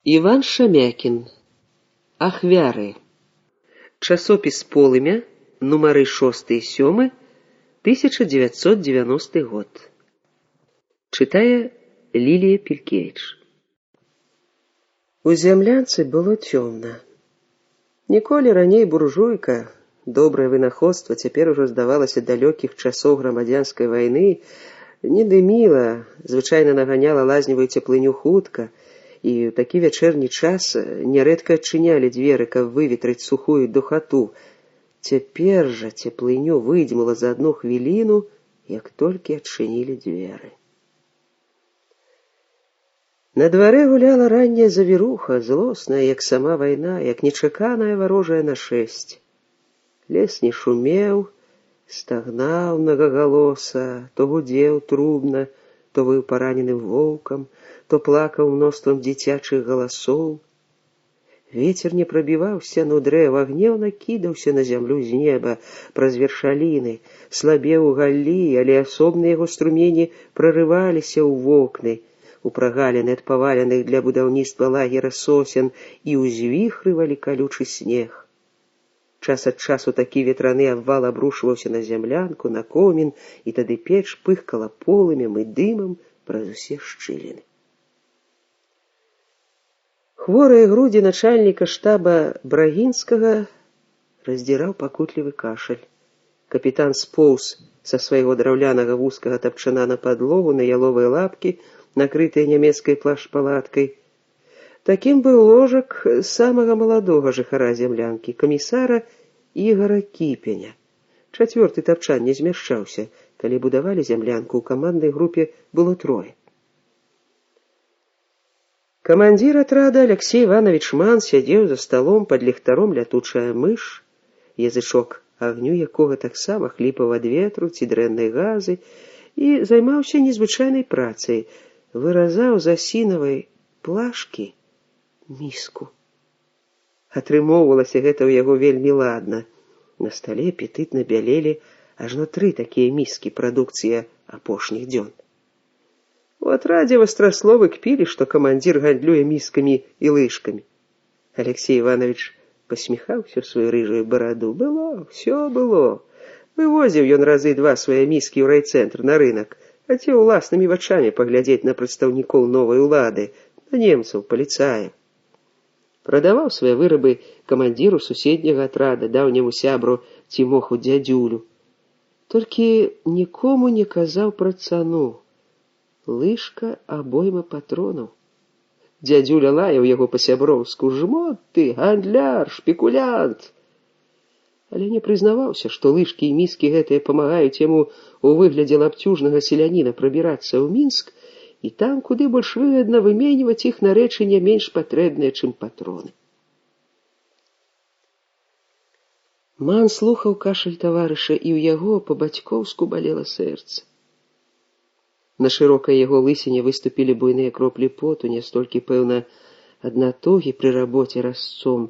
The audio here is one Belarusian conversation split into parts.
Іван Шамякін. Ахвяры. Часопіс «Полымя», нумары 6 і 7, 1990 год. Чытае Лілія Пількевіч. У зямлянцы было цёмна. Ніколі раней буржуйка, добрае вынаходства цяпер ужо здавалася далёкіх часоў грамадзянскай вайны, не дыміла, звычайна наганяла лазневую цеплыню хутка, і ў такі вячэрні час нярэдка адчынялі дзверы, каб выветрыць сухую духату. Цяпер жа цеплыню выдзьмула за адну хвіліну, як толькі адчынілі дзверы. На дварэ гуляла ранняя завіруха, злосная, як сама вайна, як нечаканае варожае нашэсце. Лес не шумеў, стагнаў многагалоса, то гудзеў трубна, то выў параненым воўкам, то плакаў мноствам дзіцячых галасоў. Вецер не прабіваў сцяну дрэў, а гнеўна кідаўся на зямлю з неба праз вершаліны, слабеў у галлі, але асобныя яго струмені прарываліся ў вокны, у прагаліны ад паваленых для будаўніцтва лагера сосен, і ўзвіхрывалі калючы снег. Час ад часу такі ветраны абвал абрушваўся на зямлянку, на комін, і тады печ пыхкала полымем і дымам праз усе шчыліны. Хворыя грудзі начальніка штаба Брагінскага раздзіраў пакутлівы кашаль. Капітан споўз са свайго драўлянага вузкага тапчана на падлогу, на яловыя лапкі, накрытыя нямецкай плашпалаткай. Такім быў ложак самага маладога жыхара зямлянкі, камісара Ігара Кіпеня. 4-й тапчан не змяшчаўся. Калі будавалі зямлянку, у каманднай групе было 3. Камандзір атрада Алексей Иванович Ман сядзеў за сталом пад ліхтаром лятучая мыш, язычок агню якога таксама хліпаў ад ветру ці дрэннай газы, і займаўся незвычайнай працай, выразаў з асінавай плашкі міску. Атрымоўвалася гэта ў яго вельмі ладна. На стале апетытна бялелі ажно 3 такія міскі, прадукцыя апошніх дзён. У атрадзе вастрасловы кпілі, што камандзір гандлюе міскамі і лыжкамі. Алексей Иванович пасміхаўся ў сваю рыжую бараду. Было, ўсё было. Вывозіў ён разы 2 свае міскі ў райцэнтр на рынак, хацеў уласнымі вачамі паглядзець на прадстаўнікоў новай улады, на немцаў, паліцаяў. Прадаваў свае вырабы камандзіру суседняга атрада, даўняму сябру Цімоху дзядзюлю. Толькі нікому не казаў пра цану. Лыжка, абойма патронаў. Дзядзюля лаяў яго па-сяброўску: жмот ты, гандляр, шпекулянт. Але не прызнаваўся, што лыжкі і міскі гэтыя памагаюць яму у выглядзе лапцюжнага селяніна прабірацца ў Мінск, і там куды больш выгадна выменьваць іх на рэчы не менш патрэбныя, чым патроны. Ман слухаў кашаль таварыша, і ў яго па-бацькоўску балела сэрца. На шырокай яго лысіне выступілі буйныя кроплі поту, не столькі, пэўна, ад натугі пры рабоце разцом,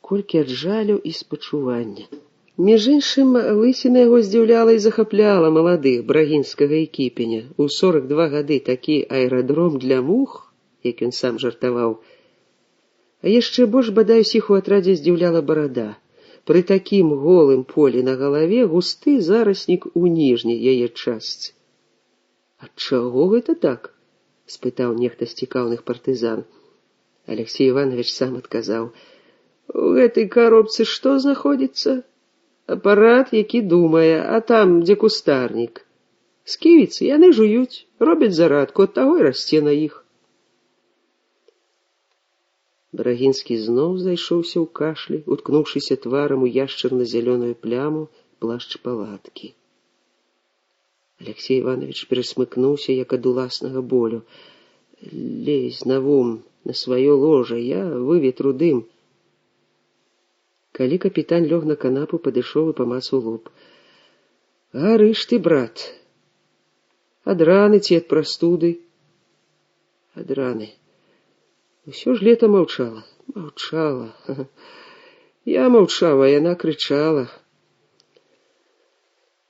колькі ад жалю і спачування. Між іншым, лысіна яго здзіўляла і захапляла маладых Брагінскага і Кіпеня. У 42 гады такі аэрадром для мух, як ён сам жартаваў. А яшчэ больш, бадай, усіх у атрадзе здзіўляла барада. Пры такім голым полі на галаве густы зараснік у ніжняй яе частцы. «Ад чаго гэта так?» — спытаў нехта з цікаўных партызан. Алексей Иванович сам адказаў: «У гэтай коробцы што знаходзіцца? Апарат, які думае, а там, дзе кустарнік. Сківіцы яны жуюць, робяць зарадку, ад таго і расце на іх». Брагінскі зноў зайшоўся ў кашлі, уткнуўшыся тварам у яшчарна-зялёную пляму плашч-палаткі. Алексей Иванович перасмыкнуўся, як ад уласнага болю. «Лезь на вум, на сваё ложа, я выветру дым». Калі капітан лёг на канапу, падышоў і памацаў лоб. «Гарыш ты, брат. Ад раны ці ад прастуды?» «Ад раны. Усё ж лета маўчала. Маўчала. Я маўчаў, а яна крычала.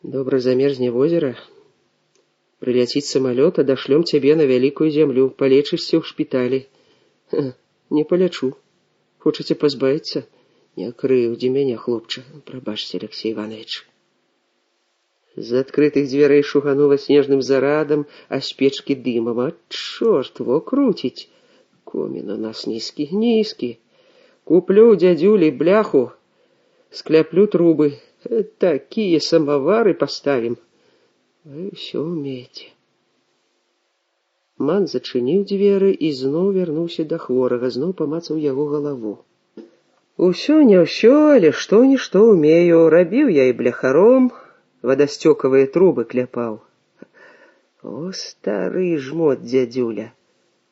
Добра замерзне возера. Прыляціць самалёт, адашлём цябе на вялікую зямлю, палечышся ў шпіталі. Не палячу. Хочаце пазбавіцца? Не крыўдзі мяне, хлопча. Прабачце, Алексей Иванович. З адкрытых дзвярэй шуганула снежным зарадам, а з печкі дымам. А чорт, во круціць. Комін у нас нізкі. Куплю дядюлі бляху, скляплю трубы. Такія самавары паставім. Вы ўсё умееце. Ман зачыніў дзверы і зноў вярнуўся да хворага, зноў памацаў яго галаву. Усё не ўсё, але што-нішто умею. Рабіў я і бляхаром, вадасцёкавыя трубы кляпаў. О, стары жмот дзядзюля,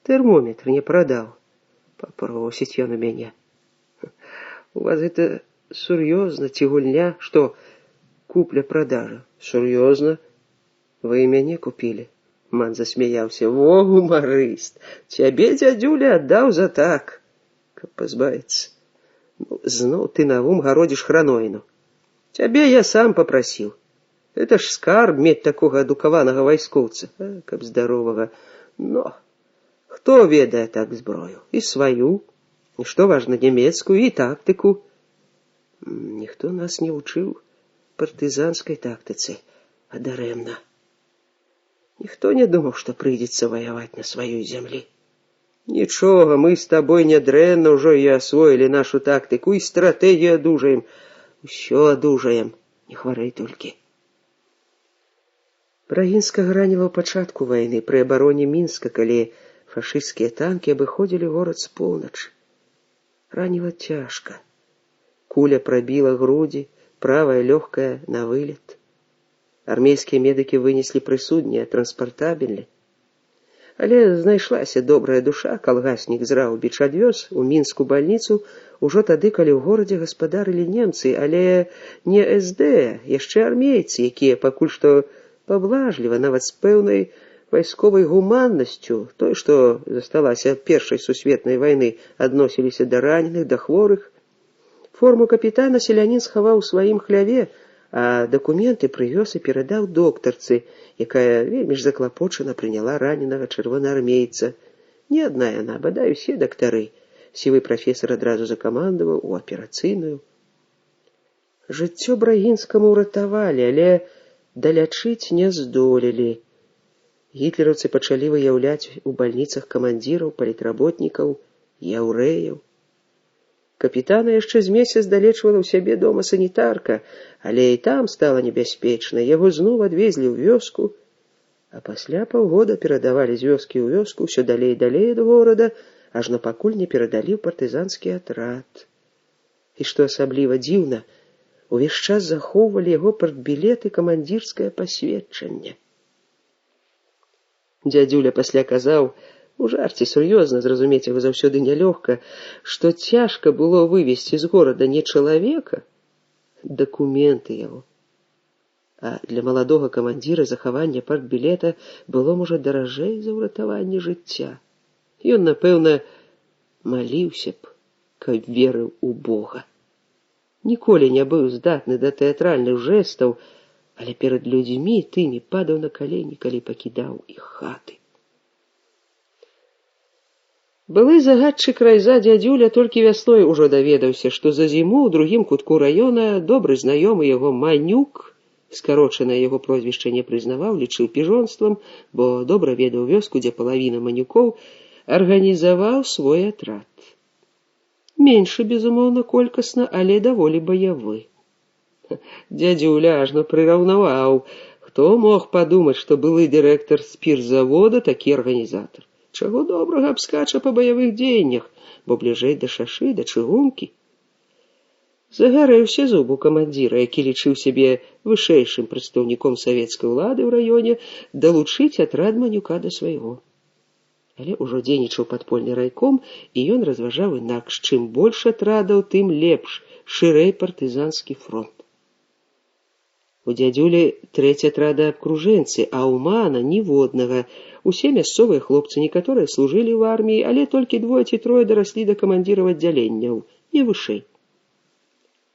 тэрмометр не прадаў. Папросіць ён у мяне. У вас гэта сур'ёзна ці гульня? Што, купля-продажа? Сур'ёзна? Вы мяне купілі? Ман засмяяўся. Во, гумарыст! Цябе дзядзюля аддаў за так, каб пазбавіцца. Ну, зноў ты на ум гародзіш храноіну. Цябе я сам папрасіў. Это ж скарб мець такога адукаванага вайскоўца, каб здаровага. Но хто ведае так зброю? І сваю, і што важна, нямецкую, і тактыку. Ніхто нас не вучыў партызанскай тактыцы, а дарэмна. Ніхто не думаў, што прыйдзецца ваяваць на сваёй зямлі. Нічога, мы з табой нядрэнна ўжо і асвоілі нашу тактыку, і стратэгію адужаем. Усё адужаем, не хварэй толькі. Брагінскага раніла ў пачатку вайны пры абароне Мінска, калі фашысцкія танкі абыходзілі горад з поўначы. Раніла цяжка. Куля прабіла грудзі, правая лёгкая на вылет. Армейскія медыкі вынеслі прысудныя, транспартабельны. Але знайшлася добрая душа, калгаснік з Раўбіч адвёз у мінскую бальніцу ўжо тады, калі ў горадзе гаспадарылі немцы, але не СД, яшчэ армейцы, якія пакуль што паблажліва, нават з пэўнай вайсковай гуманнасцю, той, што засталася ад Першай сусветнай вайны, адносіліся да раненых, да хворых. Форму капітана селянін схаваў у сваім хляве, а дакументы прывёз і перадаў доктарцы, якая вельмі ж заклапочана прыняла раненага чырвонаармейца. Не адна яна, бадай усе дактары. Сівы прафесар адразу закамандаваў у аперацыйную. Жыццё Брагінскаму ўратавалі, але далячыць не здолелі. Гітлераўцы пачалі выяўляць у бальніцах камандзіраў, палітработнікаў, яўрэяў. Капітана яшчэ з месяц далечвала ў сябе дома санітарка, але і там стала небяспечна. Яго зноў адвезлі ў вёску, а пасля паўгода перадавалі з вёскі ў вёску ўсё далей і далей ад горада, ажно пакуль не перадалі ў партызанскі атрад. І што асабліва дзіўна, увесь час захоўвалі яго партбілет і камандзірскае пасведчанне. Дзядзюля пасля казаў, у жарце сур'ёзна, зразумець яго заўсёды нялёгка, што цяжка было вывезці з горада не чалавека, дакументы яго. А для маладога камандзіра захаванне партбілета было, можа, даражэй за ўратаванне жыцця. Ён, напэўна, маліўся б, каб верыў у Бога. Ніколі не быў здатны да тэатральных жэстаў, але перад людзьмі тымі падаў на калені, калі пакідаў іх хаты. Былы загадчык райза дзядзюля толькі вясной ужо даведаўся, што за зіму ў другім кутку раёна добры знаёмы яго Манюк, скарочанае яго прозвішча не прызнаваў, лічыў піжонствам, бо добра ведаў вёску, дзе палавіна манюкоў, арганізаваў свой атрад. Меншы, безумоўна, колькасна, але даволі баявы. Дзядзюля ажно прыраўнаваў. Хто мог падумаць, што былы дырэктар спіртзавода такі арганізатар? Чаго добрага абскача па баявых дзеяннях, бо бліжэй да шашы, да чыгункі. Загарэўся зуб у камандзіра, які лічыў сябе вышэйшым прадстаўніком савецкай улады ў раёне, далучыць атрад Манюка да свайго. Але ўжо дзейнічаў падпольны райком, і ён разважаў інакш. Чым больш атрадаў, тым лепш, шырэй партызанскі фронт. У дзядзюлі трэці атрада абкружэнцы, а ў Мана ніводнага. Усе мясцовыя хлопцы, некаторыя служылі ў арміі, але толькі 2 ці 3 дараслі да камандзіраў аддзяленняў, не вышэй.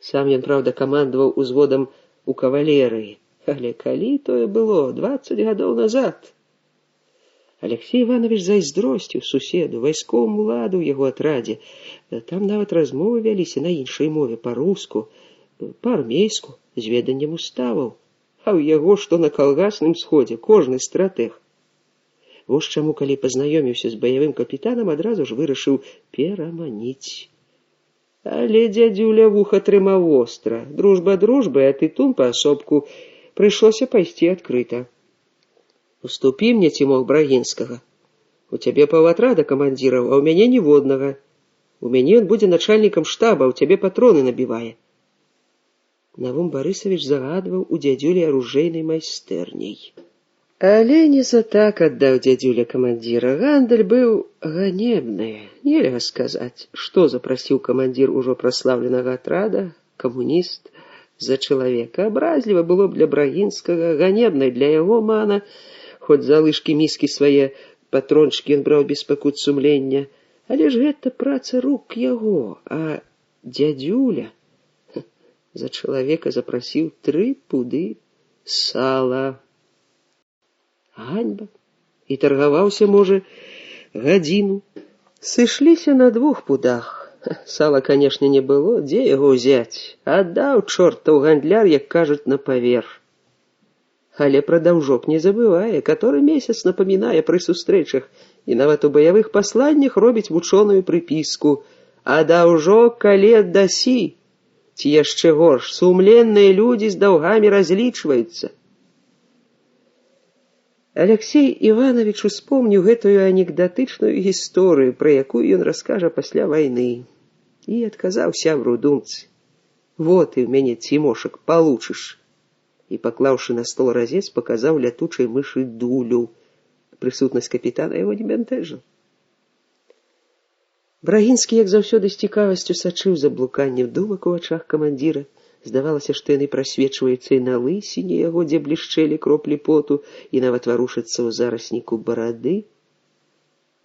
Сам ён, праўда, камандаваў узводам у кавалерыі, але калі тое было 20 гадоў назад. Алексей Иванович зайздросціў суседу, вайсковаму ладу ў яго атрадзе. Там нават размовы вяліся на іншай мове, па-руску, па-армейску, з веданнем уставаў. А ў яго, што на калгасным сходзе, кожны стратэг. Вось чаму, калі пазнаёміўся з баявым капітанам, адразу ж вырашыў пераманіць. Але дзядзюля вуха трымаў востра. Дружба дружбай, а тытун паасобку. Прыйшлося пайсці адкрыта. Уступі мне, Цімох Брагінскага. У цябе паўатрада камандзіраў, а ў мяне ніводнага. У мяне ён будзе начальнікам штаба, а ў цябе патроны набівае. Навум Барысавіч загадваў у дзядзюлі аружэйнай майстэрняй. Але не за так аддаў дзядзюля камандзіра. Гандаль быў ганебны. Нельга сказаць, што запрасіў камандзір ужо праслаўленага атрада, камуніст, за чалавека. Абразліва было б для Брагінскага, ганебнай для яго мана, хоць за лыжкі міскі свае патрончыкі ён браў без пакут сумлення. Але ж гэта праца рук яго, а дзядзюля за чалавека запрасіў 3 пуды сала. Ганьба. І таргаваўся, можа, гадзіну. Сышліся на 2 пудах. Сала, канешне, не было, дзе яго ўзяць? Аддаў чортаў гандляр, як кажуць, на паверх. Але пра даўжок не забывае, каторы месяц напамінае пры сустрэчах і нават у баявых пасланнях робіць вучоную прыпіску. А даўжок калі аддасі? Ці яшчэ горш, сумленныя людзі з даўгамі разлічваюцца. Алексей Иванович успомніў гэтую анекдатычную гісторыю, пра якую ён раскажа пасля вайны. І адказаў сябру думцы: «Вот і ў мяне, Цімошак, получыш». І, паклаўшы на стол разец, паказаў лятучай мышы дулю. Прысутнасць капітана яго не бянтэжыла. Брагінскі, як заўсёды, з цікавасцю сачыў за блуканнем думак у вачах камандзіра. Здавалася, што яны прасвечваюцца і на лысіне яго, дзе блішчэлі кроплі поту, і нават варушацца ў зарасніку барады.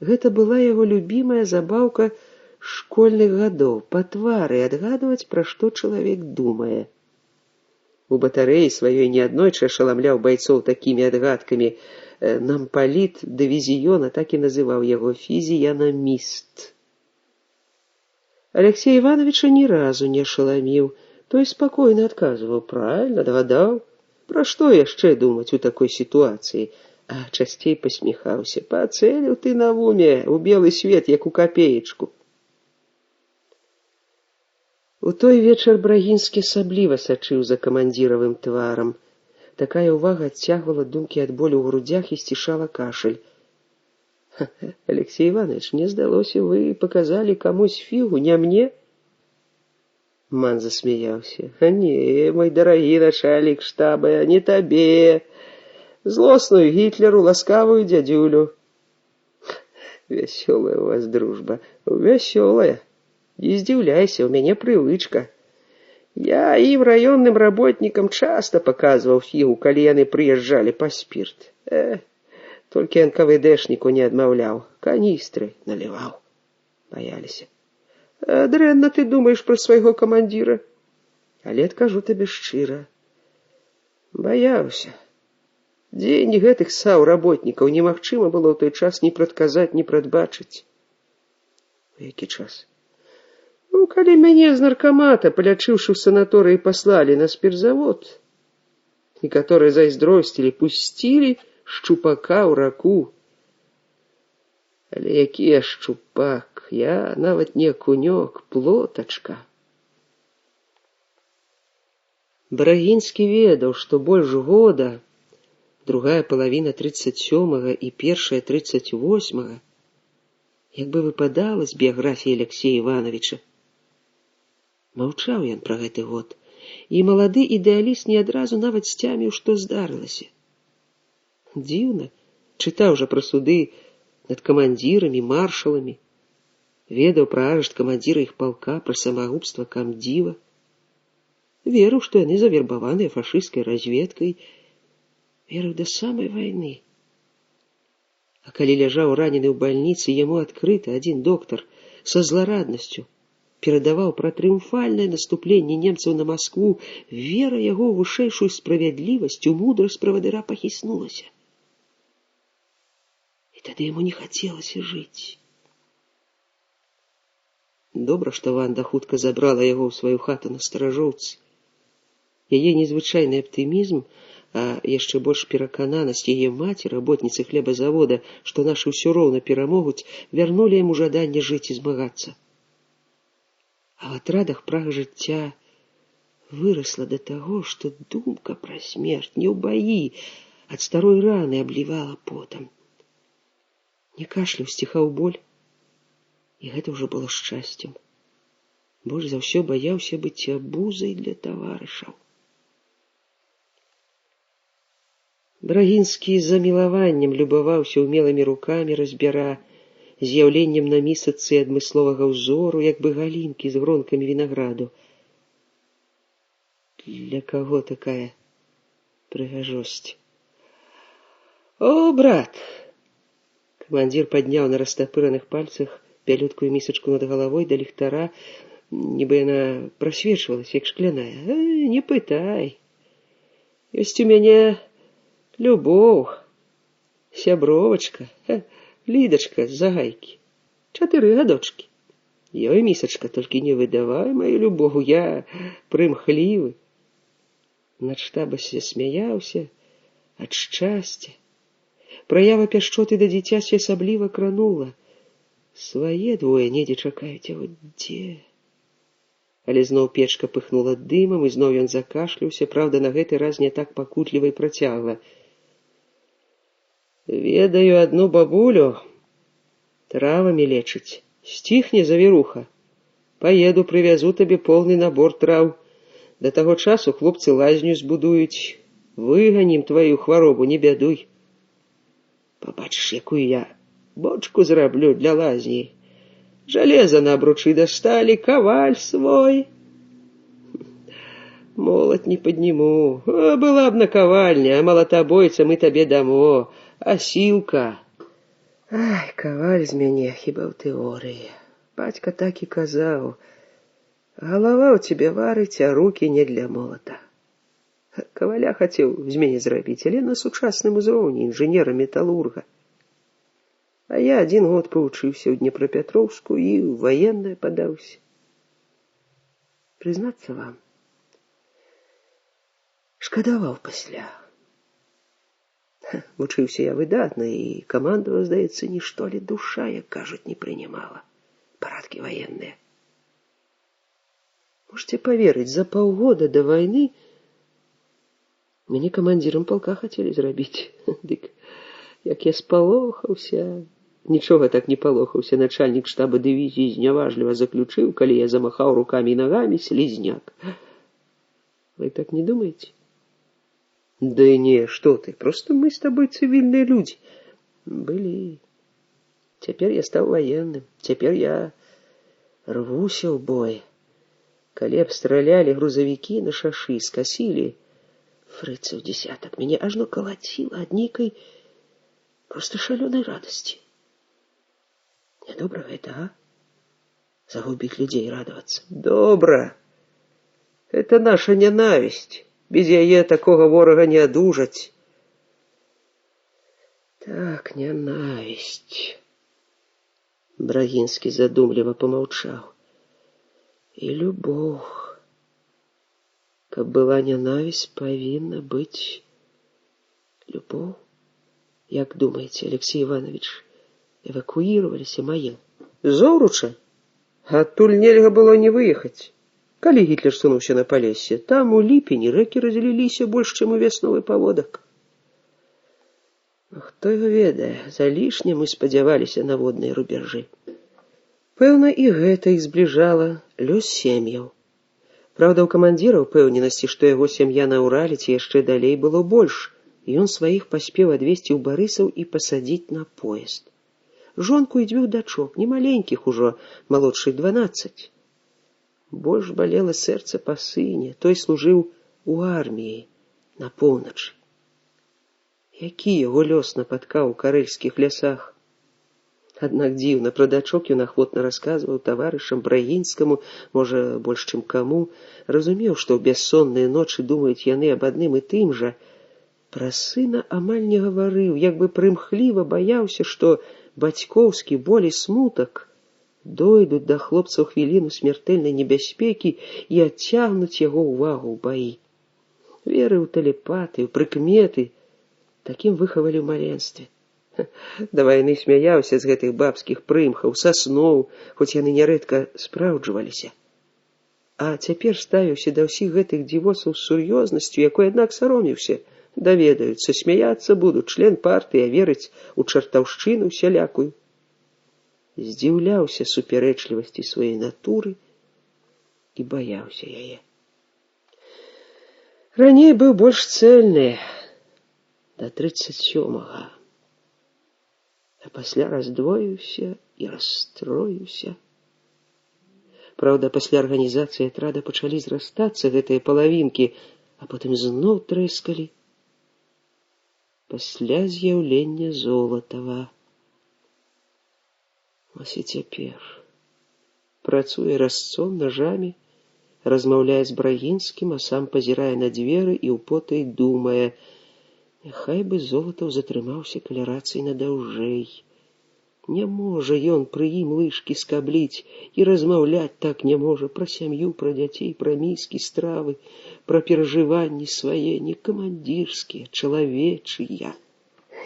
Гэта была яго любімая забаўка школьных гадоў, па твары адгадваць, пра што чалавек думае. У батарэі сваёй неаднойчы ашаламляў байцоў такімі адгадкамі. Нампаліт дывізіёна так і называў яго фізіянаміст. Алексея Ивановича ні разу не ашаламіў. Той спакойна адказваў: «Правільна, дагадаў. Пра што яшчэ думаць у такой сітуацыі?» А часцей пасміхаўся: «Пацэліў ты, Навуме, у белы свет, як у капеечку». У той вечар Брагінскі асабліва сачыў за камандзіравым тварам. Такая ўвага адцягвала думкі ад болю ў грудзях і сцішала кашаль. «Алексей Иванович, мне здалося, вы показали камусь фігу, не мне?» Ман засмеяўся. «А не, мой дарагі начальнік штаба, не табе. Злосную Гітлеру, ласкавую дзядзюлю». «Вясёлая у вас дружба, вясёлая. Не здзіўляйся, у мяне прывычка. Я ім раённым работнікам часта паказваў фігу, калі яны прыязджалі па спірт. Толькі НКВДшніку не адмаўляў, каністры наліваў. Баяліся. Дрэнна ты думаеш пра свайго камандзіра?» Але адкажу табе шчыра. Баяўся. Дзень гэтых саўработнікаў немагчыма было ў той час ні прадказаць, ні прадбачыць. У які час? Калі мяне з наркамата, палячыўшы ў санаторыі, паслалі на спіртзавод, некаторыя зайздросцілі, пусцілі шчупака ў раку. Але які я шчупак, я нават не акунёк, плотачка. Брагінскі ведаў, што больш года, другая палавіна 37-га і першая 38-га, як бы выпадала з біяграфіі Алексея Івановича. Маўчаў ён пра гэты год, і малады ідэаліст не адразу нават сцяміў, што здарылася. Дзіўна, чытаў жа пра суды над камандзірамі, маршаламі, ведаў пра арышт камандзіра іх палка, пра самагубства камдзіва, верыў, што яны завербаваныя фашысцкай разведкай, верыў да самай вайны. А калі ляжаў ранены ў бальніцы, яму адкрыта адзін доктар са злараднасцю перадаваў пра трыумфальнае наступленне немцаў на Маскву, вера яго ў вышэйшую справядлівасць, у мудрасць правадыра пахіснулася. і тады яму не хацелася жыць. Добра, што Ванда хутка забрала яго ў сваю хату на старажоўцы. Яе незвычайны аптымізм, а яшчэ больш перакананасць яе маці, работніцы хлебазавода, што нашы ўсё роўна перамогуць, вярнулі яму жаданне жыць і змагацца. А в атрадах прага жыцця вырасла да таго, што думка пра смерць не ў баі, ад старой раны аблівала потам. Не кашляў, сціхаў боль, і гэта ўжо было шчасцем. Больш за ўсё баяўся быць абузай для таварышаў. Брагінскі з замілаваннем любаваўся ўмелымі рукамі разьбяра, з'яўленнем на місацы адмысловага ўзору, як бы галінкі з гронкамі вінаграду. Для каго такая прыгажосць? О, брат! Камандзір падняў на растапыраных пальцах пялюткую місачку над галавой да ліхтара, нібы яна прасвечвалася, як шкляная. Не пытай. Ёсць у мяне любоў, сябровачка, Лідачка з Загайкі. 4 гадочкі. Ёй, місачка, толькі не выдавай маю любову, я прымхлівы. Надштабася смяяўся ад шчасця. Праява пяшчоты да дзіцяці асабліва кранула. Свае двое недзе чакаюць яго, дзе? Але зноў печка пыхнула дымам, і зноў ён закашляўся, праўда, на гэты раз не так пакутліва і працягла. Ведаю адну бабулю, травамі лечыць. Сціхне завіруха. Паеду, прывязу табе поўны набор траў. Да таго часу хлопцы лазню збудуюць. Выганім тваю хваробу, не бядуй. Пабачыш, якую я бочку зраблю для лазні. Жалеза на абручы дасталі, каваль свой. Молат не падніму. Была б накавальня, а малатабойца мы табе дамо. Асілка. Ай, каваль з мяне, хіба ў тэорыі. Бацька так і казаў. Галава ў цябе варыць, а рукі не для молата. Каваля хацеў з мяне зрабіць, але на сучасным узроўні інжынера-металурга. А я 1 год павучыўся ў Днепрапетроўску і ў ваеннае падаўся. Прызнацца вам, шкадаваў пасля. Вучыўся я выдатна, і камандава, здаецца, нішто, але душа, як кажуць, не прынимала. Парадкі ваенныя. Можете поверыць, за паўгода да вайны мяне камандзірам палка хацелі зрабіць. Дык, як я спалохаўся. Нічога так не палохаўся. Начальнік штаба дывізіі зняважліва заключыў, калі я замахаў рукамі і нагамі, слізняк. Вы так не думаете? Да не, что ты, просто мы с тобой цивильные люди. Были. Теперь я стал военным. Теперь я рвуся ў бой. Калі абстралялі грузавікі на шашы, скасілі фрыцаў десятак, мяне ажно калаціла ад нейкай просто шалёнай радасці. Нядобра гэта, а? Загубіць людзей, радавацца. Добра. Это наша нянавісць. Без яе такога ворага не адужаць. Так, нянавісць. Брагінскі задумліва помаўчаў. І любоў. Каб была нянавісць, павінна быць любоў. Як думаеце, Алексей Иванович, эвакуироваліся маем? Зоруча? Адтуль нельга было не выехаць. Калі Гітлер сунуўся на Палессе, там у ліпені рэкі разліліся больш, чым у весновы паводак. Хто яго ведае, залішне мы спадзяваліся на водныя рубяжы. Пэўна, і гэта іх збліжала, лёс сем'яў. Праўда, у камандзіра ўпэўненасці, што яго сям'я на Урале ці яшчэ далей было больш, і ён сваіх паспеў адвезці ў Барысаў і пасадзіць на поезд. Жонку і 2 дачок, не маленькіх ужо, малодшай 12. Больш балела сэрца па сыне, той служыў у арміі на поўначы. Які яго лёс напаткаў у карэльскіх лясах? Аднак дзіўна, пра дачок ён ахвотна расказваў таварышам Брагінскаму, можа, больш чым каму, разумеў, што ў бяссонныя ночы думаюць яны аб адным і тым жа, Пра сына амаль не гаварыў, як бы прымхліва баяўся, што бацькоўскі боль і смутак дойдуць да хлопца ў хвіліну смяртэльнай небяспекі і адцягнуць яго ўвагу ў баі. Верыў у тэлепаты, у прыкметы, такім выхавалі ў маленстве. Да вайны смяяўся з гэтых бабскіх прымхаў, са сноў, хоць яны нярэдка спраўджваліся. А цяпер ставіўся да ўсіх гэтых дзівосаў з сур'ёзнасцю, якой, аднак, сароміўся. Даведаюцца, смяяцца будуць, член партыі, а верыць у чартаўшчыну усялякую. Здзіўляўся супярэчлівасці сваёй натуры і баяўся яе. Раней быў больш цэльны, да 37-га. А пасля раздвоіўся і расстроіўся. Праўда, пасля арганізацыі атрада пачалі зрастацца гэтыя палавінкі, а потым зноў трэскалі. Пасля з'яўлення Золатава. Вось і цяпер працуе разцом нажамі, размаўляе з Брагінскім, а сам пазірае на дзверы і ўпотай думае, няхай бы Золатаў затрымаўся каля рацыі надаўжэй. Не можа ён пры ім лыжкі скабліць і размаўляць так не можа пра сям'ю, пра дзяцей, пра міскі, стравы, пра перажыванні свае, не камандзірскія, чалавечыя.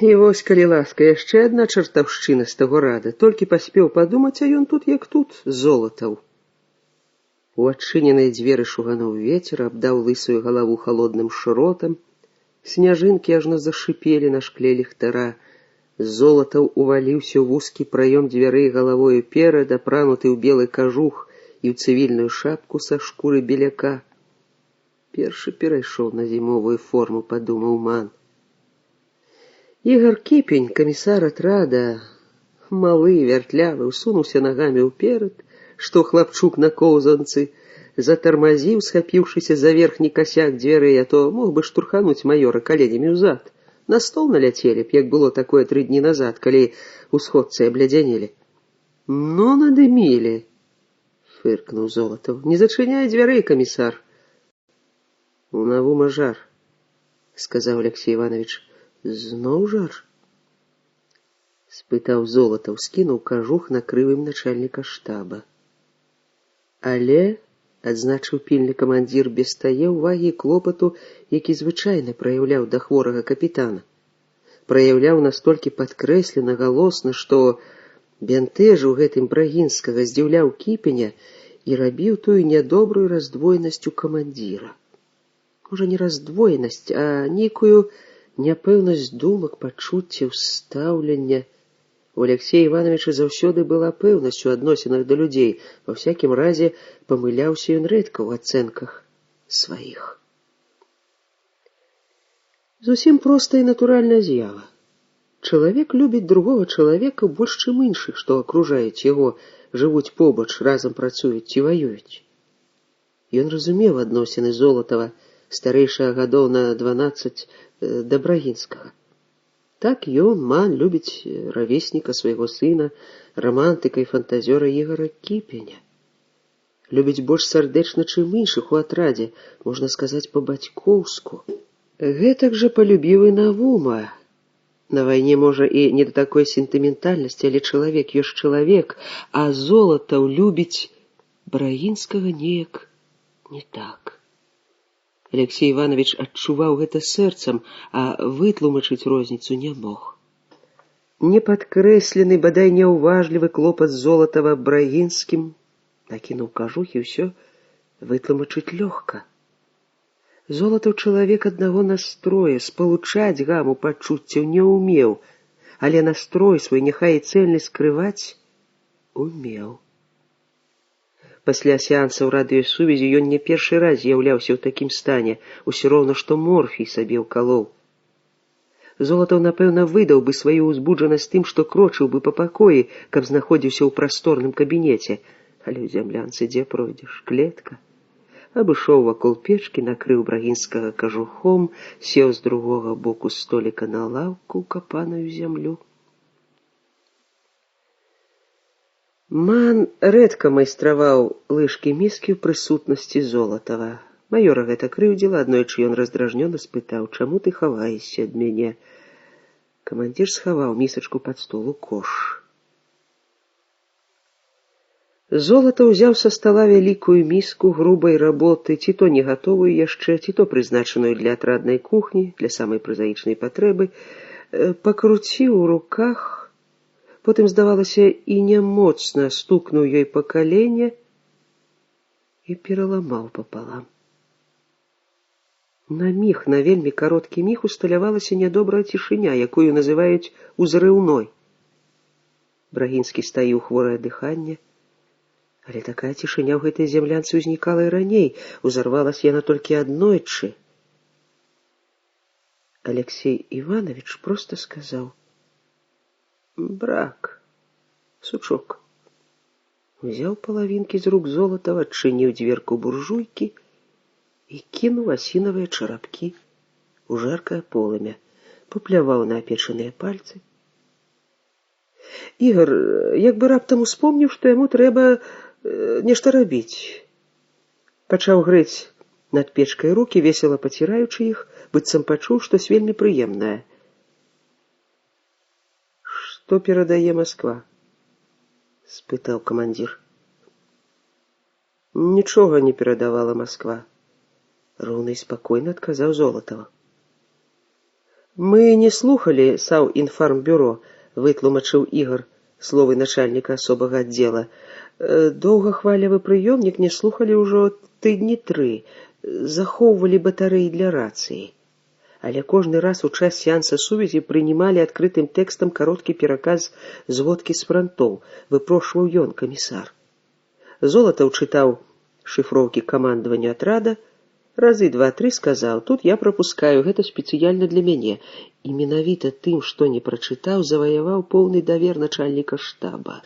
І вось, калі ласка, яшчэ адна чартаўшчына з таго рада. Толькі паспеў падумаць, а ён тут як тут, Золатаў. У адчыненыя дзверы шугануў вецер, абдаў лысую галаву халодным шротам. Сняжынкі ажно зашипелі на шкле ліхтара. Золатаў уваліўся ў вузкі праём дзвярэй галавою перад, апрануты ў белы кажух і ў цывільную шапку са шкуры беляка. Першы перайшоў на зімовую форму, падумаў Ман. Ігар Кіпень, камісар атрада, малы, вяртлявы, усунуўся нагамі ўперад, што хлапчук на коўзанцы, затармазіў, схапіўшыся за верхні касяк дзвярэй, а то мог бы штурхануць маёра каленямі ўзад. На стол наляцелі б, як было такое 3 дні назад, калі усходцы аблядзянелі. Ну, надымілі, фыркнуў Золатаў. Не зачыняй дзвярэй, камісар. У Навума жар, сказаў Алексей Иванович. Зноў жар? Спытаў Золатаў, скінуў кажух на крывым начальніка штаба. Але, адзначыў пільны камандзір, без тае ўвагі і клопату, які звычайна праяўляў да хворага капітана. Праяўляў настолькі падкрэслена, галосна, што бянтэжыў гэтым Брагінскага, здзіўляў Кіпеня і рабіў тую нядобрую раздвоенасць у камандзіра. Можа, не раздвоенасць, а нейкую няпэўнасць думак, пачуццяў, стаўлення. У Алексея Ивановича заўсёды была пэўнасць у адносінах да людзей. Ва всякім разе, памыляўся ён рэдка ў ацэнках сваіх. Зусім простая і натуральная з'ява. Чалавек любіць другога чалавека больш, чым іншых, што акружаюць яго, жывуць побач, разам працуюць ці ваююць. Ён разумеў адносіны Золатава, старэйшага гадоў на 12, да Брагінскага. Так ён, Ман, любіць равесніка свайго сына, рамантыка і фантазёра Ігара Кіпеня. Любіць больш сардэчна, чым іншых у атрадзе, можна сказаць, па-бацькоўску. Гэтак жа палюбіў і Навума. На вайне, можа, і не да такой сентыментальнасці, але чалавек ёсць чалавек, а Золатаў любіць Брагінскага неяк не так. Алексей Иванович адчуваў гэта сэрцам, а вытлумачыць розніцу не мог. Непадкрэслены, бадай няўважлівы клопат Золатава Брагінскім накінуў кажух, і ўсё вытлумачыць лёгка. Золатаў чалавек аднаго настроя, спалучаць гаму пачуццяў не ўмеў, але настрой свой, няхай і цэльны, скрываць умеў. Пасля сеансаў радыёсувязі ён не першы раз з'яўляўся ў такім стане, усё роўна, што морфій сабе ўкалоў. Золатаў, напэўна, выдаў бы сваю ўзбуджанасць тым, што крочыў бы па пакоі, каб знаходзіўся ў прасторным кабінеце. Але ў зямлянцы дзе пройдзеш? Клетка. Абышоў вакол печкі, накрыў Брагінскага кажухом, сеў з другога боку століка на лаўку, капаную зямлю. Ман рэдка майстраваў лыжкі-міскі ў прысутнасці Золатава. Маёра гэта крыўдзіла, аднойчы ён раздражнёна спытаў: «Чаму ты хаваешся ад мяне?» Камандзір схаваў місачку пад стол у кош. Золата ўзяў са стала вялікую міску грубай работы, ці то не гатовую яшчэ, ці то прызначаную для атраднай кухні, для самай празаічнай патрэбы, пакруціў у руках, потым, здавалася, і нямоцна стукнуў ёй па калене і пераламаў папалам. На міг, на вельмі кароткі міг усталявалася нядобрая цішыня, якую называюць узрыўной. Брагінскі стаіў хворае дыханне, але такая цішыня ў гэтай зямлянцы ўзнікала і раней, узарвалася яна толькі аднойчы. Алексей Иванович просто сказаў: «Брак, сучок». Узяў палавінкі з рук Золатава, адчыніў дзверку буржуйкі і кінуў асінавыя чарапкі у жаркае полымя, папляваў на апечаныя пальцы. Ігар, як бы раптам успомніў, што яму трэба нешта рабіць, пачаў грэць над печкай рукі, весела паціраючы іх, быццам пачуў штось вельмі прыемнае. «Што перадае Масква?» — спытаў камандзір. «Нічога не перадавала Масква», — роўна і спакойна адказаў Золатава. «Мы не слухалі Саўінфармбюро», — вытлумачыў Ігар словы начальніка асобага аддзела. «Доўгахвалевы прыёмнік не слухалі ўжо тыдні 3, захоўвалі батарэі для рацыі. Але кожны раз у час сеанса сувязі прынимали адкрытым тэкстам кароткі пераказ зводкі з франтоў, выпрошваў ён, камісар. Золатаў чытаў шыфроўкі камандавання атрада, разы 2-3 сказаў: «Тут я прапускаю, гэта спецыяльна для мяне». І менавіта тым, што не прачытаў, заваяваў поўны давер начальніка штаба.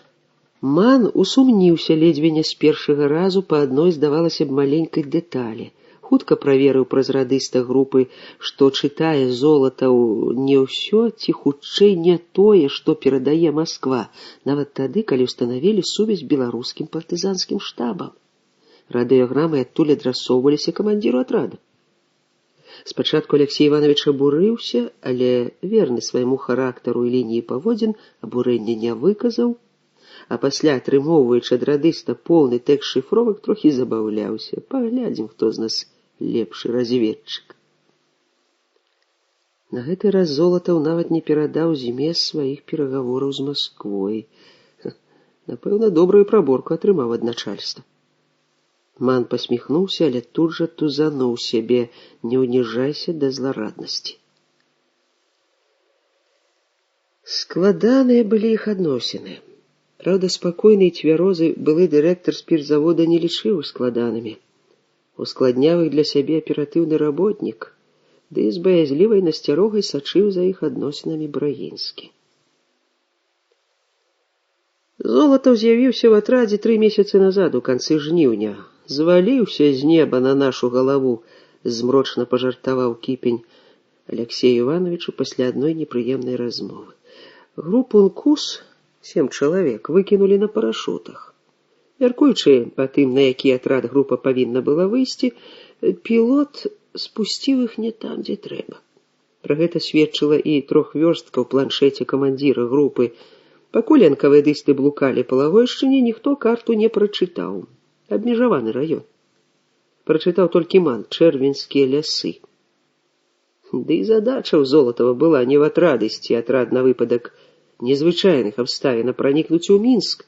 Ман усумніўся ледзьве не з першага разу па адной, здавалася б, маленькай дэталі. Хутка праверыў праз радыста групы, што чытае Золатаў не ўсё, ці хутчэй не тое, што перадае Масква, нават тады, калі ўстанавілі сувязь з беларускім партызанскім штабам. Радыёграмы адтуль адрасоўваліся камандзіру атрада. Спачатку Алексей Иванович абурыўся, але верны свайму характару і лініі паводзін абурэння не выказаў, а пасля, атрымоўваючы ад радыста поўны тэкст шыфровак, трохі забаўляўся. Паглядзім, хто з нас лепшы разведчык. На гэты раз Золатаў нават не перадаў змест сваіх перагавораў з Масквой. Напэўна, добрую праборку атрымаў ад начальства. Ман пасміхнуўся, але тут жа тузануў сябе: «Не ўніжайся да злараднасці». Складаныя былі іх адносіны. Праўда, спакойны і цвярозы былы дырэктар спіртзавода не лічыў складанымі. Ускладняў іх для сябе аператыўны работнік, ды з баязлівай насцярогай сачыў за іх адносінамі Брагінскі. Золатаў з'явіўся ў атрадзе 3 месяцы назад, у канцы жніўня. «Зваліўся з неба на нашу галаву», — змрочна пажартаваў Кіпень Алексею Ивановичу пасля адной непрыемнай размовы. Групу «Нкус», 7 чалавек, выкінулі на парашутах. Мяркуючы па тым, на які атрад група павінна была выйсці, пілот спусціў іх не там, дзе трэба. Пра гэта сведчыла і трохвёрстка ў планшеце камандзіра групы. Пакуль НКВДысты блукалі па Лагойшчыне, ніхто карту не прачытаў. Абмежаваны раён. Прачытаў толькі Ман: Чэрвеньскія лясы. Ды і задача ў Золатава была не в атрад ісці, атрад на выпадак незвычайных абставін, а пранікнуць у Мінск,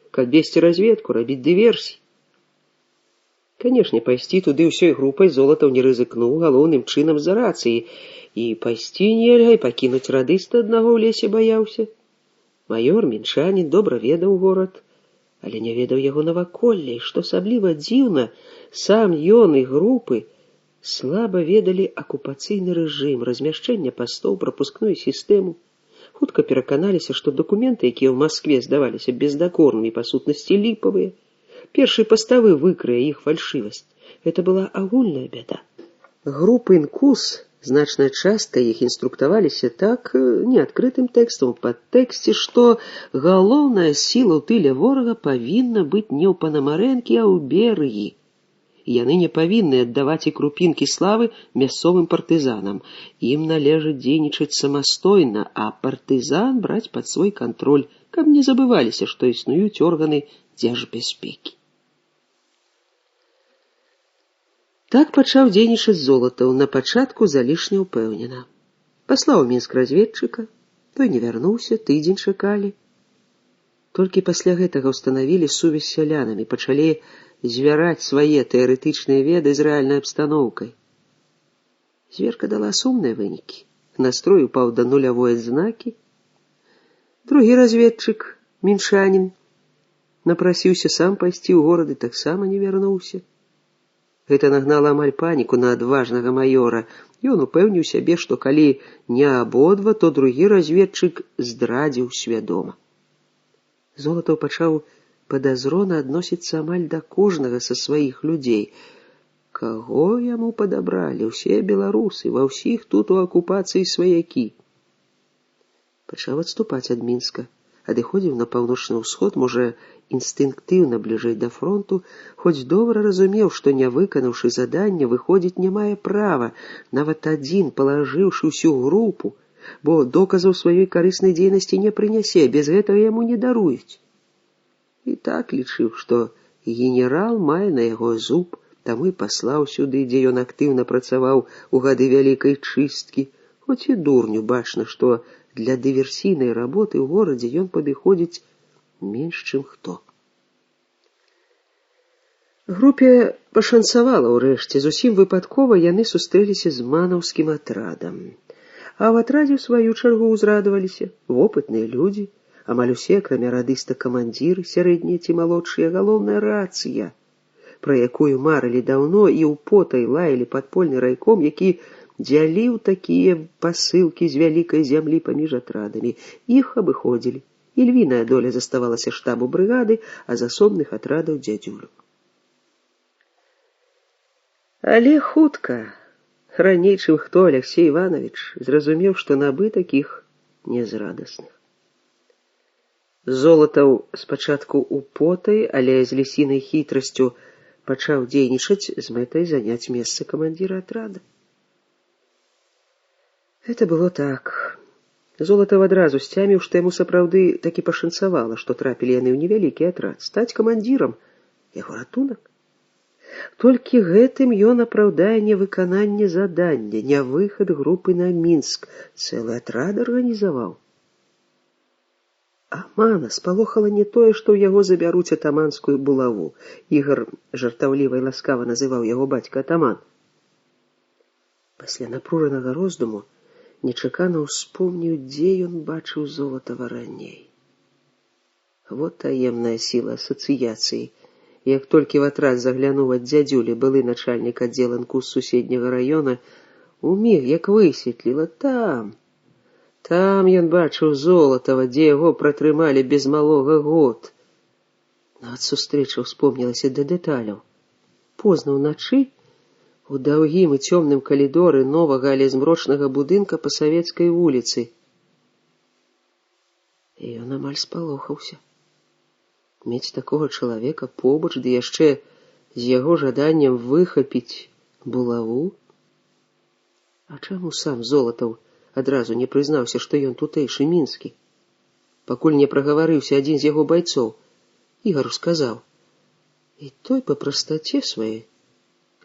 каб весці разведку, рабіць дыверсій. Канешне, пайсці туды ўсёй групай Золатаў не рызыкнуў, галоўным чынам за рацыі. І пайсці нельга, і пакінуць радыста аднаго ў лесе баяўся. Маёр, мінчанін, добра ведаў горад, але не ведаў яго наваколля, і, што асабліва дзіўна, сам ён і групы слаба ведалі акупацыйны рэжым, размяшчэнне пастоў, прапускную сістэму. Хутка пераканаліся, што дакументы, якія ў Маскве здаваліся бездакорнымі, па сутнасці ліпавыя. Першы паставы выкрые іх фальшывасць. Гэта была агульная бяда. Групы «Нкус», значная частка іх інструктаваліся так, не адкрытым тэкстам, у падтэксце, што галоўная сіла ў тыле ворага павінна быць не ў Панамарэнкі, а ў Берыі. і яны не павінны аддаваць і крупінкі славы мясцовым партызанам. Ім належыць дзейнічаць самастойна, а партызан браць пад свой кантроль, каб не забываліся, што існуюць органы дзяржбяспекі. Так пачаў дзейнічаць Золатаў, на пачатку залішне ўпэўнена. Паслаў у Мінск разведчыка, той не вярнуўся, тыдзень чакалі. Толькі пасля гэтага ўстанавілі сувязь з сялянамі, пачалі звяраць свае тэарэтычныя веды з рэальнай абстаноўкай. Зверка дала сумныя вынікі. Настрой упаў да нулявой адзнакі. Другі разведчык, мінчанін, напрасіўся сам пайсці ў горад і таксама не вярнуўся. Гэта нагнала амаль паніку на адважнага майора. Ён упэўніў сябе, што калі не абодва, то другі разведчык здрадзіў свядома. Золатаў пачаў падазрона адносіцца амаль да кожнага са сваіх людзей. Каго яму падабралі? Усе беларусы, ва ўсіх тут у акупацыі сваякі. Пачаў адступаць ад Мінска, адыходзіў на паўночны ўсход, можа, інстынктыўна бліжэй да фронту, хоць добра разумеў, што не выканаўшы задання, выходзіць не мае права, нават адзін, палажыўшы ўсю групу, бо доказаў сваёй карыснай дзейнасці не прынясе, без гэтага яму не даруюць. І так лічыў, што генерал мае на яго зуб, таму і паслаў сюды, дзе ён актыўна працаваў у гады вялікай чысткі, хоць і дурню бачна, што для дыверсійнай работы ў горадзе ён падыходзіць менш, чым хто. Групе пашанцавала ўрэшце. Зусім выпадкова яны сустрэліся з манаўскім атрадам. А ў атрадзе, у сваю чаргу, узрадаваліся вопытныя людзі, амаль усе, акрамя радыста, камандзіры, сярэднія ці малодшыя, галоўная рацыя, пра якую марылі даўно і ў потай лаялі падпольны райком, які дзяліў такія пасылкі з вялікай зямлі паміж атрадамі. Іх абыходзілі. Ільвіная доля заставалася штабу брыгады, а з асобных атрадаў дзядзюлю. Але хутка, раней, чым хто, Алексей Иванович зразумеў, што набытак іх не з радасных. Золатаў спачатку употай, але з лісінай хітрасцю пачаў дзейнічаць з мэтай заняць месца камандзіра атрада. Гэта было так. Золатаў адразу сцяміў, што яму сапраўды такі пашанцавала, што трапілі яны ў невялікі атрад. Стаць камандзірам — яго ратунак. Толькі гэтым ён апраўдае невыкананне задання, не выхад групы на Мінск. Цэлы атрад арганізаваў. Амана спалохала не тое, што ў яго забяруць атаманскую булаву. Ігар жартаўліва і ласкава называў яго бацька атаман. Пасля напружанага роздуму нечакана ўспомніў, дзе ён бачыў Золатава раней. Вот таемная сіла асацыяцыі. Як толькі в атрад заглянуў ад дзядзюлі былы начальнік аддзела НКУ з суседняга раёна, уміг, як высветліла, там ён бачыў Золатава, дзе яго пратрымалі без малога год. Нават сустрэча ўспомнілася да дэталяў. Позна ўначы у даўгім і цёмным калідоры новага, але змрочнага будынка па Савецкай вуліцы. І ён амаль спалохаўся. Мець такога чалавека побач, ды яшчэ з яго жаданнем выхапіць булаву. А чаму сам Золатаў адразу не прызнаўся, што ён тутэйшы мінскі? Пакуль не прагаварыўся адзін з яго байцоў, Ігару сказаў. І той па прастаце сваёй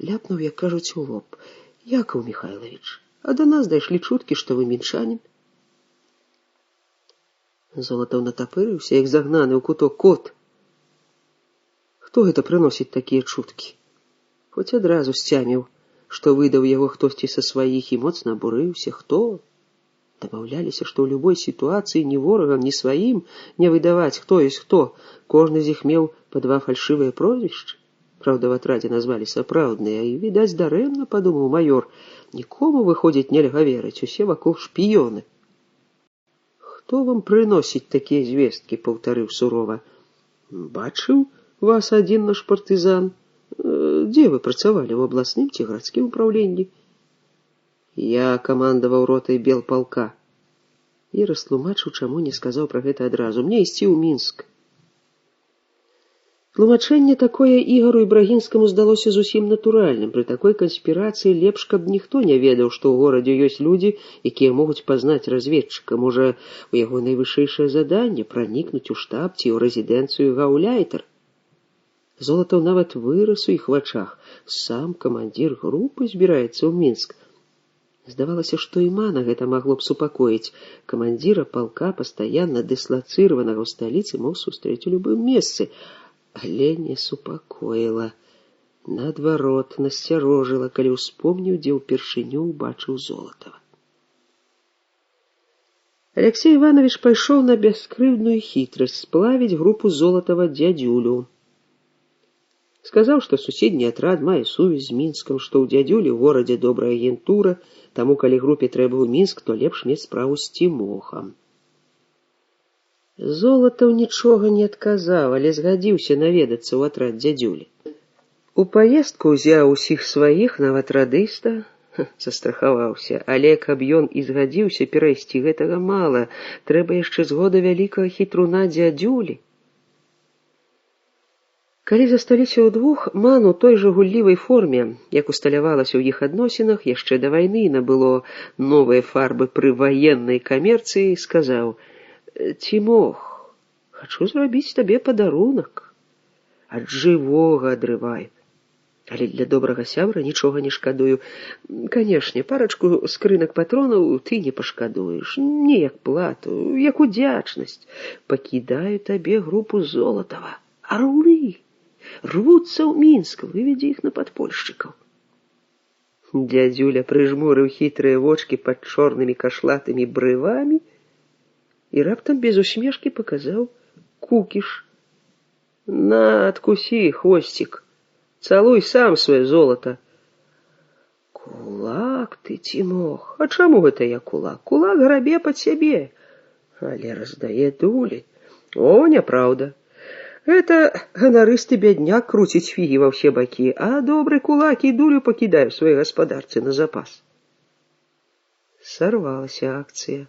ляпнуў, як кажуць, у лоб. Якаў Михайлович, а до нас дайшлі чуткі, што вы мінчанін. Золатаў натапырыўся, як загнаны ў куток кот. Хто гэта прыносіць такія чуткі? Хоць адразу сцяміў, што выдаў яго хтосьці са сваіх, і моцна абурыўся. Хто? Дамаўляліся, што ў любой сітуацыі ні ворагам, ні сваім не выдаваць, хто ёсць хто. Кожны з іх меў па два фальшывыя прозвішчы. Праўда, в атрадзе назвалі сапраўдныя, і, відаць, дарэмна, падумаў майор. Нікому, выходзіць, нельга верыць, усе вакол шпіёны. Хто вам прыносіць такія звесткі? Паўтарыў сурова. Бачыў вас адзін наш партызан. Дзе вы працавалі, у абласным ці гарадскім управленні? Я камандаваў ротай белпалка. І растлумачыў, чаму не сказаў пра гэта адразу. Мне ісці ў Мінск. Тлумачэнне такое Ігару Ібрагінскаму здалося зусім натуральным. Пры такой канспірацыі лепш, каб ніхто не ведаў, што ў горадзе ёсць людзі, якія могуць пазнаць разведчыка. Можа, у яго найвышэйшае заданне пранікнуць у штаб ці ў рэзідэнцыю Гаўляйтер. Золатаў нават вырас у іх вачах. Сам камандзір групы збіраецца ў Мінск. Здавалася, што і мана гэта магло б супакоіць. Камандзіра палка, пастаянна дыслацыраванага ў сталіцы, мог сустрэць у любым месцы. Але не супакоіла. Наадварот, насцярожыла, калі ўспомніў, дзе ўпершыню ўбачыў Золатава. Алексей Иванович пайшоў на бяскрыўдную хітрасць сплавіць групу Золатава дзядзюлю. Сказаў, што суседні атрад мае сувязь з Мінскам, што ў дзядзюлі ў горадзе добрая агентура, таму калі групе трэба ў Мінск, то лепш мець справу з Цімохам. Золатаў нічога не адказаў, але згадзіўся наведацца ў атрад дзядзюлі. У паездку ўзяў усіх сваіх, нават радыста, застрахаваўся, але каб ён і згадзіўся перайсці, гэтага мала, трэба яшчэ згода вялікага хітруна дзядзюлі. Калі засталіся ўдвух, ман у той жа гуллівай форме, як усталявалася ў іх адносінах, яшчэ да вайны набыло новыя фарбы пры ваеннай камерцыі, сказаў: «Цімох, хачу зрабіць табе падарунак. Ад жывога адрываю. Але для добрага сябра нічога не шкадую. Канешне, парачку скрынак патронаў ты не пашкадуеш. Не як плату, як удзячнасць. Пакідаю табе групу Золатава. Арлы рвуцца ў Мінск, выведзі іх на падпольшчыкаў». Дзядзюля прыжмурыў хітрыя вочкі пад чорнымі кашлатымі брывамі і раптам без усмешкі паказаў кукіш. «На, адкусі, хвосцік, цалуй сам сваё золата». «Кулак ты, Цімох, а чаму гэта я кулак? Кулак грабе пад сябе, але раздае дулі. О, няпраўда. Гэта ганарысты бядняк круціць фігі ва ўсе бакі, а добры кулак і дулю пакідае ў сваёй гаспадарцы на запас». Сарвалася акцыя.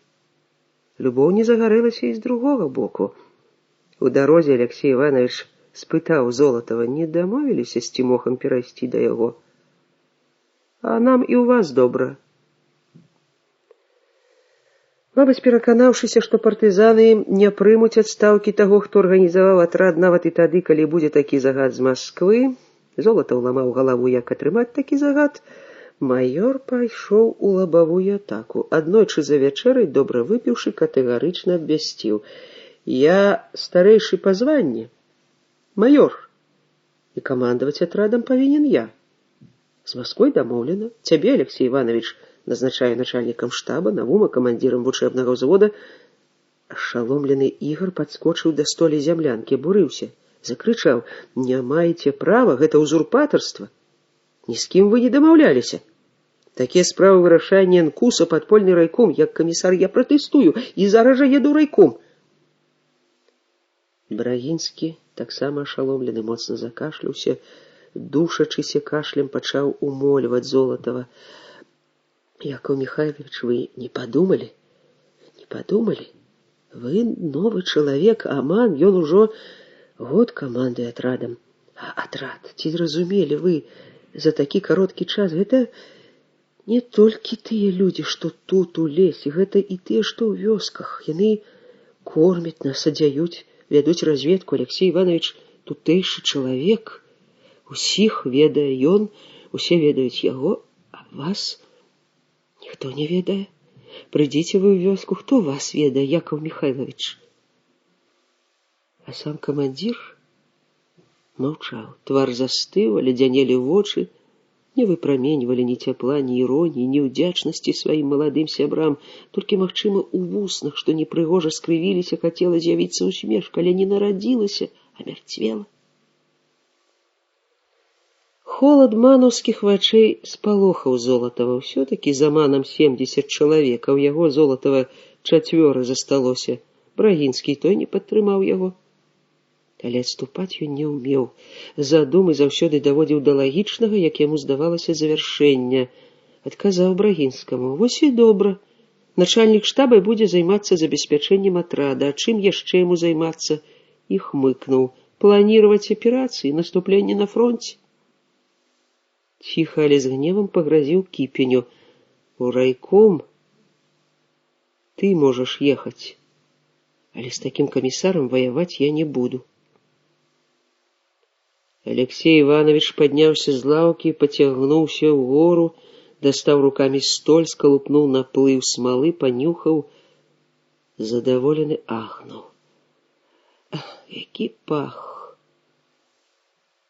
Любоў не загарэлася і з другога боку. У дарозе Алексей Иванович спытаў Золатава, не дамовіліся з Цімохам перайсці да яго. «А нам і ў вас добра». Мабыць, пераканаўшыся, што партызаны не прымуць адстаўкі таго, хто арганізаваў атрад нават і тады, калі будзе такі загад з Масквы, Золатаў ламаў галаву, як атрымаць такі загад, майор пайшоў у лабавую атаку. Аднойчы за вячэрай, добра выпіўшы, катэгарычна абвясціў: «Я старэйшы па званні, майор, і камандаваць атрадам павінен я. З Масквой дамоўлена. Цябе, Алексей Иванович, назначаю начальнікам штаба, Навума камандзірам вучэбнага ўзвода». Ашаломлены Ігар падскочыў да столі зямлянкі, бурыўся, закрычаў: «Не маеце права, гэта ўзурпатарства. Ні з кім вы не дамаўляліся. Такія справы вырашае не НКУС, а падпольны райком. Як камісар я пратэстую і зараз жа еду ў райком». Ібрагінскі, таксама ашаломлены, моцна закашляўся, душачыся кашлем пачаў умольваць Золатава: «Якаў Михайлович, вы не падумалі? Не падумалі? Вы новы чалавек, а ман, ён ужо год камандуе атрадам. А атрад, ці зразумелі вы, за такі кароткі час гэта не толькі тыя людзі, што тут у лесе, гэта і тыя, што ў вёсках. Яны кормяць нас, адзяюць, вядуць разведку. Алексей Иванович тутэйшы чалавек. Усіх ведае ён, усе ведаюць яго, а вас ніхто не ведае. Прыйдзіце вы ў вёску, хто вас ведае, Якаў Михайлович?» А сам камандзір маўчаў. Твар застыў, ледзянелі вочы, не выпраменьвалі ні цяпла, ні іроніі, ні ўдзячнасці сваім маладым сябрам, толькі, магчыма, у вуснах, што непрыгожа скрывіліся, хацела з'явіцца усмешка, але не нарадзілася, а мярцвела. Холад манаўскіх вачэй спалохаў Золатава. Усё-такі за манам 70 чалавек, а ў яго, Золатава, 4 засталося. Брагінскі той не падтрымаў яго. Але адступаць ён не ўмеў. Задумы заўсёды даводзіў да лагічнага, як яму здавалася, завяршэння. Адказаў Брагінскаму: «Вось і добра. Начальнік штаба будзе займацца забеспячэннем атрада. А чым яшчэ яму займацца?» І хмыкнуў: планировать операции, наступление на фронте. Тихо, але с гневом погрозил Кипеню. У райком ты можешь ехать, але с таким комиссаром воевать я не буду. Алексей Иванович поднялся с лавки, потягнулся в гору, достал руками столь, сколупнул наплыв смолы, понюхал, задоволенный ахнул. Який пах!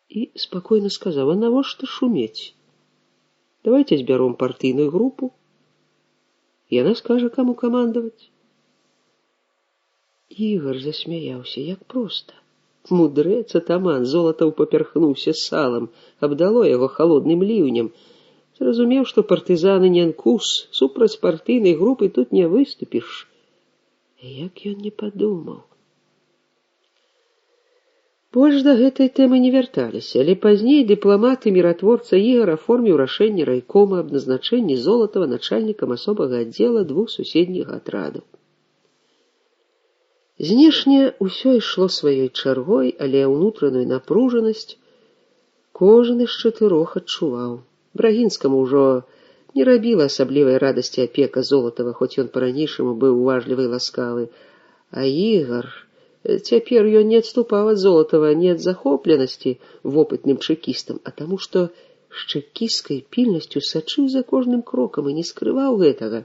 И спокойно сказал: а навошта шуметь? Давайте сберем партийную группу, и она скажет, кому командовать. Игорь засмеялся, як просто. Мудрець атаман, Золотов поперхнуўся салам, абдало яго холодным ливнем. Зразумеў, што партызаны не анкус, супраць партыйнай групы тут не выступіш. Як ён не падумаў. Больш да гэтай тэмы не вярталіся, але пазней дыпламат і міратворца Ігар аформіў рашэнне райкома аб назначэнні Золотова начальнікам асобага аддзела 2 суседніх атрадаў. Знешне ўсё ішло сваёй чаргой, але ўнутраную напружанасць кожны з 4 адчуваў. Брагінскаму ўжо не рабіла асаблівай радасці апека Золотава, хоць ён па-ранейшаму быў уважлівы і ласкавы. А Ігар... Цяпер ён не адступаў ад Золотава не ад захопленасці вопытным чэкістам, а таму, што з чэкісцкай пільнасцю сачыў за кожным крокам і не скрываў гэтага.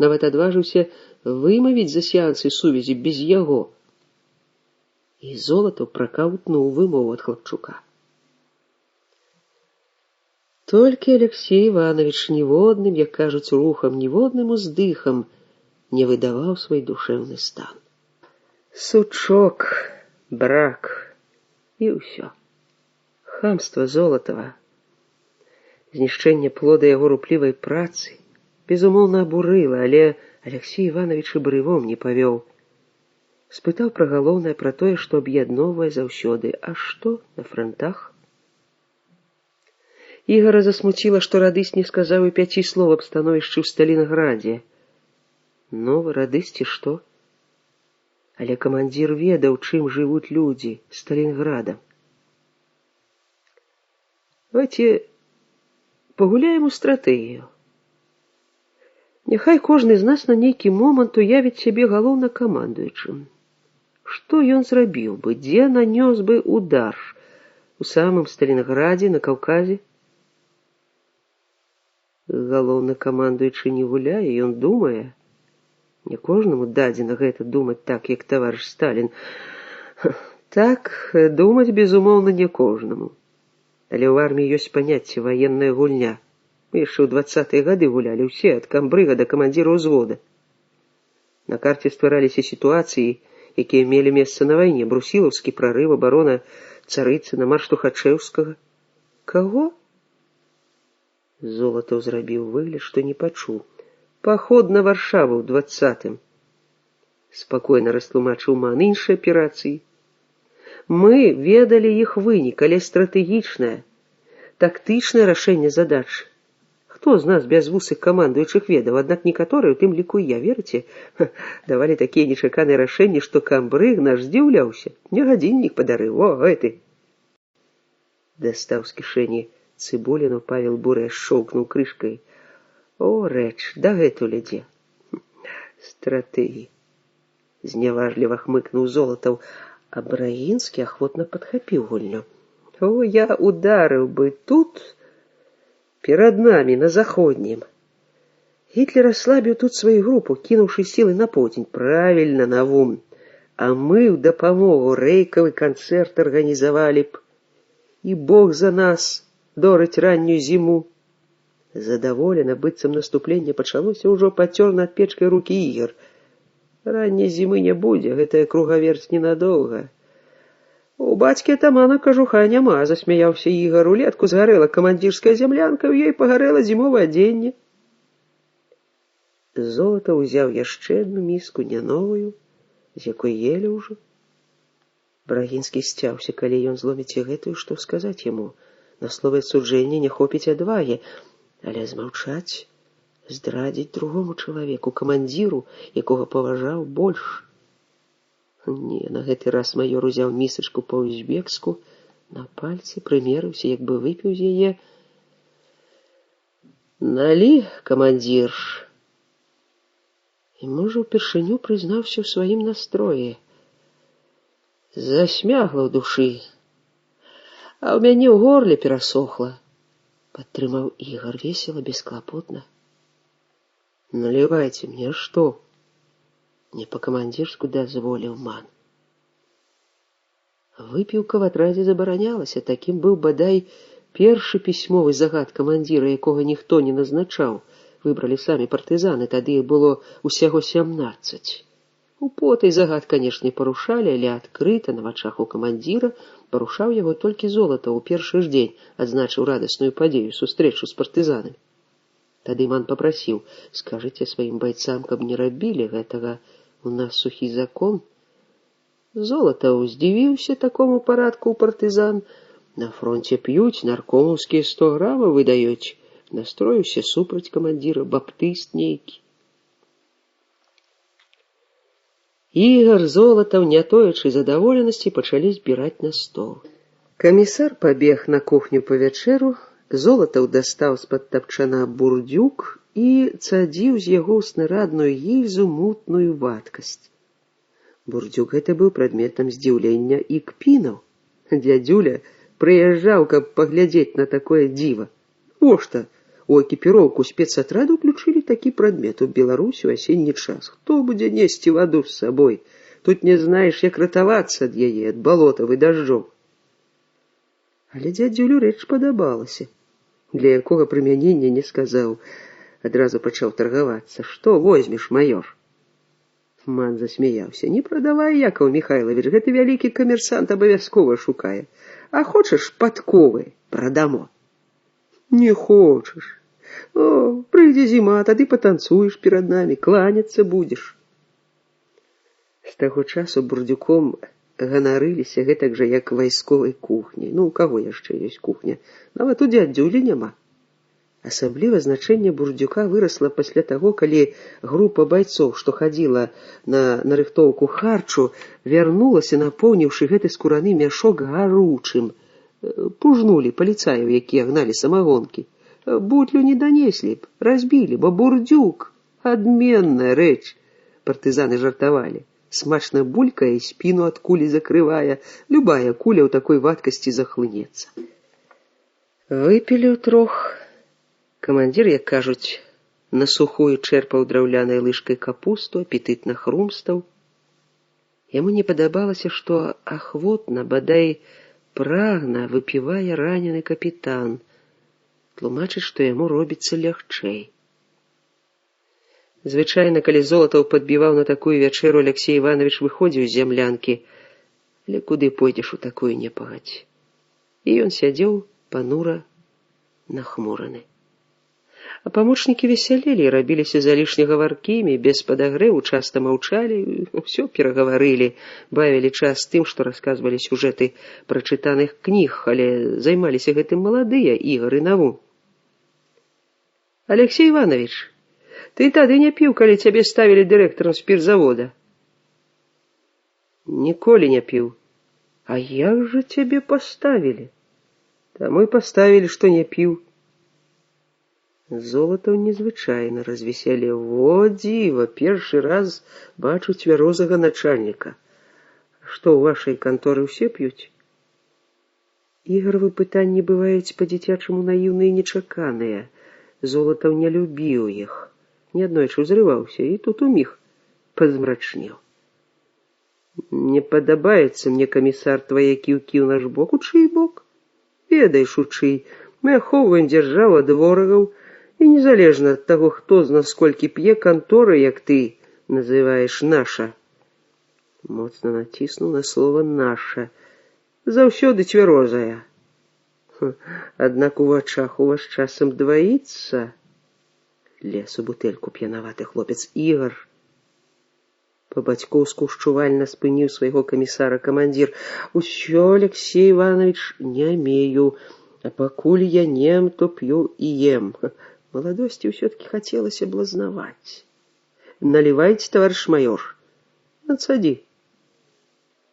Нават адважыўся вымавіць за сеансы сувязі без яго. І Золотаў пракаўтнуў вымову ад хлапчука. Толькі Алексей Иванович ніводным, як кажуць, рухам, ніводным уздыхам не выдаваў свой душэўны стан. Сучок, брак і ўсё. Хамства Золотава, знішчэнне плода яго руплівай працы, безумоўна, абурыла, але Алексей Иванович і брывом не павёў. Спытаў пра галоўнае, пра тое, што аб'ядноўвае заўсёды. А што на франтах? Ігара засмуціла, што радыст не сказаў і 5 слоў аб становішчы ў Сталінградзе. Новы радыст ці што? Але камандзір ведаў, чым жывуць людзі Сталінграда. Давайте пагуляем у стратэгію. Няхай кожны з нас на нейкі момант уявіць сябе галоўнакамандуючым. Што ён зрабіў бы, дзе нанёс бы удар? У самым Сталінградзе, на Каўказе? Галоўнакамандуючы не гуляе, ён думае. Не кожнаму дадзена гэта думаць так, як таварыш Сталін. Так, думаць, безумоўна, не кожнаму. Але ў арміі ёсць паняцце ваенная гульня. Мы яшчэ ў 20-е гады гулялі ўсе, ад камбрыга да камандзіра ўзвода. На карце ствараліся сітуацыі, якія мелі месца на вайне. Брусілаўскі прарыв, абарона Царыцына, марш Тухачэўскага. Каго? Золатаў зрабіў выгляд, што не пачуў. Паход на Варшаву ў 20-м. Спакойна растлумачыў Ман. Іншыя аперацыі. Мы ведалі іх вынік, але стратэгічнае, тактычнае рашэнне задач. Хто з нас без вусых камандуючых ведаў? Аднак некаторыя, у тым ліку і я, верыце, давалі такія нечаканыя рашэнні, што камбрыг наш здзіўляўся. Мне гадзіннік падарыў. О, гэты! Дастаў з кішэні цыбуліну, Павел Бурэ шчоўкнуў крышкай. О, рэч, дагэтуль ідзе. Стратэгіі. Зняважліва хмыкнуў Золатаў, а Брагінскі ахвотна падхапіў гульню. О, я ударыў бы тут, перад намі, на заходнім. Гітлер аслабіў тут сваю групу, кінуўшы сілы на поўдзень. Правільна, Навум. А мы ў дапамогу рэйкавы канцэрт арганізавалі б. І Бог за нас дорыць раннюю зіму. Задаволена, быццам наступленне пачалося, ўжо пацёр над печкай рукі Ігар. Ранняй зімы не будзе, гэтая кругаверць ненадоўга. У бацькі атамана кажуха няма, засмяяўся Ігар. Улетку згарэла камандзірская зямлянка, у ёй пагарэла зімовае адзенне. Золатаў узяў яшчэ адну міску, не новую, з якой елі ўжо. Брагінскі сцяўся, калі ён зломіць і гэтую, што сказаць яму. На словы суджэння не хопіць адвагі. Але змаўчаць, здрадзіць другому чалавеку, камандзіру, якога паважаў больш. Не, на гэты раз майор узяў місачку па-узбекску, на пальцы прымерыўся, як бы выпіў з яе. Налі, камандзір. І, можа, упершыню прызнаўся ў сваім настроі. Засмягла ў душы, а ў мяне ў горле перасохла. Падтрымаў Ігар весела, бесклапотна. Налівайце мне, што? Не па-камандзірску дазволіў ман. Выпіўка в атрадзе забаранялася, такім быў бадай першы пісьмовы загад камандзіра, якога ніхто не назначаў. Выбралі самі партызаны, тады іх было усяго 17. У потай загад, канешне, парушалі, але адкрыта на вачах у камандзіра парушаў яго толькі Золатаў у першы ж дзень, адзначыў радасную падзею, сустрэчу з партызанамі. Тады ман папрасіў: скажыце сваім байцам, каб не рабілі гэтага, у нас сухі закон. Золатаў здзівіўся такому парадку ў партызан. На фронте п'юць, наркомаўскія 100 грамаў выдаюць. Настроіўся супраць камандзіра, баптыст нейкі. Ігар, Золатаў, не тоячы задаволенасці, пачалі збіраць на стол. Камісар пабег на кухню па вячэру, Золатаў дастаў з-пад тапчана бурдзюк і цадзіў з яго ў снарадную гільзу мутную вадкасць. Бурдзюк гэта быў прадметам здзіўлення і кпінаў. Дядзюля прыязджаў, каб паглядзець на такое дзіва. О што, у экіпіроўку спецатраду ўключылі такі прадмет у Беларусі ў асенні час. Хто будзе несці ваду з сабой? Тут не знаеш, як ратавацца ад яе, ад балотаў і дажджоў. Але дзядзюлю рэч падабалася. Для якога прымянення не сказаў. Адразу пачаў таргавацца. Што возьмеш, майор? Ман засмяяўся. Не прадавай, Якаў Міхайлавіч, гэты вялікі камерсант абавязкова шукае. А хочаш падковы? Прадамо. Не хочаш. О, прыйдзе зіма, тады патанцуеш перад намі, кланяцца будзеш. З таго часу бурдзюком ганарыліся гэтак жа, як вайсковай кухняй. Ну, у каго яшчэ ёсць кухня? Нават у дзядзюлі няма. Асабліва значэнне бурдзюка вырасла пасля таго, калі група байцоў, што хадзіла на нарыхтоўку харчу, вярнулася, напоўніўшы гэты скураны мяшок гаручым. Пужнулі паліцаяў, якія гналі самагонкі. Бутлю не данеслі б, разбілі, бо бурдзюк — адменная рэч. Партызаны жартавалі. Смачна булькае, спіну ад кулі закрывае. Любая куля ў такой вадкасці захлынецца. Выпілі ўтрох. Камандзір, як кажуць, на сухую чэрпаў драўлянай лыжкай капусту, апетытна хрумстаў. Яму не падабалася, што ахвотна, бадай прагна выпівае ранены капітан. Тлумачыць, што яму робіцца лягчэй. Звычайна, калі Золатаў падбіваў на такую вячэру, Алексей Іванович выходзіў з зямлянкі. Але куды пойдзеш у такую непагадзь? І ён сядзеў панура нахмураны. А памочнікі весялелі, рабіліся залішне гаваркімі, без падагрэву, часта маўчалі, усё перагаварылі, бавілі час тым, што расказвалі сюжэты прачытаных кніг, але займаліся гэтым маладыя Ігар і Навум. Алексей Иванович, ты тады не піў, калі цябе ставілі дырэктарам спіртзавода. Ніколі не піў. А як жа цябе паставілі? Таму і паставілі, што не піў. Золатаў незвычайна развесялеў. Во дзіва, першы раз бачу цвярозага начальніка. Што, ў вашай канторы ўсе п'юць? Ігравы пытанні бываюць па-дзіцячаму наіўныя і нечаканыя. Золатаў не любіў іх. Неаднойчы ўзрываўся, і тут уміг пазмрачнеў. Не падабаецца мне, камісар, твае кіўкі ў наш бок. У чый бок? Ведаеш, у чый. Мы ахоўваем дзяржаву ад ворагаў, і незалежна ад таго, хто з нас колькі п'е, кантора, як ты называеш, наша. Моцна націснуў на слова «наша». Заўсёды цвярозая. Аднак у вачах у вас часам дваіцца. Лез у бутэльку п'янаваты хлопец. Ігар. Па-бацькоўску шчувальна спыніў свайго камісара камандзір. Усё, Алексей Иванович, не мею. А пакуль я нем, то п'ю і ем. Маладосці ўсё-таки хацелася блазнаваць. Налівайце, таварыш майор. Надсадзі.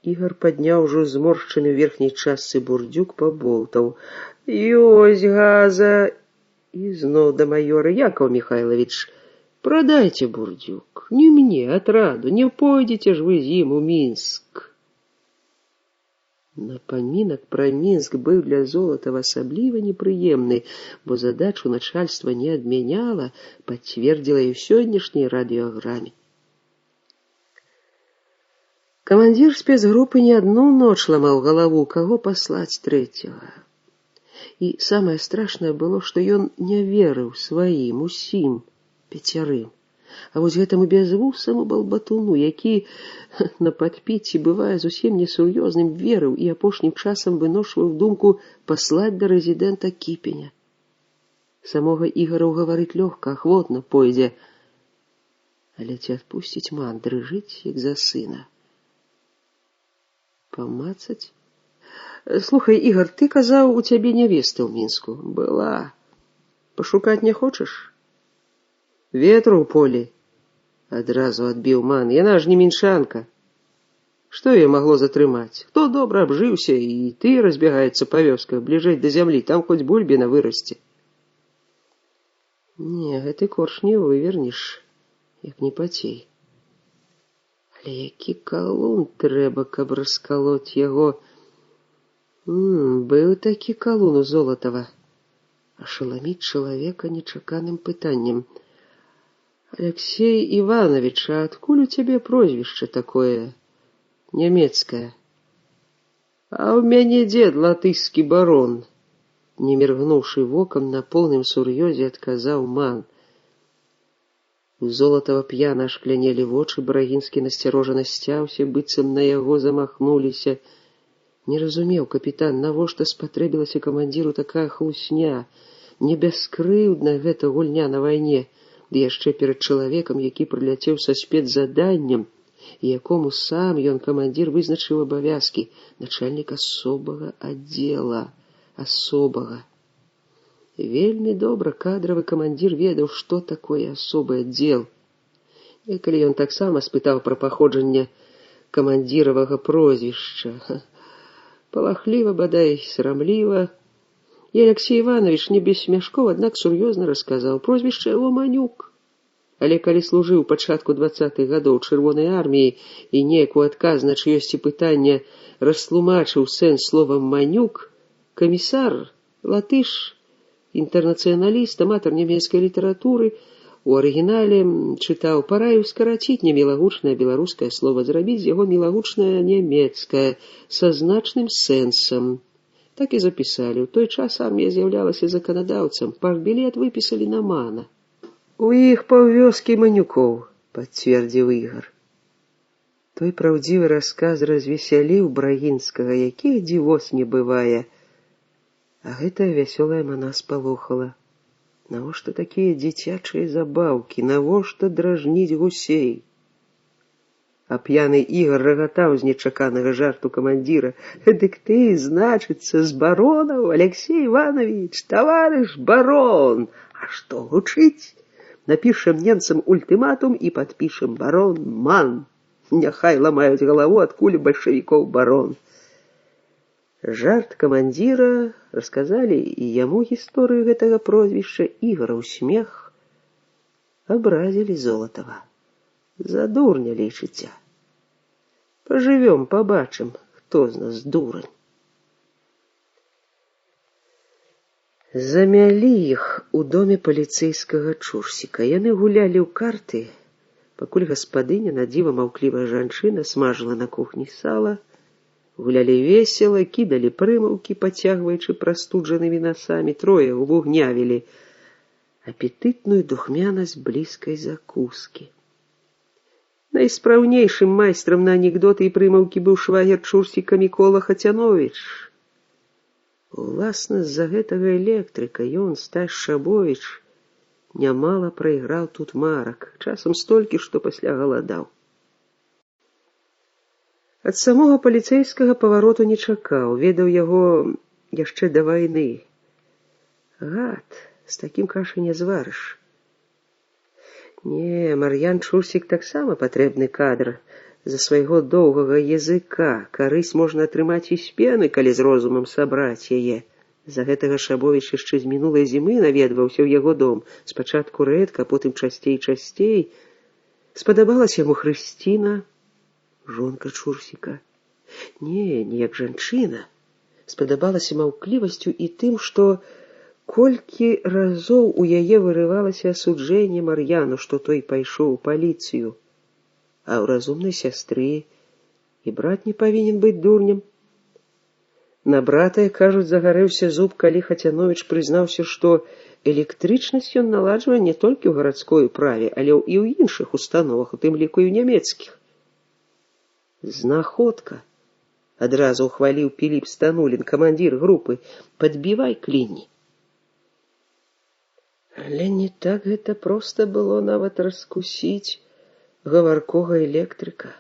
Ігар падняў ужо зморшчаны ў верхняй частцы бурдзюк, паболтаў. Ёсць газа. І зноў да маёра. Якаў Михайлович, продайте бурдзюк. Не мне, атраду. Не пойдзеце ж вы з ім у Мінск. Напамінак пра Мінск быў для Золатава асабліва непрыемны, бо задачу начальства не адмяняла, пацвердзіла і ў сённяшняй радыёграме. Камандзір спецгрупы не адну ноч ламаў галаву, каго паслаць трэцяга. І самае страшнае было, што ён не верыў сваім, усім, 5. А вось гэтаму бязвусаму балбатуну, які на падпіці бывае зусім несур'ёзным, верыў і апошнім часам выношваў думку паслаць да рэзідэнта Кіпеня. Самога Ігара ўгаварыць лёгка, ахвотна пойдзе. Але ці адпусціць ман, дрыжыць, як за сына. Памацаць? Слухай, Ігар, ты казаў, у цябе нявеста ў Мінску. Была. Пашукаць не хочаш? Ветру ў полі. Адразу адбіў ман. Яна ж не мінчанка. Што яе магло затрымаць? Хто добра абжыўся, і ты разбегаецца па вёсках, бліжэй да зямлі, там хоць бульбіна вырасце. Не, гэты корч не вывернеш, як не пацей. Але які калун трэба, каб раскалоць яго. Быў такі калун у Золатава. Ашаламіць чалавека нечаканым пытаннем. Алексей Иванович, а адкуль у цябе прозвішча такое нямецкае? А ў мяне дзед латышскі барон. Не міргнуўшы вокам, на поўным сур'ёзе адказаў ман. У Золатава п'яна ашклянелі вочы, Брагінскі насцярожана сцяўся, быццам на яго замахнуліся. Не разумеў капітан, навошта спатрэбілася камандзіру такая хлусня. Не бяскрыўдна гэта гульня на вайне, ды яшчэ перад чалавекам, які прыляцеў са спецзаданнем, і якому сам ён, камандзір, вызначыў абавязкі, начальнік асобага аддзела. Асобага. Вельмі добра кадравы камандзір ведаў, што такое асобы аддзел. Некалі ён таксама спытаў пра паходжанне камандзіравага прозвішча. Палахліва, бадай, срамліва. І Алексей Иванович не без смяшкоў, аднак сур'ёзна расказаў. Прозвішча яго Манюк. Але калі служыў пачатку 20-х гадоў Чырвонай арміі і неяк у адказ на чыёсьці пытанне растлумачыў сэнс слова «манюк», камісар, латыш, інтэрнацыяналіст, аматар нямецкай літаратуры, у арыгінале чытаў, параіў скараціць немілагучнае беларускае слова, зрабіць з яго мілагучнае нямецкае, са значным сэнсам. Так і запісалі. У той час армія з'яўлялася заканадаўцам, партбілет выпісалі на мана. У іх паўвёскі Манюкоў, пацвердзіў Ігар. Той праўдзівы расказ развесяліў Брагінскага, якіх дзівос не бывае. А гэтая вясёлая мана спалохала. Навошта такія дзіцячыя забаўкі? Навошта дражніць гусей? А п'яны Ігар рагатаў з нечаканага жарту камандзіра. Дык ты, значыцца, з баронаў, Алексей Иванович, таварыш барон. А што гучыць? Напішам немцам ультыматум і падпішам барон Ман. Няхай ламаюць галаву, адкуль бальшавікоў барон. Жарт камандзіра, расказалі і яму гісторыю гэтага прозвішча, Ігара ў смех, абразілі Золатава. За дурня лічыце. Пажывём, пабачым, хто з нас дурань. Замялі іх у доме паліцэйскага Чурсіка. Яны гулялі ў карты, пакуль гаспадыня, надзіва маўклівая жанчына, смажыла на кухні сала. Гулялі весела, кідалі прымаўкі, пацягваючы прастуджанымі насамі, трое увугнявілі апетытную духмянасць блізкай закускі. Найспраўнейшым майстрам на анекдоты і прымаўкі быў швагер Чурсіка Мікола Хацяновіч. Уласна, з-за гэтага электрыка ён, Стась Шабовіч, нямала прайграў тут марак, часам столькі, што пасля галадаў. Ад самога паліцэйскага павароту не чакаў, ведаў яго яшчэ да вайны. Гад, з такім кашы не зварыш. Не, Мар'ян Чурсік таксама патрэбны кадр. за свайго доўгага языка. Карысць можна атрымаць і з пены, калі з розумам сабраць яе. За гэтага Шабовіч яшчэ з мінулай зімы наведваўся ў яго дом. Спачатку рэдка, потым часцей. Спадабалася яму Хрысціна, жонка Чурсіка. Не як жанчына. Спадабалася маўклівасцю і тым, што колькі разоў у яе вырывалася асуджэнне Мар'яну, што той пайшоў у паліцыю. А ў разумнай сястры і брат не павінен быць дурнем. На брата, кажуць, загарэўся зуб, калі Хацяновіч прызнаўся, што электрычнасць ён наладжвае не толькі ў гарадской управе, але і ў іншых установах, у тым ліку і ў нямецкіх. Знаходка! Адразу ухваліў Піліп Станулін, камандзір групы. Падбівай кліні. Але не так гэта проста было нават раскусіць гаваркога электрыка.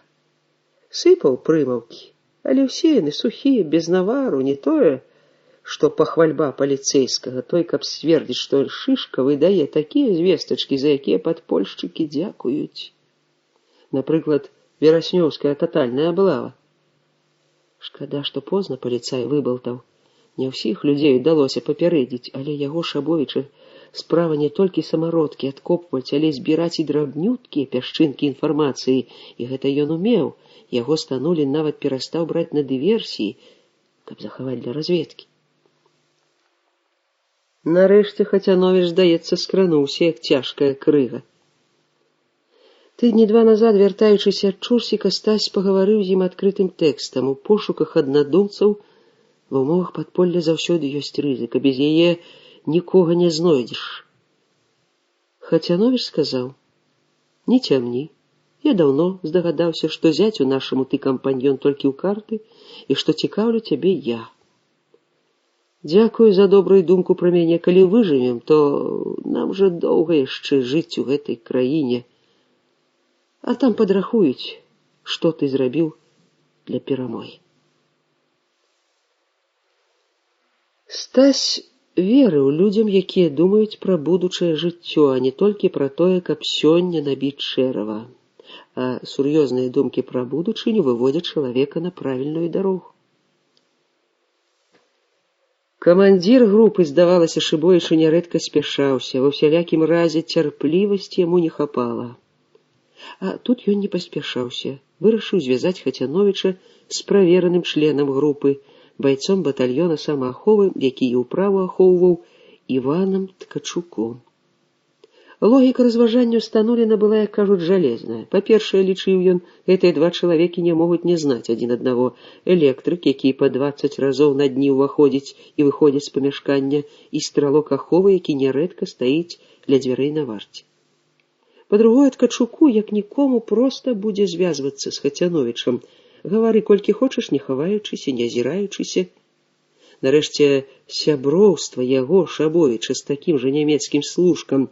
Сыпаў прымаўкі, але ўсе яны сухія, без навару, не тое, што пахвальба паліцэйскага, той, каб сцвердзіць, што шышка выдае такія звестачкі, за якія падпольшчыкі дзякуюць. Напрыклад, вераснёўская татальная аблава. Шкада, што позна паліцай выбалтаў. Не ўсіх людзей удалося папярэдзіць, але яго Шабовіча справа не толькі самародкі адкопваць, але збіраць і драбнюткія пясчынкі інфармацыі, і гэта ён умеў. Яго Станулін нават перастаў браць на дыверсіі, каб захаваць для разведкі. Нарэшце Хацяновіч, здаецца, скрануўся, як цяжкая крыга. Тыдні два назад, вяртаючыся ад Чурсіка, Стась пагаварыў з ім адкрытым тэкстам. У пошуках аднадумцаў ва ўмовах падполля заўсёды ёсць рызыка, без яе нікога не знойдзеш. Хацяновіч сказаў: «Не цямні. Я даўно здагадаўся, што зяць у нашаму ты кампаньён толькі ў карты і што цікаўлю цябе я. Дзякую за добрую думку пра мяне. Калі выжывем, то нам жа доўга яшчэ жыць у гэтай краіне. А там падрахуюць, што ты зрабіў для перамогі». Стась верыў людзям, якія думаюць пра будучае жыццё, а не толькі пра тое, каб сёння набіць шэрава. А сур'ёзныя думкі пра будучыню выводзяць чалавека на правільную дарогу. Камандзір групы, здавалася, Шыбовічу нярэдка спяшаўся, ва ўсялякім разе цярплівасці яму не хапала. А тут ён не паспяшаўся, вырашыў звязаць Хацяновіча з правераным членам групы, байцом батальёна самааховы, які і ўправу ахоўваў, Іванам Ткачуком. Логіка разважанняў Стануліна была, як кажуць, жалезная. Па-першае, лічыў ён, гэтыя два чалавекі не могуць не знаць адзін аднаго. Электрык, які па 20 разоў на дні ўваходзіць і выходзіць з памяшкання, і стралок аховы, які нярэдка стаіць ля дзвярэй на варце. Па-другое, Ткачуку, як нікому, проста будзе звязвацца з Хацяновічам. Гавары колькі хочаш, не хаваючыся, не азіраючыся. Нарэшце, сяброўства яго, Шабовіча, з такім жа нямецкім служкам,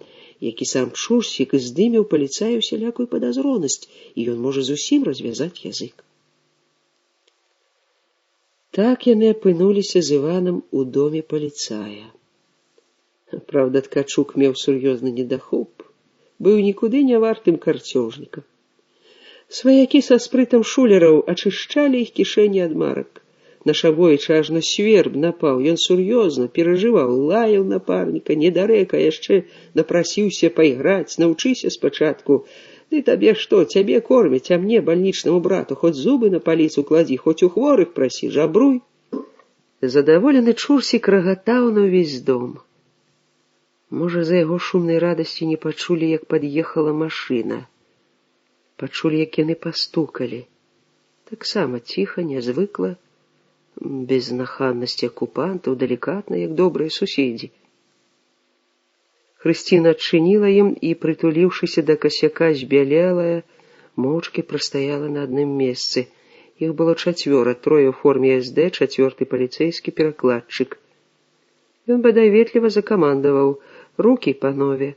які сам Чурсік, здымеў паліцаю усялякую падазронасць, і ён можа зусім развязаць язык. Так яны апынуліся з Іванам у доме паліцая. Праўда, Ткачук меў сур'ёзны недахоп, быў нікуды не вартым карцёжнікам. Сваякі са спрытам шулераў ачышчалі іх кішэні ад марак. На Шабовіча ажно сверб напаў, ён сур'ёзна перажываў, лаяў напарніка, недарэка яшчэ напрасіўся пайграць, навучыся спачатку. Ды табе што, цябе кормяць, а мне, бальнічнаму брату, хоць зубы на паліцу кладзі, хоць у хворых прасі, жабруй. Задаволены Чурсік рагатаў на ўвесь дом. Можа, за яго шумнай радасці не пачулі, як пад'ехала машына. Пачулі, як яны пастукалі. Таксама ціха, нязвыкла, без наханнасці акупантаў, далікатна, як добрыя суседзі. Хрысціна адчыніла ім і, прытуліўшыся да касяка збялелая, моўчкі прастаяла на адным месцы. Іх было 4, 3 у форме СД, 4 паліцэйскі перакладчык. Ён бадай ветліва закамандаваў: «Рукі, панове!»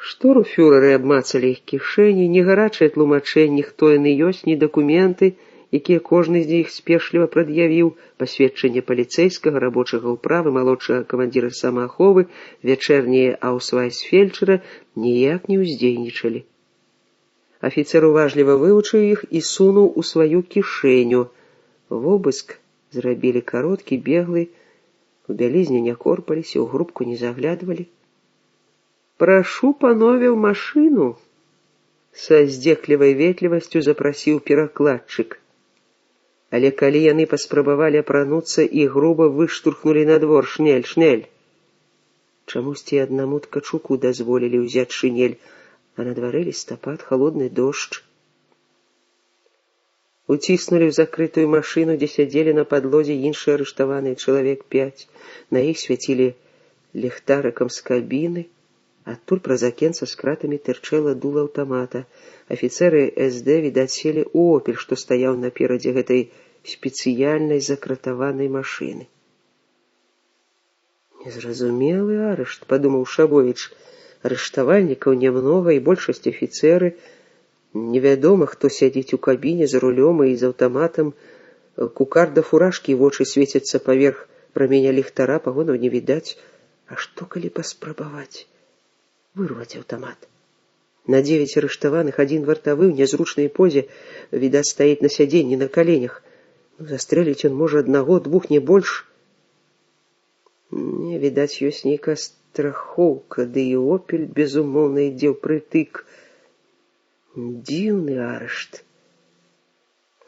Штурмфюреры абмацалі іх кішэні, ні гарачае тлумачэнні, хто яны ёсць, ні дакументы, якія кожны з іх спешліва прад'явіў, пасведчанне паліцэйскага, рабочага ўправы, малодшага камандзіра самааховы, вячэрняе аўсвайс фельчара, ніяк не ўздзейнічалі. Афіцэр уважліва вывучыў іх і сунуў у сваю кішэню. Вобыск зрабілі кароткі, беглы, у бялізне не корпаліся, у грубку не заглядвалі. «Прашу, панове, ў машыну!» Са здзеклівай ветлівасцю запрасіў перакладчык. Але калі яны паспрабавалі апрануцца і груба выштурхнулі на двор: «Шнель, шнель!» Чамусьці аднаму ткачуку дазволілі ўзяць шынель, а на дварэ лістапад, халодны дождж. Уціснулі ў закрытую машыну, дзе сядзелі на падлозе іншыя арыштаваныя чалавек 5. На іх свяцілі ліхтарыкам з кабіны. Адтуль праз акенца з кратамі тырчэла дул аўтамата. Афіцэры СД, відаць, селі ў «Опель», што стаяў наперадзе гэтай спецыяльнай закратаванай машыны. «Незразумелы арышт», — падумаў Шабовіч. «Арыштавальнікаў нямнога, і большасць афіцэры. Невядома, хто сядзіць у кабіне за рулём і з аўтаматам. Кукарда фуражкі, вочы свецяцца паверх праменя ліхтара, пагонаў не відаць. А што калі паспрабаваць вырваць аўтамат? На 9 арыштаваных адзін вартавы ў нязручнай позе, відаць, стаіць на сядзенні на каленях. Застрэліць ён можа аднаго, двух, не больш. Не, відаць, ёсць нейкая страхоўка, ды і «Опель» безумоўна ідзе ўпрытык. Дзіўны арышт.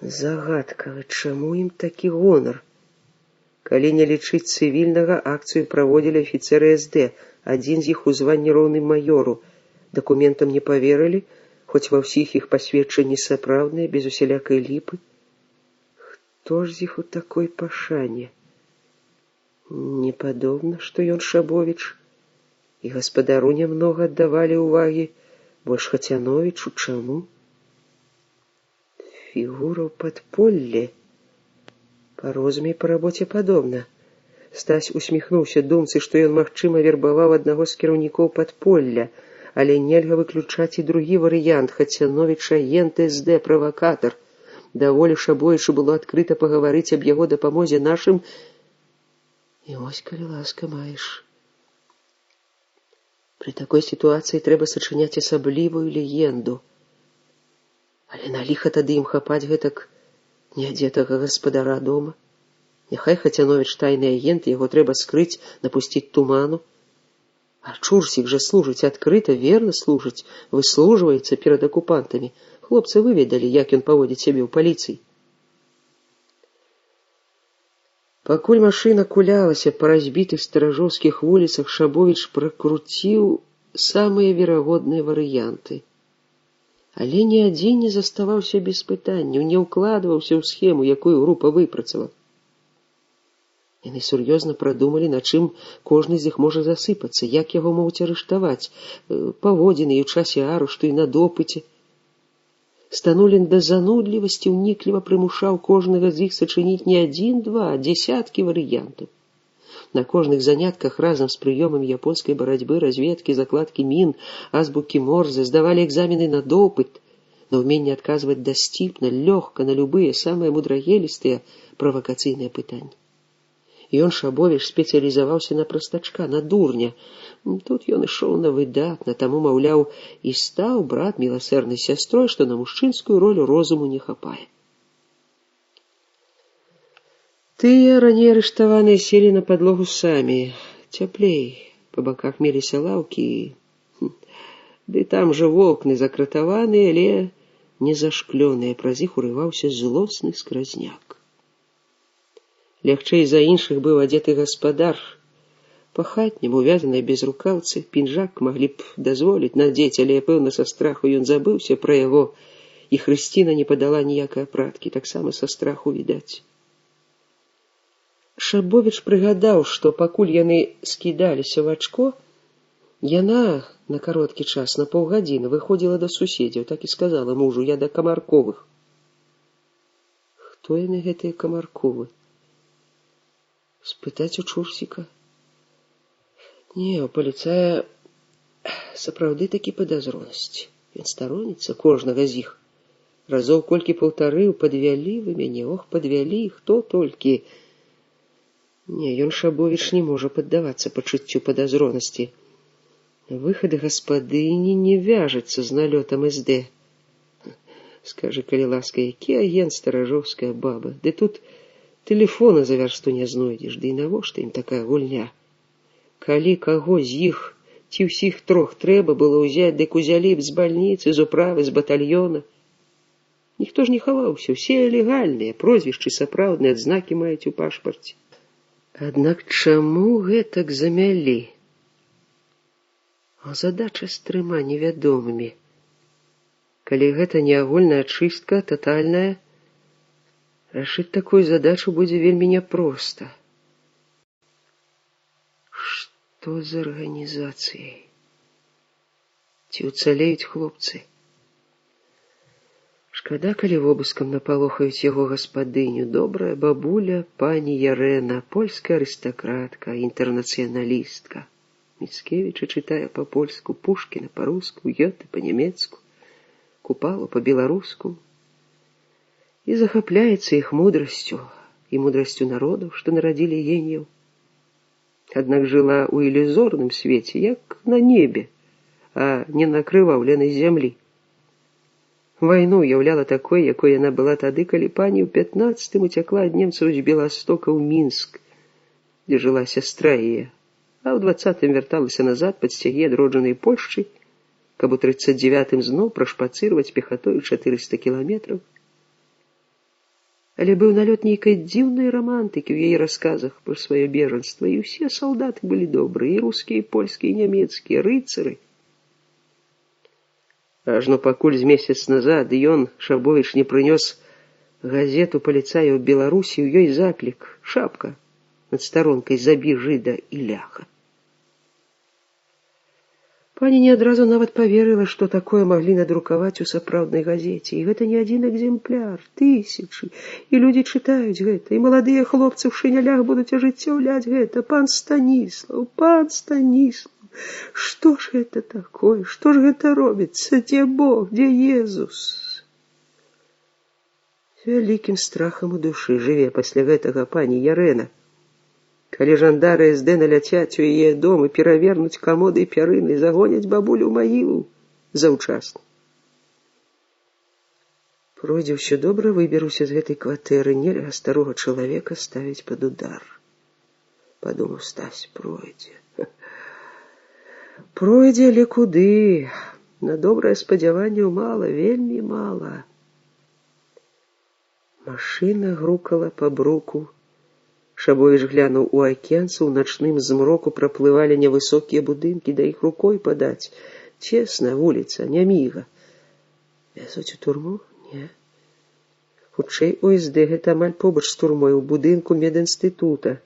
Загадкавы, чаму ім такі гонар? Калі не лічыць цывільнага, акцыю праводзілі афіцэры СД, адзін з іх у званні роўны маёру. Дакументам не паверылі, хоць ва ўсіх іх пасведчанні сапраўдныя, без усялякай ліпы. Хто ж з іх у такой пашане? Не падобна, што ён Шабовіч. І гаспадару нямнога аддавалі ўвагі, больш Хацяновічу. Чаму? Фігура ў падполлі. Па розуме і па рабоце падобна. Стась усміхнуўся думцы, што ён, магчыма, вербаваў аднаго з кіраўнікоў падполля, але нельга выключаць і другі варыянт. Хацяновіч — агент СД, правакатар. Даволі Шабовічу было адкрыта пагаварыць аб яго дапамозе нашым. І вось, калі ласка, маеш. Пры такой сітуацыі трэба сачыняць асаблівую легенду. Але на ліха тады ім хапаць гэтак неадзетага гаспадара дома. Няхай Хацяновіч тайны агент, яго трэба скрыць, напусціць туману. А Чурсік жа служыць адкрыта, верна служыць, выслужваецца перад акупантамі. Хлопцы выведалі, як ён паводзіць сябе ў паліцыі. Пакуль машына кулялася па разбітых старажоўскіх вуліцах, Шабовіч пракруціў самыя верагодныя варыянты. Але ні адзін не заставаўся без пытанняў, не ўкладваўся ў схему, якую група выпрацавала. Яны сур'ёзна прадумалі, на чым кожны з іх можа засыпацца, як яго могуць арыштаваць, паводзіны і ў часе арышту, і на допыце. Станулін да занудлівасці ўнікліва прымушаў кожнага з іх сачыніць не адзін-два, а дзесяткі варыянтаў. На кожных занятках разам з прыёмам японскай барацьбы, разведкі, закладкі мін, азбукі Морзе здавалі экзамены на допыт, на ўменне адказваць дасціпна, лёгка на любыя самыя мудрагелістыя правакацыйныя пытанні. Ён, Шабовіч, спецыялізаваўся на прастачка, на дурня. Тут ён ішоў на выдатна, таму, маўляў, і стаў брат міласэрнай сястрой, што на мужчынскую ролю розуму не хапае. Тыя раней арыштаваныя селі на падлогу самі, цяплей, па баках меліся лаўкі, ды там жа вокны закратаваныя, але не зашклёныя, праз іх урываўся злосны скразняк. Лягчэй за іншых быў адзеты гаспадар. Па-хатняму, увязаныя без рукаўцы, пінжак маглі б дазволіць надзець, але, пэўна, са страху ён забыўся пра яго, і Хрысціна не падала ніякай апраткі, таксама са страху відаць. Шабовіч прыгадаў, што пакуль яны скідаліся ў ачко, яна на кароткі час, на паўгадзіны, выходзіла да суседзяў, так і сказала мужу: «Я да Камарковых». Хто яны, гэтыя Камарковы? Спытаць у Чурсіка? Не, у паліцая сапраўды такі падазронасць. Ён староніцца кожнага з іх. Разоў колькі паўтарыў: «Падвялі вы мяне, ох, падвялі, хто толькі». Не, ён, Шабовіч, не можа паддавацца пачуццю падазронасці. Выхады гаспадыні не вяжацца з налётам СД. Скажи, калі ласка, які агент старажоўская баба? Ды тут тэлефона за вярсту не знойдзеш, ды і навошта ім такая гульня? Калі каго з іх ці ўсіх трох трэба было ўзяць, дык узялі б з бальніцы, з управы, з батальёна. Ніхто ж не хаваўся, усе легальныя, прозвішчы сапраўдныя, адзнакі маюць у пашпарце. Аднак чаму гэтак замялі? А задача з трыма невядомымі. Калі гэта не агульная чыстка, татальная, рашыць такую задачу будзе вельмі няпроста. Што з арганізацыяй? Ці ўцалеюць хлопцы? Шкада, калі вобыскам напалохаюць яго гаспадыню. Добрая бабуля, пані Ярена, польская арыстакратка, інтэрнацыяналістка. Міцкевіча чытае па-польску, Пушкіна па-руску, Гёте па-нямецку, Купалу па-беларуску. І захапляецца іх мудрасцю, і мудрасцю народаў, што нарадзілі геніяў. Аднак жыла ў ілюзорным свеце, як на небе, а не на крываўленай зямлі. Вайну уяўляла такой, якой яна была тады, калі пані ў 15-м уцякла ад немцаў з Беластока ў Мінск, дзе жыла сястра яе, а ў 20-м вярталася назад пад сцягі адроджанай Польшчы, каб у 39-м зноў прашпацырваць пехатою 400 кіламетраў. Але быў налёт нейкай дзіўнай рамантыкі ў яе расказах пра сваё бежанства, і ўсе салдаты былі добрыя, і рускія, і польскія, і нямецкія, рыцары. Ажно пакуль з месяц назад ён, Шабовіч, не прынёс газету паліцаяў Беларусі, у ёй заклік, шапка над старонкай «Забі жыда і ляха». Пані не адразу нават поверыла, што такое маглі надрукаваць у сапраўднай газеце. І гэта не адзін экземпляр, тысячы. І людзі чытаюць гэта, і маладыя хлопцы ў шынялях будуць ажыццяўляць гэта. Пан Станіслаў, што ж гэта такое? Што ж гэта робіцца? Дзе Бог, дзе Езус? З вялікім страхам у душы жыве пасля гэтага пані Ярена. Калі жандары СД наляцяць у яе дом і перавернуць камоды і пярыны, загоняць бабулю ў магілу заўчасна. Пройдзе ўсё добра, выберуся з гэтай кватэры, нельга старога чалавека ставіць пад удар. Падумаў Стась, пройдзе. Пройдзе, але куды? На добрае спадзяванняў мала, вельмі мала. Машына грукала па бруку. Шабовіч глянуў у акенца, у начным змроку праплывалі невысокія будынкі, да іх рукой падаць. Цесная вуліца, не міга. Вязуць у турму? Не. Хутчэй ОСД, гэта амаль побач з турмой, у будынку медінстытута.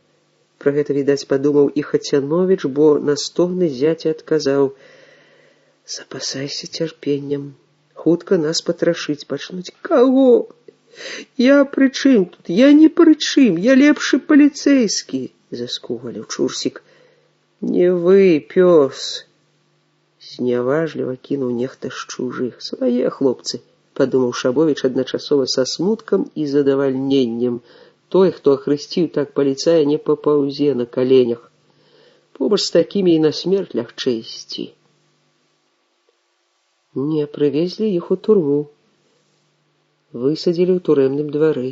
Пра гэта, відаць, падумаў і Хацяновіч, бо на стогны зяця адказаў: «Запасайся цярпеннем, хутка нас патрашыць пачнуць». Каго? Я пры чым тут? Я не пры чым, я лепшы паліцэйскі, заскугаліў Чурсік. Не вы, пёс, зняважліва кінуў нехта з чужых. Свае хлопцы, падумаў Шабовіч адначасова са смуткам і задавальненнем. Той, хто ахрысціў так паліцая, не папаўзе на каленях. Побач з такімі і на смерць лягчэй ісці. Не, прывезлі іх у турму. Высадзілі ў турэмным двары.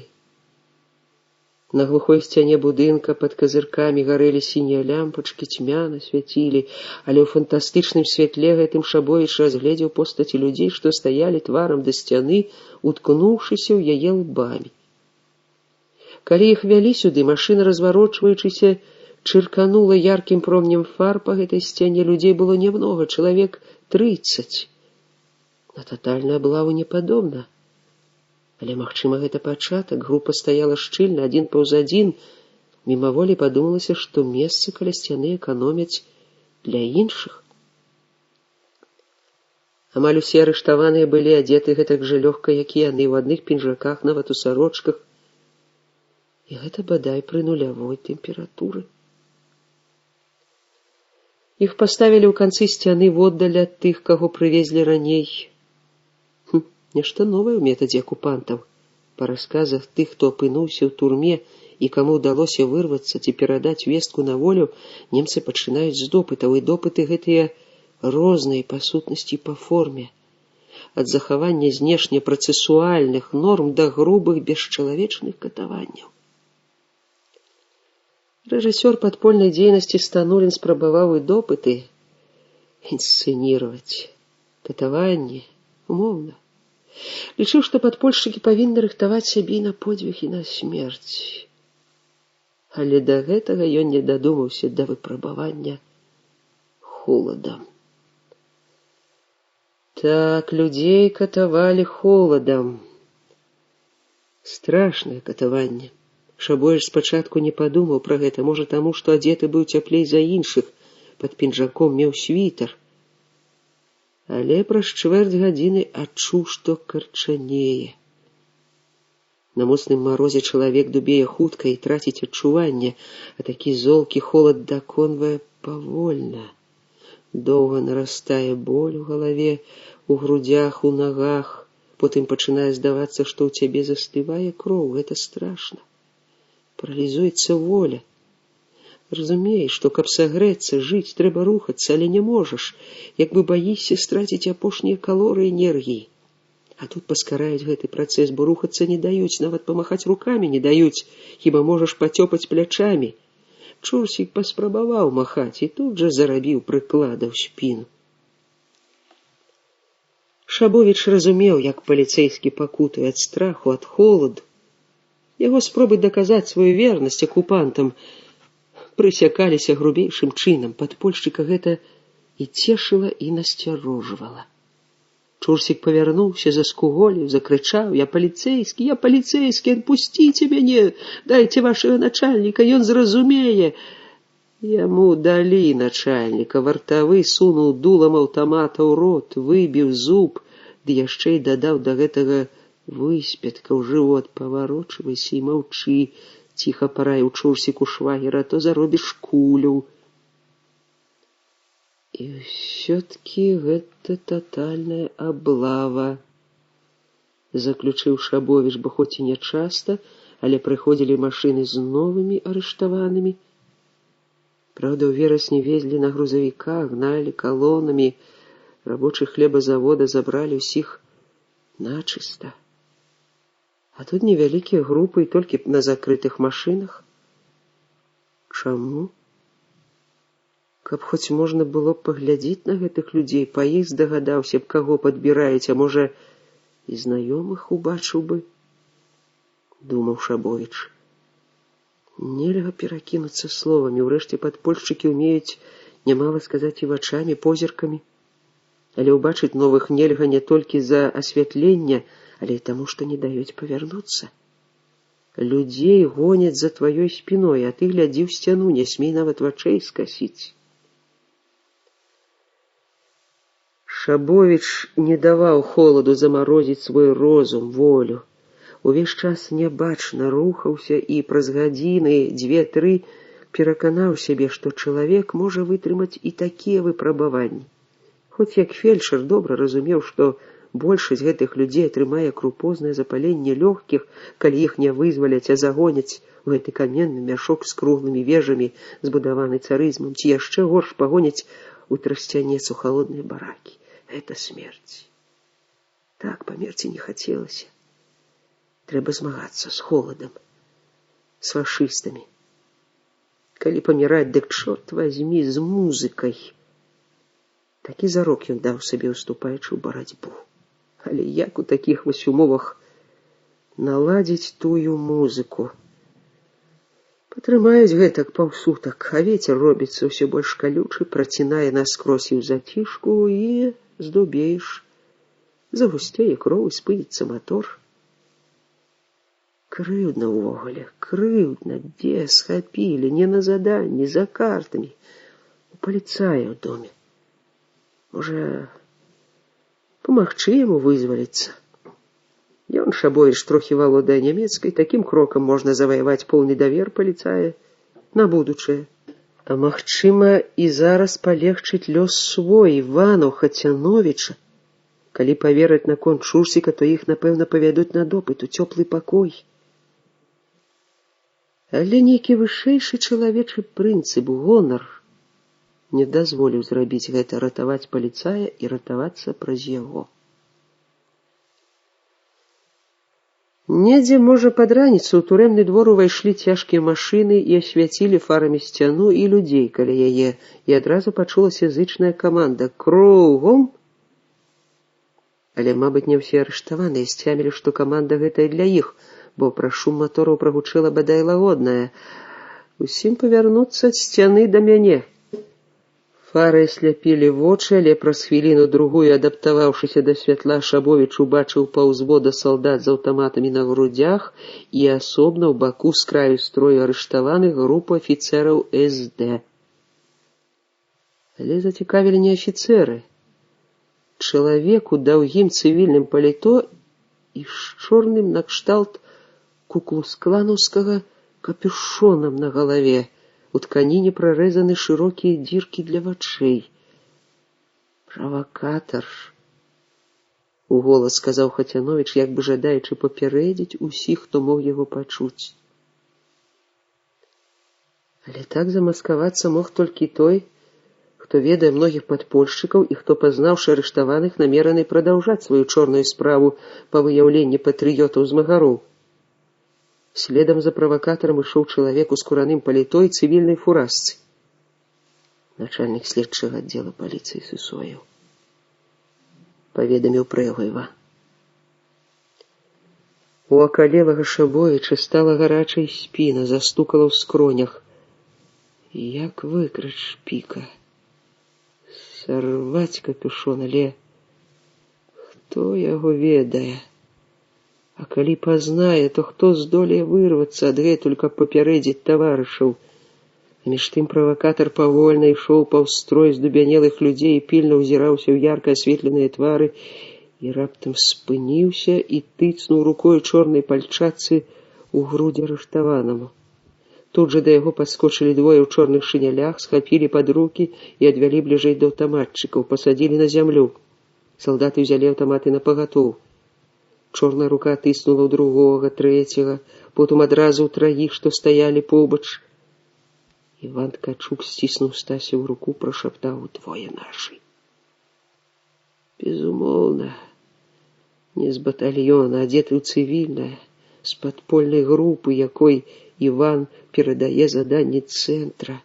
На глухой сцяне будынка пад казыркамі гарэлі сінія лямпачкі, цьмяна свяцілі, але ў фантастычным святле гэтым Шабовіч разгледзеў постаці людзей, што стаялі тварам да сцяны, уткнуўшыся ў яе лбамі. Калі іх вялі сюды, машына, разварочваючыся, чырканула яркім промнем фар па гэтай сцяне. Людзей было нямнога, чалавек 30. На татальную аблаву не падобна. Але, магчыма, гэта пачатак. Група стаяла шчыльна, адзін паўз адзін. Мімаволі падумалася, што месцы каля сцяны эканомяць для іншых. Амаль усе арыштаваныя былі адзеты гэтак жа лёгка, як і яны, у адных пінжаках, нават у сарочках. І гэта бадай пры нулявой тэмпературы. Іх паставілі ў канцы сцяны воддаль ад тых, каго прывезлі раней. Нешта новае ў метадзе акупантаў. Па расказах тых, хто апынуўся ў турме і каму ўдалося вырвацца ці перадаць вестку на волю, немцы пачынаюць з допытаў, і допыты гэтыя розныя па сутнасці і па форме. ад захавання знешне працэсуальных норм да грубых бесчалавечных катаванняў. Рэжысёр падпольнай дзейнасці Станулін спрабаваў і допыты інсцэніваць, катаванні, умоўна. Лічыў, што падпольшчыкі павінны рыхтаваць сябе на подзвіг і на смерць. Але да гэтага ён не дадумаўся да выпрабавання холадам. Так, людзей катавалі холадам. Страшнае катаванне. Шабоеш спачатку не падумаў пра гэта, можа таму, што адзеты быў цяплей за іншых, пад пінжаком меў світар. Але праз чвэрць гадзіны адчуў, што карчанее. На моцным марозе чалавек дубее хутка і траціць адчуванне, а такі золкі холад даконвае павольна. Доўга нарастае боль у галаве, у грудзях, у нагах, потым пачынае здавацца, што ў цябе застывае кроў, гэта страшна. Паралізуецца воля. Разумееш, што каб сагрэцца, жыць, трэба рухацца, але не можаш, як бы баішся страціць апошнія калорыі энергіі. А тут паскараюць гэты працэс, бо рухацца не даюць, нават памахаць рукамі не даюць, хіба можаш пацёпаць плячамі. Чурсік паспрабаваў махаць і тут жа зарабіў прыклада ў спіну. Шабовіч разумеў, як паліцэйскі пакутуе ад страху, ад холаду. Яго спробы даказаць сваю вернасць акупантам прысякаліся грубейшым чынам. Падпольшчыка гэта і цешыла, і насцярожвала. Чурсік павярнуўся, заскуголіў, закрычаў: «Я паліцэйскі, адпусціце мяне, дайце вашага начальніка, ён зразумее». Яму далі начальніка, вартавы сунуў дулам аўтамата ў рот, выбіў зуб, ды яшчэ і дадаў да гэтага выспятка ў жывот. «Паварочвайся і маўчы», ціха параіў Чурсіку швагер, «а то заробіш кулю». І ўсё-ткі гэта татальная аблава, заключыў Шабовіч, бо хоць і не часта, але прыходзілі машыны з новымі арыштаванымі. Праўда, у верасні везлі на грузавіках, гналі калонамі, рабочы хлебазавода забралі ўсіх начыста. А тут невялікія групы і толькі на закрытых машынах. Чаму? Каб хоць можна было паглядзець на гэтых людзей, па іх здагадаўся б, каго падбіраюць, а можа, і знаёмых убачыў бы, думаў Шабовіч. Нельга перакінуцца словамі, урэшце падпольшчыкі ўмеюць нямала сказаць і вачамі, позіркамі. Але ўбачыць новых нельга не толькі за асвятлення, але і таму, што не даюць павярнуцца. Людзей гоняць за тваёй спіной, а ты глядзі ў сцяну, не смей нават вачэй скасіць. Шабовіч не даваў холаду замарозіць свой розум, волю. Увесь час нябачна рухаўся і праз гадзіны, 2-3 пераканаў сябе, што чалавек можа вытрымаць і такія выпрабаванні. Хоць як фельчар добра разумеў, што большасць гэтых людзей атрымае крупознае запаленне лёгкіх, калі іх не вызваляць, а загоняць у гэты каменны мяшок з круглымі вежамі, збудаваны царызмам, ці яшчэ горш пагоняць у трасцянец у халодныя баракі. Гэта смерць. Так памерці не хацелася. Трэба змагацца з холадам, з фашыстамі. Калі паміраць, дык чорт вазьмі, з музыкай. Такі зарок ён даў сабе, уступаючы ў барацьбу. Але як у такіх вось умовах наладзіць тую музыку? Патрымаюць гэтак паўсутак, а вецер робіцца ўсё больш калючы, працінае наскрозь і ў зацішку, і здубееш. Загусцее кроў і спыніцца мотор. Крыўдна ўвогуле, крыўдна, дзе схапілі, не на заданні, за картамі, у паліцая ў доме. Можа, памагчы яму вызваліцца. Ён, Шабовіч, трохі валодае нямецкай, такім крокам можна заваяваць поўны давер паліцая на будучае. А магчыма, і зараз палегчыць лёс свой, Івану Хацяновіча. Калі павераць наконт Чурсіка, то іх, напэўна, павядуць на допыт у цёплы пакой. Але нейкі вышэйшы чалавечы прынцып, гонар, не дазволіў зрабіць гэта, ратаваць паліцая і ратавацца праз яго. Недзе, можа, пад раніцу ў турэмны двор увайшлі цяжкія машыны і асвяцілі фарамі сцяну і людзей каля яе, і адразу пачулася зычная каманда «Кругом!». Але, мабыць, не ўсе арыштаваныя сцямілі, што каманда гэтая для іх, бо пра шум матораў прагучэла бадай лагодная «Усім павярнуцца ад сцяны да мяне». Фары асляпілі вочы, але праз хвіліну-другую, адаптаваўшыся да святла, Шабовіч убачыў паўзвода салдат з аўтаматамі на грудзях і асобна ў баку з краю строю арыштаваных групу афіцэраў СД. Але зацікавілі не афіцэры. Чалавек у даўгім цывільным паліто і з чорным накшталт куклускланаўскага капюшонам на галаве. У тканіне прарэзаны шырокія дзіркі для вачэй. «Правакатар», — уголас сказаў Хацяновіч, як бы жадаючы папярэдзіць усіх, хто мог яго пачуць. Але так замаскавацца мог толькі той, хто ведае многіх падпольшчыкаў і хто, пазнаўшы арыштаваных, намераны прадаўжаць сваю чорную справу па выяўленні патрыётаў-змагароў. Следам за правакатарам ішоў чалавек у скураным паліто і цывільнай фуражцы. Начальнік следчага аддзела паліцыі Сысоеў, паведаміў Прэгоева. У акалелага Шабовіча стала гарачай спіна, застукала ў скронях. Як выкраць шпіка, сарваць капюшон, але хто яго ведае? А калі пазнае, то хто здолее вырвацца адгэтуль, каб папярэдзіць таварышаў? Між тым правакатар павольна ішоў паўз строй здубянелых людзей і пільна ўзіраўся ў ярка асветленыя твары і раптам спыніўся і тыцнуў рукой чорнай пальчатцы ў грудзі арыштаванаму. Тут жа да яго падскочылі двое ў чорных шынялях, схапілі пад рукі і адвялі бліжэй да аўтаматчыкаў, пасадзілі на зямлю. Салдаты ўзялі аўтаматы напагатоў. Чорная рука тыснула ў другога, трэцяга, потым адразу ў траіх, што стаялі побач. Іван Ткачук, сціснуў Стасі ў руку, прашаптаў: «Двое нашы». Безумоўна, не з батальёна, адзеты ў цывільнае, з падпольнай групы, якой Іван перадае заданні цэнтра.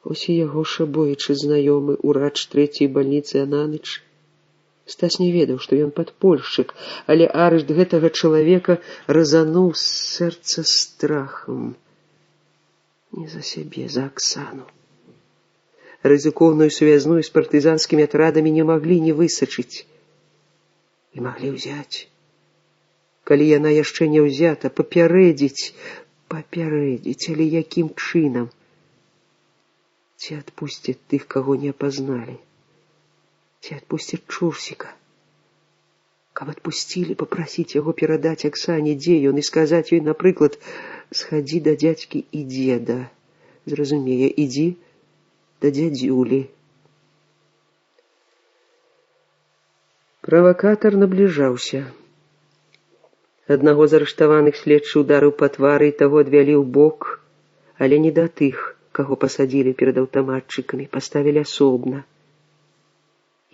Ось і яго Шабовічы знаёмы, урач трэцяй бальніцы Ананыч. Стас не ведаў, што ён падпольшчык, але арышт гэтага чалавека разануў сэрца страхам. Не за сябе, за Аксану. Рызыкоўную сувязную з партызанскімі атрадамі не маглі не высачыць. І маглі ўзяць. Калі яна яшчэ не ўзята, папярэдзіць, але якім чынам? Ці адпусцяць тых, каго не апазналі? Ці адпусцяць Чурсіка? Каб адпусцілі, папрасіць яго перадаць Аксане, дзе ён, і сказаць ёй, напрыклад, схадзі да дзядзькі і дзеда. Зразумее, ідзі да дзядзюлі. Правакатар набліжаўся. Аднаго з арыштаваных следчы ударыў па твары і таго адвялі ў бок, але не да тых, каго пасадзілі перад аўтаматчыкамі, паставілі асобна.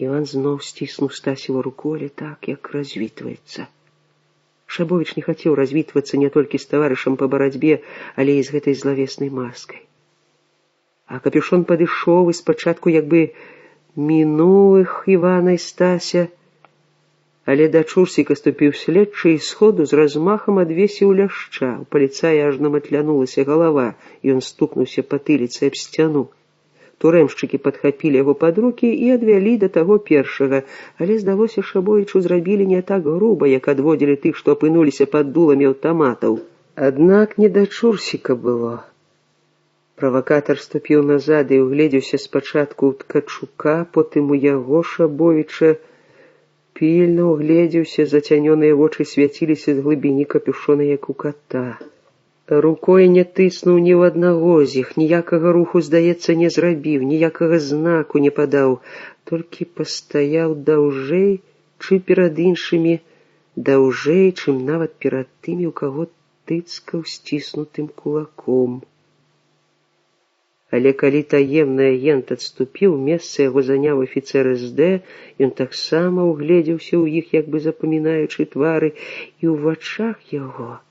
Іван зноў сціснуў Стасеву руку, але так, як развітваецца. Шабовіч не хацеў развітвацца не толькі з таварышам па барацьбе, але і з гэтай злавеснай маскай. А капюшон падышоў і спачатку як бы мінуў іх Івана і Стася, але да Чурсіка ступіў следчы і сходу з размахам адвесіў ляшча. У паліцая аж наматлянулася галава, і ён стукнуўся патыліцай аб сцяну. Турэмшчыкі падхапілі яго пад рукі і адвялі да таго першага, але, здалося, Шабовічу зрабілі не так груба, як адводзілі тых, што апынуліся пад дуламі аўтаматаў. Аднак не да Чурсіка было. Правакатар ступіў назад і угледзеўся спачатку ў Ткачука, потым у яго, Шабовіча, пільна угледзеўся, зацянёныя вочы свяціліся з глыбіні капюшона, як у ката. Рукой не тыснуў ні ў аднаго з іх, ніякага руху, здаецца, не зрабіў, ніякага знаку не падаў, толькі пастаяў даўжэй, чым перад іншымі, даўжэй, чым нават перад тымі, у каго тыцкаў сціснутым кулаком. Але калі таемны агент адступіў, месца яго заняў афіцэр СД, ён таксама угледзеўся ў іх, як бы запамінаючы твары, і ў вачах яго,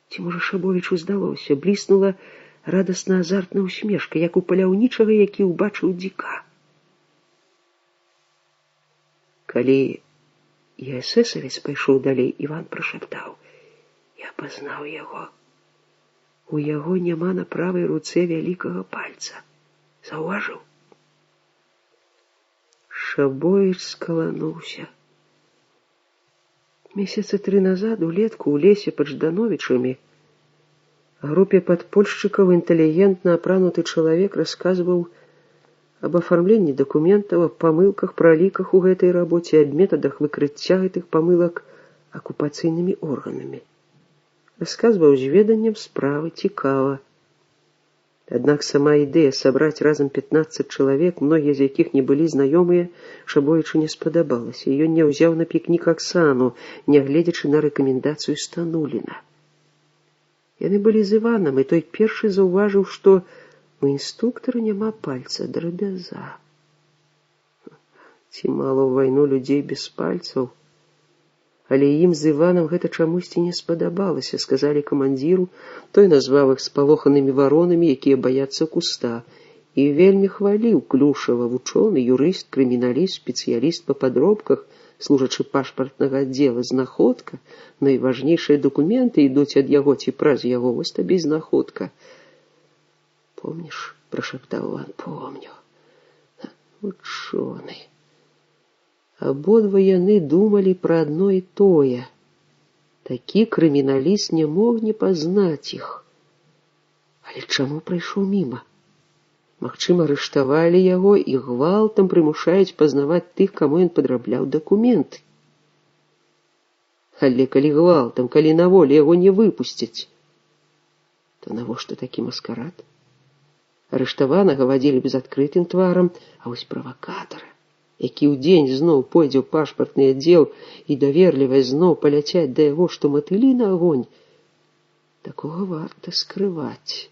ці, можа, Шабовічу здалося, бліснула радасна-азартная усмешка, як у паляўнічага, які ўбачыў дзіка. Калі эсэсавец пайшоў далей, Іван прашаптаў: «Я пазнаў яго. У яго няма на правай руцэ вялікага пальца. Заўважыў?» Шабовіч скалануўся. Месяца 3 назад, улетку, у лесе пад Ждановічамі, групе падпольшчыкаў інтэлігентна апрануты чалавек расказваў аб афармленні дакументаў, аб памылках, праліках у гэтай рабоце, аб метадах выкрыцця гэтых памылак акупацыйнымі органамі. Расказваў з веданнем справы, цікава. Аднак сама ідэя сабраць разам 15 чалавек, многія з якіх не былі знаёмыя, Шабовічу не спадабалася, і ён не ўзяў на пікнік Аксану, нягледзячы на рэкамендацыюСтануліна. Яны былі з Іванам, і той першы заўважыў, што у інструктара няма пальца, драбяза. Ці мала ў вайну людзей без пальцаў? Але ім з Іванам гэта чамусьці не спадабалася, сказалі камандзіру, той назваў іх спалоханымі варонамі, якія баяцца куста, і вельмі хваліў Клюшава, вучоны, юрыст, крыміналіст, спецыяліст па падробках, служачы пашпартнага аддзела, знаходка, найважнейшыя дакументы ідуць ад яго ці праз яго, вось табе знаходка. «Помніш?» – прашаптаў Іван. «Помню. Вучоны». Абодва яны думалі пра адно і тое. Такі крыміналіст не мог не пазнаць іх. Але чаму прайшоў міма? Магчыма, арыштавалі яго і гвалтам прымушаюць пазнаваць тых, каму ён падрабляў дакументы. Але калі гвалтам, калі на волі яго не выпусцяць, то навошта такі маскарад? Арыштаванага вадзілі б з адкрытым тварам, а вось правакатара, які ўдзень зноў пойдзе ў пашпартны аддзел і даверлівая зноў паляцяць да яго, што матылі на агонь, такога варта скрываць.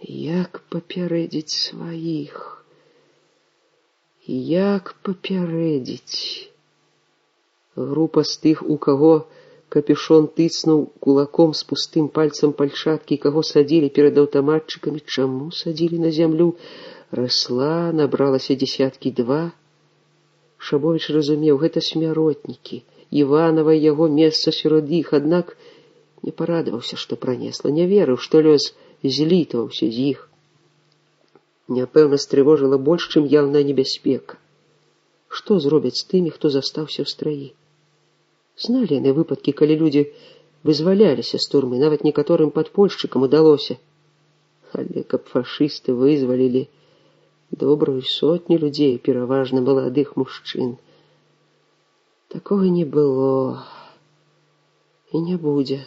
Як папярэдзіць сваіх? Як папярэдзіць? Група з тых, у каго капюшон тыцнуў кулаком з пустым пальцам пальчаткі, каго садзілі перад аўтаматчыкамі, чаму садзілі на зямлю, расла, набралася 2. Шабовіч разумеў, гэта смяротнікі, Іванава і яго месца сярод іх, аднак не парадаваўся, што пранесла, не верыў, што лёс злітваўся з іх. Няпэўна, стрывожыла больш, чым яўная небяспека. Што зробяць з тымі, хто застаўся ў страі? Зналі яны выпадкі, калі людзі вызваляліся з турмы, нават некаторым падпольшчыкам удалося. Але каб фашысты вызвалілі добрую сотню людзей, пераважна маладых мужчын, такога не было і не будзе.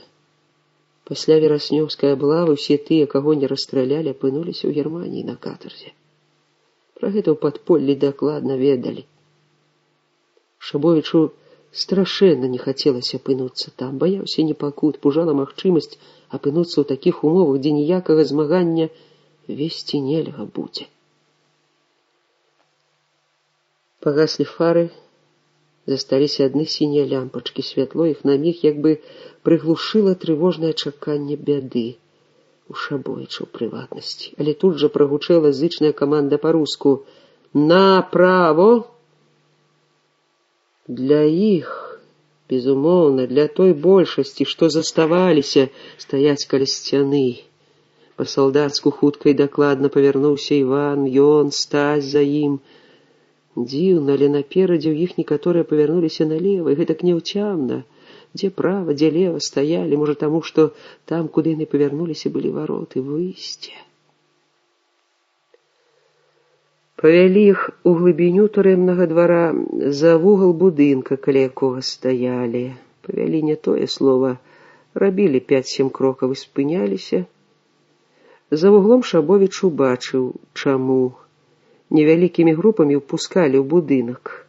Пасля вераснёўскай аблавы ўсе тыя, каго не расстралялі, апынуліся ў Германіі на катарзе. Пра гэта ў падполлі дакладна ведалі. Шабовічу страшэнна не хацелася апынуцца там, баяўся непакут, пужала магчымасць апынуцца ў такіх умовах, дзе ніякага змагання весці нельга будзе. Пагаслі фары, засталіся адны сінія лямпачкі, святло іх на міг як бы прыглушыла трывожнае чаканне бяды, у Шабовіча ў прыватнасці. Але тут жа прагучэла зычная каманда па-руску: «Направо!» Для іх, безумоўна, для той большасці, што заставаліся стаяць каля сцяны. Па-салдацку хутка і дакладна павярнуўся Іван, ён, Стась за ім. Дзіўна, але наперадзе ў іх некаторыя павярнуліся налева, і гэтак няўцямна. Дзе права, дзе лева стаялі, можа таму, што там, куды яны павярнуліся, былі вароты, выйсце. Павялі іх у глыбіню турэмнага двара, за вугал будынка, каля якога стаялі. Павялі не тое слова, рабілі 5-7 крокаў і спыняліся. За вуглом Шабовіч убачыў, чаму. Невялікімі групамі ўпускалі ў будынак.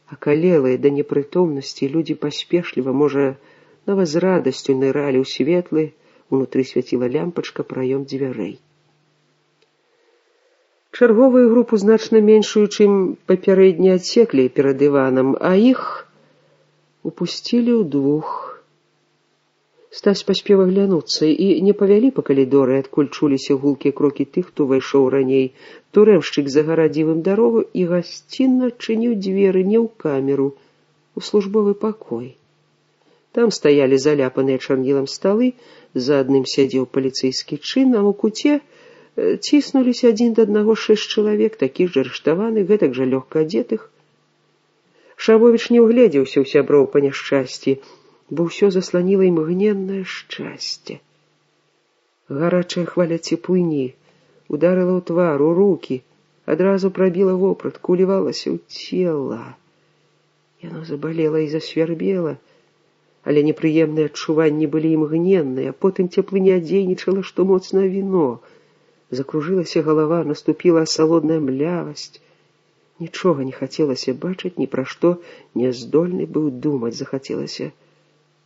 Акалелыя да непрытомнасці людзі паспешліва, можа, нават з радасцю ныралі ў светлы, унутры свяціла лямпачка, праём дзвярэй. Чарговую групу значна меншую, чым папярэдне адсеклі перад Іванам, а іх упусцілі ўдвух. Стась паспеў аглянуцца і не павялі па калідоры, адкуль чуліся гулкія крокі тых, хто ўвайшоў раней. Турэмшчык загарадзіў ім дарогу і гасцінна адчыніў дзверы не ў камеру, у службовы пакой. Там стаялі заляпаныя чарнілам сталы, за адным сядзеў паліцэйскі чын, а ў куце ціснуліся адзін да аднаго 6 чалавек, такіх жа арыштаваных, гэтак жа лёгка адзетых. Шабовіч не ўгледзеўся ў сяброў па няшчасці, бо ўсё засланіла імгненнае шчасце. Гарачая хваля цеплыні ударыла ў твар, у рукі, адразу прабіла вопратку, улівалася ў цела. Яно забалела і засвярбела, але непрыемныя адчуванні былі імгненныя, а потым цеплыня дзейнічала, што моцнае віно. Закружылася галава, наступіла асалодная млявасць. Нічога не хацелася бачыць, ні пра што не здольны быў думаць. Захацелася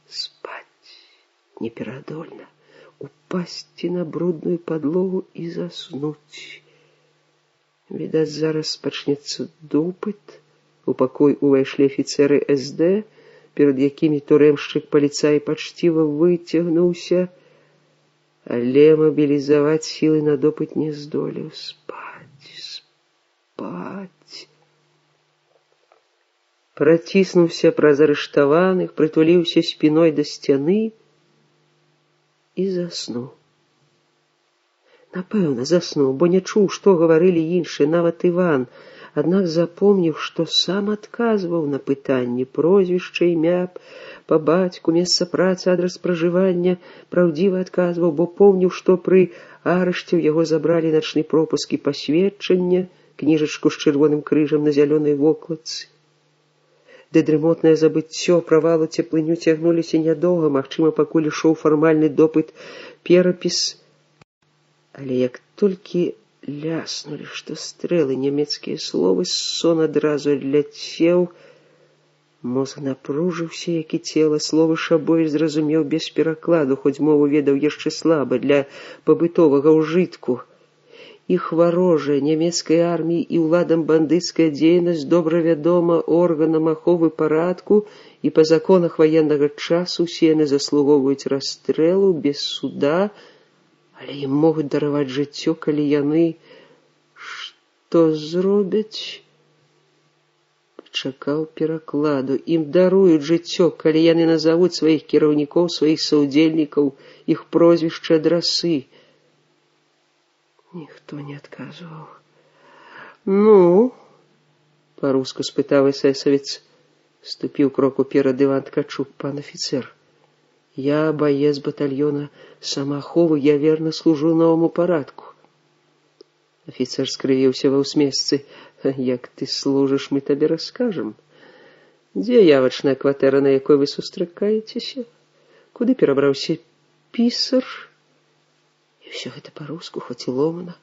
спаць неперадольна, упасці на брудную падлогу і заснуць. Відаць, зараз пачнецца допыт. У пакой увайшлі афіцэры СД, перад якімі турэмшчык паліцай пачціва выцягнуўся, але мабілізаваць сілы на допыт не здолеў. Спаць. Праціснуўся праз арыштаваных, прытуліўся спіной да сцяны і заснуў. Напэўна, заснуў, бо не чуў, што гаварылі іншыя, нават Іван, аднак запомніў, што сам адказваў на пытанні: прозвішча, імя, па бацьку, месца працы, адрас пражывання. Праўдзіва адказваў, бо помніў, што пры арышце ў яго забралі начны пропуск і пасведчанне, кніжачку з чырвоным крыжам на зялёнай вокладцы. Ды дрымотнае забыццё, правалу цеплыню цягнуліся нядоўга, магчыма, пакуль ішоў фармальны допыт, перапіс. Але як толькі ляснулі, што стрэлы, нямецкія словы, сон адразу адляцеў, мозг напружыўся, як і цела. Словы Шабовіч зразумеў без перакладу, хоць мову ведаў яшчэ слаба, для пабытовага ўжытку. Іх варожая нямецкай арміі і ўладам бандыцкая дзейнасць добра вядома органам аховы парадку, і па законах ваеннага часу усе яны заслугоўваюць расстрэлу без суда, але ім могуць дараваць жыццё, калі яны што зробяць? Чакаў перакладу. Ім даруюць жыццё, калі яны назавуць сваіх кіраўнікоў, сваіх саўдзельнікаў, іх прозвішчы, адрасы. Ніхто не адказваў. Ну, па-руску спытаў эсэсавец. Ступіў крок уперад Іван Ткачук. Пан афіцэр, я боец батальона самааховы, я верно служу новому парадку. Афіцэр скрывіўся ва ўсмешцы. Як ты служыш, мы табе раскажам. Дзе явачная кватэра, на якой вы сустракаецеся? Куды перабраўся пісар? І ўсё гэта па-руску, хоць і ломана.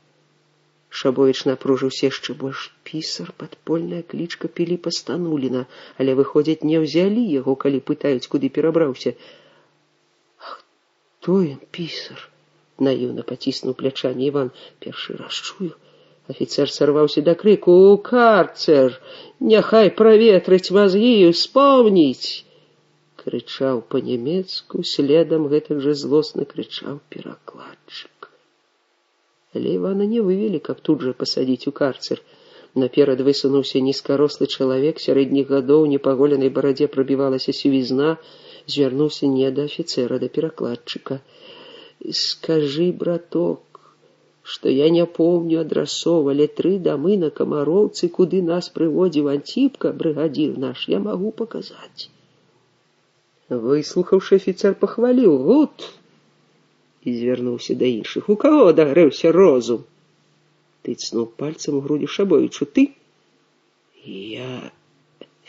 Шабовіч напружыўся яшчэ больш. Пісар, падпольная клічка Піліпа Стануліна, але, выходзіць, не ўзялі яго, калі пытаюць, куды перабраўся. Хто ён, пісар? Наіўна паціснуў плячамі Іван. Першы раз чую. Афіцэр сарваўся да крыку. У карцер! Няхай праветрыць мазгі, успомніць! Крычаў па-нямецку, следам гэтак жа злосна крычаў перакладчык. Але Івана не вывелі, каб тут жа пасадзіць у карцер. Наперад высунуўся нізкарослы чалавек сярэдніх гадоў, непаголенай барадзе прабівалася сівізна, звярнуўся не да афіцэра, да перакладчыка. Скажи, браток, што я не помню адрасов, але 3 дамы на Камароўцы, куды нас прыводзіў Антіпка, брыгадзір наш, я магу паказаць. Выслухаўшы, афіцэр пахваліў. Гуд! І звярнуўся да іншых. У каго дагрэўся розум? Тыцнуў пальцам у грудзі Шабовічу. Ты? Я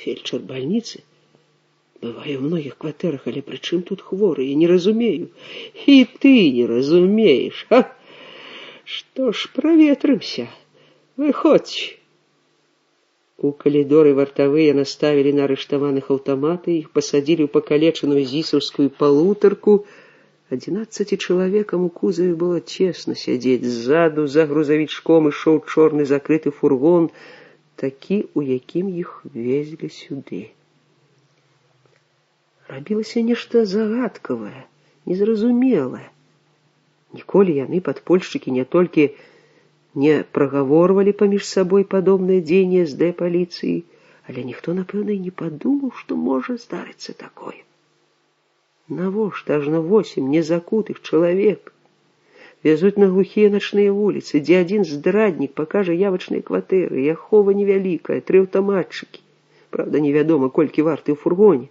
фельчар бальніцы. Бываю ў многіх кватэрах, але пры чым тут хворы? Я не разумею. І ты не разумееш, ха? Што ж, праветрымся. Выходзь. У калідоры вартавыя наставілі на арыштаваных аўтаматы, іх пасадзілі ў пакалечаную зісаўскую палутарку, 11 чалавекам у кузаве было цесна сядзець. Ззаду за грузавічком ішоў чорны закрыты фургон, такі, у якім іх везлі сюды. Рабілася нешта загадкавае, незразумелае. Ніколі яны, падпольшчыкі, не толькі не прагаворвалі паміж сабой падобныя дзеянні СД паліцыі, але ніхто, напэўна, і не падумаў, што можа здарыцца такое. Навошта ажно 8 незакутых чалавек везуць на глухія начныя вуліцы, дзе адзін здраднік пакажа явачныя кватэры, і ахова невялікая, 3 аўтаматчыкі. Правда, невядома, колькі варты ў фургоне.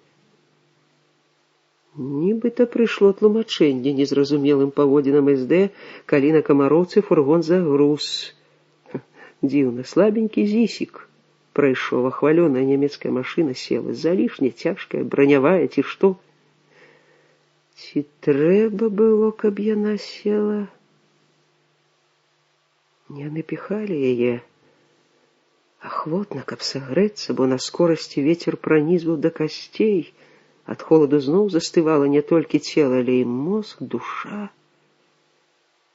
Нібыта прыйшло тлумачэнне незразумелым паводзінам СД, калі на камароўцы фургон загруз. Дзіўна, слабенькі зісік прайшоў, а хвалёная нямецкая машына села. Залішне цяжкая, бранявая, ці што? Ці трэба было, каб яна села? Не напіхалі яе ахвотна, каб сагрэцца, бо на скорасці вецер пранізваў да касцей. Ад холаду зноў застывала не толькі цела, але і мозг, душа.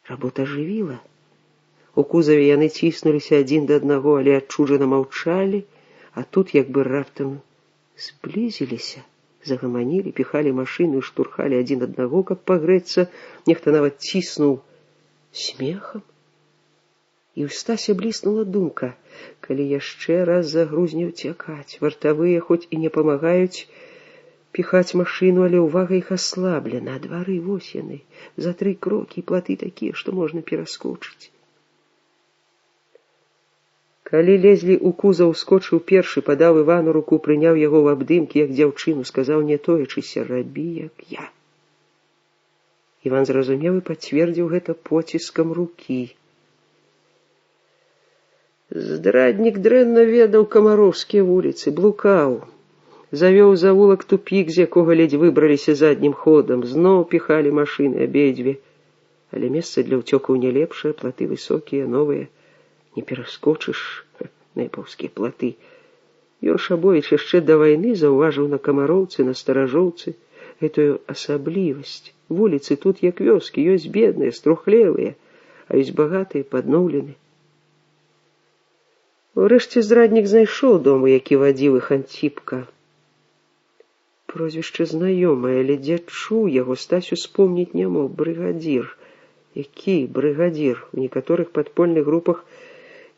Работа ажывіла. У кузаве яны ціснуліся адзін да аднаго, але адчужана маўчалі, а тут як бы раптам зблізіліся, загаманілі, піхалі машыну і штурхалі адзін аднаго, каб пагрэцца. Нехта нават ціснуў смехам. І ў Стася бліснула думка, калі яшчэ раз загрузне ўцякаць. Вартавыя хоць і не памагаюць піхаць машыну, але ўвага іх аслаблена, а двары вось яны, за 3 крокі, і платы такія, што можна пераскочыць. Калі лезлі ў кузаў, скочыў першы, падаў Івану руку, прыняў яго ў абдымкі, як дзяўчыну, сказаў, не тоячыся, рабі, як я. Іван зразумеў і пацвердзіў гэта поціскам рукі. Здраднік дрэнна ведаў камароўскія вуліцы, блукаў. Завёў завулак тупік, з якога ледзь выбраліся заднім ходам. Зноў піхалі машыны абедзве. Але месца для ўцёкаў не лепшае, платы высокія, новыя. Не пераскочыш, нэпаўскія платы. Ён Шабовіч яшчэ да вайны заўважыў на камароўцы, на старажоўцы гэтую асаблівасць. Вуліцы тут як вёскі, ёсць бедныя, струхлелыя, а ёсць багатыя, падноўлены. Урэшце здраднік знайшоў дом, у які вадзіў іх Антіпка. Прозвішча знаёмае, але дзе чуў яго, Стась успомніць не мог. Брыгадзір. Які брыгадзір? У некаторых падпольных групах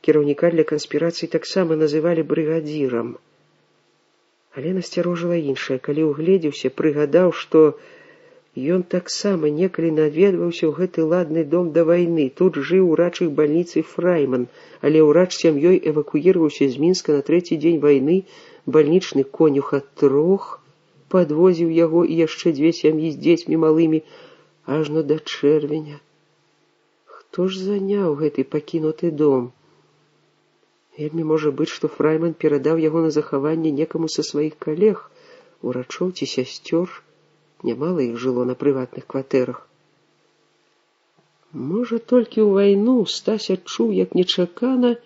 кіраўніка для канспірацый таксама называлі брыгадзірам. Але насцярожыла іншае. Калі ўгледзеўся, прыгадаў, што ён таксама некалі наведваўся ў гэты ладны дом да вайны. Тут жыў урач іх бальніцы Фрайман, але ўрач сям'ёй эвакуіраваўся з Мінска на 3-й дзень вайны. Бальнічны конюх ад 3 падвозіў яго і яшчэ 2 сям'і з дзецьмі малымі ажно да чэрвеня. Хто ж заняў гэты пакінуты дом? Вельмі можа быць, што Фрайман перадаў яго на захаванне некаму са сваіх калег, урачоў ці сясцёр. Нямала іх жыло на прыватных кватэрах. Можа, толькі ў вайну Стась адчуў, як нечакана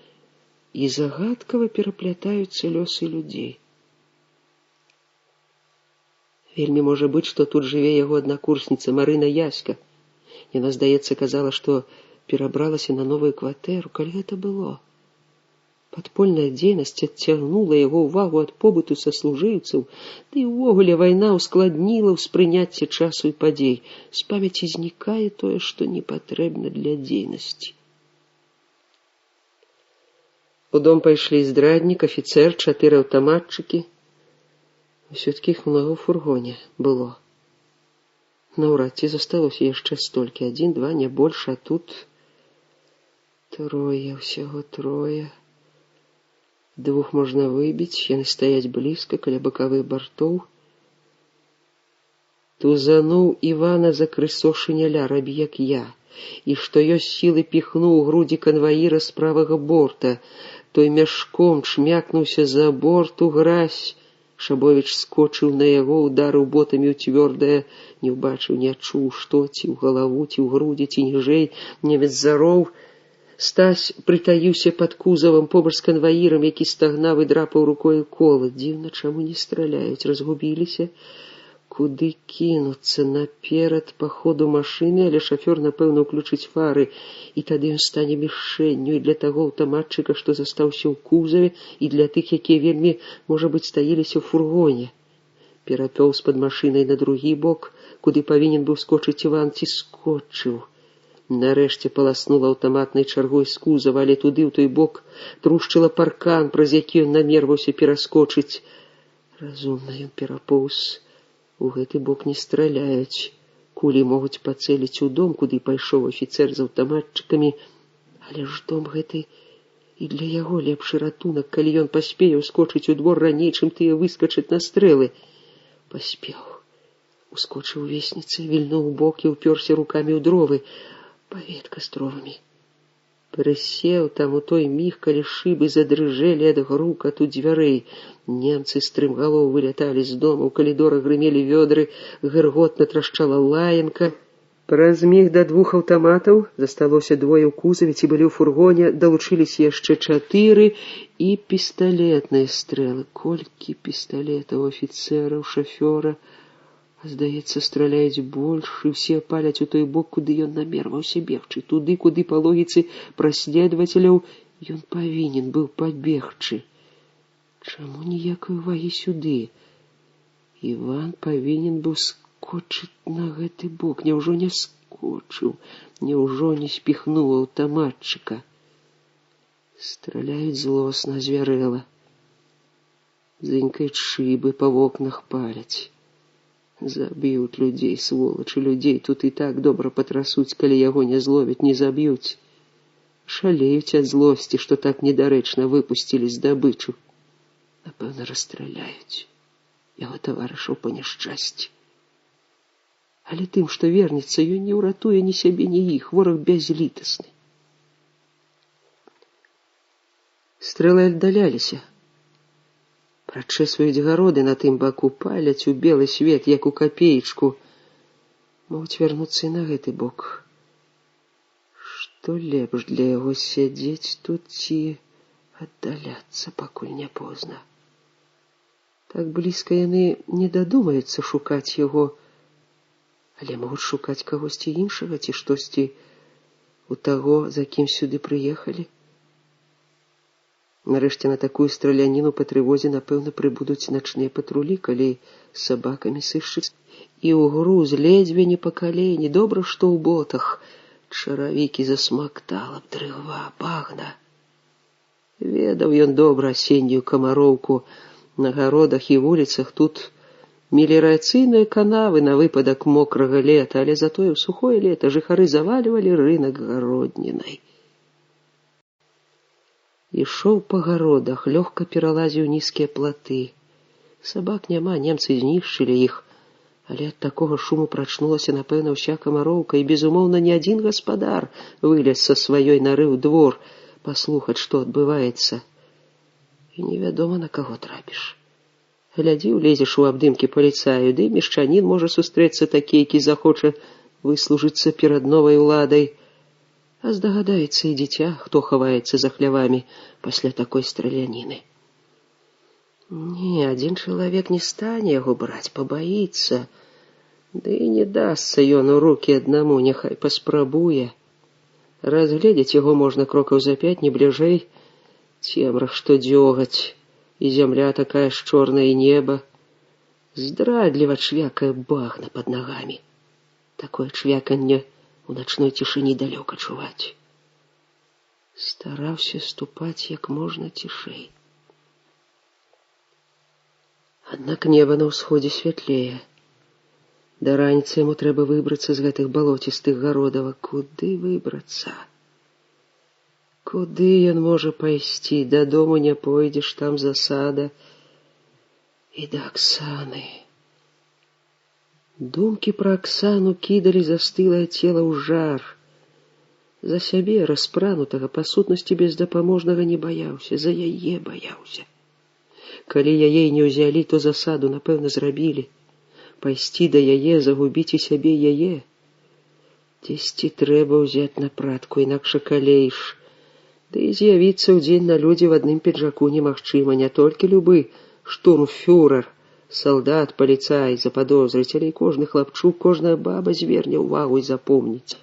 і загадкава пераплятаюцца лёсы людзей. Вельмі можа быць, што тут жыве яго аднакурсніца Марына Яська. Яна, здаецца, казала, што перабралася на новую кватэру. Калі гэта было? Падпольная дзейнасць адцягнула яго ўвагу ад побыту саслужыўцаў, ды і ўвогуле вайна ўскладніла ўспрыняцце часу і падзей. З памяці знікае тое, што не патрэбна для дзейнасці. У дом пайшлі здраднік, афіцэр, 4 аўтаматчыкі. Усё-ткі іх многа ў фургоне было. Наўрад ці засталося яшчэ столькі. 1, 2, не больш, а тут 3, ўсяго 3. 2 можна выбіць, яны стаяць блізка, каля бакавых бартоў. Тузануў Івана за крысо шыняля, рабі як я, і што ёсць сілы піхнуў у грудзі канваіра з правага борта. Той мяшком чмякнуўся за борт у гразь. Шабовіч скочыў на яго, ударыў ботамі ў цвёрдае, не ўбачыў, не адчуў, што, ці ў галаву, ці ў грудзі, ці ніжэй, немец зароў. Стась прытаіўся пад кузавам побач з канваірам, які стагнаў і драпаў рукою кола. Дзіўна, чаму не страляюць, разгубіліся. куды кінуцца наперад па ходу машыны, але шафёр, напэўна, ўключыць фары, і тады ён стане мішэнню і для таго аўтаматчыка, што застаўся ў кузаве, і для тых, якія вельмі, можа быць, стаіліся ў фургоне. Перапёў з-пад машынай на другі бок, куды павінен быў скочыць Іван, ці скочыў. Нарэшце паласнула аўтаматнай чаргой з кузава, але туды, ў той бок, трушчыла паркан, праз які ён намерваўся пераскочыць. Разумна ён перапоўз. У гэты бок не страляюць. Кулі могуць пацэліць у дом, куды пайшоў афіцэр з аўтаматчыкамі. Але ж дом гэты і для яго лепшы ратунак, калі ён паспее ускочыць у двор раней, чым тыя выскачаць на стрэлы. Паспеў. Ускочыў весніцы, вільнуў у бок і ўпёрся рукамі ў дровы. Паветка з дровамі. Прысеў там у той міг, калі шыбы задрыжэлі ад грукату дзвярэй. Немцы стрымгалоў выляталі з дома, у калідорах грымелі вёдры, гарготна трашчала лаянка. Праз міг да 2 аўтаматаў, засталося 2 ў кузаве, ці былі ў фургоне, далучыліся яшчэ 4 і пісталетныя стрэлы. Колькі пісталетаў, афіцэраў, шафёра. Здаецца, страляюць больш, і ўсе паляць у той бок, куды ён намерваўся бегчы, туды, куды па логіцы праследавацеляў ён павінен быў пабегчы. Чаму ніякай увагі сюды? Іван павінен быў скочыць на гэты бок. Няўжо не скочыў? Няўжо не спіхнуў аўтаматчыка? Страляюць злосна, звярэла. Дзынькаюць шыбы, па вокнах паляць. Заб'ють людзей, сволачы, людзей тут і так добра патрасуць, калі яго не зловяць, не заб'юць. Шалеюць ад злосці, што так недарэчна выпусцілі здабычу. Напэўна, расстраляюць яго таварышаў па няшчасці. Але тым, што вернецца, ён не ўратуе ні сябе, ні іх, вораг бязлітасны. Стрэлы аддаляліся. Прачэсваюць гароды на тым баку, паляць у белы свет, як у капеечку. Могуць вярнуцца і на гэты бок. Што лепш для яго, сядзець тут ці аддаляцца, пакуль не позна. Так блізка яны не дадумаюцца шукаць яго, але могуць шукаць кагосьці іншага ці штосьці у таго, за кім сюды прыехалі. Нарэшце на такую страляніну па трывозе, напэўна, прыбудуць начныя патрулі, калі з сабакамі сышчыць. І ў груз ледзьве не па калені, добра, што ў ботах. Чаравікі засмактала б дрыгва, багна. Ведаў ён добра асеннюю камароўку. На гародах і вуліцах тут меліярацыйныя канавы на выпадак мокрага лета, але затое ў сухое лета жыхары завальвалі рынак гароднінай. Ішоў па гародах, лёгка пералазіў нізкія платы. Сабак няма, немцы знішчылі іх, але ад такога шуму прачнулася, напэўна, ўся камароўка, і, безумоўна, не адзін гаспадар вылез са сваёй нары ў двор паслухаць, што адбываецца. І невядома, на каго трапіш. Глядзі, улезеш у абдымкі паліцаю, ды мешчанін можа сустрэцца такі, які захоча выслужыцца перад новай уладай. А здагадаецца і дзіця, хто хаваецца за хлявамі пасля такой страляніны. Не, адзін чалавек не стане яго браць, пабаіцца. Ды і не дасца ён у рукі аднаму, няхай паспрабуе. Разгледзець яго можна крокаў за 5, не бліжэй. Цемрах, што дзёгаць, і зямля такая ж чорная, і неба. Здрадліва чвякае багна пад нагамі. Такое чвяканне у начной цішыні далёка чуваць. Стараўся ступаць як можна цішэй. Аднак неба на ўсходзе святлее. Да раніцы яму трэба выбрацца з гэтых балоцістых гародаў. Куды выбрацца? Куды ён можа пайсці? Дадому не пойдзеш, там засада. І да Аксаны. Думкі пра Аксану кідалі застылае цела ў жар. За сябе, распранутага, па сутнасці бездапаможнага, не баяўся, за яе баяўся. Калі яе не ўзялі, то засаду, напэўна, зрабілі. Пайсці да яе, загубіць і сябе яе. Дзесьці трэба ўзяць на пратку, інакш акалееш. Ды і з'явіцца ў дзень на людзі в адным піджаку немагчыма, не толькі любы штурмфюрер, Салдат, паліцай заподозрить, але і кожны хлапчук, кожная баба зверне ўвагу і запомніць.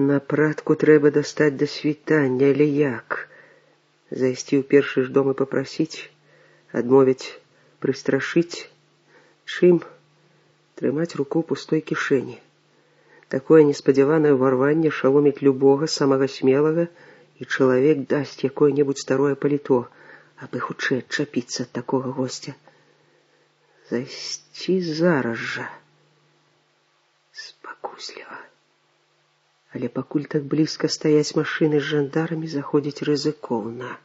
На пратку трэба дастаць да світання, але як? Зайсці ў першы ж дом і папрасіць, адмовіць, прыстрашыць. Чым? Трымаць руку ў пустой кішэні. Такое неспадзяванае ўварванне шаломіць любога, самага смелага, і чалавек дасць якое-небудзь старое паліто, абы хутчэй адчапіцца ад такога госця. Зайсці зараз жа. Спакусліва. Але пакуль так блізка стаяць машыны з жандарамі, заходзіць рызыкоўна.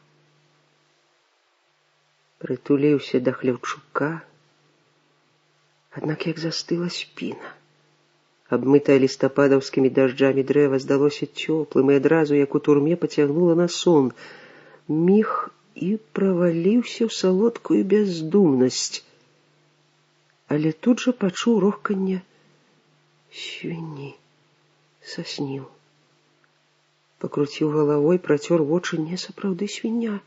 Прытуліўся да Хлеўчука, аднак як застыла спіна. Абмытае лістападаўскімі дажджамі дрэва здалося цёплым і адразу, як у турме, пацягнула на сон. Міг і праваліўся ў салодкую бяздумнасць. Але тут жа пачуў рохканне свінні. Сасніў. Пакруціў галавой, працёр вочы, не сапраўды свіння.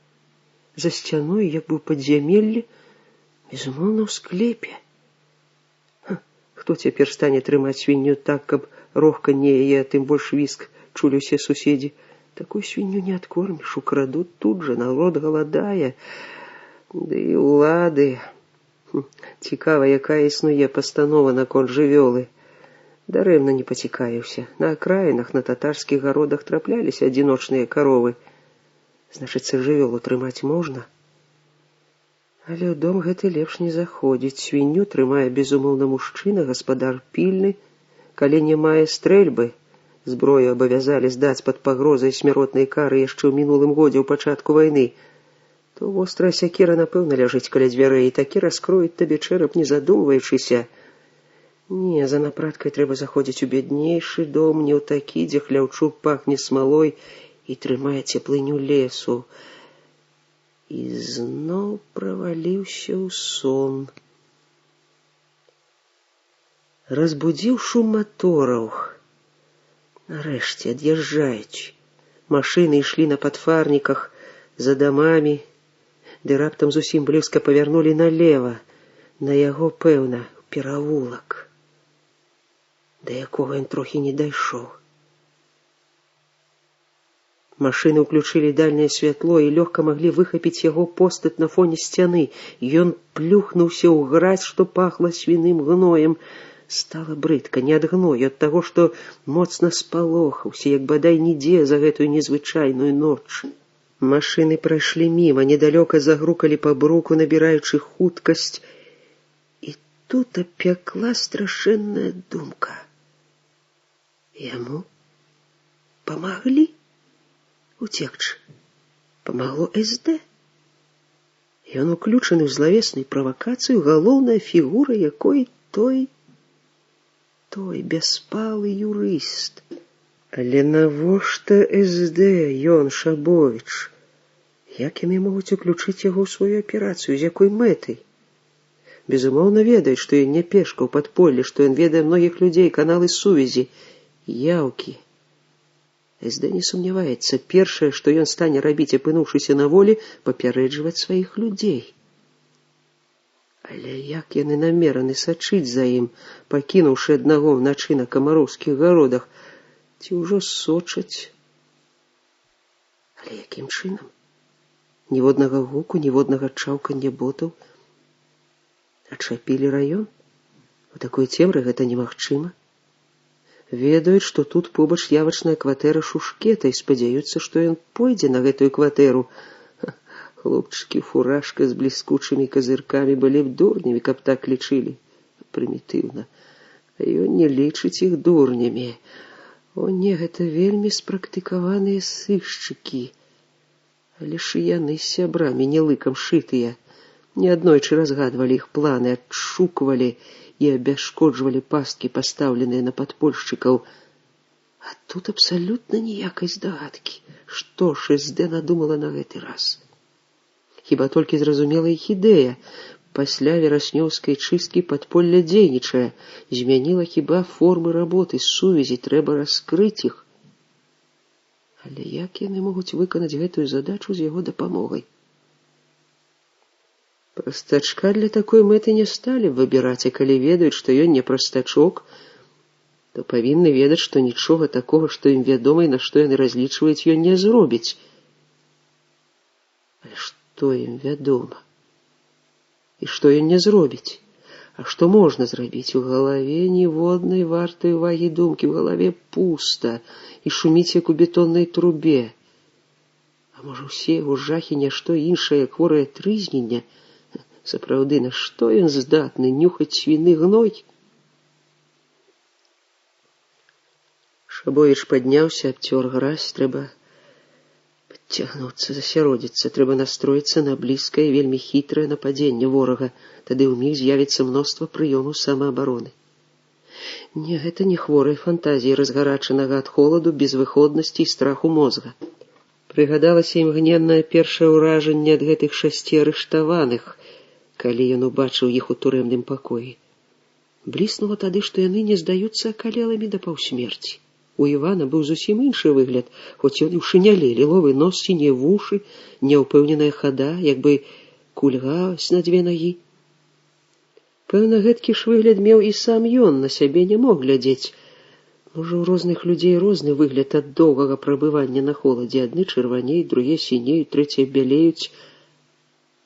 За сцяной, як бы ў падзямеллі, безумоўна, ў склепе. Хто цяпер стане трымаць свінню так, каб рохканне яе, а тым больш віск, чулі ўсе суседзі? Такую свінню не адкорміш, украдуць тут жа, народ галадае. Ды і ўлады. Цікава, якая існуе пастанова наконт жывёлы. Дарэмна не пацікавіўся. На акраінах, на татарскіх гародах трапляліся адзіночныя каровы. Значыцца, жывёлу трымаць можна? Але ў дом гэты лепш не заходзіць. Свінню трымае, безумоўна, мужчына, гаспадар пільны. Калі не мае стрэльбы, зброю абавязалі здаць пад пагрозай смяротнай кары яшчэ ў мінулым годзе ў пачатку вайны, то вострая сякера, напэўна, ляжыць каля дзвярэй, і такі раскроюць табе чэрап, не задумваючыся. Не, за напраткай трэба заходзіць у бяднейшы дом, не ў такі, дзе Хляўчук пахне смалой і трымае цеплыню лесу. І зноў праваліўся ў сон. Разбудзіў шум матораў. Нарэшце ад'язджаюць. Машыны ішлі на падфарніках за дамамі, ды раптам зусім блізка павярнулі налева, на яго, пэўна, перавулак, да якога ён трохі не дайшоў. Машыны ўключылі дальняе святло і лёгка маглі выхапіць яго постаць на фоне сцяны. Ён плюхнуўся ў гразь, што пахла свіным гноем. Стала брыдка, не ад гною, ад таго, што моцна спалохаўся, як бадай нідзе за гэтую незвычайную ноч. Машыны прайшлі міма, недалёка загрукалі па бруку, набіраючы хуткасць. І тут апякла страшэнная думка. Яму памаглі уцекчы. Памагло СД. Ён уключаны ў злавесную правакацыю, галоўная фігура якой той бяспалы юрыст. Але навошта СД, ён, Шабовіч? Як яны могуць уключыць яго ў сваю аперацыю, з якой мэтай? Безумоўна, ведаюць, што ён не пешка ў падполлі, што ён ведае многіх людзей, каналы сувязі, яўкі. СД не сумняваецца, першае, што ён стане рабіць, апынуўшыся на волі, папярэджваць сваіх людзей. Але як яны намераны сачыць за ім, пакінуўшы аднаго ўначы на камароўскіх гародах, ці ўжо сочаць? Але якім чынам? Ніводнага гуку, ніводнага чаўкання ботаў. Адчапілі раён? У такой цемры гэта немагчыма. Ведаюць, што тут побач явачная кватэра Шушкета і спадзяюцца, што ён пойдзе на гэтую кватэру. Хлопчыкі ў фуражках з бліскучымі казыркамі былі б дурнямі, каб так лічылі. Прымітыўна. А ён не лічыць іх дурнямі. О, не, гэта вельмі спрактыкаваныя сышчыкі. Але ж і яны з сябрамі не лыкам шытыя. Неаднойчы разгадвалі іх планы, адшуквалі і абясшкоджвалі пасткі, пастаўленыя на падпольшчыкаў. А тут абсалютна ніякай здагадкі. Што ж СД надумала на гэты раз? Хіба толькі зразумела іх ідэя. Пасля вераснёўскай чысткі падполля дзейнічае. Змяніла хіба формы работы, сувязі, трэба раскрыць іх. Але як яны могуць выканаць гэтую задачу з яго дапамогай? Простачка для такой мэты не сталі б выбіраць, а калі ведаюць, што ён не простачок, то павінны ведаць, што нічога такога, што ім вядома і на што яны разлічваюць, ён не зробіць. Але што ім вядома? І што ён не зробіць? А што можна зрабіць? У галаве ніводнай вартай увагі думкі, у галаве пуста і шуміць, як у бетоннай трубе. А можа, усе яго жахі нешто іншае, як хворае трызненне? Сапраўды, на што ён здатны? Нюхаць свіны гной? Шабовіч падняўся, абцёр гразь. Трэба подцягнуцца, засяродзіцца. Трэба настроіцца на блізкае, вельмі хітрае нападзенне ворага. Тады ў міг з'явіцца мноства прыёмаў самаабароны. Не, гэта не хворай фантазіі, разгарачанага ад холаду, безвыходнасці і страху мозга. Прыгадалася імгненнае першае ўражанне ад гэтых 6 арыштаваных, калі ён убачыў іх у турэмным пакоі. Бліснула тады, што яны не здаюцца акалелымі да паўсмерці. У Івана быў зусім іншы выгляд, хоць ён і ў шыняле, ліловы нос, сінія вушы, няўпэўненая хада, як бы кульгаўся на 2 нагі. Пэўна, гэткі ж выгляд меў і сам ён, на сябе не мог глядзець. Можа, у розных людзей розны выгляд ад доўгага прабывання на холадзе. Адны чырванеюць, другія сінеюць, трэція бялеюць.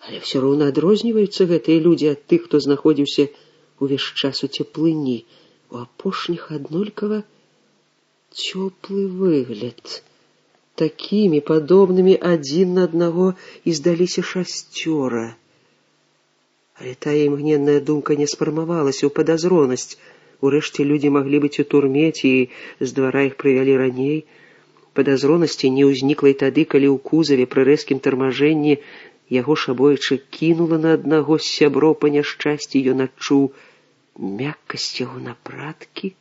Але ўсё роўна адрозніваюцца гэтыя людзі ад тых, хто знаходзіўся увесь час у цеплыні. У апошніх аднолькава цёплы выгляд. Такімі падобнымі адзін на аднаго і здаліся 6. Але тая імгненная думка не сфармавалася ў падазронасць. Урэшце людзі маглі быць у турме, ці з двара іх прывялі раней. Падазронасці не ўзнікла і тады, калі ў кузаве пры рэзкім тармажэнні яго Шабовіча кінула на аднаго з сяброў па няшчасці, ён адчуў мяккасць яго напраткі.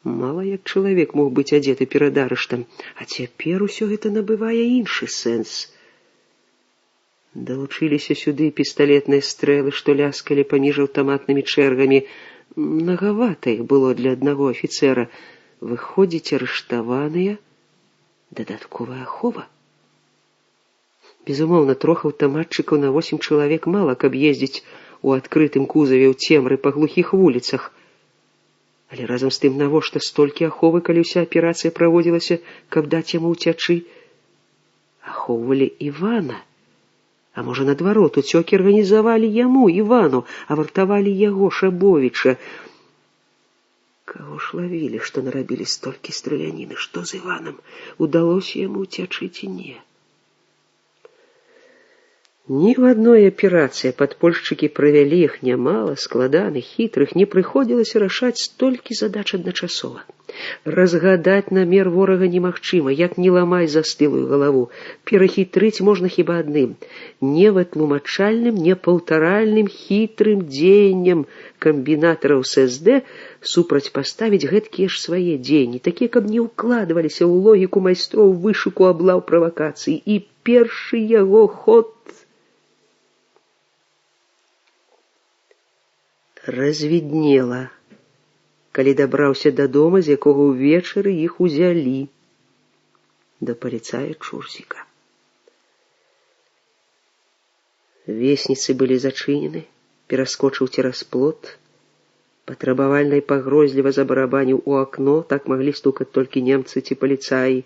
Мала як чалавек мог быць адзеты перад арыштам, а цяпер усё гэта набывае іншы сэнс. Далучыліся сюды пісталетныя стрэлы, што ляскалі паміж аўтаматнымі чэргамі. Мнагавата іх было для аднаго афіцэра. Выходзіць, арыштаваныя, дадатковая ахова. Безумоўна, 3 аўтаматчыкаў на 8 чалавек мала, каб ездзіць у адкрытым кузаве ў цемры па глухіх вуліцах. Але разам з тым, навошта столькі аховы, калі ўся аперацыя праводзілася, каб даць яму ўцячы? Ахоўвалі Івана. А можа, наадварот, уцёкі арганізавалі яму, Івану, а вартавалі яго, Шабовіча. Каго ж лавілі, што нарабілі столькі страляніны? Што з Іванам? Удалося яму ўцячы ці не? Ні в адной аперацыі падпольшчыкі правялі іх нямала, складаных, хітрых, не прыходзілася рашаць столькі задач адначасова. Разгадаць намер ворага немагчыма, як не ламай застылую галаву. Перахітрыць можна хіба адным — невытлумачальным, непаўтаральным, хітрым дзеяннем камбінатараў ССД супрацьпаставіць гэткія ж свае дзеянні, такія, каб не ўкладваліся ў логіку майстроў вышуку, аблаў, правакацый. І першы яго ход развіднела, калі дабраўся дадому, з якога ўвечары іх узялі, да паліцая Чурсіка. Весніцы былі зачынены, пераскочыў цераз плот, патрабавальна і пагрозліва забарабаніў у акно, так маглі стукаць толькі немцы ці паліцаі.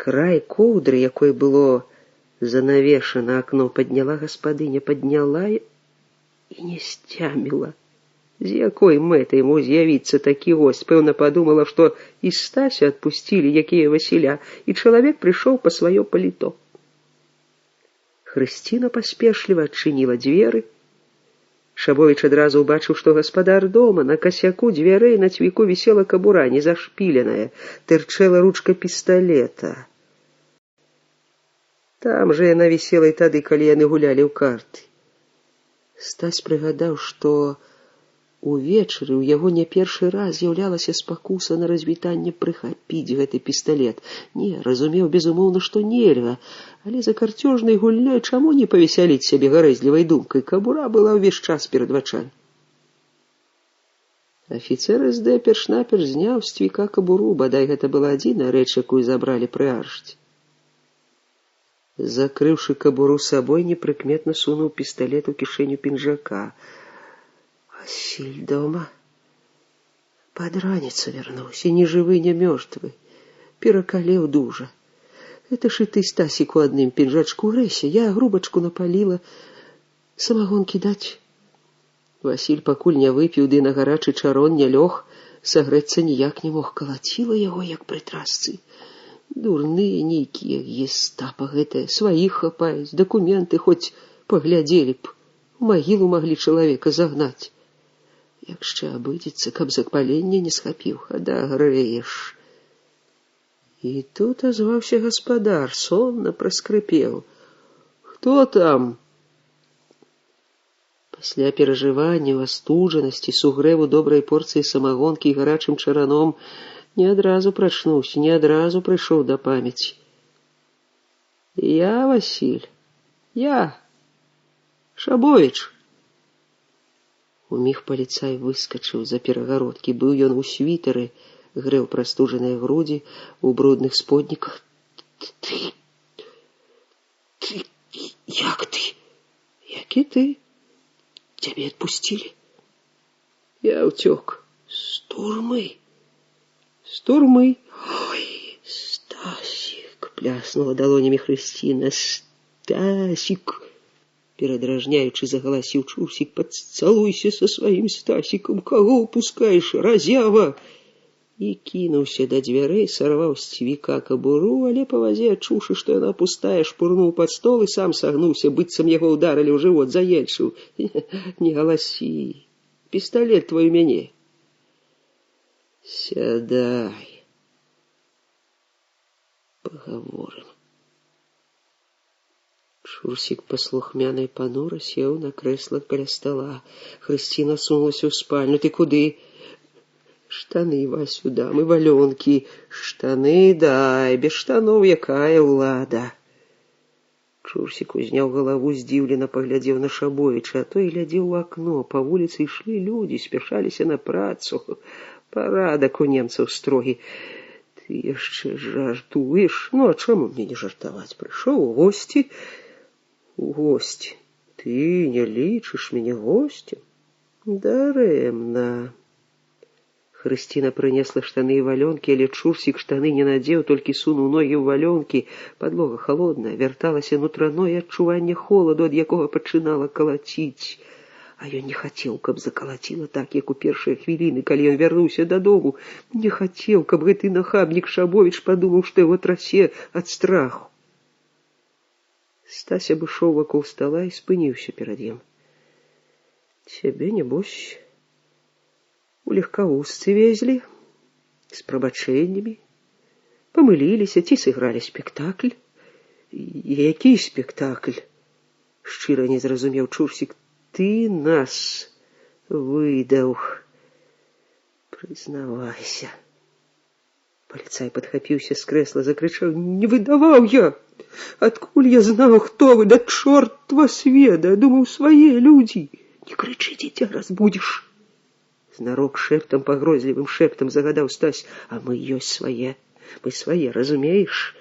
Край коўдры, якой было занавешана акно, падняла гаспадыня, падняла і не сцяміла. З якой мэтай мог з'явіцца такі гость? Пэўна, падумала, што і Стася адпусцілі, якія Васіля, і чалавек прыйшоў па сваё паліто. Хрысціна паспешліва адчыніла дзверы. Шабовіч адразу ўбачыў, што гаспадар дома. На касяку дзвярэй на цвіку вісела кабура, незашпіленая, тырчэла ручка пісталета. Там жа яна вісела і тады, калі яны гулялі ў карты. Стась прыгадаў, што увечары ў яго не першы раз з'яўлялася спакуса на развітанне прыхапіць гэты пісталет. Не, разумеў, безумоўна, што нельга, але за карцёжнай гульнёй чаму не павесяліць сябе гарэзлівай думкай? Кабура была ўвесь час перад вачамі. Афіцэр СД перш-наперш зняў з цвіка кабуру, бадай гэта была адзіная рэч, якую забралі пры арышце. Закрывши кобуру собой, неприкметно сунул пистолет у кишеню пинжака. Василь дома. Под раніцу вернуўся, ни живы, ни мертвы. Перакалеў дужа. Это ж и ты, Стасик, у адным пинжачку рэся. Я грубачку напалила. Самагонкі даць? Василь пакуль не выпіў, ды на гарачы чарон не лёг, сагрэцца ніяк не мог. Калаціла яго, як пры трасцы. Дурныя нейкія гестапа гэтыя, сваіх хапаюць, дакументы хоць паглядзелі б, у магілу маглі чалавека загнаць. Яшчэ абыдзецца, каб запаленне не схапіў, адагрэеш. І тут азваўся гаспадар, сонна праскрыпеў. Хто там? Пасля перажывання, астуджанасці, сугрэву добрай порцыі самагонкі і гарачым чараном не адразу прачнуўся, не адразу прыйшоў да памяці. Я, Василь, я, Шабович. Уміг паліцай выскачыў за перагародкі. Быў ён у світары, грэў прастужаныя грудзі, у брудных сподніках. Ты, як ты? Які ты? Цябе адпусцілі? Я ўцёк. З турмы. З турмы. Ой, Стасик, пляснула далонямі Хрысціна. Стасик, перадражняючы, загаласіў Чурсік. Пацалуйся со сваім Стасиком, каго упускаеш, разява! І кінуўся да дзвярэй, сарваў з цвіка кабуру, але па вазе, адчуўшы, што яна пустая, шпурнуў пад стол і сам сагнуўся, быццам яго ўдарылі ў жывот, заельчыў. Не галасі, пісталет твой у мяне. Сядай. Пагаворым. Чурсік паслухмяна і панура сеў на крэсла каля стала. Хрысціна сунулася ў спальню. Ты куды? Штаны, Васю, дам і валёнкі. Штаны дай, без штаноў якая ўлада. Чурсік узняў галаву, здзіўлена паглядзеў на Шабовіча, а той глядзеў у акно. Па вуліцы ішлі людзі, спяшаліся на працу. Парадак у немцаў строгі. Ты яшчэ жартуеш? Ну, а чаму мне не жартаваць? Прыйшоў у госці. У госці. Ты не лічыш мяне госцем? Дарэмна. Хрысціна прынесла штаны і валёнкі, але Чурсік штаны не надзеў, толькі сунуў ногі ў валёнкі. Падлога халодная, вярталася нутраное адчуванне холаду, ад якога пачынала калаціць. А ён не хацеў, каб закалаціла так, як у першыя хвіліны, калі ён вярнуўся дадому. Не хацеў, каб гэты нахабнік Шабовіч падумаў, што яго трасе ад страху. Стась абышоў вакол стала і спыніўся перад ім. Цябе, небось, у легкавузцы везлі, з прабачэннямі, памыліліся ці сыгралі спектакль. Які спектакль? Шчыра не зразумеў Чурсік. Ты нас выдаў. Прызнавайся. Паліцай падхапіўся з крэсла, закрычаў. Не выдаваў я! Адкуль я знаў, хто вы? Да чорт вас ведае! Думаў, свае людзі. Не крычы, дзіця, разбудзіш. Знарок шэптам, пагрозлівым шэптам загадаў Стась. А мы ёсць свае. Мы свае, разумееш?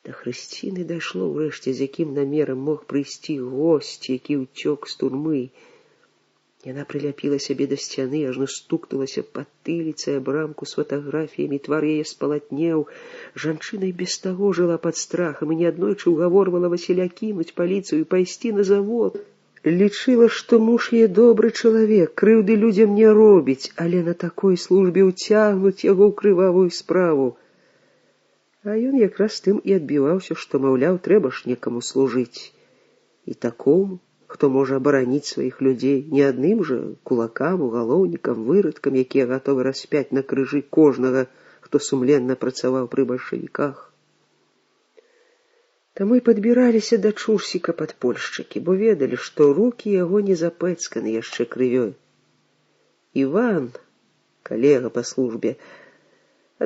Да Хрысціны дайшло ўрэшце, з якім намерам мог прыйсці госць, які ўцёк з турмы. Яна прыляпіла сябе да сцяны, ажно стукнулася патыліцай аб рамку з фатаграфіямі, твар яе спалатнеў. Жанчына і без таго жыла пад страхам і неаднойчы ўгаворвала Васіля кінуць паліцыю і пайсці на завод. Лічыла, што муж яе добры чалавек, крыўды людзям не робіць, але на такой службе ўцягнуць яго ў крывавую справу. А ён якраз тым і адбіваўся, што, маўляў, трэба ж некаму служыць. І такому, хто можа абараніць сваіх людзей, не адным жа кулакам, угалоўнікам, вырадкам, якія гатовы распяць на крыжы кожнага, хто сумленна працаваў пры бальшавіках. Таму і падбіраліся да Чурсіка падпольшчыкі, бо ведалі, што рукі яго не запэцканы яшчэ крывёй. Іван, калега па службе,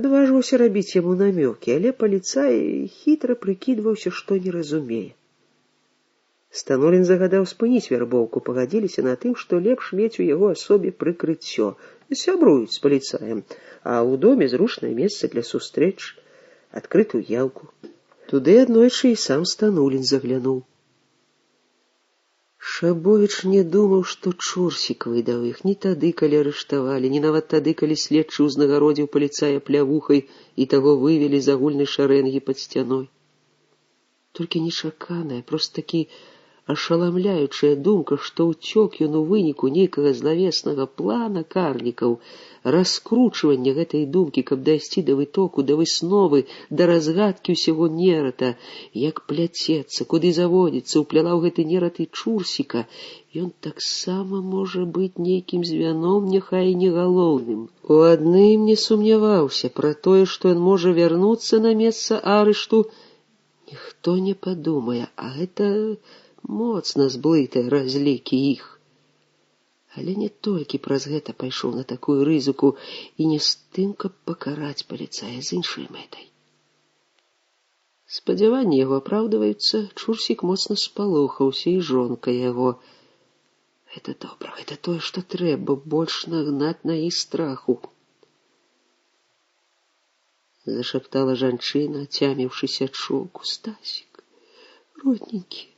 адважваўся рабіць яму намёкі, але паліцай хітра прыкідваўся, што не разумее. Станолін загадаў спыніць вярбоўку, пагадзіліся на тым, што лепш мець у яго асобе прыкрыццё. Сябруюць з паліцаем, а ў доме зручнае месца для сустрэч, адкрытую яўку. Туды аднойчы і сам Станулін заглянуў. Шабовіч не думаў, што Чурсік выдаў іх ні тады, калі арыштавалі, ні нават тады, калі следчы ўзнагародзіў паліцая плявухай і таго вывелі з агульнай шарэнгі пад сцяной. Толькі нечаканая, проста такі ашаламляючая думка, што ўцёк ён у выніку нейкага злавеснага плана карнікаў, раскручвання гэтай думкі, каб дайсці да вытоку, да высновы, да разгадкі ўсяго нерата, як пляцецца, куды заводзіцца, упляла ў гэты нерат і Чурсіка, ён таксама можа быць нейкім звяном, няхай і не галоўным. У адным не сумняваўся, пра тое, што ён можа вярнуцца на месца арышту, ніхто не падумае, а гэта моцна зблытае разлікі іх. Але не толькі праз гэта пайшоў на такую рызыку і не з тым, каб пакараць паліцая, з іншай мэтай. Спадзяванні яго апраўдваюцца, Чурсік моцна спалохаўся, і жонка яго. Гэта добра, гэта тое, што трэба, больш нагнаць на іх страху. Зашаптала жанчына, цяміўшыся ад шоку. Стасік, родненькі,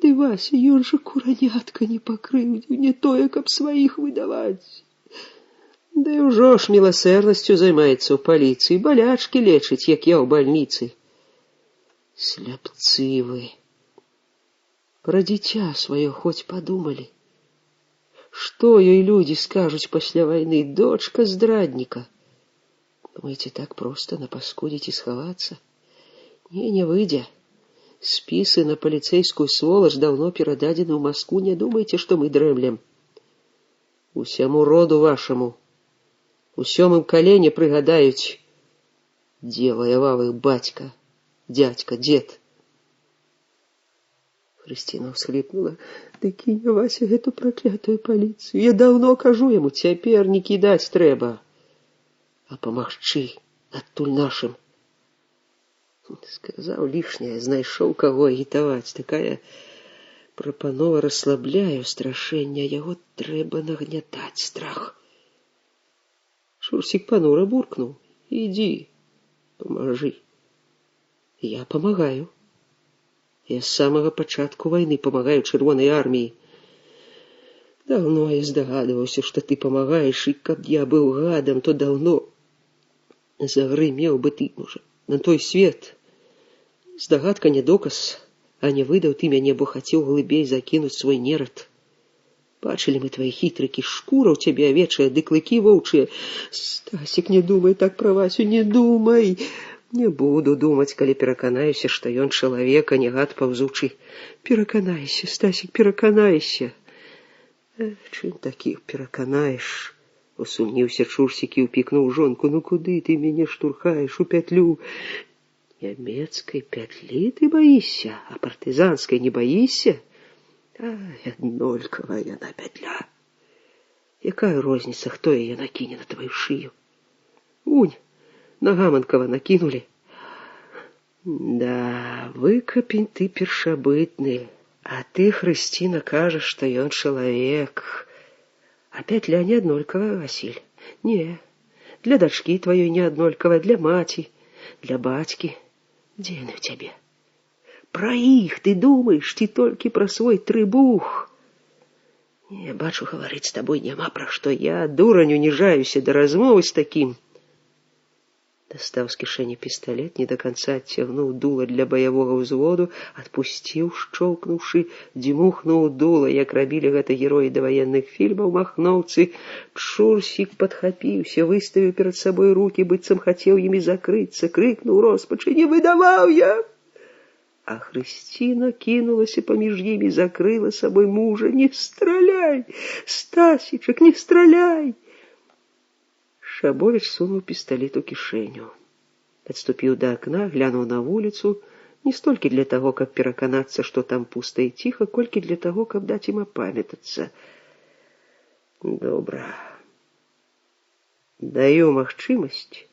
ды Вася, ён жа куранятка не пакрыўдзіў, не тое, каб сваіх выдаваць. Ды ўжо ж міласэрнасцю займаецца ў паліцыі, балячкі лечыць, як я ў бальніцы. Сляпцы вы. Пра дзіця сваё хоць падумалі. Што ёй людзі скажуць пасля вайны? Дочка здрадніка. Думаеце, так проста напаскудзіць і схавацца? Не выйдзе. Спісы на паліцейскую сволач даўно перададзены ў Маску, не думайце, што мы дрэмлем. Усяму роду вашаму, у сёмым калене прыгадаюць, дзе ваяваў іх бацька, дядька, дзед. Хрысціна ўсхліпнула. Ды кінь, Вася, гэту праклятую паліцыю. Я даўно кажу яму, цяпер не кідаць трэба, а памагчы адтуль нашым. Сказаў лішняе, знайшоў каго агітаваць. Такая прапанова расслабляе страшэння, яго трэба нагнятаць страх. Чурсік панура буркнуў. Ідзі, памажы. Я памагаю. Я з самага пачатку вайны памагаю Чырвонай арміі. Даўно я здагадваўся, што ты памагаеш, і каб я быў гадам, то даўно загрымеў бы ты, можа, на той свет. Здагадка не доказ, а не выдаў ты мяне, бо хацеў глыбей закінуць свой нерад. Бачылі мы твае хітрыкі, шкура ў цябе авечая, ды клыкі воўчыя. Стасік, не думай так пра Васю, не думай. Не буду думаць, калі пераканаюся, што ён чалавек, а не гад паўзучы. Пераканайся, Стасік, пераканайся. Чым такіх пераканаеш? Усумніўся Чурсік і ўпікнуў жонку. Ну куды ты мяне штурхаеш у пятлю? Нямецкай пятлі ты баішся, а партызанскай не баішся? Аднолькавая яна пятля. Якая розніца, хто яе накіне на твою шыю? Унь, на Гаманкова накінулі. Да, выкапень ты першабытны, а ты, Хрысціна, кажаш, што ён чалавек. А пятля не аднолькавая, Васіль. Не, для дачкі тваёй не аднолькавая, для маці, для бацькі. Дзе яны ў цябе? Пра іх ты думаеш, ці толькі пра свой трыбух? Не, бачу, гаварыць з табой няма пра што. Я, дурань, уніжаюся да размовы з такім. Дастаў з кішэні пісталет, не да канца адцягнуў дула для баявога ўзводу, адпусціў, шчоўкнуўшы, дзьмухнуў дула, як рабілі гэта героі даваенных фільмаў, махноўцы. Чурсік падхапіўся, выставіў перад сабой рукі, быццам хацеў імі закрыцца, крыкнуў роспачы: «Не выдаваў я!» А Хрысціна кінулася паміж імі, закрыла сабой мужа. «Не страляй, Стасічак, не страляй!» Шабовіч сунуў пісталет у кішэню. Адступіў да акна, глянуў на вуліцу, не столькі для таго, каб пераканацца, што там пуста і ціха, колькі для таго, каб даць ім апамятацца. Добра. Даю магчымасць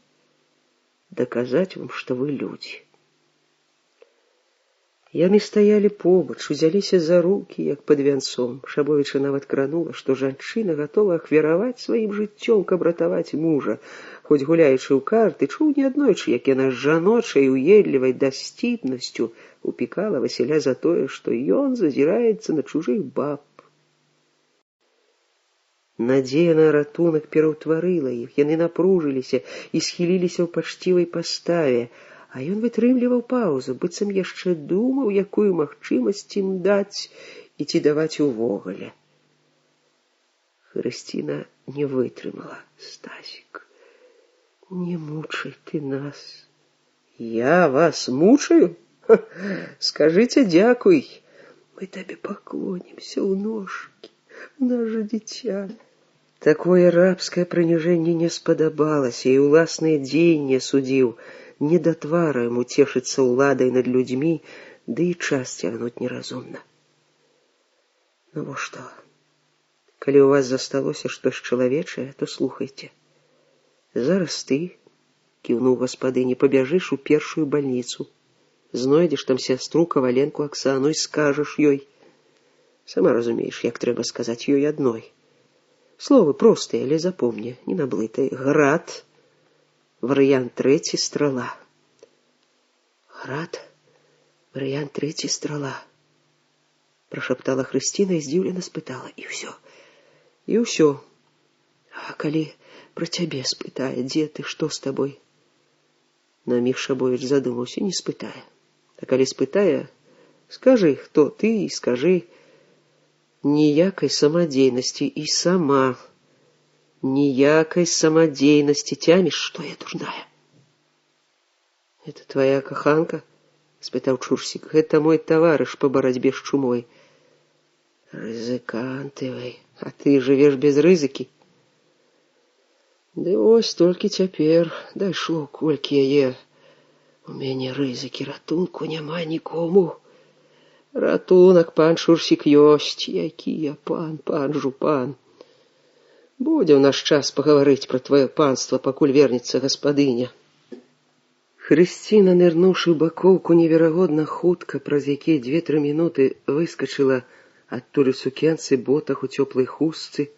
даказаць вам, што вы людзі. Яны стаялі побач, узяліся за рукі, як пад вянцом. Шабовіча нават кранула, што жанчына гатова ахвяраваць сваім жыццём, каб ратаваць мужа. Хоць гуляючы ў карты, чуў неаднойчы, як яна з жаночай уедлівай дасціпнасцю упікала Васіля за тое, што ён зазіраецца на чужых баб. Надзея на ратунак пераўтварыла іх, яны напружыліся і схіліліся ў пачцівай паставе, а ён вытрымліваў паўзу, быццам яшчэ думаў, якую магчымасць ім даць і ці даваць увогуле. Хрысціна не вытрымала. Стасік, не мучай ты нас. Я вас мучаю? Скажыце дзякуй. Мы табе паклонімся ў ножкі, у нас жа дзіця. Такое рабскае прыніжэнне не спадабалася, і ўласныя дзеянні судзіў. Не да твара яму цешыцца ўладай над людзьмі, ды і час цягнуць неразумна. Ну во што? Калі ў вас засталося штось чалавечае, то слухайце. Зараз ты, кіўнуў гаспадыні, пабяжыш у першую бальніцу. Знойдзеш там сястру Каваленку Аксану і скажаш ёй. Сама разумееш, як трэба сказаць ёй адной. Словы простыя, але запомні, не наблытай. Град. Варыянт 3 страла. Град. Варыянт 3 страла. Прашаптала Хрысціна і здзіўлена спытала. І ўсё. І ўсё. А калі пра цябе спытае, дзе ты, што з табой? На міг Шабовіч задумаўся, не спытае. А калі спытае, скажы, хто ты, і скажы, ніякай самадзейнасці і сама. Ніякай самадзейнасці. Цяміш, што я дурная. Это твоя каханка? Спытаў Чурсік. Гэта мой таварыш па барацьбе з чумой. Рызыканты вы. А ты жывеш без рызыкі? Ды ось толькі цяпер дайшло, колькі яе. У мяне рызыкі, ратунку няма нікому. Ратунак, пан Чурсік, ёсць. Які я пан, пан жупан. Будзе ў наш час пагаварыць пра твоё панства, пакуль вернецца гаспадыня. Хрысціна, нырнуўшы ў бакоўку неверагодна хутка, праз якія 2-3 мінуты выскачыла адтуль у сукенцы, ботах, у цёплай хустцы.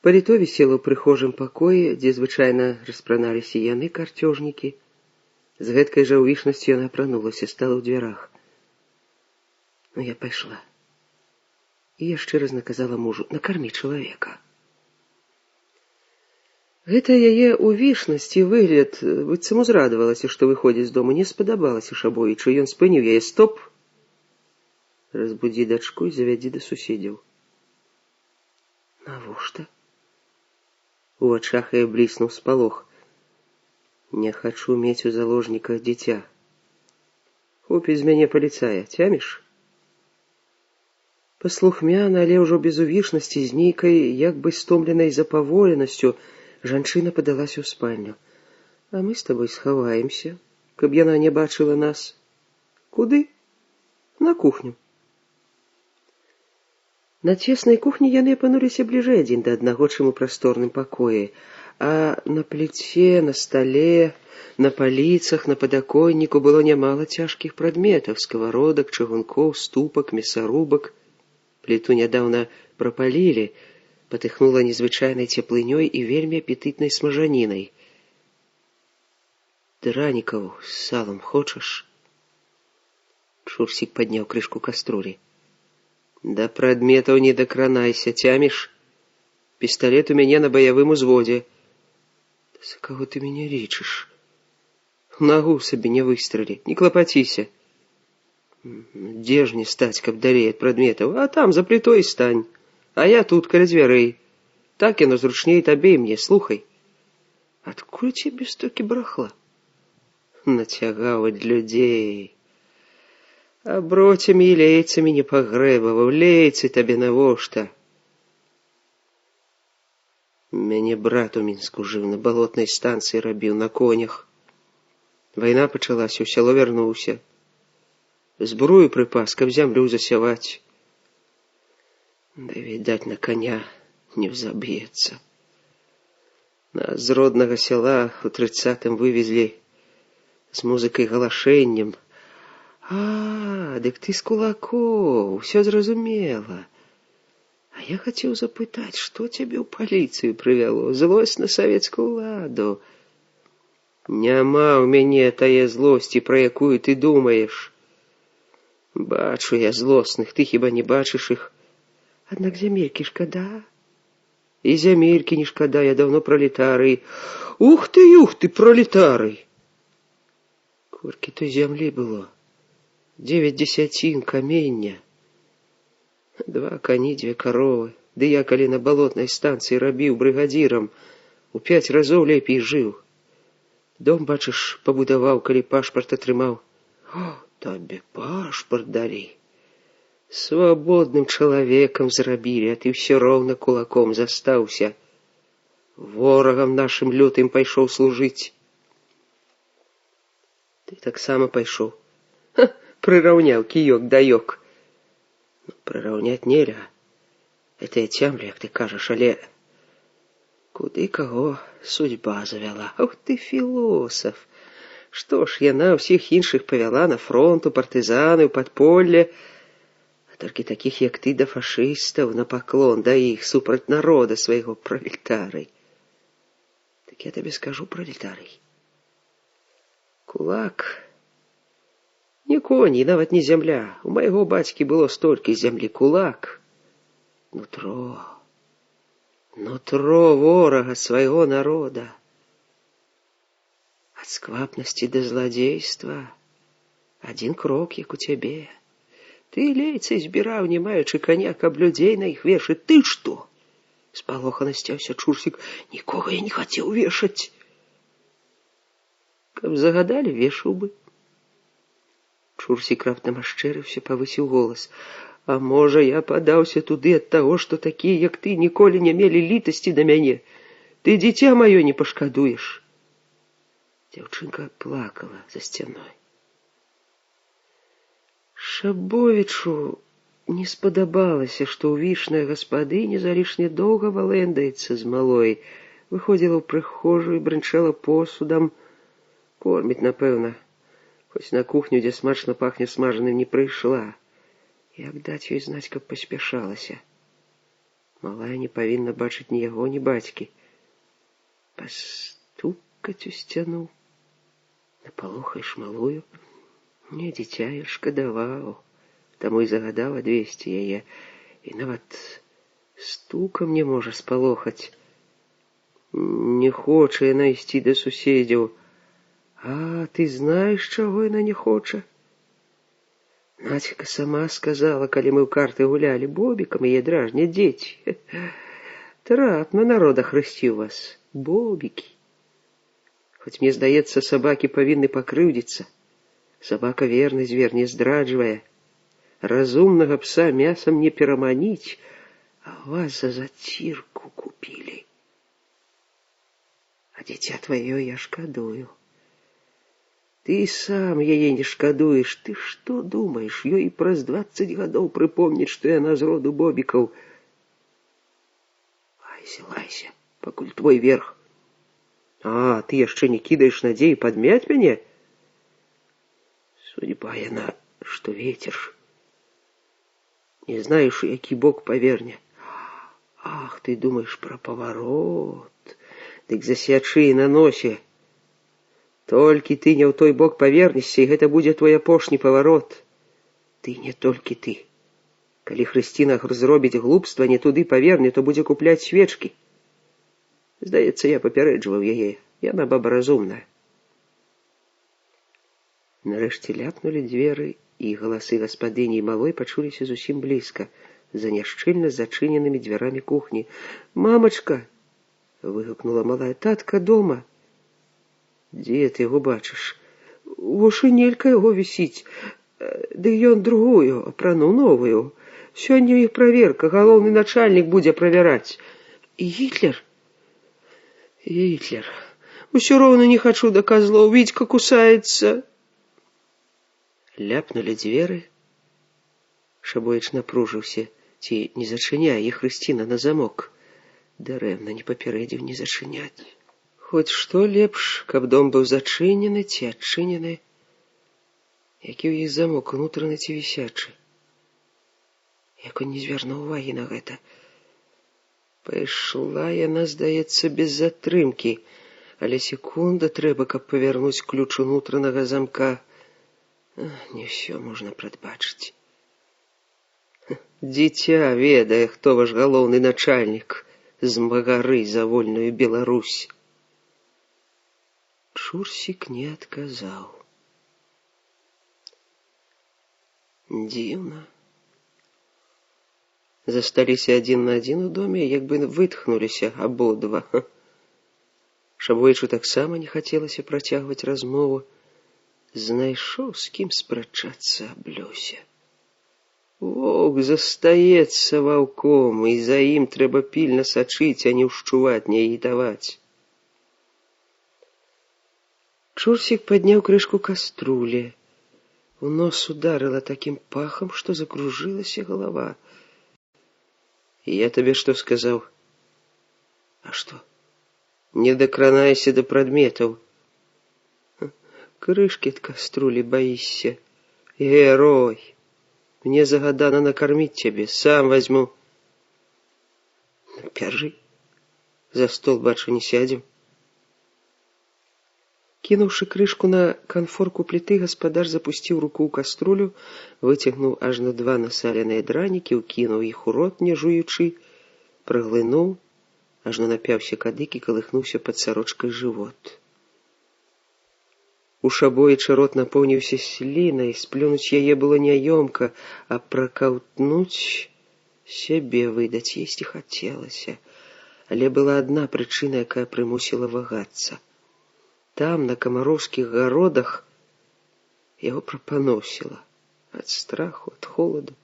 Паліто вісела ў прыхожым пакоі, дзе звычайна распраналіся яны, карцёжнікі. З гэткай жа ўвішнасцю яна апранулася, стала ў дзвярах. Ну, я пайшла. І яшчэ раз наказала мужу: накармі чалавека. Гэта яе ўвішнасць і выгляд, быццам узрадавалася, што выходзіць з дому, не спадабалася Шабовічу. Ён спыніў яе. Стоп! Разбудзі дачку і завядзі да суседзяў. Навошта? У вачах яе бліснуў спалох. Не хачу мець у заложніках дзіця. Хопіць з мяне паліцая, цяміш? Паслухмяна, але ўжо без увішнасці, з нейкай, як бы стомленай запаволенасцю, жанчына падалася ў спальню. А мы з табой схаваемся, каб яна не бачыла нас. Куды? На кухню. На цеснай кухні яны апынуліся бліжэй адзін да аднаго, чым у прасторным пакоі. А на пліце, на стале, на паліцах, на падаконніку было нямала цяжкіх прадметаў: сковородак, чыгункоў, ступак, мясарубак. Пліту нядаўна прапалілі, патыхнула незвычайнай цеплынёй і вельмі апетытнай смажанінай. Дранікаў з салам хочаш? Чурсік падняў крышку каструлі. Да прадметаў не дакранайся, цяміш? Пісталет у мяне на баявым узводзе. За каго ты мяне лічыш? Нагу сабе не выстралі, не клапаціся. Дзе ж не стаць, каб далей ад прадметаў? А там за плітой стань. А я тут каля дзвярэй. Так яно зручней табе і мне. Слухай. Адкуль цябе столькі брахла? Нацягаў ад людзей. Аброцямі і лейцамі не пагрэбаваў. Лейцы табе навошта? Мяне брат у Мінску жыў, на балотнай станцыі рабіў, на конях. Вайна пачалася, у сяло вярнуўся. Зброю прыпас, каб зямлю засяваць. Да, відаць, на коня не взаб'ецца. Нас з роднага сяла ў 30-м вывезлі з музыкай галашэннем, Дык ты з кулакоў, усё зразумела. А я хацеў запытаць, што цябе ў паліцыю прывяло? Злосць на савецкую ўладу. Няма ў мяне тае злосці, пра якую ты думаеш. Бачу я злосных, ты хіба не бачыш іх? Аднак зямелькі шкада. І зямелькі не шкада, я даўно пралетарый. Ух ты, пролетарый! Колькі той зямлі было? 9 дзесяцін камення. 2 кані, 2 каровы. Ды я, калі на балотнай станцыі рабіў брыгадзірам, у 5 разоў лепей жыў. Дом, бачыш, пабудаваў, калі пашпарт атрымаў. Табе пашпарт далі. Свабодным чалавекам зрабілі, а ты ўсё роўна кулаком застаўся. Ворагам нашым лютым пайшоў служыць. Ты таксама пайшоў. Прыраўняў кіёк да ёк. Прыраўняць нельга. Это я цямлю, як ты кажаш, але куды каго судьба завяла. Ох ты, філосаф! Што ж, яна ўсіх іншых павяла на фронт, у партызаны, у падполле, а толькі такіх, як ты, да фашыстаў, на паклон да іх, супраць народа свайго, пролетарый. Так я табе скажу, пролетарый. Кулак не коні, нават не зямля. У майго бацькі было столькі зямлі. Кулак — нутро ворага свайго народа. Ад сквапнасці да зладзейства адзін крок, як у цябе. Ты лейцы збіраў, не маючы каня, каб людзей на іх вешаць. Ты што? Спалохана сцяўся Чурсік. Нікога я не хацеў вешаць. Каб загадалі, вешаў бы. Чурсік раптам ашчэрыўся, павысіў голас. А можа, я падаўся туды ад таго, што такія, як ты, ніколі не мелі літасці да мяне. Ты дзіця маё не пашкадуеш. Дзяўчынка плакала за сцяной. Шабовічу не спадабалася, што ўвішная гаспадыня залішне доўга валэндаецца з малой. Выходзіла ў прыхожую, брынчала посудам. Корміць, напэўна. Хоць на кухню, дзе смачна пахне смажаным, не прыйшла. Як даць ёй знаць, каб паспяшалася? Малая не павінна бачыць ні яго, ні бацькі. Пастукаць у сцяну. Напалохаеш малую? Не, дзіця я шкадаваў. Таму і загадаў адвесці яе. І нават стукам не можа спалохаць. Не хоча яна ісці да суседзяў. А ты знаеш, чаго яна не хоча? Нацька сама сказала, калі мы ў карты гулялі, Бобікам яе дражняць дзеці. Трапна народа хрысціў вас. Бобікі. Хоць мне здаецца, сабакі павінны пакрыўдзіцца. Сабака верны звер, не здраджвае. Разумнага пса мясам не пераманіць, а вас за зацірку купілі. А дзіця тваё я шкадую. Ты сам яе не шкадуеш. Ты што думаеш, ёй праз 20 гадоў прыпомніць, што яна з роду Бобікаў. Лайся, пакуль твой верх. А, ты яшчэ не кідаеш надзеі падмяць мяне? Судьба яна, што ветер. Не знаеш, у які бок паверне. Ах, ты думаеш пра паварот. Дык засячы на носе. Толькі ты не ў той бок павернешся, і гэта будзе твой апошні паварот. Ты не толькі ты. Калі Хрысціна зробіць глупства, не туды паверне, то будзе купляць свечкі. Здаецца, я папярэджваў яе. Яна баба разумная. Нарэшце ляпнулі дзверы, і галасы гаспадыні і малой пачуліся зусім блізка, за няшчыльна зачыненымі дзвярамі кухні. «Мамачка!» — выгукнула малая. «Татка дома!» «Дзе ты яго бачыш?» «Во шынелька яго вісіць. Ды ён другую, апрануў новую. Сёння іх праверка, галоўны начальнік будзе правяраць». «Гітлер?» «Гітлер. Усё роўна не хачу да казлоў, Вітька кусаецца». Ляпнулі дзверы. Шабовіч напружыўся. Ці не зачыняе іх Хрысціна на замок? Дарэмна не папярэдзіў не зачыняць. Хоць што лепш, каб дом быў зачынены ці адчынены. Які ў іх замок, унутраны ці вісячы? Як он не звярнуў увагі на гэта. Пайшла яна, здаецца, без затрымкі, але секунда трэба, каб павярнуць ключ унутранага замка. Не ўсё можна прадбачыць. Дзіця ведае, хто ваш галоўны начальнік змагары за вольную Беларусь. Чурсік не адказаў. Дзіўна. Засталіся адзін на адзін у доме, як бы вытхнуліся абодва. Шабойчу таксама не хацелася працягваць размову. Знайшоў з кім спрачацца аб лёсе. Воўк застаецца ваўком, і за ім трэба пільна сачыць, а не ўшчуваць, не агітаваць. Чурсік падняў крышку каструлі. У нос ударыла такім пахам, што закружылася галава. Я табе што сказаў? А што? Не дакранайся да прадметаў. Крышкі ад каструлі баішся. Герой! Мне загадана накарміць цябе, сам возьму. Пяжы. За стол, бачу, не сядзем. Кінуўшы крышку на канфорку пліты, гаспадар запусціў руку ў каструлю, выцягнуў ажно 2 насаленыя дранікі, укінуў іх у рот, не жуючы, праглынуў, ажно напяўся кадык і калыхнуўся пад сарочкай жывот. У Шабойча рот напоўніўся слінай, сплюнуць яе было няёмка, а пракаўтнуць сябе выдаць есці хацелася. Але была адна прычына, якая прымусіла вагацца. Там, на камароўскіх гародах, яго прапаносіла. Ад страху, ад холаду.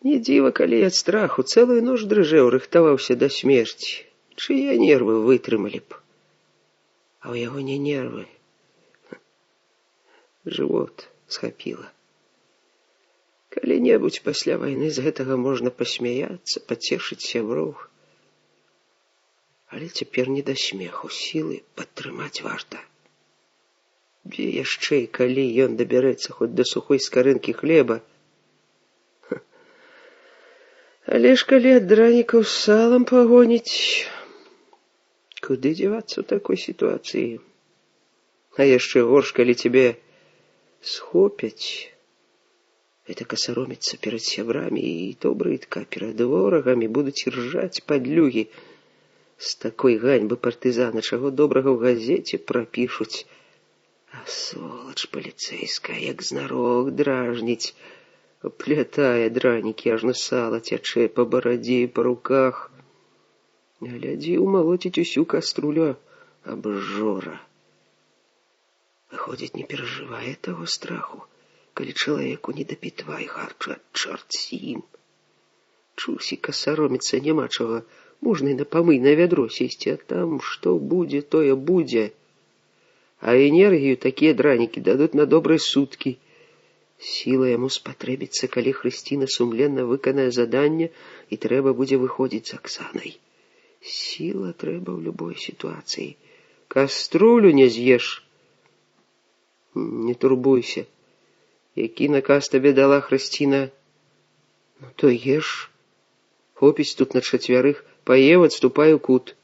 Не дзіва, калі ад страху. Цэлую ноч дрыжэў, рыхтаваўся да смерці. Чые нервы вытрымалі б? А ў яго не нервы. Жывот схапіла. Калі-небудзь пасля вайны з гэтага можна пасмяяцца, пацешыць сяброў. Але цяпер не да смеху, сілы падтрымаць варта. Дзе яшчэ і калі ён дабярэцца хоць да сухой скарынкі хлеба. Але ж калі ад дранікаў з салам пагоніць, куды дзявацца ў такой сітуацыі? А яшчэ горш, калі цябе схопяць. Это касароміцца перад сябрамі, і то брыдка, перад ворагамі будуць іржаць падлюгі. З такой ганьбы партызана чаго добрага ў газеце прапішуць. А сволач паліцэйская, як знарок дражніць, плятае дранікі, ажно сала цячэ па барадзе і па руках. Глядзі, умалоціць усю каструлю абжора. Выходзіць, не перажывае таго страху, калі чалавеку не да пітва і харчу, ад чорт з ім. Чурсіка сароміцца няма чаго. Можна і на памыйнае вядро сесці, а там што будзе, тое будзе. А энергію такія дранікі дадуць на добрыя суткі. Сіла яму спатрэбіцца, калі Хрысціна сумленна выканае заданне і трэба будзе выходзіць з Аксанай. Сіла трэба ў любой сітуацыі. Каструлю не з'еш. Не турбуйся. Які наказ табе дала Хрысціна? Ну, то еш. Хопіць тут на 4. Паеў, адступай у кут.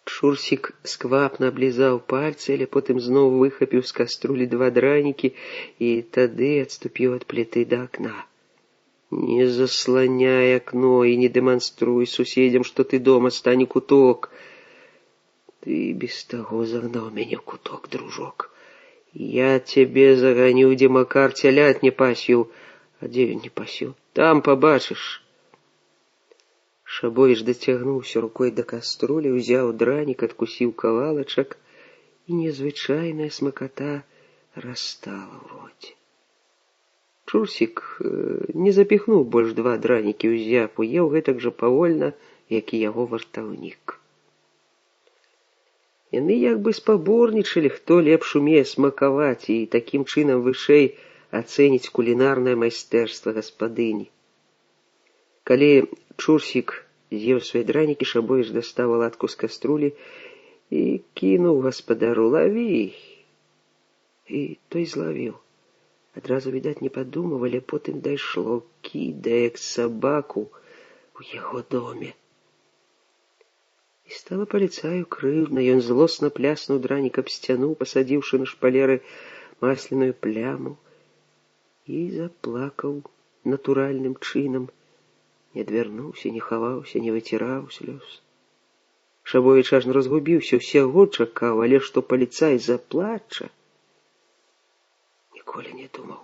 Чурсік сквапна аблізаў пальцы, але потым зноў выхапіў з каструлі 2 дранікі і тады адступіў ад пліты да акна. Не засланяй акно і не дэманструй суседзям, што ты дома, стань у куток. Ты без таго загнаў мяне ў куток, дружок. Я цябе заганю, дзе Макар цялят не пасіў. А дзе ён не пасіў? Там пабачыш. Шабойч дацягнуўся рукой да каструлі, узяў дранік, адкусіў кавалачак, і незвычайная смаката растала ў роце. Чурсік не запіхнуў больш 2 дранікі ў зяпу, еў гэтак жа павольна, як і яго вартаўнік. Яны як бы спаборнічалі, хто лепш умее смакаваць, і такім чынам вышэй ацэніць кулінарнае майстэрства гаспадыні. Калі Чурсік з'еў свае дранікі, Шабойч дастаў аладку з каструлі і кінуў гаспадару: лаві. І той злавіў. Адразу, відаць, не падумаў, але потым дайшло, кідае як сабаку у яго доме. І стала паліцаю крыўдна. Ён злосна пляснуў дранік аб сцяну, пасадзіўшы на шпалеры масляную пляму, і заплакаў натуральным чынам. Не адвярнуўся, не хаваўся, не выціраў слёз. Шабовіч аж разгубіўся, усяго чакаў, але што паліцай заплача, ніколі не думаў.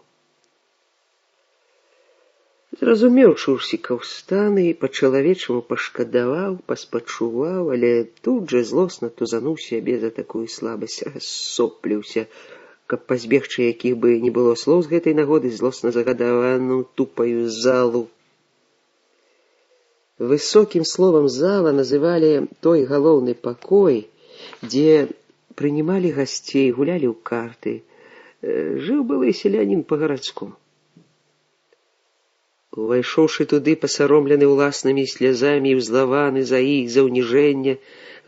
Зразумеў Чурсікаў стан і па-чалавечаму пашкадаваў, паспачуваў, але тут жа злосна тузануў сябе за такую слабасць, рассопліўся, каб пазбегчы якіх бы не было слоў з гэтай нагоды, злосна загадаваную тупаю залу. Высокім словам зала называлі той галоўны пакой, дзе прынимали гостей, гуляли ў карты. Жыў былы селянін па-гарадскому. Увайшоўшы туды, пасаромлены ўласнымі слязамі і ўзлаваны за іх, за ўніжэнне,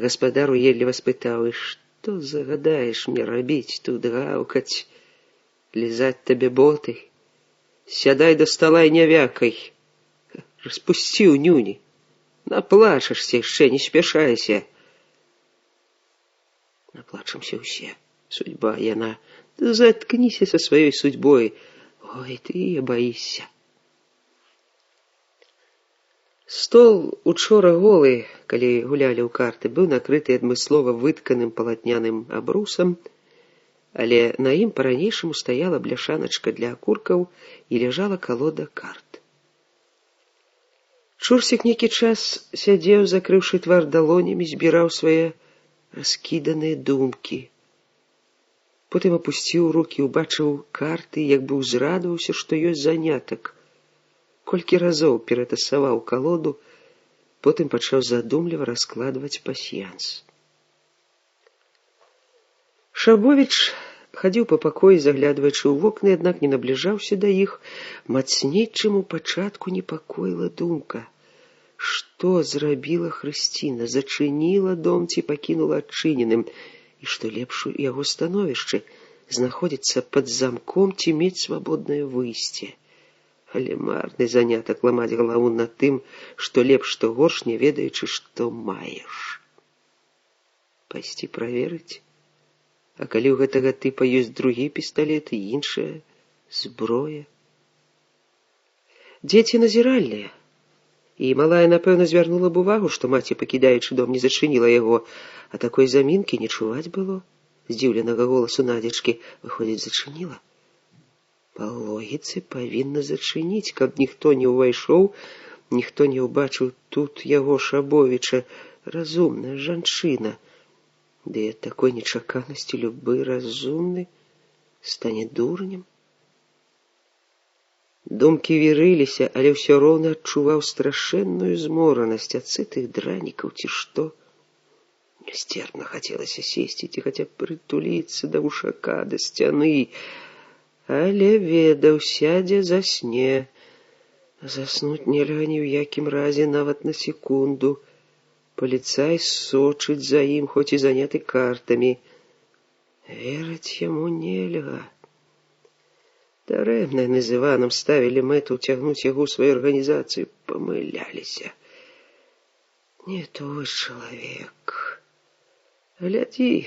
гаспадар уедліва спытаў: «І што загадаеш мне рабіць тут, гаўкаць, лізаць табе боты? Сядай да стала і не вякай. Распусціў нюні. Наплачешся яшчэ, не спяшайся». Наплачемся ўсе. Судьба яна. Заткніся са сваёй судьбой. Ой, ты баішся. Стол учора голы, калі гулялі ў карты, быў накрыты адмыслова вытканым палатняным абрусам, але на ім па-ранейшаму стаяла бляшаначка для акуркаў і ляжала калода карт. Чурсік нейкі час сядзеў, закрыўшы твар далонямі, збіраў свае раскіданыя думкі. Потым апусціў рукі, убачыў карты, як бы ўзрадаваўся, што ёсць занятак. Колькі разоў ператасаваў калоду, потым пачаў задумліва раскладваць пасьянс. Шабовіч хадзіў па пакоі, заглядваючы ў вокны, аднак не набліжаўся да іх. Мацней, чым у пачатку, непакоіла думка. Што зрабіла Хрысціна? Зачыніла дом ці пакінула адчыненым? І што лепш у яго становішчы, знаходзіцца пад замком ці мець свабоднае выйсце. Але марны занятак ламаць галаву над тым, што лепш, што горш, не ведаючы, што маеш. Пайсці праверыць? А калі ў гэтага тыпа ёсць другі пісталет і іншая зброя? Дзеці назіральныя. І малая, напэўна, звярнула б увагу, што маці, пакідаючы дом, не зачыніла яго, а такой замінкі не чуваць было. Здзіўленага голасу Надзечкі, выходзіць, зачыніла. Па логіцы павінна зачыніць, каб ніхто не ўвайшоў, ніхто не ўбачыў тут яго, Шабовіча. Разумная жанчына. Ды ад такой нечаканасці любы разумны стане дурнем. Думкі вірыліся, але ўсё роўна адчуваў страшэнную зморанасць ад сытых дранікаў ці што. Нестерпна хацелася сесці ці хаця б прытуліцца да вушака, да сцяны. Але ведаў, сядзе, засне. Заснуць нельга ні ў якім разе, нават на секунду. Паліцай сочыць за ім, хоць і заняты картамі. Верыць яму нельга. Дарэмна яны з Іванам ставілі мэту ўцягнуць яго ў сваю арганізацыю. Памыляліся. Не той чалавек. Глядзі,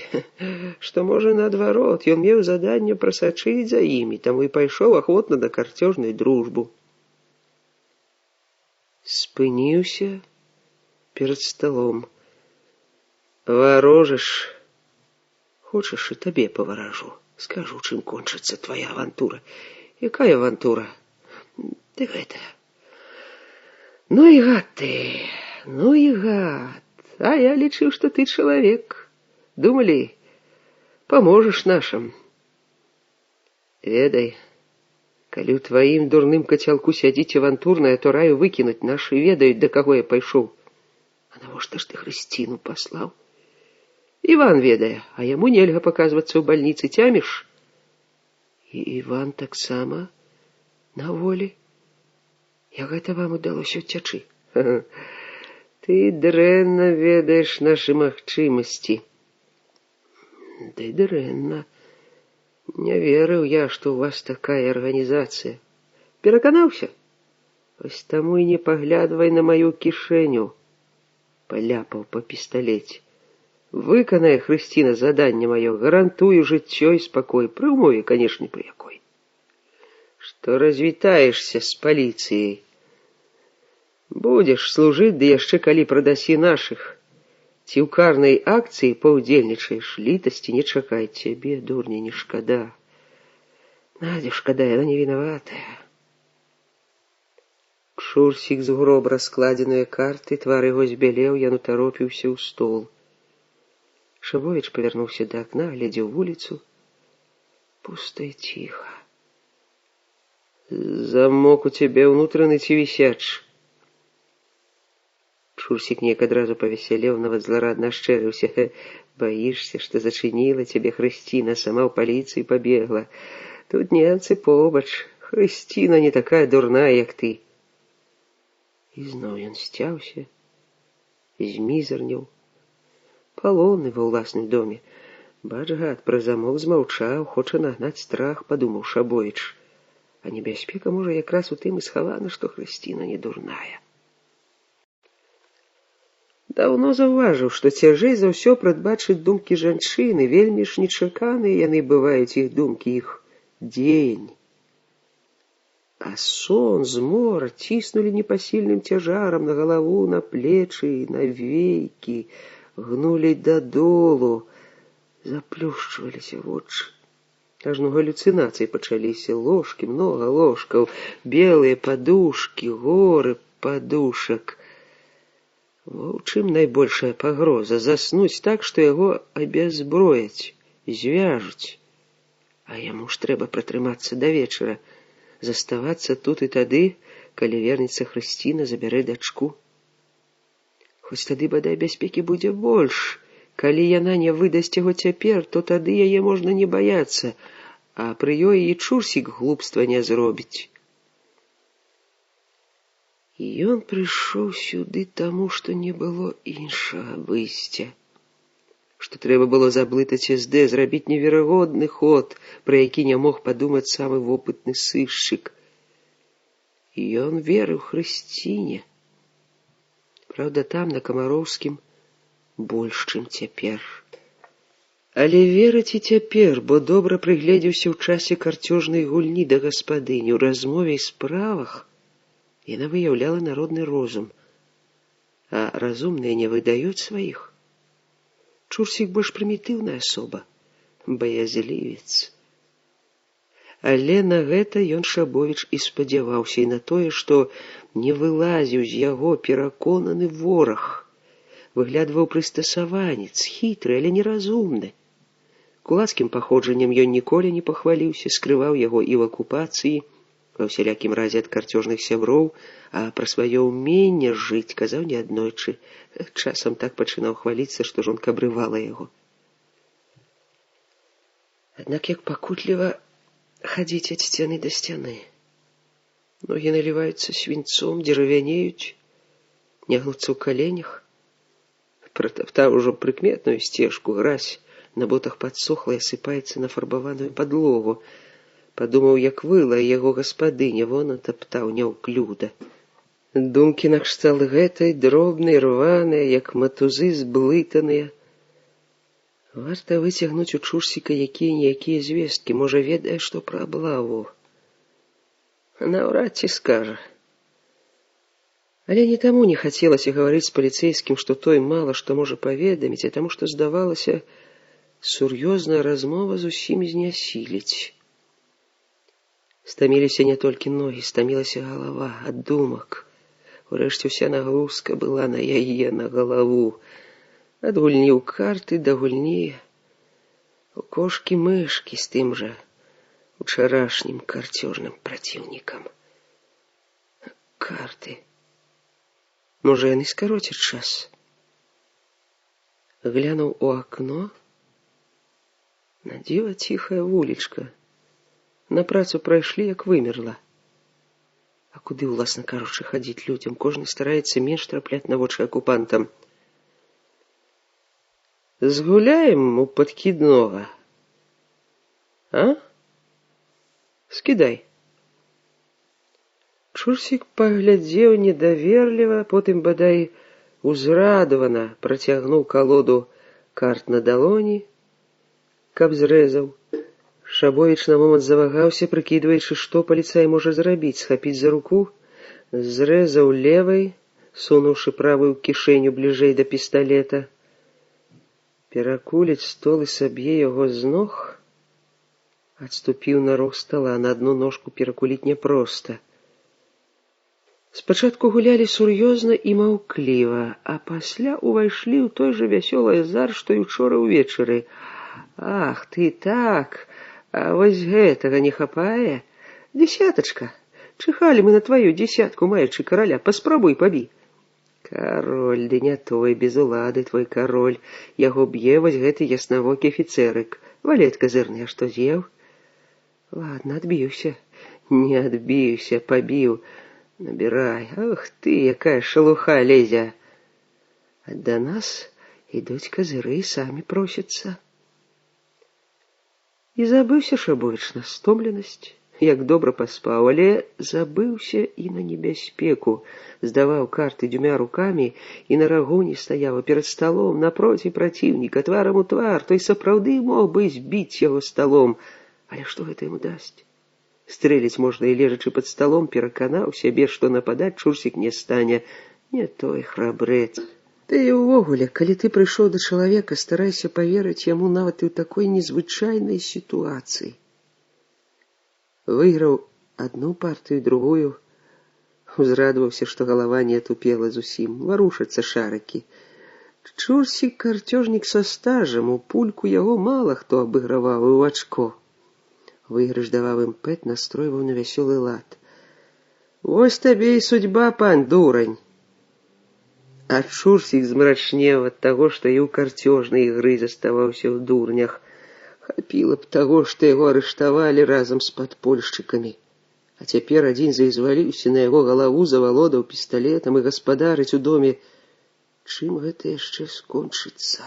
што можа наадварот, ён меў заданне прасачыць за імі, таму і пайшоў ахвотна на карцёжную дружбу. Спыніўся перад сталом. Варожыш. Хочаш, і табе паваражу. Скажу, чым кончыцца твая авантура. Якая авантура? Ты гэта. Ну і гад ты, ну і гад. А я лічыў, што ты чалавек. Думалі, паможаш нашым. Ведай, калі ў тваім дурным кацялку сядзіць авантурная, то раю выкінуць, нашы ведаюць, да каго я пайшоў. А навошта ж ты Хрысціну паслаў? Іван ведае, а яму нельга паказвацца ў бальніцы, цяміш? І Іван таксама на волі. Як гэта вам удалося ўцячы? Ты дрэнна ведаеш нашы магчымасці. Ды дрэнна. Не верыў я, што ў вас такая арганізацыя. Пераканаўся? Вось таму і не паглядвай на маю кішэню. Паляпаў па пісталеце. Выканае Хрысціна заданне маё, гарантую жыццё і спакой, пры ўмове, канешне, пры якой. Што развітаешся з паліцыяй. Будзеш служыць, ды яшчэ калі прадасі нашых. Ці ў карнай акцыі паўдзельнічаеш, літасці не чакай, цябе, дурня, не шкада. Надзю шкада, яна не вінаватая. Чурсік згроб раскладзеныя карты, твар яго збялеў, ён утаропіўся ў стол. Шабовіч павярнуўся да акна, глядзеў вуліцу. Пуста і ціха. Замок у цябе ўнутраны ці вісячы? Чурсік неяк адразу павесялеў, нават зларадна ашчэрыўся. Баішся, што зачыніла цябе Хрысціна, сама ў паліцыі пабегла. Тут немцы побач. Хрысціна не такая дурная, як ты. І зноў ён сцяўся, змізарнеў. Палонны ва ўласным доме. Бач, гад, пра замок змаўчаў, хоча нагнаць страх, падумаў Шабовіч. А небяспека, можа, якраз у тым і схавана, што Хрысціна не дурная. Даўно заўважыў, што цяжэй за ўсё прадбачыць думкі жанчыны, вельмі ж нечаканыя яны бываюць, іх думкі, іх дзеянні. А сон, змора ціснулі непасільным цяжарам на галаву, на плечы, на вейкі, гнулі дадолу, заплюшчваліся вочы. Ажно галюцынацыі пачаліся, ложкі, многа ложкаў, белыя падушкі, горы падушак. У чым найбольшая пагроза? Заснуць так, што яго абязброяць, звяжуць. А яму ж трэба пратрымацца да вечара, заставацца тут і тады, калі вернецца Хрысціна, забярэ дачку. Хоць тады, бадай, бяспекі будзе больш. Калі яна не выдасць яго цяпер, то тады яе можна не баяцца, а пры ёй і Чурсік глупства не зробіць. І ён прыйшоў сюды таму, што не было іншага выйсця. Што трэба было заблытаць СД, зрабіць неверагодны ход, пра які не мог падумаць самы вопытны сышчык. І ён верыў Хрысціне. Праўда, там, на Камароўскім, больш, чым цяпер. Але верыць і цяпер, бо добра прыгледзеўся ў часе карцёжнай гульні да гаспадыні, у размове і справах. Яна выяўляла народны розум, а разумныя не выдаюць сваіх. Чурсік больш прымітыўная асоба, баязлівец. Але на гэта ён, Шабовіч, і спадзяваўся, і на тое, што не вылазіў з яго пераконаны вораг. Выглядваў прыстасаванец, хітры, але неразумны. Кулацкім паходжаннем ён ніколі не пахваліўся, скрываў яго і в акупацыі, ва ўсялякім разе ад карцёжных сяброў, а пра сваё ўменне жыць казаў неаднойчы. Часам так пачынаў хваліцца, што жонка абрывала яго. Аднак як пакутліва хадзіць ад сцяны да сцяны. Ногі наліваюцца свінцом, дзеравянеюць, не гнуцца ў каленях. Пратаптаў ужо прыкметную сцежку, гразь на ботах падсохла і асыпаецца на фарбаваную падлогу. Падумаў, як выла яго гаспадыня, вон атаптаў няўклюда. Думкі накшталт гэтай, дробнай, рваныя, як матузы зблытаныя. Варта выцягнуць у Чурсіка якія-ніякія звесткі, можа, ведае, што пра аблаву. Наўрад ці скажа. Але не таму не хацелася гаварыць з паліцэйскім, што той мала што можа паведаміць, а таму, што здавалася, сур'ёзная размова зусім знясіліць. Стаміліся не толькі ногі, стамілася галава ад думак. Урэшце ўся нагрузка была на яе, на галаву. Ад гульні ў карты да гульні у кошкі-мышкі з тым жа учарашнім карцёжным праціўнікам. Карты. Можа, яны скароцяць час. Глянуў у акно. На дзіва ціхая вулічка. На працу прайшлі, як вымерла. А куды, уласна кажучы, хадзіць людзям? Кожны стараецца менш трапляць на вочы акупантам. Згуляем у падкіднога. А? Скідай. Чурсік паглядзеў недаверліва, потым бадай узрадавана працягнуў калоду карт на далоні, каб зрэзаў. Шабовіч на момант завагаўся, прыкідваючы, што паліцай можа зрабіць, схапіць за руку, зрэзаў левай, сунуўшы правую ў кішэню бліжэй да пісталета. Перакуліць стол і саб'е яго з ног. Адступіў на рог стала, на адну ножку перакуліць няпроста. Спачатку гулялі сур'ёзна і маўкліва, а пасля ўвайшлі ў той жа вясёлы азарт, што і учора ўвечары. Ах, ты так, а вось гэтага не хапае? Дзесятачка, чыхалі мы на тваю дзесятку, маючы караля, паспрабуй пабі. Кароль, ды не той, без улады твой кароль, яго б'е вось гэты яснавокі афіцэрык. Валет казырны, а што з'еў? Ладно, адбіўся. Не адбіўся, пабіў. Набірай. Ах ты, якая шалуха лезе. А да нас ідуць казыры, самі просяцца. І забыўся Шабовіч на стомленасць, як добра паспаў, але забыўся і на небяспеку. Здаваў карты дзвюма рукамі і на рагоне стаяў перад сталом напроці праціўніка, тварам у твар. Той сапраўды мог бы збіць яго сталом. Але што гэта яму дасць? Стрэліць можна і лежачы пад сталом, пераканаў сябе, што нападаць Чурсік не стане. Не той храбрэц. Ты і ўвогуле, калі ты прыйшоў да чалавека, старайся паверыць яму нават і ў такой незвычайнай сітуацыі. Выйграў адну партыю, другую. Узрадаваўся, што галава не атупела зусім. Варушацца шарыкі. Чурсік карцёжнік са стажам, у пульку яго мала хто абыграваў і ў ачко. Выйгрыш даваў імпэт, настройваў на вясёлы лад. Вось табе і судьба, пан дурань. А Чурсік змрачнеў ад таго, што і ў карцёжнай ігры заставаўся ў дурнях. Хапіла б таго, што яго арыштавалі разам з падпольшчыкамі. А цяпер адзін зaiзваліўся на яго галаву, завалодаў пісталетам і гаспадарыць у доме. Чым гэта яшчэ скончыцца?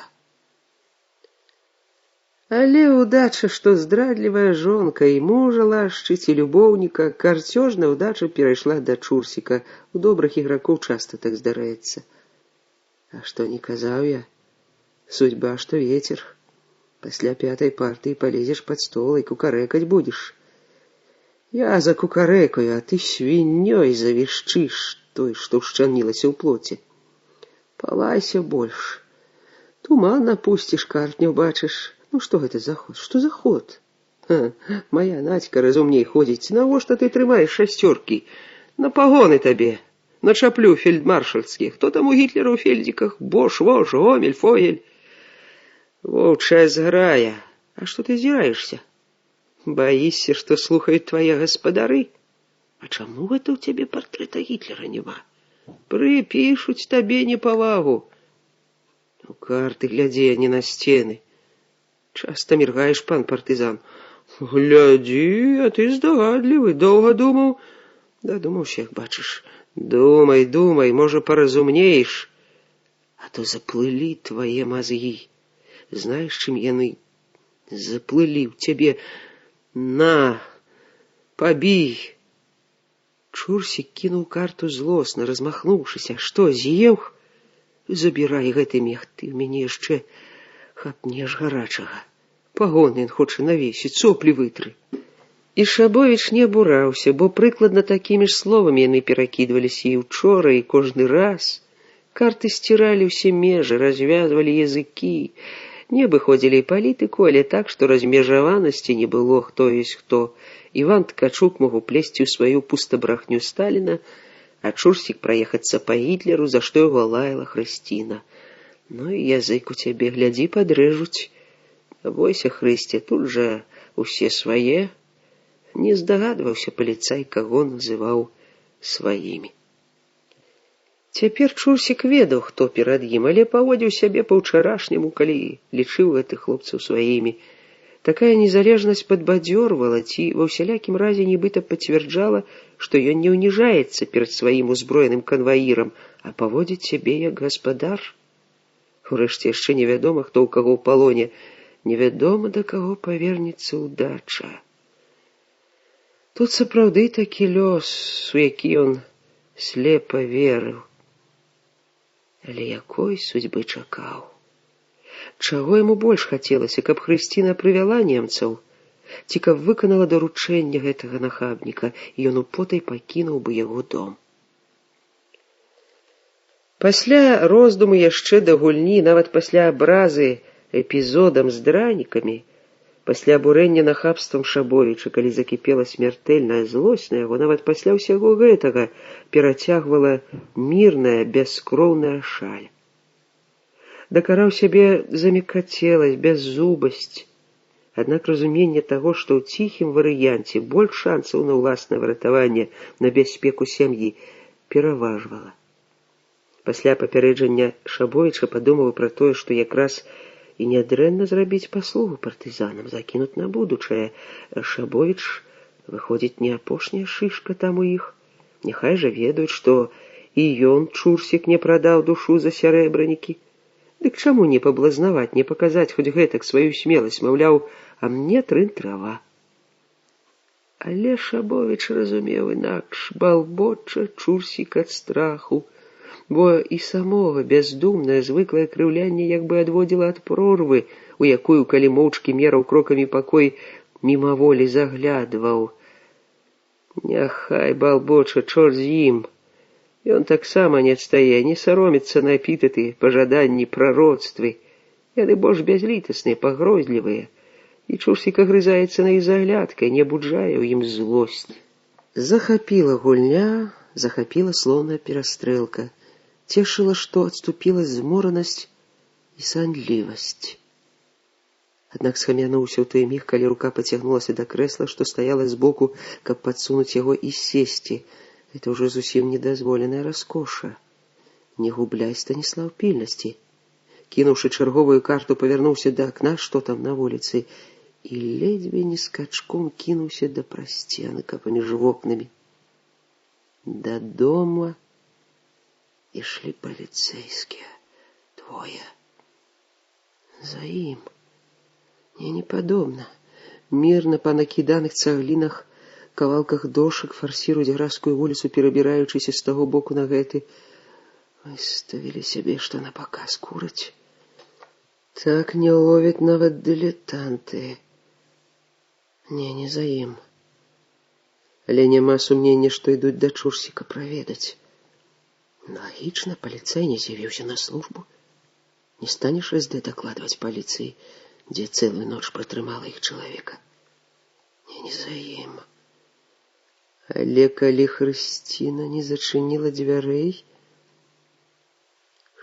Але ўдача, што здрадлівая жонка і мужа лашчыць, і любоўніка, карцёжная ўдача перайшла да Чурсіка. У добрых ігракоў часта так здараецца. А што не казаў я? Судьба, што ветер. Пасля пятай партыі палезеш пад стол і кукарэкаць будзеш. Я закукарэкаю, а ты свіннёй завішчыш той, што ўшчанілася ў плоце. Палайся больш. Туман напусціш, карт не ўбачыш. Ну што гэта за ход? Што за ход? Моя Надька разумней ходзіць. Навошта ты трымаеш шасцёркі? На пагоны табе. На чаплю фельдмаршальскі. Хто там у Гітлера ў фельдзіках? Бош, Вош, Гомель, Фогель. Воўчая зграя. А што ты зіраешся? Баішся, што слухаюць твае гаспадары? А чаму гэта ў цябе партрэта Гітлера няма? Прыпішуць табе непавагу. У карты глядзі, а не на сцены. Часта міргаеш, пан партызан. Глядзі, а ты здагадлівы. Доўга думаў? Дадумаўся, як бачыш. Думай, думай, можа, паразумнееш. А то заплылі твае мазгі. Знаеш, чым яны заплылі ў цябе? На, пабій. Чурсік кінуў карту злосна, размахнуўшыся. Што, з'еў? Забірай гэты мех, ты ў мяне яшчэ хапнеш гарачага. Пагоны ён хоча навесіць, соплі вытры. І Шабовіч не абураўся, бо прыкладна такімі ж словамі яны перакідваліся і ўчора, і кожны раз. Карты сціралі ўсе межы, развязвалі языкі. Не абыходзілі і палітыку, але так, што размежаванасці не было, хто ёсць хто. Іван Ткачук мог уплесці ў сваю пустабрахню Сталіна, а Чурсік праехацца па Гітлеру, за што яго лаяла Хрысціна. Ну і язык у цябе, глядзі, падрэжуць. Бойся, Хрысце, тут жа усе свае. Не здагадваўся паліцай, каго называў сваімі. Цяпер Чурсік ведаў, хто перад ім, але паводзіў сябе па-ўчарашняму, калі лічыў гэтых хлопцаў сваімі. Такая незалежнасць падбадзёрвала ці ва ўсялякім разе нібыта пацвярджала, што ён не ўніжаецца перад сваім узброеным канваірам, а паводзіць сябе як гаспадар. Урэшце яшчэ невядома, хто ў каго ў палоне. невядома да каго павернецца ўдача. Тут сапраўды такі лёс, у які ён слепа верыў. Але якой судьбы чакаў? Чаго яму больш хацелася, каб Хрысціна прывяла немцаў, ці каб выканала даручэнне гэтага нахабніка, і ён употай пакінуў бы яго дом. Пасля роздуму яшчэ да гульні, нават пасля абразы эпізодам з дранікамі, пасля абурэння нахабствам Шабовіча, калі закіпела смяртэльная злосць на яго, нават пасля ўсяго гэтага перацягвала мірная, бяскроўная шаль. Дакараў сябе за мяккацеласць, бяззубасць. Аднак разуменне таго, што ў ціхім варыянце больш шансаў на ўласнае выратаванне, на бяспеку сям'і, пераважвала. Пасля папярэджання Шабовіча падумаў пра тое, што якраз і нядрэнна зрабіць паслугу партызанам, закінуць на будучае. Шабовіч, выходзіць, не апошняя шышка там у іх. Няхай жа ведаюць, што і ён, Чурсік, не прадаў душу за сярэбранікі. Дык чаму не паблазнаваць, не паказаць хоць гэтак сваю смеласць, маўляў, а мне трын трава. Але Шабовіч разумеў інакш, балбоча Чурсік ад страху, бо і самога бяздумнае звыклае крыўлянне як бы адводзіла ад прорвы, у якую, калі моўчкі мераў крокамі пакой, мімаволі заглядваў. Няхай балбоча, чорт з ім. Ён таксама не адстае, не саромецца на эпітэты, пажаданні, прароцтвы. Яны больш бязлітасныя, пагрозлівыя. І Чурсік агрызаецца на іх заглядкай, не буджае ў ім злосць. Захапіла гульня, захапіла слоўная перастрэлка. Цешыла, што адступіла зморанасць і сандлівасць. Аднак схамянуўся ў той міг, калі рука пацягнулася да крэсла, што стаяла збоку, каб падсунуць яго і сесці. Гэта ўжо зусім недазволеная раскоша. Не губляй, Станіслаў, пільнасці. Кінуўшы чарговую карту, павярнуўся да акна, што там на вуліцы, і ледзьве не скачком кінуўся да прасценка паміж вокнамі. Да дома ішлі паліцэйскія. Двое. За ім. Не падобна. Мірна па накіданых цаглінах, кавалках дошак фарсіруюць гразкую вуліцу, перабіраючыся з таго боку на гэты. Выставілі сябе, што на паказ кураць. Так не ловяць нават дылетанты. Не за ім. Але няма сумнення, што ідуць да Чурсіка праведаць. Лагічна, паліцай не з'явіўся на службу. Не станеш СД дакладваць паліцыі, дзе цэлую ноч пратрымала іх чалавека. Не за ім. Але калі Хрысціна не зачыніла дзвярэй,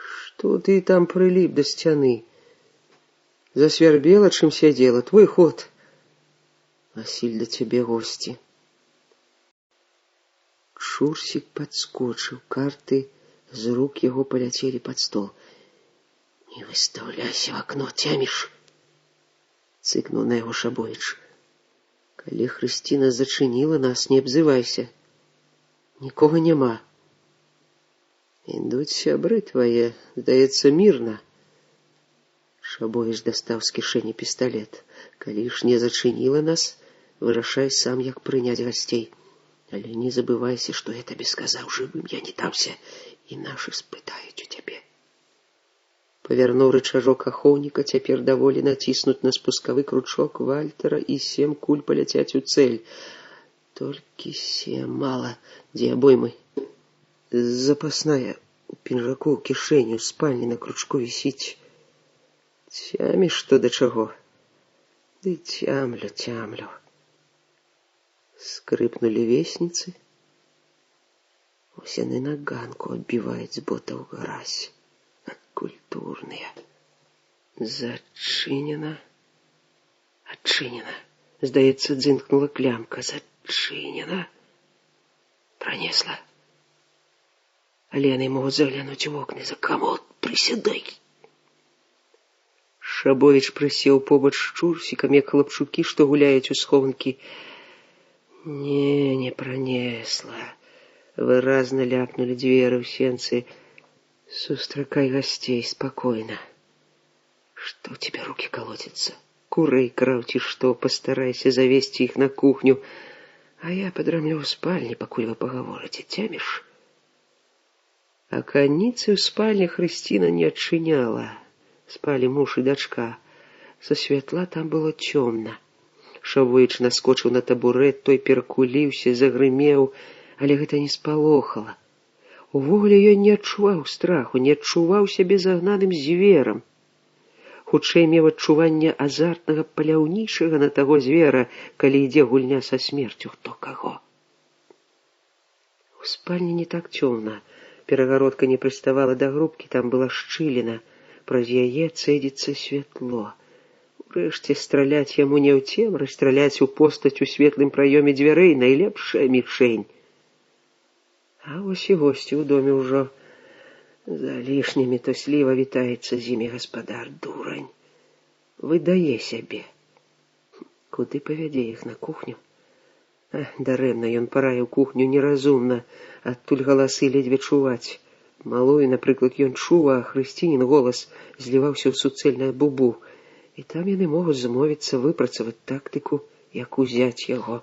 што ты там прыліп да сцяны? Засвярбела, чым сядзела, твой ход. Васіль, да цябе госці. Чурсік падскочыў, карты з рук яго паляцелі пад стол. Не выстаўляйся в акно, цяміш, цыкнуў на яго Шабовіч. Калі Хрысціна зачыніла нас, не абзывайся. Нікога няма. Ідуць сябры твае, здаецца, мірна. Шабовіч дастаў з кішэні пісталет. Калі ж не зачыніла нас, вырашай сам, як прыняць гасцей. Але не забывайся, што я табе сказаў, жывым я не дамся, і нашы спытаюць у цябе. Павярнуў рычажок ахоўніка, цяпер даволі націснуць на спускавы кручок Вальтера, і 7 куль паляцяць у цэль. Толькі 7 мала. Дзе абоймы? Запасная у пінжаку, ў кішэні, у спальні на кручку вісіць. Цяміш, што да чаго? Ды цямлю. Скрыпнулі весніцы. Вось яны на ганку адбіваюць з ботаў гразь. Культурныя. Зачынена. Адчынена. Здаецца, дзынкнула клямка. Зачынена. Пронесла. Але яны могуць заглянуць у вокны. За камод, прысядай. Шабовіч прысеў побач з Чурсікам, як хлапчукі, што гуляюць у схованкі. Не пронесла. Выразна ляпнулі дзверы ў сенцы. Сустракай гасцей спакойна. Что у тебя руки колотятся? Курей краўці что, постарайся завести их на кухню, а я подрамлю в спальне, покуль вы поговорите, тямишь? Аканіцы ў спальні Хрысціна не адчыняла. Спалі муж і дачка. Со святла там было цёмна. Шавоіч наскочыў на табурэт, той перакуліўся, загрымеў, але гэта не спалохала. Увогуле ён не адчуваў страху, не адчуваў сябе загнаным зверам. Хутчэй меў адчуванне азартнага паляўнічага на таго звера, калі ідзе гульня са смерцю хто каго. У спальні не так цёмна. Перагародка не прыставала да грубкі, там была шчыліна. Праз яе цэдзіцца святло. Урэшце страляць яму не ў цемры, страляць у постаць у светлым праёме дзвярэй найлепшая мішень. А вось і госці ў доме ўжо. За лішнімі тосліва вітаецца з імі гаспадар, дурань. Выдае сябе. Куды павядзе іх, на кухню? Дарэмна ён параіў кухню неразумна, адтуль галасы ледзьве чуваць. Малою, напрыклад, ён чуў, а Хрысцінін голас зліваўся ў суцэльнае бубу. І там яны могуць змовіцца выпрацаваць тактыку, як узяць яго.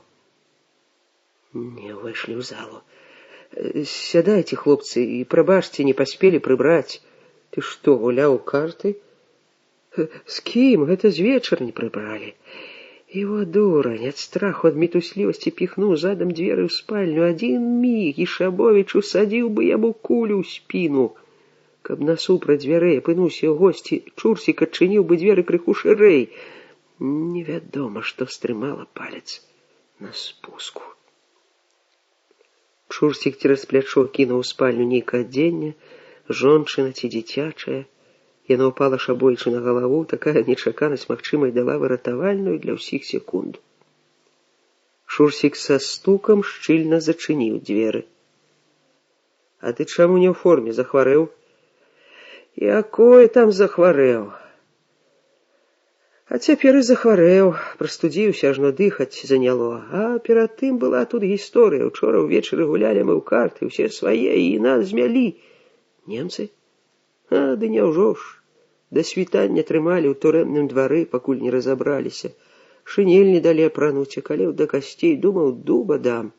Не ўвайшлі ў залу. Сядайце, хлопцы, і прабачце, не паспелі прыбраць. Ты што, гуляў у карты? З кім? Гэта з вечара не прыбралі. Его дурань ад страху, ад мітуслівасці піхнуў задам дзверы ў спальню. Адзін міг, і Шабовіч усадзіў бы яму кулю ў спіну. Каб насупраць дзвярэй апынуўся госці, Чурсік адчыніў бы дзверы крыху шырэй. Невядома, што стрымала палец на спуску. Чурсік цераз плячо кінуў у спальню нейкае адзенне, жончына ці дзіцячае. Яна ўпала Шабойчу на галаву, такая нечаканасць, магчыма, дала выратавальную для ўсіх секунд. Чурсік са стукам шчыльна зачыніў дзверы. А ты чаму не ў форме, захварэў? Якое там захварэў? А цяпер і захварэў, прастудзіўся, ажно дыхаць заняло. А перад тым была тут гісторыя. Учора ўвечары гулялі мы ў карты, усе свае, і нас змялі. Немцы? А, ды няўжо ж. Да світання трымалі ў турэмным двары, пакуль не разабраліся. Шынель не далі апрануць, а калеў да касцей, думаў, дуба дам.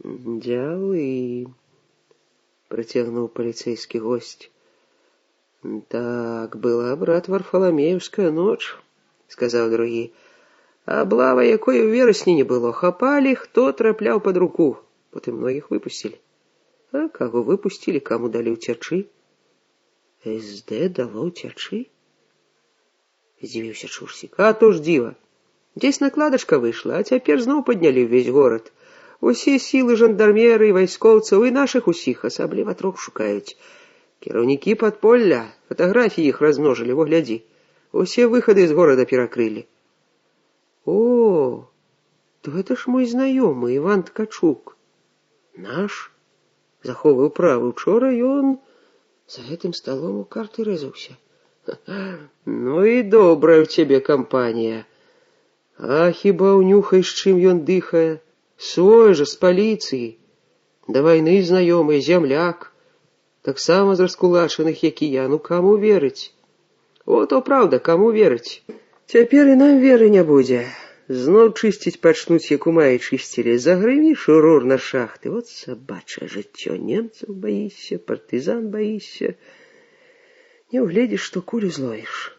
Дзякуй, працягнуў паліцэйскі госць. Так, была, брат, Варфаламеевская ноч, сказаў другі. Аблава, якой у верасні не было. Хапалі, хто трапляў пад руку. Потым многіх выпусцілі. А каго выпусцілі, каму далі ўцячы? СД дало ўцячы? Здзівіўся Чурсік. А то ж дзіва. Дзесь накладачка выйшла, а цяпер зноў паднялі ўвесь горад. Усе сілы жандармеры і вайскоўцаў, і нашых усіх, асабліва трох шукаюць. Кіраўнікі падполля, фатаграфіі іх размножылі, во глядзі. Усе выхады з горада перакрылі. О, то гэта ж мой знаёмы, Іван Ткачук. Наш? Захоўваў правы. Учора ён за гэтым сталом у карты рэзаўся. Ну і добрая ў цябе кампанія. А хіба ўнюхай, з чым ён дыхае? Свой жа, з паліцыі. Да вайны знаёмы, зямляк. Таксама з раскулачаных, як і я. Ну, каму верыць? О, то праўда, каму верыць? Цяпер і нам веры не будзе. Зноў чысціць пачнуць, як у маі чысцілі. Загрыміш урур на шахты. Вот сабачае жыццё. Немцаў баішся, партызан баішся. Не ўгледзіш, што кулю зловіш.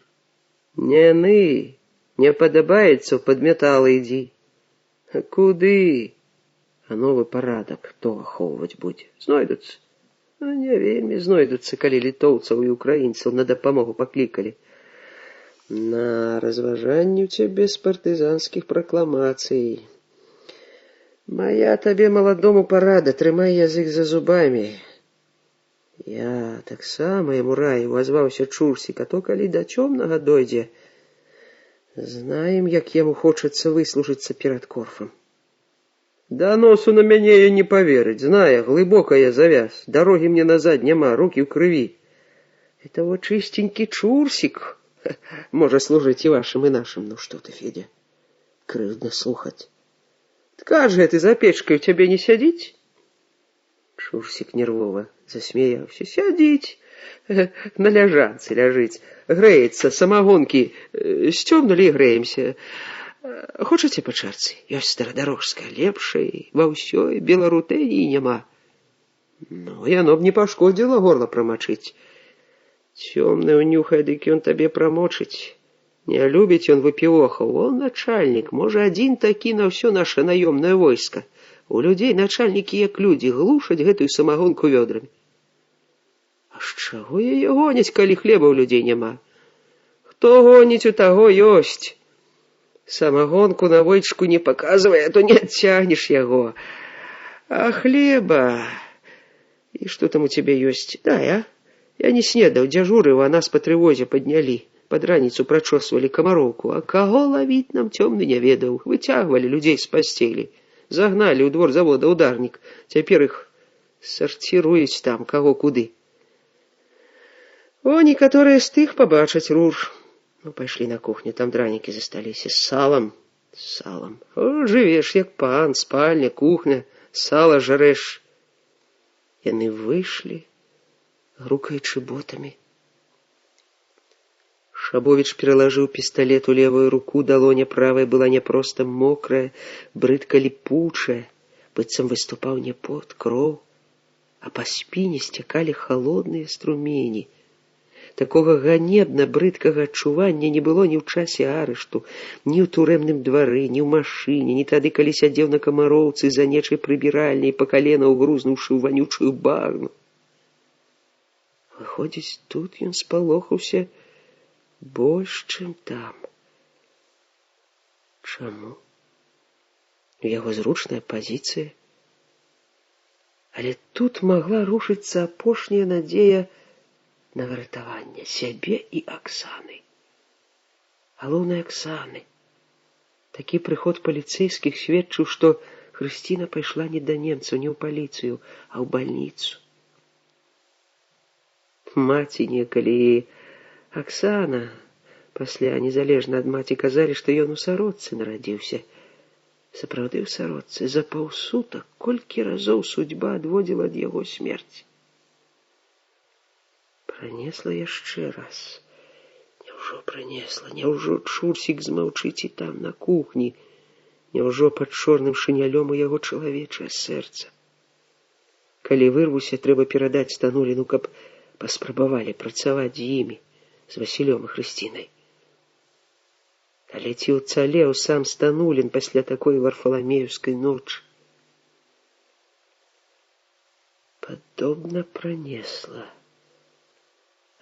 Не ны, не падабаецца, ў падметалы ідзі. А куды? А новы парадак хто ахоўваць будзе? Знойдуцца. А не вельмі знойдуцца, калі літоўцаў і украінцаў на дапамогу паклікалі. На разважанне ў цябе з партызанскіх пракламацый. Моя табе маладому парада, трымай язык за зубамі. Я таксама яму раю, азваўся Чурсік, а то калі да цёмнага дойдзе, знаем, як яму хочацца выслужыцца перад Корфам. Да носу на мяне я не паверыць, знае, глыбокая завяз, дарогі мне назад няма, рукі ў крыві. Это вот чыстенькі Чурсік. Можа служыць і вашым, і нашым. Ну што ты, Федя, крыўдна слухаць. Ткач гэты за печкай у цябе не сядзіць? Чурсік нервова засмяяўся. Сядзіць. На ляжанцы ляжыць, грэецца, самагонкі сцёмнулі і грэемся. Хочаце па чарцы? Ёсць старадарожская, лепшай ва ўсёй беларутэі няма. Ну, яно б не пашкодзіла горла прамачыць. Цёмны ўнюхай, дык ён табе прамочыць. Не любіць ён выпівохаў, он начальнік, можа, адзін такі на ўсё наша наёмнае войска. У людзей начальнікі, як людзі, глушаць гэтую самагонку вёдрамі. А з чаго яе гоняць, калі хлеба ў людзей няма? Хто гоніць, у таго ёсць. Самагонку на войчку не паказвай, а то не адцягнеш яго. А хлеба... І што там у цябе ёсць? Дай, а? Я не снедаў, дзяжурыў, а нас па трывозе паднялі. Пад раніцу прачосвалі камароўку, а каго лавіць нам цёмны не ведаў. Выцягвалі людзей з пасцелі. Загналі ў двор завода ударнік. Цяпер іх сарціруюць там, каго куды. О, некаторыя з тых пабачаць руж. Ну, пайшлі на кухню, там дранікі засталіся. З салам. З салам. О, жывеш, як пан, спальня, кухня, сала жарэш. Яны выйшлі, грукаючы ботамі. Шабовіч пералажыў пісталет у левую руку, далоня правая была не проста мокрая, брыдка ліпучая, быццам выступаў не пот, кроў, а па спіне сцякалі халодныя струмені. Такога ганебна брыдкага адчування не было ні ў часе арышту, ні ў турэмным двары, ні ў машыне, ні тады, калі сядзеў на камароўцы за нечай прыбіральняй, па калена ўгрузнуўшы ў ванючую багну. Выходзіць, тут ён спалохаўся больш, чым там. Чаму? У яго зручная пазіцыя. Але тут магла рушыцца апошняя надзея на выратаванне сябе і Аксаны. Галоўнай Аксаны. Такі прыход паліцэйскіх сведчыў, што Хрысціна пайшла не да немцаў, не ў паліцыю, а ў бальніцу. Маці некалі Аксана, пасля, незалежна ад маці, казалі, што ён у сародцы нарадзіўся. Сапраўды ў сародцы. За паўсутак колькі разоў судьба адводзіла ад яго смерць. Пранесла яшчэ раз. Няўжо пранесла? Няўжо Чурсік змаўчыць і там, на кухні? Няўжо пад чорным шынялём у яго чалавечае сэрца? Калі вырвуся, трэба перадаць Стануліну, каб паспрабавалі працаваць з імі, з Васілём і Хрысцінай. Але ці ўцалеў сам Станулін пасля такой варфаламеўскай ночы? Падобна пранесла.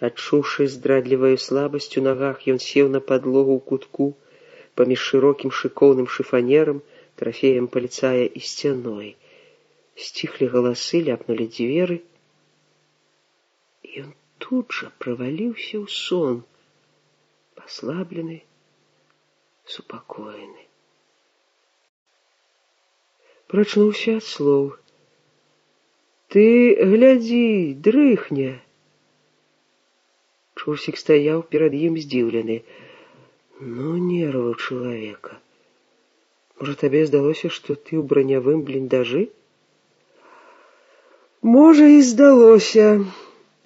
Адчуўшы здрадліваю слабасць у нагах, ён сеў на падлогу ў кутку паміж шырокім шыкоўным шыфанерам, трафеем паліцая і сцяной. Сціхлі галасы, ляпнулі дзверы, і ён тут жа праваліўся ў сон, паслаблены, супакоены. Прачнуўся ад слоў. Ты глядзі, дрыхне. Чурсік стаяў перад ім здзіўлены. Ну, нервы чалавека. Можа, табе здалося, што ты ў бранявым бліндажы? Можа, і здалося.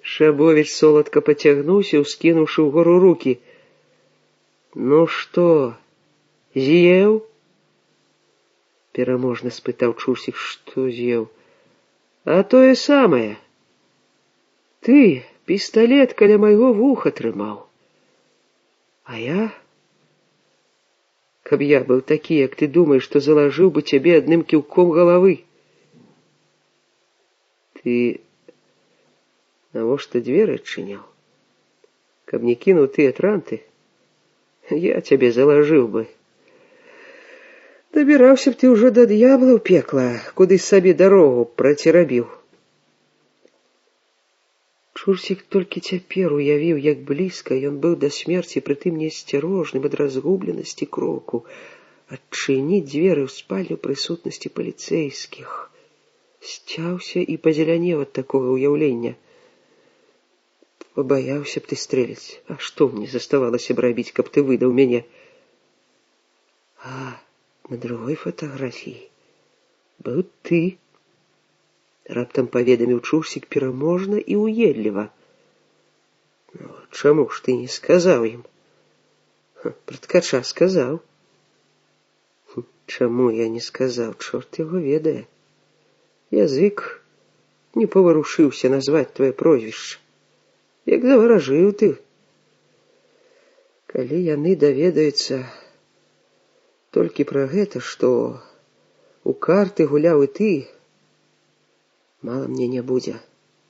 Шабовіч соладка пацягнуўся, ускінуўшы ўгору рукі. Ну што, з'еў? Пераможна спытаў Чурсік, што з'еў. А тое самае. Ты пісталет каля майго вуха трымаў. А я? Каб я быў такі, як ты думаеш, то залажыў бы цябе адным кіўком галавы. Ты навошта дзверы адчыняў? Каб не кінуў тыя транты, я цябе залажыў бы. Дабіраўся б ты ўжо да д'ябла ў пекла, куды сабе дарогу працерабіў. Чурсік толькі цяпер уявіў, як блізка ён быў да смерці, прытым неасцярожным ад разгубленасці кроку, адчыніць дзверы ў спальню прысутнасці паліцэйскіх. Сцяўся і пазелянеў ад такога ўяўлення. Пабаяўся б ты стрэліць. А што мне заставалася б рабіць, каб ты выдаў мяне? А на другой фатаграфіі быў ты. Раптам паведаміў Чурсік пераможна і уедліва. Ну, чаму ж ты не сказаў ім? Пра ткача сказаў. Чаму я не сказаў? Чорт яго ведае. Язык не паварушыўся назваць твоє прозвішча. Як заваражыў ты. Калі яны даведаюцца толькі пра гэта, што у карты гуляў і ты, мала мне не будзе.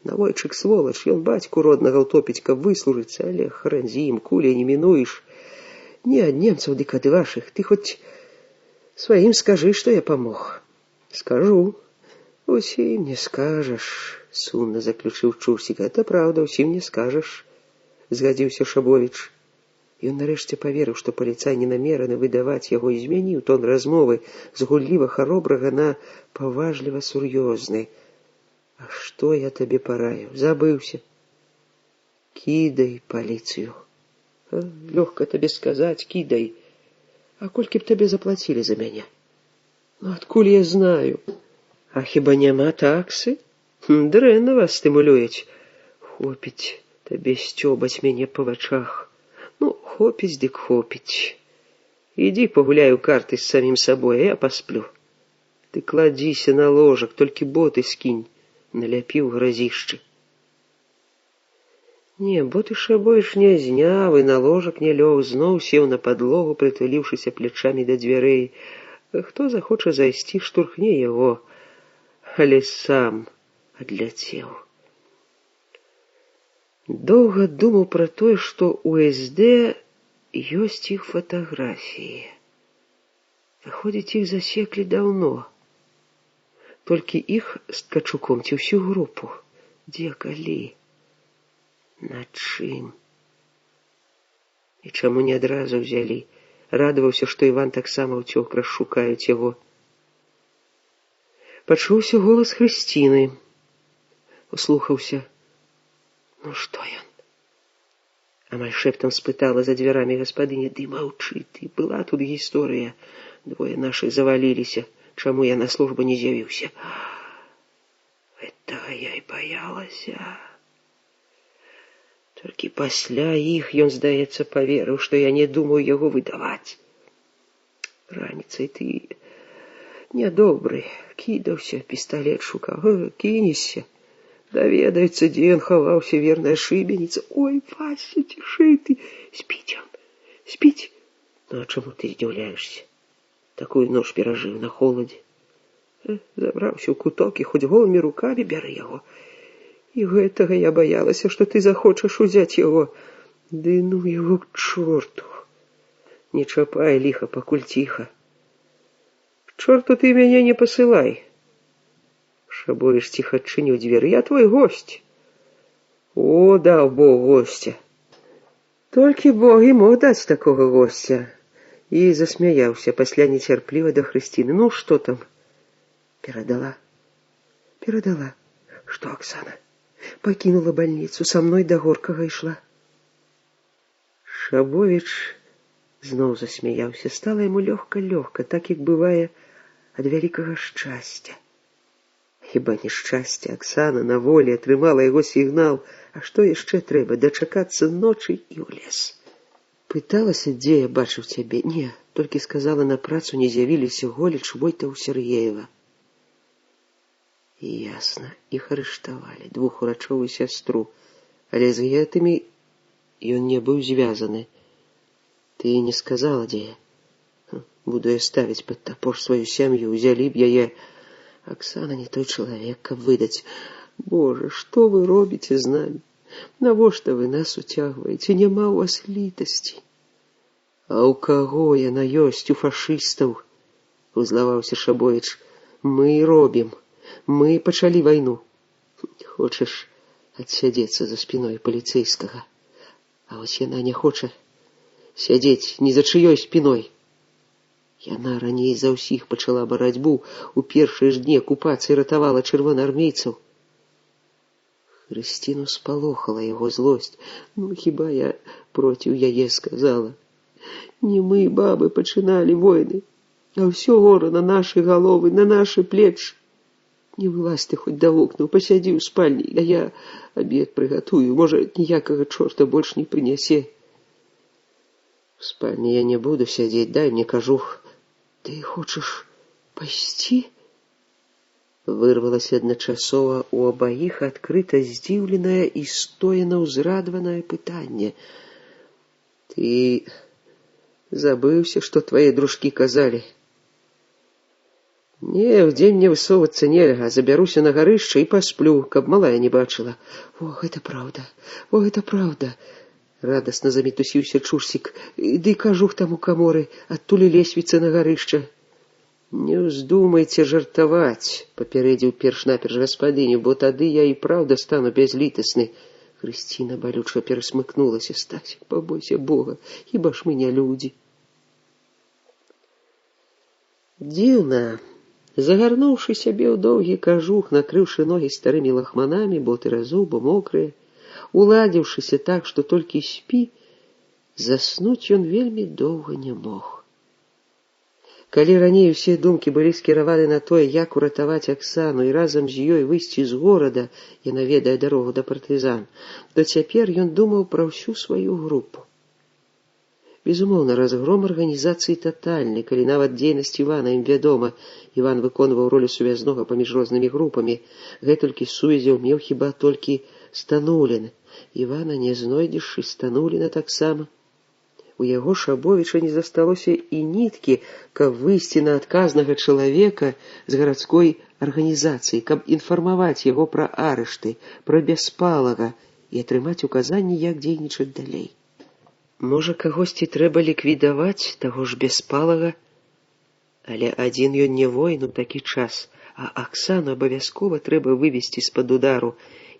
Навойчык сволач, ён бацьку роднага ўтопіць, каб выслужыцца, але хрэн з ім, кулей не мінуеш. Не ад немцаў, дык ад вашых. Ты хоць сваім скажы, што я памог. Скажу. Усім не скажаш, сумна заключыў Чурсік. Гэта праўда, усім не скажаш, згадзіўся Шабовіч. Ён нарэшце паверыў, што паліцай не намераны выдаваць яго, і змяніў тон размовы з гулліва харобрага на паважліва сур'ёзны. А што я табе параю? Забыўся. Кідай паліцыю. Лёгка табе сказаць, кідай. А колькі б табе заплацілі за мяне? Ну, адкуль я знаю? А хіба няма таксы? Дрэнна вас стымулююць. Хопіць табе сцёбаць мяне па вачах. Ну, хопіць дык хопіць. Ідзі пагуляй у карты з самім сабой, а я пасплю. Ты кладзіся на ложак, толькі боты скінь. Наляпіў гразішчы. Не, боты Шабовіч не зняў і на ложак не лёг, зноў сеў на падлогу, прытуліўшыся плечамі да дзвярэй. Хто захоча зайсці, штурхне яго, але сам адляцеў. Доўга думаў пра тое, што ў СД ёсць іх фатаграфіі. Выходзіць, іх засеклі даўно. Толькі іх з Ткачуком ці ўсю групу. Дзе, калі? На чым? І чаму не адразу ўзялі? Радаваўся, што Іван таксама ўцёк, расшукаюць яго. Пачуўся голас Хрысціны. Услухаўся. Ну, што ён? Амаль шэптам спытала за дзвярамі гаспадыня. Ды маўчы ты, была тут гісторыя. Двое нашых заваліліся. Чаму я на службу не з'явіўся? Гэтага я і баялася. Толькі пасля іх ён, здаецца, паверыў, што я не думаю яго выдаваць. Раніцай ты нядобры, кідаўся, пісталет шукаў, кінешся. Даведаюцца, дзе ён хаваўся, верная шыбеніца. Ой, Вася, цішэй ты. Спіць ён, спіць. Ну, а чаму ты здзіўляешся? Такую ноч перажыў на холадзе. Забраўся ў куток і хоць голымі рукамі бяры яго. І гэтага я баялася, што ты захочаш узяць яго. Ды ну яго к чорту. Не чапай, ліха, пакуль ціха. К чорту ты мяне не пасылай. Шабовіч ціха адчыніў дзверы. Я твой госць. О, даў Бог госця. Толькі Бог і мог даць такога госця. І засмяяўся пасля нецярпліва да Хрысціны. Ну, што там? Перадала. Перадала. Што, Аксана? Пакінула бальніцу, са мной да Горкага ішла. Шабовіч зноў засмяяўся. Стала яму лёгка-лёгка, так як бывае ад вялікага шчасця. Хіба не шчасце, Аксана на волі атрымала яго сігнал. А што яшчэ трэба? Дачакацца ночы і ў лес. Пыталася, дзе я бачыў цябе. Не, толькі сказала, на працу не з'явіліся Голіч, Войтаў, Сергеева. І ясна, іх арыштавалі, двух урачоў і сястру. Але з гэтымі ён не быў звязаны. Ты не сказала, дзе я. Буду я ставіць пад тапор сваю сям'ю, узялі б яе. Аксана не той чалавек, каб выдаць. Боже, што вы робіце з намі? Навошта вы нас уцягваеце? Няма ў вас літасці. А ў каго яна ёсць? У фашыстаў, узлаваўся Шабовіч. Мы робім. Мы пачалі вайну. Хочаш адсядзецца за спіной паліцэйскага. А вось яна не хоча сядзець ні за чыёй спіной. Яна раней за ўсіх пачала барацьбу, у першыя ж дні акупацыі ратавала чырвонаармейцаў. Хрысціну спалохала яго злосць. Ну, хіба я проціў яе сказала. Не мы, бабы, пачыналі войны, а ўсё гора на нашы галовы, на нашы плечы. Не вылазь ты хоть до окна, посяди ў спальні, а я обед приготую. Можа, ніякага чорта больш не прынясе. В спальні я не буду сядзець, дай мне кажух. Ты хочаш пайсці? Вырвалася адначасова у абаіх адкрыта здзіўленае і стоена ўзрадванае пытанне. Ты забыўся, што твае дружкі казалі? Не, вдзень мне высовацца нельга, забяруся на гарышча і пасплю, каб малая не бачыла. О, гэта праўда, о, гэта праўда. Радасна замітусіўся Чурсік. Ды кажух там у каморы, адтуль лесвіца на гарышча. Не ўздумайце жартаваць, папярэдзіў перш-наперш гаспадыню, бо тады я і праўда стану бязлітасны. Хрысціна балюча перасмыкнулася. Стась, пабойся Бога, хіба ж мы не людзі. Дзіўна. Загарнуўшы сябе ў доўгі кажух, накрыўшы ногі старымі лахманамі, боты разу, бо мокрыя, уладзіўшыся так, што толькі спі, заснуць ён вельмі доўга не мог. Калі раней усе думкі былі скіраваны на тое, як уратаваць Аксану і разам з ёй выйсці з горада, яна ведае дарогу да партызан, то цяпер ён думаў пра ўсю сваю групу. Безумоўна, разгром арганізацыі татальны, калі нават дзейнасць Івана ім вядома. Іван выконваў ролю сувязнога паміж рознымі групамі. Гэтулькі сувязяў меў хіба толькі Станулін. Івана не знойдзеш і Стануліна таксама. У яго Шабовіча не засталося і ніткі, каб выйсці на адказнага чалавека з гарадской арганізацыі, каб інфармаваць яго пра арышты, пра Бяспалага і атрымаць указанні, як дзейнічаць далей. Можа, кагосьці трэба ліквідаваць, таго ж Бяспалага? Але адзін ён не воін у такі час, а Аксану абавязкова трэба вывесці з-пад удару.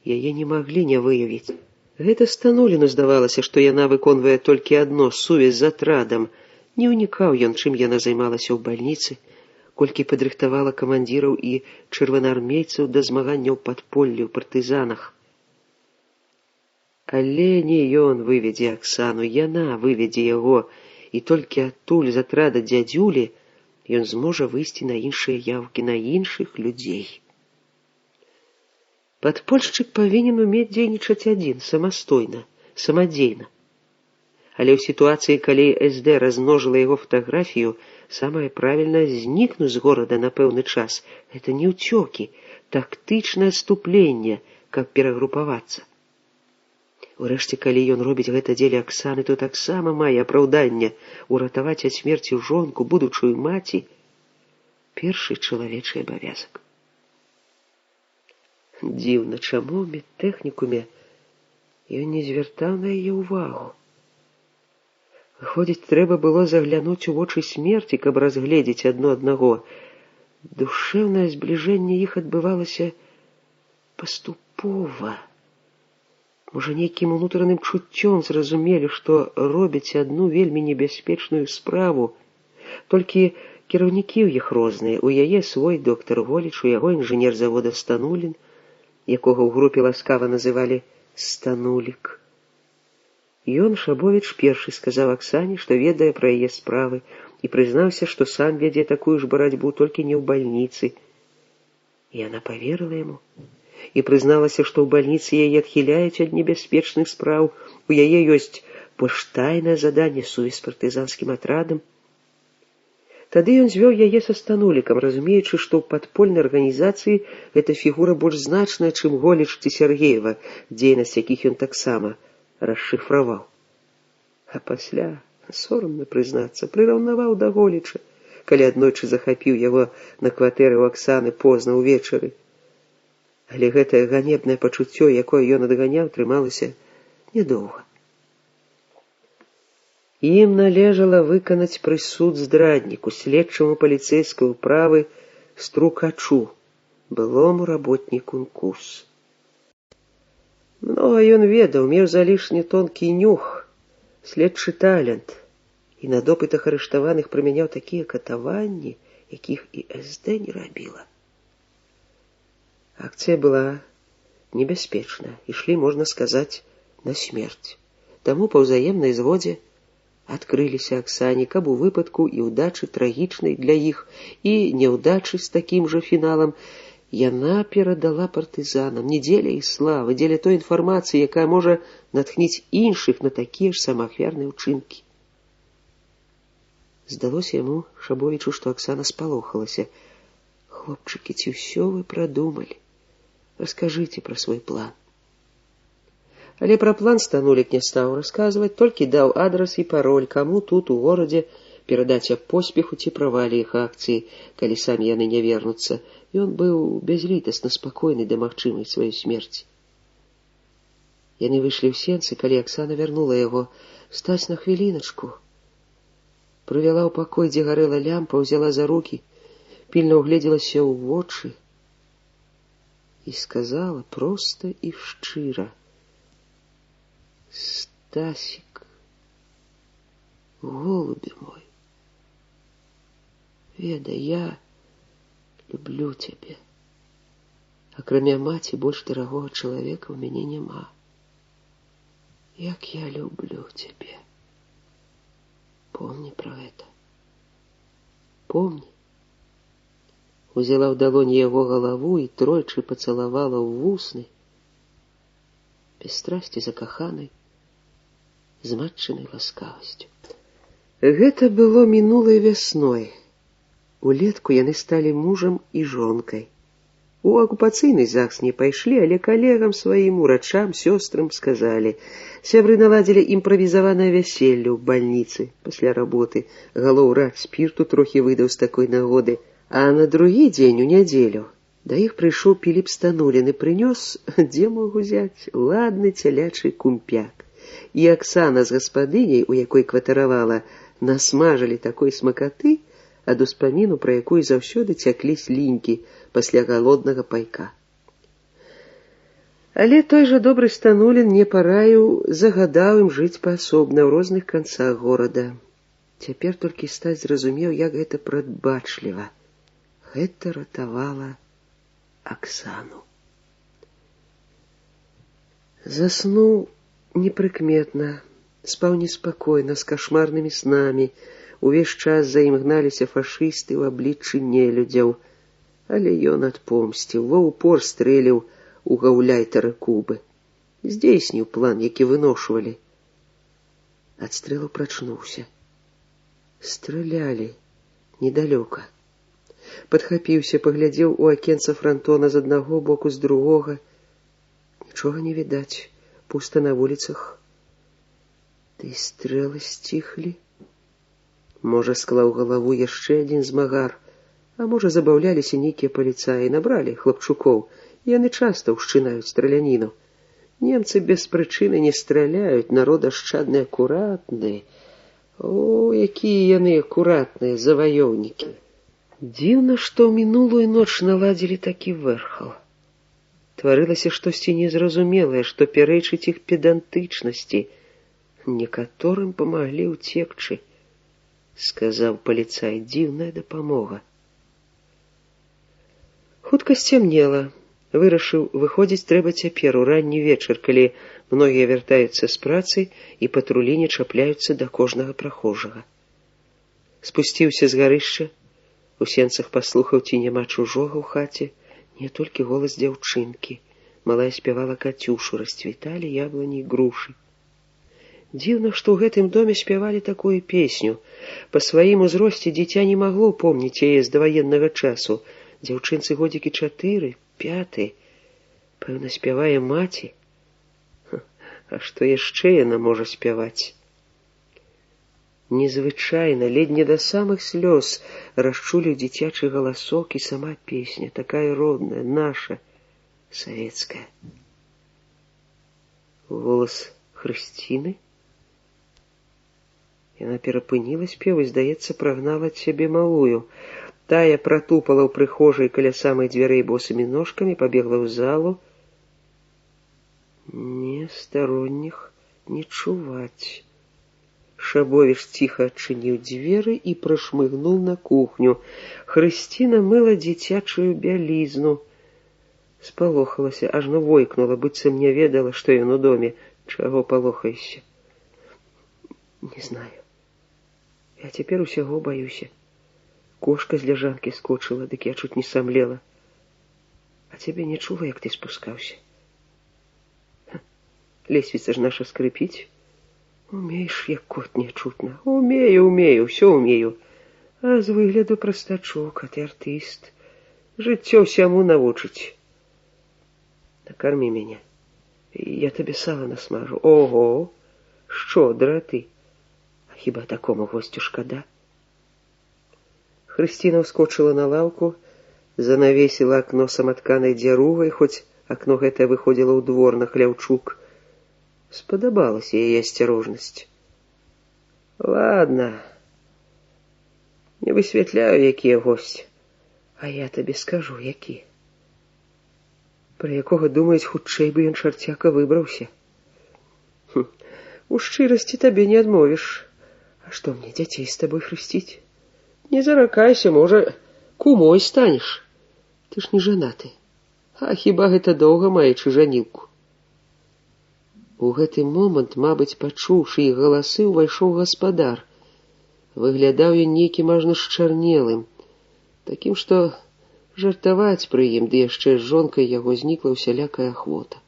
Яе не маглі не выявіць. Гэта Стануліну здавалася, што яна выконвае толькі адно — сувязь з атрадам. Не ўнікаў ён, чым яна займалася ў бальніцы, колькі падрыхтавала камандзіраў і чырвонаармейцаў да змаганняў падполлі ў партызанах. Але не ён выведзе Аксану, яна выведзе яго, і толькі адтуль з атрада дзядзюлі ён зможа выйсці на іншыя яўкі, на іншых людзей. Падпольшчык павінен умець дзейнічаць адзін, самастойна, самадзейна. Але ў сітуацыі, калі СД размножыла яго фатаграфію, самае правільнае — знікнуць з горада на пэўны час. Гэта не ўцёкі, тактычнае адступленне, каб перагрупавацца. Урэшце, калі ён робіць гэта дзеля Аксаны, то таксама мае апраўданне — уратаваць ад смерці жонку, будучую маці — першы чалавечы абавязак. Дзіўна, чаму ў медтэхнікуме ён не звяртаў на яе ўвагу. Выходзіць, трэба было заглянуць у вочы смерці, каб разгледзець адно аднаго. Душэўнае збліжэнне іх адбывалася паступова. Можа, нейкім унутраным чуццём зразумелі, што робяць адну вельмі небяспечную справу. Толькі кіраўнікі ў іх розныя. У яе свой доктар Голіч, у яго інжынер завода Станулін, якога ў групе ласкава называлі Станулік. Ён, Шабовіч, першы сказаў Аксане, што ведае пра яе справы, і прызнаўся, што сам вядзе такую ж барацьбу, толькі не ў бальніцы. І яна паверыла яму. І прызналася, што ў бальніцы яе адхіляюць ад небяспечных спраў, у яе ёсць больш тайнае заданне — сувязь з партызанскім атрадам. Тады ён звёў яе са Станулікам, разумеючы, што ў падпольнай арганізацыі гэта фігура больш значная, чым Голіч ці Сяргеева, дзейнасць якіх ён таксама расшыфраваў. А пасля, сорамна прызнацца, прыраўнаваў да Голіча, калі аднойчы захапіў яго на кватэры ў Аксаны позна ўвечары. Але гэтае ганебнае пачуццё, якое ён адганяў, трымалася нядоўга. Ім належала выканаць прысуд здрадніку, следчаму паліцэйскай управы Струкачу, былому работніку НКУС. Многа ён ведаў, меў залішне тонкі нюх, следчы талент, і на допытах арыштаваных прымяняў такія катаванні, якіх і СД не рабіла. Акцыя была небяспечная, ішлі, можна сказаць, на смерць. Таму па ўзаемнай згодзе адкрыліся Аксане, каб у выпадку і ўдачы трагічнай для іх, і няўдачы з такім жа фіналам яна перадала партызанам не дзеля іх славы, дзеля той інфармацыі, якая можа натхніць іншых на такія ж самаахвярныя ўчынкі. Здалося яму Шабовічу, што Аксана спалохалася. «Хлопчыкі, ці ўсё вы прадумалі? Раскажыце пра свой план». Але пра план Станулік не стаў расказваць, толькі даў адрас і пароль, каму тут у горадзе перадаць аб поспеху ці правале іх акцыі, калі самі яны не вернуцца. Ён быў бязлітасна спакойны да магчымай сваёй смерці. Яны выйшлі ў сенцы, калі Аксана вярнула яго. «Стаць на хвіліначку». Прывяла ў пакой, дзе гарэла лямпа, узяла за рукі, пільна ўгледзелася ў вочы і сказала проста і шчыра: «Стасік, голубі мой, ведай, я люблю цябе. Акрамя маці, больш дарагога чалавека ў мяне няма. Як я люблю цябе. Помни про это. Помни». Узяла ў далоні яго галаву і тройчы пацалавала ў вусны, без страсці закаханай, з матчынай ласкавасцю. Гэта было мінулай вясной. Улетку яны сталі мужам і жонкай. У акупацыйны ЗАГС не пайшлі, але калегам сваім, урачам, сёстрам сказалі. Сябры наладзілі імправізаванае вяселле ў бальніцы пасля работы. Галоўрач спірту трохі выдаў з такой нагоды. А на другі дзень, у нядзелю, да іх прыйшоў Піліп Станулін і прынёс, дзе мог узяць, ладны цялячы кумпяк. І Аксана з гаспадыняй, у якой кватаравала, насмажылі такой смакаты, ад успаміну, пра якую заўсёды цяклі слінькі пасля галоднага пайка. Але той жа добры Станулін не параіў, загадаў ім жыць паасобна ў розных канцах горада. Цяпер толькі Стась зразумеў, як гэта прадбачліва. Гэта ратавала Аксану. Заснуў непрыкметна, спаў неспакойна, з кашмарнымі снамі. Увесь час за ім гналіся фашысты ў абліччы нелюдзяў. Але ён адпомсціў, ва ўпор стрэліў у гаўляйтара Кубы. Здзейсніў план, які выношвалі. Ад стрэлу прачнуўся. Стралялі недалёка. Падхапіўся, паглядзеў у акенца франтона з аднаго боку, з другога. Нічога не відаць, пуста на вуліцах. Ды стрэлы сціхлі. Можа, склаў галаву яшчэ адзін змагар, а можа, забаўляліся нейкія паліцаі, набралі хлапчукоў. Яны часта ўшчынаюць страляніну. Немцы без прычыны не страляюць, народ ашчадны, акуратны. О, якія яны акуратныя заваёўнікі. Дзіўна, што ў мінулую ноч наладзілі такі вэрхал. Тварылася штосьці незразумелае, што пярэчыць іх педантычнасці. Некаторым памаглі ўцекчы, сказаў паліцай. Дзіўная дапамога. Хутка сцямнела. Вырашыў, выходзіць трэба цяпер, у ранні вечар, калі многія вяртаюцца з працы і патрулі не чапляюцца да кожнага прахожага. Спусціўся з гарышча, у сенцах паслухаў, ці няма чужога ў хаце, не толькі голас дзяўчынкі. Малая спявала Кацюшу, расцвіталі яблыні і грушы. Дзіўна, што ў гэтым доме спявалі такую песню. Па сваім узросце дзіця не магло помніць яе з даваеннага часу. Дзяўчынцы годзікі 4, 5. Пэўна, спявае маці. А што яшчэ яна можа спяваць? Незвычайна, ледзь не да самых слёз расчуліў дзіцячы галасок і сама песня, такая родная, наша, савецкая. Голас Хрысціны? Яна перапыніла спеў і, здаецца, прагнала ад сябе малую. Тая пратупала ў прыхожай каля самай дзвярэй босымі ножкамі, пабегла ў залу. Не, старонніх не чуваць. Шабовіч ціха адчыніў дзверы і прашмыгнуў на кухню. Хрысціна мыла дзіцячую бялізну. Спалохалася, ажно войкнула, быццам не ведала, што ён у доме. Чаго палохаешся? Не знаю. Я цяпер усяго баюся. Кошка з ляжанкі скочыла, дык я чуць не самлела. цябе не чула, як ты спускаўся. Лесвіца ж наша скрыпіць. Умееш, як кот нечутна. Умею, ўсё умею. А з выгляду прастачок, а ты артыст. Жыццё ўсяму навучыць. Накармі мяне. Я табе сала насмажу. Ого, шчодра ты. А хіба такому гостю шкада? Хрысціна ўскочыла на лаўку, занавесіла акно саматканай дзяругай, хоць акно гэтае выходзіла ў двор на хляўчук. Спадабалася яе асцярожнасць. Ладно, не высвятляю, якія госць, а я табе скажу, які. Пра якога думаюць, хутчэй бы ён чарцяка выбраўся. У шчырасці табе не адмовіш. А што мне дзяцей з табой хрысціць? Не заракайся, можа, кумой станеш. Ты ж не жанаты. А хіба гэта доўга маючы жанілку? У гэты момант, мабыць, пачуўшы іх галасы, увайшоў гаспадар. Выглядаў ён нейкім ажно счарнелым, такім, што жартаваць пры ім, ды яшчэ з жонкай яго знікла ўсялякая ахвота.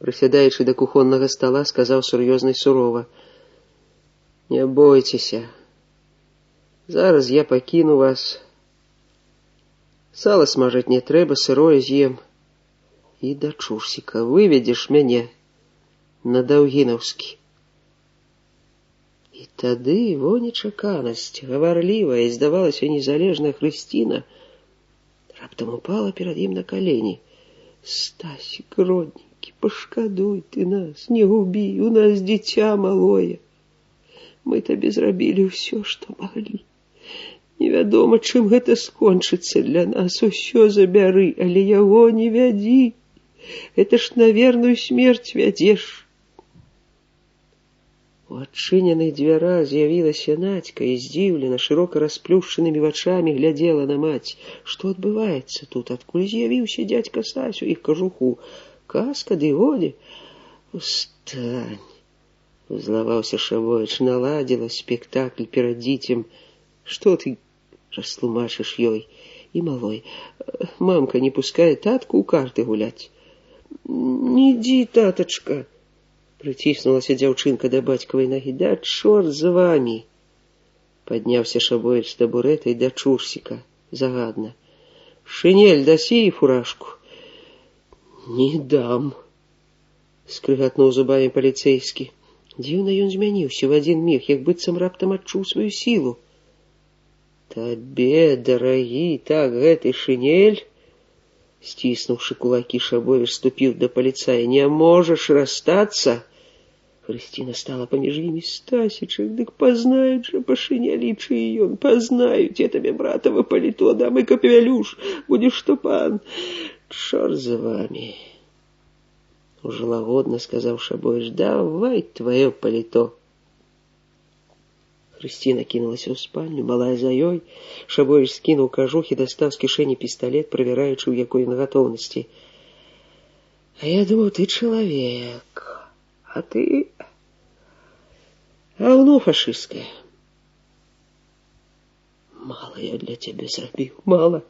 Прысядаючы да кухоннага стала, сказаў сур'ёзна і сурова: «Не бойцеся. Зараз я пакіну вас. Сала смажаць не трэба, сырое з'ем. І да Чурсіка выведзеш мяне на Даўгінаўскі». І тады во нечаканасць, гаварлівая і, здавалася, незалежная Хрысціна раптам упала перад ім на калені. «Стасік, родненькі, пашкадуй ты нас, не губі, у нас дзіця малое. Мы табе зрабілі ўсё, што маглі. Невядома, чым гэта скончыцца для нас, усё забяры, але яго не вядзі. Гэта ж на верную смерць вядзеш». У адчыненых дзвярах з'явілася Надзька і здзіўлена, шырока расплюшчанымі вачамі глядзела на маць. Што адбываецца тут? Адкуль з'явіўся дзядзька Стась у іх кажуху? Казка, ды годзе. Устань, узлаваўся Шабовіч, наладзіла спектакль перад дзіцем. Што ты растлумачыш ёй і малой? Мамка не пускае татку ў карты гуляць. Не ідзі, татачка. Прыціснулася дзяўчынка да бацькавай нагі. Да чорт з вамі. Падняўся Шабовіч з табурэта і да Чурсіка загадна. Шынель дасі і фуражку? Не дам, скрыгатнуў зубамі паліцэйскі. Дзіўна ён змяніўся ў адзін міг, як быццам раптам адчуў сваю сілу. Табе, дарагі, так гэты шынель? Сціснуўшы кулакі, Шабовіч ступіў да паліцая. Не можаш расстацца? Хрысціна стала паміж імі. Стасічак, дык пазнаюць жа па шынелі, чый ён, пазнаюць. Я табе братава паліто дам і капелюш, будзеш што пан. Чорт з вамі, ужо лагодна сказаў Шабовіч. Давай тваё паліто. Хрысціна кінулася ў спальню, малая за ёй. Шабовіч скінуў кажух і дастаў з кішэні пісталет, правяраючы, у якой ён гатоўнасці. А я думаў, ты чалавек, а ты гаўно фашысцкае. Мала я для цябе зрабіў, мала.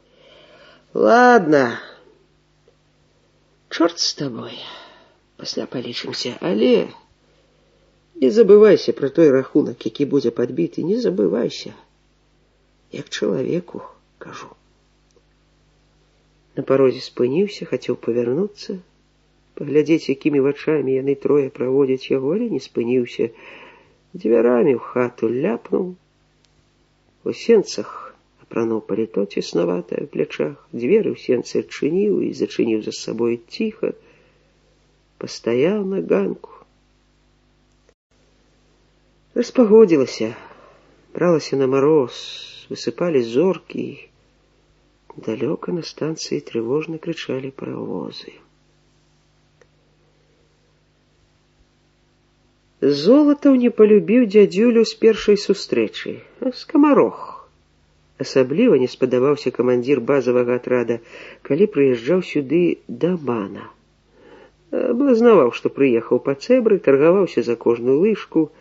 Ладно, чорт з табой, пасля палічымся, але не забывайся пра той рахунак, які будзе падбіты, не забывайся. Як чалавеку, кажу. На парозе спыніўся, хацеў павярнуцца, паглядзець, якімі вачамі яны трое праводзяць яго, але не спыніўся. Дзвярамі ў хату ляпнуў. У сенцах апрануў паліто цеснаватае ў плячах, дзверы ў сенцы адчыніў і зачыніў за сабой ціха, пастаяў на ганку. Распагодзілася, бралася на мароз, высыпалі зоркі, далёка на станцыі трывожна крычалі паравозы. Золатаў не палюбіў дзядзюлю з першай сустрэчы, скамарох. Асабліва не спадабаўся камандзір базавага атрада, калі прыязджаў сюды да мана. Блазнаваў, што прыехаў па цэбры, таргаваўся за кожную лыжку,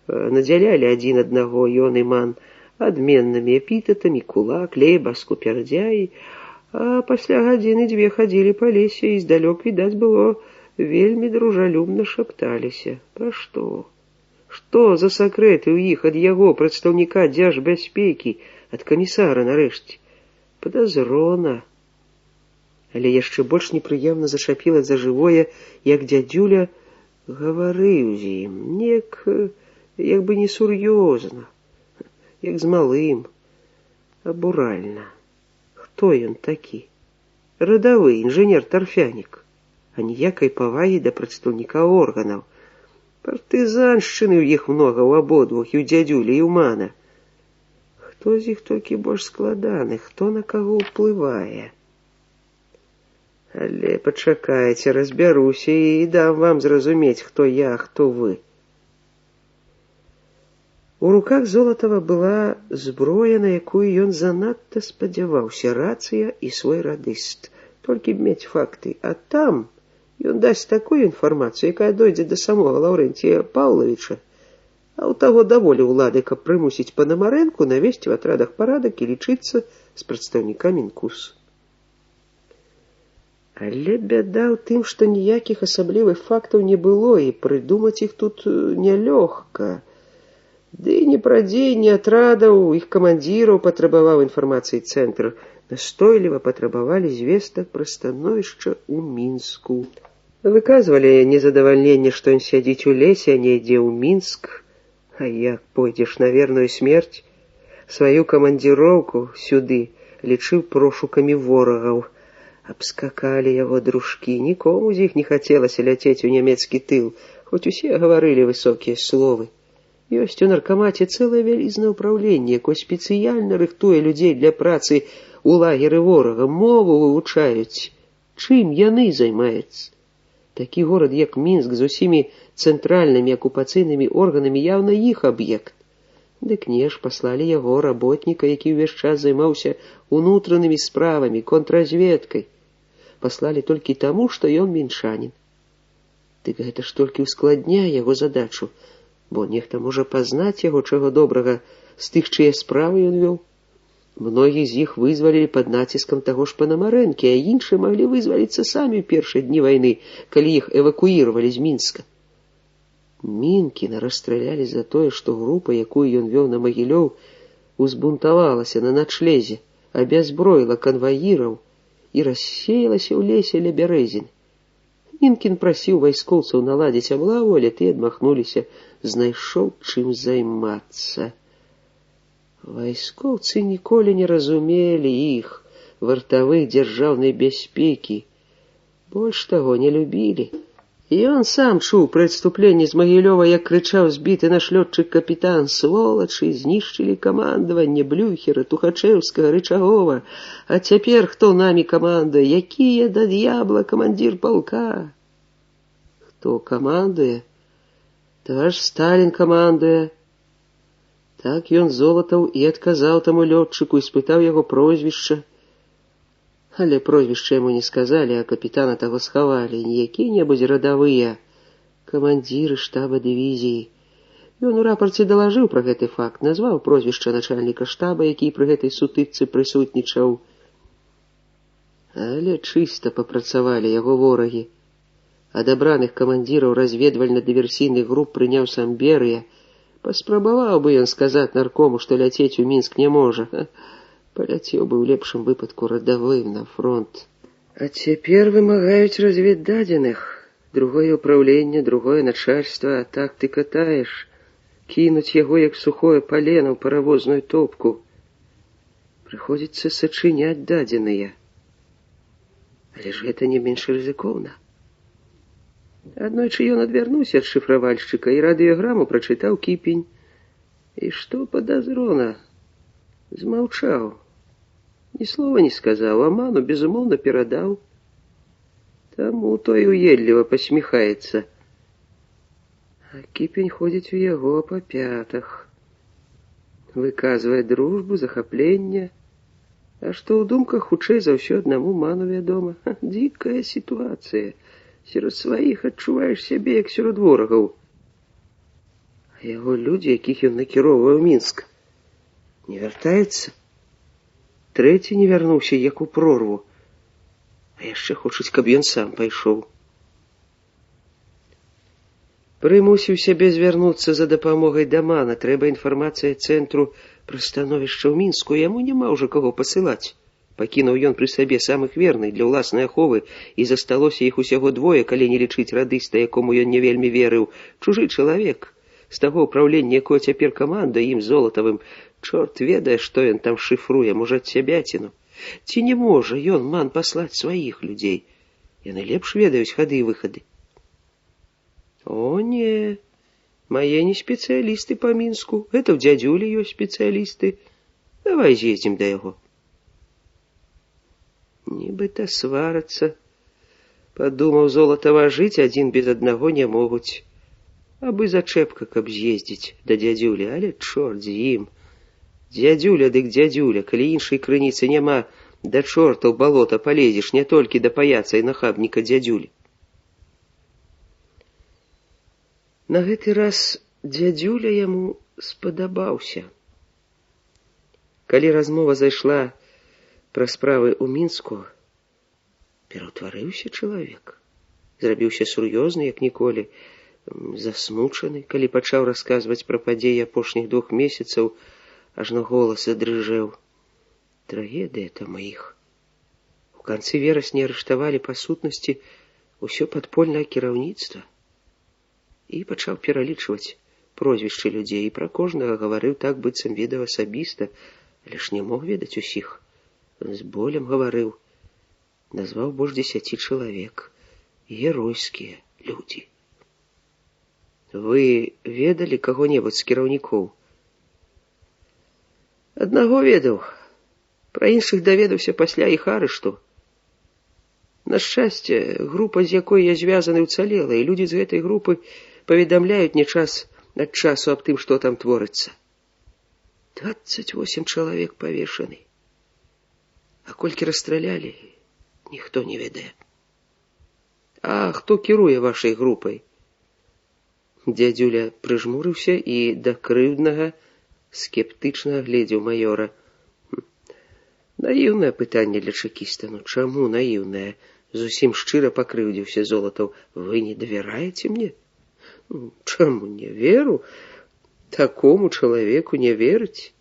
надзялялі адзін аднаго ён і ман адменнымі эпітэтамі: кулак, лейба, скупердзяй, А пасля гадзіны-дзве хадзілі па лесе, і здалёк відаць было, вельмі дружалюбна шапталіся. Пра што? Што за сакрэты ў іх ад яго, прадстаўніка дзяржбяспекі, ад камісара нарэшце? Падазрона. Але яшчэ больш непрыемна зачапіла за жывое, як дзядзюля гаварыў з ім, як бы несур'ёзна, як з малым, абуральна. Хто ён такі? Радавы інжынер-тарфянік, а ніякай павагі да прадстаўніка органаў. Партызаншчыны ў іх многа ў абодвух, і ў дзядзюлі, і ў мана. Хто з іх толькі больш складаны, хто на каго ўплывае? Але пачакайце, разбяруся і дам вам зразумець, хто я, а хто вы. У руках Золатава была зброя, на якую ён занадта спадзяваўся, рацыя і свой радыст. Толькі б мець факты, а там ён дасць такую інфармацыю, якая дойдзе да самога Лаўрэнція Паўлавіча, а ў таго даволі ўлады, каб прымусіць Панамарэнку навесці в атрадах парадак і лічыцца з прадстаўнікамі НКУС. Але бяда ў тым, што ніякіх асаблівых фактаў не было, і прыдумаць іх тут нялёгка. Ды не пра дзеянні атрадаў, іх камандзіраў патрабаваў інфармацыі цэнтр, настойліва патрабавалі звестак пра становішча ў Мінску. Выказвалі незадавальненне, што ён сядзіць у лесе, а не ідзе ў Мінск. А як пойдзеш на верную смерць? Сваю камандзіроўку сюды лічыў прошукамі ворагаў. Абскакалі яго дружкі, нікому з іх не хацелася ляцець у нямецкі тыл, хоць усе гаварылі высокія словы. Ёсць у наркамаце цэлае вялізнае ўпраўленне, якое спецыяльна рыхтуе людзей для працы у лагеры ворага, мову вывучаюць. Чым яны займаюцца? Такі горад, як Мінск, з усімі цэнтральнымі акупацыйнымі органамі яўна іх аб'ект. Дык не ж паслалі яго работніка, які ўвесь час займаўся унутранымі справамі, контрразведкай. Паслалі толькі таму, што ён мінчанін. Дык гэта ж толькі ускладняе яго задачу, бо нехта можа пазнаць яго, чаго добрага, з тых, чые справы ён вёў. Многіх з іх вызвалілі пад націскам таго ж Панамарэнкі, а іншыя маглі вызваліцца самі ў першыя дні вайны, калі іх эвакуіравалі з Мінска. Мінкіна расстралялі за тое, што група, якую ён вёў на Магілёў, узбунтавалася на начлезе, абязброіла канваіраў і рассеялася ў лесе ля бярэзін. Мінкін прасіў вайскоўцаў наладзіць аблаву, але тыя адмахнуліся, знайшоў чым займацца. Вайскоўцы ніколі не разумелі іх, вартавых дзяржаўнай бяспекі. Больш таго, не любілі. І ён сам чуў пры адступленні з Магілёва, як крычаў збіты наш лётчык-капітан: «Сволачы, знішчылі камандаванне Блюхера, Тухачэўскага, Рычагова. А цяпер хто намі камандуе? Якія да д'ябла камандзір палка?» Хто камандуе? Товарыш Сталін камандуе. Так ён Золатаў і адказаў таму лётчыку і спытаў яго прозвішча. Але прозвішча яму не сказалі, а капітана таго схавалі, не якія-небудзь радавыя, камандзіры штаба дывізіі. Ён у рапарце далажыў пра гэты факт, назваў прозвішча начальніка штаба, які пры гэтай сутычцы прысутнічаў. Але чыста папрацавалі яго ворагі. Адабраных камандзіраў разведвальна-дыверсійных груп прыняў сам Берыя. Паспрабаваў бы ён сказаць наркому, што ляцець у Мінск не можа. Паляцеў бы ў лепшым выпадку радавым на фронт. А цяпер вымагаюць разведдадзеных. Другое ўпраўленне, другое начальства, а так ты катаеш. Кінуць яго, як сухое палена ў паравозную топку. Прыходзіцца сачыняць дадзеныя. Але ж гэта не менш рызыкоўна. Аднойчы ён адвярнуўся ад шыфравальшчыка і радыёграму прачытаў Кіпень. І што падазрона? Змаўчаў. Ні слова не сказаў, а ману безумоўна перадаў. Таму той уедліва пасміхаецца. А Кіпень ходзіць у яго па пятах. Выказвае дружбу, захапленне. А што ў думках хутчэй за ўсё аднаму ману вядома. Дзікая сітуацыя. Сярод сваіх адчуваеш сябе, як сярод ворагаў. А яго людзі, якіх ён накіроўвае ў Мінск, не вяртаюцца. Трэці не вярнуўся, як у прорву. А яшчэ хочуць, каб ён сам пайшоў. Прымусіў сябе звярнуцца за дапамогай да мана. Трэба інфармацыя цэнтру пра становішча ў Мінску. Яму няма ўжо каго пасылаць. Пакінуў ён пры сабе самых верных для ўласнай аховы, і засталося іх усяго двое, калі не лічыць радыста, якому ён не вельмі верыў. Чужы чалавек. З таго ўпраўлення, якое цяпер каманда ім Золатавым, чорт ведае, што ён там шыфруе, можа, цябяціну. Ці не можа ён, ман, паслаць сваіх людзей? Яны лепш ведаюць хады і выхады. О, не, мае не спецыялісты па Мінску. Гэта ў дзядзюлі ёсць спецыялісты. Давай з'ездзім да яго. Нібыта сварацца. Падумаў Золатава, жыць адзін без аднаго не могуць. Абы зачэпка, каб з'ездзіць да дзядзюлі, але чорт з ім. Дзядзюля дык дзядзюля, калі іншай крыніцы няма, да чорта ў балота палезеш, не толькі да паяца і нахабніка дзядзюлі. На гэты раз дзядзюля яму спадабаўся. Калі размова зайшла пра справы ў Мінску, пераўтварыўся чалавек. Зрабіўся сур'ёзны, як ніколі, засмучаны, калі пачаў расказваць пра падзеі апошніх 2 месяцаў, ажно голас задрыжэў. Трагедыя там іх. У канцы верасня арыштавалі па сутнасці ўсё падпольнае кіраўніцтва. І пачаў пералічваць прозвішчы людзей, і пра кожнага гаварыў так, быццам ведаў асабіста, але ж не мог ведаць усіх. З болем гаварыў. Назваў больш 10 чалавек. Геройскія людзі. Вы ведалі каго-небудзь з кіраўнікоў? Аднаго ведаў. Пра іншых даведаўся пасля іх арышту. На шчасце, група, з якой я звязаны, уцалела, і людзі з гэтай групы паведамляюць не час ад часу аб тым, што там творыцца. 28 чалавек павешаны. А колькі расстралялі, ніхто не ведае. А хто кіруе вашай групай? Дзядзюля прыжмурыўся і да крыўднага скептычна гледзеў майора. Наіўнае пытанне для чэкіста. Ну, чаму наіўнае? Зусім шчыра пакрыўдзіўся Золатаў. Вы не давяраеце мне? Чаму не веру? Такому чалавеку не верыць?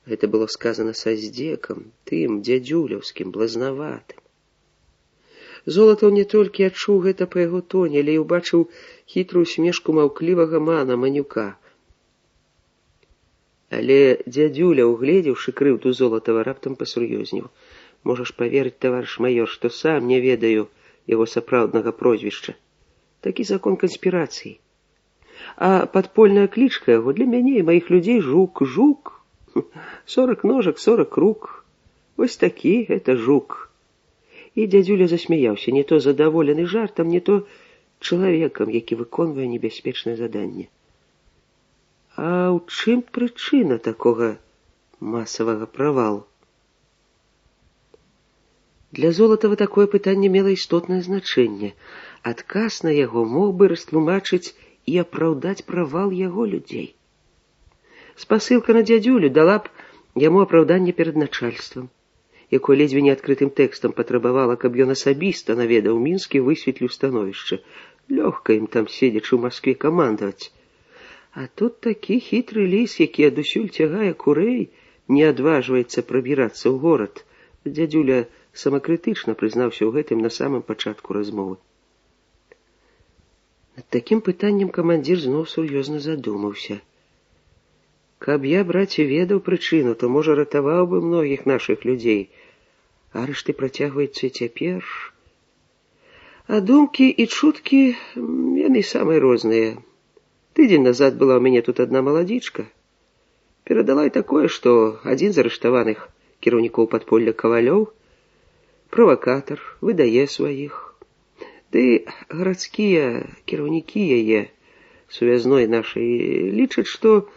Гэта было сказана са здзекам, тым дзядзюляўскім, блазнаватым. Золатаў не толькі адчуў гэта па яго тоне, але і ўбачыў хітрую смешку маўклівага мана Манюка. Але дзядзюля, угледзеўшы крыўду Золатава, раптам пасур'ёзнеў. Можаш паверыць, таварыш майор, што сам не ведаю яго сапраўднага прозвішча. Такі закон канспірацыі. А падпольная клічка яго для мяне і маіх людзей Жук. Жук. 40 ножак, 40 рук. Вось такі гэта Жук. І дзядзюля засмяяўся, не то задаволены жартам, не то чалавекам, які выконвае небяспечнае заданне. А ў чым прычына такога масавага правалу? Для Золатава такое пытанне мела істотнае значэнне. Адказ на яго мог бы растлумачыць і апраўдаць правал яго людзей. Спасылка на дзядзюлю дала б яму апраўданне перад начальствам, якое ледзьве не адкрытым тэкстам патрабавала, каб ён асабіста наведаў Мінск і высветліў становішча. Лёгка ім там, седзячы ў Маскве, камандаваць. А тут такі хітры ліс, які адусюль цягае курэй, не адважваецца прабірацца ў горад. Дзядзюля самакрытычна прызнаўся ў гэтым на самым пачатку размовы. Над такім пытаннем камандзір зноў сур'ёзна задумаўся. Каб я, браце, ведаў прычыну, то, можа, ратаваў бы многіх нашых людзей. Арышты працягваюцца цяпер. А думкі і чуткі, яны самыя розныя. Тыдзень назад была ў мяне тут адна маладзічка. Перадала і такое, што адзін з арыштаваных кіраўнікоў падполля Кавалёў, правакатар, выдае сваіх. Ды гарадскія кіраўнікі яе, сувязной нашай, лічаць, што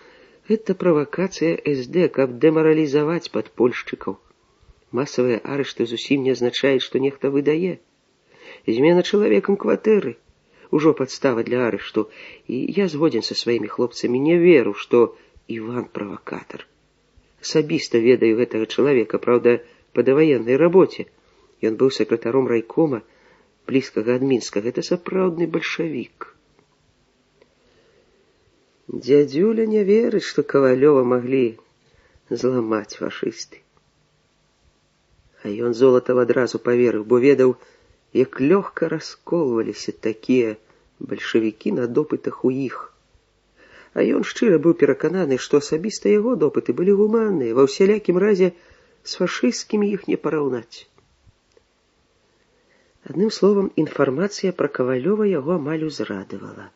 гэта правакацыя СД, каб дэмаралізаваць падпольшчыкаў. Масавыя арышты зусім не азначаюць, што нехта выдае. Змена чалавекам кватэры ўжо падстава для арышту, і я згодзін са сваімі хлопцамі, не веру, што Іван правакатар. Асабіста ведаю гэтага чалавека, праўда, па даваеннай рабоце. Ён быў сакратаром райкома, блізкага ад Мінска. Гэта сапраўдны бальшавік. Дзядзюля не верыць, што Кавалёва маглі зламаць фашысты. А ён Золатаў адразу паверыў, бо ведаў, як лёгка расколваліся такія бальшавікі на допытах у іх. А ён шчыра быў перакананы, што асабіста яго допыты былі гуманныя, ва ўсялякім разе з фашысцкімі іх не параўнаць. Адным словам, інфармацыя пра Кавалёва яго амаль узрадавала.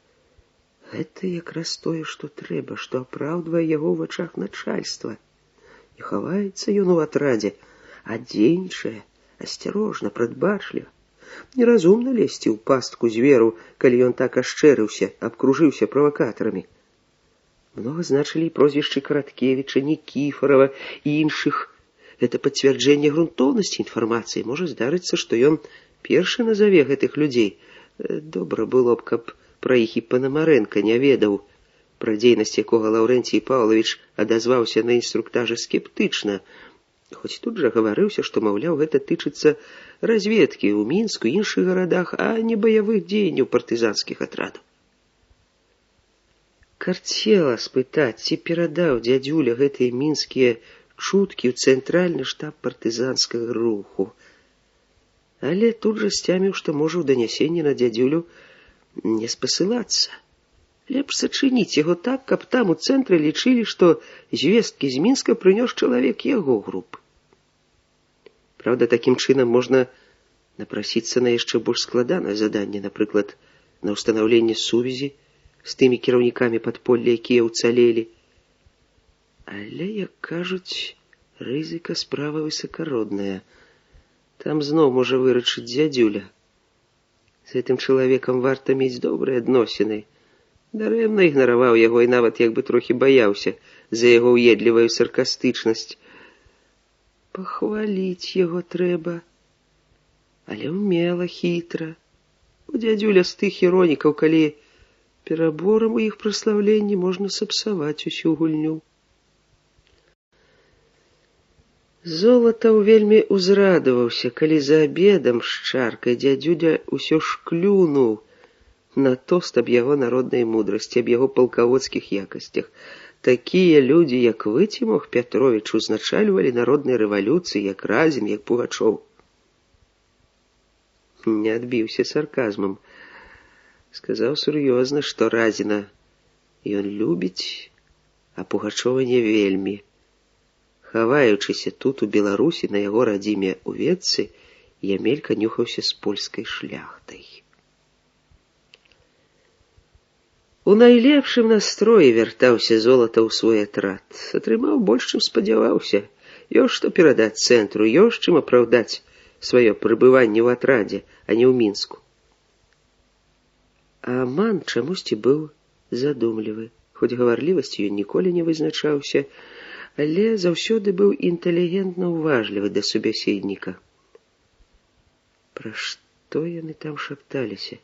Гэта якраз тое, што трэба, што апраўдвае яго ў вачах начальства. Не хаваецца ён у атрадзе, а дзейнічае, асцярожна, прадбачліва. Неразумна лезці ў пастку зверу, калі ён так ашчэрыўся, абкружыўся правакатарамі. Многа значылі і прозвішчы Караткевіча, Нікіфарава і іншых. Гэта пацвярджэнне грунтоўнасці інфармацыі. Можа здарыцца, што ён першы назаве гэтых людзей. Добра было б, каб пра іх і Панамарэнка не ведаў, пра дзейнасць якога Лаўрэнцій Паўлавіч адазваўся на інструктажы скептычна, хоць тут жа гаварыўся, што, маўляў, гэта тычыцца разведкі ў Мінску і іншых гарадах, а не баявых дзеянняў партызанскіх атрадаў. Карцела спытаць, ці перадаў дзядзюля гэтыя мінскія чуткі ў цэнтральны штаб партызанскага руху. Але тут жа сцяміў, што можа ў данясенні на дзядзюлю не спасылацца. Лепш сачыніць яго так, каб там у цэнтры лічылі, што звесткі з Мінска прынёс чалавек яго групы. Праўда, такім чынам можна напрасіцца на яшчэ больш складанае заданне, напрыклад, на ўстанаўленне сувязі з тымі кіраўнікамі падполля, якія ўцалелі. Але, як кажуць, рызыка справа высакародная. Там зноў можа вырашыць дзядзюля. З гэтым чалавекам варта мець добрыя адносіны. Дарэмна ігнараваў яго і нават як бы трохі баяўся за яго ўедлівую саркастычнасць. Пахваліць яго трэба. Але ўмела, хітра. У дзядзюля з тых іронікаў, калі пераборам у іх праслаўленні можна сапсаваць усю гульню. Золатаў вельмі ўзрадаваўся, калі за абедам з чаркай дзядзюля ўсё ж клюнуў на тост аб яго народнай мудрасці, аб яго палкаводскіх якасцях. Такія людзі, як вы, Цімох Пятровіч, узначальвалі народнай рэвалюцыі, як Разін, як Пугачоў. Не адбіўся сарказмам. Сказаў сур'ёзна, што Разіна ён любіць, а Пугачова не вельмі. Хаваючыся тут у Беларусі на яго радзіме ў Ветцы, Ямелька нюхаўся з польскай шляхтай. У найлепшым настроі вяртаўся Золатаў у свой атрад. Атрымаў больш, чым спадзяваўся. Ёсць што перадаць цэнтру, ёсць чым апраўдаць сваё прыбыванне ў атрадзе, а не ў Мінску. А Ман чамусьці быў задумлівы. Хоць гаварлівасцю ён ніколі не вызначаўся, але заўсёды быў інтэлігентна ўважлівы да субяседніка. Пра што яны там шапталіся?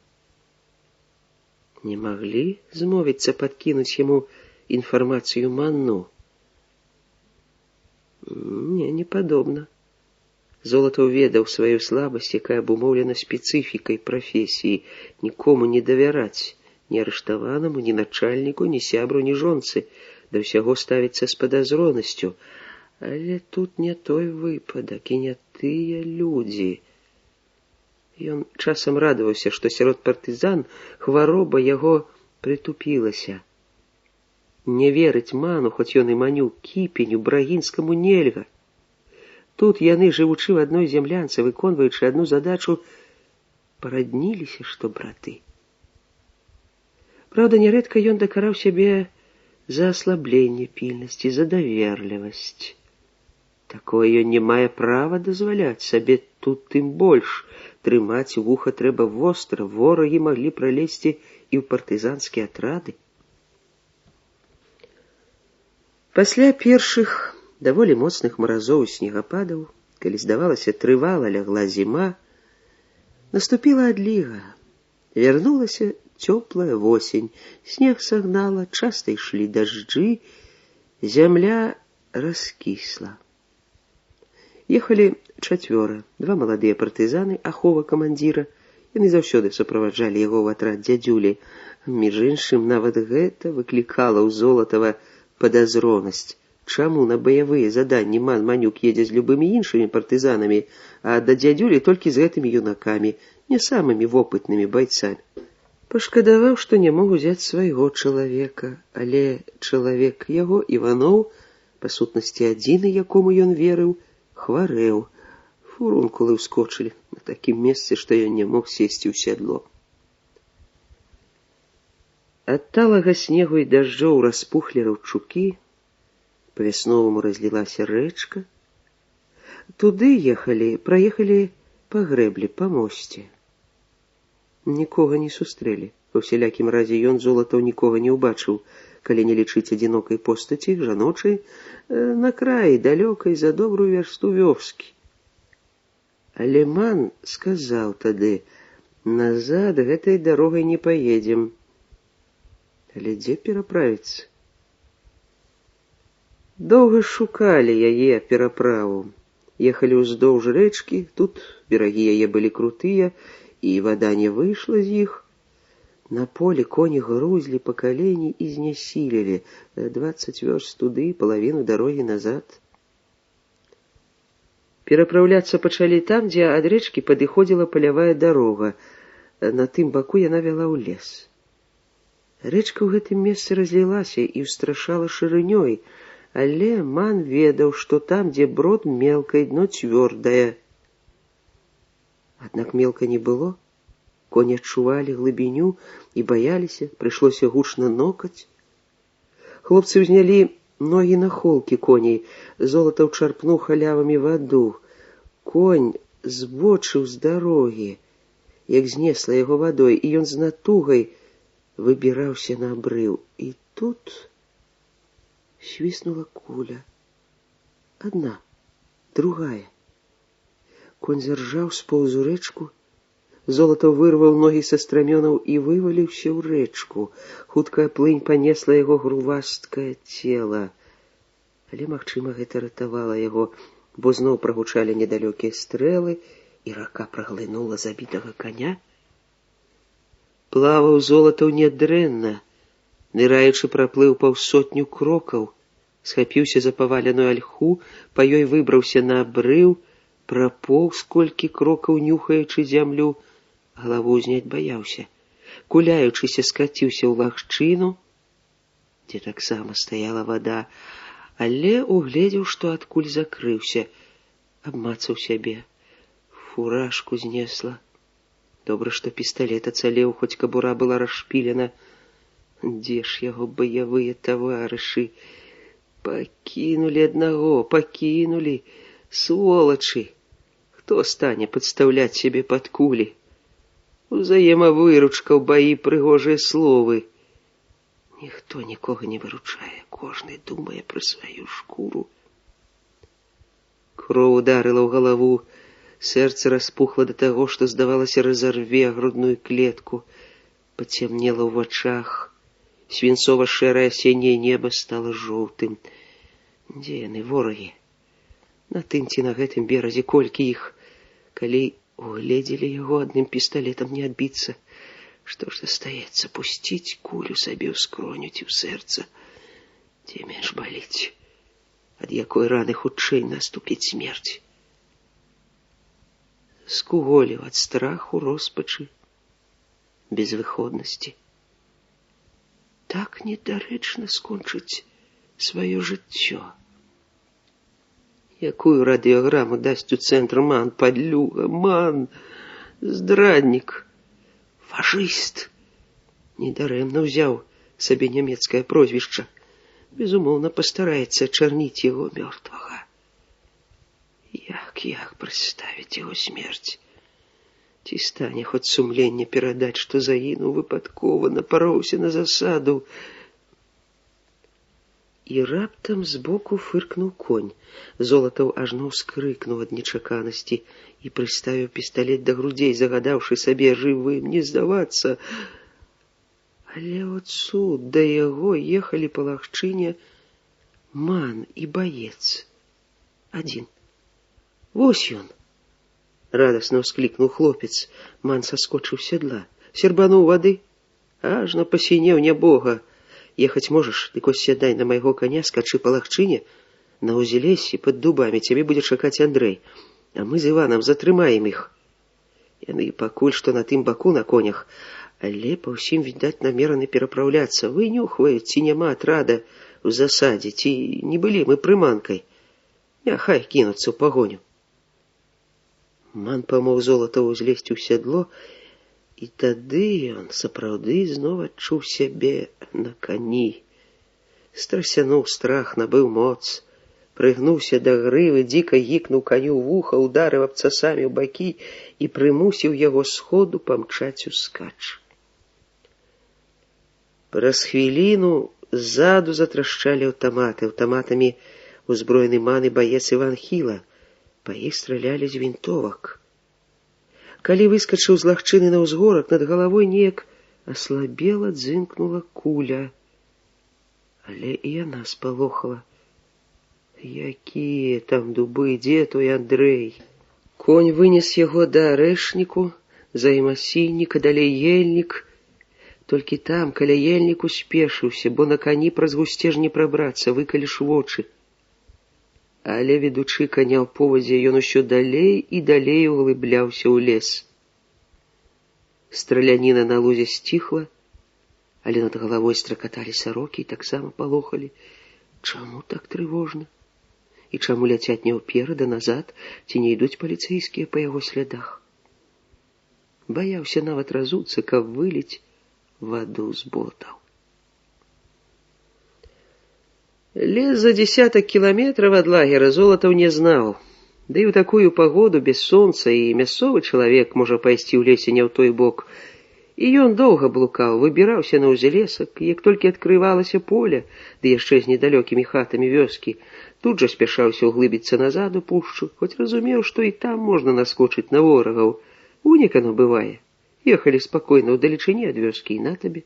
Не маглі змовіцца падкінуць яму інфармацыю Манну? Не падобна. Золатаў ведаў сваю слабасць, якая абумоўлена спецыфікай прафесіі. Нікому не давяраць, ні арыштаванаму, ні начальніку, ні сябру, ні жонцы. Да ўсяго ставіцца з падазронасцю. Але тут не той выпадак і не тыя людзі. Ён часам радаваўся, што сярод партызан хвароба яго прытупілася. Не верыць Ману, хоць ён і маню Кіпеню, Брагінскаму нельга. Тут яны, жывучы в адной зямлянцы, выконваючы адну задачу, парадніліся, што браты. Праўда, нярэдка ён дакараў сябе за аслабленне пільнасці, за даверлівасць. Такое ён не мае права дазваляць сабе, тут тым больш. Трымаць вуха трэба востра, ворагі маглі пралезці і ў партызанскія атрады. Пасля першых даволі моцных маразоў і снегападаў, калі, здавалася, трывала лягла зіма, наступіла адліга. Вярнулася цёплая восень, снег сагнала, часта ішлі дажджы, зямля раскісла. Ехалі 4. 2 маладыя партызаны, ахова камандзіра. Яны заўсёды суправаджалі яго ў атрад дзядзюлі. Між іншым, нават гэта выклікала ў Золатава падазронасць. Чаму на баявыя заданні Ман Манюк едзе з любымі іншымі партызанамі, а да дзядзюлі толькі з гэтымі юнакамі, не самымі вопытнымі байцамі? Пашкадаваў, што не мог узяць свайго чалавека, але чалавек яго, Іваноў, па сутнасці адзіны, якому ён верыў, хварэў. Фурункулы ўскочылі на такім месцы, што ён не мог сесці ў сядло. Ад талага снегу і дажджоў распухлі раўчукі, па-вясноваму разлілася рэчка. Туды праехалі па грэблі, па мосце. Нікога не сустрэлі. Па ўсялякім разе ён, Золатаў, нікога не ўбачыў, калі не лічыць адзінокай постаці, жаночай, на краі далёкай за добрую вярсту вёскі. Але Ман сказаў тады: «Назад гэтай дарогай не паедзем». Але дзе пераправіцца? Доўга шукалі яе пераправу. Ехалі ўздоўж рэчкі, тут берагі яе былі крутыя, і вада не выйшла з іх. На полі коні грузлі па калені і знясілілі 20 вёрст туды, палавіну дарогі назад. Перапраўляцца пачалі там, дзе ад рэчкі падыходзіла палявая дарога. На тым баку яна вяла ў лес. Рэчка ў гэтым месцы разлілася і ўстрашала шырынёй, але Ман ведаў, што там, дзе брод мелкае, дно цвёрдае. Аднак мелка не было. Коні адчувалі глыбіню і баяліся, прыйшлося гучна нокаць. Хлопцы ўзнялі ногі на холкі коней. Золатаў чарпнуў халявамі ваду. Конь збочыў з дарогі, як знесла яго вадой, і ён з натугай выбіраўся на абрыў. І тут свіснула куля. Адна, другая. Конь заржаў, споўз у рэчку. Золатаў вырваў ногі са страмёнаў і вываліўся ў рэчку. Хуткая плынь панесла яго грувасткае цела. Але, магчыма, гэта ратавала яго, бо зноў прагучалі недалёкія стрэлы, і рака праглынула забітага каня. Плаваў Золатаў нядрэнна. Ныраючы праплыў паўсотню крокаў, схапіўся за паваленую альху, па ёй выбраўся на абрыў, прапоўз колькі крокаў, нюхаючы зямлю. Галаву ўзняць баяўся. Куляючыся, скаціўся ў лагчыну, дзе таксама стаяла вада, але угледзеў, што адкуль закрыўся. Абмацаў сябе. Фуражку знесла. Добра, што пісталет ацалеў, хоць кабура была расшпілена. Дзе ж яго баявыя таварышы? Пакінулі аднаго, пакінулі. Сволачы! Хто стане падстаўляць сябе пад кулі? Узаемавыручка ў баі прыгожыя словы. Ніхто нікога не выручае, кожны думае пра сваю шкуру. Кроў ударыла ў галаву, сэрца распухла да таго, што, здавалася, разарве грудную клетку. Пацямнела ў вачах. Свінцова-шэрае асенняе неба стала жоўтым. Дзе яны, ворагі? На тым ці на гэтым беразе колькі іх? Калі угледзелі яго, адным пісталетам не адбіцца. Што ж застаецца? Пусціць кулю сабе ў скроню ці ў сэрца? Дзе менш баліць? Ад якой раны хутчэй наступіць смерць? Скуголіў ад страху, роспачы, безвыходнасці. Так недарэчна скончыць сваё жыццё. Якую радыёграму дасць у цэнтр Ман, падлюга, Ман, здраднік, фашыст. Недарэмна ўзяў сабе нямецкае прозвішча. Безумоўна, пастараецца ачарніць яго мёртвага. Як прадставіць яго смерць? Ці стане хоць сумленне перадаць, што загінуў выпадкова, напароўся на засаду? І раптам збоку фыркнуў конь. Золатаў ажно ўскрыкнуў ад нечаканасці і прыставіў пісталет да грудзей, загадаўшы сабе жывым не здавацца. Але от цуд, да яго ехалі па лагчыне Ман і баец. Адзін. Вось ён! Радасна ўсклікнуў хлопец. Ман саскочыў з сядла, сербануў вады. Ажно пасінеў нябога. Ехаць можаш, дык ось сядай на майго коня, скачы па лагчыне. На узелесі пад дубамі цябе будзе чакаць Андрэй, а мы з Іванам затрымаем іх. Яны пакуль што на тым баку на конях, але па ўсім, відаць, намераны перапраўляцца. Вынюхваюць, ці няма атрада ў засадзе, ці не былі мы прыманкай. Няхай кінуцца ў пагоню. Ман памог Золатаву узлезці ў сядло, і тады ён сапраўды зноў адчуў сябе на кані. Страсянуў страх, набыў моц. Прыгнуўся да грывы, дзіка гікнуў каню ў вуха, ударыў абцасамі ў бакі і прымусіў яго сходу памчаць ускач. Праз хвіліну ззаду затрашчалі аўтаматы. Аўтаматамі узброены Ман і баец Іван Хіла. Па іх стралялі з вінтовак. Калі выскачыў з лагчыны на ўзгорак, над галавой неяк аслабела дзынкнула куля. Але і яна спалохала. Якія там дубы, дзе той Андрэй? Конь вынес яго да арэшніку, за ім асіннік, а далей ельнік. Толькі там, каля ельніку, спешыўся, бо на кані праз гусцеж не прабрацца, выкаліш вочы. Але, ведучы каня ў повадзе, ён усё далей і далей углыбляўся ў лес. Страляніна на лузе сціхла, але над галавой стракаталі сарокі і таксама палохалі. Чаму так трывожна? І чаму ляцяць не ўперад, а назад, ці не ідуць паліцэйскія па яго слядах? Баяўся нават разуцца, каб выліць ваду з ботаў. Лес за 10 кіламетраў ад лагера Золатаў не знаў. Да і ў такую пагоду, без сонца, і мясцовы чалавек можа пайсці ў лесе не ў той бок. І ён доўга блукаў, выбіраўся на ўзелесак, як толькі адкрывалася поле, ды яшчэ з недалёкімі хатамі вёскі, тут жа спяшаўся ўглыбіцца назад у пушчу, хоць разумеў, што і там можна наскочыць на ворагаў. Унікано бывае. Ехалі спакойна ўдалечыні ад вёскі, і на табе.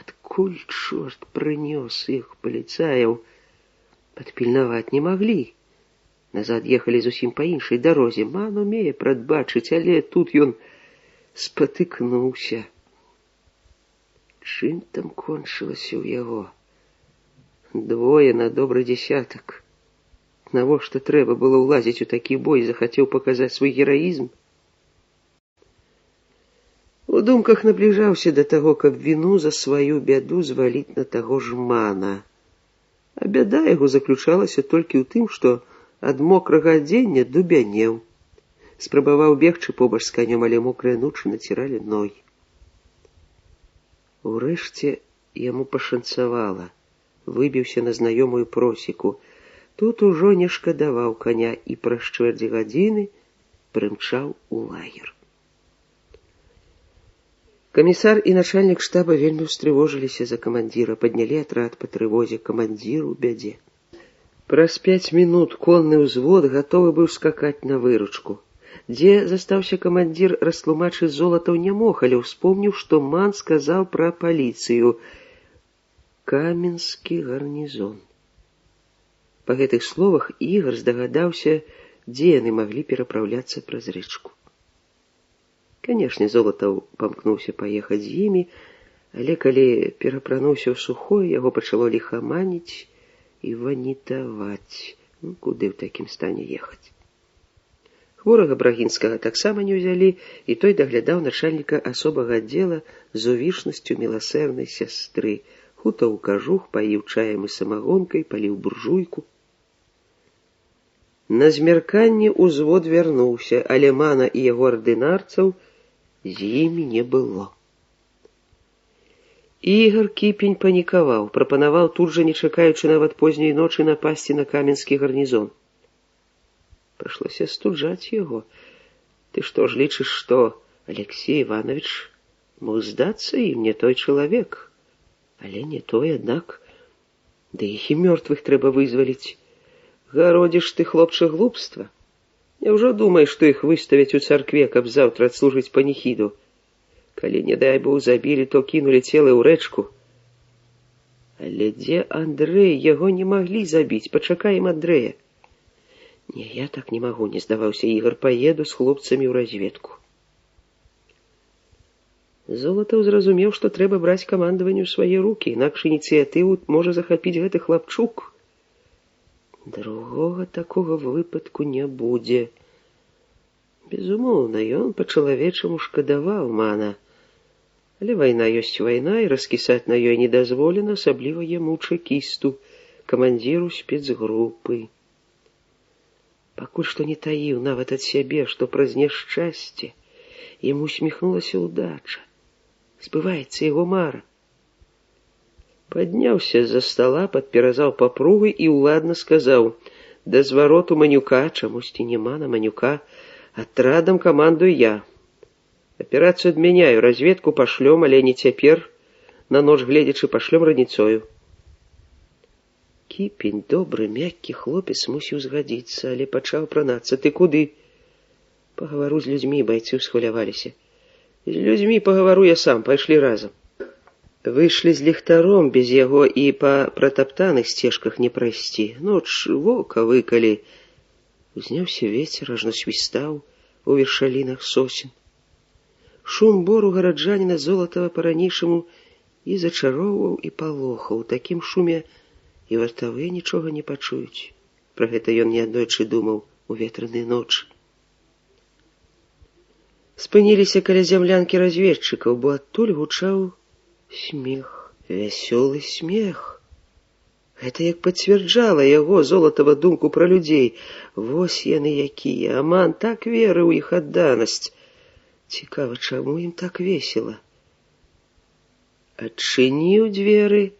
Адкуль чорт прынёс іх паліцаяў? Падпільнаваць не маглі. Назад ехалі зусім па іншай дарозе. Ман умее прадбачыць, але тут ён спатыкнуўся. Чым там кончылася ў яго? Двое на добры дзесятак. Навошта трэба было ўлазіць у такі бой, захацеў паказаць свой гераізм? У думках набліжаўся да таго, каб віну за сваю бяду зваліць на таго ж Мана. А бяда яго заключалася толькі ў тым, што ад мокрага адзення дубянеў. Спрабаваў бегчы побач з канём, але мокрыя нучы націралі ногі. Урэшце яму пашанцавала. Выбіўся на знаёмую просеку. Тут ужо не шкадаваў каня і праз чвэрць гадзіны прымчаў у лагер. Камісар і начальнік штаба вельмі ўстрывожыліся за камандзіра, паднялі атрад па трывозе, камандзір у бядзе. Праз 5 мінут конны ўзвод гатовы быў скакаць на выручку. Дзе застаўся камандзір, растлумачыць Золатаў не мог, але ўспомніў, што Ман сказаў пра паліцыю. Каменскі гарнізон. Па гэтых словах Ігар здагадаўся, дзе яны маглі перапраўляцца праз рэчку. Канешне, Золатаў памкнуўся паехаць з імі, але калі перапрануўся ў сухое, яго пачало ліхаманіць і ванітаваць. Куды ў такім стане ехаць? Хворага Брагінскага таксама не ўзялі, і той даглядаў начальніка асобага аддзела з увішнасцю міласэрнай сястры. Хутаў кажух, паіў чаем і самагонкай, паліў буржуйку. На змярканні ўзвод вярнуўся, але Мана і яго ардынарцаў з імі не было. Ігар Кіпень панікаваў, прапанаваў тут жа, не чакаючы нават позняй ночы, напасці на каменскі гарнізон. Прыйшлося студжаць яго. Ты што ж лічыш, што Алексей Иванович мог здацца ім, не той чалавек? Але не той, аднак. Да іх і мёртвых трэба вызваліць. Гародзіш ты, хлопча, глупства. Няўжо думаеш, што іх выставяць у царкве, каб заўтра адслужыць паніхіду? Калі, не дай Бог, забілі, то кінулі целы ў рэчку. Але дзе Андрэй? Яго не маглі забіць. Пачакаем Андрэя. Не, я так не магу, не здаваўся Ігар, паеду з хлопцамі ў разведку. Золатаў зразумеў, што трэба браць камандаванне ў свае рукі, інакш ініцыятыву можа захапіць гэты хлапчук. Другога такога выпадку не будзе. Безумоўна, ён па-чалавечаму шкадаваў Мана. Але вайна ёсць вайна, і раскісаць на ёй не дазволена, асабліва яму чэкісту, камандзіру спецгрупы. Пакуль што не таіў нават ад сябе, што праз няшчасце яму усміхнулася ўдача. Збываецца яго мара. Падняўся з-за стала, падперазаў папругай і ўладна сказаў: да звароту Манюка, чамусьці няма на Манюка, атрадам камандую я. Аперацыю адмяняю, разведку пашлём, але не цяпер, на ноч гледзячы пашлём раніцою. Кіпень, добры, мяккі хлопец мусіў згадзіцца, але пачаў пранацца. Ты куды? Пагавару з людзьмі, байцы ўсхваляваліся. З людзьмі пагавару я сам, пайшлі разам. Выйшлі з ліхтаром, без яго і па пратаптаных сцежках не прайсці. Ноч вока выкалі. Узняўся вецер, ажно свістаў у вершалінах сосен. Шум бору гараджаніна Золатава па-ранейшаму і зачароўваў, і палохаў. У такім шуме і вартавыя нічога не пачуюць. Пра гэта ён неаднойчы думаў у ветраныя ночы. Спыніліся каля зямлянкі разведчыкаў, бо адтуль гучаў смех, вясёлы смех. Гэта як пацвярджала яго, Золатава, думку пра людзей. Вось яны якія, Аман так верыў іх адданасць. Цікава, чаму ім так весела? Адчыніў дзверы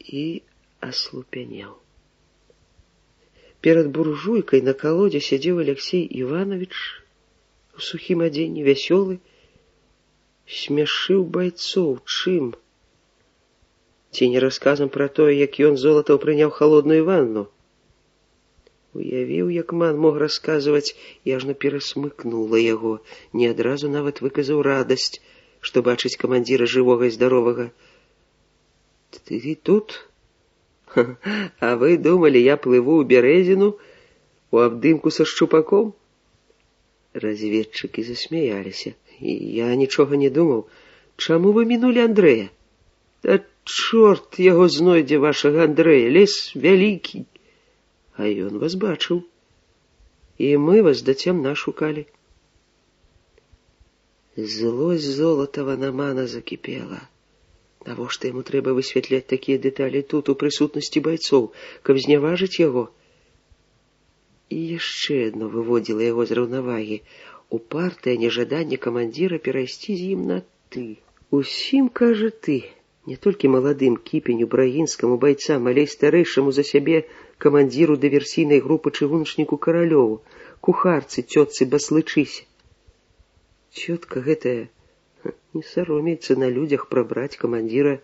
і аслупянеў. Перад буржуйкай на калодзе сядзеў Алексей Іванович у сухім адзенні, вясёлы, смяшыў байцоў. Чым? Ці не расказам пра тое, як ён, Золатаў, прыняў халодную ванну? Уявіў, як Ман мог расказваць, і ажно перасмыкнула яго. Не адразу нават выказаў радасць, што бачыць камандзіра жывога і здаровага. Ты тут? А вы думалі, я плыву ў Бярэзіну у абдымку са шчупаком? Разведчыкі засмяяліся. Я нічога не думаў. Чаму вы мінулі Андрэя? Та чорт яго знойдзе, вашага Андрэя, лес вялікі. А ён вас бачыў. І мы вас да цемна шукалі. Злосць Золатава на Мана закіпела. Навошта яму трэба высвятляць такія дэталі тут, у прысутнасці байцоў, каб зняважыць яго? І яшчэ адно выводзіла яго з раўнавагі. Упартае нежаданне камандзіра перайсці з ім на ты. Усім кажа ты. Не толькі маладым Кіпеню, Брагінскаму, байцам, але і старэйшаму за сябе камандзіру дыверсійнай групы чыгуначніку Каралёву, кухарцы, цётцы Баслычысе. Цётка гэтая не саромеецца на людзях прабраць камандзіра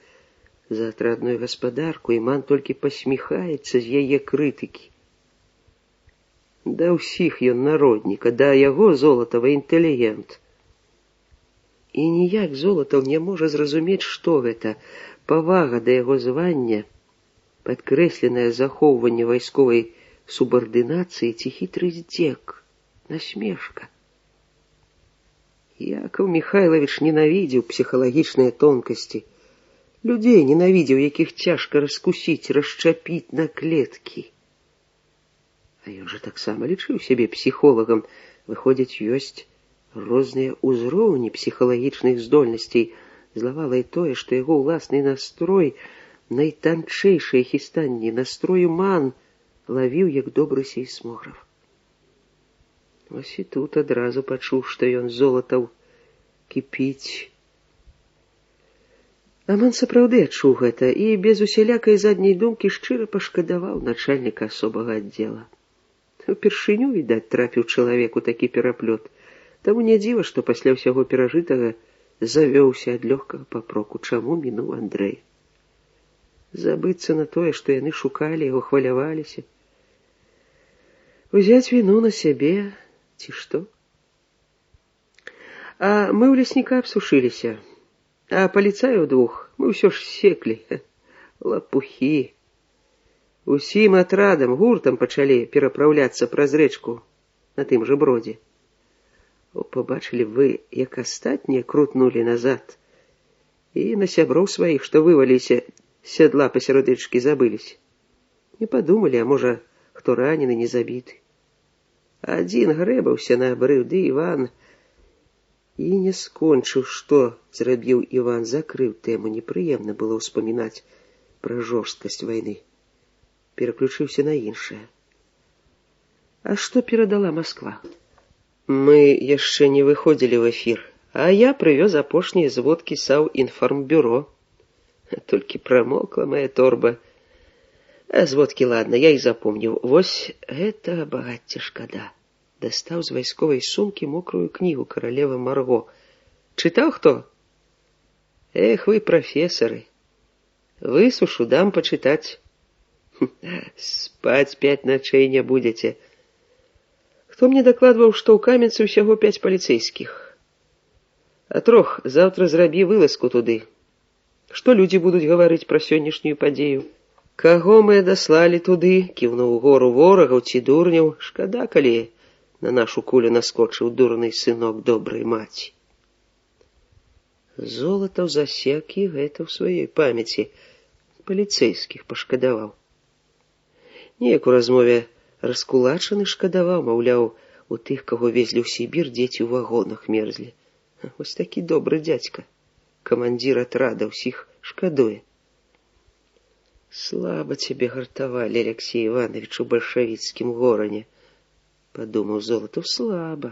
за атрадную гаспадарку, і Ман толькі пасміхаецца з яе крытыкі. Да ўсіх ён народнік, а да яго, Золатава, інтэлігент. І ніяк Золатаў не можа зразумець, што гэта павага да яго звання, падкрэсленае захоўванне вайсковай субардынацыі ці хітры здзек, насмешка. Якаў Міхайлавіч ненавідзеў псіхалагічныя тонкасці, людзей ненавідзеў, якіх цяжка раскусіць, расчапіць на клеткі. А ён жа таксама лічыў сябе псіхолагам. Выходзіць, ёсць розныя ўзроўні псіхалагічных здольнасцей. Злавала і тое, што яго ўласны настрой, найтанчэйшыя хістанні настрою Ман лавіў як добры сейсмограф. Ось і тут адразу пачуў, што ён, Золатаў, кіпіць. А Ман сапраўды адчуў гэта і без усялякай задняй думкі шчыра пашкадаваў начальніка асобага аддзела. Упершыню, відаць, трапіў чалавеку такі пераплёт. Таму не дзіва, што пасля ўсяго перажытага завёўся ад лёгкага папроку. Чаму мінуў Андрэй? Забыцца на тое, што яны шукалі яго, хваляваліся. Узяць віну на сябе, ці што? А мы ў лесніка абсушыліся. А паліцаяў двух мы ўсё ж секлі. Лапухі. Усім атрадам, гуртам пачалі перапраўляцца праз рэчку на тым жа бродзе. Побачылі вы, як астатнія крутнулі назад, і на сяброў сваіх, што вываліся з сядла пасярод рэчкі, забыліся. Не падумалі, а можа, хто ранены, не забіты. Адзін грэбаўся на абрыў, ды Іван і не скончыў, што зрабіў Іван, закрыў тэму. Непрыемна было ўспамінаць пра жорсткасць вайны. Пераключыўся на іншае. А што перадала Масква? Мы яшчэ не выходзілі ў эфір, а я прывёз апошнія зводкі Саўінфармбюро. Толькі прамокла мая торба. А зводкі, ладно, я іх запомніў. Вось гэта багацце шкада. Дастаў з вайсковай сумкі мокрую кнігу «Каралева Марго». Чытаў хто? Эх, вы прафесары. Высушу, дам пачытаць. Спаць 5 начэй не будзеце. Хто мне дакладваў, што ў Каменцы ўсяго 5 паліцэйскіх? А трох, заўтра зрабі вылазку туды. Што людзі будуць гаварыць пра сённяшнюю падзею? Каго мы даслалі туды, кіўнуў гору ворагаў ці дурняў, шкада, калі на нашу кулю наскочыў дурны сынок добрай маці. Золатаў засек і гэта ў сваёй памяці. Паліцэйскіх пашкадаваў. Неяк у размове раскулачаны шкадаваў, маўляў, у тых, каго везлі ў Сібір, дзеці ў вагонах мерзлі. Вось такі добры дзядзька. Камандзір атрада ўсіх шкадуе. Слаба цябе гартавалі, Алексей Иванович, у бальшавіцкім горане, падумаў Золатаў, слаба.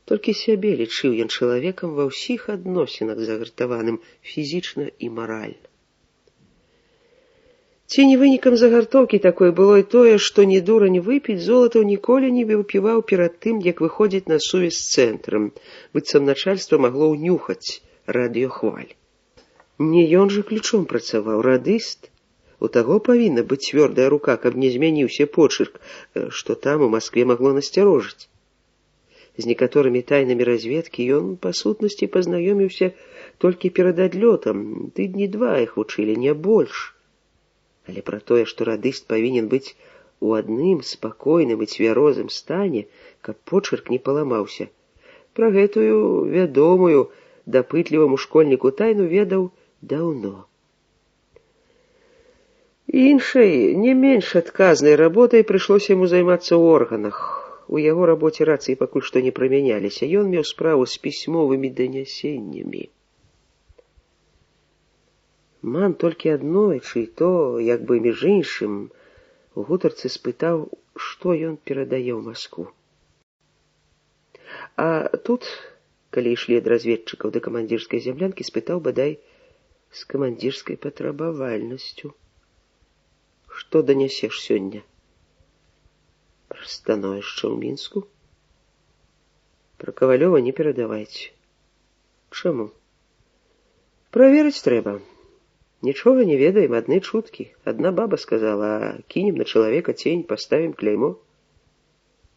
Толькі сябе лічыў ён чалавекам ва ўсіх адносінах загартаваным фізічна і маральна. Ці не вынікам загартоўкі такой было і тое, што не дурань выпіць, Золатаў ніколі не выпіваў перад тым, як выходзіць на сувязь з цэнтрам, быццам начальства магло ўнюхаць радыёхваль. Не ён жа ключом працаваў, радыст. У таго павінна быць цвёрдая рука, каб не змяніўся почырк, што там у Маскве магло насцярожыць. З некаторымі тайнамі разведкі ён, па сутнасці, пазнаёміўся толькі перад адлётам, тыдні 2 іх вучылі, не больш. Але пра тое, што радыст павінен быць у адным спакойным і цвярозым стане, каб почырк не паламаўся, пра гэтую вядомую дапытліваму школьніку тайну ведаў даўно. Іншай, не менш адказнай работай прыйшлося яму займацца ў органах. У яго рабоце рацыі пакуль што не прымяняліся. Ён меў справу з пісьмовымі данясеннямі. Ман толькі аднойчы, і то, як бы між іншым, у гутарцы спытаў, што ён перадае ў Маскву. А тут, калі ішлі ад разведчыкаў да камандзірскай зямлянкі, спытаў бадай з камандзірскай патрабавальнасцю. Што данясеш сёння? Пра становішча ў Мінску? Пра Кавалёва не перадавайце. Чаму? Праверыць трэба. Нічога не ведаем, адны чуткі. Адна баба сказала, а кінем на чалавека цень, паставім кляймо.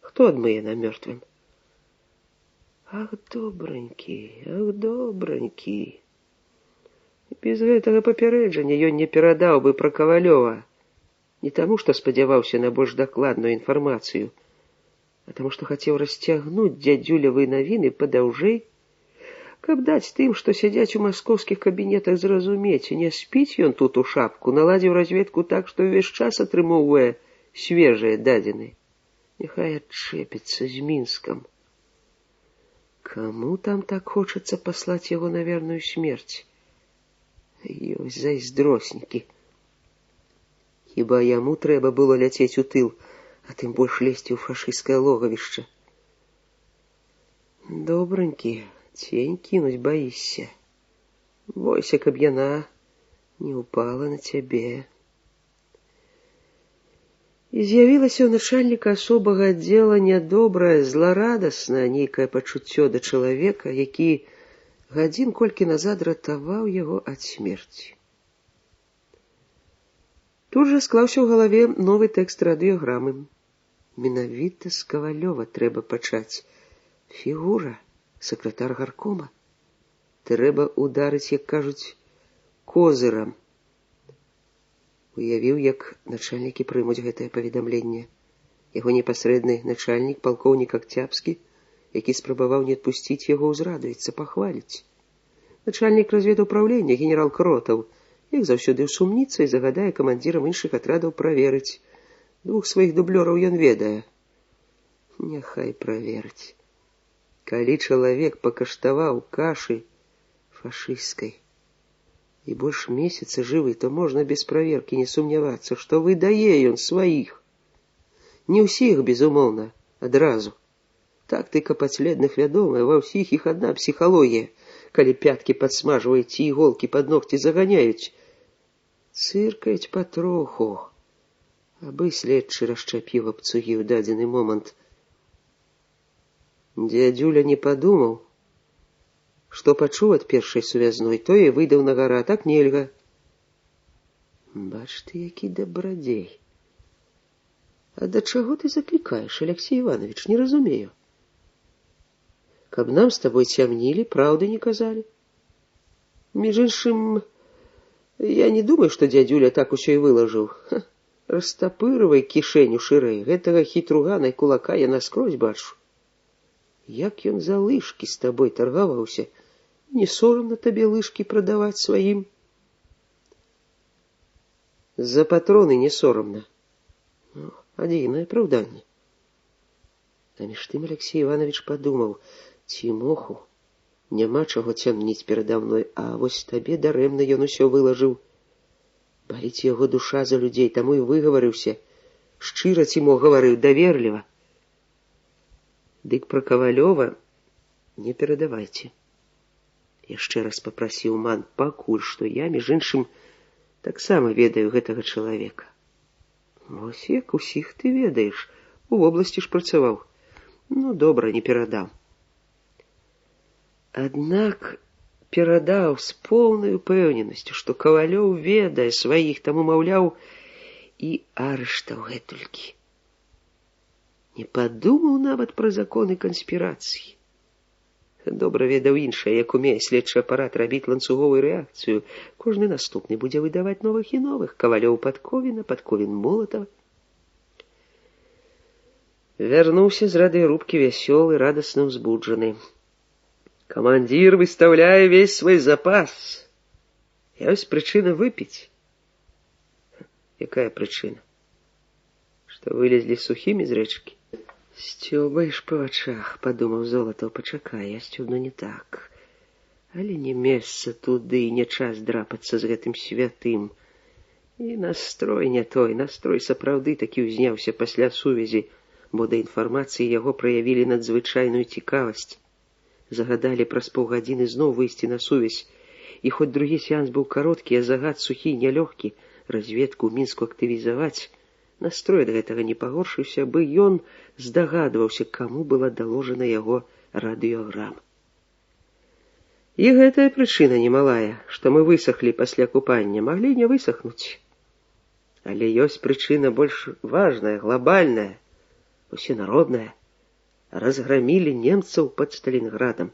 Хто адмые на мёртвым? Ах, добранькі. Без гэтага папярэджання ён не перадаў бы пра Кавалёва. Не таму, што спадзяваўся на больш дакладную інфармацыю, а таму, што хацеў расцягнуць дзядзюлевы навіны падаўжэй, каб даць тым, што сядзяць у маскоўскіх кабінетах, зразумець, не спіць ён тут у шапку, наладзіў разведку так, што ўвесь час атрымоўвае свежыя дадзеныя. Няхай адчэпіцца з Мінскам. Каму там так хочацца паслаць яго на верную смерць? Ёсць зайздроснікі. Хіба яму трэба было ляцець у тыл, а тым больш лезці ў фашысцкае логавішча. Добранькі, цень кінуць баішся. Бойся, каб яна не упала на цябе. І з'явілася ў начальніка асобага аддзела нядобрае, зларадаснае нейкае пачуццё да чалавека, які гадзін колькі назад ратаваў яго ад смерці. Тут жа склаўся ў галаве новы тэкст радыёграмы. Менавіта з Кавалёва трэба пачаць. Фігура, сакратар гаркома. Трэба ударыць, як кажуць, козырам. Уявіў, як начальнікі прымуць гэтае паведамленне. Яго непасрэдны начальнік, палкоўнік Акцябскі, які спрабаваў не адпусціць яго, узрадуецца, пахваліць. Начальнік разведуправлення, генерал Кротаў, як заўсёды усумніцца і загадае камандзірам іншых атрадаў праверыць. 2 сваіх дублёраў ён ведае. Няхай праверыць. Калі чалавек пакаштаваў кашы фашысцкай і больш месяца жывы, то можна без праверкі не сумнявацца, што выдае ён сваіх. Не ўсіх, безумоўна, адразу. Тактыка падследных вядомая, ва ўсіх іх адна псіхалогія. Калі пяткі падсмажваюць ці іголкі пад ногці заганяюць, цыркаюць патроху, абы следчы расчапіў абцугі ў дадзены момант. Дзядзюля не падумаў, што пачуў ад першай сувязной, тое выдаў на гара, так нельга. Бач ты, які дабрадзей. А да чаго ты заклікаеш, Алексей Иванович, не разумею. Каб нам з табой цямнілі, праўды не казалі. Між іншым, я не думаю, што дзядзюля так усё і вылажыў. Растапырывай кішэню шырэй, гэтага хітругана і кулака я наскрозь бачу. Як ён за лыжкі з табой таргаваўся, не сорамна табе лыжкі прадаваць сваім? За патроны не сорамна. Адзінае апраўданне. А між тым Алексей Иванович падумаў, Тимоху, няма чаго цямніць перада мной, а вось табе дарэмна ён усё вылажыў. Баліць яго душа за людзей, таму і выгаварыўся. Шчыра Тимо гаварыў, даверліва. Дык пра Кавалёва не перадавайце. Яшчэ раз папрасіў ман, пакуль што я, між іншым, таксама ведаю гэтага чалавека. Вось як усіх ты ведаеш, у вобласці ж працаваў. Ну, добра, не перадам. Аднак перадаў з поўнай упэўненасцю, што Кавалёў ведае сваіх, таму, маўляў, і арыштаў гэтулькі. Не падумаў нават пра законы канспірацыі. Добра ведаў іншае, як умее следчы апарат рабіць ланцуговую рэакцыю. Кожны наступны будзе выдаваць новых і новых. Кавалёў Падковіна, Падковін Молатава. Вярнуўся з радыёрубкі вясёлы, радасна ўзбуджаны. Камандзір выстаўляе весь свой запас. Ёсць прычына выпіць. Якая прычына? Што вылезлі сухімі з рэчкі? Сцёбаеш па вачах, падумаў Золатаў, пачакай, ясцюдно не так. Але не месца туды, не час драпацца з гэтым святым. І настрой не той, настрой сапраўды такі ўзняўся пасля сувязі, бо да інфармацыі яго праявілі надзвычайную цікавасць. Загадалі праз паўгадзіны зноў выйсці на сувязь, і хоць другі сеанс быў кароткі, а загад сухі і нялёгкі, разведку ў Мінску актывізаваць, настрой ад гэтага не пагоршыўся, бы ён здагадваўся, каму была даложана яго радыёграма. І гэтая прычына немалая, што мы высахлі пасля купання, маглі не высахнуць. Але ёсць прычына больш важная, глобальная, усенародная. Разгромілі немцаў пад Сталінградам.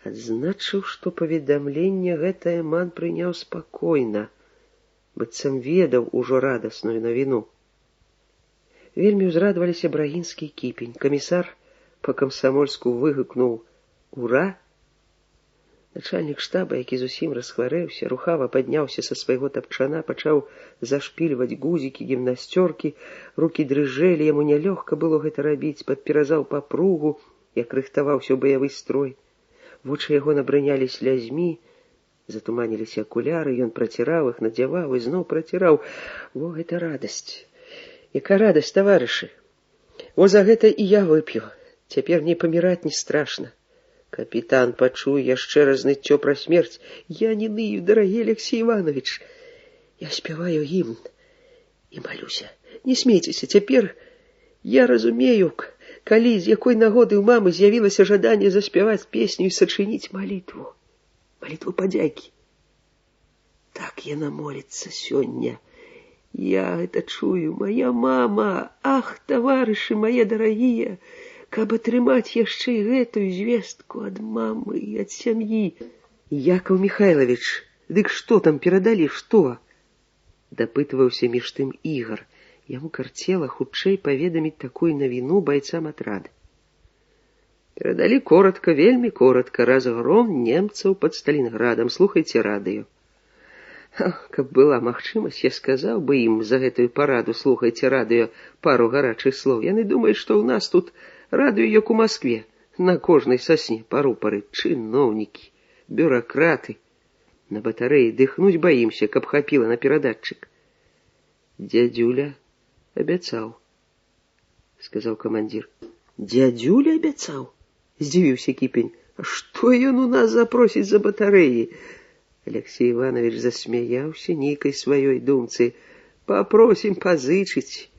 Адзначыў, што паведамленне гэтае ман прыняў спакойна, быццам ведаў ужо радасную навіну. Вельмі ўзрадаваліся Брагінскі і Кіпень. Камісар па-камсамольску выгукнуў «Ура!». Начальнік штаба, які зусім расхварэўся, рухава падняўся са свайго тапчана, пачаў зашпільваць гузікі, гімнасцёркі, рукі дрыжэлі, яму нялёгка было гэта рабіць, падперазаў папругу, як рыхтаваўся ў баявы строй. Вочы яго набрынялі слязьмі, затуманіліся акуляры, ён праціраў іх, надзяваў і зноў праціраў. Во, гэта радасць! Яка радасць, таварышы! Во за гэта і я вып'ю. Цяпер мне паміраць не страшна. Капітан пачуе яшчэ раз ныццё пра смерць. Я не ныю, дарагі Алексей Иванович. Я спяваю гімн і малюся. Не смейцеся, цяпер я разумею, калі з якой нагоды ў мамы з'явілася жаданне заспяваць песню і сачыніць малітву. Малітву падзякі. Так яна моліцца сёння. Я гэта чую, моя мама. Ах, таварышы мае дарагія, каб атрымаць яшчэ і гэтую звестку ад мамы і ад сям'і. Якаў Михайлович, Дык што там перадалі, што? Дапытваўся між тым Ігар. Яму карцела хутчэй паведаміць такую навіну байцам атрада. Перадалі коротко, вельмі коротко. Разгром немцаў пад Сталінградам. Слухайце радыё. Каб была магчымасць, я сказаў бы ім за гэтую параду, слухайце радыё, пару гарачых слоў. Яны думаюць, што ў нас тут радыё, як у Маскве. На кожнай сасне парупары, чыноўнікі, бюракраты. На батарэі дыхнуць баімся, каб хапіла на перадатчык. Дядюля абяцаў, сказаў камандзір. Дядюля абяцаў? Здзівіўся Кіпень. А што ён у нас запросіць за батарэі? Алексей Иванович засмяяўся нейкай сваёй думцы. Попросім пазычыць.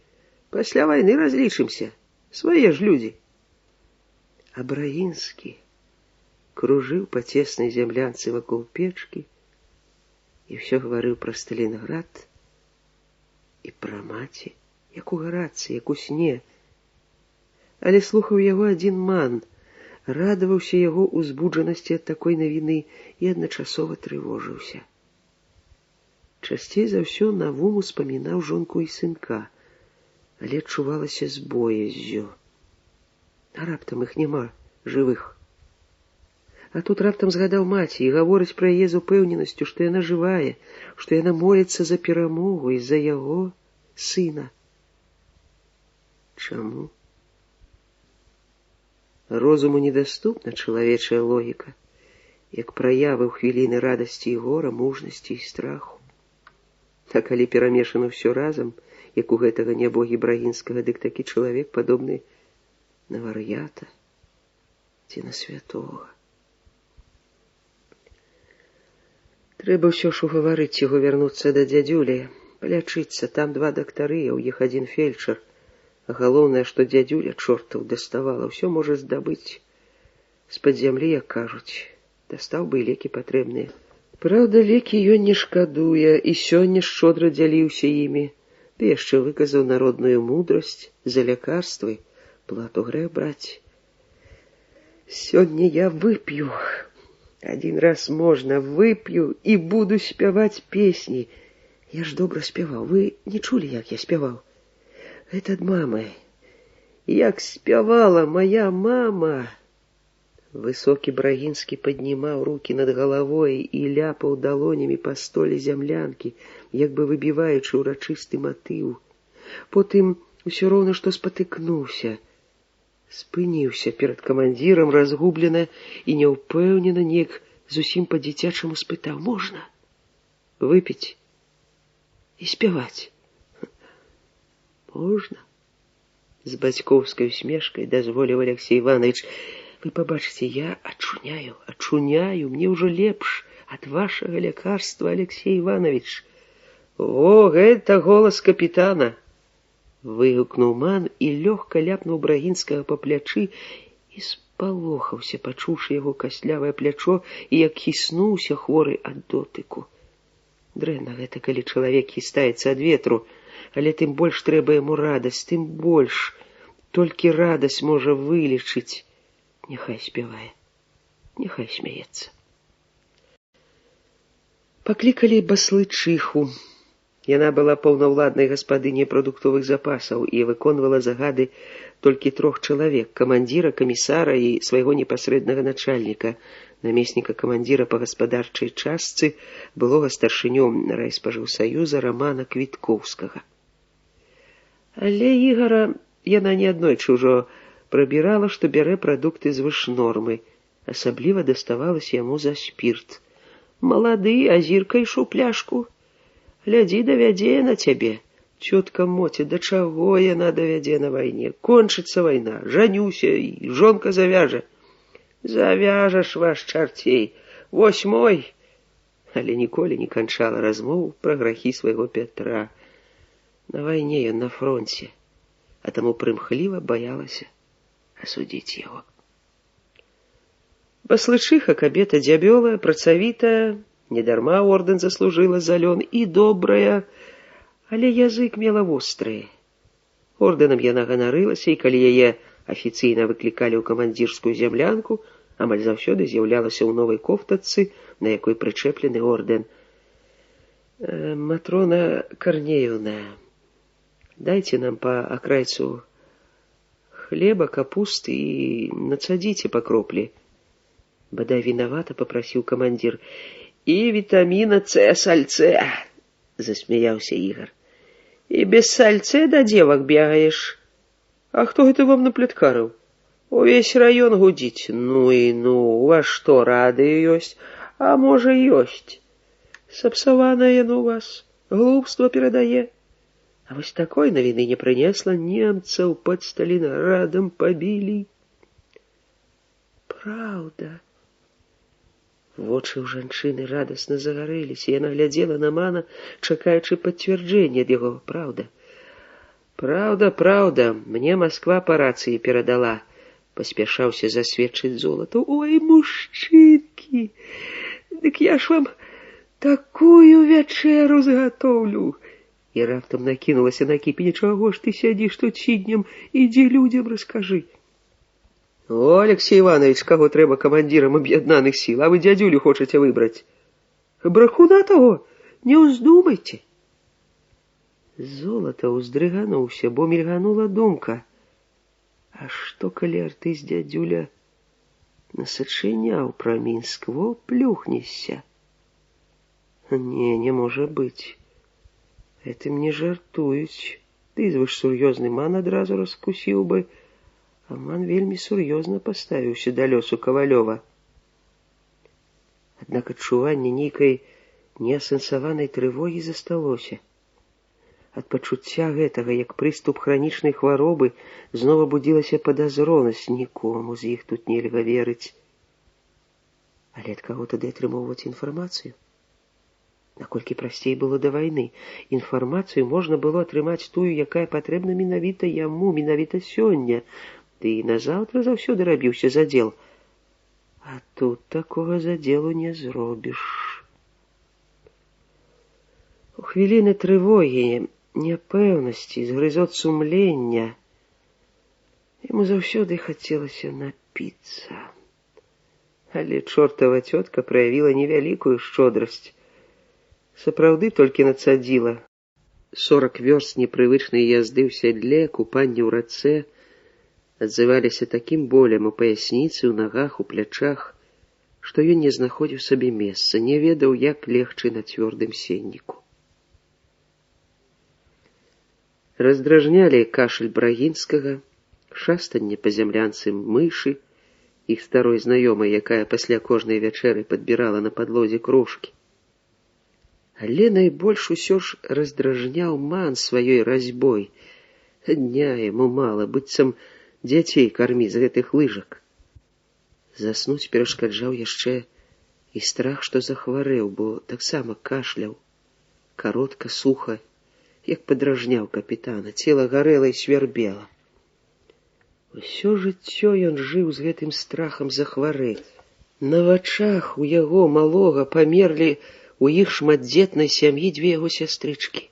Пасля вайны разлічымся. Свае ж людзі. А Браінскі кружыў па цеснай зямлянцы вакол печкі і ўсё гаварыў пра Сталінград і пра маці, як у гарацы, як у сне. Але слухаў яго адзін ман, радаваўся яго узбуджанасці ад такой навіны і адначасова трывожыўся. Часцей за ўсё Навум успамінаў жонку і сынка, але адчувалася з бояззю. А раптам іх няма жывых. А тут раптам згадаў маці і гаворыць пра яе з упэўненасцю, што яна жывая, што яна моліцца за перамогу і за яго сына. Чаму? Розуму недаступна чалавечая логіка, як праявы ў хвіліны радасці і гора, мужнасці і страху. А калі перамешана ўсё разам, як у гэтага нябогі Брагінскага, дык такі чалавек падобны на вар'ята ці на святога. Трэба ўсё ж угаварыць яго вярнуцца да дзядзюлі, палячыцца. Там 2 дактары, а ў іх 1 фельчар. А галоўнае, што дзядзюля чортаў даставала, ўсё можа здабыць з-пад зямлі, як кажуць. Дастаў бы і лекі патрэбныя. Праўда, лекі ён не шкадуе, і сёння шчодра дзяліўся імі. Ды яшчэ выказаў народную мудрасць. За лякарствы плату грэх браць. Сёння я вып'ю. 1 раз можна, вып'ю і буду спяваць песні. Я ж добра спяваў. Вы не чулі, як я спяваў? Гэта ад мамы. Як спявала моя мама. Высокі Брагінскі паднімаў рукі над галавой і ляпаў далонямі па столе зямлянкі, як бы выбіваючы ўрачысты матыў. Потым усё роўна што спатыкнуўся. Спыніўся перад камандзірам разгублена і няўпэўнена, неяк зусім па-дзіцячаму спытаў: можна выпіць і спяваць? Можна, з бацькоўскай усмешкай дазволіў Алексей Иванович. Вы пабачыце, я ачуняю, мне ўжо лепш ад вашага лякарства, Алексей Иванович. О, гэта голас капітана! Выгукнуў ман і лёгка ляпнуў Брагінскага па плячы і спалохаўся, пачуўшы яго каслявае плячо, і як хіснуўся хворы ад дотыку. Дрэнна гэта, калі чалавек хістаецца ад ветру, але тым больш трэба яму радасць, тым больш. Толькі радасць можа вылечыць. Няхай спявае, няхай смяецца. Паклікалі баслычыху. Яна была паўнаўладнай гаспадыняй прадуктовых запасаў і выконвала загады толькі 3 чалавек: камандзіра, камісара і свайго непасрэднага начальніка, намесніка камандзіра па гаспадарчай частцы, былога старшынём райспажыўсаюза Рамана Квіткоўскага. Але Ігара яна неаднойчы ўжо прабірала, што бярэ прадукты звыш нормы. Асабліва даставалася яму за спірт. Малады, а зірка ішу пляшку. Глядзі, давядзе на цябе. Цётка Моця, да чаго яна давядзе на вайне? Кончыцца вайна, жанюся, і жонка завяжа. Завяжаш, ваш чарцей, вось мой. Але ніколі не канчала размову пра грахі свайго Пятра. На вайне ён на фронце, а таму прымхліва баялася асудзіць яго. Баслычыха кабета дзябёлая, працавітая, недарма ордэн заслужыла за лён, і добрая, але язык мела востры. Ордэнам яна ганарылася, і калі яе афіцыйна выклікалі ў камандзірскую зямлянку, амаль заўсёды з'яўлялася ў новай кофтачцы, на якой прычэплены ордэн, Матрона Корнеевна, дайте нам по окрайцу хлеба, капусты и надсадите по кропле. Бодай виновато попросил командир. И витамина С сальце, засмеялся Игорь. И без сальце до девок бегаешь. А кто это вам наплеткарил? Увесь район гудить. Ну и ну, у вас что, рады ёсть? А може ёсть. Сапсаваная яно у вас, глупство перадае. А вось такой навіны не прынесла, немцаў пад Сталінгарадам пабілі. Праўда. Вочы ў жанчыны радасна загарэліся, яна глядзела на мана, чакаючы пацвярджэння ад яго. Праўда. Праўда, мне Масква па рацыі перадала. Паспяшаўся засведчыць Золату. Ой, мужчынкі, дык я ж вам такую вячэру заготовлю. І раптам накінулася на кіпі. Чаго ж ты сядзіш тут сіднем? Ідзі людзям раскажы. О, Алексей Иванович, кого трэба камандирам аб'яднаных сил, а вы дядюлю хочаце выбраць? Брахуна того, не уздумайте. Золата ўздрыгануўся, бо мільганула думка. А што, калі артыст дядюля насачыняў пра Мінск, во плюхнешся? Не можа быць. Гэтым не жартуюць. Ты звыш сур'ёзны ман адразу раскусіў бы, а ман вельмі сур'ёзна паставіўся да лёсу Кавалёва. Аднак адчуванне нейкай неасэнсаванай трывогі засталося. Ад пачуцця гэтага, як прыступ хранічнай хваробы, знова будзілася падазронасць. Нікому з іх тут нельга верыць. Але ад каго тады атрымоўваць інфармацыю? Наколькі прасцей было да вайны. Інфармацыю можна было атрымаць тую, якая патрэбна менавіта яму, менавіта сёння. Ды і назаўтра заўсёды рабіўся задзел. А тут такога задзелу не зробіш. У хвіліны трывогі, няпэўнасці, згрызот сумлення яму заўсёды хацелася напіцца. Але чортава цётка праявіла невялікую шчодрасць. Сапраўды толькі надсадзіла. 40 вёрст непрывычнай язды ў сядле, купанне ў рацэ адзываліся такім болем у паясніцы, у нагах, у плячах, што ён не знаходзіў сабе месца, не ведаў, як легчы на цвёрдым сенніку. Раздражнялі кашель Брагінскага, шастанне па зямлянцы мышы, іх старой знаёмай, якая пасля кожнай вячэры падбірала на падлозе кружкі. Але найбольш усё ж раздражняў ман сваёй разьбой. Дня яму мала, быццам дзяцей кармі з гэтых лыжак. Заснуць перашкаджаў яшчэ і страх, што захварэў, бо таксама кашляў. Каротка, суха, як падражняў капітана, цела гарэла і свярбела. Усё жыццё ён жыў з гэтым страхам захварэць. На вачах у яго малога памерлі у іх шматдзетнай сям'і 2 яго сястрычкі.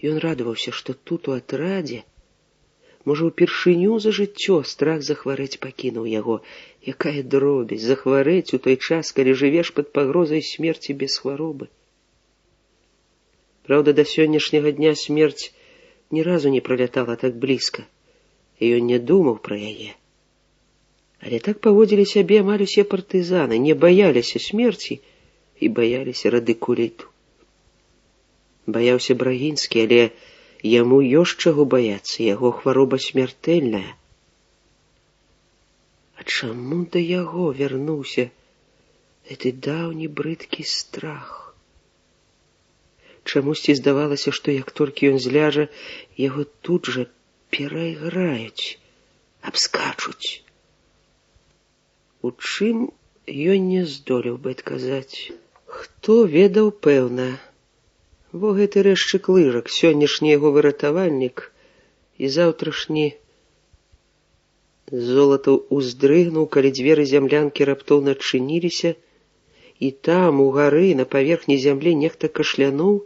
Ён радаваўся, што тут у атрадзе, можа, упершыню за жыццё страх захварэць пакінуў яго. Якая дробязь захварэць у той час, калі жывеш пад пагрозай смерці без хваробы. Праўда, да сённяшняга дня смерць ні разу не пролятала так блізка, і ён не думаў пра яе. Але так паводзілі сябе амаль усе партызаны, не баяліся смерці і баяліся радыкуліту. Баяўся Брагінскі, але яму ёсць чаго баяцца, яго хвароба смяртэльная. А чаму да яго вярнуўся гэты даўні брыдкі страх? Чамусьці здавалася, што як толькі ён зляжа, яго тут жа перайграюць, абскачуць. У чым ён не здолеў бы адказаць. Хто ведаў пэўна. Во гэты рэшчык лыжак, сённяшні яго выратавальнік і заўтрашні. Золатаў уздрыгнуў, калі дзверы зямлянкі раптоўна адчыніліся, і там, у гары, на паверхні зямлі нехта кашлянуў,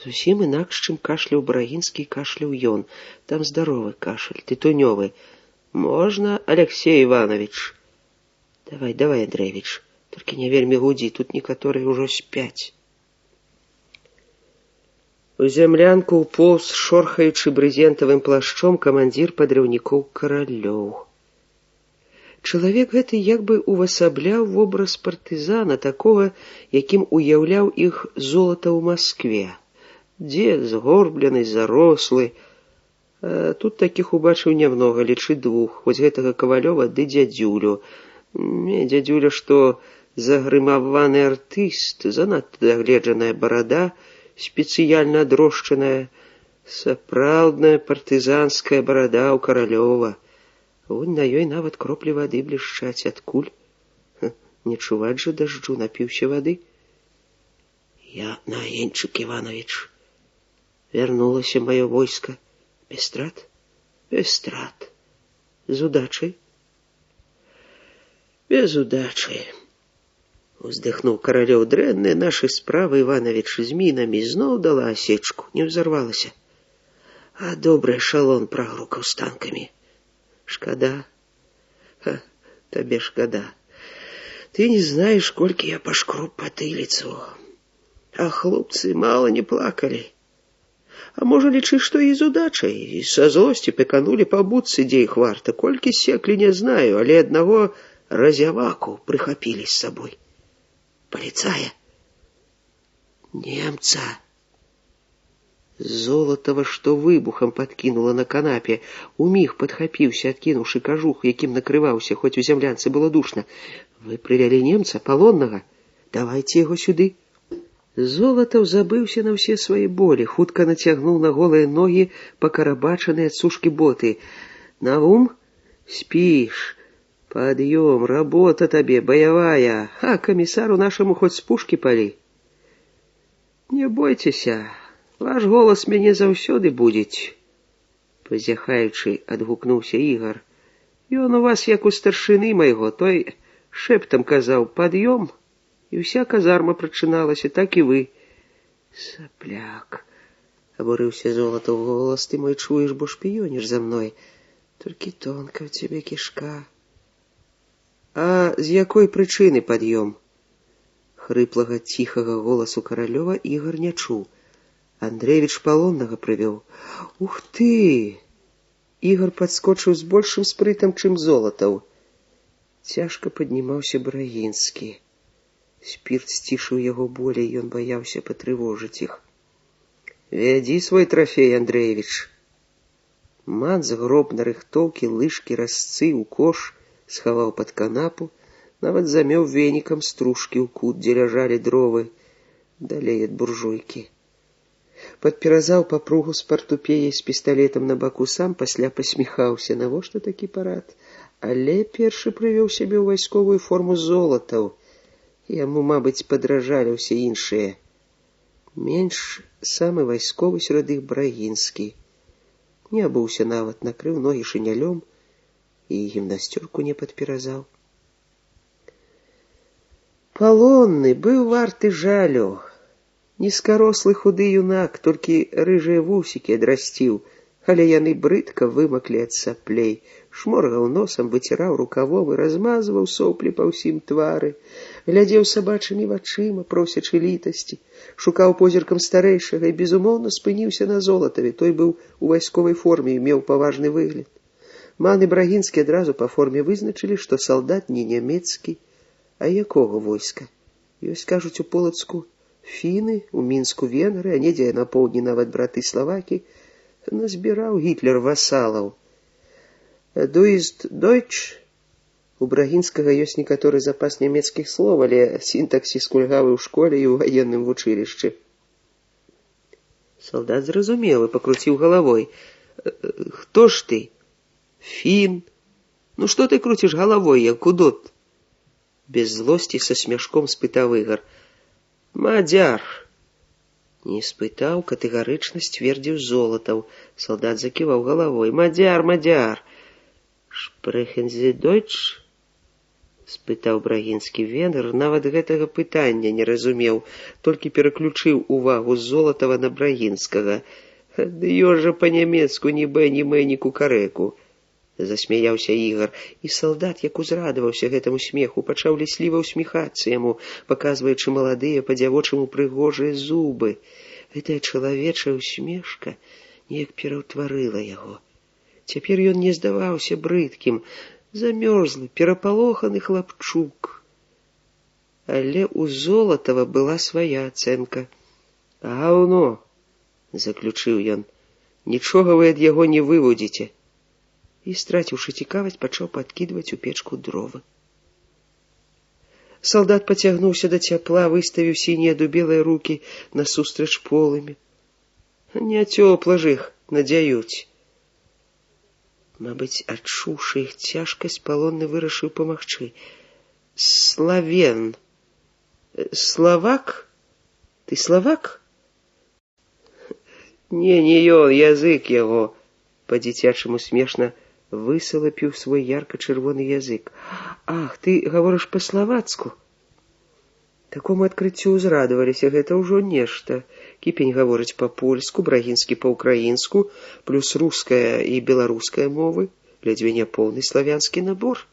зусім інакш, чым кашляў Брагінскі, кашляў ён. Там здаровы кашель, тытунёвы. Можна, Алексей Иванович? Давай, Андреевич, толькі не вельмі гудзі, тут некаторыя ўжо спяць. У зямлянку ўполз, шорхаючы брызентавым плашчом, камандзір падрыўнікоў Каралёў. Чалавек гэты як бы увасабляў вобраз партызана, такога, якім уяўляў іх Золата ў Маскве. Дзед згорблены, зарослы. Тут такіх убачыў нямнога, лічы двух, хоць гэтага Кавалёва ды дзядзюлю. Дзядзюля, што загрымаваны артыст, занадта дагледжаная барада, спецыяльна адрошчаная, сапраўдная партызанская барада ў Каралёва. Вунь на ёй нават кроплі вады блішчаць. Адкуль? Не чуваць жа дажджу, напіўся вады. Я, Наенчык Іванович, вярнулася маё войска. Без страт? Без страт. З удачай? Без удачы. Уздыхнуў Каралёў. Дрэнныя нашы справы, Иванович, з мінамі. Зноў дала асечку, не ўзарвалася. А добры эшалон прагрукаў з танкамі. Шкада. Табе шкада. Ты не знаешь, колькі я пашкроб патыліцу. А хлопцы мала не плакалі. А можа, лічы, што і з удачай, і са злосці пеканулі па будцы, дзе іх варта. Колькі секлі, не знаю, але аднаго разяваку прыхапілі з сабой. Полицая. Немца. Золотова, што выбухам подкинула на канапе, умиг подхапіўся, адкінуўшы кажух, якім накрываўся, хоць у зямлянцы было душна. Вы прывялі немца, палоннага? Давайте яго сюды. Золотов забыўся на ўсе свае болі, хутка нацягнуў на голыя ногі пакарабачаныя ад сушкі боты. Наум? Спіш. Подъем, работа табе, боевая. А комиссару нашему хоть с пушки пали. Не бойтеся, ваш голос мяне заўсёды будзець. Пазяхаючы, адгукнуўся Ігар. Ён у вас як у старшыны майго, той шэптам казаў «пад'ём», і ўся казарма прачыналася, так і вы. Сапляк, абурыўся Золатаў голас, ты мой чуеш, бо шпіёніш за мной. Толькі тонка ў цябе кішка. А з якой прычыны пад'ём? Хрыплага, ціхага голасу Каралёва Ігар не чуў. Андрэевіч палоннага прывёў. Ух ты! Ігар падскочыў з большым спрытам, чым Золатаў. Цяжка паднімаўся Брагінскі. Спірт сцішыў яго болей, ён баяўся патрывожыць іх. Вядзі свой трафей, Андрэевіч. Ман згроб на рыхтоўкі, лыжкі, разцы ў кош, схаваў пад канапу, нават замёў венікам стружкі ў кут, дзе ляжалі дровы, далей ад буржуйкі. Падперазаў папругу з партупеяй з пісталетам на баку сам, пасля пасміхаўся. Навошта такі парад? Але першы прывёў сябе ў вайсковую форму Золатаў. Яму, мабыць, падражалі ўсе іншыя. Менш самы вайсковы сярод іх Брагінскі. Не абуўся нават, накрыў ногі шынялём, і гімнасцёрку не падперазаў. Палонны быў варты жалю. Нізкарослы худы юнак, толькі рыжыя вусікі адрасціў, але яны брыдка вымаклі ад саплей. Шморгаў носам, выціраў рукавом і размазваў соплі па ўсім твары. Глядзеў сабачымі вачыма, просячы літасці. Шукаў позіркам старэйшага і, безумоўна, спыніўся на Золатаве. Той быў у вайсковай форме і меў паважны выгляд. Маны Брагінскі адразу па форме вызначылі, што салдат не нямецкі, а якога войска. Ёсць, кажуць, у Полацку фіны, у Мінску венгры, а недзе на поўдні нават браты славакі. Назбіраў Гітлер васалаў. Du ist Deutsch? У Брагінскага ёсць некаторы запас нямецкіх слоў, але сінтаксіс кульгавы ў школе і ў ваенным вучылішчы. Салдат зразумеў і пакруціў галавой. Хто ж ты? Фін. Ну што ты круціш галавой, як удот? Без злосці са смяшком спытаў Ігар. Мадзяр. Не спытаў, катэгарычна сцвердзіў Золатаў. Салдат заківаў галавой. Мадзяр, Мадзяр. Sprechen Sie Deutsch? Спытаў Брагінскі венгр, нават гэтага пытання не разумеў, толькі пераключыў увагу з Золатава на Брагінскага. Ды жа па-нямецку ні бэ, ні мэ, ні кукарэку. Засмяяўся Ігар, і салдат, як узрадаваўся гэтаму смеху, пачаў лісліва ўсміхацца яму, паказваючы маладыя па-дзявочаму прыгожыя зубы. Гэтая чалавечая усмешка неяк пераўтварыла яго. Цяпер ён не здаваўся брыдкім, замёрзлы, перапалоханы хлапчук. Але ў Золатава была свая ацэнка. «Гаўно», — заключыў ён, — «нічога вы ад яго не вывудзіце». І, страціўшы цікавасць, пачаў падкідваць у печку дровы. Салдат пацягнуўся да цяпла, выставіў сінія дубелыя рукі насустрач полымі. Не цёпла ж іх надзяюць. Мабыць, адчуўшы іх цяжкасць, палонны вырашыў памагчы. «Славен. Славак? Ты славак?» Не ён, язык яго. Па-дзіцячаму смешна высалапіў свой ярка-чырвоны язык. «Ах, ты гаворыш па-славацку?» Такому адкрыццю ўзрадаваліся, гэта ўжо нешта. Кіпень гаворыць па-польску, Брагінскі па-ўкраінску, плюс руская і беларуская мовы, ледзьве не поўны славянскі набор.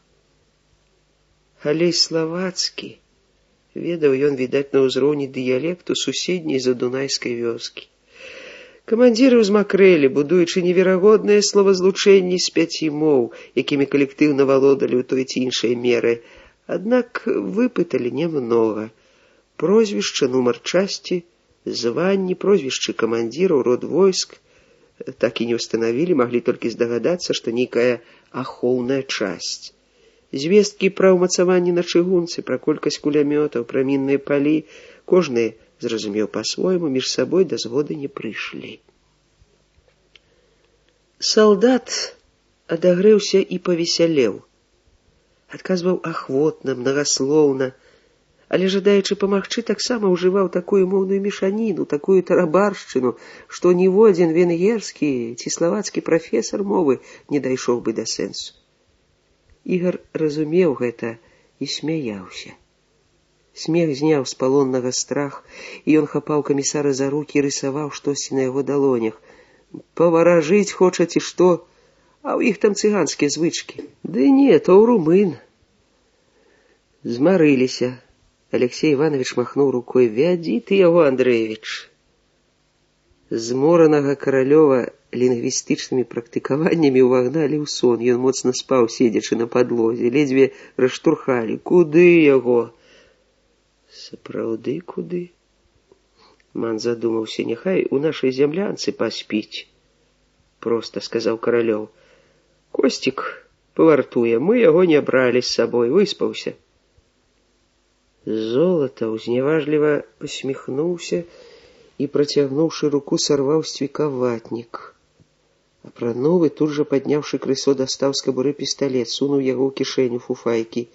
Але і славацкі ведаў ён, відаць, на ўзроўні дыялекту суседняй задунайскай вёскі. Камандзіры ўзмакрэлі, будуючы неверагодныя словазлучэнні з 5 моў, якімі калектыўна валодалі ў той ці іншай меры. Аднак выпыталі немнога. Прозвішча, нумар часці, званні, прозвішчы камандзіраў, род войск так і не ўстанавілі, маглі толькі здагадацца, што нейкая ахоўная часць. Звесткі пра ўмацаванні на чыгунцы, пра колькасць кулямётаў, пра мінныя палі, кожны зразумеў па-свойму, між сабой да згоды не прыйшлі. Салдат адагрэўся і павесялеў. Адказваў ахвотна, мнагаслоўна, але, жадаючы памагчы, таксама ўжываў такую моўную мешаніну, такую тарабаршчыну, што ніводзін венгерскі ці славацкі прафесар мовы не дайшоў бы да сэнсу. Ігар разумеў гэта і смяяўся. Смех зняў з палоннага страх, і ён хапаў камісара за рукі і рысаваў штосьці на яго далонях. «Паваражыць хочаце, што? А ў іх там цыганскія звычкі». «Ды не, то ў румын». Змарыліся. Алексей Иванович махнуў рукой. «Вядзі ты яго, Андрэевіч». Зморанага Каралёва лінгвістычнымі практыкаваннямі ўвагналі ў сон. Ён моцна спаў, седзячы на падлозе. Ледзьве раштурхалі. «Куды яго?» «Сапраўды куды?» Ман задумаўся. «Няхай у нашай зямлянцы паспіць», — проста сказаў Каралёў. «Косцік павартуе, мы яго не бралі з сабой, выспаўся». Золатаў зняважліва посміхнуўся і, працягнуўшы руку, сарваў з цвіка ватнік. Апрануў і, тут жа падняўшы крысо, дастаў з кабуры пісталет, сунуў яго ў кішэню фуфайкі.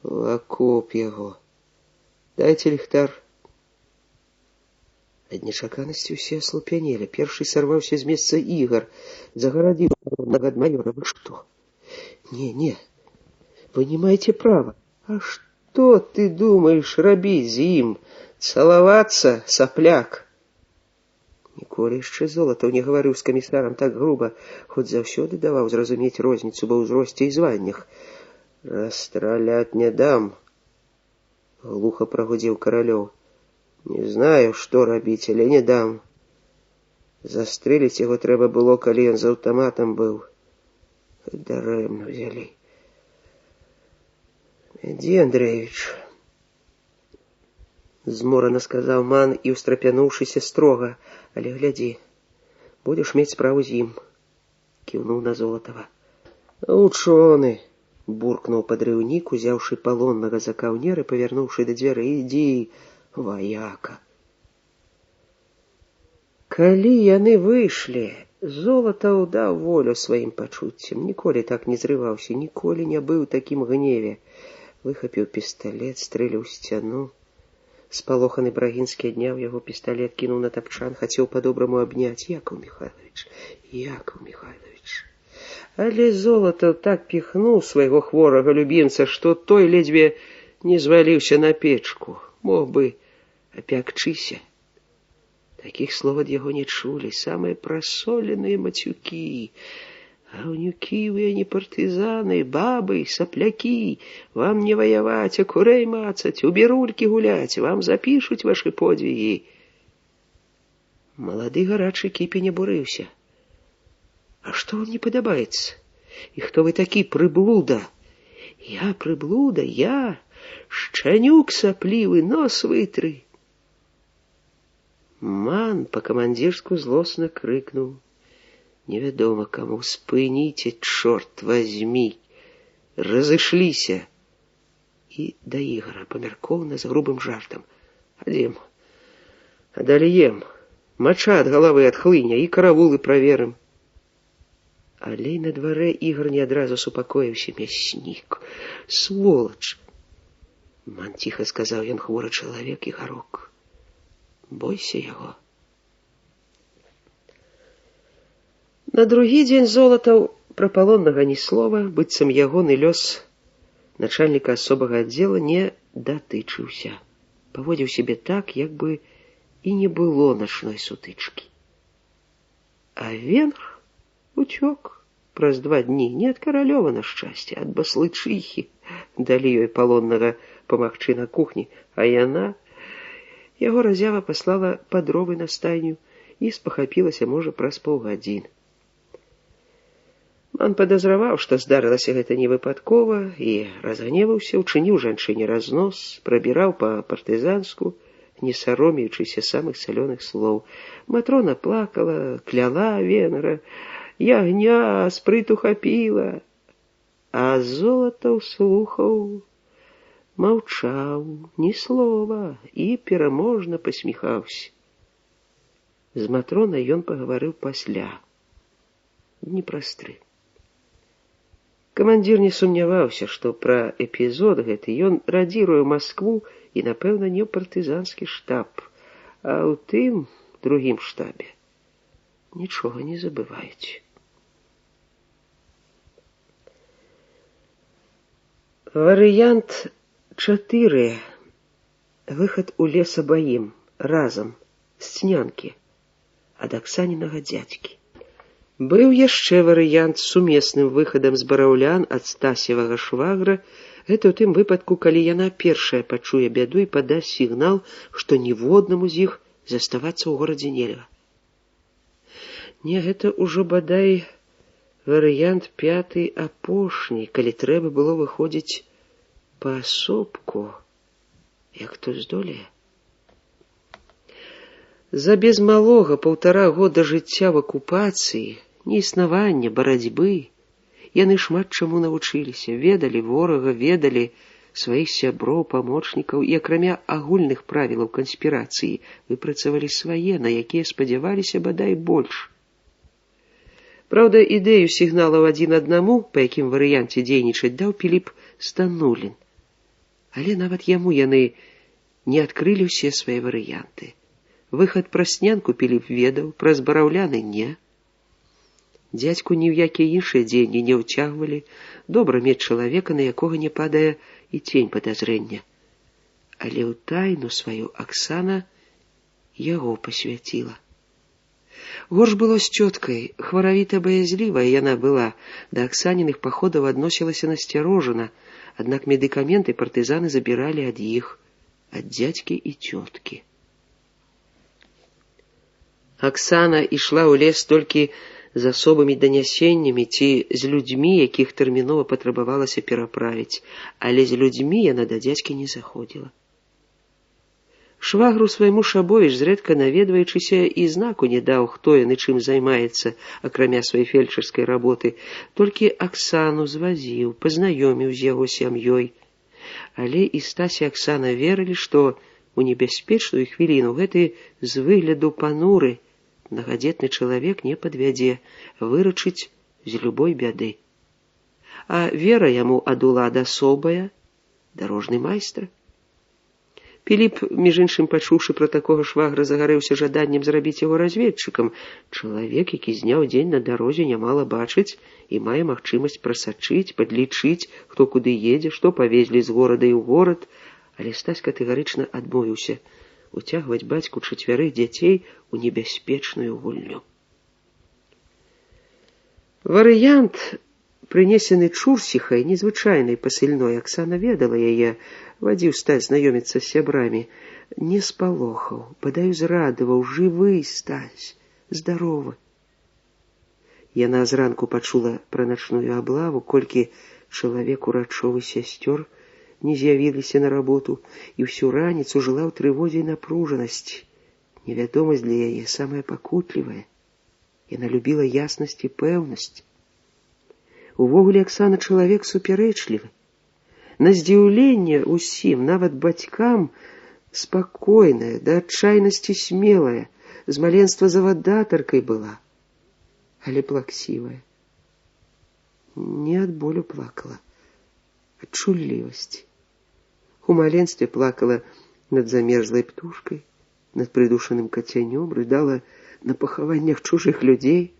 «В акоп яго. Дайце ліхтар». Ад нечаканасці ўсе аслупянелі. Першы сарваўся з месца Ігар, загарадзіў ад майора. «Вы што? Не, вы не маеце права». «А што ты думаеш рабіць з ім? Цалавацца, сапляк?» Ніколі яшчэ Золатаў не гаварыў з камісарам так груба, хоць заўсёды даваў зразумець розніцу ва ўзросце і званнях. «Расстраляць не дам», — глуха прагудзеў Каралёў. «Не знаю, што рабіць, але не дам. Застрэліць яго трэба было, калі ён з аўтаматам быў. Дарэмна взялі. Ідзі, Андрэевіч», — зморана сказаў Ман і, устрапянуўшыся, строга. «Але глядзі, будзеш мець справу з ім», — кіўнуў на Золатава. «Учоны», — буркнуў падрыўнік, узяўшы палоннага за каўнер і павярнуўшы да дзвярэй. «Ідзі, ваяка». Калі яны выйшлі, Золатаў даў волю сваім пачуццям. Ніколі так не зрываўся, ніколі не быў у такім гневе. Выхапіў пісталет, стрэліў сцяну. Спалоханы Брагінскі адняў яго пісталет, кінуў на тапчан, хацеў па-добраму абняць. «Якаў Міхайлович, Якаў Міхайлович». Але Золатаў так піхнуў свайго хворага любімца, што той ледзьве не зваліўся на печку. Мог бы апякчыся. Такіх слов ад яго не чулі. Самыя прасоленыя мацюкі. «Гаўнюкі вы, а не партызаны, бабы, саплякі, вам не ваяваць, а курэй мацаць, у бірулькі гуляць, вам запішуць вашы подвігі». Малады гарачы кіпень абурыўся. А што вам не падабаецца? І хто вы такі, прыблуда? Я прыблуда, я, шчанюк саплівы, нос вытры. Ман па-камандзірску злосна крыкнуў. Невядома каму, спыніце, чорт возьмі. Разышліся. І да Ігара памяркоўна з грубым жартам. Адзем, адальем, мача ад галавы адхлыне і каравулы праверым. Але на дварэ Ігар не адразу супакоіўся. Мяснік, сволач. Ман ціха сказаў, ён хворы чалавек, Ігарок. Бойся яго. На другі дзень Золатаў пра палоннага ні слова, быццам ягоны лёс начальніка асобага аддзела не датычыўся. Паводзіў сябе так, як бы і не было начной сутычкі. А венгр уцёк праз 2 дні не ад каралёва, на шчасце, ад баслычыхі. Далі ёй палоннага памагчы на кухні, а яна... Яго разява паслала па дровы на стайню і спахапілася, можа, праз паўгадзіны. Ман падазраваў, што здарылася гэта невыпадкова, і разгневаўся, учыніў жанчыне разнос, прабіраў па-партызанску, не саромеючыся самых салёных слоў. Матрона плакала, кляла венгра. Ягня спрыту хапіла. А Золатаў слухаў, маўчаў, ні слова, і пераможна пасміхаўся. З Матронай ён пагаварыў пасля, дні праз 3. Камандзір не сумняваўся, што пра эпізод гэты ён радзіруе ў Маскву і, напэўна, не ў партызанскі штаб, а ў тым другім штабе нічога не забываюць. Варыянт 4. Выхад у лес абаім, разам, з Цнянкі, ад Аксанінага дзядзькі. Быў яшчэ варыянт з сумесным выхадам з бараўлян ад Стасевага швагра. Гэта ў тым выпадку, калі яна першая пачуе бяду і падасць сігнал, што ніводнаму з іх заставацца ў горадзе нельга. Не, гэта ўжо бадай варыянт 5, апошні, калі трэба было выходзіць паасобку, як хто здолее. За без малога 1,5 года жыцця в акупацыі, неіснавання, барацьбы, яны шмат чаму навучыліся, ведалі ворага, ведалі сваіх сяброў, памочнікаў і, акрамя агульных правілаў канспірацыі, выпрацавалі свае, на якія спадзяваліся бадай больш. Праўда, ідэю сігналаў 1:1, па якім варыянце дзейнічаць, даў Піліп Станулін. Але нават яму яны не адкрылі ўсе свае варыянты. Выхад праз Цнянку Піліп ведаў, праз бараўляны не. Дзядзьку ні ў якія іншыя дзеянні не ўцягвалі. Добра мець чалавека, на якога не падае і цень падазрэння. Але ў тайну сваю Аксана яго пасвяціла. Горш было з цёткай, хваравіта-баязлівая яна была, да Аксаніных паходаў адносілася насцярожана, аднак медыкаменты партызаны забіралі ад іх, ад дзядзькі і цёткі. Аксана ішла ў лес толькі з асобымі данясеннямі ці з людзьмі, якіх тэрмінова патрабавалася пераправіць, але з людзьмі яна да дзядзькі не заходзіла. Швагру свайму Шабовіч, зрэдка наведваючыся, і знаку не даў, хто яны чым займаецца, акрамя сваёй фельчарскай работы, толькі Аксану звазіў, пазнаёміў з яго сям'ёй. Але і Стась і Аксана верылі, што у небяспечную хвіліну гэты з выгляду пануры мнагадзетны чалавек не падвядзе, выручыць з любой бяды. А вера яму ад улад асобая, дарожны майстар. Піліп, між іншым, пачуўшы пра такога швагра, загарэўся жаданнем зрабіць яго разведчыкам. Чалавек, які зняў дзень на дарозе, нямала бачыць і мае магчымасць прасачыць, падлічыць, хто куды едзе, што павезлі з горада і ў горад. Але Стась катэгарычна адмовіўся уцягваць бацьку 4 дзяцей у небяспечную гульню. Варыянт прынесены чурсіхай, незвычайнай пасыльной. Аксана ведала яе, вадзіў Стась знаёміцца з сябрамі. Не спалохаў, бадай узрадаваў: жывы, Стась, здаровы. Яна зранку пачула пра начную аблаву, колькі чалавек урачовы сясцёр не з'явіліся на работу, і ўсю раніцу жыла ў трывозе і напружанасці. Невядомасць для яе самая пакутлівая. Яна любіла яснасць і пэўнасць. Увогуле Аксана чалавек супярэчлівы. На здзіўленне ўсім, нават бацькам, спакойная, да адчайнасці смелая, з маленства завадатаркай была, але плаксівая. Не ад болю плакала, ад чуллівасці. У маленстве плакала над замерзлай птушкай, над прыдушаным кацянём, рыдала на пахаваннях чужых людзей,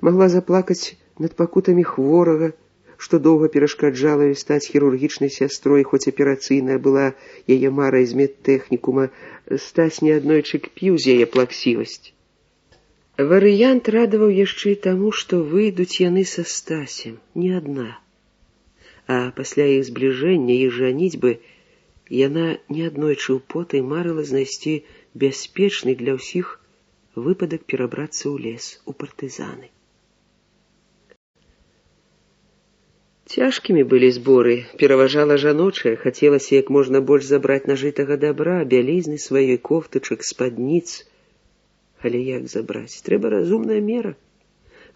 магла заплакаць над пакутамі хворага, што доўга перашкаджала ёй стаць хірургічнай сястрой, хоць аперацыйная была яе марай з медтэхнікума. Стась неаднойчы кпіў з яе плаксівасць. Варыянт радаваў яшчэ і таму, што выйдуць яны са Стасем, не адна. А пасля іх збліжэння, іх жаніцьбы, яна неаднойчы ўпотай марыла знайсці бяспечны для ўсіх выпадак перабрацца ў лес, у партызаны. Цяжкімі былі зборы, пераважала жаночая, хацелася як можна больш забраць нажытага дабра, бялізны сваёй, кофтачак, спадніц. Але як забраць? Трэба разумная мера.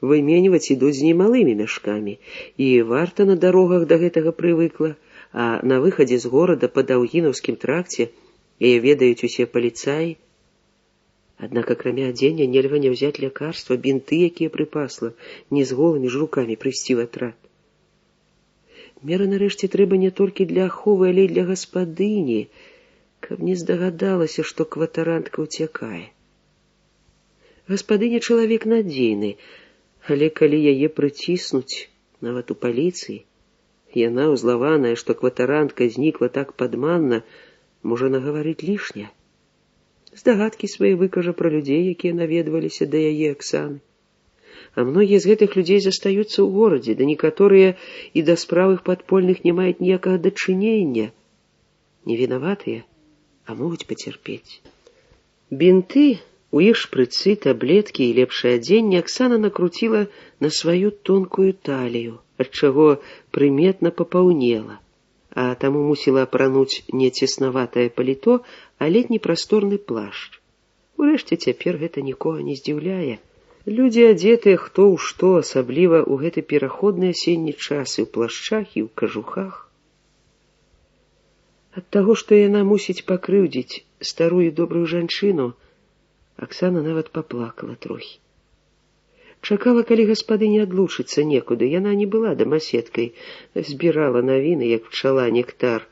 Выменьваць ідуць з немалымі мяшкамі, і варта на дарогах да гэтага прывыкла, а на выхадзе з горада па Даўгінаўскім тракце яе ведаюць усе паліцаі. Аднак акрамя адзення нельга не ўзяць лякарства, бінты, якія прыпасла, не з голымі ж рукамі прыйсці ў атрад. Мера нарэшце трэба не толькі для аховы, але і для гаспадыні, каб не здагадалася, што кватарантка ўцякае. Гаспадыня чалавек надзейны, але калі яе прыціснуць, нават у паліцыі, яна, узлаваная, што кватарантка знікла так падманна, можа нагаварыць лішне. Здагадкі свае выкажа пра людзей, якія наведваліся да яе Аксаны. А многія з гэтых людзей застаюцца ў горадзе, да некаторыя і да справ іх падпольных не маюць ніякага дачынення. Не вінаватыя, а могуць пацярпець. Бінты, у іх шпрыцы, таблеткі і лепшае адзенне Аксана накруціла на сваю тонкую талію, адчаго прыметна папаўнела, а таму мусіла апрануць не цеснаватае паліто, а летні прасторны плашч. Урэшце цяпер гэта нікога не здзіўляе. Людзі адзетыя хто ў што, асабліва ў гэты пераходны асенні час, і ў плашчах, і ў кажухах. Ад таго, што яна мусіць пакрыўдзіць старую добрую жанчыну, Аксана нават паплакала трохі. Чакала, калі гаспадыня адлучыцца некуды. Яна не была дамаседкай, збірала навіны, як пчала нектар.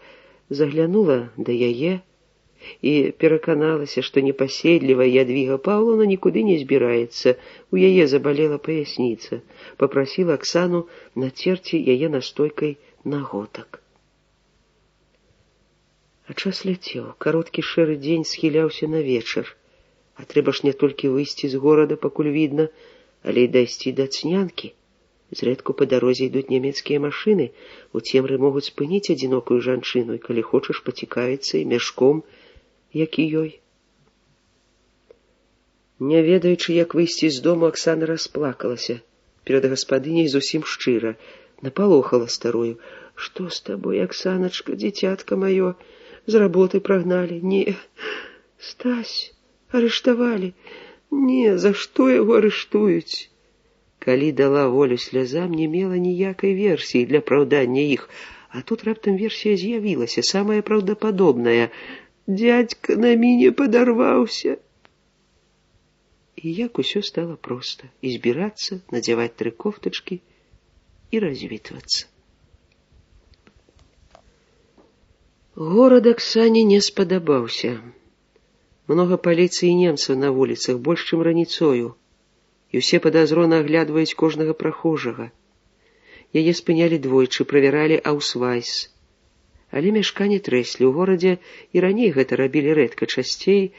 Заглянула да яе і пераканалася, што непаседлівая Ядвіга Паўлаўна нікуды не збіраецца. У яе забалела паясніца. Папрасіла Аксану нацерці яе настойкай на готак. А час ляцеў. Кароткі шэры дзень схіляўся на вечар. А трэба ж не толькі выйсці з горада, пакуль відна, але і дайсці да Цнянкі. Зрэдку па дарозе ідуць нямецкія машыны, у цемры могуць спыніць адзінокую жанчыну, і калі хочаш пацікавіцца і мяшком, які ёй. Не ведаючы, як выйсці з дому, Аксана расплакалася. Перад гаспадыняй зусім шчыра. Напалохала старую. «Што з табой, Аксаначка, дзіцятка маё? З работы прагналі? Не, Стась, арыштавалі. Не, за што яго арыштуюць?» Калі дала волю слязам, не мела ніякай версіі для апраўдання іх, а тут раптам версія з'явілася, самая праўдападобная. «Дядька на мяне падарваўся». І як усё стала проста. І збірацца, надзяваць 3 кофтачкі і развітвацца. Горад Аксане не спадабаўся. Многа паліцыі і немцаў на вуліцах, больш, чым раніцою. І ўсе падазрона аглядваюць кожнага прахожага. Яе спынялі двойчы, правяралі аўсвайс. Але мяшканне трэслі. У горадзе і раней гэта рабілі рэдка, часцей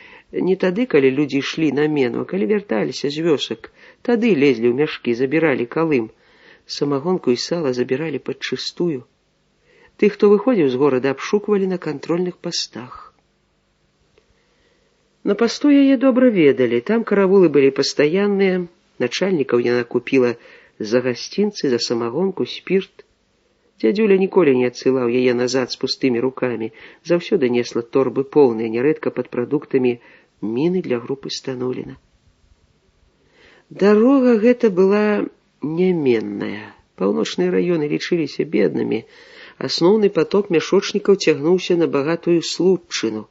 не тады, калі людзі ішлі на мену, а калі вярталіся з вёсак. Тады лезлі ў мяшкі, забіралі калым. самагонку і сала забіралі падчыстую. Тых, хто выходзіў з горада, абшуквалі на кантрольных пастах. На пасту яе добра ведалі, там каравулы былі пастаянныя, начальнікаў яна купіла за гасцінцы, за самагонку, спірт. Дзядзюля ніколі не адсылаў яе назад з пустымі рукамі, заўсёды несла торбы поўныя, нярэдка пад прадуктамі міны для групы Стануліна. Дарога гэта была няменная. Паўночныя раёны лічыліся беднымі, асноўны поток мяшочнікаў цягнуўся на багатую Случчыну.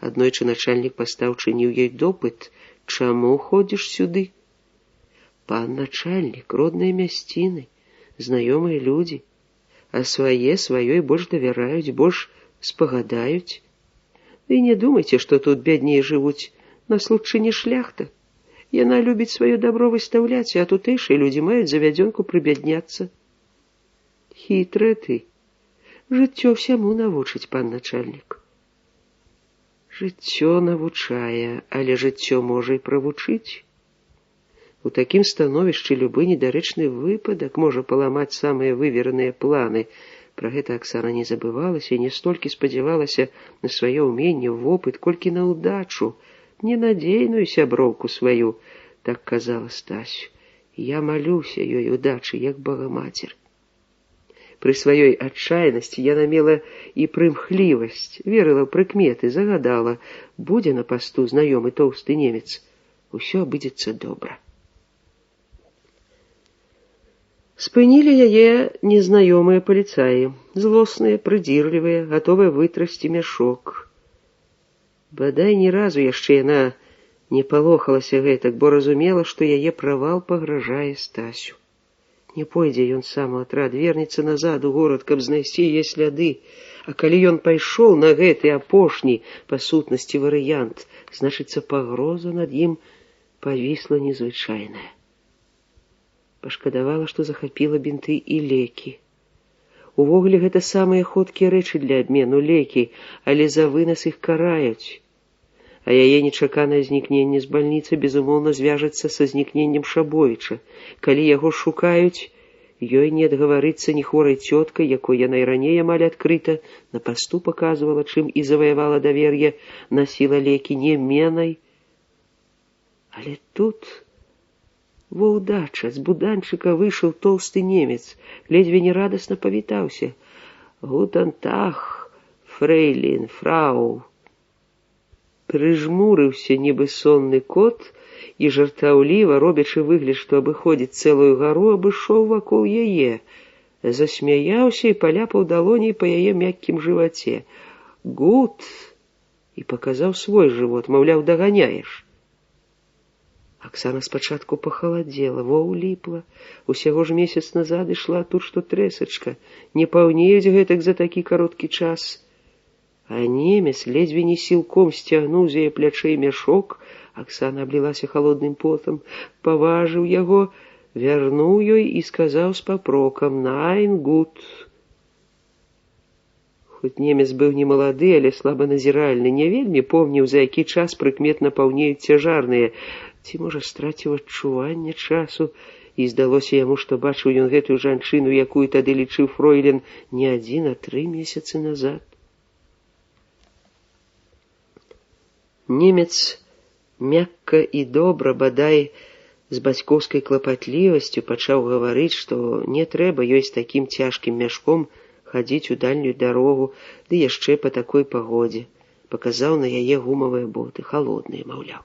Аднойчы начальнік паста ўчыніў ёй допыт: «Чаму ходзіш сюды?» «Пан начальнік, родныя мясціны, знаёмыя людзі, а сваёй больш давяраюць, больш спагадаюць. Вы не думайце, што тут бядней жывуць, на Случчыне шляхта. Яна любіць сваё дабро выстаўляць, а тутэйшыя людзі маюць завядзёнку прыбядняцца». «Хітрая ты. Жыццё всяму навучыць, пан начальнік». «Жыццё навучае, але жыццё можа і правучыць. У такім становішчы любы недарэчны выпадак можа паламаць самыя вывераныя планы». Пра гэта Аксана не забывалася і не столькі спадзявалася на сваё ўменне, вопыт, колькі на ўдачу, ненадзейную сяброўку сваю, так казала Стасю. Я малюся ёй удачы, як Багамацер. Пры сваёй адчайнасці яна мела і прымхлівасць, верыла ў прыкметы, загадала: будзе на пасту знаёмы тоўсты немец, усё абыдзецца добра. Спынілі яе незнаёмыя паліцаі, злосныя, прыдзірлівыя, гатовыя вытрасці мяшок. Бадай ні разу яшчэ яна не палохалася гэтак, бо разумела, што яе правал пагражае Стасю. Не пойдзе ён сам у атрад, вернецца назад у горад, каб знайсці яе сляды. А калі ён пайшоў на гэты апошні па сутнасці варыянт, значыцца, пагроза над ім павісла незвычайная. Пашкадавала, што захапіла бінты і лекі. Увогуле, гэта самыя ходкія рэчы для абмену, лекі, але за вынас іх караюць. А яе нечаканае знікненне з бальніцы, безумоўна, звяжацца са знікненнем Шабовіча. Калі яго шукаюць, ёй не адгаварыцца ні хворай цёткай, якой яна і раней амаль адкрыта на пасту паказвала, чым і заваявала давер'е, насіла лекі неменай. Але тут во ўдача, з буданчыка выйшаў тоўсты немец, ледзьве не радасна павітаўся. «Гутен Таг, фрэйлін, фрау». Прыжмурыўся, нібы сонны кот, і жартаўліва, робячы выгляд, што абыходзіць цэлую гару, абышоў вакол яе, засмяяўся і паляпаў далоней па яе мяккім жываце. «Гут!» і паказаў свой жывот, маўляў, даганяеш. Аксана спачатку пахаладзела, во ўліпла. Усяго ж месяц назад ішла, тут што трэсачка. Не паўнеюць гэтак за такі кароткі час. А немец ледзьве не сілком сцягнуў з яе плячэй мяшок. Аксана аблілася халодным потам, паважыў яго, вярнуў ёй і сказаў з папрокам: «Найн гут». Хоць немец быў не малады, але слабаназіральны, не вельмі помніў, за які час прыкметна паўнеюць цяжарныя. Ці, можа, страціў адчуванне часу, і здалося яму, што бачыў ён гэтую жанчыну, якую тады лічыў фройлен не 1, а 3 месяцы назад. Немец мякка і добра, бадай з бацькоўскай клапатлівасцю, пачаў гаварыць, што не трэба ёй з такім цяжкім мяшком хадзіць у дальнюю дарогу, ды яшчэ па такой пагодзе. Паказаў на яе гумавыя боты, халодныя, маўляў.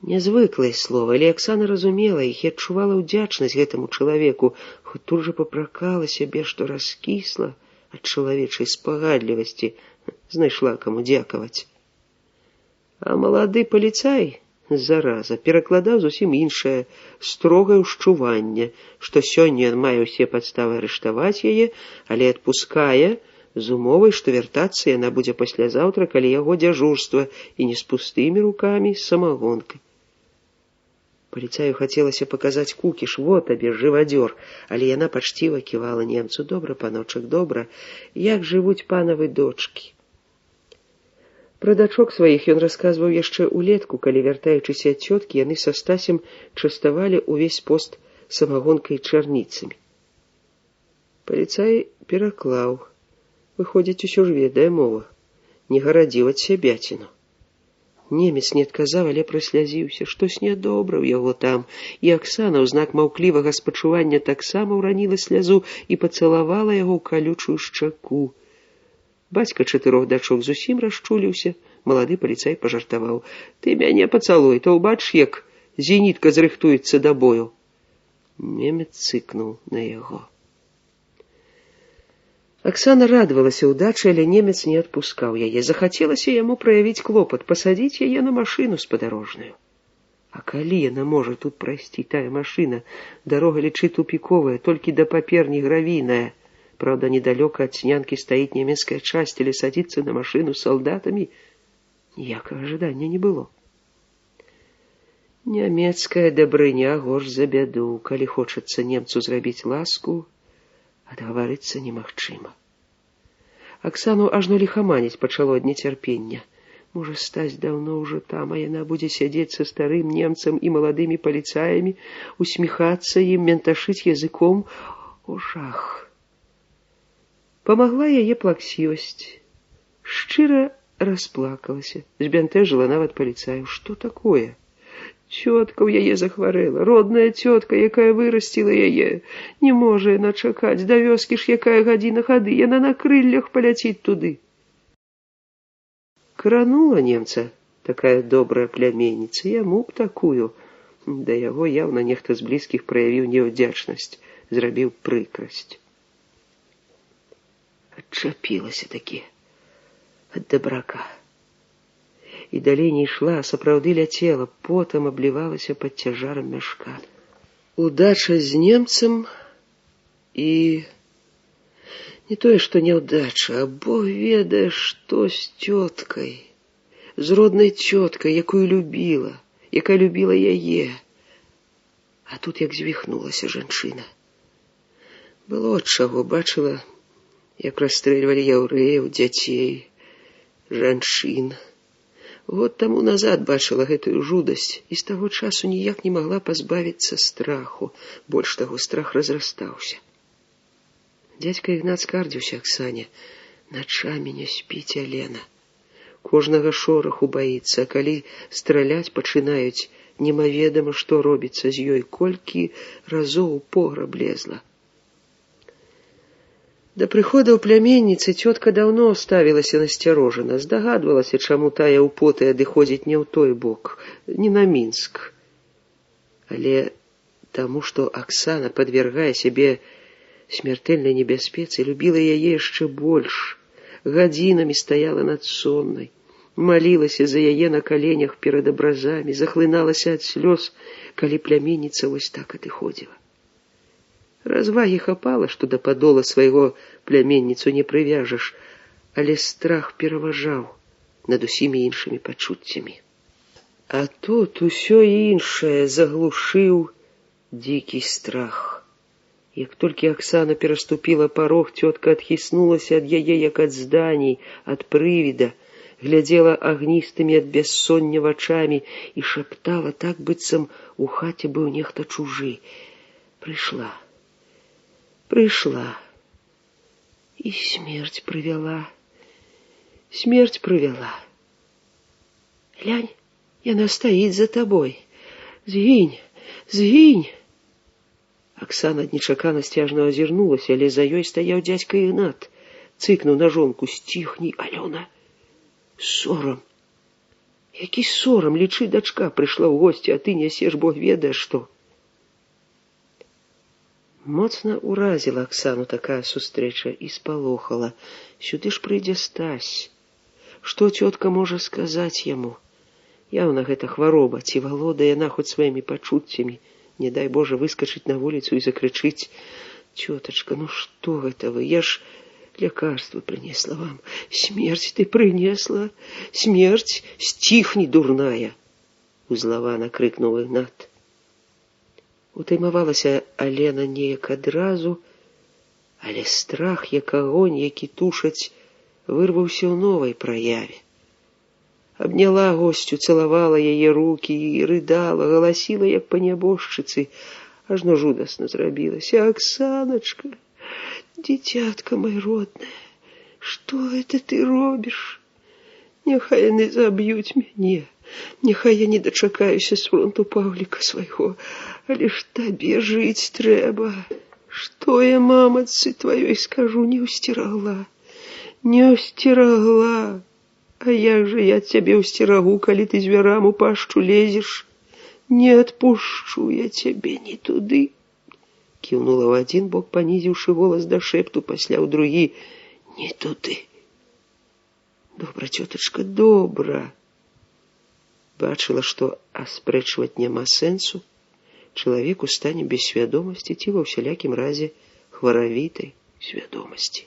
Нязвыклае слова, але Аксана разумела іх і адчувала ўдзячнасць гэтаму чалавеку, хоць тут жа папракала сябе, што раскісла ад чалавечай спагадлівасці, знайшла каму дзякаваць. А малады паліцай, зараза, перакладаў зусім іншае, строгае ўшчуванне, што сёння ён мае ўсе падставы арыштаваць яе, але адпускае з умовай, што вяртацца яна будзе паслязаўтра, калі яго дзяжурства, і не з пустымі рукамі, з самагонкай. Паліцаю хацелася паказаць кукіш: «Во табе, жывадзёр», але яна пачціва ківала немцу: «Добра, паночак, добра, як жывуць панавы дочкі». Пра дачок сваіх ён расказваў яшчэ ўлетку, калі, вяртаючыся ад цёткі, яны са Стасем частавалі ўвесь пост самагонкай і чарніцамі. Паліцай пераклаў. Выходзіць, усё ж ведае мова. Не гарадзіў ад сябяціну. Немец не адказаў, але праслязіўся. Штось нядобра ў яго там. І Аксана ў знак маўклівага спачування таксама ўраніла слязу і пацалавала яго ў калючую шчаку. Бацька 4 дачок зусім расчуліўся. Малады паліцай пажартаваў. Ты мяне пацалуй, то ўбачыш, як зенітка зрыхтуецца да бою. Немец цыкнуў на яго. Аксана радавалася ўдачы, але немец не адпускаў яе. Захацелася яму праявіць клопат, пасадзіць яе на машыну спадарожную. А калі яна можа тут прайсці, тая машына? Дарога, лічы, тупіковая, толькі да паперні гравійная. Правда, недалёка ад снянкі стаіць нямецкая часць, але садзіцца на машыну з салдатамі ніякага жадання не было. Нямецкая дабрыня горш за бяду. Калі хочацца немцу зрабіць ласку, адгаварыцца немагчыма. Аксану ажно ліхаманіць пачало ад нецярпення. Можа, Стась даўно ўжо там, а яна будзе сядзець са старым немцам і маладымі паліцаямі, усміхацца ім, менташыць языком. О, жах! Памагла яе плаксівасць. Шчыра расплакалася, збянтэжыла нават паліцаю. Што такое? Цётка ў яе захварэла, родная цётка, якая вырасціла яе. Не можа яна чакаць, да вёскі ж якая гадзіна хады, яна на крыллях паляціць туды. Кранула немца такая добрая пляменніца, яму б такую. Да яго яўна нехта з блізкіх праявіў неўдзячнасць, зрабіў прыкрасць. Адчапілася такі ад дабрака. І далей не ішла, а сапраўды ляцела, потам аблівалася пад цяжарам мяшка. Удача з немцам і... Не тое, што няўдача, а Бог ведае, што з цёткай. З роднай цёткай, якую любіла, якая любіла яе. А тут як звіхнулася жанчына. Было ад чаго, бачыла, як расстрэльвалі яўрэяў, дзяцей, жанчын. Год таму назад бачыла гэтую жудасць і з таго часу ніяк не магла пазбавіцца страху. Больш таго, страх разрастаўся. Дзядзька Ігнат скардзіўся Аксане. Начамі не спіць Алена. Кожнага шораху баіцца, а калі страляць пачынаюць, немаведама, што робіцца з ёй, колькі разоў у пограб лезла. Да прыходу пляменніцы цётка даўно ставілася насцярожана, здагадвалася, чаму тая ў поты адыходзіць не ў той бок, не на Мінск. Але таму, што Аксана падвяргае сябе смертэльнай небяспецы, любіла яе яшчэ больш, гадзінамі стаяла над соннай, малілася за яе на каленях перад абразамі, захлыналася ад слёз, калі пляменніца вось так адыходзіла. Развагі хапала, што да падола свайго пляменніцу не прывяжаш, але страх пераважаў над усімі іншымі пачуццямі. А тут усё іншае заглушыў дзікі страх. Як толькі Аксана пераступіла парог, цётка адхіснулася ад яе, як ад зданій, ад прывіда, глядзела агністымі ад бяссоння вачамі і шаптала так, быццам у хаце быў нехта чужы. Прыйшла. Прыйшла. І смерць прывяла. Смерць прывяла. Глянь, яна стаіць за табой. Згінь, згінь. Аксана ад нечаканасці ажно азірнулася, але за ёй стаяў дзядзька Ігнат. Цыкнуў на жонку. Сціхні, Алёна. Сорам. Які сорам, лічы, дачка прыйшла ў госці, а ты нясеш Бог ведае што. Моцна ўразіла Аксану такая сустрэча і спалохала. Сюды ж прыйдзе Стась. Што цётка можа сказаць яму? Яўна гэта хвароба, ці валодае яна хоць сваімі пачуццямі. Не дай Божа выскачыць на вуліцу і закрычыць. Цётачка, ну што гэта вы? Я ж лякарства прынесла вам. Смерць ты прынесла? Смерць? Сціхні, дурная! Узлавана крыкнуў Ігнат. Утаймавалася Алена неяк адразу, але страх, як агонь, які тушаць, вырваўся ў новай праяве. Абняла госцю, цалавала яе рукі і рыдала, галасіла, як па нябожчыцы. ажно жудасна зрабілася. Оксаночка, дитятка моя родная, что это ты робишь? Няхай яны заб'юць мяне, няхай я не дачакаюся з фронту Павліка свайго, але ж табе жыць трэба. Што я мамацы тваёй скажу, не ўсцерагла, не ўсцерагла. А як же я цябе ўсцерагу, калі ты звярам у пашчу лезеш? Не адпушчу я цябе ні туды. Кіўнула ў адзін бок, панізіўшы голас да шэпту, пасля ў другі: не туды. Добра, цётачка, добра. Бачыла, што аспрэчваць няма сэнсу. Чалавек у стане бессвядомасці ці ва ўсялякім разе хваравітай свядомасці.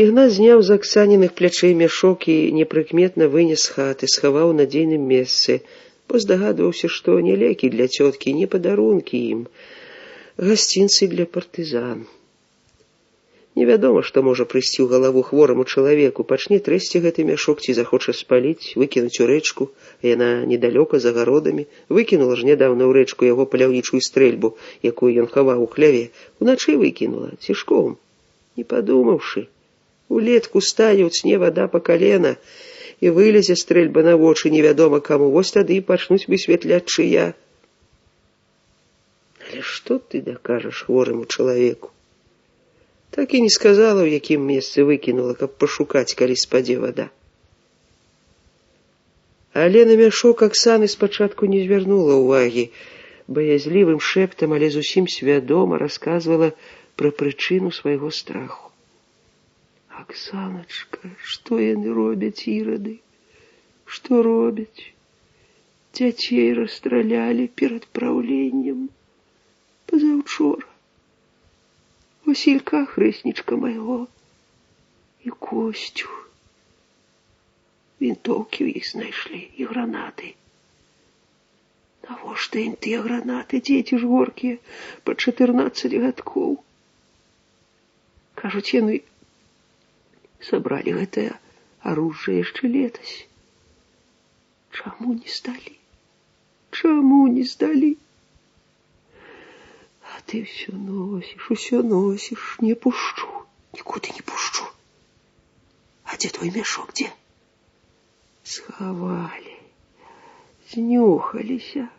Ігнат зняў з Аксаніных плячэй мяшок і непрыкметна вынес з хаты, схаваў у надзейным месцы, бо здагадваўся, што не лекі для цёткі, не падарункі ім, гасцінцы для партызан. Невядома, што можа прыйсці ў галаву хвораму чалавеку, пачне трэсці гэты мяшок ці захоча спаліць, выкінуць у рэчку, яна недалёка за гародамі, выкінула ж нядаўна ў рэчку яго паляўнічую стрэльбу, якую ён хаваў у хляве, уначы выкінула, цішком, не падумаўшы. Улетку стане ў цне вада па калена, і вылезе стрэльба на вочы невядома каму, вось тады і пачнуць высвятляць, чыя. Але што ты дакажаш хвораму чалавеку? Так і не сказала, у якім месцы выкінула, каб пашукаць, калі спадзе вада. Але на мяшок Аксаны спачатку не звярнула ўвагі, баязлівым шэптам, але зусім свядома расказвала пра прычыну свайго страху. Аксаначка, што яны робяць, ірады? Што робяць? Дзяцей расстралялі перад праўленнем пазаўчора. Васілька, хрэснічка майго, і Косцю. Вінтоўкі ў іх знайшлі, і гранаты. Навошта ім тыя гранаты, дзеці ж горкія, па 14 гадкоў. Кажуць, яны сабралі гэтае аружжа яшчэ летась. Чаму не здалі? Чаму не здалі? А ты ўсё носіш, не пушчу, нікуды не пушчу. А дзе твой мяшок, дзе? Схавалі, знюхаліся.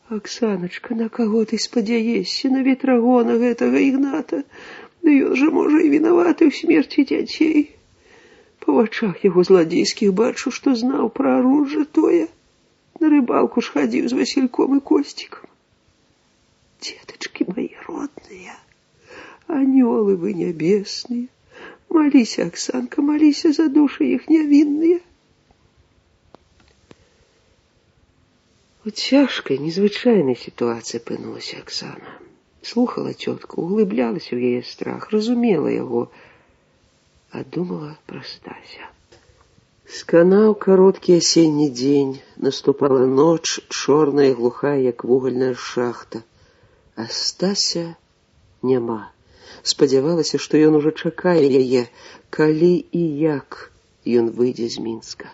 Аксаначка, на каго ты спадзяешся? На ветрагона гэтага Ігната? Да ён жа, можа, і вінаваты ў смерці дзяцей. Па вачах яго зладзейскіх бачу, што знаў пра аружжа тое. На рыбалку ж хадзіў з Васільком і Косцікам. Деточки мои родные, анёлы вы небесные, молись, Оксанка, молись за души их невинные. У цяжкай, незвычайнай сітуацыі апынулася Оксана. Слухала цётку, углыблялася ў яе страх, разумела яго, а думала пра Стася. Сканаў кароткі асенні дзень, наступала ноч, чорная і глухая, як вугальная шахта. А Стася няма. Спадзявалася, што ён ужо чакае яе, калі і як ён выйдзе з Мінска.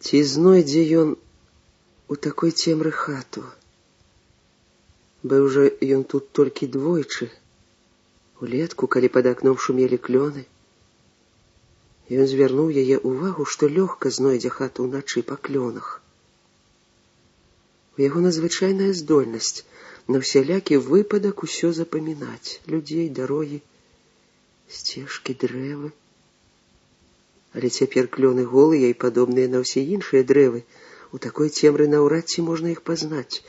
Ці знойдзе ён у такой цемры хату? Быў жа ён тут толькі двойчы. Улетку, калі пад акном шумелі клёны. Ён звярнуў яе ўвагу, што лёгка знойдзе хату ўначы па клёнах. У яго надзвычайная здольнасць на ўсялякі выпадак усё запамінаць. Людзей, дарогі, сцежкі, дрэвы. Але цяпер клёны голыя і падобныя на ўсе іншыя дрэвы. У такой цемры наўрад ці можна іх пазнаць.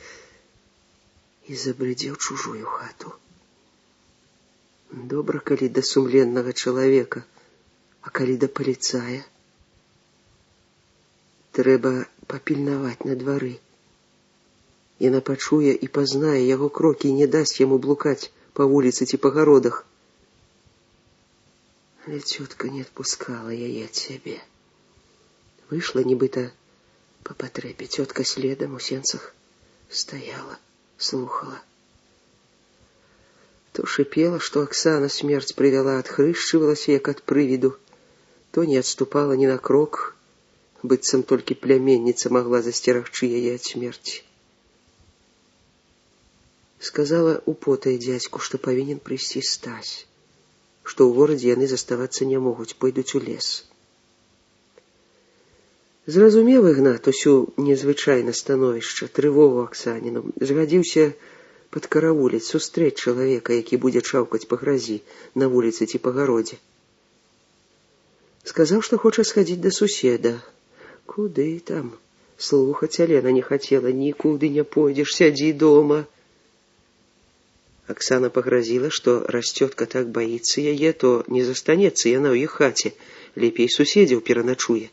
І забрыдзе ў чужую хату. Добра, калі да сумленнага чалавека, а калі да паліцая. Трэба папільнаваць на двары. Яна пачуе і пазнае яго крокі і не дасць яму блукаць па вуліцы ці па гародах. Але цётка не адпускала яе ад сябе. Выйшла нібыта па патрэбе. Цётка следам у сенцах стаяла, слухала. То шипела, што Аксана смерць прывяла, адхрышчывалася, як ад прывіду, то не адступала ні на крок, быццам толькі пляменніца магла засцерагчы яе ад смерці. Сказала употай дзядзьку, што павінен прыйсці Стась, што ў горадзе яны заставацца не могуць, пойдуць у лес. Зразумеў Ігнат усю незвычайна становішча, трывогу Аксаніну, згадзіўся падкаравуліць, сустрэць чалавека, які будзе чаўкаць па гразі на вуліцы ці па гародзе. Сказаў, што хоча схадзіць да суседа. Куды там? Слухаць Алена не хацела, нікуды не пойдзеш, сядзі дома. Аксана пагразіла, што раз цётка так баіцца яе, то не застанецца яна ў іх хаце, лепей суседзяў пераначуе.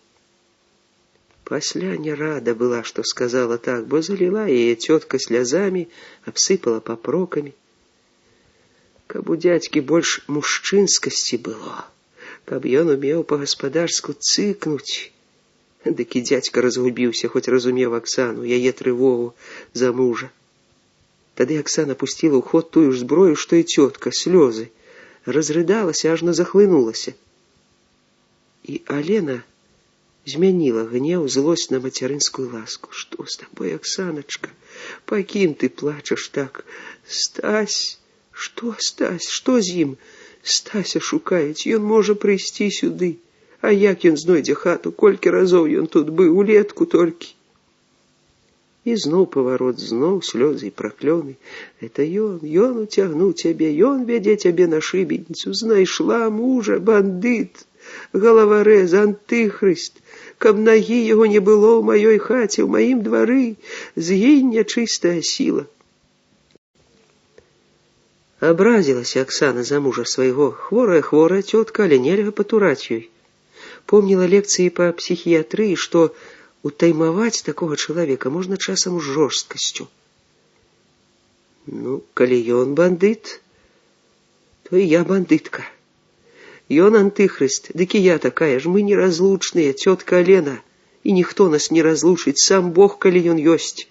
Пасля не рада была, што сказала так, бо заліла яе цётка слязамі, абсыпала папрокамі. Каб у дзядзькі больш мужчынскасці было, каб ён умеў па-гаспадарску цыкнуць. Дык і дзядзька разгубіўся, хоць разумеў Аксану, яе трывогу за мужа. Тады Аксана пусціла ў ход тую ж зброю, што і цётка, слёзы. Разрыдалася, ажно захлынулася. І Алена змяніла гнеў, злосць на мацярынскую ласку. Што з табой, Аксаначка? Па кім ты плачаш так? Стась? Што Стась? Што з ім? Стася шукаюць, ён можа прыйсці сюды. А як ён знойдзе хату? Колькі разоў ён тут быў, улетку толькі. І зноў паварот, зноў слёзы і праклёны. Это ён уцягнуў цябе, ён вядзе цябе на шыбеніцу. Знайшла мужа, бандыт, галаварэз, антыхрыст. Каб нагі яго не было ў маёй хаце, ў маім двары, згінь нячыстая сіла. Абразілася Аксана за мужа свайго. Хворая цётка, але нельга патураць ёй. Помніла лекцыі па псіхіятрыі, што утаймаваць такога чалавека можна часам жорсткасцю. Ну, калі ён бандыт, то і я бандытка. Ён антыхрыст, дык і я такая ж, мы неразлучныя, цётка Алена, і ніхто нас не разлучыць, сам Бог, калі ён ёсць.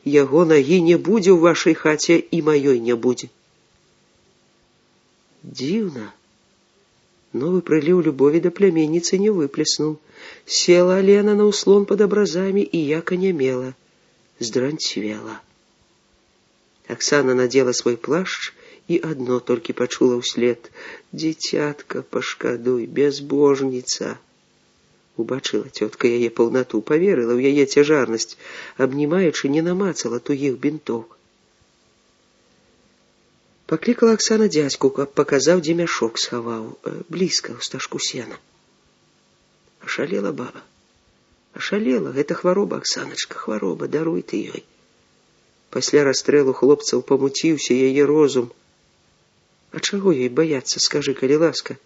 Яго нагі не будзе ў вашай хаце, і маёй не будзе. Дзіўна. Новы прыліў любові да пляменніцы не выплеснуў. Села Алена на ўслон пад абразамі і як анямела, здранцвела. Аксана надела свой плашч і адно толькі пачула ўслед: «Дзіцятка, пашкадуй, бязбожніца». Убачыла цётка яе паўнату, паверыла ў яе цяжарнасць, абнімаючы, не намацала тугіх бінтоў. Паклікала Аксана дзядзьку, каб паказаў, дзе мяшок схаваў, блізка, ў стажку сена. Ашалела баба. Ашалела, гэта хвароба, Аксаначка, хвароба, даруй ты ёй. Пасля расстрэлу хлопцаў памуціўся яе розум. А чаго ёй баяцца, скажы, калі ласка?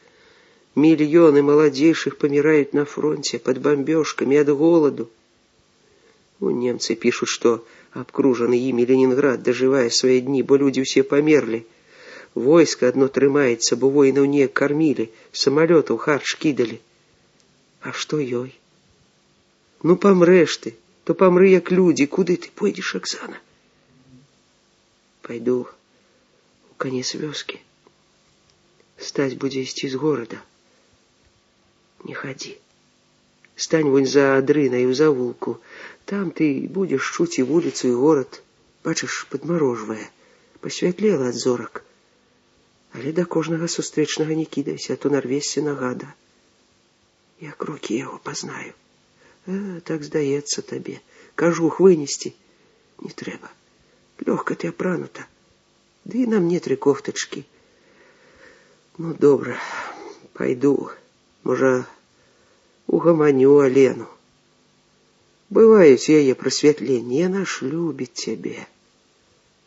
Мільёны маладзейшых паміраюць на фронце пад бамбёжкамі ад голаду. Немцы пішуць, што абкружаны імі Ленінград дажывае свае дні, бо людзі ўсе памерлі. Войска адно трымаецца, бо воінаў неяк кармілі, самалётаў харч кідалі. А што ёй? Ну памрэш ты, то памры як людзі. Куды ты пойдзеш, Аксана? Пайду у канец вёскі. Стась будзе ісці з горада. Не хадзі. Стань вунь за адрынай у завулку. Там ты будзеш чуць і вуліцу, і горад. Бачыш, падмарожвае. Пасвятлела ад зорак. Але да кожнага сустрэчнага не кідайся, а то нарвешся на гада. Я крокі яго пазнаю. Так здаецца табе. Кажух вынесці не трэба. Лёгка ты апранута. Ды і на мне 3 кофтачкі. Ну, добра, пайду. Можа, угаманю Алену. Бываюць яе прасвятленні, яна ж любіць цябе.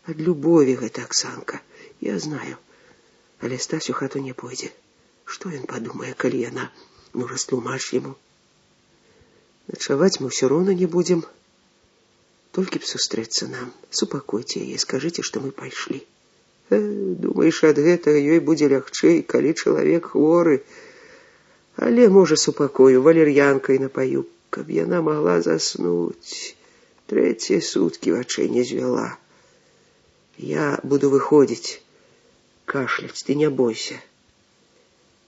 Ад любові гэта, Аксанка, я знаю. Але Стась у хату не пойдзе. Што ён падумае, калі яна... Ну, растлумач яму. Начаваць мы ўсё роўна не будзем. Толькі б сустрэцца нам. Супакойце яе, скажыце, што мы пайшлі. Думаеш, ад гэтага ёй будзе лягчэй, калі чалавек хворы. Але, можа, супакою, валер'янкай напаю, каб яна магла заснуць. 3 суткі вачэй не звяла. Я буду выходзіць. Кашляць, ты не бойся.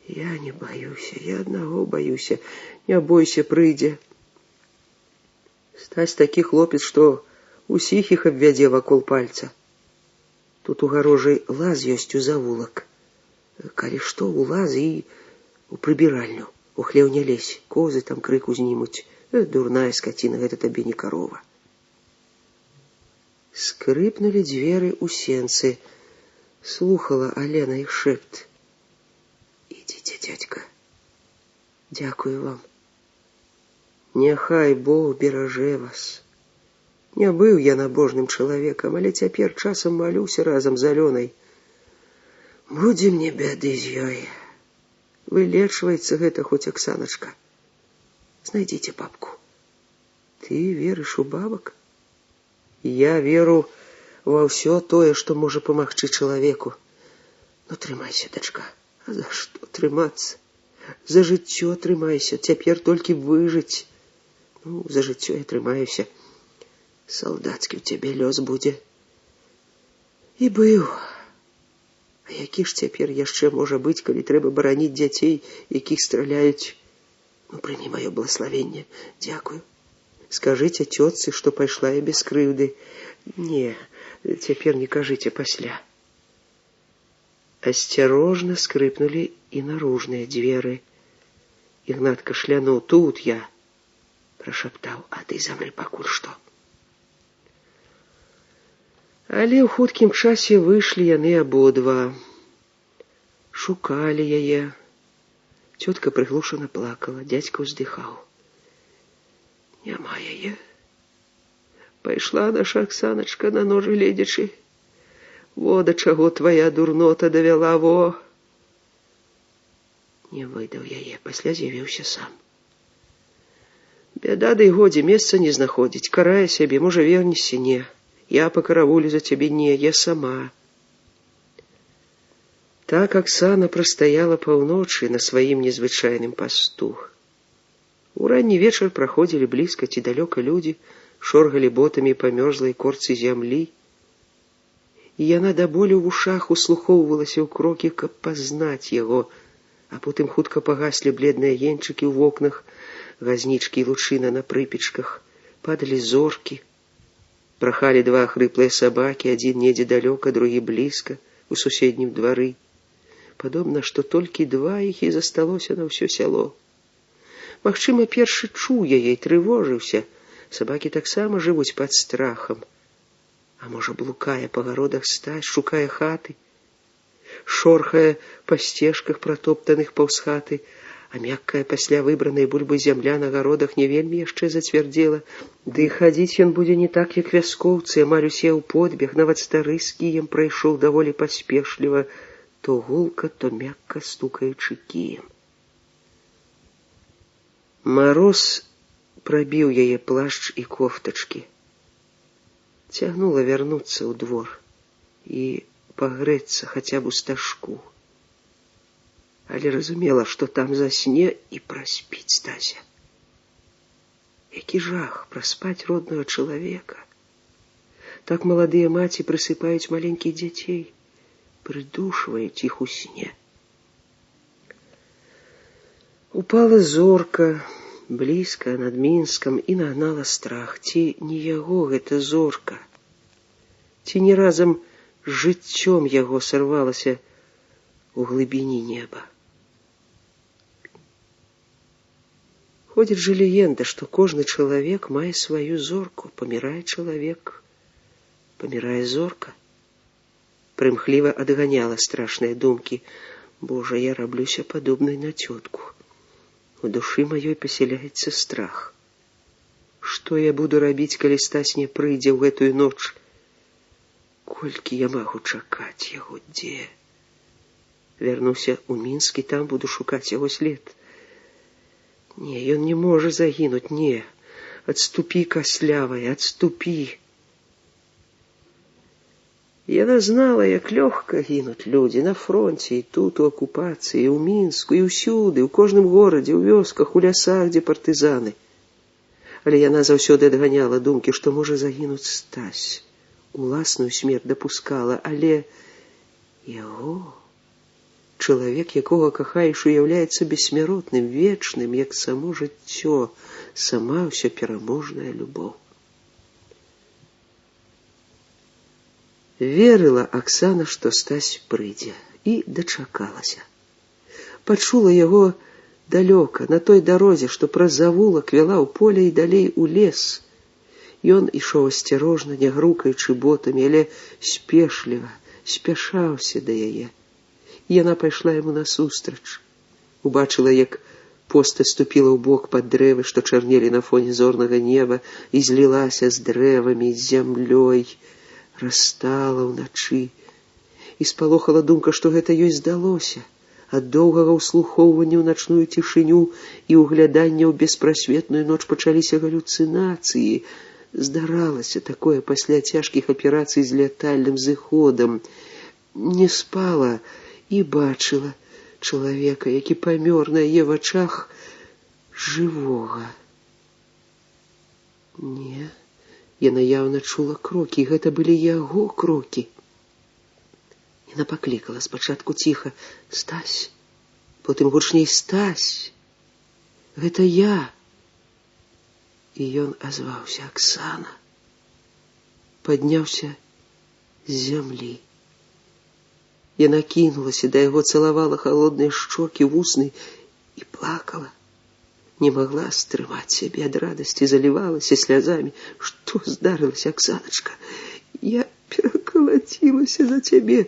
Я не баюся, я аднаго баюся. Не бойся, прыйдзе. Стась такі хлопец, што усіх іх абвядзе вакол пальца. Тут у гарожы лаз ёсць у завулак. Калі што, у лаз і у прыбіральню. У хлеў не лезь, козы там крык узнімуць. Дурная скаціна, гэта табе не карова. Скрыпнули дзверы ў сенцы. Слухала Алена іх шэпт. Ідзіце, дзядзька. Дзякую вам. Няхай Бог беражэ вас. Не быў я набожным чалавекам, але цяпер часам малюся разам з Алёнай. Будзе мне бяды з ёй. Вылечваецца гэта хоць Аксаначка. Знайдзіце бабку. Ты верыш у бабак? Я веру ва ўсё тое, што можа памагчы чалавеку. Ну, трымайся, дачка. А за што трымацца? За жыццё трымайся. Цяпер толькі выжыць. Ну, за жыццё я трымаюся. Салдацкі ў цябе лёс будзе. І быў. А які ж цяпер яшчэ можа быць, калі трэба бараніць дзяцей, якіх страляюць? Ну, прымі маё благаславенне. Дзякую. Скажыце цётцы, што пайшла я без крыўды. Не, цяпер не кажыце пасля. Асцярожна скрыпнулі і наружныя дзверы. Ігнат кашлянуў. Тут я. Прашаптаў, а ты замры пакуль што. Але ў хуткім часе выйшлі яны абодва. Шукалі яе. Цётка прыглушана плакала, дзядзька ўздыхаў. Няма яе. Пайшла наша Аксаначка на ножы гледзячы. Во да чаго твая дурнота давяла, во. Не выдаў яе, пасля з'явіўся сам. Бяда, дай годзе, месца не знаходзіць, карае сябе, можа вернешся, не. Я пакаравулю за цябе, не, я сама. Так Аксана прастаяла паўночы на сваім незвычайным пасту. У ранні вечар праходзілі блізка ці далёка людзі, шоргалі ботамі па мёрзлай корцы зямлі. І яна да болю ў вушах услухоўвалася ў крокі, каб пазнаць яго, а потым хутка пагаслі бледныя енчыкі ў вокнах, газнічкі і лучына на прыпечках, падалі зоркі. Прахалі два хрыплыя сабакі, адзін недзе далёка, другі блізка, у суседнім двары. Падобна, што толькі два іх і засталося на ўсё сяло. Магчыма, першы чуў яе і трывожыўся. Сабакі таксама жывуць пад страхам. А можа, блукае па гародах Стась, шукае хаты, шорхае па сцежках, пратоптаных паўз хаты, а мяккая пасля выбранай бульбы зямля на гародах не вельмі яшчэ зацвярдзела. Ды хадзіць ён будзе не так, як вяскоўцы, амаль усе ў подбег, нават стары з кіем прайшоў даволі паспешліва, то гулка, то мякка стукаючы кіем. Мароз прабіў яе плашч і кофтачкі. Цягнула вярнуцца ў двор і пагрэцца хаця б у стажку. Але разумела, што там засне і праспіць Стася. Які жах праспаць роднага чалавека. Так маладыя маці прысыпаюць маленькіх дзяцей, прыдушваюць іх у сне. Упала зорка, блізка над Мінскам, і нагнала страх. Ці не яго гэта зорка? Ці не разам з жыццём яго сарвалася ў глыбіні неба? Ходзіць жа легенда, што кожны чалавек мае сваю зорку. Памірае чалавек, памірае зорка. Прымхліва адганяла страшныя думкі. Божа, я раблюся падобнай на цётку. У душы маёй пасяляецца страх. Што я буду рабіць, калі Стась не прыйдзе ў гэтую ноч? Колькі я магу чакаць яго, дзе? Вярнуся ў Мінск, і там буду шукаць яго след. Не, ён не можа загінуць, не. Адступі, каслявая, адступі. Яна знала, як лёгка гінуць людзі на фронце, і тут, у акупацыі, і ў Мінску, і ўсюды, у кожным горадзе, у вёсках, у лясах, дзе партызаны. Але яна заўсёды адганяла думкі, што можа загінуць Стась. Уласную смерць дапускала, але яго Чалавек, якога кахаеш, уяўляецца бессмяротным, вечным, як само жыццё, сама ўся пераможная любоў. Верыла Аксана, што Стась прыйдзе, і дачакалася. Пачула яго далёка, на той дарозе, што праз завулак вяла ў поле і далей у лес. Ён ішоў асцярожна, не грукаючы ботамі, але спешліва, спяшаўся да яе. Яна пайшла яму насустрач. Убачыла, як поста ступіла ў бок пад дрэвы, што чарнелі на фоне зорнага неба, і злілася з дрэвамі, з зямлёй, растала ўначы. І спалохала думка, што гэта ёй здалося. Ад доўгага ўслухоўвання ў начную цішыню і ўглядання ў беспрасветную ноч пачаліся галюцынацыі. Здаралася такое пасля цяжкіх аперацый з лятальным зыходам. Не спала і бачыла чалавека, які памёр на яе вачах, жывога. Не, яна яўна чула крокі, і гэта былі яго крокі. Яна паклікала спачатку ціха: «Стась!» Потым гучней: «Стась! Гэта я!» І ён азваўся: «Аксана!» Падняўся з зямлі. Яна кінулася да яго, цалавала халодныя шчокі, вусны і плакала. Не магла стрымаць сябе ад радасці, залівалася слязамі. «Што здарылася, Аксаначка? Я перакалацілася за цябе.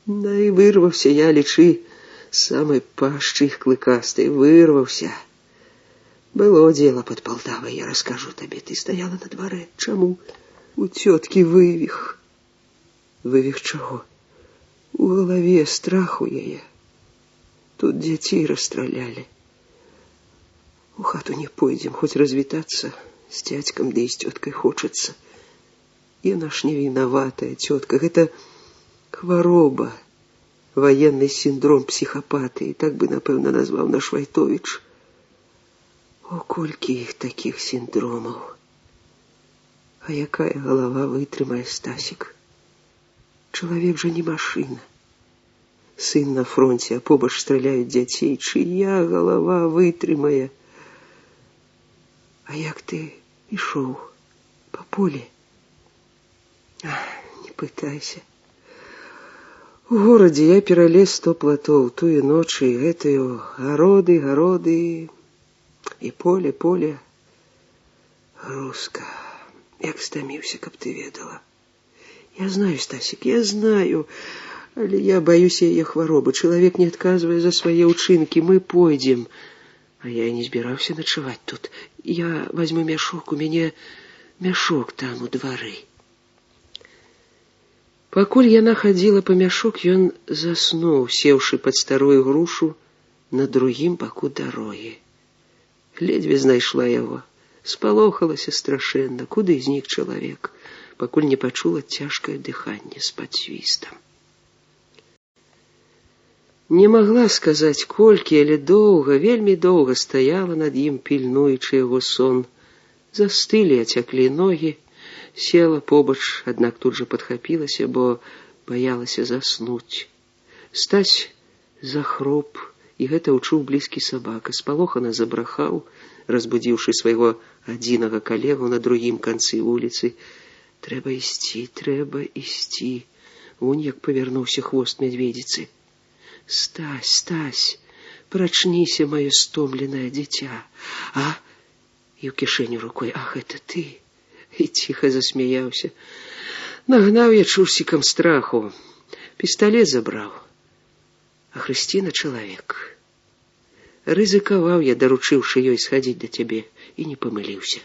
Да і вырваўся я, лічы, з самай пашчы іх клыкастай. Вырваўся. Было дзела пад Палтавай, я раскажу табе. Ты стаяла на дварэ. Чаму? У цёткі вывих». «Вывих чаго?» «У галаве страх у яе. Тут дзяцей расстралялі. У хату не пойдзем, хоць развітацца з дзядзькам, ды і з цёткай хочацца. Яна ж не вінаватая, цётка. Гэта хвароба, военный синдром психопатии, так бы, напэўна, назваў наш Вайтович. О, колькі іх таких синдромаў! А якая галава вытрымае, Стасік? Чалавек жа не машина. Сын на фронте, а побач стреляют дзяцей. Чыя галава вытрымае? А як ты ішоў? По поле? Не пытайся. У горадзе я пералез 100 платоў, тую ноч і гэтую гароды, і поле. Руска, як стаміўся, каб ты ведала. Я знаю, Стасик, я знаю, але я боюсь яе хваробы. Чалавек не адказвае за свае ўчынкі. Мы пойдзем. А я не збіраўся начаваць тут. Я возьму мяшок, у мяне мяшок там у двары. Пакуль яна хадзіла па мяшок, ён заснуў, сеўшы пад старую грушу на другім баку дарогі. Ледзьве знайшла яго. Спалохалася страшэнна, куды знік чалавек, пакуль не пачула цяжкае дыханне з-пад свістам. Не магла сказаць колькі, але доўга, вельмі доўга стаяла над ім, пільнуючы яго сон. Застылі, ацяклі ногі. Села побач, аднак тут жа падхапілася, бо баялася заснуць. Стась захроп, і гэта ўчуў блізкі сабака. Спалохана забрахаў, разбудзіўшы свайго адзінага калегу на другім канцы вуліцы. Трэба ісці. Вунь як павярнуўся хвост мядведзіцы. Стась, прачніся, маё стомленае дзіця. А? І ў кішэню рукой: ах, это ты? І ціха засмяяўся. Нагнаў я чурсікам страху. Пісталет забраў. А Хрысціна чалавек. Рызыкаваў я, даручыўшы ёй схадзіць да цябе, і не памыліўся.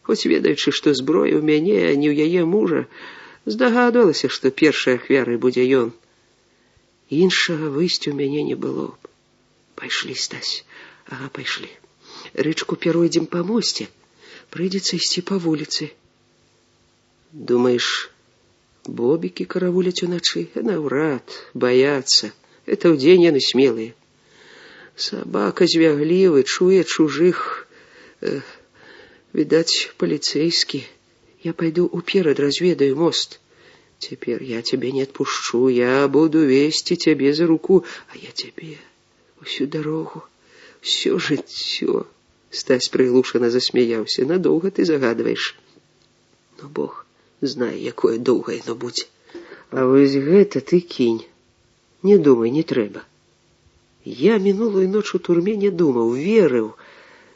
Хоць ведаючы, што зброя ў мяне, а не ў яе мужа, здагадвалася, што першай ахвярай будзе ён. Іншага выйсця ў мяне не было. Пайшлі, Стась. Ага, пайшлі. Рычку перайдзем па мосце. Прыйдзецца ісці па вуліцы. Думаеш, бобікі каравуляць уначы? Наўрад, баяцца. Это ўдзень яны смелыя. Сабака звяглівы, чуе чужых. Відаць, паліцэйскі. Я пайду уперад, разведаю мост. Теперь я тебя не отпущу, я буду вести тебе за руку, а я тебе всю дорогу, все жыццё. Стась прыглушана засмяяўся. Надоўга ты загадваеш. Но Бог знае, якое доўгае яно будзе. А вось гэта ты кінь. Не думай, не трэба. Я мінулую ноч у турме не думаў, верыў,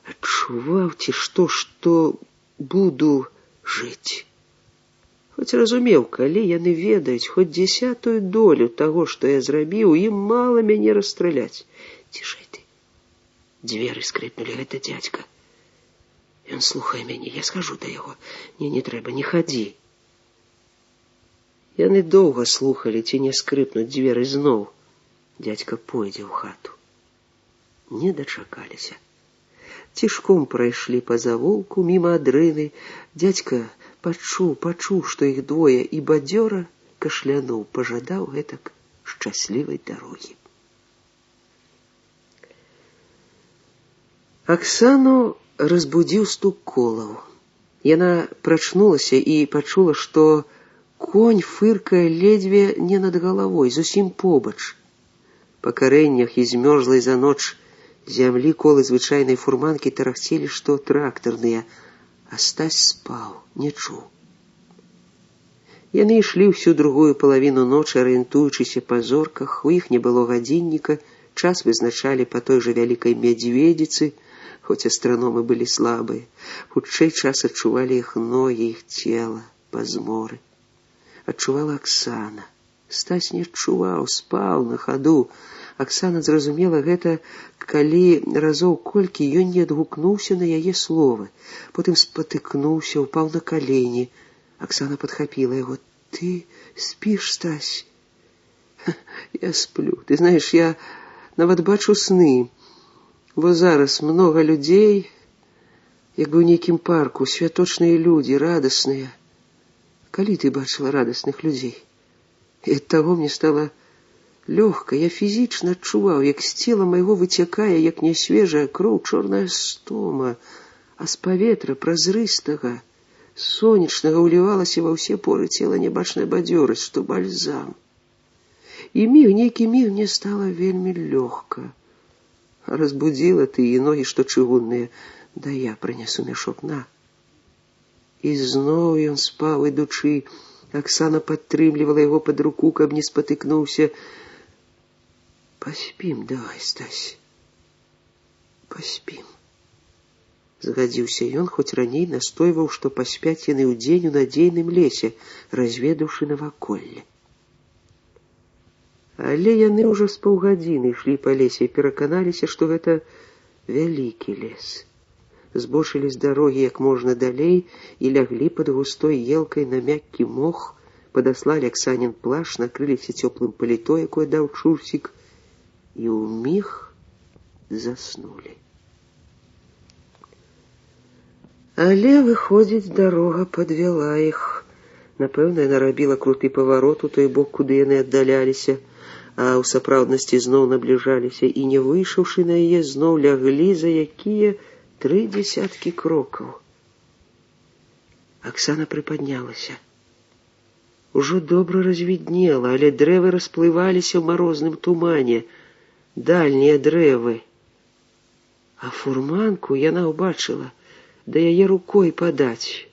адчуваў ці што буду жыць. Хоць разумеў, калі яны ведаюць хоць 10-ую долю таго, што я зрабіў, ім мала мяне расстраляць. Цішэй ты. Дзверы скрыпнулі, гэта дзядзька. Ён слухае мяне, я скажу да яго. Не трэба, не хадзі. Яны доўга слухалі, ці не скрыпнуць дзверы зноў. Дзядзька пойдзе ў хату. Не дачакаліся. Цішком прайшлі па завулку міма адрыны. Дзядзька пачуў, што іх двое, і бадзёра кашлянуў, пажадаў гэтак шчаслівай дарогі. Аксану разбудзіў стук колаў. Яна прачнулася і пачула, што конь фыркае ледзьве не над галавой, зусім побач. Па карэннях і змёрзлай за ноч зямлі колы звычайнай фурманкі тарахцелі, што трактарныя, а Стась спаў, не чуў. Яны ішлі ўсю другую палавіну ночы, арыентуючыся па зорках, у іх не было гадзінніка, час вызначалі па той жа вялікай мядзведзіцы, хоць астраномы былі слабыя. Хутчэй час адчувалі іх ногі, іх цела, пазморы. Адчувала Аксана. Стась не адчуваў, спаў на хаду. Аксана зразумела гэта, калі разоў колькі ён не адгукнуўся на яе словы. Потым спатыкнуўся, упаў на калені. Аксана падхапіла яго. Ты спіш, Стась? Я сплю. Ты знаеш, я нават бачу сны. Бо зараз многа людзей, як бы ў нейкім парку, святочныя людзі, радасныя. Калі ты бачыла радасных людзей? І ад таго мне стала лёгка. Я фізічна адчуваў, як з цела майго выцякае, як нясвежая кроў, чорная стома, а з паветра празрыстага, сонечнага ўлівалася ва ўсе поры цела нябачная бадзёрасць, што бальзам. І нейкі міг мне стала вельмі лёгка. Разбудзіла ты і ногі, што чыгунныя. Да я прынясу мяшок, на. І зноў ён спаў, ідучы. Аксана падтрымлівала яго пад руку, каб не спатыкнуўся. Паспім, давай, Стась. Паспім. Згадзіўся ён, хоць раней настойваў, што паспяць яны ўдзень у надзейным лесе, разведаўшы наваколле. Але яны ўжо з паўгадзіны ішлі па лесе і пераканаліся, што гэта вялікі лес. Збочылі з дарогі як можна далей і ляглі пад густой елкай на мяккі мох, падаслалі Аксанін плаш, накрыліся цёплым паліто, якое даў Чурсік, і ўміг заснулі. Але, выходзіць, дарога падвяла іх. Напэўна, яна рабіла круты паварот у той бок, куды яны аддаляліся, а ў сапраўднасці зноў набліжаліся і, не выйшаўшы на яе, зноў ляглі за якія 3 дзесяткі крокаў. Аксана прыпаднялася. Ужо добра развіднела, але дрэвы расплываліся ў марозным тумане, дальнія дрэвы. А фурманку яна ўбачыла, да яе рукой падаць.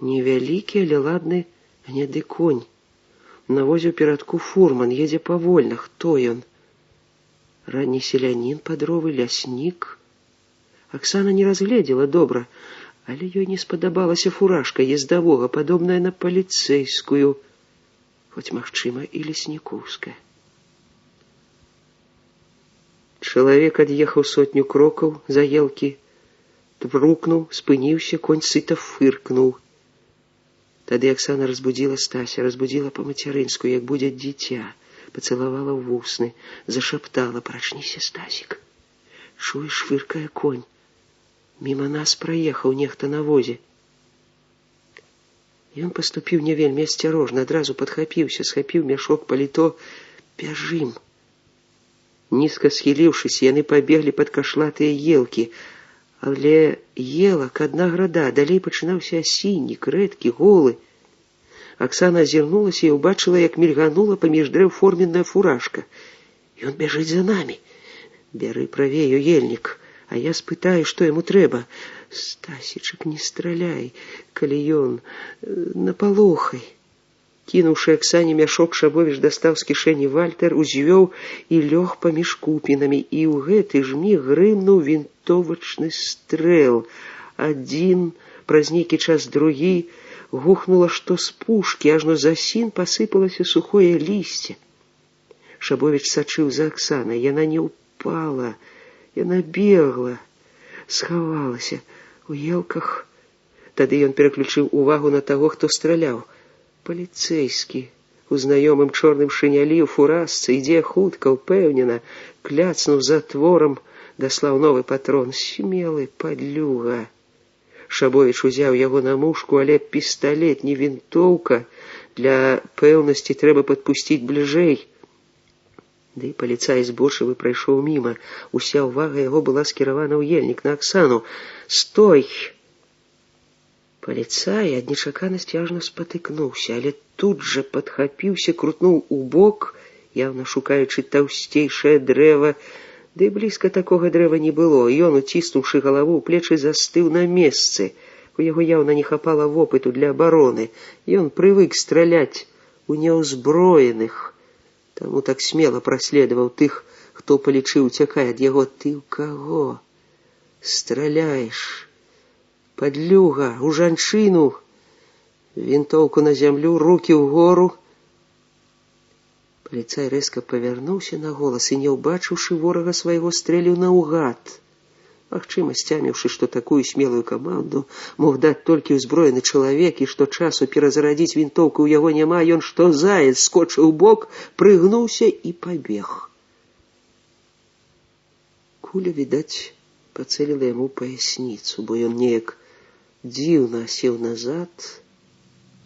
Невялікі, але ладны гняды конь. На возе ў перадку фурман, едзе павольна. Хто ён? Ранні селянін пад ровы, ляснік? Аксана не разгледзела добра, але ёй не спадабалася фуражка ездавога, падобная на паліцэйскую, хоць, магчыма, і леснікоўская. Чалавек ад'ехаў 100 крокаў за елкі, тврукнуў, спыніўся, конь сыта фыркнуў. Тады Аксана разбудзіла Стася, разбудзіла па-мацярынску, як будзе дзіця, пацалавала ў вусны, зашаптала: «Прачніся, Стасік. Чуеш, фыркае конь. Міма нас праехаў нехта на возе». Ён паступіў не вельмі асцярожна, адразу падхапіўся, схапіў мяшок, паліто. «Бяжым». Нізка схіліўшыся, яны пабеглі пад кашлатыя елкі. Але елак адна града, далей пачынаўся асіннік, рэдкі, голы. Оксана азірнулася і ўбачыла, як мільганула паміж дрэў форменная фуражка. Ён бяжыць за намі. Бяры правей, ельнік, а я спытаю, што яму трэба. Стасічак, не страляй, калі ён напалохай. Кінуўшы Аксане мяшок, Шабовіч дастаў з кішэні вальтер, узвёў і лёг паміж купінамі, і ў гэты ж міг грымнуў вінтовачны стрэл. Адзін, праз нейкі час другі, гухнула што з пушкі, ажно за сін пасыпалася сухое лісце. Шабовіч сачыў за Аксанай. Яна не ўпала, яна бегла, схавалася у елках. Тады ён пераключыў увагу на таго, хто страляў. Паліцэйскі, у знаёмым чорным шынялі, у фуражцы, ідзе хутка, упэўнена, кляцнуў затворам, даслаў новы патрон. Смелы падлюга. Шабовіч узяў яго на мушку, але пісталет, не вінтоўка. Для пэўнасці трэба падпусціць бліжэй. Ды паліцай збочывы прайшоў міма. Уся ўвага яго была скіравана ў ельнік, на Аксану. «Стой!» Паліцай ад нечаканасці ажно спатыкнуўся, але тут жа падхапіўся, крутнуў у бок, яўна шукаючы таўсцейшае дрэва. Ды блізка такога дрэва не было. Ён, уціснуўшы галаву ў плечы, застыў на месцы. У яго яўна не хапала вопыту для абароны. Ён прывык страляць у няўзброеных, таму так смела праследаваў тых, хто палічыў уцякае ад яго. Ты ў каго страляеш? Падлюга, у жанчыну. Вінтоўку на зямлю, рукі ўгору. Паліцай рэзка павярнуўся на голас і, не ўбачыўшы ворага свайго, стрэліў наўгад. Магчыма, сцяміўшы, што такую смелую каманду мог даць толькі ўзброены чалавек, і што часу перазарадзіць вінтоўку ў яго няма, ён што заяц скочыў у бок, прыгнуўся і пабег. Куля, відаць, пацэліла яму паясніцу, бо ён неяк дзіўна сеў назад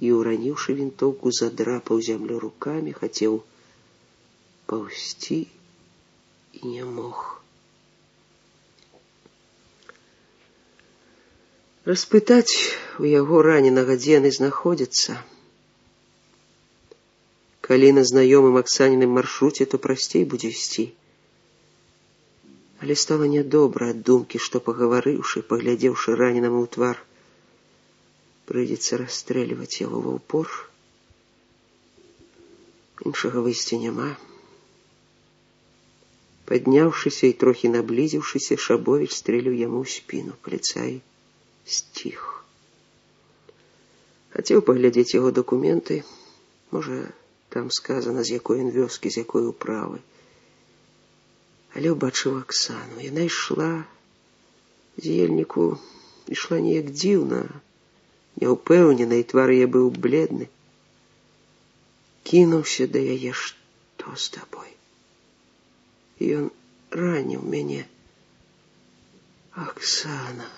і, ураніўшы вінтоўку, задрапаў зямлю рукамі, хацеў паўзці і не мог. Распытаць у яго раненага, дзе яны знаходзяцца. Калі на знаёмым Аксаніным маршруце, то прасцей будзе ісці. Але стала нядобра ад думкі, што, пагаварыўшы, паглядзеўшы раненаму ў твар, прыйдзецца расстрэльваць яго ва ўпор. Іншага выйсця няма. Падняўшыся і трохі наблізіўшыся, Шабовіч стрэліў яму ў спіну. Паліцай сціх. Хацеў паглядзець яго дакументы. Можа, там сказана, з якой ён вёскі, з якой управы. Але ўбачыў Аксану. Яна ішла з ельніку, ішла неяк дзіўна, няўпэўнена, і твар яе быў бледны. Кінуўся да яе. Што з табой? Ён раніў мяне. Аксана.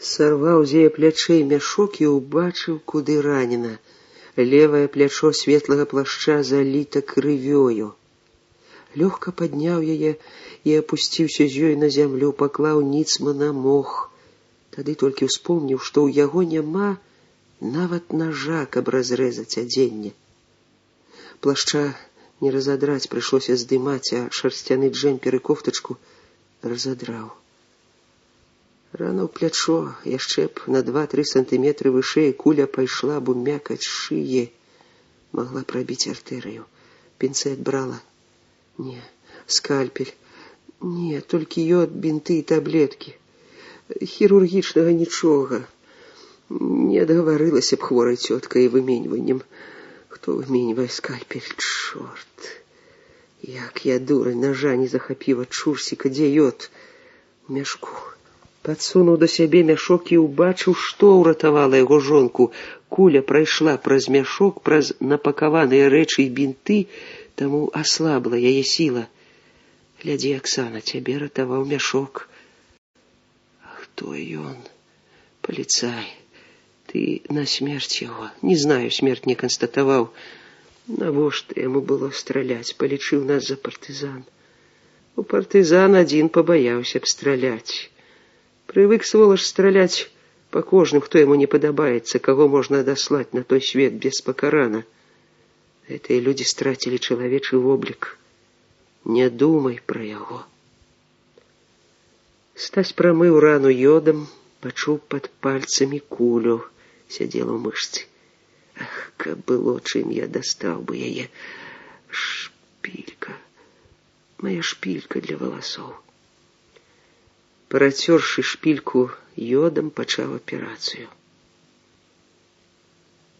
Сарваў з яе плячэй мяшок і ўбачыў, куды ранена. Левае плячо светлага плашча заліта крывёю. Лёгка падняў яе і апусціўся з ёй на зямлю, паклаў ніцма на мох. Тады толькі ўспомніў, што ў яго няма нават нажа, каб разрэзаць адзенне. Плашча не разадраць, прыйшлося здымаць, а шарсцяны джэмпер і кофтачку разадраў. Рана ў плячо, яшчэ б на 2-3 сантыметры вышэй, куля пайшла б у мякаць шыі, магла прабіць артэрыю. Пінцэт брала? Не. Скальпель? Не, толькі ёд, бінты і таблеткі. Хірургічнага нічога. Не адгаварылася б хворай цёткай і выменьваннем. Хто выменьвае скальпель? Чорт! Як я, дурань, ножа не захапіла, чурсіка, дзе ёд? У мяшку. Падсунуў да сябе мяшок і ўбачыў, што ўратавала яго жонку. Куля прайшла праз мяшок, праз напакаваныя рэчы і бінты, таму аслабла яе сіла. Глядзі, Аксана, цябе ратаваў мяшок. Хто ён? Паліцай. Ты на смерць яго. Не знаю, смерць не канстатаваў. Навошта яму было страляць? Палічыў нас за партызан. У партызан адзін пабаяўся б страляць. Прывык, сволаш, страляць По кожным, хто яму не падабаецца, каго можна адаслаць на той свет без пакарана. Гэтыя людзі страцілі чалавечы воблік. Не думай пра яго. Стась прамыў рану йодам, пачуў пад пальцамі кулю, сядзела ў мышцы. Ах, каб было, чым я дастаў бы яе. Шпілька. Моя шпілька для валасоў. Працёршы шпільку йодам, пачаў аперацыю.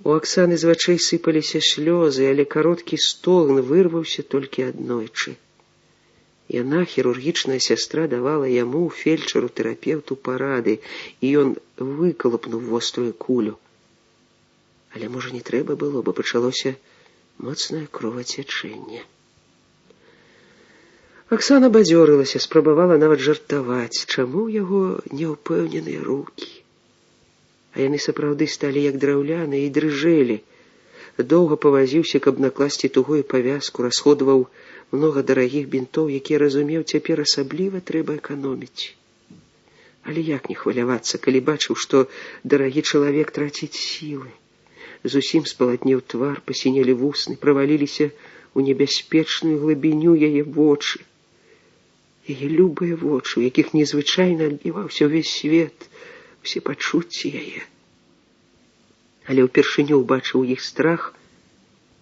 У Аксаны з вачэй сыпаліся слёзы, але кароткі стогн вырваўся толькі аднойчы. Яна, хірургічная сястра, давала яму, фельчару-тэрапеўту, парады, і ён выкалупнуў вострую кулю. Але, можа, не трэба было, бо пачалося моцнае кровацячэнне. Аксана бадзёрылася, спрабавала нават жартаваць, чаму ў яго няўпэўненыя рукі. А яны сапраўды сталі як драўляныя і дрыжэлі. Доўга павазіўся, каб накласці тугую павязку, расходаваў многа дарагіх бінтоў, якія, разумеў, цяпер асабліва трэба эканоміць. Але як не хвалявацца, калі бачыў, што дарагі чалавек траціць сілы. Зусім спалатнеў твар, пасінелі вусны, праваліліся ў небяспечную глыбіню яе вочы. Яе любыя вочы, у якіх незвычайна адбіваўся ўвесь свет, усе пачуцці яе. Але ўпершыню ўбачыў іх страх,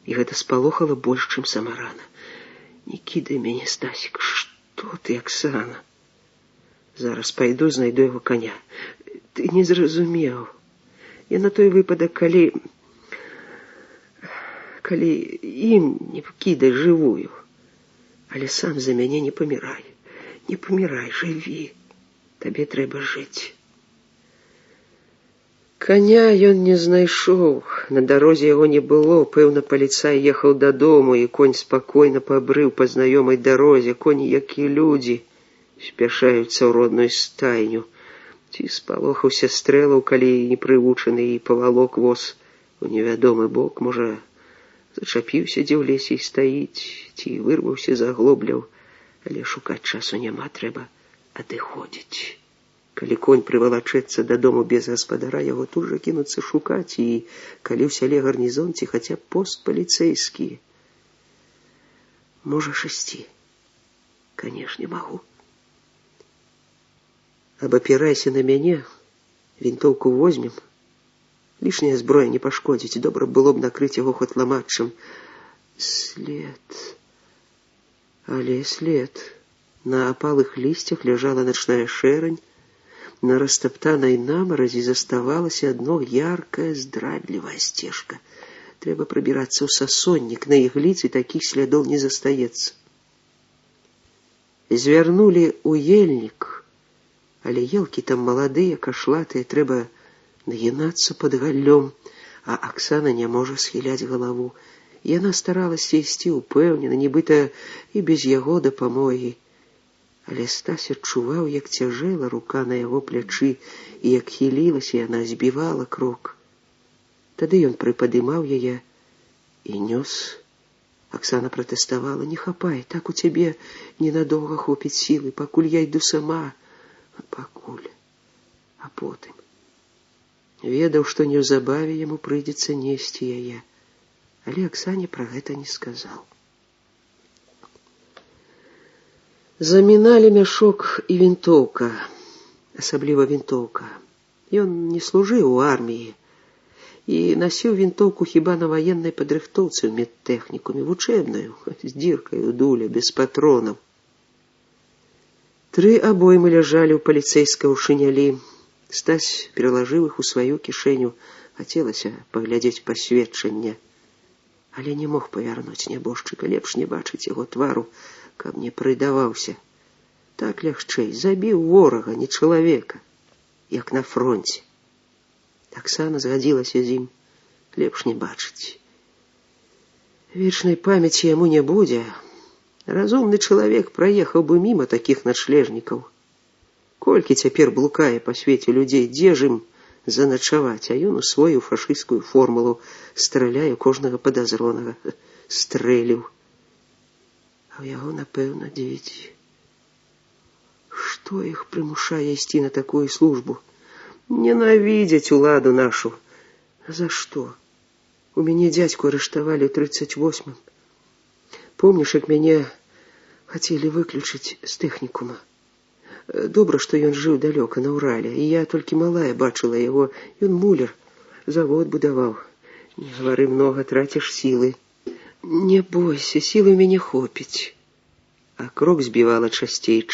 і гэта спалохала больш, чым сама рана. Не кідай мяне, Стасік, што ты, Аксана? Зараз пайду, знайду яго коня. Ты не зразумеў. Я на той выпадак, калі ім не кідай жывую. Але сам за мяне не памірай. Не памірай, жыві. Табе трэба жыць. Коня ён не знайшоў. На дарозе яго не было. Пэўна, паліцай ехаў дадому, і конь спакойна пабрыў па знаёмай дарозе. Коні, як і людзі, спяшаюцца ў родную стайню. Ці спалохаўся стрэлаў, калі непрывучаны, і павалок воз у невядомы бок. Можа, зачапіўся дзе ў лесе і стаіць, ці вырваўся з аглобляў. Але шукаць часу няма, трэба адыходзіць. Калі конь прывалачэцца дадому без гаспадара, яго тут жа кінуцца шукаць, і калі ў сяле гарнізон ці хаця пост паліцэйскі. Можаш ісці? Канешне, магу. Абапірайся на мяне, вінтоўку возьмем. Лішняя зброя не пашкодзіць, добра было б накрыць яго хоць ламатчым. След. Але след. На апалых лісцях ляжала начная шэрань. На растаптанай намаразі заставалася адно яркая, здрадлівая сцежка. Трэба прабірацца ў сасоннік, на ігліцы такіх слядоў не застаецца. Звярнулі ў ельнік, але елкі там маладыя, кашлатыя, трэба нагінацца пад галлём, а Аксана не можа схіляць галаву. Яна старалася ісці ўпэўнена, нібыта і без яго дапамогі. Але Стась адчуваў, як цяжэла рука на яго плячы, і як хілілася яна, збівала крок. Тады ён прыпадымаў яе і нёс. Аксана пратэставала: «Не хапай, так у цябе ненадоўга хопіць сілы, пакуль я йду сама». Пакуль. А потым. Ведаў, што неўзабаве яму прыйдзецца несці яе. Але Аксане пра гэта не сказаў. Заміналі мяшок і вінтоўка, асабліва вінтоўка. Ён не служыў у арміі і насіў вінтоўку хіба на ваеннай падрыхтоўцы ў медтэхнікуме, вучэбную, з дзіркай у дуле, без патронаў. 3 абоймы ляжалі ў паліцэйскай шынялі. Стась пералажыў іх у сваю кішэню. Хацелася паглядзець пасведчанне. Але не мог павярнуць нябожчыка, лепш не бачыць яго твару, каб не прыдаваўся. Так лягчэй, забіў ворага, не чалавека, як на фронце. Аксана згадзілася з ім, лепш не бачыць. Вечнай памяці яму не будзе. Разумны чалавек праехаў бы міма такіх начлежнікаў. Колькі цяпер блукае па свеце людзей, дзе ж ім заначаваць, а ён у сваю фашысцкую формулу страляе кожнага падазронага. Стрэліў. А ў яго, напэўна, дзеці. Што іх прымушае ісці на такую службу? Ненавидеть уладу нашу. А за что? У мяне дядьку арыштавалі ў 38-м. Помніш, як мяне хацелі выключыць з тэхнікума. Добра, што ён жыў далёка на Урале, і я толькі малая бачыла яго. Ён муляр, завод будаваў. Не гавары многа, траціш сілы. Не бойся, сілы ў мяне хопіць. А крок збівала часцей,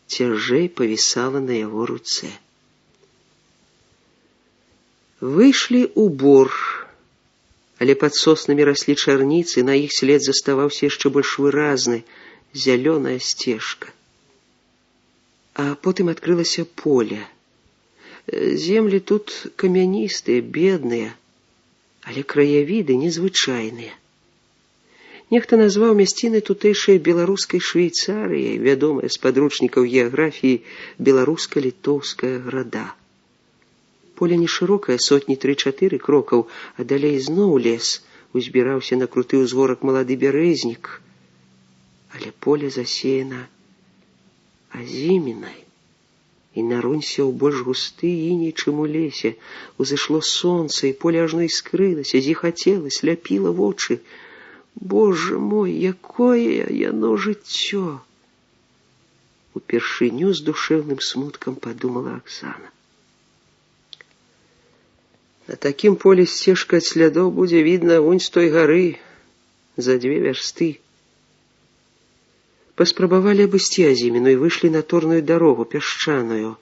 цяжэй павісала на яго руцэ. Выйшлі ў бор, але пад соснамі раслі чарніцы, на іх след заставаўся яшчэ больш выразны, зялёная сцежка. А потым адкрылася поле. Землі тут камяністыя, бедныя, але краявіды незвычайныя. Нехта назваў мясціны тутэйшай беларускай Швейцарыяй, вядомая з падручнікаў геаграфіі беларуска-літоўская града. Поле не шырокае, сотні 3-4 крокаў, а далей зноў лес. Узбіраўся на круты ўзгорак малады бярэзнік. Але поле засеяна азімінай. І нарунься ў больш густы іней, чым у лесе. Узышло сонца, і поле ажно іскрылася, зіхацела, сляпіла вочы. Боже мой, якое яно жыццё! Упершыню з душэўным смуткам падумала Аксана. На такім полі сцежка ад слядоў будзе відна вунь з той гары, за 2 вярсты. Паспрабавалі абысці азіміну і выйшлі на торную дарогу, пясчаную.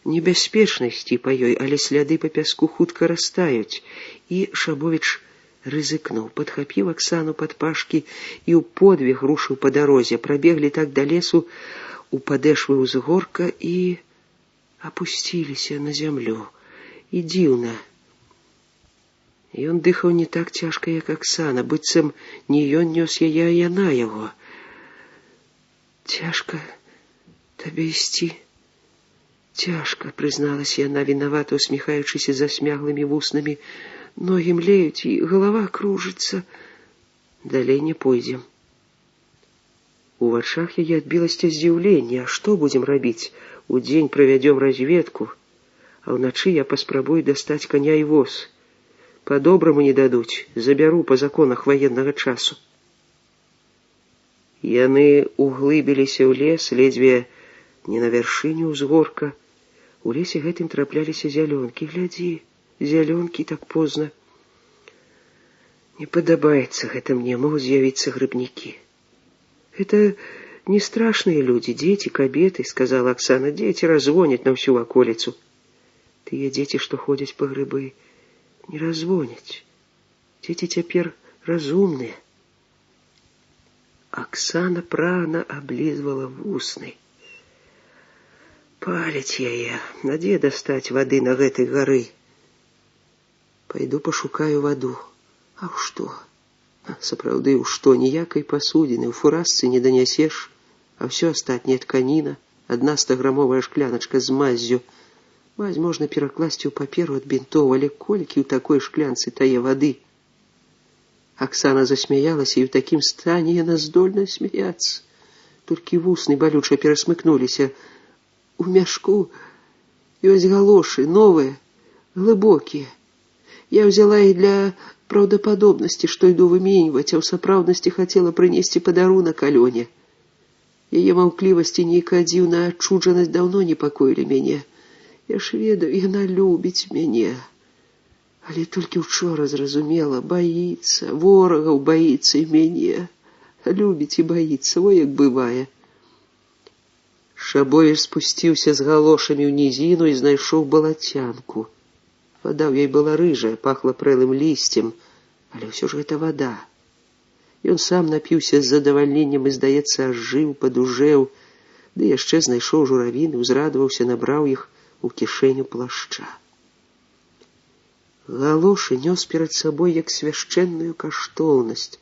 Небяспечна ісці па ёй, але сляды па пяску хутка растаюць. І Шабовіч рызыкнуў, падхапіў Аксану пад пашкі і ў подвіг рушыў па дарозе. Прабеглі так да лесу у падэшвы ўзгорка і апусціліся на зямлю. І дзіўна. Ён дыхаў не так цяжка, як Аксана, быццам не ён нёс яе, а яна яго. Цяжка табе ісці? Цяжка, прызналась яна, вінавата усміхаючыся засмяглымі вуснамі. Ногі млеюць, і галава кружыцца. Далей не пойдзем. У вачах яе адбілася здзіўленне. А што будзем рабіць? Удзень правядзём разведку, а ўначы я паспрабую дастаць каня і воз. По-добраму не дадуць, забяру па законах ваеннага часу. Яны углыбіліся ў лес, ледзьве не на вяршыню ўзгорка. У лесе гэтым трапляліся зялёнкі. Глядзі, зялёнкі так позна. Не падабаецца гэта мне, могуць з'явіцца грыбнікі. Гэта не страшныя людзі, дзеці, кабеты, сказала Аксана. Дзеці разгоняць на ўсю ваколіцу. Тыя дзеці, што ходзяць па грыбы, не разгоняць. Дзеці цяпер разумныя. Аксана прагна аблізвала вусны. Паліць яе. Надзе дастаць вады на гэтай гары. Пайду пашукаю ваду. А ў што? Сапраўды, у што? Ніякай пасудзіны, у фуражцы не данясеш, а ўсё астатняе тканіна, 100-грамовая шкляначка з маззю. Мазь можна перакласці ў паперу ад бінтоў, але колькі ў такой шклянцы тае вады? Аксана засмяялася, і ў такім стане яна здольна смяяцца. Толькі вусны балюча перасмыкнуліся. У мяшку ёсць галошы, новыя, глыбокія. Я ўзяла іх для праўдападобнасці, што іду выменьваць, а ў сапраўднасці хацела прынесці падарунак Алёне. Яе маўклівасць і нейкая дзіўная адчуджанасць даўно непакоілі мяне. Я ж ведаю, яна любіць мяне. Але толькі учора зразумела, баіцца, ворагаў баіцца і мяне. Любіць і баіцца, во як бывае. Шабовіч спусціўся з галошамі ў нізіну і знайшоў балацянку. Вада ў ёй была рыжая, пахла прэлым лісцем, але ўсё ж гэта вада. Ён сам напіўся з задавальненнем і, здаецца, ажыў, падужэў, ды яшчэ знайшоў журавіны, узрадаваўся, набраў іх у кішэню плашча. Галошы нёс перад сабой як свяшчэнную каштоўнасць,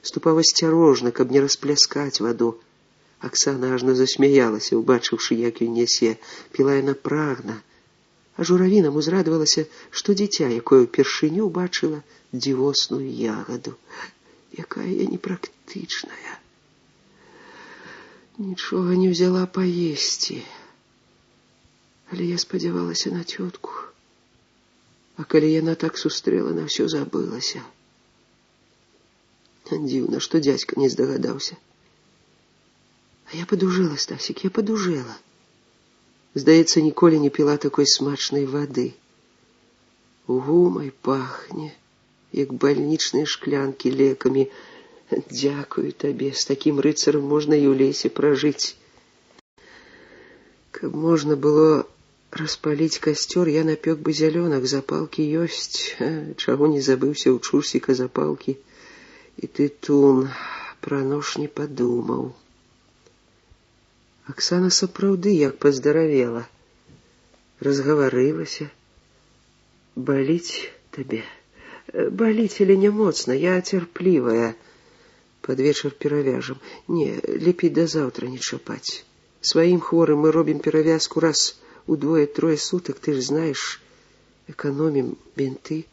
ступаў асцярожна, каб не распляскаць ваду. Аксана ажно засмяялася, убачыўшы, як ён нясе. Піла яна прагна, а журавінам узрадавалася, што дзіця, якое ўпершыню бачыла дзівосную ягаду. Якая я непрактычная. Нічога не ўзяла паесці. Але я спадзявалася на цётку. А калі яна так сустрэла, на ўсё забылася. Дзіўна, што дзядзька не здагадаўся. А я падужэла, Стасік, я падужэла. Здаецца, ніколі не піла такой смачнай вады. Гумай пахне, як бальнічныя шклянкі лекамі. Дзякую табе, з такім рыцарам можна і ў лесе пражыць. Каб можна было распаліць касцёр, я напёк бы зялёнак, запалкі ёсць. Чаго не забыўся ў чурсіка запалкі. І тытун, пра нож не падумаў. Аксана сапраўды як паздаравела. Разгаварылася. Баліць табе? Баліць, але не моцна, я цярплівая. Пад вечар перавяжам. Не, лепей да заўтра не чапаць. Сваім хворым мы робім перавязку раз у 2-3 сутак, ты ж знаеш, эканомім бінты.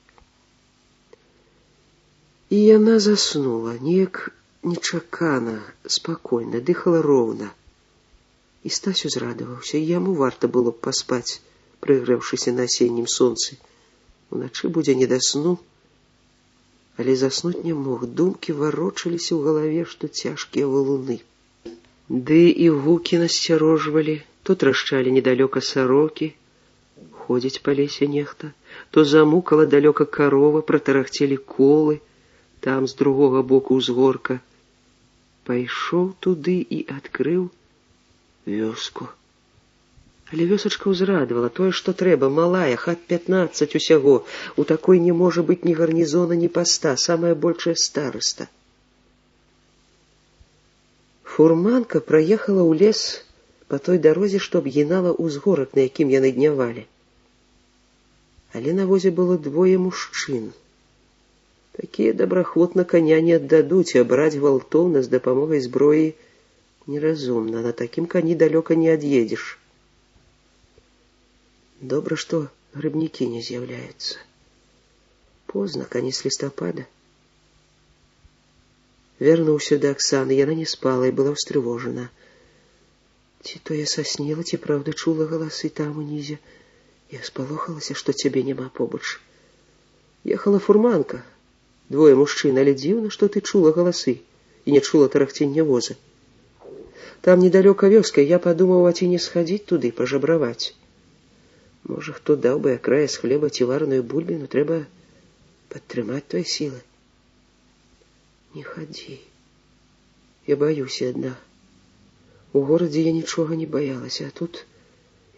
І яна заснула, неяк нечакана, спакойна, дыхала роўна. І Стасю зрадаваўся, і яму варта было б паспаць, прыгрэўшыся на асеннім сонцы. Уначы будзе не да сну, але заснуць не мог. Думкі варочаліся ў галаве, што цяжкія валуны. Ды і гукі насцярожвалі, то трашчалі недалёка сарокі, ходзіць па лесе нехта, то замукала далёка карова, пратарахцелі колы, там з другога боку ўзгорка. Пайшоў туды і адкрыў вёску. Але вёсачка ўзрадавала, тое, што трэба, малая, хат 15 усяго. У такой не можа быць ні гарнізона, ні паста, самая большая староста. Фурманка праехала ў лес па той дарозе, што абгінала ўзгорак, на якім яны днявалі. Але на возе было 2 мужчын. Такія добраахвотна коня не аддадуць, а браць гвалтоўна з дапамогай зброі неразумна. На такім коні далёка не ад'едзеш. Добра, што грыбнікі не з'яўляюцца. Позна, канец лістапада. Вярнуўся да Аксаны, яна не спала і была ўстрывожана. Ці то я сасніла, ці праўда чула галасы там унізе. Я спалохалася, што цябе няма побач. Ехала фурманка, 2 мужчын, але дзіўна, што ты чула галасы і не чула тарахцення воза. Там недалёка вёска, я падумаў, а ці не схадзіць туды, пажабраваць. Можа, хто даў бы акрае з хлеба ці вараную бульбіну, трэба падтрымаць твае сілы. Не хадзі. Я баюся адна. У горадзе я нічога не баялася, а тут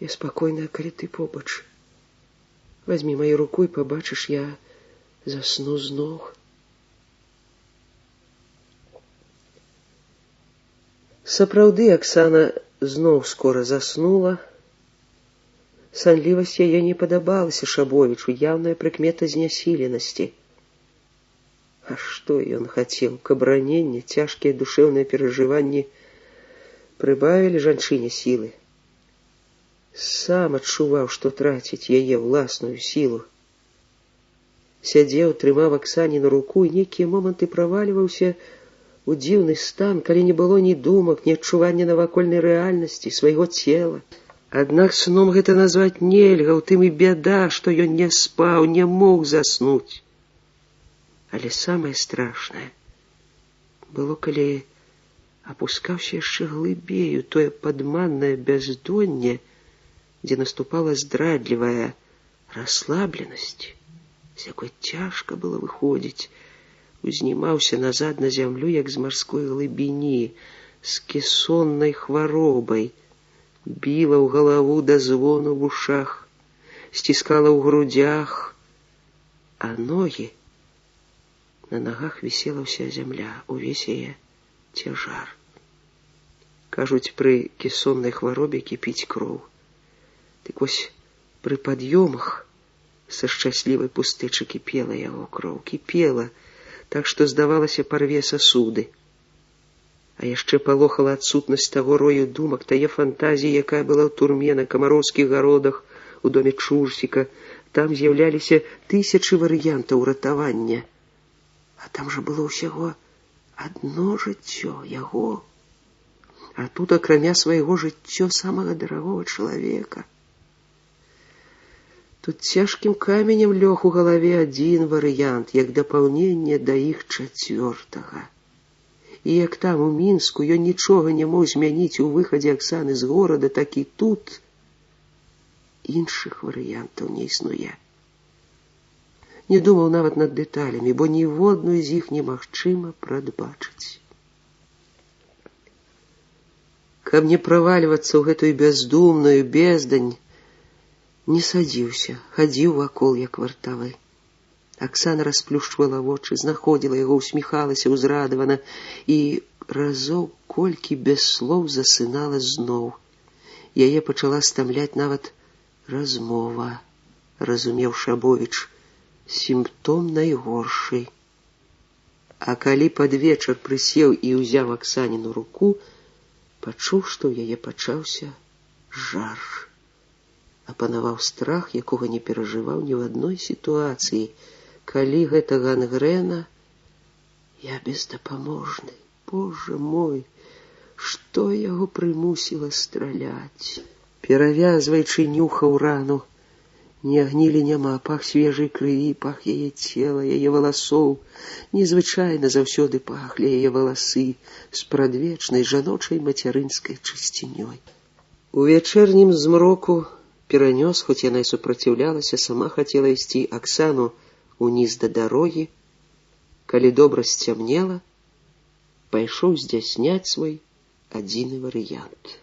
я спакойная, калі ты побач. Вазьмі маю руку і пабачыш, я засну зноў. Сапраўды, Аксана зноў скора заснула. Санлівасць яе не падабалася Шабовічу, яўная прыкмета знясіленасці. А што ён хацеў? Каб раненне, цяжкія душэўныя перажыванні прыбавілі жанчыне сілы. Сам адчуваў, што траціць яе ўласную сілу. Сядзеў, трымаў Аксаніну руку, і нейкія моманты правальваўся у дзіўны стан, калі не было ні думак, ні адчування навакольнай рэальнасці, свайго цела. Аднак сном гэта назваць нельга, у тым і бяда, што ён не спаў, не мог заснуць. Але самае страшнае было, калі апускаўся яшчэ глыбей у тое падманнае бяздонне, дзе наступала здрадлівая расслабленасць, з якой цяжка было выходзіць, узнімаўся назад на зямлю, як з марской глыбіні, з кесоннай хваробай, біла ў галаву да звону ў ушах, сціскала ў грудях, а ногі, на нагах вісела ўся зямля, увесь яе цяжар. Кажуць, пры кесоннай хваробе кіпіць кроў. Дык вось пры пад'ёмах са шчаслівай пустэчы кіпела яго кроў, кіпела, так што, здавалася, парве сасуды. А яшчэ палохала адсутнасць таго рою думак, тае фантазіі, якая была ў турме на камароўскіх гародах, у доме Чурсіка. Там з'яўляліся тысячы варыянтаў ратавання. А там жа было ўсяго адно жыццё, яго. А тут, акрамя свайго жыццё самага дарагога чалавека. Тут цяжкім каменем лёг у галаве адзін варыянт, як дапаўненне да іх чацвёртага. І як там, у Мінску, ён нічога не мог змяніць у выхадзе Аксаны з горада, так і тут іншых варыянтаў не існуе. Не думаў нават над дэталямі, бо ніводную з іх немагчыма прадбачыць. Каб не правальвацца ў гэтую бяздумную бездань, не садзіўся, хадзіў вакол, як вартавы. Аксана расплюшчвала вочы, знаходзіла яго, усміхалася ўзрадавана і разоў колькі без слоў засынала зноў. Яе пачала стамляць нават размова, разумеў Шабовіч, сімптом найгоршы. А калі пад вечар прысеў і ўзяў Аксаніну руку, пачуў, што ў яе пачаўся жар. Апанаваў страх, якога не перажываў ні ў адной сітуацыі. Калі гэта гангрэна, я бездапаможны. Боже мой, што яго прымусіла страляць? Перавязваючы, нюхаў рану. Ні агнілі няма, пах свежай крыві, пах яе цела, яе валасоў. Незвычайна заўсёды пахлі яе валасы з прадвечнай жаночай мацярынскай чысцінёй. У вячэрнім змроку перанёс, хоць яна і супраціўлялася, сама хацела ісці Аксану уніз да дарогі. Калі добра сцямнела, пайшоў здзяйсняць свой адзіны варыянт.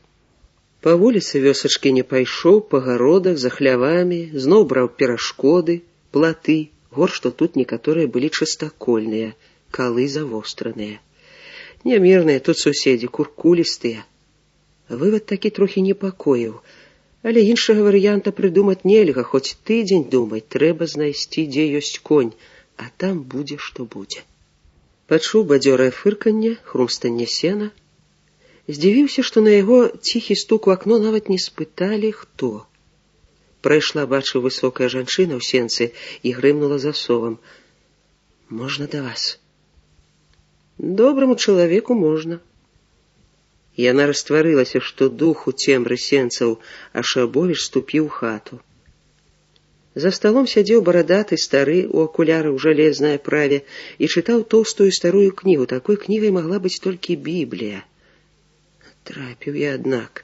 Па вуліцы вёсачкі не пайшоў, па гародах, за хлявамі, зноў браў перашкоды, платы, горш, што тут некаторыя былі частакольныя, калы завостраныя. Нямірныя тут суседзі, куркулістыя. Вывад такі трохі непакоіў, але іншага варыянта прыдумаць нельга, хоць тыдзень думай, трэба знайсці, дзе ёсць конь, а там будзе, што будзе. Пачуў бадзёрае фырканне, хрумстанне сена. Здзівіўся, што на яго ціхі стук у акно нават не спыталі, хто. Прайшла, бачыў, высокая жанчына ў сенцы і грымнула засовам. «Можна да вас?» «Добраму чалавеку можна». Яна растварылася, што дух у цемры сенцаў, а Шабовіч ступіў у хату. За сталом сядзеў барадаты стары у акуляры ў жалезнай аправе і чытаў тоўстую старую кнігу. Такой кнігай магла быць толькі Біблія. Трапіў я, аднак.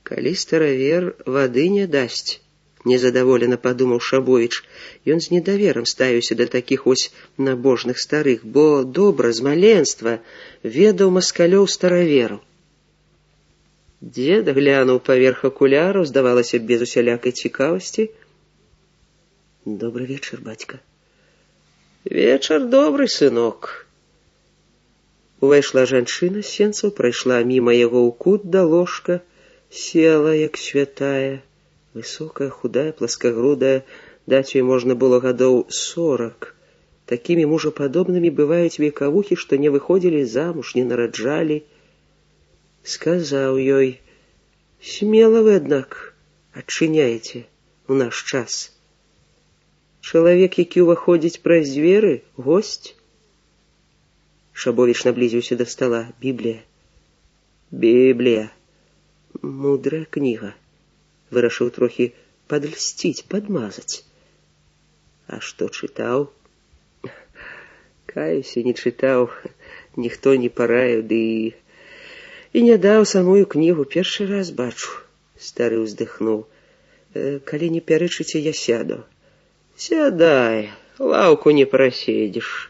Калі старавер вады не дасць, незадаволена падумаў Шабовіч. Ён з недаверам ставіўся да такіх ось набожных старых, бо добра з маленства ведаў маскалёў стараверу. Дзед глянуў паверх акуляраў, здавалася, без усялякай цікавасці. «Добры вечар, бацька». «Вечар добры, сынок». Увайшла жанчына з сенцаў, прайшла міма яго ў кут да ложка, села, як святая, высокая, худая, пласкагрудая, даць ёй можна было гадоў 40. Такімі мужападобнымі бываюць векавухі, што не выходзілі замуж, не нараджалі. Сказаў ёй: «Смела вы, аднак, адчыняеце у наш час. Чалавек, які ўваходзіць праз дзверы, госць». Шабовіч наблізіўся да стала. «Біблія». «Біблія. Мудрая кніга». Вырашыў трохі падльсціць, падмазаць. «А што чытаў?» «Каюся, не чытаў. Ніхто не параіў, ды і не даў самую кнігу. Першы раз бачу». Стары ўздыхнуў. «Калі не пярэчыце, я сяду». «Сядай, лаўку не праседзіш».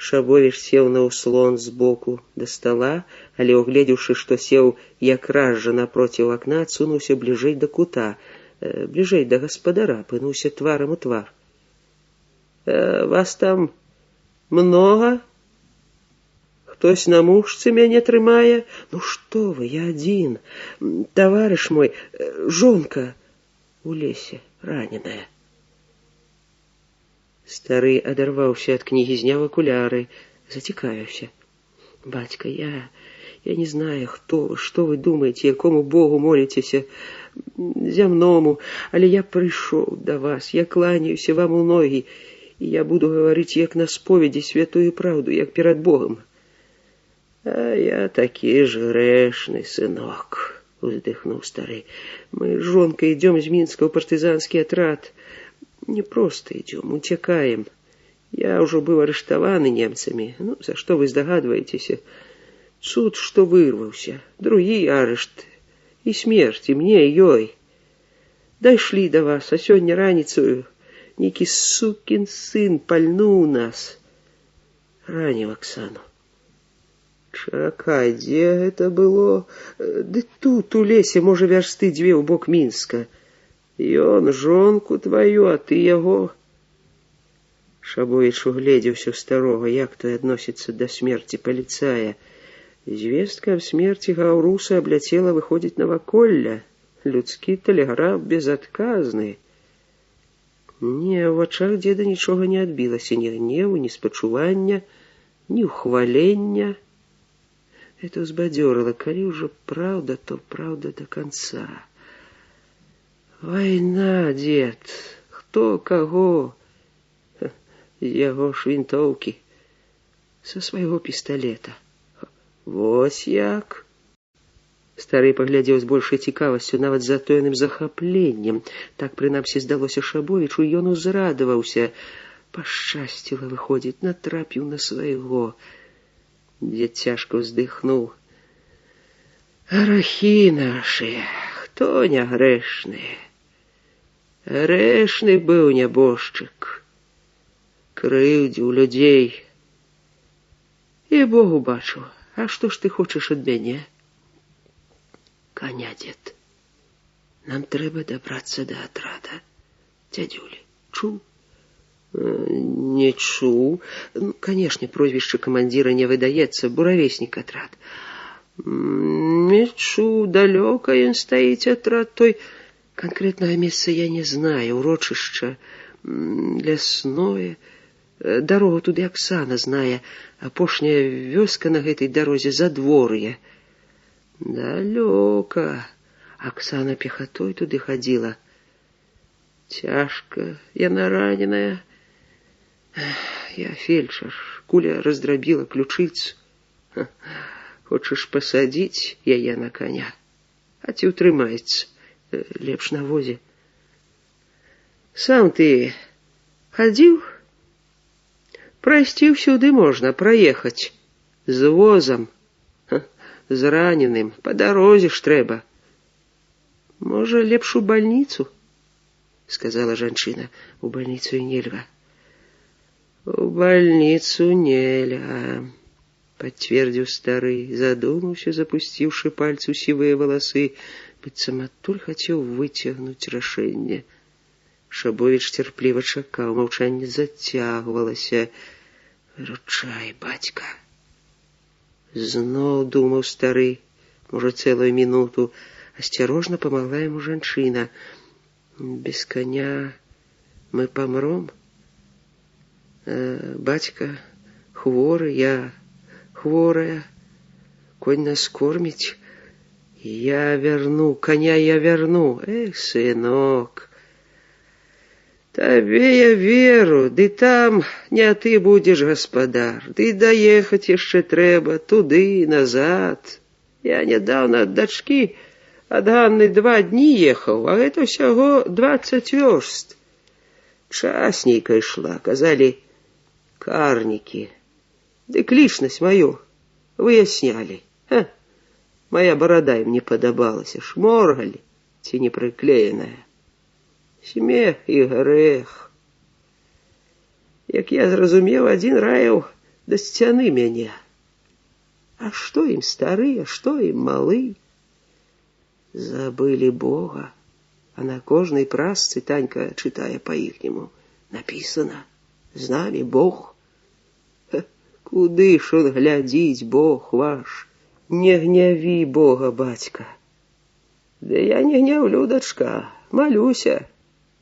Шабовіч сеў на ўслон збоку да стала, але, угледзеўшы, што сеў якраз жа напроціў акна, адсунуўся бліжэй да кута, бліжэй да гаспадара, апынуўся тварам у твар. «Вас там многа? Хтось на мушцы мяне трымае?» «Ну што вы, я адзін. Таварыш мой, жонка у лесе, раненая». Стары адарваўся ад кнігі, зняў акуляры, зацікавіўся. «Бацька, я не знаю, хто вы, што вы думаеце, якому Богу моліцеся, зямному, але я прыйшоў да вас, я кланяюся вам у ногі, і я буду гаварыць, як на споведзі, святую праўду, як перад Богам». «А я такі ж грэшны, сынок», вздохнул старый. Мы с жонкой идем из Минска в партизанский отряд. Не просто идем, утекаем. Я уже был арыштованы немцами. Ну, за что вы здогадываетесь? Суд, что вырвался. Другие арышт. И смерть, и мне, и ёй. Дошли до вас, а сёння раніцою некий сукин сын пальнул нас. Ранил Оксану. Чакай, где это было? Да тут, у лесе, може, вярсты две у бок Минска. Ён жонку твою, а ты его. Шабович угледзеўся ў старога, як той адносіцца да смерти паліцая. Звестка аб смерти Гаўруса абляцела выходзіць наваколля. Людскі тэлеграф безадказны. Не, у вачах дзеда нічога не адбілася, ні гневу, ні спачування, ні ухвалення. Это узбадзёрыла, калі ўжо праўда, то праўда до конца. Вайна, дзед, хто каго? З яго ж вінтоўкі, са свайго пісталета. Вось як. Стары паглядзеў з большай цікавасцю, нават з затоеным захапленнем. Так, прынамсі, здалося Шабовічу, і ён узрадаваўся. Пашчасціла, выходзіць, натрапіў на свайго. Дед тяжко вздыхнул. Грахи наши, кто не грешный? Грешный был небожчик. Крыўдзіў людей. И Богу бачу, а что ж ты хочешь от мяне? Коня, дед. Нам трэба добраться до отрада. Дядюли, чуў? Не чуў. Конечно, прозвішча командира не выдаецца, буравеснік атрад. Не чуў, далёка ён стаіць атрад той. Конкретного месца я не знаю, урочышча лясное. Дарогу туды Оксана знае, апошняя вёска на гэтай дарозе Задвор'е. Далёка. Оксана пехотой туды ходила. Тяжко, яна раненая. Я фельдшер, куля раздробила ключицу. Хочешь посадить яе на коня? А ці утрымаецца, лепш на возе. Сам ты ходил? Пройсці всюды можно, проехать. З возом, з раненым, по дорозе ж трэба. Може, лепш у больницу? Сказала жанчына. У больницу нельга. У больницу нельга, подтвердил старый, задумаўся, запусціўшы пальцы ў сівыя валасы, быццам адтуль хацеў выцягнуць рашэнне. Шабович цярпліва чакаў, маўчанне зацягвалася. Выручай, бацька. Зноў думаў стары, можа, цэлую минуту. Осторожно помогла ему жанчына. Без коня мы помрем. Батька хворы, я хворая. Конь нас кормить. Я верну, коня я верну. Эх, сынок, табе я веру, ды там не ты будешь гаспадар, ды доехать яшчэ трэба туды и назад. Я недавно от дачки ад Ганны 2 дні ехаў, а гэта ўсяго 20 вёрст. Часнейка ішла, казалі карнікі. Дык лічнасць маю выяснялі. Моя барада им не падабалася, шморгали, ці не прыклееная. Смех і грэх. Як я зразумеў, адзін раіў да сцяны мяне. А што ім стары, а што ім малы? Забыли Бога. А на кожнай прасцы, Танька читая по-ихнему, написано: «З нами Бог». Куды ж он глядзіць, Бог ваш? Не гняві Бога, бацька. Да я не гнявлю, дачка, молюся.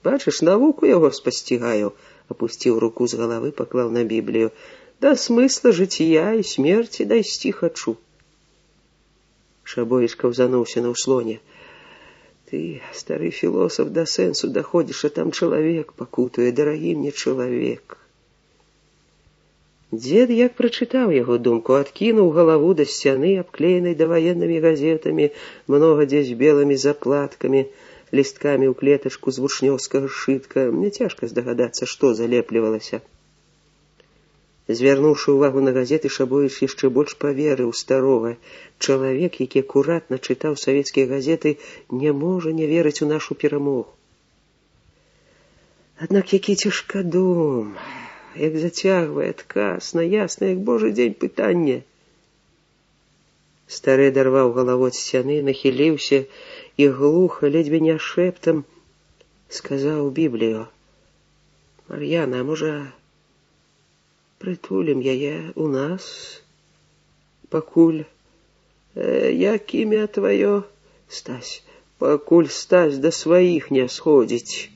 Бачыш, навуку яго спасцігаю. Опустил руку с головы, поклал на Библию. До смысла жития и смерти дайсці хочу. Шабович ковзануўся на ўслоне. Ты, старый философ, до сенсу доходишь, а там человек покутуе, дорогий мне человек. Дзед, як прачытаў яго думку, адкінуў галаву да сцяны, абклеенай даваеннымі газетамі, многа дзе з белымі заплаткамі, лісткамі ў клетачку з вучнёўскага сшытка. Мне цяжка здагадацца, што залеплівалася. Звярнуўшы ўвагу на газеты, Шабовіч яшчэ больш паверыў старога. Чалавек, які акуратна чытаў савецкія газеты, не можа не верыць у нашу перамогу. Аднак які цяжкадум, як зацягвае адказ на ясна, як божы дзень пытанне. Стары дарваў галаву ад сцяны, нахіліўся і глуха, ледзьве не шэптам, сказаў Біблію: «Мар'яна, а можа, прытулім яе у нас, пакуль, як імя тваё, Стась, пакуль Стась да сваіх не сходзіць».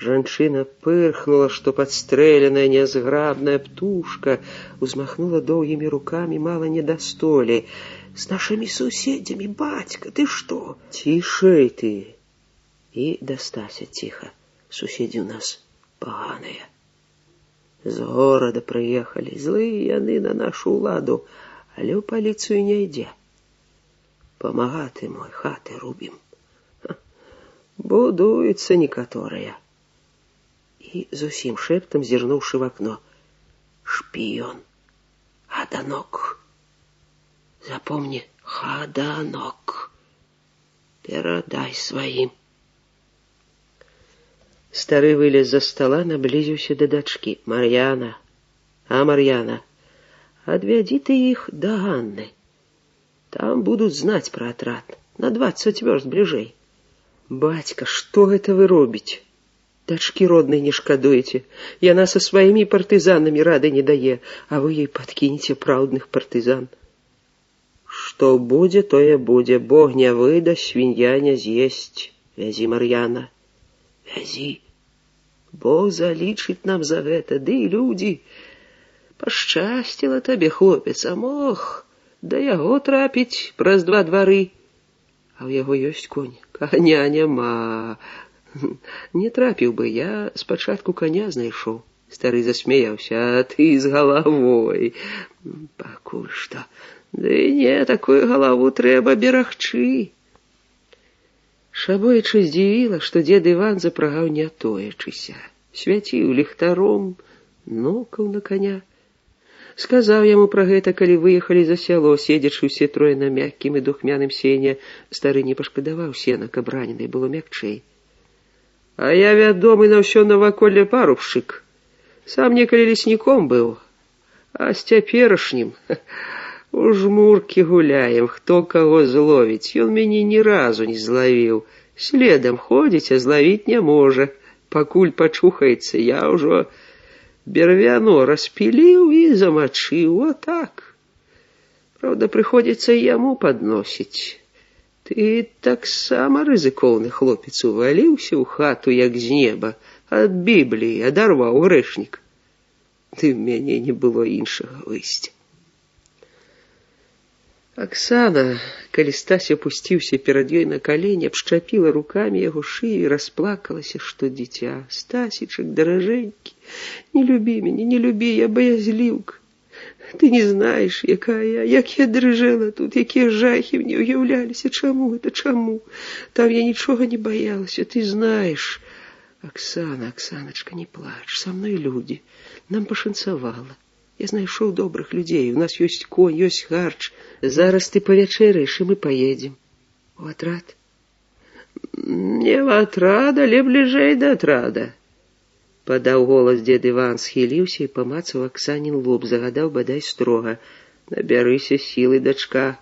Жанчына пырхнула, што падстрэленая нязграбная птушка, узмахнула доўгімі рукамі мала не да столі. «З нашымі суседзямі, бацька, ты што?» «Цішэй ты!» І да Стася ціха. «Суседзі ў нас паганыя. З горада прыехалі, злыя яны на нашу ўладу, але ў паліцыю не ідзе. Памагаты мой, хаты рубім. Будуюцца некаторыя». І зусім шэптам, зірнуўшы в акно: «Шпіён, хаданок. Запомни, хаданок. Перадай сваім». Стары вылез за стола, наблізіўся да дачкі. «Мар'яна, Мар'яна, адвядзі ты іх да Ганны. Там будуць знаць пра атрад, на 20 вёрст бліжэй». «Бацька, што гэта вы робіце? Дачкі роднай не шкадуеце. Яна са сваімі партызанамі рады не дае, а вы ей падкінеце праўдных партызан». «Што будзе, тое будзе. Бог не выдасць, свінья не з'есць. Вязі, Мар'яна, вязі. Бог залічыць нам за гэта, ды і людзі. Пашчасціла табе, хлопец, а мог да яго трапіць праз 2 двары. А ў яго ёсць конь, коня няма. Не трапіў бы, я спачатку коня знайшоў». Стары засмяяўся. «А ты з галавой. Пакуль што. Ды не, такую галаву трэба берагчы». Шабовіча здзівіла, што дзед Іван запрагаў не тоячыся. Свяціў ліхтаром, нокаў на коня. Сказаў яму пра гэта, калі выехалі за сяло, седзячы ўсе трое на мяккім і духмяным сене. Стары не пашкадаваў сена, каб раненай было мякчэй. «А я вядомы на ўсё наваколле парубшчык. Сам некалі лесніком быў, а з цяперашнім у жмуркі гуляем, хто каго зловіць. Ён мяне ні разу не злавіў. Следам ходзіць, а злавіць не можа. Пакуль пачухаецца, я ўжо бервяно распіліў і замачыў. О так. Праўда, прыходзіцца і яму падносіць. Ты таксама рызыкоўны хлопец, уваліўся ў хату, як з неба, ад Бібліі адарваў грэшнік. Ды ў мяне не было іншага выйсця». Аксана, калі Стась опусціўся перад ёй на калені, абшчапіла рукамі яго шыю і расплакалася, што дзіця. «Стасічак, даражэнькі, не любі мяне, не любі, я баязліўка. Ты не знаеш, якая я, як я дрыжэла тут, якія жахі мне ўяўляліся. Чаму гэта, чаму? Там я нічога не баялася, ты знаеш. Аксана, Аксаначка, не плач, са мной людзі, нам пашанцавала. Я знайшоў добрых людзей, у нас ёсць конь, ёсць харч. Зараз ты павячэраеш, і мы паедзем. У атрад?» «Не в атрад, але бліжэй да атрада», — падаў голас дзед Іван, схіліўся і памацаў Аксанін лоб, загадаў бадай строга: «Набярыся сілы, дачка,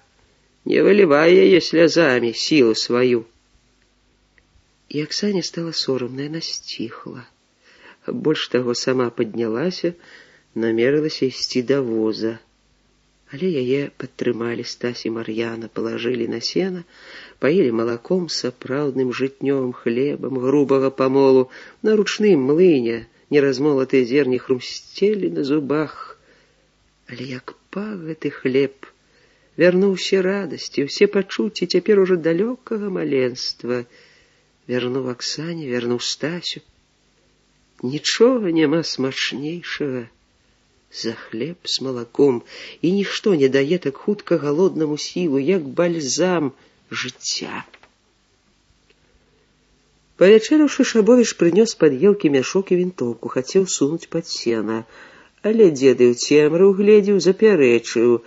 не вылівай яе слязамі, сілу сваю». І Аксане стала сорамна, яна сціхла. Больш таго, сама паднялася, намерылася ісці да воза. Але яе падтрымалі Стась і Мар'яна, палажылі на сена, паілі малаком, сапраўдным жытнёвым хлебам грубага памолу, на ручным млыне неразмолатыя зерні хрумсцелі на зубах. Але як пах гэты хлеб, вярнуў усе радасці, усе пачуцці цяпер ужо далёкага маленства. Вярнуў Аксане, вярнуў Стасю. Нічога няма смачнейшага за хлеб з малаком, і нішто не дае так хутка галоднаму сілу, як бальзам жыцця. Павячэраўшы, Шабовіч прынёс пад елкі мяшок і вінтоўку, хацеў сунуць пад сена, але дзеды ў цемру гледзеў, запярэчыў: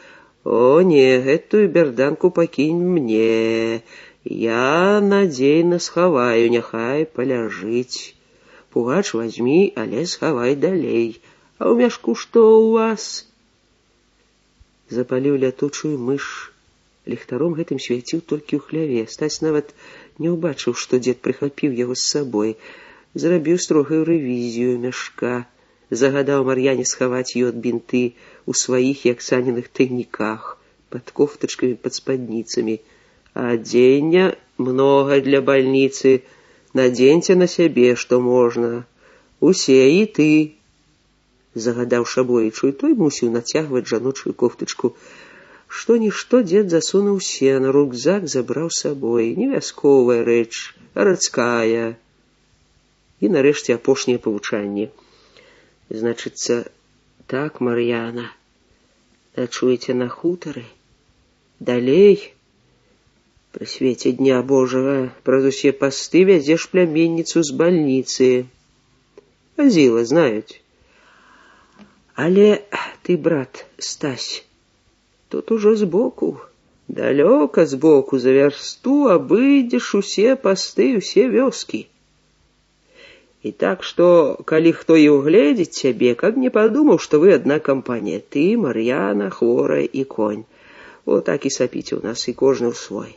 «О, не, гэтую берданку пакінь мне, я надзейна схаваю, няхай паляжыць. Пугач вазьмі, але схавай далей. А ў мяшку што ў вас?» Запаліў лятучую мыш. Ліхтаром гэтым свяціў толькі ў хляве. Стась нават не ўбачыў, што дзед прыхапіў яго з сабой. Зрабіў строгую рэвізію мяшка. Загадаў Мар'яне схаваць ёд бінты ў сваіх і Аксаніных тайніках, пад кофтачкамі, пад спадніцамі. «Адзення многа для бальніцы. Надзеньце на сябе, што можна. Усе і ты», — загадаў Шабовічу, і той мусіў нацягваць жаночую кофтачку. Што-нішто дзед засунуў сена, рюкзак забраў з сабой. Не вясковая рэч, гарадская. І нарэшце апошнія павучанні. «Значыцца, так, Мар'яна, начуеце на хутары? Далей, пры свеце дня Божага, праз усе пасты вязеш пляменніцу з бальніцы. Азіла знаюць. Але ты, брат, Стась, тут ужо збоку, далёка збоку, за вярсту абыдзеш усе пасты, усе вёскі. І так што, калі хто і ўгледзіць цябе, каб не падумаў, што вы адна кампанія. Ты, Мар'яна, хворая і конь. О, так і сапіце ў нас, і кожны ў свой.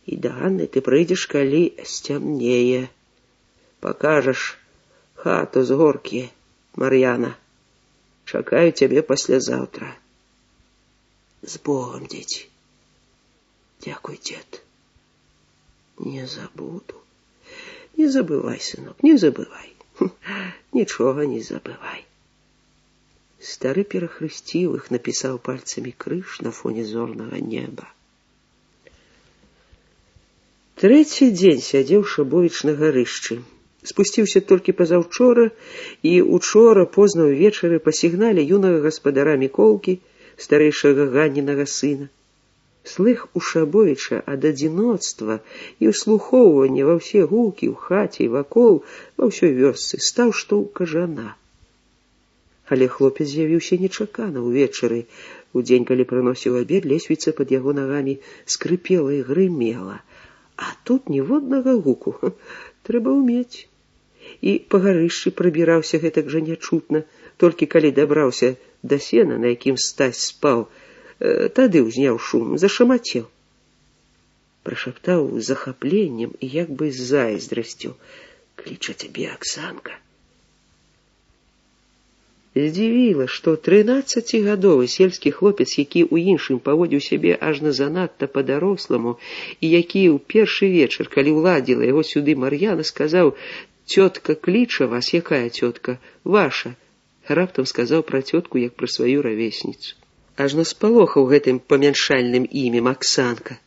І да Ганны ты прыйдзеш, калі сцямнее. Пакажаш хату з горкі, Мар'яна. Чакаю цябе паслязаўтра. З Богом, дзеці. Дзякуй, дзед. Не забуду. Не забывай, сынок, не забывай. Нічога не забывай. Стары перахрысціў іх, напісаў пальцамі крыж на фоне зорнага неба. Трэці дзень сядзеў Шабовіч на гарышчы. Спусціўся толькі пазаўчора, і учора позна ўвечары па сігнале юнага гаспадара Міколкі, старэйшага Ганнінага сына. Слых у Шабовіча ад адзіноцтва і ўслухоўвання ва ўсе гукі ў хаце і вакол, ва ўсёй вёсцы, стаў што ў кажана. Але хлопец з'явіўся нечакана ўвечары. Удзень, калі прыносіў абед, лесвіца пад яго нагамі скрыпела і грымела. А тут ніводнага гуку. Трэба ўмець. І па гарышчы прабіраўся гэтак жа нячутна, толькі калі дабраўся да сена, на якім Стась спаў, тады ўзняў шум, зашамацеў. Прашаптаў з захапленнем і як бы з зайздрасцю: «Кліча цябе Аксанка». Здзівіла, што 13гадовы сельскі хлопец, які ў іншым паводзіў сябе ажна занадта па-даросламу, і які ў першы вечар, калі ўладзіла яго сюды Мар'яна, сказаў: «Цётка кліча вас». «Якая цётка?» «Ваша». Раптам сказаў пра цётку, як пра сваю равесніцу. Ажно спалохаў гэтым памяншальным імем Аксанка.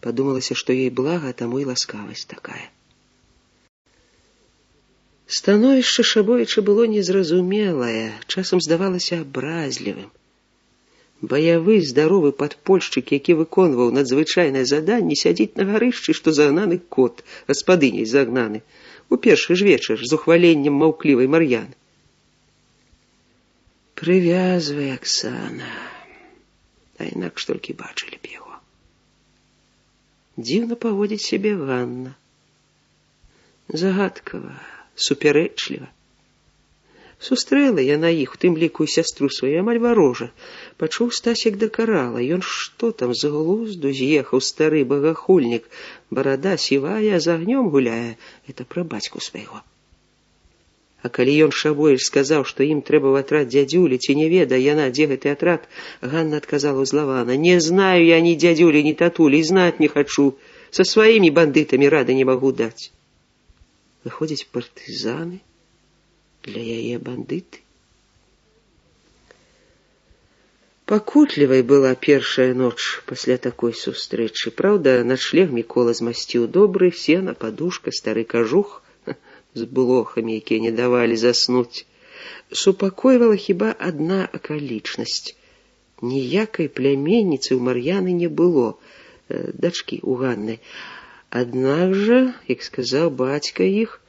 Падумалася, што ёй блага, таму і ласкавасць такая. Становішча Шабовіча было незразумелае, часам здавалася абразлівым. Баявы, здаровы падпольшчык, які выконваў надзвычайнае заданне, сядзіць на гарышчы, што загнаны кот, гаспадыняй загнаны, у першы ж вечар з ухваленнем маўклівай Мар'яны. «Прывязвай, Аксана», а інакш толькі бачылі б яго. Дзіўна паводзіць сябе Ганна. Загадкава, супярэчліва. Сустрэла яна іх, у тым ліку і сястру сваю, амаль варожа. Пачуў Стасік дакарала. Ён што там, з глузду з'ехаў, стары багахульнік. Барада сівая, а з агнём гуляе. Это пра бацьку свайго. А калі ён, Шабовіч, сказаў, што ім трэба ў атрад дзядзюлі, ці не ведае яна, дзе гэты атрад, Ганна адказала ўзлавана: «Не знаю я ні дзядзюлі, ні татулі, і знаць не хачу. Са сваімі бандытамі рады не магу даць». Выходзяць, партызаны для яе бандыты. Пакутлівай была першая ноч пасля такой сустрэчы. Праўда, начлег Мікола змасціў добры, сена, падушка, стары кажух з блохамі, якія не давалі заснуць. Супакойвала хіба адна акалічнасць. Ніякай пляменніцы ў Мар'яны не было, дачкі ў Ганны. Аднак жа, як сказаў бацька іх,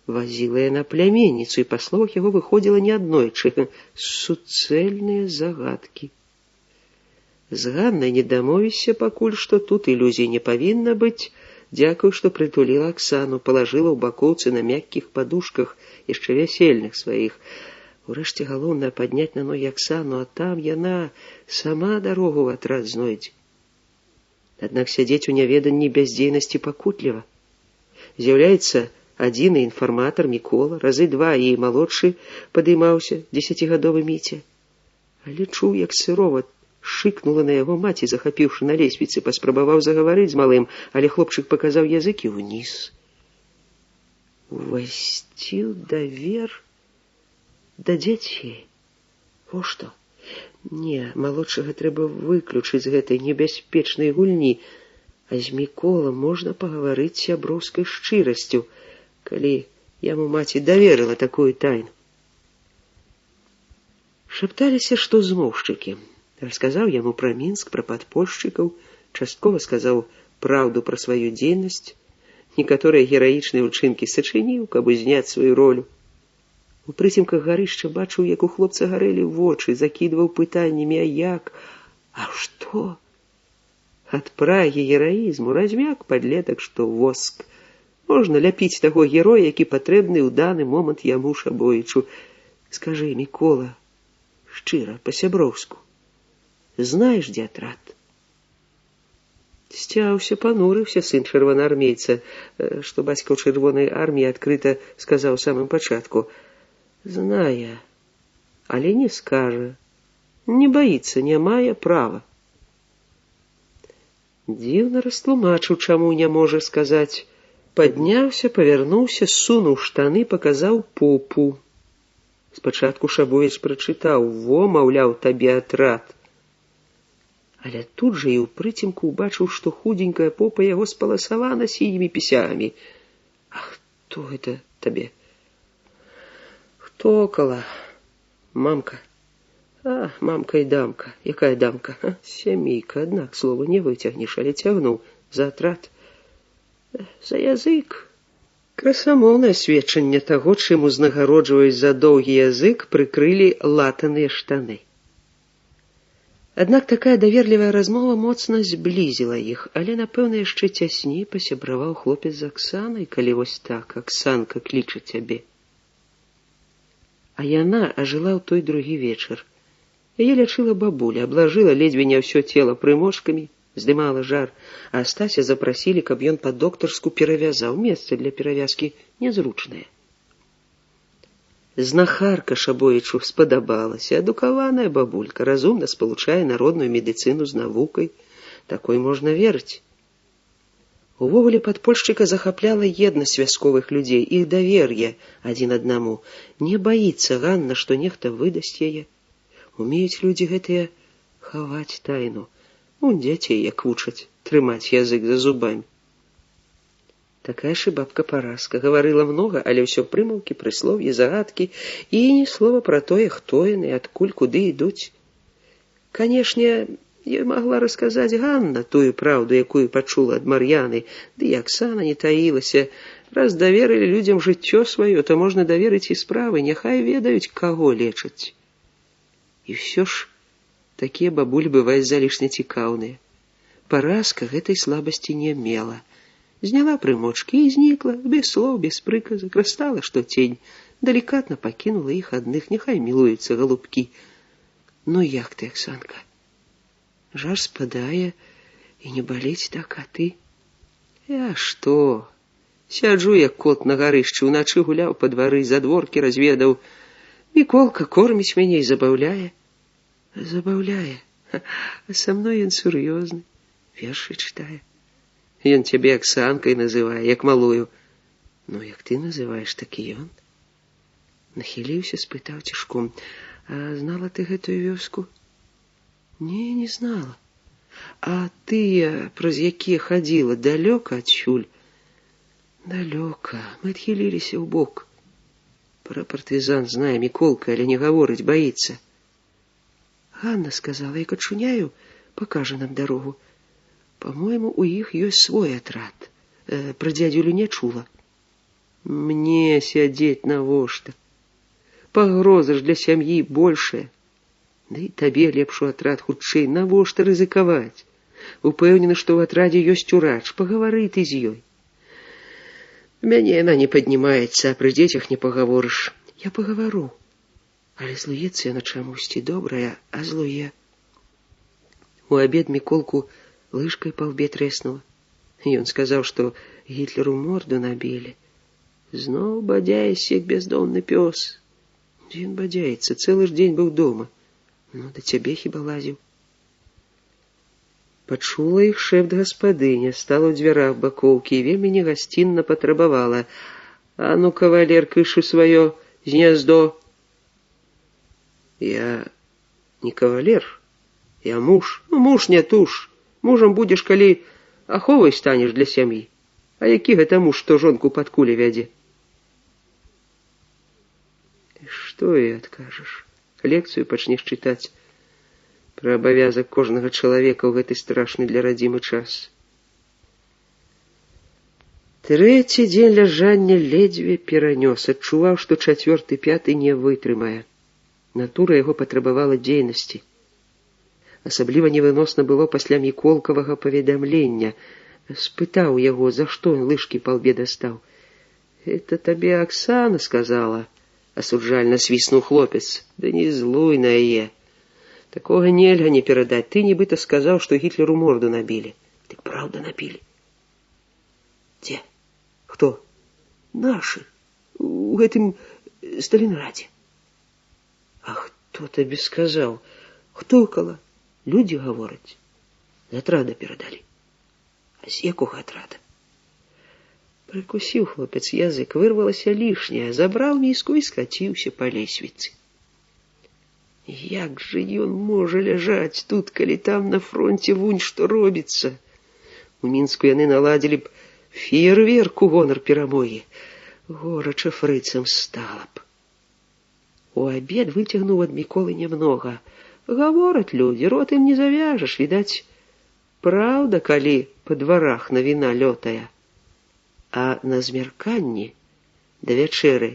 вазіла яна пляменніцу, і па словах яго выходзіла не аднойчы. Суцэльныя загадкі. З Ганнай не дамовішся пакуль што, тут ілюзій не павінна быць. Дзякую, што прытуліла Аксану, палажыла ў бакоўцы на мяккіх падушках, яшчэ вясельных сваіх. Урэшце галоўнае падняць на ногі Аксану, а там яна сама дарогу ў атрад знойдзе. Аднак сядзець у няведанні бяздзейнасці пакутліва. З'яўляецца адзіны інфарматар Мікола, разы два і малодшы падымаўся, 10гадовы Міця. Але чуў, як сырова шыкнула на яго маці, захапіўшы на лесвіцы, паспрабаваў загаварыць з малым, але хлопчык паказаў языкі ўніз. Увайсці ў давер да дзяцей. Во што? Не, малодшага трэба выключыць з гэтай небяспечнай гульні, а з Мікола можна пагаварыць сяброўскай шчырасцю, калі яму маці даверыла такую тайну. Шапталіся, што змоўшчыкі. Расказаў яму пра Мінск, пра падпольшчыкаў, часткова сказаў праўду пра сваю дзейнасць, некаторыя гераічныя ўчынкі сачыніў, каб узняць сваю ролю. У прыцемках гарышча бачыў, як у хлопца гарэлі вочы, закідваў пытаннямі, а як, а што? Ад прагі гераізму размяк падлетак, што воск. Можна ляпіць таго героя, які патрэбны ў даны момант яму Шабоічу. Скажы, Мікола, шчыра, па-сяброўску, знаеш, дзе атрад? Сцяўся, панурыўся сын чырвонаармейца, што бацька ў чырвонай арміі адкрыта сказаў у самым пачатку. Знае, але не скажа, не баіцца, не мае права. Дзіўна растлумачыў, чаму не можа сказаць. Падняўся, павярнуўся, сунуў штаны, паказаў попу. Спачатку Шабовіч прачытаў: во, маўляў, табе атрад. Але тут жа і ў прыцемку ўбачыў, што худенькая попа яго спаласавана сінімі пісямі. А хто гэта табе? Хто около? Мамка. А, мамка і дамка. Якая дамка? Сямейка, аднак слова не выцягнеш, але цягнуў. За атрад. За язык. Красамоўнае сведчанне таго, чым узнагароджваюць за доўгі язык, прыкрылі латаныя штаны. Аднак такая даверлівая размова моцна зблізіла іх, але, напэўна, яшчэ цясней пасябраваў хлопец з Аксанай, калі вось так Аксанка кліча цябе. А яна ажыла ў той другі вечар. Яе лячыла бабуля, аблажыла ледзьве не ўсё цела прымочкамі, здымала жар, а Стася запрасілі, каб ён па-доктарску перавязаў. Месца для перавязкі нязручнае. Знахарка Шабоічу спадабалася. Адукаваная бабулька, разумна спалучае народную медыцыну з навукай. Такой можна верыць. Увогуле падпольшчыка захапляла еднасць вясковых людзей, іх давер'е адзін аднаму. Не баіцца Ганна, што нехта выдасць яе. Умеюць людзі гэтыя хаваць тайну. Дзяцей як вучаць трымаць язык за зубамі. Такая ж і бабка Параска. Гаварыла многа, але ўсё прымаўкі, прыслоўі, загадкі і ні слова пра тое, хто яны, адкуль, куды ідуць. Канешне, ёй магла расказаць Ганна тую праўду, якую пачула ад Мар'яны, ды і Аксана не таілася. Раз даверылі людзям жыццё сваё, то можна даверыць і справы, няхай ведаюць, каго лечаць. І ўсё ж такія бабулі бываюць залішне цікаўныя. Параска гэтай слабасці не мела. Зняла прымочкі і знікла, без слоў, без прыказак, расстала, што цень, далікатна пакінула іх адных, няхай мілуюцца галубкі. Ну як ты, Аксанка? Жар спадае, і не баліць так, а ты? Я што? Сяджу, як кот на гарышчы, уначы гуляў па двары, задворкі разведаў. Міколка корміць мяне і забаўляе. Забаўляе? А са мной ён сур'ёзны, вершы чытае. Ён цябе Аксанкай называе, як малую. Ну, як ты называеш, так і ён. Нахіліўся, спытаў цішком: а знала ты гэтую вёску? Не, не знала. А тыя, праз якія хадзіла, далёка адсюль? Далёка. Мы адхіліліся ў бок. Пра партызан знае Міколка, але не гаворыць, баіцца. Ганна сказала, як ачуняю, пакажа нам дарогу. По-моему, у іх ёсць свой атрад. Пра дзядзюлю не чула. Мне сядзець навошта? Пагроза ж для сям'і большая. Да і табе лепш у атрад хутчэй, навошта рызыкаваць? Упэўнены, што ў атрадзе ёсць урач, пагавары ты з ёй. Мяне яна не паднімаецца, а пры дзецях не пагаворыш. Я пагавару. Але злуецца яна чамусьці добрая, а злуе. У абед Міколку лыжкай па лбе трэснула. Ён сказаў, што Гітлеру морду набілі. Зноў бадзяецца, як бяздомны пёс. Ён бадзяецца, цэлы ж дзень быў дома. Ну, да цябе хіба лазіў. Пачула іх шэпт гаспадыня, стала ў дзвярах бакоўкі і вельмі негасцінна патрабавала. А ну, кавалер, кышы сваё з гняздо. Я не кавалер, я муж. Ну, муж не туж. Мужам будзеш, калі аховай станеш для сям'і. А які гэта муж, што жонку пад кулі вядзе? Што і адкажаш? Лекцыю пачнеш чытаць пра абавязак кожнага чалавека ў гэты страшны для радзімы час. Трэці дзень ляжання ледзьве перанёс, адчуваў, што чацвёрты, пяты не вытрымае. Натура яго патрабавала дзейнасці. Асабліва невыносна было пасля Міколкавага паведамлення. Спытаў яго, за што ён лыжкі па лбе дастаў. «Это табе Аксана сказала», — асуджальна свіснуў хлопец. «Да не злуй на яе. Такога нельга не перадаць. Ты нібыта сказаў, што Гітлеру морду набілі. Дык праўда набілі?» «Дзе? Хто?» «Нашы. У гэтым Сталінградзе». «А хто табе сказаў? Хто кала? Людзі гавораць. З атрада перадалі». «А з якога атрада?» Прыкусіў хлопец язык, вырвалася лішняе, забраў міску і скаціўся па лесвіцы. Як жа ён можа ляжаць тут, калі там на фронте вунь што робіцца? У Мінску яны наладзілі б феерверк у гонар перамогі. Горача фрыцам стала б. У абед выцягнуў ад Міколы нямнога. Гавораць людзі, рот ім не завяжаш, відаць. Праўда, калі па дварах навіна лётая. А на змярканні да вячэры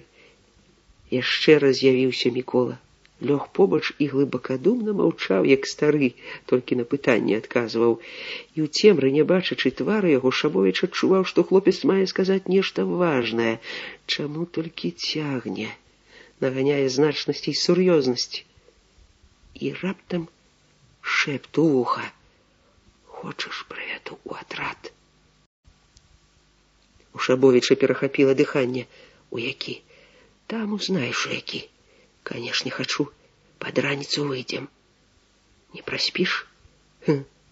яшчэ раз з'явіўся Мікола. Лёг побач і глыбакадумна маўчаў, як стары, толькі на пытанні адказваў. І ў цемры, не бачачы твара яго, Шабовіч адчуваў, што хлопец мае сказаць нешта важнае. Чаму толькі цягне, наганяе значнасці і сур'ёзнасць. І раптам шэпт у вуха. «Хочаш прывету ў атрад?» У Шабовіча перахапіла дыханне. «У які? Там узнаеш, у які. Канешне, хачу. Пад раніцу выйдзем. Не праспіш?»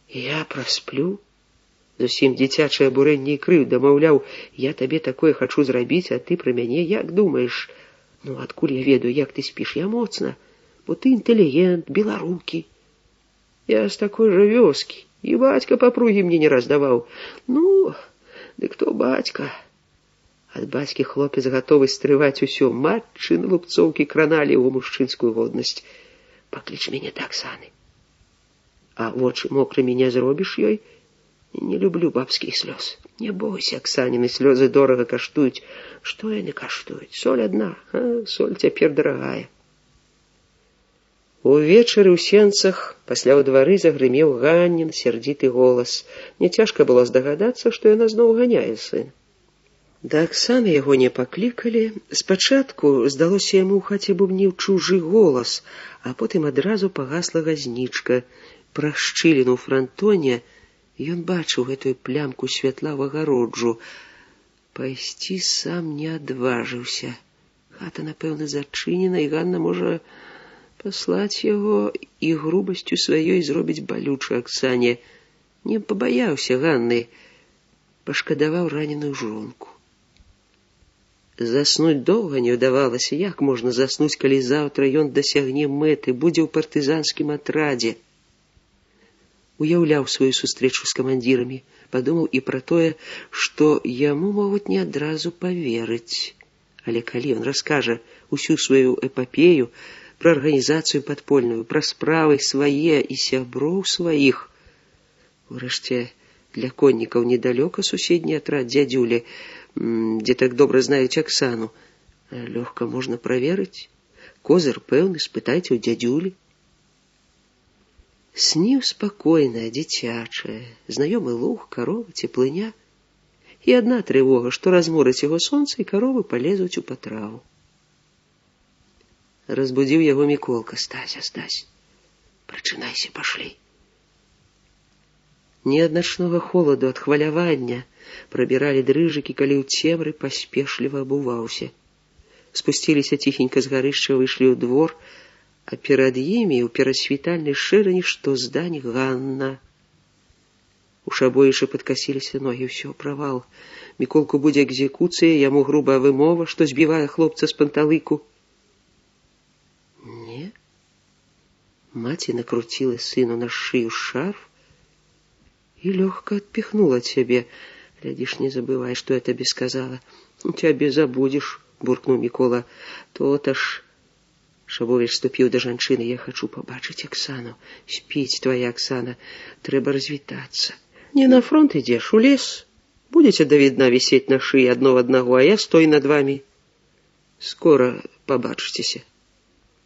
«Я прасплю?» Зусім дзіцячае абурэнне і крыўда, маўляў, я табе такое хачу зрабіць, а ты пра мяне як думаеш? Ну, адкуль я ведаю, як ты спіш? Я моцна, бо ты інтэлігент, беларукі. Я з такой жа вёскі, і бацька папругі мне не раздаваў. Ну, дык то бацька». Ад бацькі хлопец гатовы стрываць усё. Матчыны лупцоўкі краналі ў мужчынскую годнасць. «Пакліч мяне да Аксаны». «А вочы мокрымі не зробіш ёй?» «Не люблю бабскіх слёз». «Не бойся, Аксаніны слёзы дорага каштуюць». «Што яны каштуюць? Соль адна, а соль цяпер дарагая». Увечары ў сенцах, пасля ў двары загрымеў Ганнін сярдзіты голас. Няцяжка было здагадацца, што яна зноў ганяе сына. Да Аксаны яго не паклікалі. Спачатку здалося яму ў хаце бубніў чужы голас, а потым адразу пагасла газнічка. Праз шчыліну ў франтоне ён бачыў гэтую плямку святла ў агароджу. Пайсці сам не адважыўся. Хата, напэўна, зачынена, і Ганна можа паслаць яго і грубасцю сваёй зробіць балюча Аксане. Не пабаяўся Ганны, пашкадаваў раненую жонку. Заснуць доўга не ўдавалася. Як можна заснуць, калі заўтра ён дасягне мэты, будзе ў партызанскім атрадзе? Уяўляў сваю сустрэчу з камандзірамі, падумаў і пра тое, што яму могуць не адразу паверыць. Але калі ён раскажа усю сваю эпапею пра арганізацыю падпольную, пра справы свае і сяброў сваіх. Урэшце, для коннікаў недалёка суседні атрад дзядзюлі, дзе так добра знаюць Аксану. Лёгка можна праверыць. Козыр пэўны, спытайце ў дзядзюлі. Сніў спакойная, дзіцячая, знаёмы луг, карова, цеплыня. І адна трывога, што разморыць яго сонца, і каровы палезуць у патраву. Разбудзіў яго Міколка. Стася, Стась, прачынайся, пашлі. Не ад начнога холаду, ад хвалявання прабіралі дрыжыкі, калі ў цемры паспешліва абуваўся. Спусціліся ціхенька з гарышча, выйшлі ў двор, а перад імі ў перасвітальнай шэрані што здань Ганна. У шабоішы падкасіліся ногі, ўсё, правал. Міколку будзе экзекуцыя, яму грубая вымова, што збівае хлопца з панталыку. Не. Маці накруціла сыну на шыю шарф і лёгка адпіхнула цябе. Глядзіш, не забывай, што я табе сказала. Цябе забудзеш, буркнуў Мікола. То-то ж. Шабовіч ступіў да жанчыны. Я хачу пабачыць Аксану. Спіць твая Аксана. Трэба развітацца. Не на фронт ідзеш, у лес. Будете да відна вісець на шыі адно в аднаго, а я стой над вами. Скора пабачыцеся.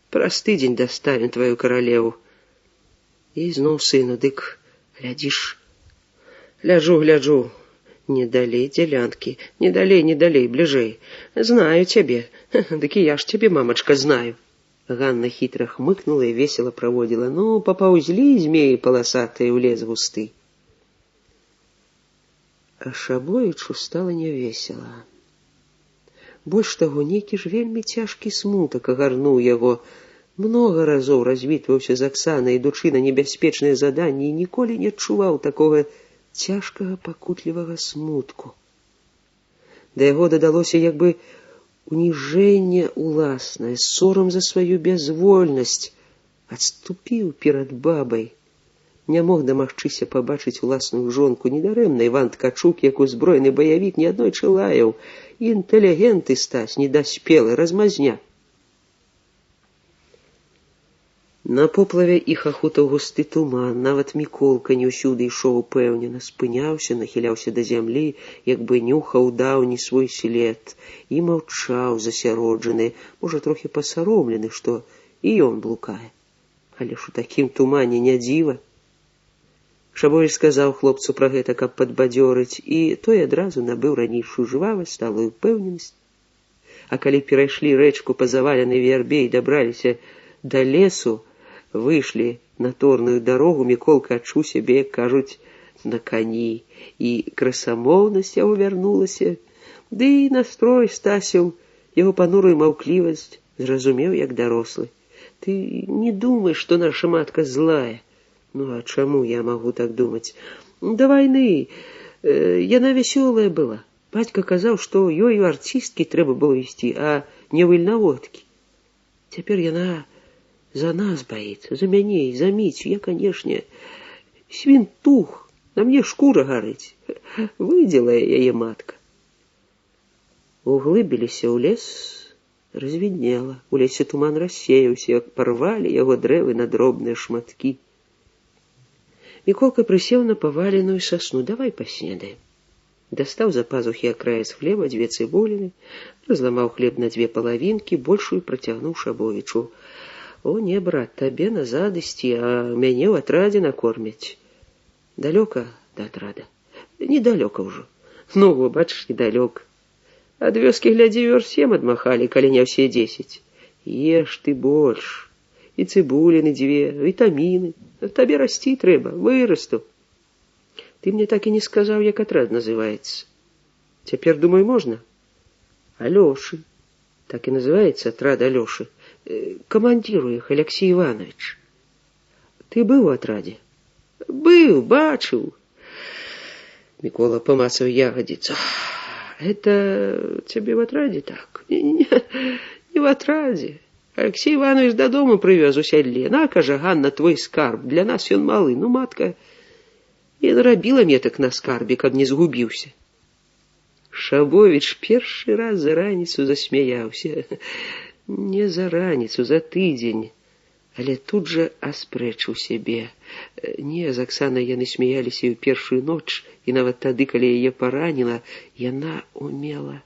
Праз тыдзень даставім твою каралеву. І зноў сыну, дык, глядзіш. Гляджу. Не далей дзялянкі. Не далей, бліжэй. Знаю цябе. Дык і я ж цябе, мамачка, знаю. Ганна хітра хмыкнула і весела праводзіла. Ну, папаўзлі змеі паласатыя ў лес густы. А Шабоічу стала нявесела. Больш таго, нейкі ж вельмі цяжкі смутак агарнуў яго. Многа разоў развітваўся з Аксанай, ідучы на небяспечныя заданні, і ніколі не адчуваў такога цяжкага пакутлівага смутку. Да яго дадалося як бы уніжэнне уласнае, сорам за сваю бязвольнасць. Адступіў перад бабай. Не мог дамагчыся пабачыць уласную жонку. Недарэмна Іван Ткачук, як узброены баявік, неаднойчы лаяў. Інтэлігент і Стась, недаспелы, размазня. На поплаве іх ахутаў густы туман. Нават Міколка не ўсюды ішоў упэўнена, спыняўся, нахіляўся да зямлі, як бы нюхаў даўні свой след, і маўчаў засяроджаны, можа, трохі пасаромлены, што і ён блукае. Але ж у такім тумане не дзіва. Шабовіч сказаў хлопцу пра гэта, каб падбадзёрыць, і той адразу набыў ранейшую жвавасць, сталую ўпэўненасць. А калі перайшлі рэчку па заваленай вярбе і дабраліся да лесу, выйшлі на торную дарогу, Міколка адчуў сябе, як кажуць, на кані, і красамоўнасць яго вярнулася, ды і настрой Стасіў, яго панурую маўклівасць, зразумеў, як дарослы. Ты не думай, што наша матка злая. Ну, а чаму я магу так думаць? Да вайны яна вясёлая была. Бацька казаў, што ёй у артысткі трэба было ісці, а не ў ільнаводкі. Цяпер яна за нас баіцца, за мяне і за Міцю. Я, канешне, свінтух, на мне шкура гарыць. Выдзела яе матка. Углыбіліся ў лес, развіднела. У лесе туман рассеяўся, як парвалі яго дрэвы на дробныя шматкі. Міколка прысеў на паваленую сасну. Давай паснедаем. Дастаў за пазухі акраец хлеба, 2 цыбуліны, разламаў хлеб на 2 палавінкі, большую працягнуў Шабовічу. О, не, брат, табе назад ісці, а мяне ў атрадзе накормяць. Далёка да атрада? Недалёка ўжо. Ну, бачыш, недалёка. Ад вёскі, глядзі, вёрст 7 адмахалі, калі не ўсе 10. Еш ты больш. І цыбуліны 2, вітаміны. Табе расці трэба, вырасту. Ты мне так і не сказаў, як атрад называецца. Цяпер, думаю, можна? Алёшы. Так і называецца атрад Алёшы. Камандзіру іх Алексей Иванович. Ты быў у атрадзе? Быў, бачыў. Мікола памацаў ягадзіцу. Это цябе в атрадзе так? Не в атрадзе. Алексей Иванович дадому прывёз у сядле. На, кажа, Ганна, твой скарб. Для нас ён малы. Ну, матка, і нарабіла метак на скарбе, каб не згубіўся. Шабовіч першы раз за раніцу засмяяўся. Не за раніцу, за тыдзень. Але тут жа аспрэчыў сябе. Не, з Аксанай яны смяяліся і ў першую ноч, і нават тады, калі яе параніла, яна умела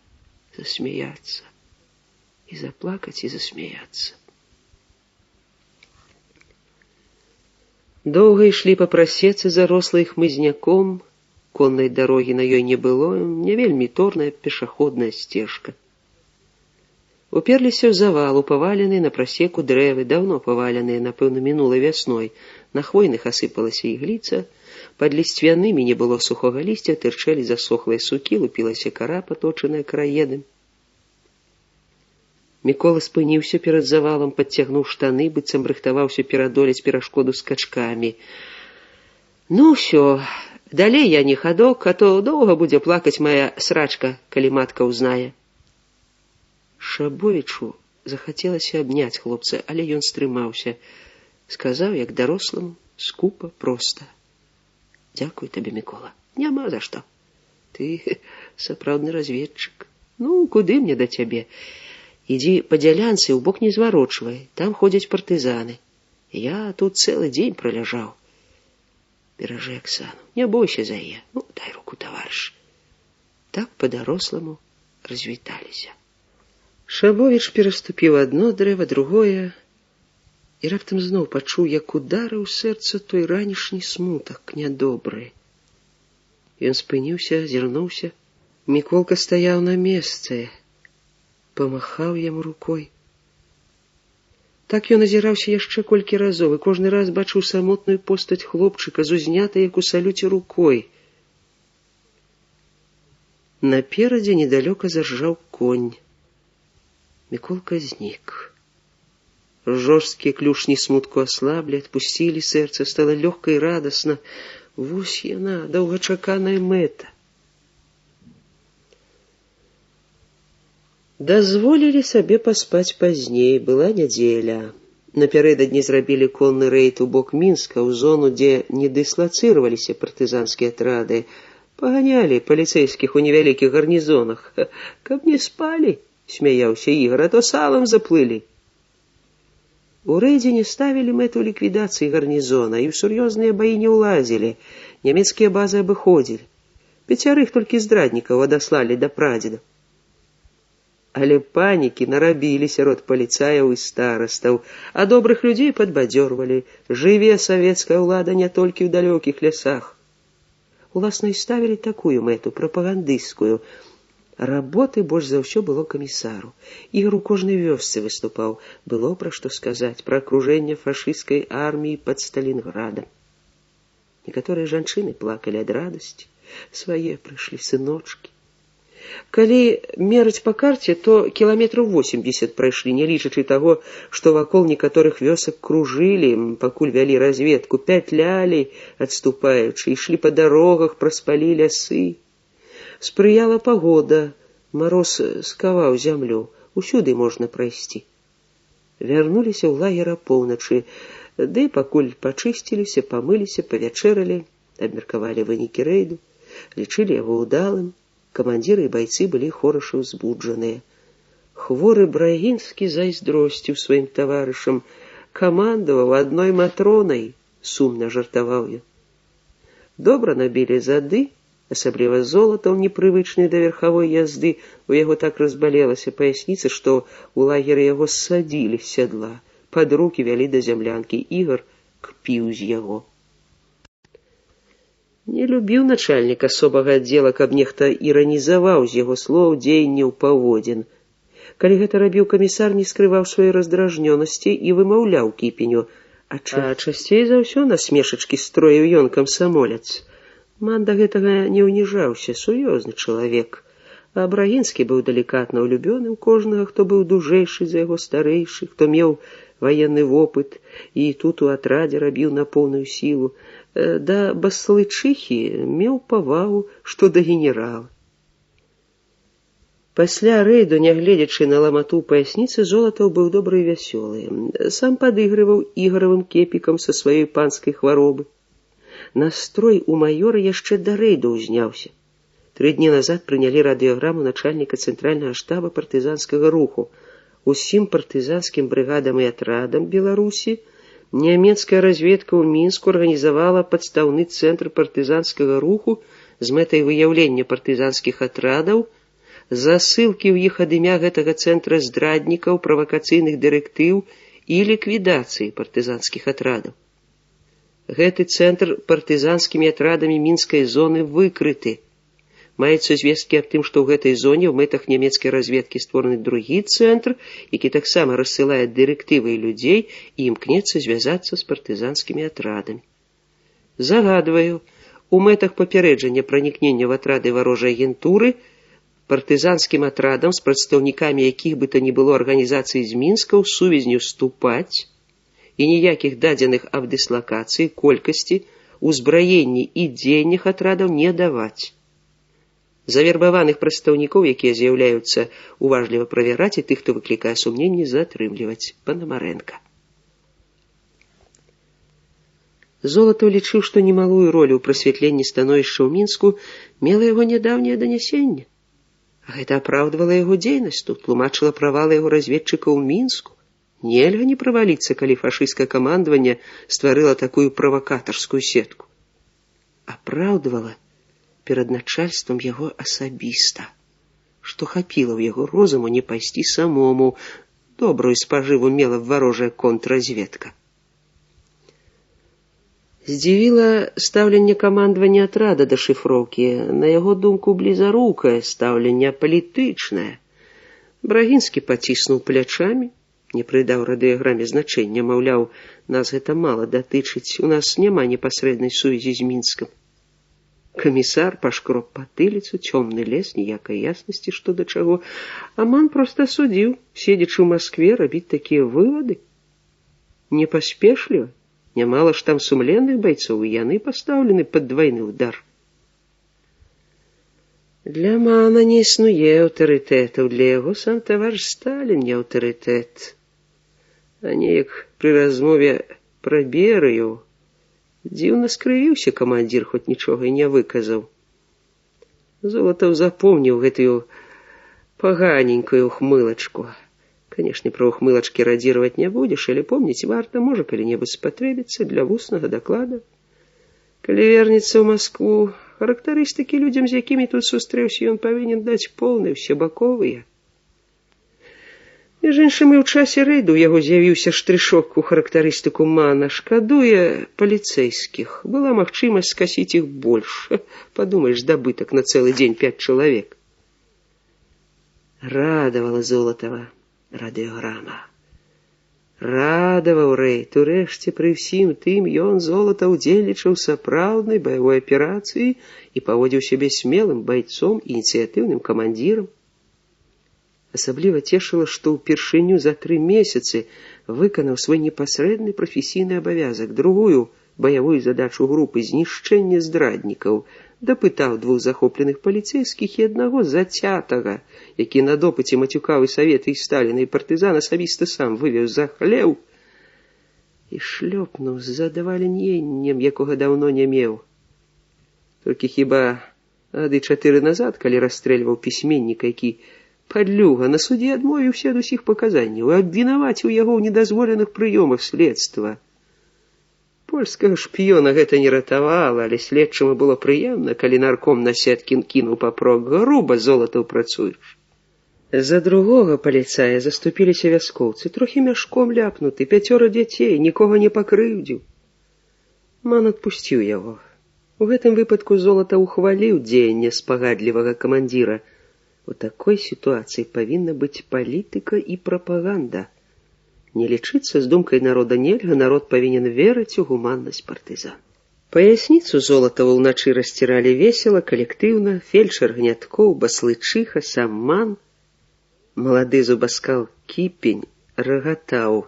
засмяяцца. І заплакаць, і засмяяцца. Доўга ішлі па прасецы, зарослай хмызняком. Коннай дарогі на ёй не было, не вельмі торная пешаходная сцежка. Уперліся ў завал, паваленыя на прасеку дрэвы, даўно паваленыя, напэўна, мінулай вясной. На хвойных асыпалася ігліца, пад ліствянымі не было сухога лісця, тырчэлі засохлыя сукі, лупілася кара, паточаная караедам. Мікола спыніўся перад завалам, падцягнуў штаны, быццам рыхтаваўся перадолець перашкоду скачкамі. Ну ўсё, далей я не хадок, а то доўга будзе плакаць мая срачка, калі матка ўзнае. Шабовічу захацелася абняць хлопца, але ён стрымаўся. Сказаў, як даросламу, скупа, проста. Дзякуй табе, Мікола. Няма за што. Ты сапраўдны разведчык. Ну, куды мне да цябе? Ідзі па дзялянцы, у бок не зварочвай. Там ходзяць партызаны. Я тут цэлы дзень праляжаў. Беражы Аксану. Не бойся за яе. Ну, дай руку, таварыш. Так па-даросламу развіталіся. Шабовіч пераступіў адно дрэва, другое, і раптам зноў пачуў, як ударыў сэрца той ранішні смутак нядобры. Ён спыніўся, азірнуўся. Міколка стаяў на месцы, памахаў яму рукой. Так ён азіраўся яшчэ колькі разоў, і кожны раз бачыў самотную постаць хлопчыка з узнятай, як у салюце, рукой. Наперадзе недалёка заржаў конь. Міколка знік. Жорсткія клюшні смутку аслаблі, адпусцілі сэрца, стала лёгка і радасна. Вось яна, доўгачаканая мэта. Дазволілі сабе паспаць пазней, была нядзеля. Напярэдадні зрабілі конны рэйд у бок Мінска, ў зону, дзе не дыслацыраваліся партызанскія атрады. Паганялі паліцэйскіх у невялікіх гарнізонах. Каб не спалі, смяяўся Ігор, а то салам заплылі. У рэйдзе не ставілі мэту ліквідацыі гарнізона і ў сур'ёзныя баі не ўлазілі. Нямецкія базы абыходзілі. 5 толькі здраднікаў адаслалі да прадзеда. Але панікі нарабілі сярод паліцаяў і старастаў, а добрых людзей падбадзёрвалі. Жыве савецкая ўлада не толькі ў далёкіх лясах. Уласна, і ставілі такую мэту, прапагандысцкую. Работы больш за ўсё было камісару. Ігар у кожнай вёсцы выступаў. Было пра што сказаць, пра акружэнне фашысцкай арміі пад Сталінградам. Некаторыя жанчыны плакалі ад радасці. Свае прыйшлі сыночкі. Калі мераць па карце, то кіламетраў 80 прайшлі, не лічачы таго, што вакол некаторых вёсак кружылі, пакуль вялі разведку, пятлялі, адступаючы, ішлі па дарогах, праспалі лясы. Спрыяла пагода, мароз скаваў зямлю, усюды можна прайсці. Вярнуліся ў лагер апоўначы, ды пакуль пачысціліся, памыліся, павячэралі, абмеркавалі вынікі рэйду, лічылі яго ўдалым. Камандзіры і байцы былі хораша ўзбуджаныя. Хворы Брагінскі зайздросціў сваім таварышам, камандаваў адной матронай, сумна жартаваў ён. Добра набілі зады, асабліва золатаў, непрывычны да верхавой язды, у яго так разбалелася паясніца, што ў лагеры яго ссадзілі з сядла, пад рукі вялі да зямлянкі. Ігар кпіў з яго. Не любіў начальнік асобага аддзела, каб нехта іранізаваў з яго слоў, дзеянняў, паводзін. Калі гэта рабіў камісар, не скрываў сваёй раздражнёнасці і вымаўляў кіпеню, а часцей за ўсё насмешачкі строіў ён камсамолец. Ман да гэтага не ўніжаўся, сур'ёзны чалавек. А Брагінскі быў далікатна ўлюбёны ў кожнага, хто быў дужэйшы за яго старэйшы, хто меў ваенны вопыт і тут у атрадзе рабіў на поўную сілу. Да баслычыхі меў павагу, што да генерала. Пасля рэйду, нягледзячы на ламату паясніцы, Золатаў быў добры і вясёлы. Сам падыгрываў Ігаравым кепікам са сваёй панскай хваробы. Настрой у маёра яшчэ да рэйду ўзняўся. 3 дні назад прынялі радыёграму начальніка цэнтральнага штаба партызанскага руху. усім партызанскім брыгадам і атрадам Беларусі нямецкая разведка ў Мінску арганізавала падстаўны цэнтр партызанскага руху з мэтай выяўлення партызанскіх атрадаў, засылкі ў іх ад імя гэтага цэнтра здраднікаў, правакацыйных дырэктыў і ліквідацыі партызанскіх атрадаў. Гэты цэнтр партызанскімі атрадамі мінскай зоны выкрыты. Маюцца звесткі аб тым, што ў гэтай зоне ў мэтах нямецкай разведкі створаны другі цэнтр, які таксама рассылае дырэктывы і людзей і імкнецца звязацца з партызанскімі атрадамі. Загадваю, у мэтах папярэджання пранікнення в атрады варожай агентуры партызанскім атрадам, з прадстаўнікамі якіх бы то ні было арганізацый з Мінска ў сувязь не ўступаць і ніякіх дадзеных аб дыслакацыі, колькасці, узбраенні і дзеяннях атрадаў не даваць. Завербаваных прадстаўнікоў, якія з'яўляюцца, уважліва правяраць і тых, хто выклікае сумненні, затрымліваць. Панамарэнка. Золатаў лічыў, што немалую ролю ў прасвятленні становішча ў Мінску мела яго нядаўняе данясенне. Гэта апраўдвала яго дзейнасць, тут тлумачыла правалы яго разведчыкаў у Мінску. Нельга не праваліцца, калі фашысцкае камандаванне стварыла такую правакатарскую сетку. Апраўдвала перад начальствам яго асабіста, што хапіла ў яго розуму не пайсці самому, добрую спажыву мела варожая контрразведка. Здзівіла стаўленне камандавання атрада да шыфроўкі, на яго думку блізарукае стаўленне палітычнае. Брагінскі паціснуў плячамі, не прыдаў радыёграме значэння, маўляў, нас гэта мала датычыць, у нас няма непасрэднай сувязі з Мінскам. Камісар пашкроб патыліцу, цёмны лес, ніякай яснасці, што да чаго. Аман проста судзіў, седзячы ў Маскве, рабіць такія вывады. Непаспешліва, нямала ж там сумленных байцоў, і яны пастаўлены пад двайны ўдар. Для Мана не існуе аўтарытэтаў, для яго сам таварыш Сталін не аўтарытэт. А неяк пры размове пра Берыю дзіўна скрывіўся камандзір, хоць нічога і не выказаў. Золатаў запомніў гэтую паганенькую ухмылачку. Канешне, пра ухмылачкі радзіраваць не будзеш, але помніць варта, можа, калі-небудзь спатрэбіцца для вуснага даклада. Калі вернецца ў Маскву, характарыстыкі людзям, з якімі тут сустрэўся, ён павінен даць поўныя, усебаковыя. Між іншым, і ў часе рэйду ў яго з'явіўся штрышок у характарыстыку Мана. Шкадуе паліцэйскіх. Была магчымасць скасіць іх больш. Падумаеш, дабытак на цэлы дзень 5 чалавек. Радавала Золатава радыёграма. Радаваў рэйд. Урэшце, пры ўсім тым, ён, Золатаў, удзельнічаў сапраўднай баявой аперацыі і паводзіў сябе смелым байцом і ініцыятыўным камандзірам. Асабліва цешыла, што ўпершыню за 3 месяцы выканаў свой непасрэдны прафесійны абавязак, другую баявую задачу групы знішчэння здраднікаў, дапытаў 2 захопленых паліцэйскіх і аднаго зацятага, які на допыце мацюкавы саветы і Сталіна і партызан асабіста сам вывеў за хлеў і шлёпнуў з задавальненнем, якога даўно не меў. Толькі хіба гады 4 назад, калі расстрэльваў пісьменніка, які падлюга на судзе адмовіўся ад усіх паказанняў і абвінаваціў яго ў недазволеных прыёмах следства. Польскага шпіёна гэта не ратавала, але следчаму было прыемна, калі нарком на Сеткін кінуў папрок: груба, Золатаў, працуеш. За другога паліцая заступіліся вяскоўцы, трохі мяшком ляпнуты, 5 дзяцей, нікога не пакрыўдзіў. Ман адпусціў яго. У гэтым выпадку Золатаў ухваліў дзеянне спагадлівага камандзіра. У такой сітуацыі павінна быць палітыка і прапаганда. Не лічыцца з думкай народа нельга, народ павінен верыць у гуманнасць партызан. Паясніцу Золатава ўначы расціралі весела, калектыўна, фельчар Гняткоў, баслычыха, сам Ман. Малады зубаскал Кіпень рагатаў: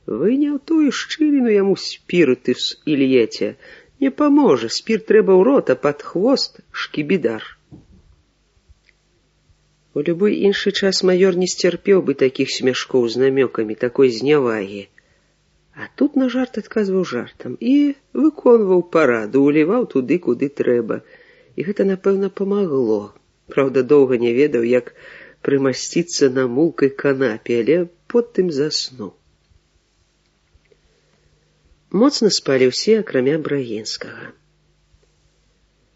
вы не ў тую шчыліну яму спірытус і льеце. Не паможа, спірт трэба ў рот, а пад хвост шкібідар. У любой іншы час маёр не сцярпеў бы такіх смяшкоў з намёкамі, такой знявагі. А тут на жарт адказваў жартам і выконваў параду, уліваў туды, куды трэба. І гэта, напэўна, памагло. Праўда, доўга не ведаў, як прымасціцца на мулкай канапе, але потым заснуў. Моцна спалі ўсе, акрамя Брагінскага.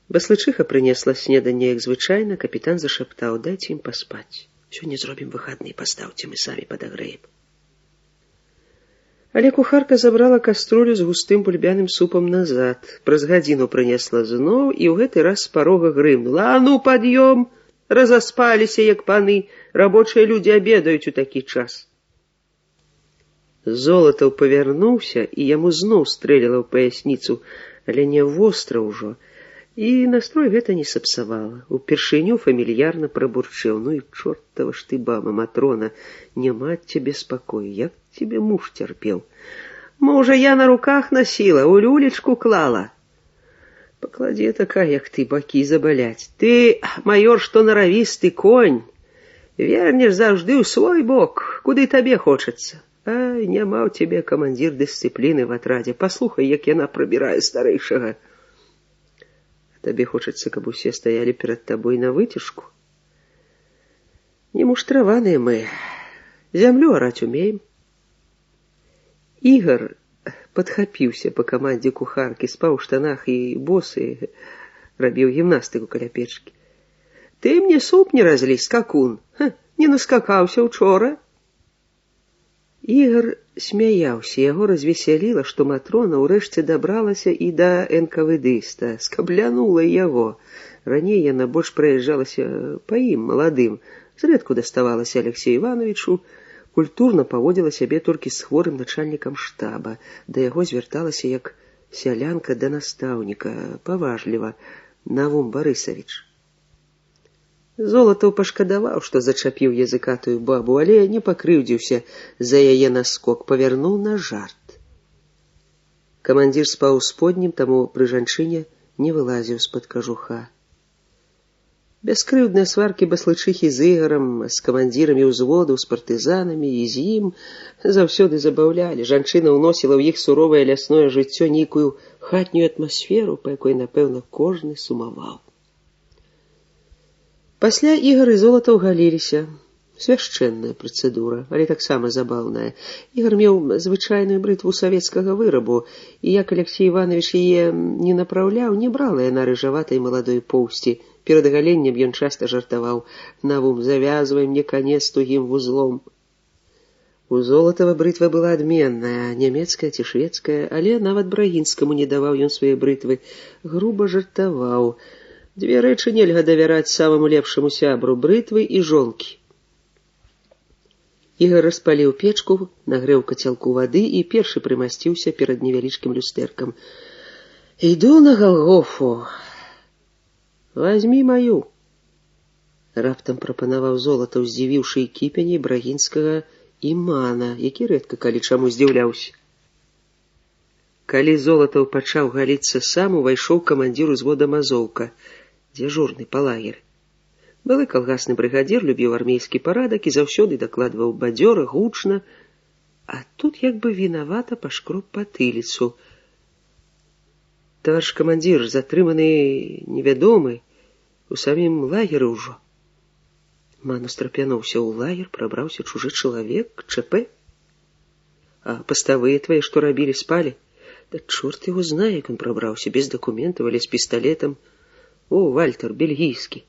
Баслычыха прынесла снеданне, як звычайна, капітан зашаптаў: «Дайце ім паспаць. Сёння зробім выхадны, пастаўце, мы самі падагрэем». Але кухарка забрала каструлю з густым бульбяным супам назад. Праз гадзіну прынесла зноў і ў гэты раз з парога грымнула: «А ну, пад'ём! Разаспаліся, як паны! Рабочыя людзі абедаюць у такі час». Золатаў павярнуўся, і яму зноў стрэліла ў паясніцу, але не востра ўжо. І настрой гэта не сапсавала. Упершыню фамільярна прабурчэў: «Ну і чортава ж ты, баба Матрона, няма ад цябе спакою, як тебе муж цярпеў? Мужа я на руках носила, у люлечку клала». «Покладе такая, як ты, бакі забаляць. Ты, майор, што наравісты конь, вернеш заўжды ў свой бок, куды табе хочацца. Ай, няма ў цябе, камандзір, дысцыпліны в атрадзе. Паслухай, як яна прабірае старэйшага. Табе хочацца, каб усе стаялі перад табой на выцяжку? Не муштраваныя мы, зямлю араць умеем». Ігар падхапіўся па камандзе кухаркі, спаў у штанах і босы, рабіў гімнастыку каля печкі. «Ты мне суп не разлі, скакун, не наскакаўся учора». Ігар смяяўся, яго развесяліла, што Матрона ўрэшце дабралася і да энкавыдыста, скаблянула яго. Раней яна больш праязджалася па ім, маладым, зрэдку даставалася Алексею Івановичу, культурна паводзіла сябе толькі з хворым начальнікам штаба, да яго звярталася як сялянка да настаўніка, паважліва: «Навум Барысавіч». Золатаў пашкадаваў, што зачапіў языкатую бабу, але не пакрыўдзіўся за яе наскок, павярнуў на жарт. Камандзір спаў у споднім, таму пры жанчыне не вылазіў з-пад кажуха. Бяскрыўдныя сваркі баслычыхі з Ігарам, з камандзірамі ўзводаў, з партызанамі і з ім заўсёды забаўлялі. Жанчына ўносіла ў іх суровае лясное жыццё нейкую хатнюю атмасферу, па якой, напэўна, кожны сумаваў. Пасля Ігар і Золатаў галіліся. Свяшчэнная працэдура, але таксама забаўная. Ігар меў звычайную брытву савецкага вырабу, і як Алексей Іванович яе не напраўляў, не брала яна рыжаватай маладой поўсці. Перад галеннем ён часта жартаваў: «Навум, завязвай мне канец тугім вузлом». У Золатава брытва была адменная, нямецкая ці шведская, але нават Брагінскаму не даваў ён свае брытвы, груба жартаваў: «Дзве рэчы нельга давяраць самаму лепшаму сябру: брытвы і жонкі». Ігар распаліў печку, нагрэў кацялку вады і першы прымасціўся перад невялічкім люстэркам. «Іду на Галгофу. Вазьмі маю», — раптам прапанаваў Золатаў, здзівіўшы і кіпяняй Брагінскага і Мана, які рэдка калі чаму здзіўляўся. Калі Золатаў пачаў галіцца сам, увайшоў камандзір узвода Мазоўка, дзяжурны па лагеры. Былы калгасны брыгадзір любіў армейскі парадак і заўсёды дакладваў бадзёра, гучна, а тут як бы вінавата пашкроб патыліцу. «Таварыш камандзір, затрыманы невядомы, у самім лагеры ўжо». Ман устрапянуўся: «У лагер прабраўся чужы чалавек, ЧП? А паставыя твае што рабілі, спалі?» «Да чорт его знае, як он прабраўся, без дакументаў, але з пісталетам. О, Вальтер, бельгійскі».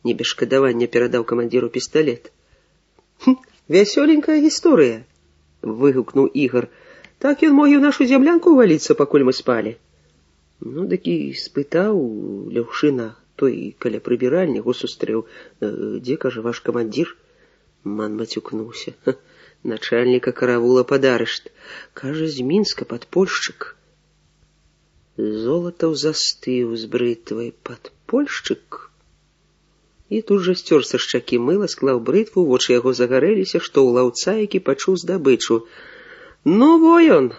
Не без шкадавання перадаў камандзіру пісталет. «Вясёленькая гісторыя», — выгукнуў Ігар. «Так ён мог і ў нашу зямлянку валіцца, пакуль мы спалі». Ну, дык і спытаў Ляўшына, той каля прыбіральні, яго сустрэў: «Дзе, кажа, ваш камандзір?» Ман мацюкнуўся: «Начальніка каравула пад арышт. Кажа, з Мінска, падпольшчык». Золатаў застыў з брытвай. «Падпольшчык?» І тут жа сцёр са шчакі мыла, склаў брытву, вочы яго загарэліся, што ў лаўца, які пачуў здабычу. «Ну, во ён!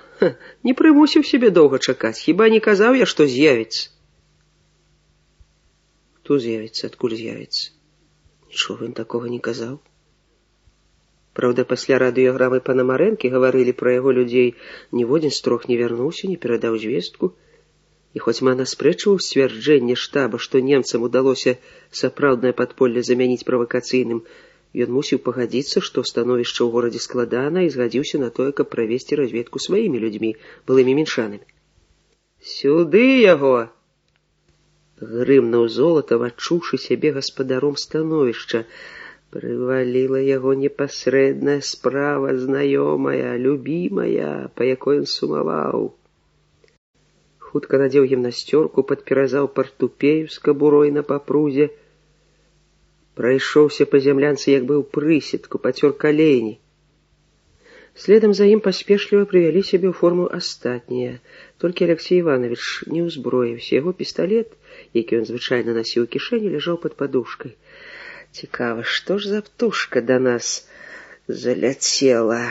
Не прымусіў сябе доўга чакаць. Хіба не казаў я, што з'явіцца?» «Хто з'явіцца? Адкуль з'явіцца?» «Нічога ён такога не казаў». Праўда, пасля радыёграмы Панамарэнкі гаварылі пра яго людзей. Ніводзін з трох не вярнуўся, не перадаў звестку. І хоць Ман аспрэчваў сцвярджэнне штаба, што немцам удалося сапраўднае падполле замяніць правакацыйным, Ён мусіў пагадзіцца, што становішча ў горадзе складана, і згадзіўся на тое, каб правесці разведку сваімі людзьмі, былымі мінчанамі. «Сюды яго!» Грымнуў Золатаў, адчуўшы сябе гаспадаром становішча. Прываліла яго непасрэдная справа, знаёмая, любімая, па якой ён сумаваў. Хутка надзеў гімнасцёрку, падперазаў партупею з кабурой на папрузе, прайшоўся па зямлянцы, як бы ў прыседку, пацёр калені. Следам за ім паспешліва прывялі сябе ў форму астатнія. Толькі Алексей Иванович не ўзброіўся. Яго пісталет, які ён звычайна насіў у кішэні, ляжаў пад падушкай. Цікава, што ж за птушка да нас заляцела?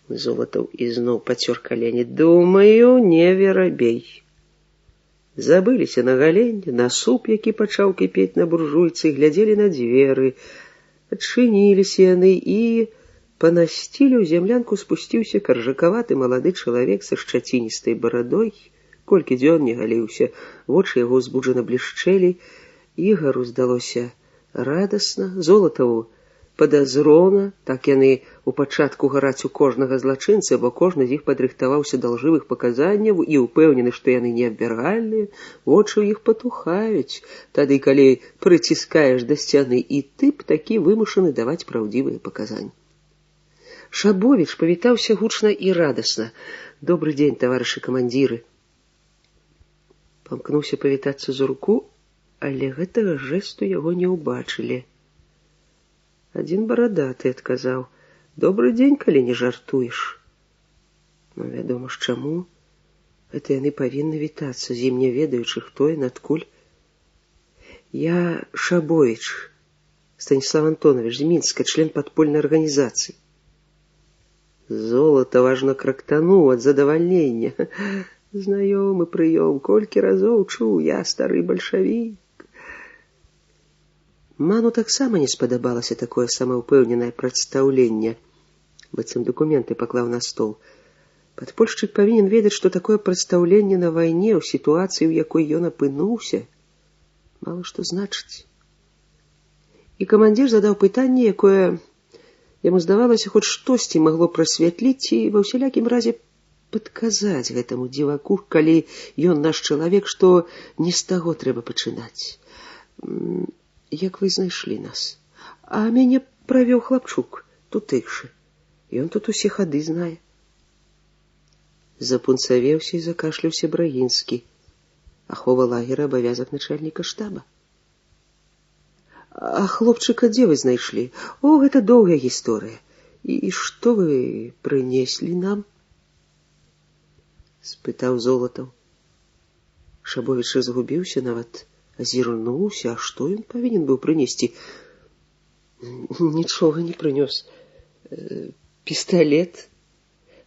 Золатаў ізноў пацёр калені. Думаю, не верабей. Забыліся на галенне, на суп, які пачаў кіпець на буржуйцы, глядзелі на дзверы. Адчыніліся яны, і па насціле ў зямлянку спусціўся каржакаваты малады чалавек са шчаціністай барадой. Колькі дзён не галіўся, вочы яго ўзбуджана блішчэлі. Ігару здалося радасна, Золатаву падазрона. Так яны у пачатку гараць у кожнага злачынца, бо кожны з іх падрыхтаваўся да лжывых паказанняў і ўпэўнены, што яны неабвяргальныя. Вочы ў іх патухаюць тады, калі прыціскаеш да сцяны, і тып такі вымушаны даваць праўдзівыя паказанні. Шабовіч павітаўся гучна і радасна. «Добры дзень, таварышы камандзіры!» Памкнуўся павітацца за руку, але гэтага жэсту яго не ўбачылі. Адзін барадаты адказаў: «Добры дзень, калі не жартуеш». Ну, вядома ж чаму. Гэта яны павінны вітацца, з ім не ведаючы, хто і надкуль. «Я Шабовіч, Станіслав Антонович, з Мінска, член падпольнай арганізацыі». Золата важна крактануў ад задавальнення. Знаёмы прыём, колькі разоў чуў я, стары бальшавік. Ману таксама не спадабалася такое самаўпэўненае прадстаўленне. Быццам дакументы паклаў на стол. Падпольшчык павінен ведаць, што такое прадстаўленне на вайне ў сітуацыі, у якой ён апынуўся, мала што значыць. І камандзір задаў пытанне, якое яму здавалася, хоць штосьці магло прасвятліць і ва ўсялякім разе падказаць гэтаму дзіваку, калі ён наш чалавек, што не з таго трэба пачынаць. «Як вы знайшлі нас?» «А мяне правёў хлапчук, тутэйшы. Ён тут усе хады знае». Запунцавеўся і закашляўся Брагінскі. Ахова лагера — абавязак начальніка штаба. «А хлопчыка дзе вы знайшлі?» «О, гэта доўгая гісторыя. І што вы прынеслі нам?» — спытаў Золатаў. Шабовіч разгубіўся, нават азірнуўся. А што ён павінен быў прынесці? Нічога не прынёс. Пісталет.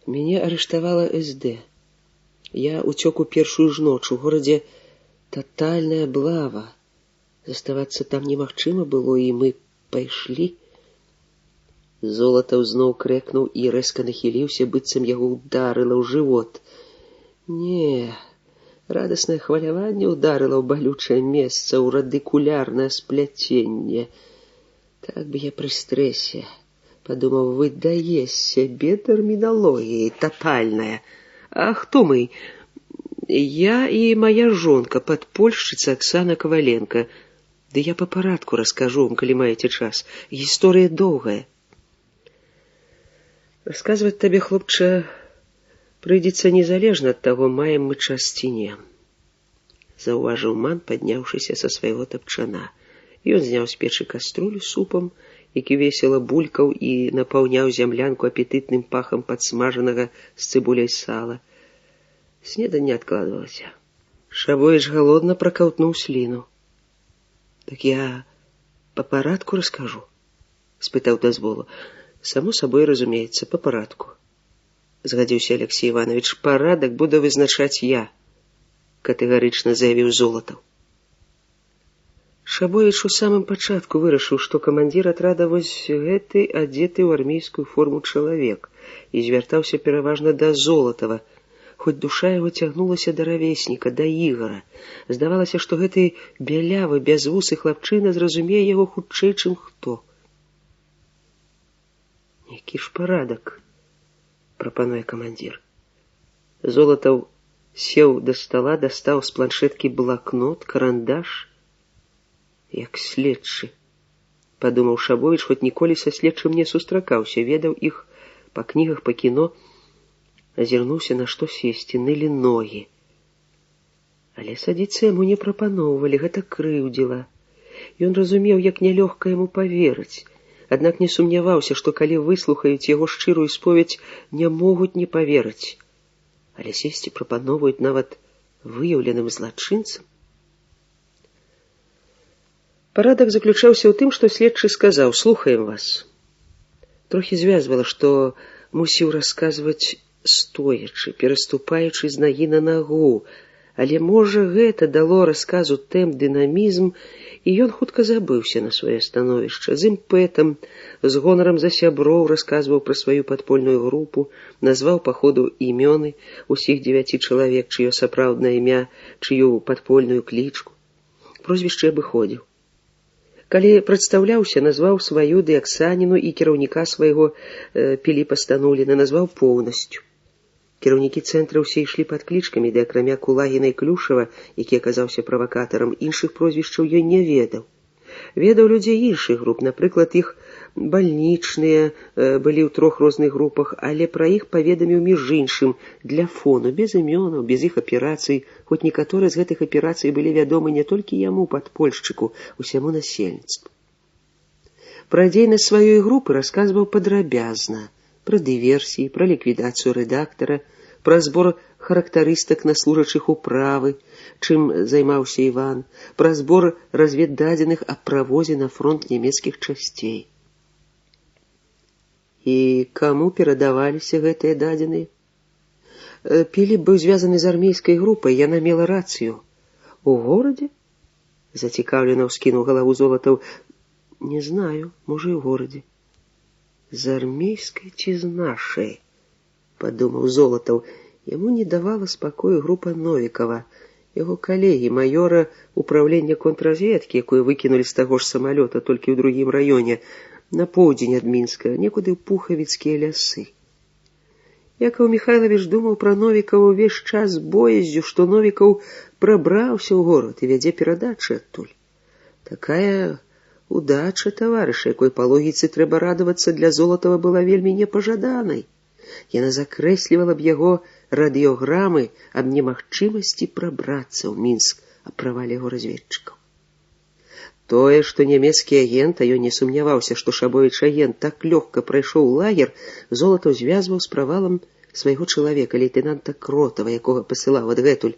Мяне арыштавала СД. Я уцёк у першую ж ноч. У горадзе татальная аблава. Заставацца там немагчыма было, і мы пайшлі. Золатаў зноў крэкнуў і рэзка нахіліўся, быццам яго ўдарыла ў жывот. Не, радаснае хваляванне ўдарыла ў балючае месца, ў радыкулярнае спляценне. Так бы я пры стрэсе, падумаў, выдае сябе тэрміналогіяй, татальная. А хто мы? Я і моя жонка, падпольшчыца Аксана Коваленко. Ды я па парадку раскажу вам, калі маеце час. Гісторыя доўгая. Расказваць табе, хлопча, прыйдзецца незалежна ад таго, маем мы час ці не. Заўважыў Ман, падняўшыся са свайго тапчана. Ён зняў з печы каструлю супам, які весела булькаў і напаўняў зямлянку апетытным пахам падсмажанага з цыбуляй сала. Снеданне адкладвалася. Шабовіч галодна пракаўтнуў сліну. «Так я па парадку раскажу?» — спытаў дазволу. «Само сабой разумеецца, па парадку», — згадзіўся Алексей Иванович. «Парадак буду вызначаць я», — катэгарычна заявіў Золатаў. Шабовіч у самым пачатку вырашыў, што камандзір атрада вось гэты адзеты ў армейскую форму чалавек, і звяртаўся пераважна да Золатава, хоць душа яго цягнулася да равесніка, да Ігара. Здавалася, што гэты бялявы, бязвусы хлапчына зразумее яго хутчэй, чым хто. Які ж парадак, прапануе камандзір. Золатаў сеў да стала, дастаў з планшеткі блакнот, карандаш. Як следчы, падумаў Шабовіч, хоць ніколі са следчым не сустракаўся, ведаў іх па кнігах, па кіно, азірнуўся, на што сесці, нылі ногі. Але садзіцца яму не прапаноўвалі, гэта крыўдзіла. Ён разумеў, як нялёгка яму паверыць, аднак не сумняваўся, што калі выслухаюць яго шчырую споведь, не могуць не паверыць. Але сесці прапаноўваюць нават выяўленым злачынцам. Парадак заключаўся ў тым, што следчы сказаў: «Слухаем вас». Трохі звязвала, што мусіў расказваць стоячы, пераступаючы з нагі на нагу, але, можа, гэта дало расказу тэмп, дынамізм, і ён хутка забыўся на сваё становішча. З імпэтам, з гонарам за сяброў расказваў пра сваю падпольную групу, назваў па ходу імёны усіх 9 чалавек, чыё сапраўднае імя, чыю падпольную клічку. Прозвішчы абыходзіў. Калі прадстаўляўся, назваў сваю ды Аксаніну і кіраўніка свайго Піліпа Стануліна, назваў поўнасцю. Кіраўнікі цэнтра ўсе ішлі пад клічкамі, ды акрамя Кулагіна і Клюшава, які аказаўся правакатарам, іншых прозвішчаў ён не ведаў. Ведаў людзей іншых груп, напрыклад, іх бальнічныя былі ў 3 розных групах, але пра іх паведаміў між іншым, для фону, без імёнаў, без іх аперацый, хоць некаторыя з гэтых аперацый былі вядомы не толькі яму, падпольшчыку, усяму насельніцтву. Пра дзейнасць сваёй групы расказваў падрабязна, пра дыверсіі, пра ліквідацыю рэдактара, пра збор характарыстык на служачых управы, чым займаўся Іван, пра збор разведдадзеных аб правозе на фронт нямецкіх часцей. І каму перадаваліся гэтыя дадзеныя? Піліп быў звязаны з армейскай групай, яна мела рацыю. У горадзе? Зацікаўлена ўскінуў галаву Золатаў. Не знаю, можа, і ў горадзе. З армейскай ці з нашай? Падумаў Золатаў. Яму не давала спакою група Новікава, яго калегі, маёра управлення контрразведкі, якую выкінулі з таго ж самалёта толькі ў другім раёне, на поўдзень ад Мінска, некуды ў Пухавіцкія лясы. Якаў Міхайлавіч думаў пра Новікава ўвесь час з бояззю, што Новікаў прабраўся ў горад і вядзе перадачы адтуль. Такая удача таварыша, якой па логіцы трэба радавацца, для Золатава была вельмі непажаданай. Яна закрэслівала б яго радыёграмы аб немагчымасці прабрацца ў Мінск, аб правале яго разведчыкаў. Тое, што нямецкі агент, а ён не сумняваўся, што Шабовіч агент так лёгка прайшоў лагер, Золатаў звязваў з правалам свайго чалавека, лейтэнанта Кротава, якога пасылаў адгэтуль.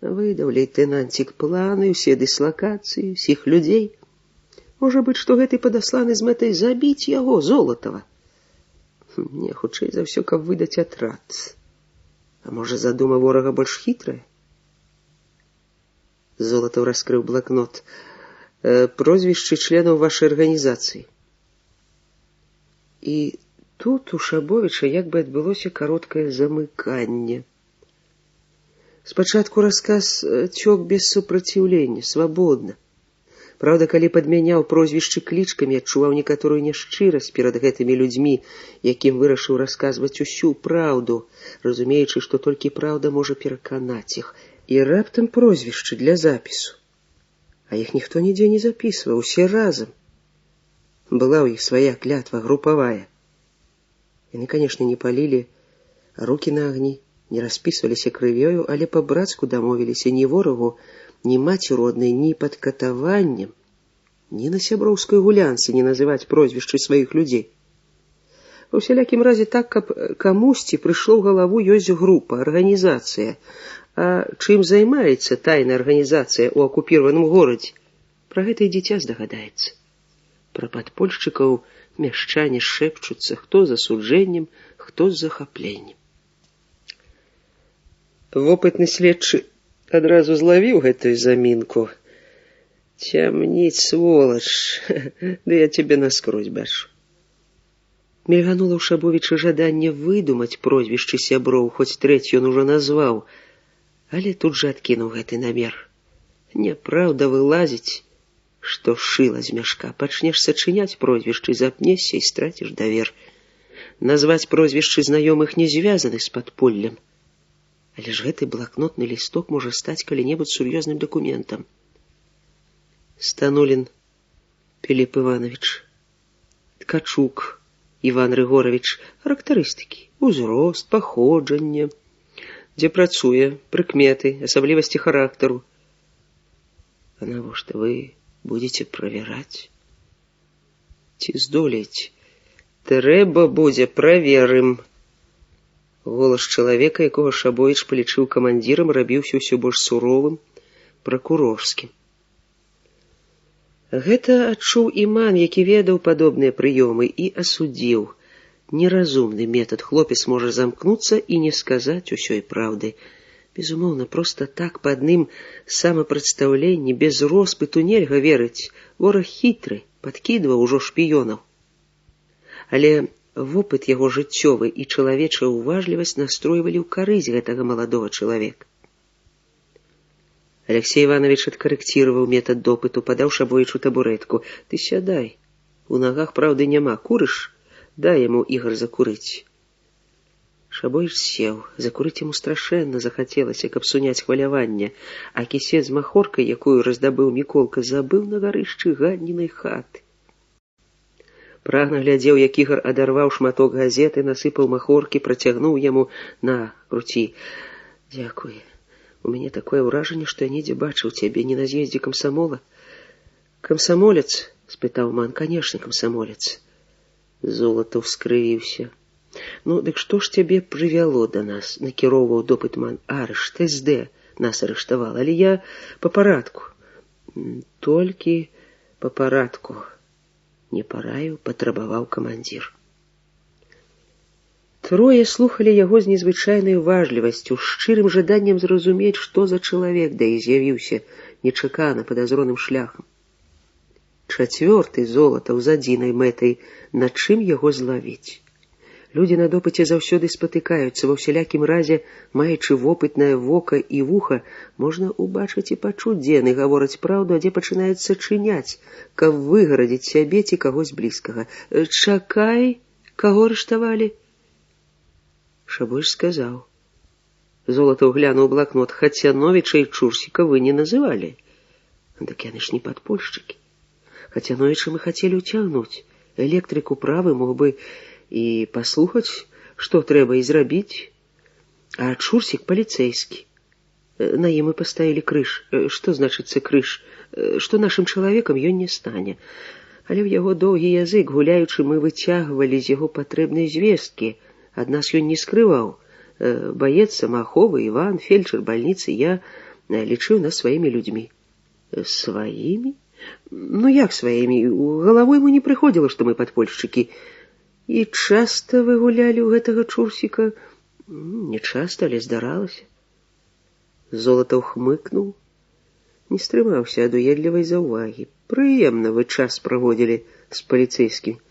Выдаў лейтэнанцік планы, усе дыслакацыі, усіх людзей. Можа быць, што гэты падасланы з мэтай забіць яго, Золатава. Не, хутчэй за ўсё, каб выдаць атрад. А можа, задума ворага больш хітрая? Золатаў раскрыў блакнот. Прозвішчы членаў вашай арганізацыі. І тут у Шабовіча як бы адбылося кароткае замыканне. Спачатку расказ цёк без супраціўлення, свабодна. Праўда, калі падмяняў прозвішчы клічкамі, адчуваў некаторую няшчырасць перад гэтымі людзьмі, якім вырашыў расказваць усю праўду, разумеючы, што толькі праўда можа пераканаць іх. І раптам прозвішчы для запісу. А іх ніхто нідзе не запісваў, усе разам. Была ў іх свая клятва, групавая. Яны, канешне, не палілі рукі на агні, не распісваліся крывёю, але па-брацку дамовіліся ні ворагу, ні маці роднай, ні пад катаваннем, ні на сяброўскай гулянцы не называць прозвішчы сваіх людзей. Ва ўсялякім разе так, каб камусьці прыйшло ў галаву ёсць група, арганізацыя. А чым займаецца тайная арганізацыя ў акупіраваным горадзе? Пра гэта і дзіця здагадаецца. Пра падпольшчыкаў мяшчане шэпчуцца, хто з асуджэннем, хто з захапленнем. Вопытны следчы адразу злавіў гэтую замінку. Цямніць, сволач, да я цябе наскрозь бачу. Мільганула ў Шабовіча жаданне выдумаць прозвішчы сяброў, хоць трэць ён ужо назваў, але тут жа адкінуў гэты намер. Няпраўда вылазіць, што шыла з мяшка. Пачнеш сачыняць прозвішчы, запнешся і страціш давер. назваць прозвішчы знаёмых не звязаны з падполлем. Але ж гэты блакнотны лісток можа стаць калі-небудзь сур'ёзным дакументам. Станулін Піліп Іванович, Ткачук Іван Рыгорович, характарыстыкі, узрост, паходжанне, дзе працуе, прыкметы, асаблівасці характару. А навошта вы будете правяраць? Ці здолееце? Трэба будзе, праверым. Голас чалавека, якога Шабовіч палічыў камандзірам, рабіўся ўсё больш суровым, пракурорскім. Гэта адчуў Іман, які ведаў падобныя прыёмы, і асудзіў. Неразумны метад, хлопец можа замкнуцца і не сказаць усёй праўды. Безумоўна, проста так па адным самапрадстаўленні, без роспыту нельга верыць. Вораг хітры, падкідваў ужо шпіёнаў. Але вопыт яго жыццёвы і чалавечая ўважлівасць настройвалі ў карысць гэтага маладога чалавека. Алексей Иванович адкарэкціраваў метад допыту, падаў Шабовічу табурэтку. Ты сядай, у нагах праўды няма, курыш? Дай яму, Ігар, закурыць. Шабовіч сеў, закурыць яму страшэнна захацелася, каб суняць хваляванне, а кісет з махоркай, якую раздабыў Міколка, забыў на гарышчы гаднінай хаты. Прагна глядзеў, як Ігар адарваў шматок газеты, насыпаў махоркі, працягнуў яму. На, круці. Дзякуй. У мяне такое ўражанне, што я недзе бачыў цябе, не на з'ездзе камсамола. Камсамолец? Спытаў Ман. Канешне, камсамолец. Золатаў скрывіўся. Ну, дык што ж цябе прывяло да нас? Накіроўваў допыт Ман. Арышт, СД нас арыштавал, але я па парадку. Толькі па парадку. Не параіў, патрабаваў камандзір. Трое слухалі яго з незвычайнай уважлівасцю, з шчырым жаданнем зразумець, што за чалавек, да і з'явіўся нечакана падазроным шляхам. Чацвёрты Золатаў з адзінай мэтай, над чым яго злавіць. Людзі на допыце заўсёды спатыкаюцца, ва ўсялякім разе, маючы вопытнае вока і вуха, можна убачыць і пачуць, дзе яны гавораць праўду, а дзе пачынаюць сачыняць, каб выгарадзіць сябе ці кагось блізкага. Чакай, каго арыштавалі? Шабовіч сказаў. Золатаў глянуў блакнот. Хацяновіча і Чурсіка вы не называлі. Дык яны ж не падпольшчыкі. Хацяновіча мы хацелі ўцягнуць. Электрык управы мог бы і паслухаць, што трэба і зрабіць. А Чурсік паліцэйскі. На ім мы паставілі крыж. Што значыцца крыж? Што нашым чалавекам ён не стане. Але ў яго доўгі язык, гуляючы, мы выцягвалі з яго патрэбнай звесткі. Ад нас ён не скрываў. Баец Самаховы, Іван, фельчар бальніцы, я лічыў нас сваімі людзьмі. Сваімі? Ну як сваімі? У галаву яму не прыходзіла, што мы падпольшчыкі. І часта вы гулялі ў гэтага Чурсіка? Не часта, але здаралася. Золатаў хмыкнуў, не стрымаўся ад уедлівай заўвагі. Прыемна вы час праводзілі з паліцэйскім.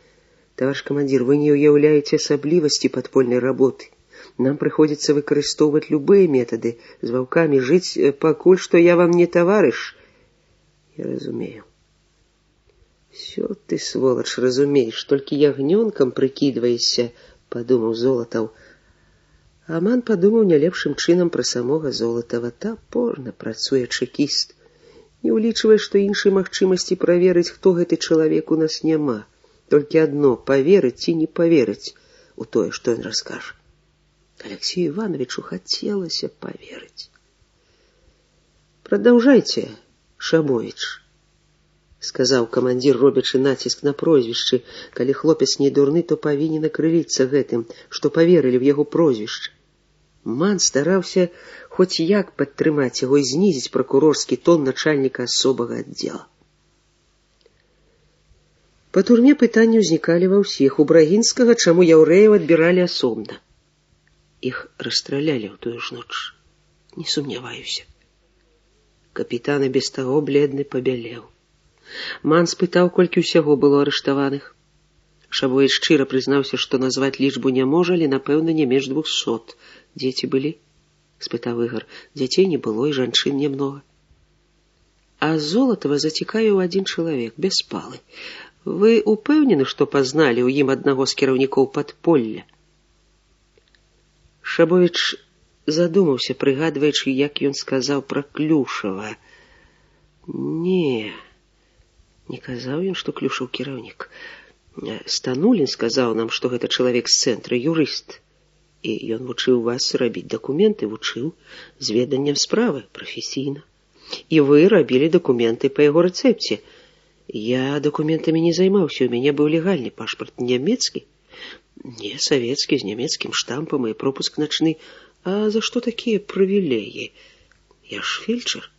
Таварыш камандзір, вы не ўяўляеце асаблівасці падпольнай работы. Нам прыходзіцца выкарыстоўваць любыя метады, з ваўкамі жыць, пакуль што я вам не таварыш. Я разумею. Всё ты, сволач, разумееш, толькі ягнёнкам прыкідваешся, падумаў Золатаў. Аман падумаў не лепшым чынам пра самога Золатава. Тапорна працуе чэкіст. Не ўлічвае, што іншай магчымасці праверыць, хто гэты чалавек, у нас няма. Толькі адно, паверыць ці не паверыць у тое, што ён раскажа. Алексею Ивановичу хацелася паверыць. Прадаўжайце, Шабовіч, сказаў камандзір, робячы націск на прозвішчы. Калі хлопец не дурны, то павінен акрыліцца гэтым, што паверылі ў яго прозвішча. Ман стараўся хоць як падтрымаць яго і знізіць пракурорскі тон начальніка асобага аддзела. Па турме пытанні ўзнікалі ва ўсіх. У Брагінскага, чаму яўрэяў адбіралі асобна. Іх расстралялі ў тую ж ноч. Не сумняваюся. Капітан і без таго бледны пабялеў. Ман спытаў, колькі ўсяго было арыштаваных. Шабовіч шчыра прызнаўся, што назваць лічбу не можа, але, напэўна, не менш 200. Дзеці былі? Спытаў Ігар. Дзяцей не было, і жанчын немнога. А Золатава зацікавіў адзін чалавек, Беспалы. Вы упэўнены, што пазналі ў ім аднаго з кіраўнікоў падполля? Шабовіч задумаўся, прыгадваючы, як ён сказаў пра Клюшава. Не казаў ён, што Клюшаў кіраўнік. Станулін сказаў нам, што гэта чалавек з цэнтра, юрыст. І ён вучыў вас рабіць дакументы, вучыў з веданнем справы, прафесійна. І вы рабілі дакументы па яго рэцэпце. Я дакументамі не займаўся, у мяне быў легальны пашпарт, нямецкі. Не, савецкі, з нямецкім штампам і пропуск начны. А за што такія прывілеі? Я ж фельчар.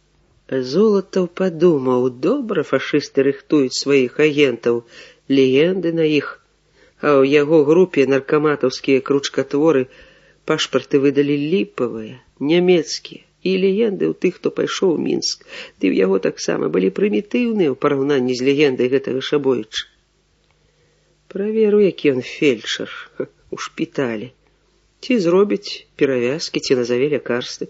Золатаў падумаў, добра фашысты рыхтуюць сваіх агентаў, легенды на іх. А ў яго групе наркаматаўскія кручкатворы пашпарты выдалі ліпавыя, нямецкія. І легенды ў тых, хто пайшоў у Мінск, ды ў яго таксама былі прымітыўныя ў параўнанні з легендай гэтага Шабовіча. Праверу, які ён фельчар у шпіталі. Ці зробіць перавязкі, ці назаве лякарствы.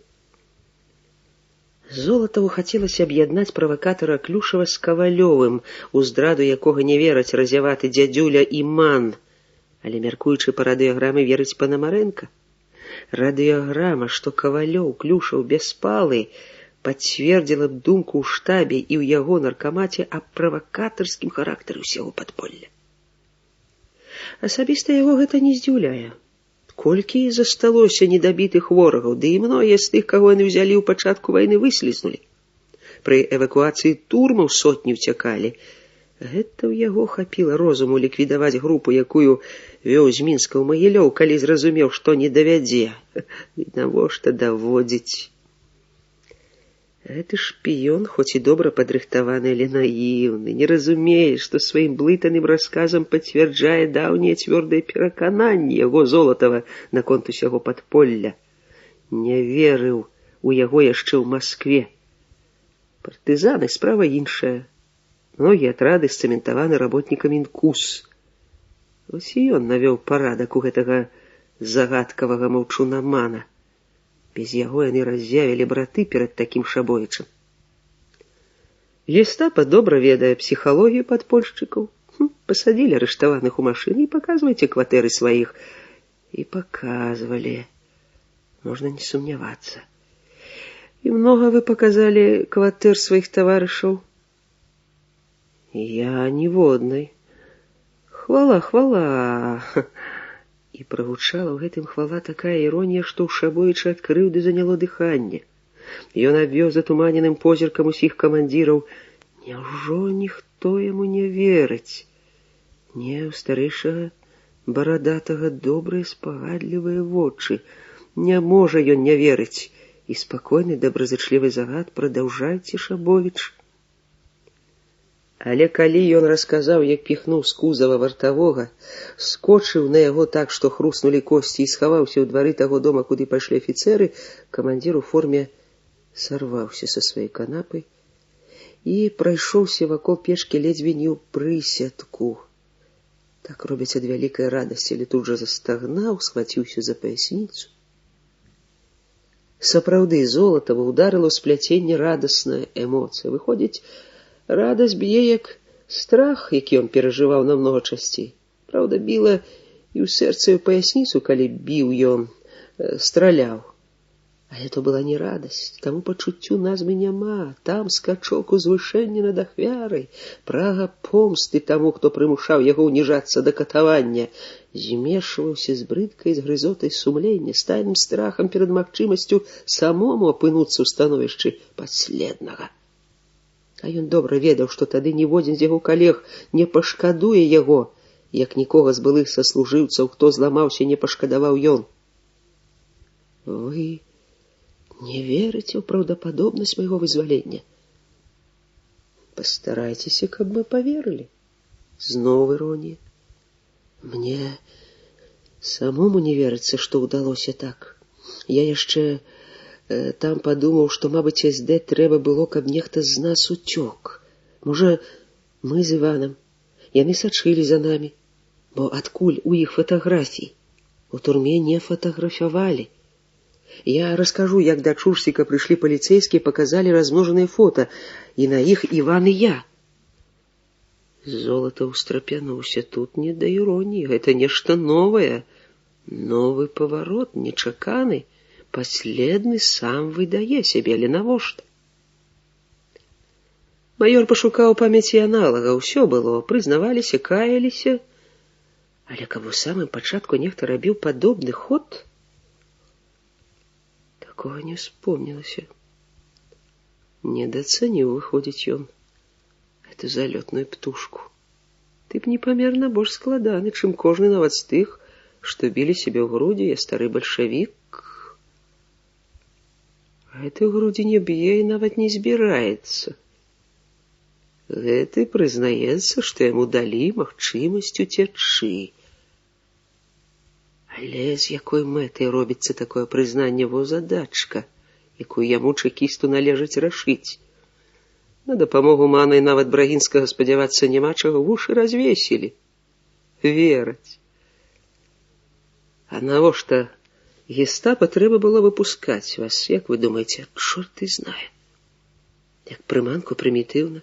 Золатаву хацелася аб'яднаць правакатара Клюшава з Кавалёвым, у здраду якога не вераць разяваты дзядзюля Іман. Але, мяркуючы па радыёграмы, верыць Панамарэнка. Радыёграма, што Кавалёў, Клюшаў бяспалы, пацвердзіла б думку ў штабе і ў яго наркамаце аб правакатарскім характары ўсяго падполля. Асабіста яго гэта не здзіўляе. Колькі засталося недабітых ворагаў, ды і многія з тых, каго яны ўзялі ў пачатку вайны, выслізнулі. Пры эвакуацыі турмаў сотні ўцякалі. Гэта ў яго хапіла розуму ліквідаваць групу, якую вёў з Мінска ў Магілёў, калі зразумеў, што не давядзе. І навошта даводзіць? Гэты шпіён, хоць і добра падрыхтаваны, але наіўны, не разумее, што сваім блытаным расказам пацвярджае даўнія цвёрдыя перакананні яго Золатава наконт усяго падполля. Не верыў у яго яшчэ ў Маскве. Партызаны — справа іншая. Многія атрады сцэментаваны работнікамі НКУС. Вось і ён навёў парадак у гэтага загадкавага маўчунамана. Без яго яны раззявілі браты перад такім Шабовічам. Гестапа добра ведае псіхалогію падпольшчыкаў. Пасадзілі арыштаваных у машыны і паказвайце кватэры сваіх. І паказвалі. Можна не сумнявацца. І многа вы паказалі кватэр сваіх таварышаў? Я ніводнай. Хвала. І прагучала ў гэтым хвала такая іронія, што ў Шабовіча ад крыўды заняло дыханне. Ён абвёў затуманеным позіркам усіх камандзіраў. Няўжо ніхто яму не верыць? Не, у старэйшага барадатага добрыя спагадлівыя вочы. Не можа ён не верыць. І спакойны, добразычлівы загад: прадаўжайце, Шабовіч. Але калі ён расказаў, як піхнуў з кузава вартавога, скочыў на яго так, што хруснулі косці, і схаваўся ў двары таго дома, куды пайшлі афіцэры, камандзір у форме сарваўся са сваёй канапы і прайшоўся вакол печкі ледзьве не ў прысядку. Так робяць ад вялікай радасці, але тут жа застагнаў, схваціўся за паясніцу. Сапраўды, Золатава ударыла ў спляценне радасная эмоцыя. Выходзіць, радасць б'е як страх, які ён перажываў намнога часцей. Праўда, біла і ў сэрца, і ў паясніцу, калі біў ён, страляў. Але то была не радасць, таму пачуццю назвы няма. Там скачок узвышэння над ахвярай, прага помсты таму, хто прымушаў яго ўніжацца да катавання, змешваўся з брыдкай, з грызотай сумлення, з тайным страхам перад магчымасцю самому апынуцца ў становішчы падследнага. А ён добра ведаў, што тады ніводзін з яго калег не пашкадуе яго, як нікога з былых саслужыўцаў, хто зламаўся, не пашкадаваў ён. Вы не верыце ў праўдападобнасць майго вызвалення? Пастарайцеся, каб мы паверылі. Зноў іронія. Мне самому не верыцца, што ўдалося так. Я яшчэ там падумаў, што, мабыць, СД трэба было, каб нехта з нас уцёк. Можа, мы з Іванам. Яны сачылі за намі. Бо адкуль у іх фатаграфій? У турме не фатаграфавалі. Я раскажу, як да Чурсіка прыйшлі паліцэйскія, паказалі размножаныя фота, і на іх Іван і я. Золата ўстрапянуўся. Тут не да іроніі, гэта нешта новае. Новы паварот, нечаканы, паследны, сам выдае сябе, але навошта? Маёр пашукаў памяці аналага, ўсё было, прызнаваліся, каяліся, але каб у самым пачатку нехта рабіў падобны ход, такога не успомнілася. Недацаніў, выходзіць, ён эту залётную птушку. Ты б непамерна больш складаны, чым кожны нават з тых, што білі сябе ў грудзі, я стары бальшавік. Гэты ў грудзі не б'е і нават не збіраецца. Гэты прызнаецца, што яму далі магчымасць уцячы. Але з якой мэтай робіцца такое прызнанне, во задачка, якую яму чэкісту належыць рашыць. На дапамогу манай нават Брагінскага спадзявацца няма чаго, вушы развесілі. Вераць. А навошта гестапа трэба было выпускаць вас, як вы думаеце? Чорт і знае. Як прыманку прымітыўна.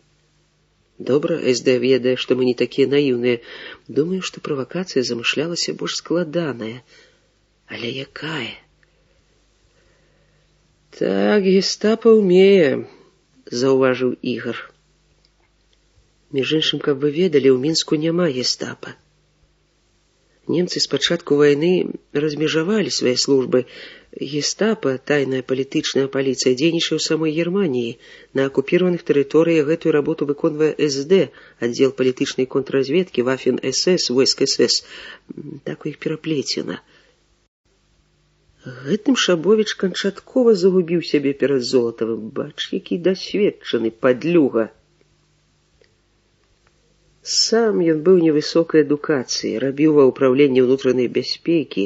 Добра, СД ведае, што мы не такія наіўныя. Думаю, што правакацыя замышлялася больш складаная. Але якая? Так, гестапа ўмее, заўважыў Ігар. Між іншым, каб вы ведалі, у Мінску няма гестапа. Немцы з пачатку вайны размежавалі свае службы. Гестапа, тайная палітычная паліцыя, дзейнічае ў самой Германіі. На акупіраваных тэрыторыях гэтую работу выконвае СД, аддзел палітычнай контрразведкі, Вафен СС, войск СС. Так у іх пераплецена. Гэтым Шабовіч канчаткова загубіў сябе перад Золатавым. Бач, які дасведчаны падлюга. Сам ён быў невысокай адукацыі, рабіў ва ўпраўленні ўнутранай бяспекі.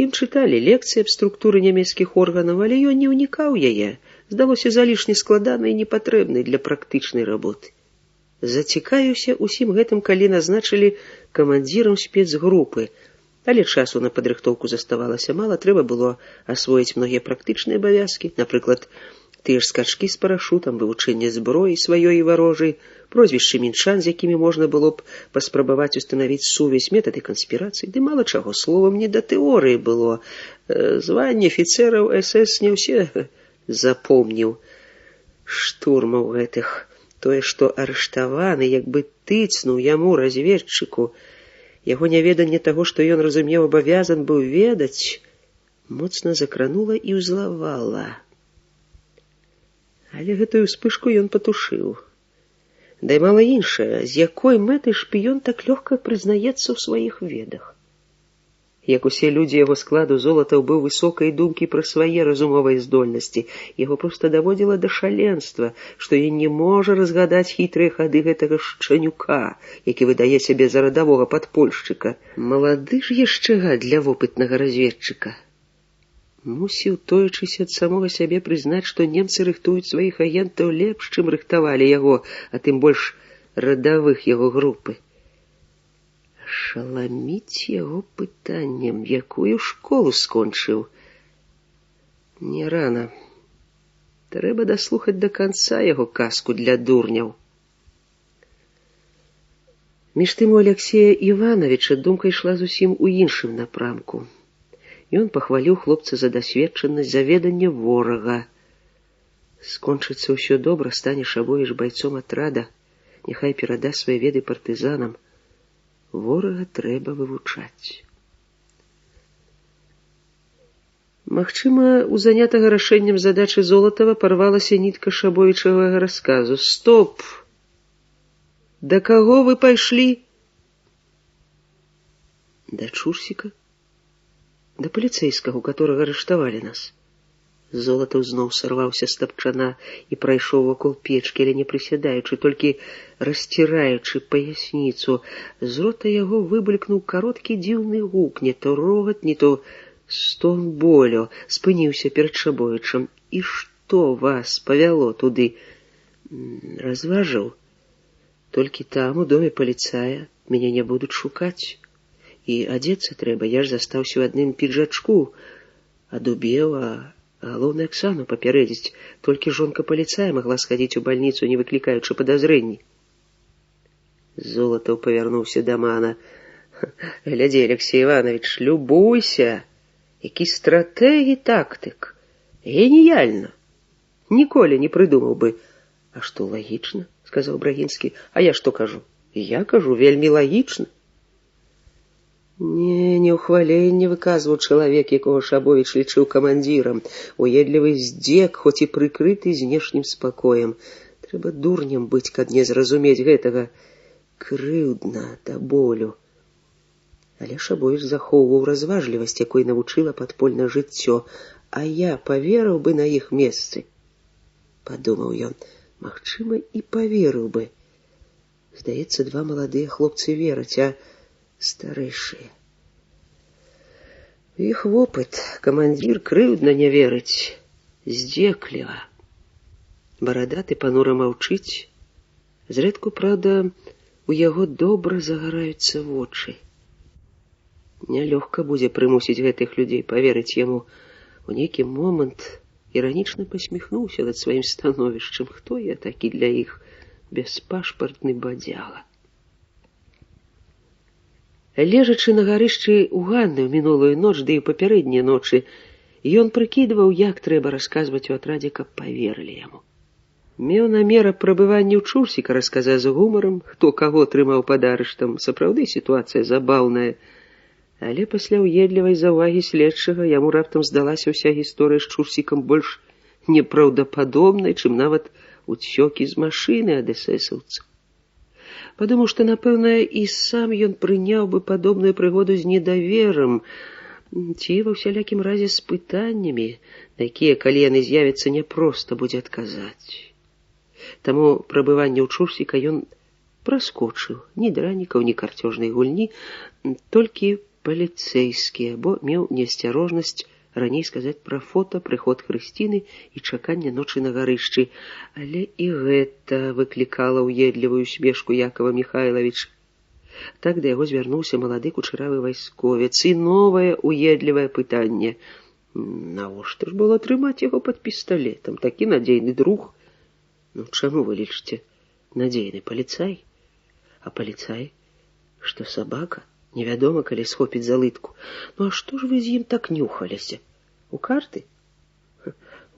Ім чыталі лекцыі аб структуры нямецкіх органаў, але ён не ўнікаў яе. Здалося залішне складанай і непатрэбнай для практычнай работы. Зацікавіўся усім гэтым, калі назначылі камандзірам спецгрупы. Але часу на падрыхтоўку заставалася мала, трэба было асвоіць многія практычныя абавязкі, напрыклад, тыя ж скачкі з парашутам, вывучэнне зброі сваёй і варожай, прозвішчы мінчан, з якімі можна было б паспрабаваць устанавіць сувязь, метады канспірацыі, ды мала чаго, словам, не да тэорыі было. Званне афіцэраў СС не ўсе запомніў. Штурмаў гэтых, тое, што арыштаваны, як бы тыцнуў яму, разведчыку. Яго няведанне таго, што ён, разумеў, абавязан быў ведаць, моцна закранула і ўзлавала. Але гэтую ўспышку ён патушыў. Да і мала іншае, з якой мэтай шпіён так лёгка прызнаецца ў сваіх ведах. Як усе людзі яго складу, Золатаў быў высокай думкі пра свае разумовыя здольнасці. Яго проста даводзіла да шаленства, што ён не можа разгадаць хітрыя хады гэтага шчанюка, які выдае сябе за радавога падпольшчыка. Малады ж яшчэ гад для вопытнага разведчыка. Мусіў, тоячыся ад самога сябе, прызнаць, што немцы рыхтуюць сваіх агентаў лепш, чым рыхтавалі яго, а тым больш радавых яго групы. Шаламіць яго пытаннем, якую школу скончыў. Не рана. Трэба даслухаць да канца яго казку для дурняў. Між тым у Аляксея Івановича думка ішла зусім у іншым напрамку. Ён пахваліў хлопца за дасведчанасць, за веданне ворага. Скончыцца ўсё добра, стане Шабовіч байцом атрада, няхай перада свае веды партызанам. Ворага трэба вывучаць. Магчыма, у занятага рашэннем задачы Золатава парвалася нітка Шабовічавага расказу. Стоп! Да каго вы пайшлі? Да Чурсіка? Да паліцэйскага, у которага арыштавалі нас. Золатаў зноў сарваўся з тапчана і прайшоў вакол печкі, але не прысядаючы, толькі расціраючы паясніцу. З рота яго выбулькнуў кароткі дзіўны гук, не то рогат, не то стон болю. Спыніўся перад Шабовічам. І што вас павяло туды? Разважыў. Толькі там, у доме паліцая, мяне не будуць шукаць. І адзецца трэба, я ж застаўся ў адным піджачку, адубеў, а галоўна Аксану папярэдзіць. Толькі жонка паліцая магла схадзіць у бальніцу, не выклікаючы падазрэнні. Золатаў павярнуўся да Мана. Глядзі, Алексей Иванович, любуйся. Які стратэг і тактык. Геніяльна. Ніколі не прыдумаў бы. А што лагічна, сказаў Брагінскі. А я што кажу? Я кажу, вельмі лагічна. Не ўхваленне выказваў чалавек, якога Шабовіч лічыў камандзірам. Уедлівы здзек, хоць і прыкрыты знешнім спакоем. Трэба дурнем быць, каб не зразумець гэтага. Крыўдна да болю. Але Шабовіч захоўваў разважлівасць, якой навучыла падпольнае жыццё. А я паверыў бы на іх месцы. Падумаў ён, магчыма, і паверыў бы. Здаецца, два маладыя хлопцы вераць, а старэйшыя. Іх вопыт, камандзір крыўдна не верыць, здзекліва. Барадаты панура маўчыць. Зрэдку, праўда, у яго добра загараюцца вочы. Нялёгка будзе прымусіць гэтых людзей паверыць яму. У нейкі момант іранічна пасміхнуўся над сваім становішчам. Хто я такі для іх, беспашпартны бадзяга? Лежачы на гарышчы ў Ганны ў мінулую ноч, ды і ў папярэднія ночы, ён прыкідваў, як трэба расказваць у атрадзе, каб паверылі яму. Меў намер аб прабыванні ў Чурсіка расказаць з гумарам, хто каго трымаў пад арыштам. Сапраўды сітуацыя забаўная. Але пасля уедлівай заўвагі следчага яму раптам здалася ўся гісторыя з Чурсікам больш непраўдападобнай, чым нават уцёкі з машыны ад эсэсаўцаў. Падумаў, што, напэўна, і сам ён прыняў бы падобную прыгоду з недаверам, ці, ва ўсялякім разе, з пытаннямі, на якія, калі яны з'явяцца, няпроста будзе адказаць. Таму прабыванне ў Чурсіка ён праскочыў. Ні дранікаў, ні карцёжнай гульні, толькі паліцэйскія, бо меў неасцярожнасць раней сказаць пра фота, прыход Хрысціны і чаканне ночы на гарышчы. Але і гэта выклікала ўедлівую смешку Якова Міхайлавіча. Так да яго звярнуўся малады кучаравы вайсковец. І новае уедлівае пытанне. Навошта ж было трымаць яго пад пісталетам? Такі надзейны друг. Ну, чаму вы лічыце надзейны паліцай? А паліцай? Што сабака? Невядома, калі схопіць за лытку. Ну, а што ж вы з ім так нюхаліся? У карты?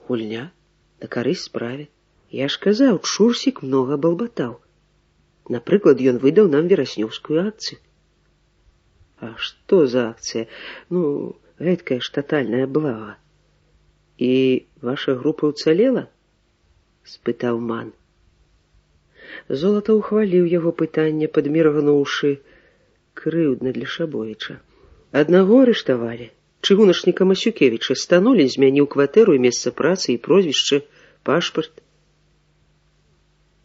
Гульня. На карысць справе. Я ж казаў, Чурсік многа балбатаў. Напрыклад, ён выдаў нам вераснёўскую акцыю. А што за акцыя? Ну, гэткая ж татальная блага. І ваша група ўцалела? Спытаў Ман. Золата ўхваліў яго пытанне, падміргнуўшы. Крыўдна для Шабовіча. Аднаго арыштавалі. Чыгуначніка Масюкевіча Станулін змяніў кватэру і месца працы і прозвішча, пашпарт.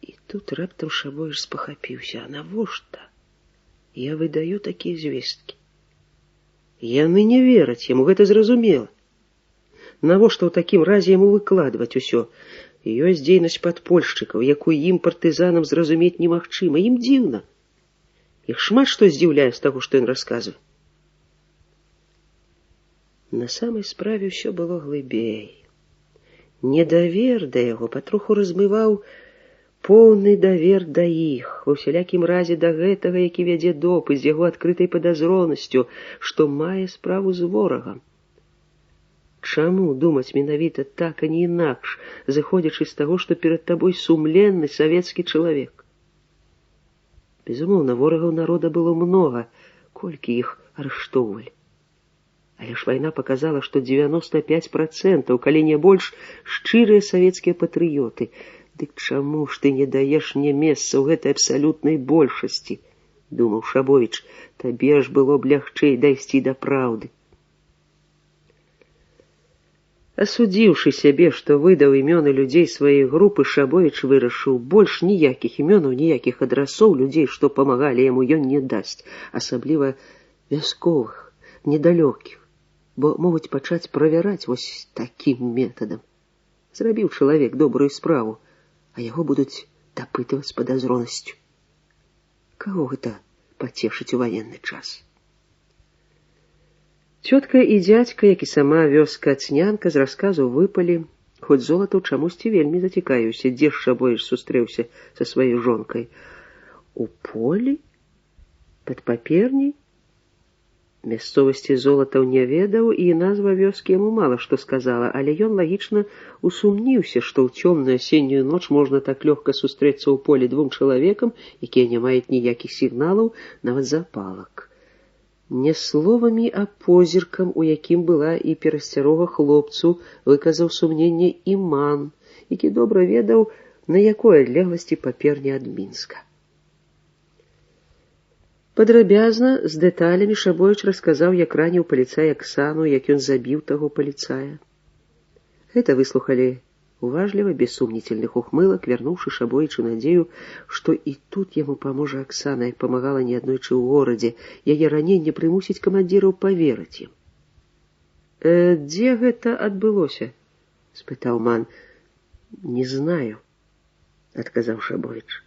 І тут раптам Шабовіч спахапіўся. А навошта? Я выдаю такія звесткі. Яны не вераць яму, гэта зразумела. Навошта ў такім разе яму выкладваць усё? Ёсць дзейнасць падпольшчыкаў, якую ім, партызанам, зразумець немагчыма. Ім дзіўна. Іх шмат што здзіўляе з таго, што ён расказвае. На самай справе ўсё было глыбей. Недавер да яго патроху размываў поўны давер да іх, ва ўсялякім разе да гэтага, які вядзе допыт з яго адкрытай падазронасцю, што мае справу з ворагам. Чаму думаць менавіта так, а не інакш, зыходзячы з таго, што перад табой сумленны савецкі чалавек? Безумоўна, ворагаў народа было многа, колькі іх арыштоўвалі. Але ж вайна паказала, што 95%, калі не больш, шчырыя савецкія патрыёты. Дык чаму ж ты не даеш мне месца ў гэтай абсалютнай большасці? Думаў Шабовіч, табе ж было б лягчэй дайсці да праўды. Асудзіўшы сябе, што выдаў імёны людзей сваёй групы, Шабовіч вырашыў, больш ніякіх імёнаў, ніякіх адрасоў людзей, што памагалі яму, ён не дасць, асабліва вясковых, недалёкіх, бо могуць пачаць правяраць вось такім метадам. Зрабіў чалавек добрую справу, а яго будуць дапытваць з падазронасцю. Каго гэта пацешыць у ваенны час? Цётка і дзядзька, як і сама вёска-ацнянка, з расказу выпалі, хоць Золатаў чамусьці вельмі зацікавіўся, дзе ж Шабовіч сустрэўся са сваёй жонкай. У полі? Пад паперняй? Мясцовасці Золатаў не ведаў, і назва вёскі яму мала што сказала, але ён лагічна усумніўся, што ў цёмную асеннюю ноч можна так лёгка сустрэцца ў полі двум чалавекам, якія не маюць ніякіх сігналаў, нават запалак. Не словамі, а позіркам, у якім была і перасцярога хлопцу, выказаў сумненне Іман, які добра ведаў, на якой адлегласці паперня ад Мінска. Падрабязна, з дэталямі Шабовіч расказаў, як раніў паліцай Аксану, як ён забіў таго паліцая. Гэта выслухалі уважліва, без сумнительных ухмылак, вярнуўшы Шабовічу надзею, што і тут яму паможа Аксана, як памагала неаднойчы ў горадзе, яе раненне прымусіць камандзіраў паверыць ім. «Дзе гэта адбылося?» – спытаў Ман. «Не знаю», – адказаў Шабовіч.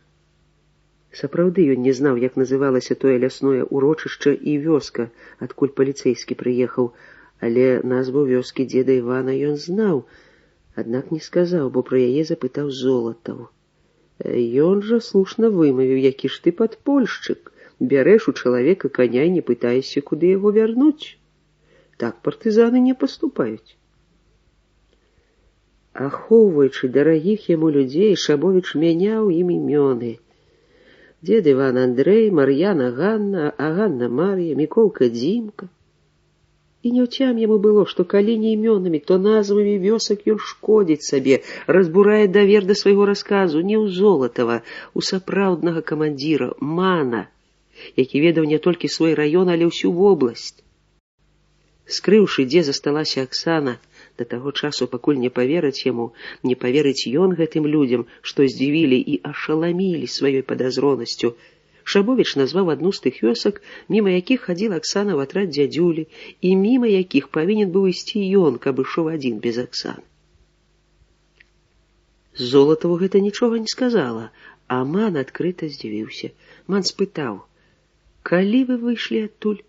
Сапраўды ён не знаў, як называлася тое лясное урочышча і вёска, адкуль паліцэйскі прыехаў, але назву вёскі дзеда Івана ён знаў, аднак не сказаў, бо пра яе запытаў Золатаў. Ён жа слушна вымавіў: «Які ж ты падпольшчык, бярэш у чалавека каня і не пытаешся, куды яго вярнуць. Так партызаны не паступаюць». Ахоўваючы дарагіх яму людзей, Шабовіч мяняў ім імёны. Дзед Іван Андрэй, Мар'яна Ганна, а Ганна Мар'я, Міколка Дзімка. І няўцям яму было, што калі не імёнамі, то назвамі вёсак ён шкодзіць сабе, разбурае давер да свайго расказу не ў Золатава, у сапраўднага камандзіра, Мана, які ведаў не толькі свой раён, але ўсю вобласць. Скрыўшы, дзе засталася Аксана, да таго часу, пакуль не паверыць яму, не паверыць ён гэтым людзям, што здзівілі і ашаламілі сваёй падазронасцю, Шабовіч назваў адну з тых вёсак, міма якіх хадзіла Аксана ў атрад дзядзюлі, і міма якіх павінен быў ісці ён, каб ішоў адзін без Аксаны. Золатаву гэта нічога не сказала, а Ман адкрыта здзівіўся. Ман спытаў: «Калі вы выйшлі адтуль?»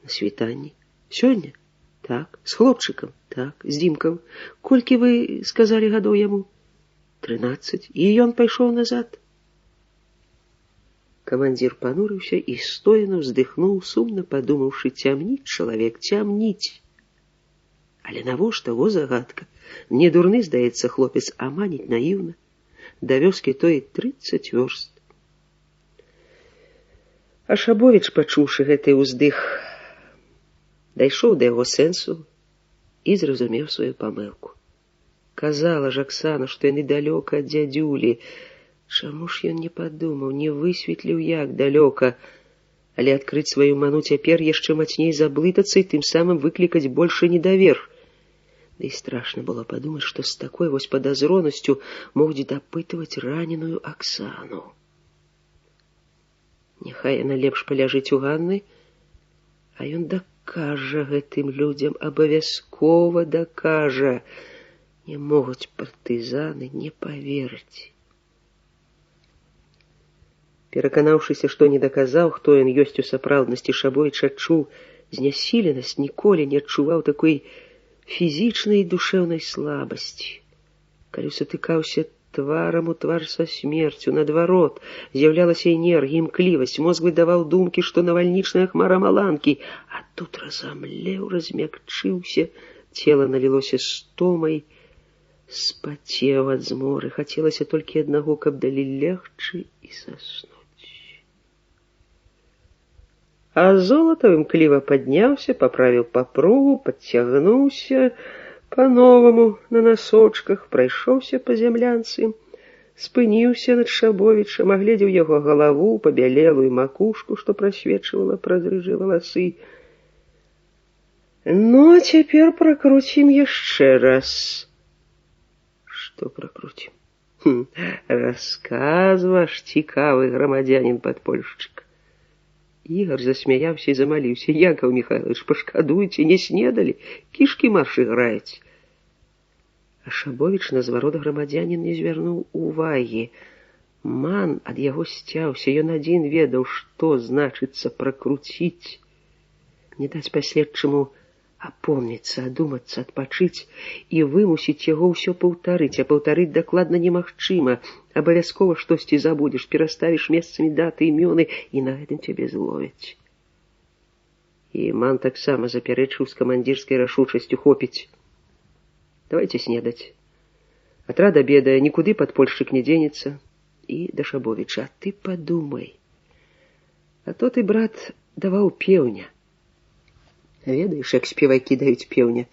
«На світанні». «Сёння?» «Так». «З хлопчыкам?» «Так». «З Дзімкам?» «Колькі вы сказалі гадоў яму?» 13. І ён пайшоў назад?» Камандзір панурыўся і стоена ўздыхнуў, сумна падумаўшы: цямніць чалавек, цямніць. Але навошта, во загадка. Не дурны, здаецца, хлопец, а маніць наіўна. Да вёскі той 30 вёрст. А Шабовіч, пачуўшы гэты ўздых, дайшоў да яго сэнсу і зразумеў сваю памылку. Казала ж Аксана, што яны далёка ад дзядзюлі. Чаму ж ён не падумаў, не высветліў, як далёка, але адкрыць сваю ману цяпер яшчэ мацней заблытацца і тым самым выклікаць большы недавер. Да і страшна было падумаць, што з такой вось падазронасцю могуць дапытваць раненую Аксану. Няхай яна лепш паляжыць у Ганны, а ён дакажа гэтым людзям, абавязкова дакажа. Не могуць партызаны не паверыць. Пераканаўшыся, што не даказаў, хто ён ёсць у сапраўднасці, Шабовіч адчуў знясіленасць, ніколі не адчуваў такой фізічнай і душэўнай слабасці. Калі сутыкаўся тварам у твар са смерцю, наадварот, з'яўлялася энергія, імклівасць, мозг выдаваў думкі, што навальнічная хмара маланкі, а тут разамлеў, размякчыўся, цела налілося стомай, спацеў ад зморы, хацелася толькі аднаго, каб далі легчы і заснуць. А Золатаў імкліва падняўся, паправіў папругу, падцягнуўся па-новаму на насочках, прайшоўся па зямлянцы, спыніўся над Шабовічам, агледзеў яго галаву, пабялелую макушку, што прасвечвала праз рыжыя валасы. «Ну, а цяпер пракруцім яшчэ раз». «Што пракруцім?» «Расказ ваш, цікавы грамадзянін-падпольшчык». Ігар засмяяўся і замаліўся: «Якаў Міхайлович, пашкадуйце, не снедалі, кішкі марш іграюць». А Шабовіч на зварот грамадзянін не звярнуў увагі. Ман ад яго сцяўся, ён адзін ведаў, што значыцца пракруціць. Не даць паследчаму Апомніцца, адумацца, адпачыць і вымусіць яго ўсё паўтарыць, а паўтарыць дакладна немагчыма. Абавязкова штосьці забудзеш, пераставіш месцамі даты, імёны, і на гэтым цябе зловяць. І Іман таксама запярэчыў з камандзірскай рашучасцю: хопіць. Давайте снедаць. Атрад абедае, нікуды падпольшчык не дзенецца. І да Шабовіча: а ты падумай. А то ты, брат, даваў пеўня. Ведаеш, як спевакі даюць пеўня?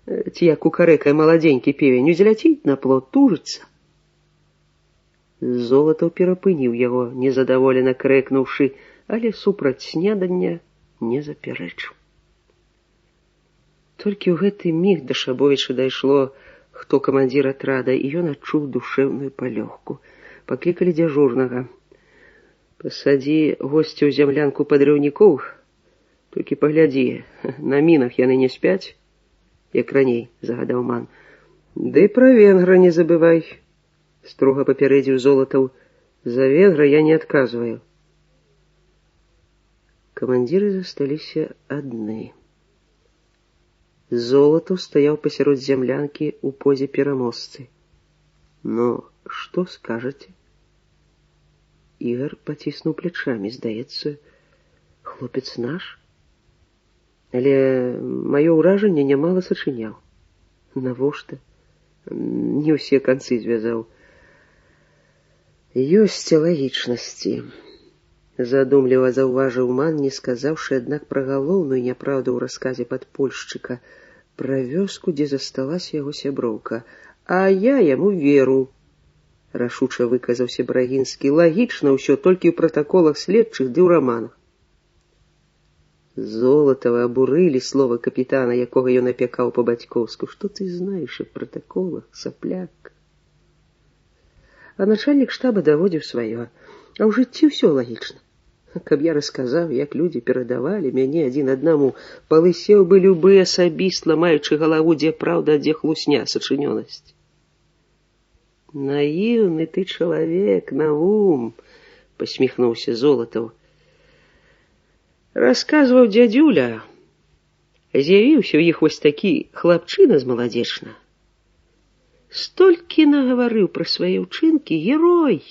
Ці як кукарэкае маладзенькі певень, узляціць на плот, тужыцца. Золатаў перапыніў яго, незадаволена крэкнуўшы, але супраць снедання не запярэчыў. Толькі ў гэты міг да Шабовіча дайшло, хто камандзір атрада, і ён адчуў душэўную палёгку. Паклікалі дзяжурнага. Пасадзі госця ў зямлянку падрыўнікоў, толькі паглядзі, на мінах яны не спяць, як раней, загадаў Ман. Ды пра венгра не забывай, строга папярэдзіў Золатаў. За венгра я не адказваю. Камандзіры засталіся адны. Золатаў стаяў пасярод зямлянкі ў позе пераможцы. Ну, што скажаце? Ігар паціснуў плячамі. Здаецца, хлопец наш. Але маё ўражанне нямала сачыняў. Навошта? Не ўсе канцы звязаў. Ёсць лагічнасці. Задумліва заўважыў Ман, не сказаўшы, аднак, пра галоўную няпраўду ў расказе падпольшчыка, пра вёску, дзе засталася яго сяброўка. А я яму веру, рашуча выказаўся Брагінскі. Лагічна ўсё, толькі ў пратаколах следчых ды ў раманах. Золатава абурылі слова капітана, якога ён апякаў па-бацькоўску. Што ты знаеш аб пратаколах, сапляк? А начальнік штаба даводзіў сваё. А ў жыцці ўсё лагічна. Каб я расказаў, як людзі перадавалі мяне адзін аднаму, палысеў бы любы асабіст, ламаючы галаву, дзе праўда, а дзе хлусня, сачынёнасць. Наіўны ты чалавек, Наум, пасміхнуўся Золатаў. Расказваў дзядзюля, з'явіўся ў іх вось такі хлапчына змаладзечна. Столькі нагаварыў пра свае ўчынкі, герой!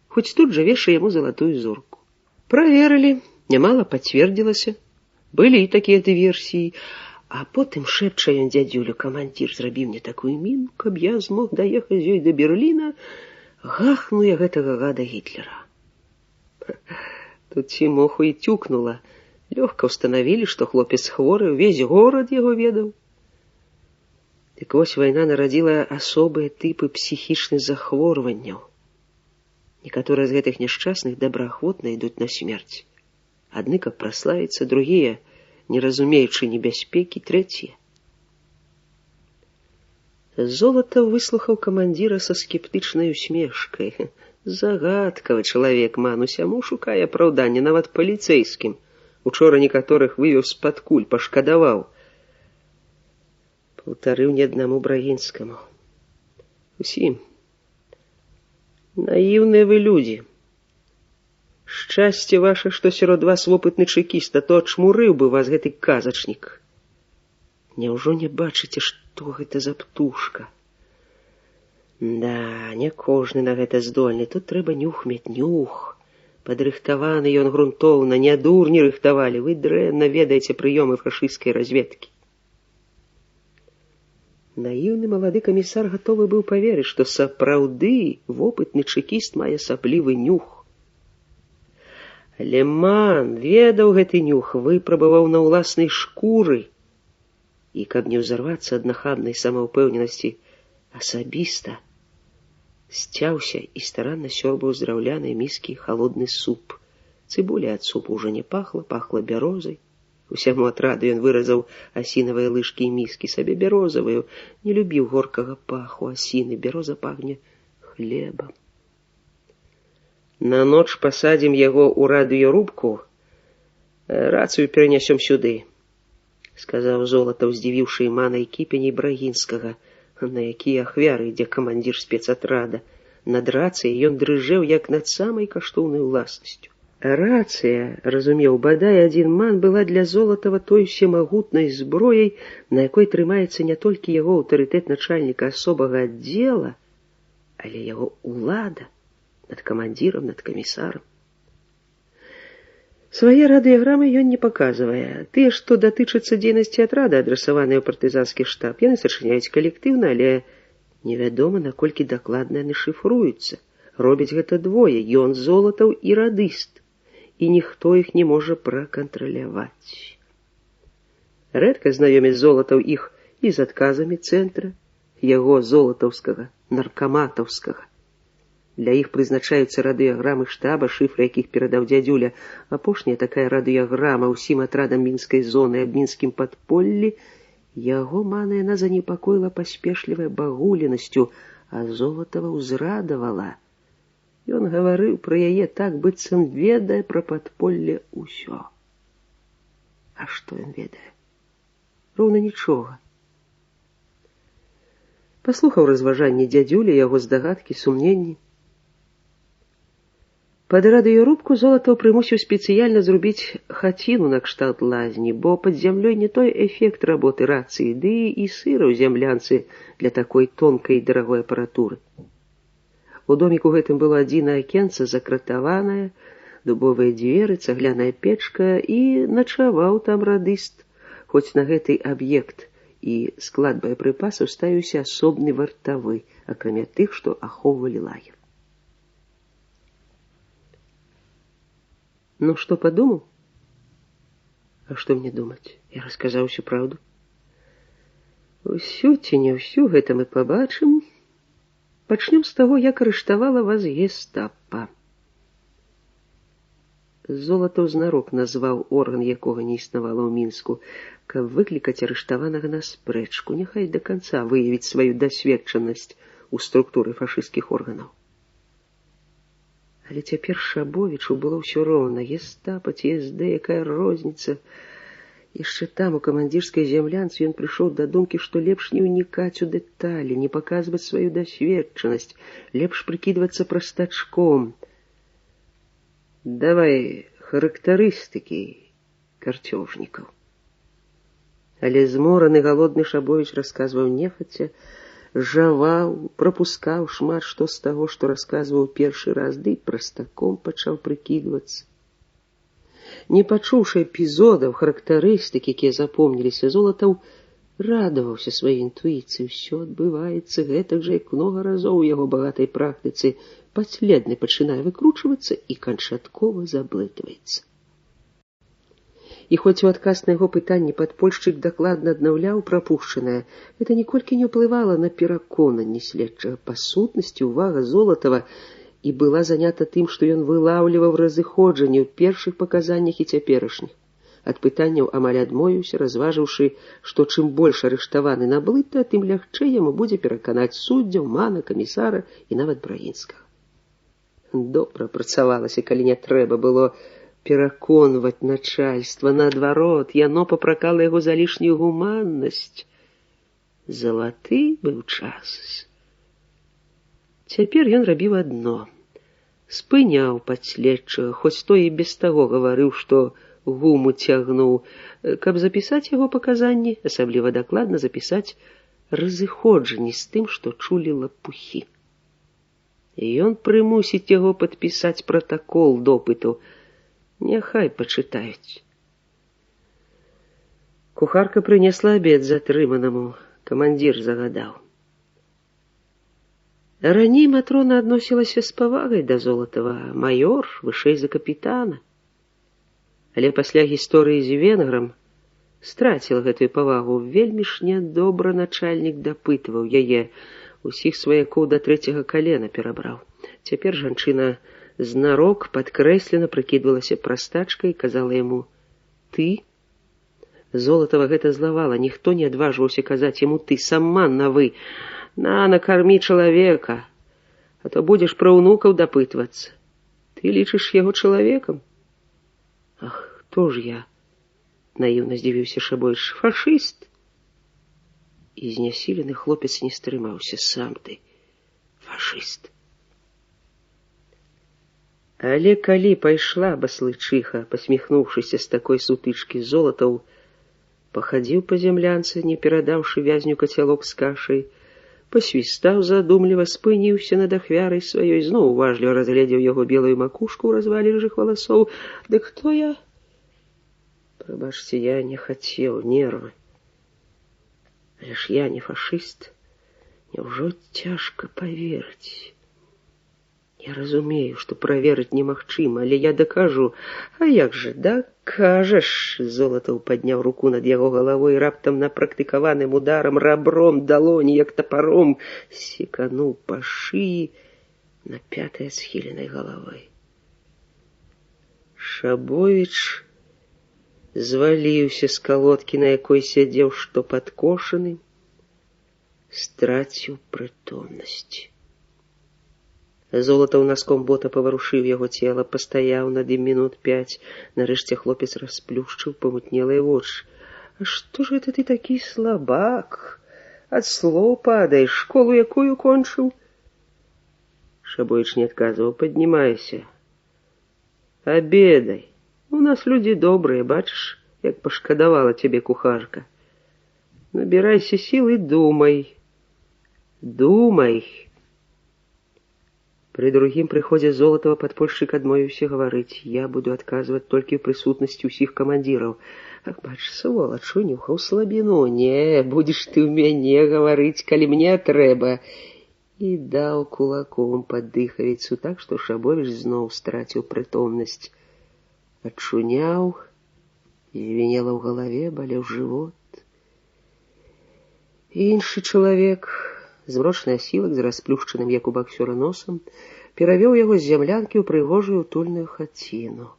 Хоць тут жа вешае яму залатую зорку. Праверылі, нямала пацвердзілася. Былі такія дыверсіі. А потым шэпча ён дзядзюлю: камандзір зрабіў мне такую міну, каб я змог даехаць з ёй да Берліна, гахну я гэтага гада Гітлера. Тут ці моху і тюкнула. Лёгка ўстанавілі, што хлопец хворы, увесь горад яго ведаў. Дык вось вайна нарадзіла асобыя тыпы псіхічных захворванняў. Некаторыя з гэтых няшчасных добраахвотна ідуць на смерць. Адны, каб праславіцца, другія, не разумеючы небяспекі, трэція. Золатаў выслухаў камандзіра са скептычнай усмешкай. Загадкавы чалавек, Ман, усяму шукае апраўданне, нават паліцэйскім. Учора некаторых вывеў з-пад куль, пашкадаваў. Паўтарыў не аднаму Брагінскаму. Усім. Наіўныя вы людзі. Шчасце ваше, што сярод вас вопытны чэкіст, а то адчмурыў бы вас гэты казачнік. Няўжо не бачыце, што гэта за птушка? Да, не кожны на гэта здольны. Тут трэба нюх мець, нюх. Падрыхтаваны ён грунтоўна, не дурні рыхтавалі. Вы дрэнна ведаеце прыёмы фашысцкай разведкі. Наіўны малады камісар гатовы быў паверыць, што сапраўды вопытны чэкіст мае асаблівы нюх. Але Ман ведаў гэты нюх, выпрабаваў на ўласнай шкуры. І каб не ўзарвацца ад нахабнай самаўпэўненасці, асабіста сцяўся і старанна сёрбаў з драўлянай міскі халодны суп. Цыбуля ад супу ўжо не пахла, пахла бярозай. Усяму атраду ён выразаў асінавыя лыжкі і міскі, сабе бярозавую. Не любіў горкага паху асіны, бяроза пахне хлебам. На ноч пасадзім яго ў радыёрубку, рацыю перанясём сюды, сказаў Золатаў, здзівіўшы Імана і кіпень Брагінскага, на якія ахвяры ідзе камандзір спецатрада. Над рацыяй ён дрыжэў, як над самай каштоўнай уласнасцю. Рацыя, разумеў, бадай адзін ман была для Золатава той всемагутнай зброяй, на якой трымаецца не толькі яго аўтарытэт начальніка асобага аддзела, але яго ўлада над камандзірам, над камісарам. Свае радыяграмы ён не паказвае. Тыя, што датычацца дзейнасці атрада, адрасаваныя ў партызанскі штаб, яны сачыняюць калектыўна, але невядома, наколькі дакладна яны шыфруюцца. Робяць гэта двое, ён Золатаў і радыст, і ніхто іх не можа пракантраляваць. Рэдка знаёміць Золатаў іх і з адказамі цэнтра, яго золатаўскага, наркаматаўскага. Для іх прызначаюцца радыяграмы штаба, шыфры якіх перадаў дзядзюля. Апошняя такая радыяграма ўсім атрадам мінскай зоны аб мінскім падполлі. Яго мана яна занепакоіла паспешлівай багулінасцю, а Золатава ўзрадавала. Ён гаварыў пра яе так, быццам ведае пра падполле ўсё. А што ён ведае? Роўна нічога. Паслухаў разважанні дзядзюля, яго здагадкі, сумненні. Пад радыёрубку Золатаў прымусіў спецыяльна зрубіць хаціну накшталт лазні, бо пад зямлёй не той эфект работы рацыі, ды і сыра ў зямлянцы для такой тонкай і дарагой апаратуры. У доміку гэтым было адзінае акенца, закратаванае, дубовыя дзверы, цагляная печка, і начаваў там радыст, хоць на гэты аб'ект і склад боепрыпасаў ставіўся асобны вартавы, акрамя тых, што ахоўвалі лагер. Ну, што падумаў? А што мне думаць? Я расказаў усю праўду. Усю ці не ўсю, гэта мы пабачым. Пачнём з таго, як арыштавала вас гестапа. Золатаў знарок назваў орган, якога не існавала ў Мінску, каб выклікаць арыштаванага на спрэчку, няхай да канца выявіць сваю дасведчанасць у структуры фашысцкіх органаў. Але цяпер Шабовічу было ўсё роўна. Гестапа ці СД, якая розніца. Яшчэ там, у камандзірскай зямлянцы, ён прыйшоў да думкі, што лепш не ўнікаць у дэталі, не паказваць сваю дасведчанасць, лепш прыкідвацца прастачком. Давай характарыстыкі карцёжнікаў. Але змораны, галодны Шабовіч расказваў нехаця, жаваў, прапускаў шмат што з таго, што расказваў першы раз, ды прастаком пачаў прыкідвацца. Не пачуўшы эпізодаў, характарыстык, якія запомніліся, Золатаў радаваўся сваёй інтуіцыі. Усё адбываецца гэтак жа, як многа разоў у яго багатай практыцы, паследны пачынае выкручвацца і канчаткова заблытваецца. І хоць у адказ на яго пытанні падпольшчык дакладна аднаўляў прапушчанае, гэта ніколькі не ўплывала на пераконанні следчага. Па сутнасці ўвага Золатава і была занята тым, што ён вылаўліваў разыходжанні ў першых паказаннях і цяперашніх. Ад пытанняў амаль адмовіўся, разважыўшы, што чым больш арыштаваны наблыта, тым лягчэй яму будзе пераканаць суддзяў, мана, камісара і нават Браінскага. Добра працавалася, калі не трэба было пераконваць начальства. Наадварот, яно папракала яго за лішнюю гуманнасць. Залаты быў час. Цяпер ён рабіў адно. Спыняў падследчага, хоць той і без таго гаварыў, што гуму цягнуў, каб запісаць яго паказанні, асабліва дакладна запісаць разыходжанні з тым, што чулі лапухі. І ён прымусіць яго падпісаць пратакол допыту. Няхай пачытаюць. Кухарка прынесла абед затрыманаму, камандзір загадаў. Раней Матрона адносілася з павагай да Золатава, маёр, вышэй за капітана. Але пасля гісторыі з венграм страціла гэтую павагу. Вельмі ж нядобра начальнік дапытваў яе, усіх сваякоў да трэцяга калена перабраў. Цяпер жанчына знарок падкрэслена прыкідвалася прастачкай і казала яму «ты». Золатава гэта злавала, ніхто не адважваўся казаць яму «ты», сама на «вы». На, накармі чалавека, а то будзеш пра ўнукаў дапытвацца. Ты лічыш яго чалавекам? Ах, хто ж я? Наіўна здзівіўся Шабовіч. Фашыст? І знясілены хлопец не стрымаўся. Сам ты фашыст. Але калі пайшла баслычиха, посміхнуўшыся з такой сутычкі Золатаў, пахадзіў па зямлянцы, не перадаўшы вязню кацялок з кашай, посвістаў задумліва, спыніўся над ахвярай сваёй, зноў уважліва разгледзеў яго белую макушку ў развалі рыжых валасоў. Дык хто я? Прабачце, я не хацеў, нервы. Але ж я не фашыст. Няўжо цяжка паверыць? Я разумею, што праверыць немагчыма, але я дакажу. А як жа, дакажаш? Золатаў падняў руку над яго галавой і раптам напрактыкаваным ударам рабром далоні, як тапаром, секануў па шыі на пятай схіленай галавой. Шабовіч зваліўся з калодкі, на якой сядзеў, што падкошаны, страціў прытомнасць. Золатаў носком бота паварушыў яго цела, пастаяў над ім мінут 5. Нарэшце хлопец расплюшчыў памутнелыя вочы. А што ж гэта ты такі слабак? Ад слоў падаеш, школу якую кончыў? Шабовіч не адказваў. Паднімайся. Абедай. У нас людзі добрыя, бачыш, як пашкадавала цябе кухарка. Набірайся сіл і думай. Думай. Пры другім прыходзе Золатава падпольшчык адмовіўся гаварыць. Я буду адказваць толькі ў прысутнасці ўсіх камандзіраў. Ах, бач, сволач, унюхаў слабіну. Не, будзеш ты ў мяне гаварыць, калі мне трэба. І даў кулаком пад дыхавіцу, так што Шабовіч зноў страціў прытомнасць. Адчуняў, звенела ў галаве, балеў жывот. Іншы чалавек, змрочны асілак з расплюшчаным, як у баксёра, носам, перавёў яго з зямлянкі ў прыгожую утульную хаціну.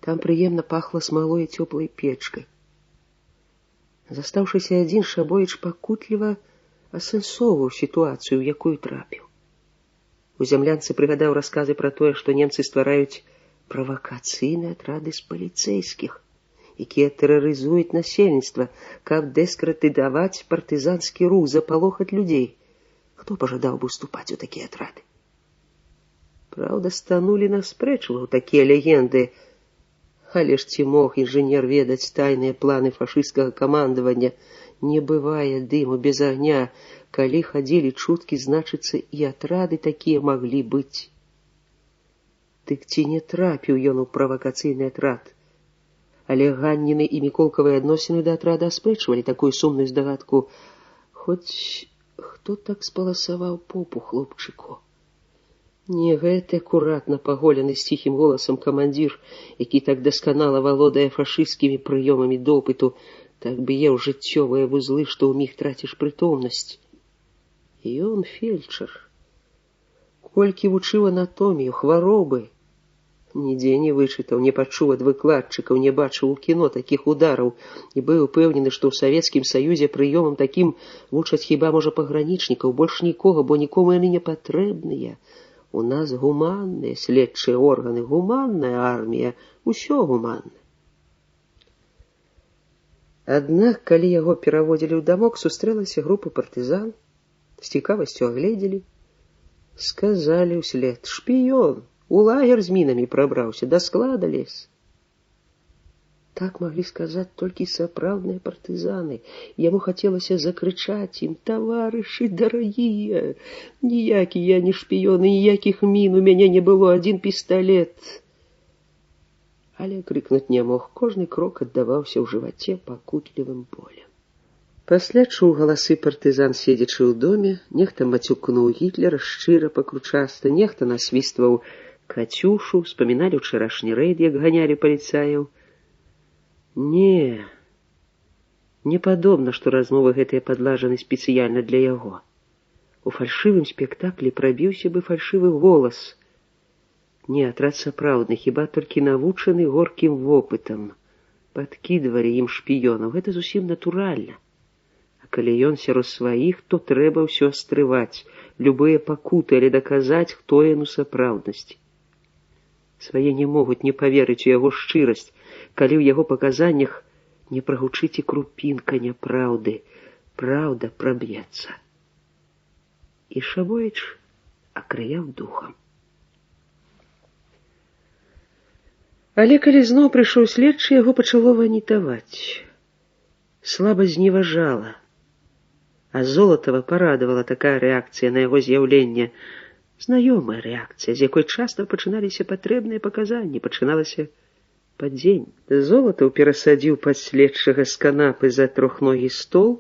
Там прыемна пахла смалой і цёплай печкай. Застаўшыся адзін, Шабовіч пакутліва асэнсоўваў сітуацыю, у якую трапіў. У зямлянцы прыгадаў расказы пра тое, што немцы ствараюць правакацыйныя атрады з паліцэйскіх, якія тэрарызуюць насельніцтва, каб дэскрэдытаваць партызанскі рух, запалохаць людзей. Хто пажадаў бы уступаць у такія атрады? Праўда, Станулі наспрэчваў такія легенды, але ж ці мог інжынер ведаць тайныя планы фашысцкага камандавання? Не бывае дыму без агня. Калі хадзілі чуткі, значыцца, і атрады такія маглі быць. Дык ці не трапіў ён у правакацыйны атрад? Але Ганніны і Міколкавыя адносіны да атрада аспрэчвалі такую сумную здагадку. Хоць хто так спаласаваў попу хлопчыку? Не гэты акуратна паголены з ціхім голасам камандзір, які так дасканала валодае фашысцкімі прыёмамі допыту, так б'е ў жыццёвыя вузлы, што ўміг траціш прытомнасць. Ён фельчар. Колькі вучыў анатомію, хваробы, нідзе не вычытаў, не пачуў ад выкладчыкаў, не бачыў у кіно такіх удараў і быў упэўнены, што ў Савецкім Саюзе прыёмам такім вучаць хіба, можа, пагранічнікаў, больш нікога, бо нікому яны не патрэбныя. У нас гуманныя следчыя органы, гуманная армія, усё гуманна. Аднак, калі яго пераводзілі ў дамок, сустрэлася група партызан, з цікавасцю агледзелі, сказалі ўслед: шпіён, у лагер з мінамі прабраўся, да склада лез. Так маглі сказаць толькі сапраўдныя партызаны. Яму хацелася закрычаць ім: таварышы дарагія, ніякі я не шпіён, і ніякіх мін у мяне не было, адзін пісталет. Але крыкнуць не мог, кожны крок аддаваўся ў жываце пакутлівым болем. Пасля чуў галасы партызан, седзячы ў доме, нехта мацюкнуў Гітлера шчыра пакручаста, нехта насвістваў Кацюшу, успаміналі ўчарашні рэйд, як ганялі паліцаяў. Не падобна, што размовы гэтыя падлажаны спецыяльна для яго. У фальшывым спектаклі прабіўся бы фальшывы голас. Не, атрад сапраўдны, хіба толькі навучаны горкім вопытам. Падкідвалі ім шпіёнаў, гэта зусім натуральна. А калі ён сярод сваіх, то трэба ўсё стрываць, любыя пакуты, але даказаць, хто ён у сапраўднасці. Свае не могуць не паверыць у яго шчырасць, калі ў яго паказаннях не прагучыць і крупінка няпраўды. Праўда праб'ецца. І Шабовіч акрыяў духам. Але калі зноў прыйшоў следчы, яго пачало ванітаваць. Слаба зневажала. А Золатова парадавала такая рэакцыя на яго з'яўленне. Знаёмая рэакцыя, з якой часта пачыналіся патрэбныя паказанні, пачыналася пад дзень. Золатаў перасадзіў пад следчага з канапы за трохногі стол,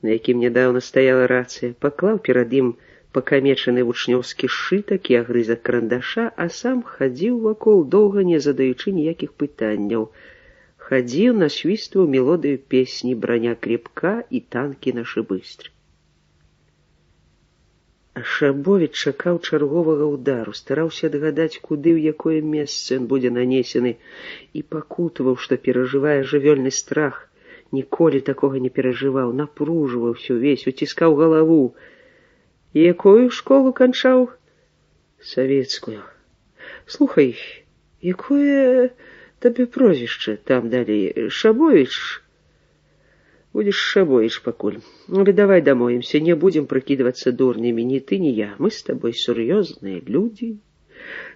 на якім нядаўна стаяла рацыя, паклаў перад ім пакамечаны вучнёўскі сшытак і агрызак карандаша, а сам хадзіў вакол, доўга не задаючы ніякіх пытанняў. Хадзіў, насвістваў мелодыю песні «Броня крепка» і «Танкі наши быстры». А Шабовіч чакаў чарговага ўдару, стараўся адгадаць, куды, ў якое месца ён будзе нанесены, і пакутаваў, што перажывае жывёльны страх. Ніколі такога не перажываў, напружваўся ўвесь, уціскаў галаву. Якую школу канчаў? Савецкую. Слухай, якое табе прозвішча там далей? Шабовіч? Будзеш Шабовіч пакуль. Але давай дамовімся, не будзем прыкідвацца дурнямі, ні ты, ні я. Мы з табой сур'ёзныя людзі.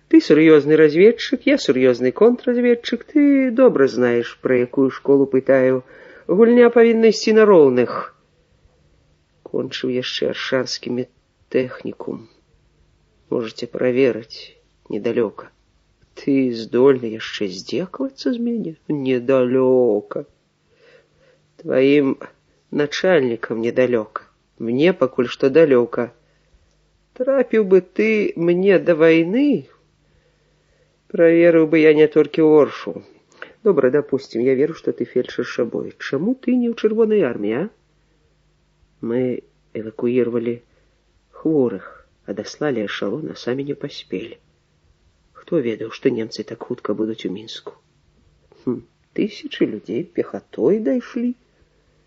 Ты сур'ёзны разведчык, я сур'ёзны контрразведчык. Ты добра знаеш, пра якую школу пытаю. Гульня павінна ісці на роўных. Кончыў яшчэ аршанскі медтэхнікум. Можаце праверыць, недалёка. Ты здольны яшчэ здзекавацца з мяне? Недалёка. Тваім начальнікам недалёка. Мне пакуль што далёка. Трапіў бы ты мне да вайны, праверыў бы я не толькі Оршу. Добра, допустим, я веру, што ты фельдшер Шабовіч. Чаму ты не ў Чырвонай арміі, а? Мы эвакуировали хворых, адаслалі эшалон, а самі не паспелі. Хто ведаў, што немцы так хутка будуць у Мінску? Тысячы людзей пехатой дайшлі.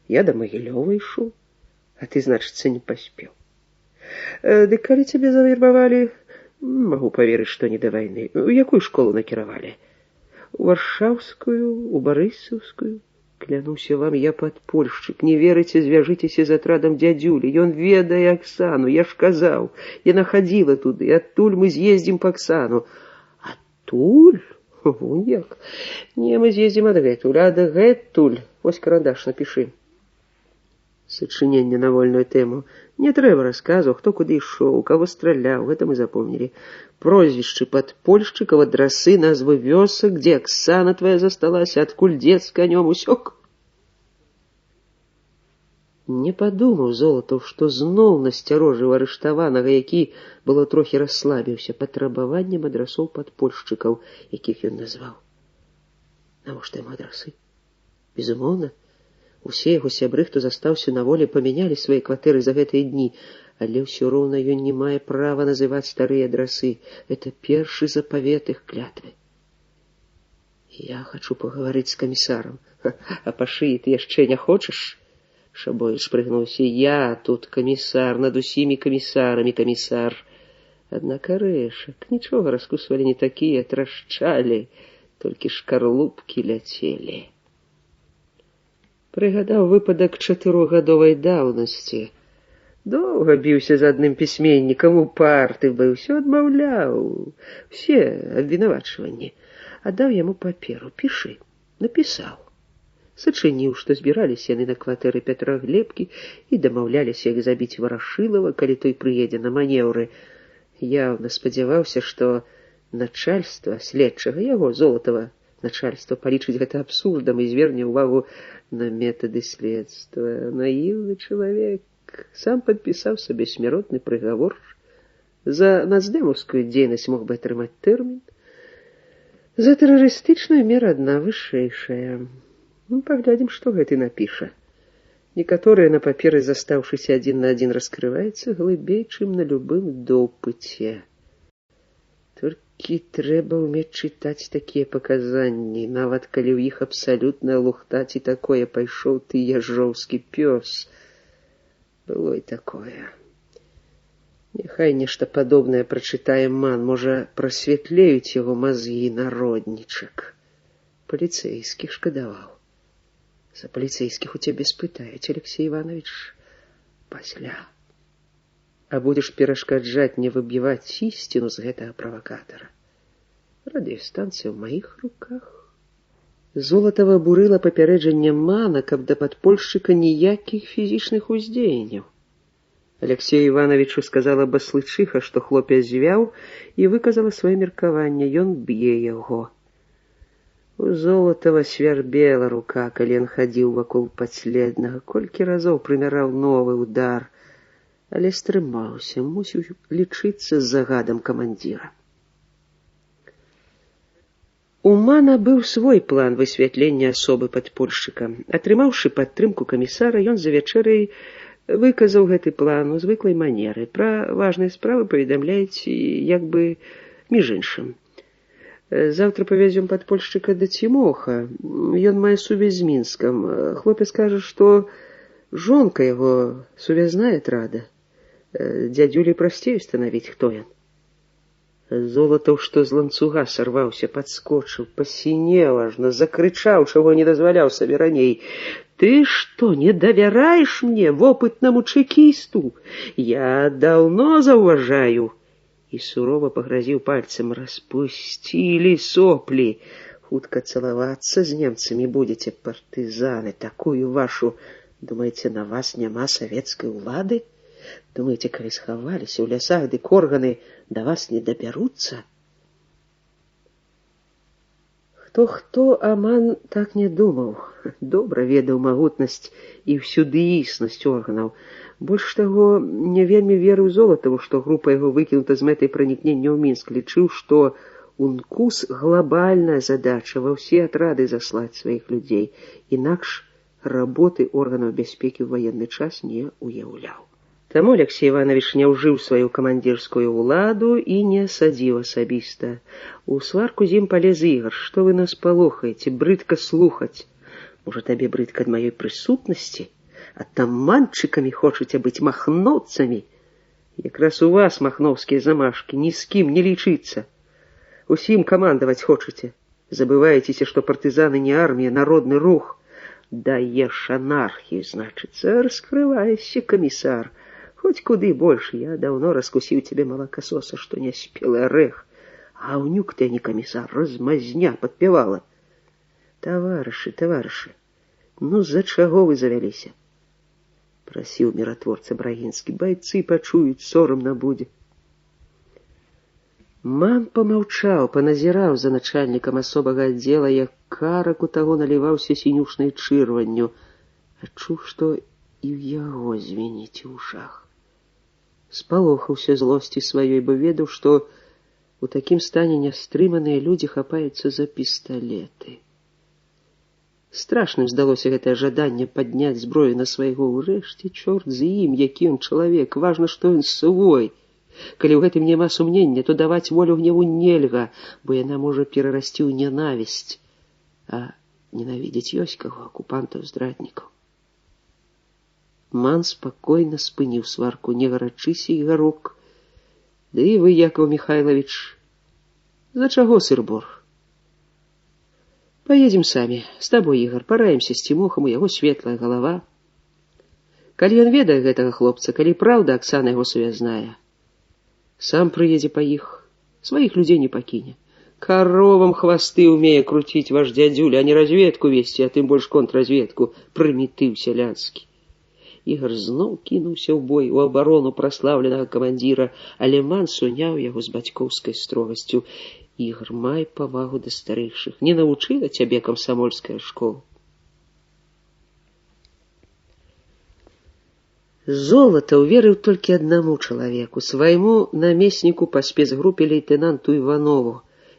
Я да Магілёва ішоў, а ты, значыцца, не паспеў. Дык калі цябе завербавалі, магу паверыць, што не да вайны. У якую школу накіравалі? У Варшаўскую, у Барысаўскую? Клянуся вам, я падпольшчык. Не верыце, звяжыцеся з атрадам дзядзюлі. Ён ведае Аксану, я ж казаў. Яна хадзіла туды, адтуль мы з'ездзім па Аксану. Адтуль? Вунь як. Не, мы з'ездзім адгэтуль, адгэтуль. Вось карандаш, напішы. Сачыненне на вольную тэму. Не трэба расказу, хто куды ішоў, каго страляў, гэта мы запомнілі. Прозвішчы падпольшчыкаў, адрасы, назвы вёсак, дзе Аксана твая засталася, адкуль дзед з канём, усёк. Не падумаў Золатаў, што зноў насцярожыў арыштаванага, які было трохі расслабіўся патрабаваннем адрасоў падпольшчыкаў, якіх ён назваў. Навошта яму адрасы? Безумоўна, усе яго сябры, хто застаўся на волі, памянялі свае кватэры за гэтыя дні, але ўсё роўна ён не мае права называць старыя адрасы. Это першы запавет іх клятвы. Я хачу пагаварыць з камісарам. А па шыі ты яшчэ не хочаш? Шабовіч прыгнуўся. Я тут камісар, над усімі камісарамі камісар. Аднак арэшак, нічога раскусвалі не такія, трашчалі, толькі шкарлупкі ляцелі. Прыгадаў выпадак 4гадовай даўнасці. Доўга біўся з адным пісьменнікам, упарты быў, усё адмаўляў, усе абвінавачванні. Аддаў яму паперу, пішы. Напісаў. Сачыніў, што збіраліся яны на кватэры Пятра Глебкі і дамаўляліся, як забіць Варашылава, калі той прыедзе на манеўры. Яўна спадзяваўся, што начальства следчага, яго, Золатава, начальство палічыць гэта абсурдам і зверне ўвагу на метады следства. Наіўны чалавек. Сам падпісаў сабе смяротны прыгавор. За нацдэмаўскую дзейнасць мог бы атрымаць тэрмін. За тэрарыстычную мера адна вышэйшая. Паглядзім, што гэты напіша. Некаторыя на паперы, застаўшыся адзін на адзін, раскрываецца глыбей, чым на любым допыце. Толькі трэба ўмець чытаць такія паказанні, нават калі ў іх абсалютная лухта ці такое пайшоў ты яжоўскі пёс. Было і такое. Няхай нешта падобнае прачытае ман, можа, прасвятлеюць яго мазгі, народнічак. Паліцэйскіх шкадаваў. За паліцэйскіх у цябе спытаюць, Алексей Иванович, пасля. А будзеш перашкаджаць не выбіваць ісціну з гэтага правакатара. Радыёстанцыя ў маіх руках. Золатава бурыла папярэджанне Мана, каб да падпольшчыка ніякіх фізічных уздзеянняў. Алексею Івановичу сказала баслычиха, што хлопец звяў, і выказала сваё меркаванне, ён б'е яго. У Золатава свярбела рука, калі ён хадзіў вакол падследнага, колькі разоў прымяраў новы удар, але стрымаўся, мусіў лічыцца з загадам камандзіра. У Мана быў свой план высвятлення асобы падпольшчыка. Атрымаўшы падтрымку камісара, ён за вячэрай выказаў гэты план у звыклай манеры. Пра важныя справы паведамляюць як бы між іншым. Завтра павязём падпольшчыка да Цімоха. Ён мае сувязь з Мінскам. Хлопец кажа, што жонка яго сувязная трада. Дзядзюлі прасцей устанавіць, хто ён. Золатаў, што з ланцуга сарваўся, падскочыў, пасінеў ажно, закрычаў, чаго не дазваляў сабе раней. «Ты што, не давяраеш мне, вопытнаму чэкісту? Я даўно заўважаю!» І сурова пагразіў пальцем. «Распусцілі соплі! Хутка цалавацца з немцамі будзеце, партызаны, такую вашу! Думаеце, на вас няма савецкай улады? Думаеце, калі схаваліся ў лясах, дык органы да вас не дабяруцца?» Хто, а Ман так не думаў. Добра ведаў магутнасць і всюдыіснасць органаў. Больш таго, не вельмі верыў Золатаву, што група яго выкінута з мэтай пранікнення ў Мінск. Лічыў, што УНКУС глобальная задача ва ўсе атрады заслаць сваіх людзей. Інакш работы органаў бяспекі ў ваенны час не уяўляў. Таму Алексей Іванович не ўжыў сваю камандзірскую ўладу і не садзіў асабіста. У сварку з ім палез Ігар. «Што вы нас палохаеце? Брыдка слухаць. Можа, табе брыдка ад маёй прысутнасці? Атаманчыкамі хочаце быць, махноўцамі? Якраз у вас махноўскія замашкі, ні з кім не лічыцца. Усім камандаваць хочаце. Забываецеся, што партызаны не армія, народны рух. Даеш анархію, значыцца, раскрываешся, камісар. Хоць куды больш, я даўно раскусіў цябе, малакасоса, што не спелы арэх. А ўнюк ты, не камісар, размазня падпявала. Таварышы, ну з-за чаго вы завяліся? Прасіў міратворца Брагінскі, байцы пачуюць, сорамна будзе. Ман памаўчаў, паназіраў за начальнікам асобага аддзела, як карак у таго наліваўся сінюшнай чырванню. Адчуў, што і ў яго звеніць у ушах. Спалохаўся злосці сваёй, бо ведаў, што у такім стане нястрыманыя людзі хапаюцца за пісталеты. Страшным здалося гэтае жаданне падняць зброю на свайго. Урэшце, чорт з ім, які ён чалавек, важна, што ён свой. Калі ў гэтым няма сумнення, то даваць волю гневу нельга, бо яна можа перарасці ў ненавісць. А ненавідзець ёсць каго, акупантаў, здраднікаў. Ман спакойна спыніў сварку. Не гарачыся, Ігарок. Ды і вы, Якаў Міхайлавіч, за чаго сыр-бор? Поедем самі. З табой, Ігар, параемся з Цімохам, у яго светлая галава. Калі ён ведае гэтага хлопца, калі праўда, Аксана яго сувязная, сам прыедзе па іх, сваіх людзей не пакіне. Коровам хвасты умее круціць ваш дзядзюля, а не разведку весці, а тым больш контрразведку, прымітыў сялянскі. Ігар зноў кінуўся ў бой, у абарону праслаўленага камандзіра, але Ман суняў яго з бацькоўскай строгасцю. Ігар, май павагу да старэйшых. Не навучыла цябе камсамольская школа. Золатаў верыў толькі аднаму чалавеку, свайму намесніку па спецгрупе лейтэнанту Іванову,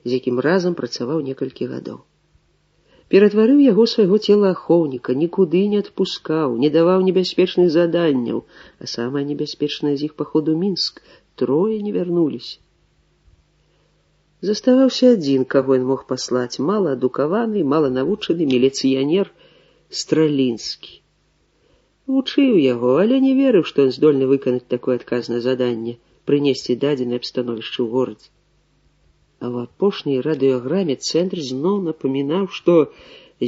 з якім разам працаваў некалькі гадоў. Ператварыў яго свайго телаахоўніка, нікуды не адпускаў, не даваў небяспечных заданняў, а самае небяспечнае з іх паход у Мінск. 3 не вярнуліся. Заставаўся адзін, каго ён мог паслаць, малаадукаваны, маланавучаны міліцыянер Стралінскі. Вучыў яго, але не верыў, што ён здольны выканаць такое адказнае заданне, прынесці дадзенае абстановішча ў горадзе. А в апошняй радыёграме цэнтр зноў напамінаў, што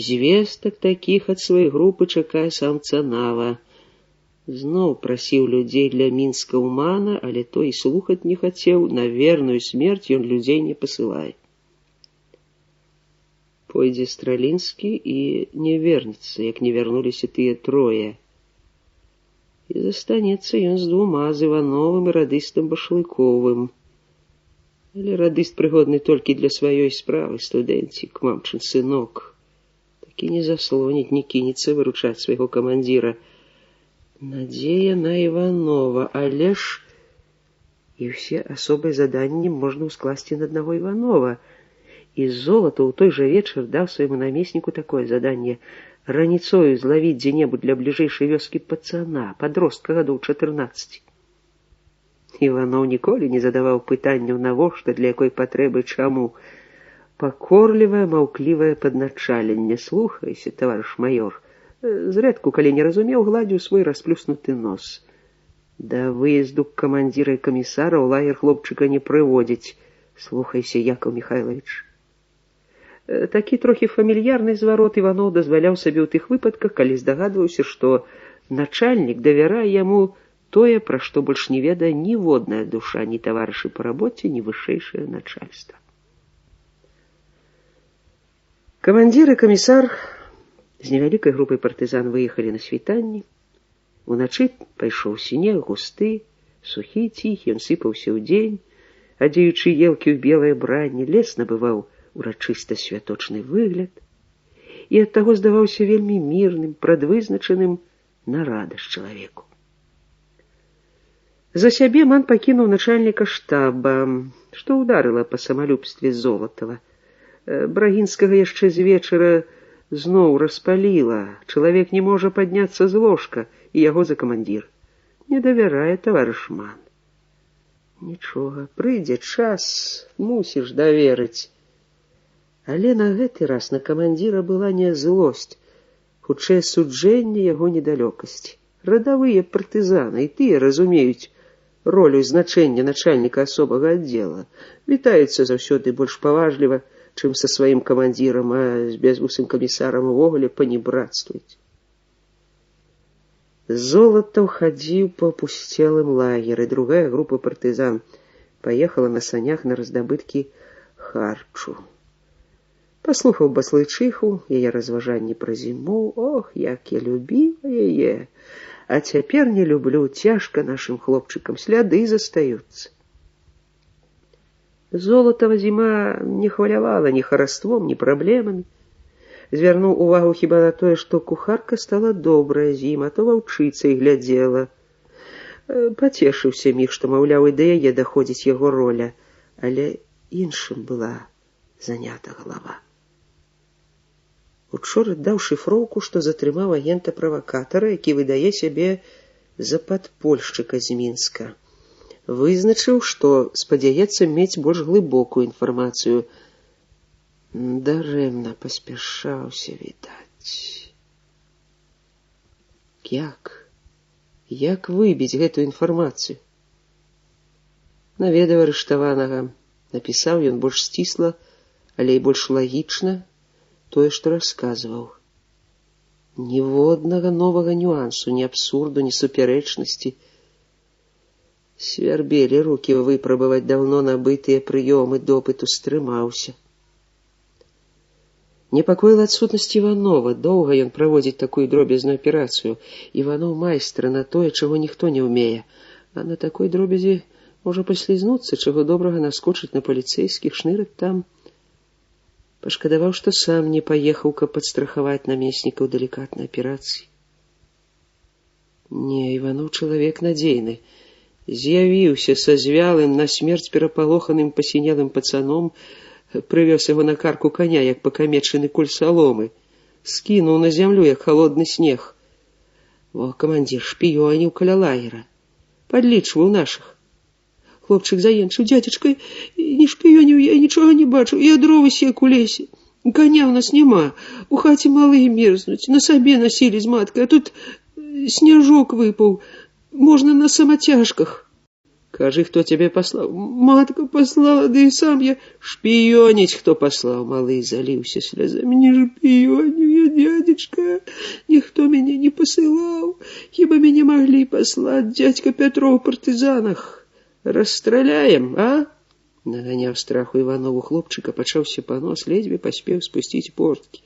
звестак такіх ад сваёй групы чакае сам Цанава. Зноў прасіў людзей для Мінска ў Мана, але той і слухаць не хацеў, на верную смерць ён людзей не пасылае. Пойдзе Стралінскі і не вернецца, як не вярнуліся тыя трое. І застанецца ён з двума, з Івановым і радыстам Башлыковым. Але радыст прыгодны толькі для сваёй справы, студэнцік, мамчын сынок. Такі не заслоніць, не кінецца выручаць свайго камандзіра. Надзея на Іванова, але ж і ўсе асобыя заданні можна ўскласці на аднаго Іванова. І Золатаў у той жа вечар даў свайму намесніку такое заданне — раніцою злавіць дзе-небудзь для бліжэйшай вёскі пацана, падростка гадоў 14. Іванов ніколі не задаваў пытанняў навошта, для якой патрэбы, чаму. Пакорлівае, маўклівае падначаленне. Слухайся, таварыш маёр. Зрэдку, калі не разумеў, гладзіў свой расплюснуты нос. Да выезду камандзіра і камісара ў лагер хлопчыка не прыводзіць. Слухайся, Якаў Міхайлавіч. Такі трохі фамільярны зварот Іванов дазваляў сабе ў тых выпадках, калі здагадваўся, што начальнік давярае яму тое, пра што больш не ведае ніводная душа, ні таварышы па рабоце, ні вышэйшае начальства. Камандзір і камісар з невялікай групай партызан выехалі на світанні. Уначы пайшоў снег густы, сухі, ціхі, ён сыпаўся ўдзень, адзеючы елкі ў белае бранне. Лес набываў урачыста святочны выгляд і адтаго здаваўся вельмі мірным, прадвызначаным на радасць чалавеку. За сябе ман пакінуў начальніка штаба, што ўдарыла па самалюбстве Золатава. Брагінскага яшчэ з вечара зноў распаліла. Чалавек не можа падняцца з ложка, і яго за камандзір. Не давярае таварыш ман. Нічога, прыйдзе час, мусіш даверыць. Але на гэты раз на камандзіра была не злосць, хутчэй суджэнне яго недалёкасці. Радавыя партызаны, і тыя разумеюць ролю і значэнне начальніка асобага аддзела. Вітаюцца заўсёды больш паважліва, чым са сваім камандзірам, а з безвусым камісарам увогуле панібратствуюць. Золатаў хадзіў па пусцелым лагеры. Другая група партызан паехала на санях на раздабыткі харчу. Паслухаў баслычиху, яе разважанні пра зіму. Ох, як я любіла яе! А цяпер не люблю, цяжка нашым хлопчыкам, сляды застаюцца. Золатава зіма не хвалявала ні хараством, ні праблемамі. Звярнуў увагу хіба на тое, што кухарка стала добрая з ім, а то ваўчыцай глядзела. Пацешыўся міг, што, маўляў, і да яе даходзіць яго роля, але іншым была занята галава. Учора даў шыфроўку, што затрымаў агента-правакатара, які выдае сябе за падпольшчыка з Мінска. Вызначыў, што спадзяецца мець больш глыбокую інфармацыю. Дарэмна паспяшаўся, відаць. Як выбіць гэтую інфармацыю? Наведаў арыштаванага. Напісаў ён больш сцісла, але і больш лагічна тое, што расказваў. Ніводнага новага нюансу, ні абсурду, ні супярэчнасці. Свярбелі рукі выпрабаваць даўно набытыя прыёмы допыту, стрымаўся. Непакоіла адсутнасць Іванова. Доўга ён праводзіць такую дробязную аперацыю. Іванов майстра на тое, чаго ніхто не ўмее. А на такой дробязі можа паслізнуцца, чаго добрага наскочыць на паліцэйскіх, шнырыць там. Пашкадаваў, што сам не паехаў, каб падстрахаваць намесніка ў далікатнай аперацыі. Не, Іванов чалавек надзейны. З'явіўся са звялым, на смерць перапалоханым пасінелым пацаном, прывёз яго на карку коня, як пакамечаны куль саломы, скінуў на зямлю, як халодны снег. Во, камандзір шпіёніў каля лагера, падлічваў нашых. Хлопчык заенчыў: дзядзечка, не шпіёніў, я нічога не бачу, я дровы сек у лесе. Коня ў нас няма, у хаце малыя мерзнуць, на сабе насілі з маткай, а тут сняжок выпаў, можна на самацяжках. Кажы, хто цябе паслаў? Матка паслала, ды і сам я. Шпіёніць хто паслаў? Малы заліўся слязамі. Не шпіёню я, дядзечка, ніхто мяне не пасылаў. Хіба мяне маглі паслаць дзядзька Пятро ў партызанах. Расстраляем, а? Наганяў страху Іванову хлопчыка, пачаўся панос, ледзьве паспеў спусціць порткі.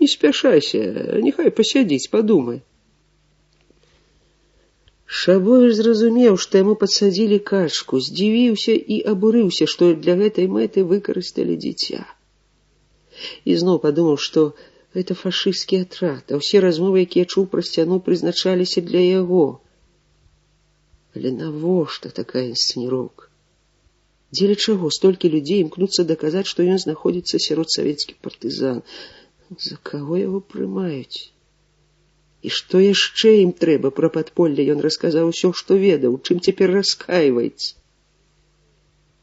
Не спяшайся, няхай пасядзіць, падумай. Шабовіч зразумеў, што яму падсадзілі качку, здзівіўся і абурыўся, што для гэтай мэты выкарысталі дзіця. І зноў падумаў, што гэта фашысцкі атрад, а ўсе размовы, якія чуў пра сцяну, прызначаліся для яго. Але навошта такая інсцэніроўка? Дзеля чаго столькі людзей імкнуцца даказаць, што ён знаходзіцца сярод савецкіх партызан? За каго яго прымаюць? І што яшчэ ім трэба пра падполле? Ён расказаў усё, што ведаў, чым цяпер раскайваецца.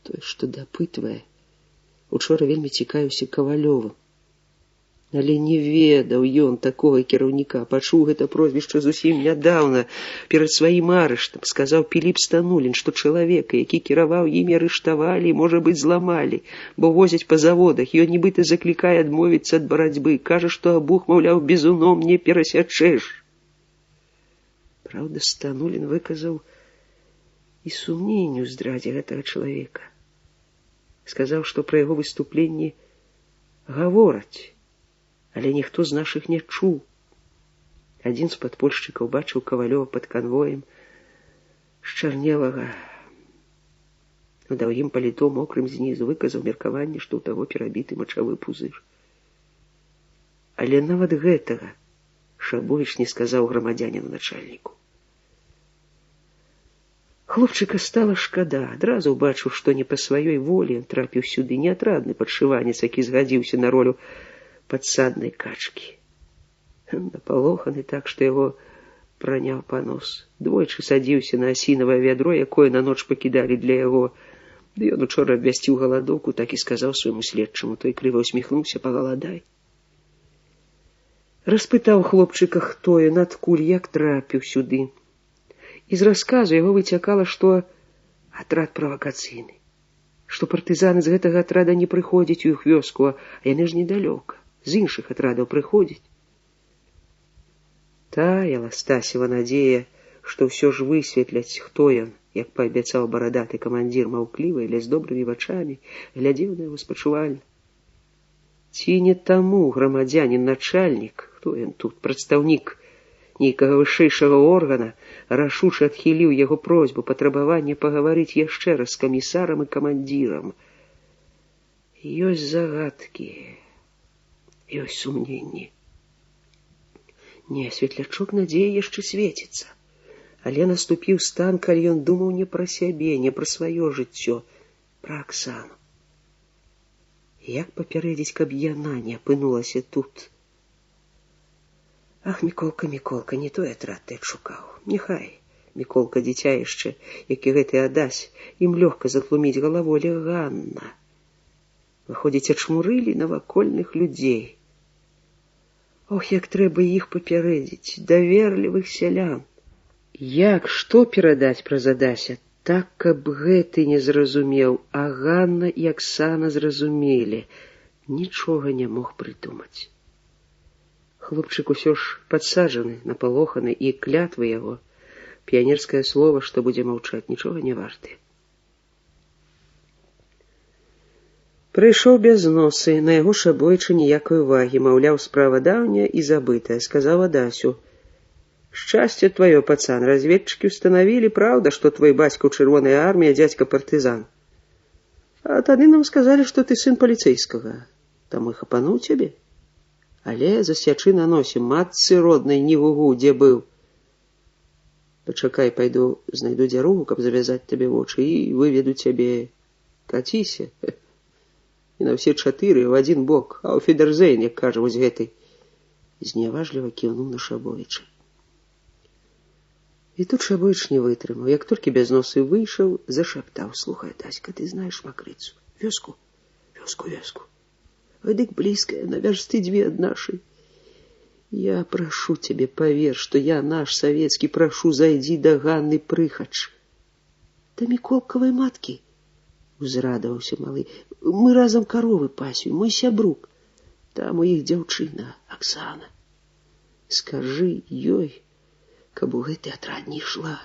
Той, што дапытвае, учора вельмі цікавіўся Кавалёвым. Але не ведаў ён такога кіраўніка. Пачуў гэта прозвішча зусім нядаўна, перад сваім арыштам. Сказаў Піліп Станулін, што чалавека, які кіраваў імі, арыштавалі, можа быць, зламалі, бо возяць па заводах. Ён нібыта заклікае адмовіцца ад барацьбы. Кажа, што абух, маўляў, бізуном не перасячэш. Праўда, Станулін выказаў і сумненню ў здрадзе гэтага чалавека. Сказаў, што пра яго выступленні гавораць, але ніхто з нашых не чуў. Адзін з падпольшчыкаў бачыў Кавалёва пад канвоем, счарнелага, у даўгім паліто мокрым знізу, выказаў меркаванне, што ў таго перабіты мачавы пузыр. Але нават гэтага Шабовіч не сказаў грамадзяніну начальніку. Хлопчыка стала шкада. Адразу ўбачыў, што не па сваёй волі ён трапіў сюды, неатрадны падшыванец, які згадзіўся на ролю падсаднай качкі. Напалоханы так, што яго праняў панос. Двойчы садзіўся на асінавае вядро, якое на ноч пакідалі для яго. Ды ён учора абвясціў галадоўку, так і сказаў свайму следчаму. Той крыва усміхнуўся: пагаладай. Распытаў хлопчыка, хто ён, адкуль, як трапіў сюды. І з расказу яго выцякала, што атрад правакацыйны, што партызаны з гэтага атрада не прыходзяць у іх вёску, а яны ж недалёка, з іншых атрадаў прыходзяць. Таяла Стасева надзея, што ўсё ж высветляць, хто ён, як паабяцаў барадаты камандзір маўклівы, але з добрымі вачамі, глядзеў на яго спачувальна. Ці не таму грамадзянін начальнік, хто ён тут, прадстаўнік нейкага вышэйшага органа, рашуча адхіліў яго просьбу, патрабаванне пагаварыць яшчэ раз з камісарам і камандзірам. Ёсць загадкі, ёсць сумненні. Не, светлячок надзеі яшчэ свеціцца. Але наступіў стан, калі ён думаў не пра сябе, не пра сваё жыццё, пра Аксану. Як папярэдзіць, каб яна не апынулася тут? Ах, Міколка, Міколка, не той атрад ты адшукаў. Няхай, Міколка, дзіця яшчэ, які гэты адась, ім лёгка затлуміць галаву, але Ганна. Выходзіць, ачмурылі навакольных людзей. Ох, як трэба іх папярэдзіць, даверлівых сялян. Як, што перадаць праз Адася, так, каб гэты не зразумеў, а Ганна і Аксана зразумелі. Нічога не мог прыдумаць. Хлопчык усё ж падсаджаны, напалоханы, і клятвы яго, піянерскае слова, што будзе маўчаць, нічога не варты. Прыйшоў без носы, на яго Шабойча ніякай увагі, маўляў, справа даўняя і забытая, сказаў Адасю: «Шчасце твоё, пацан, разведчыкі установілі, праўда, што твой бацька ў чырвонай арміі, а дзядзька партызан. А тады нам сказалі, што ты сын паліцэйскага. Там і хапануў цябе. Але засячы на носе, матцы роднай не гугу, дзе быў. Пачакай, пайду, знайду дзяругу, каб завязаць табе вочы, і выведу цябе. Каціся. І на ўсе чатыры ў адзін бок, а ў Федерзейн, як кажа вось гэты». Зняважліва кіўнуў на Шабовіча. І тут Шабовіч не вытрымаў. Як толькі без носы выйшаў, зашаптаў: «Слухай, Таська, ты знаеш Макрыцу? Вёску? Вёску. Ой, дык блізкая, на вярсты 2 ад нашай. Я прашу цябе, павер, што я наш савецкі, прашу, зайдзі да Ганны Прыхач». «Да Міколкавай маткі», — узрадаваўся малы. «Мы разам каровы пасвім, мой сябрук. Там у іх дзяўчына, Аксана. Скажы ёй, каб у гэты атрад не ішла».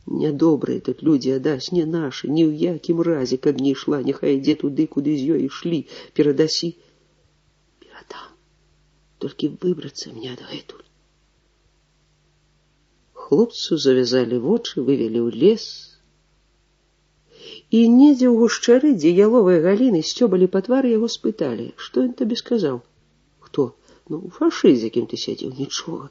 Нядобрыя тут людзі, адась, не нашы, ні ў якім разе, каб не ішла, няхай ідзе туды, куды з ёй ішлі, перадасі. Перадам, толькі выбрацца мне адгэтуль. Хлопцу завязалі вочы, вывелі ў лес, і недзе ў гушчары, дзе яловыя галіны сцёбалі па твары, яго спыталі: што ён табе сказаў? Хто? Ну, фашыст, з якім ты сядзеў. Нічога.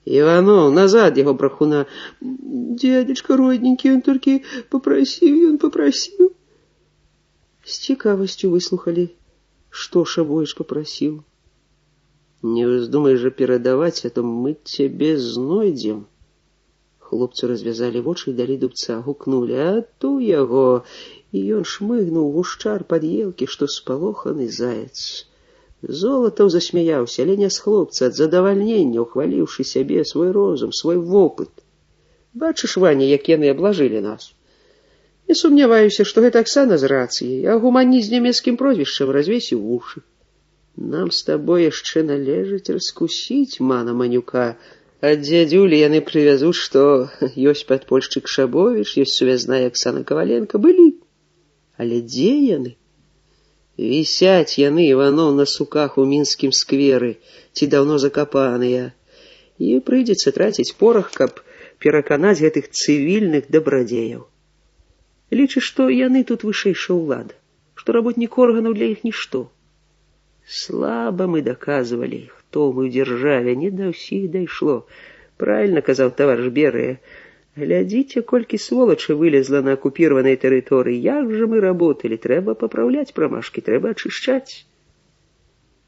Иванов, назад его брахуна. Дядечка родненький, он только попросил. С цікавасцю выслухали, что Шабоич попросил. Не вздумай же передавать, а то мы тебе знойдем. Хлопцы развязали вочы і далі дубца, гукнули: а ту яго! І ён шмыгнуў гушчар пад елкі, што спалоханы заяц. Золатаў засмяяўся, але не з хлопца, ад задавальнення, ухваліўшы сябе, свой розум, свой вопыт. Бачыш, Ваня, як яны аблажылі нас. Не сумняваюся, што гэта Аксана з рацыяй, а гуманіст з нямецкім прозвішчам развесіў вушы. Нам з табой яшчэ належыць раскусіць мана Манюка. Ад дзядзюлі яны прывязуць, што ёсць падпольшчык Шабовіч, ёсць сувязная Аксана Каваленко. Былі. Але дзе яны? Вісяць яны, Іванов, на суках у мінскім скверы, ці даўно закапаныя. І прыйдзецца траціць порах, каб пераканаць гэтых цывільных дабрадзеяў. Лічыш, што яны тут вышэйшая ўлада, што работнік органаў для іх нішто. Слаба мы доказывали, хто мы ў дзяржаве, не да ўсіх дайшло. Правильно казаў таварыш Берыя. Глядзіце, колькі сволачы вылезла на акупірованай тэрыторыі. Як же мы работали? Трэба папраўляць прамашкі, трэба ачышчаць.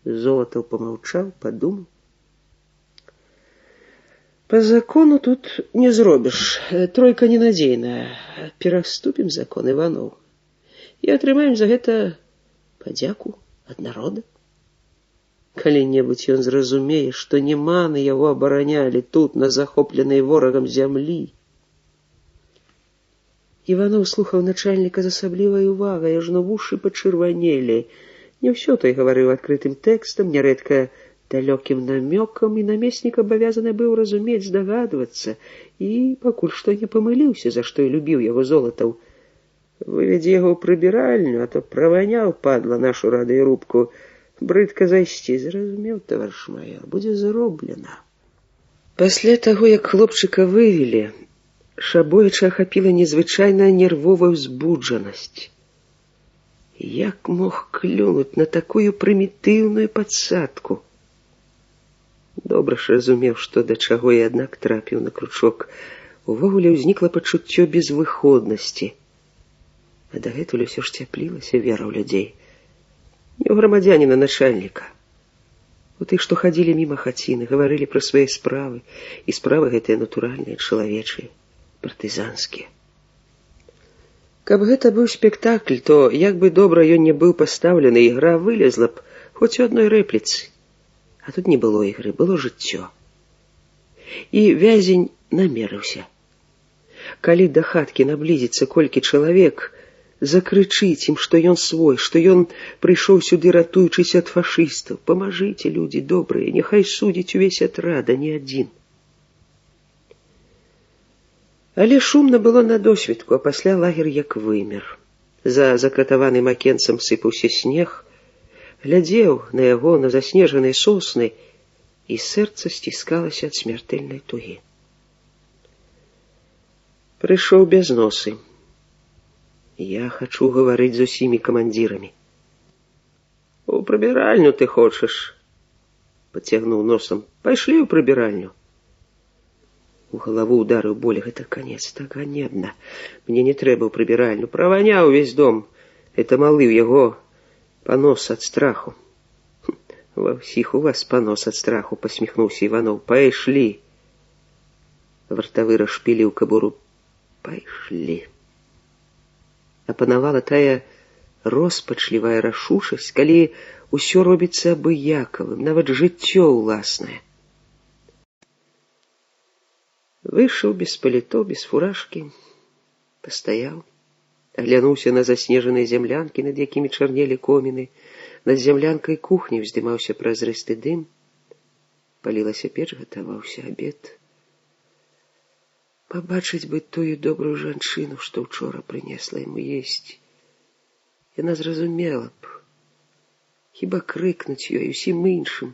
Золатаў помаўчаў, падумаў. По закону тут не зробіш. Тройка ненадзейная. Пераступім закон, Иванов. І атрымаем за гэта падзяку ад народа. Калі-небудзь ён зразумее, што не маны яго абаранялі тут, на захопленай ворагам зямлі. Іванов слухаў начальніка з асаблівай увагай, ажно вушы пачырванелі. Не ўсё той гаварыў адкрытым тэкстам, нярэдка далёкім намёкам, і намеснік абавязаны быў разумець, здагадвацца, і пакуль што не памыліўся, за што і любіў яго Золатаў. Выведзе яго ў прыбіральню, а то праваняў, падла, нашу радыёрубку. Брыдка зайсці, зразумеў, таварыш майор, будзе зроблена. Пасля таго, як хлопчыка вывелі, Шабовіча ахапіла незвычайная нервовая ўзбуджанасць. Як мог клюнуць на такую прымітыўную падсадку? Добра ж разумеў, што да чаго, і аднак трапіў на кручок. Увогуле ўзнікла пачуццё безвыходнасці. А дагэтуль усё ж цяплілася вера ў людзей. Не ў грамадзяніна начальніка. У тых, што хадзілі міма хаціны, гаварылі пра свае справы, і справы гэтыя натуральныя, чалавечыя, партызанскія. Каб гэта быў спектакль, то, як бы добра ён не быў пастаўлены, ігра вылезла б хоць у адной рэпліцы. А тут не было ігры, было жыццё. І вязень намерыўся. Калі да хаткі наблізіцца колькі чалавек, закрычыць ім, што ён свой, што ён прыйшоў сюды, ратуючыся ад фашыстаў. Памажыце, людзі добрыя, няхай судзіць увесь атрад, а не адзін. Але шумна было на досвідку, а пасля лагер як вымер. За закратаваным акенцам сыпаўся снег, глядзеў на яго, на заснежаныя сосны, і сэрца сціскалася ад смяртэльнай тугі. Прыйшоў бязносы. Я хачу гаварыць з усімі камандзірамі. У прыбіральню ты хочаш? Пацягнуў носам. Пайшлі ў прыбіральню. У галаву ударыў боль. Гэта канец, так ганебна. Мне не трэба ў прыбіральню. Праваняў увесь дом. Это малы ў яго панос ад страху. Ва ўсіх у вас панос ад страху, пасміхнуўся Іванов. Пайшлі. Вартавы расшпіліў кабуру. Пайшлі. Апанавала тая роспачлівая рашучасць, калі ўсё робіцца абыякавым, нават жыццё ўласнае. Выйшаў без паліто, без фуражкі, пастаяў, аглянуўся на заснежаныя зямлянкі, над якімі чарнелі коміны, над зямлянкай кухні вздымаўся празрысты дым, палілася печ, гатаваўся абед. Пабачыць бы тую добрую жанчыну, што ўчора прынесла яму есці. Яна зразумела б. Хіба крыкнуць ёй усім іншым.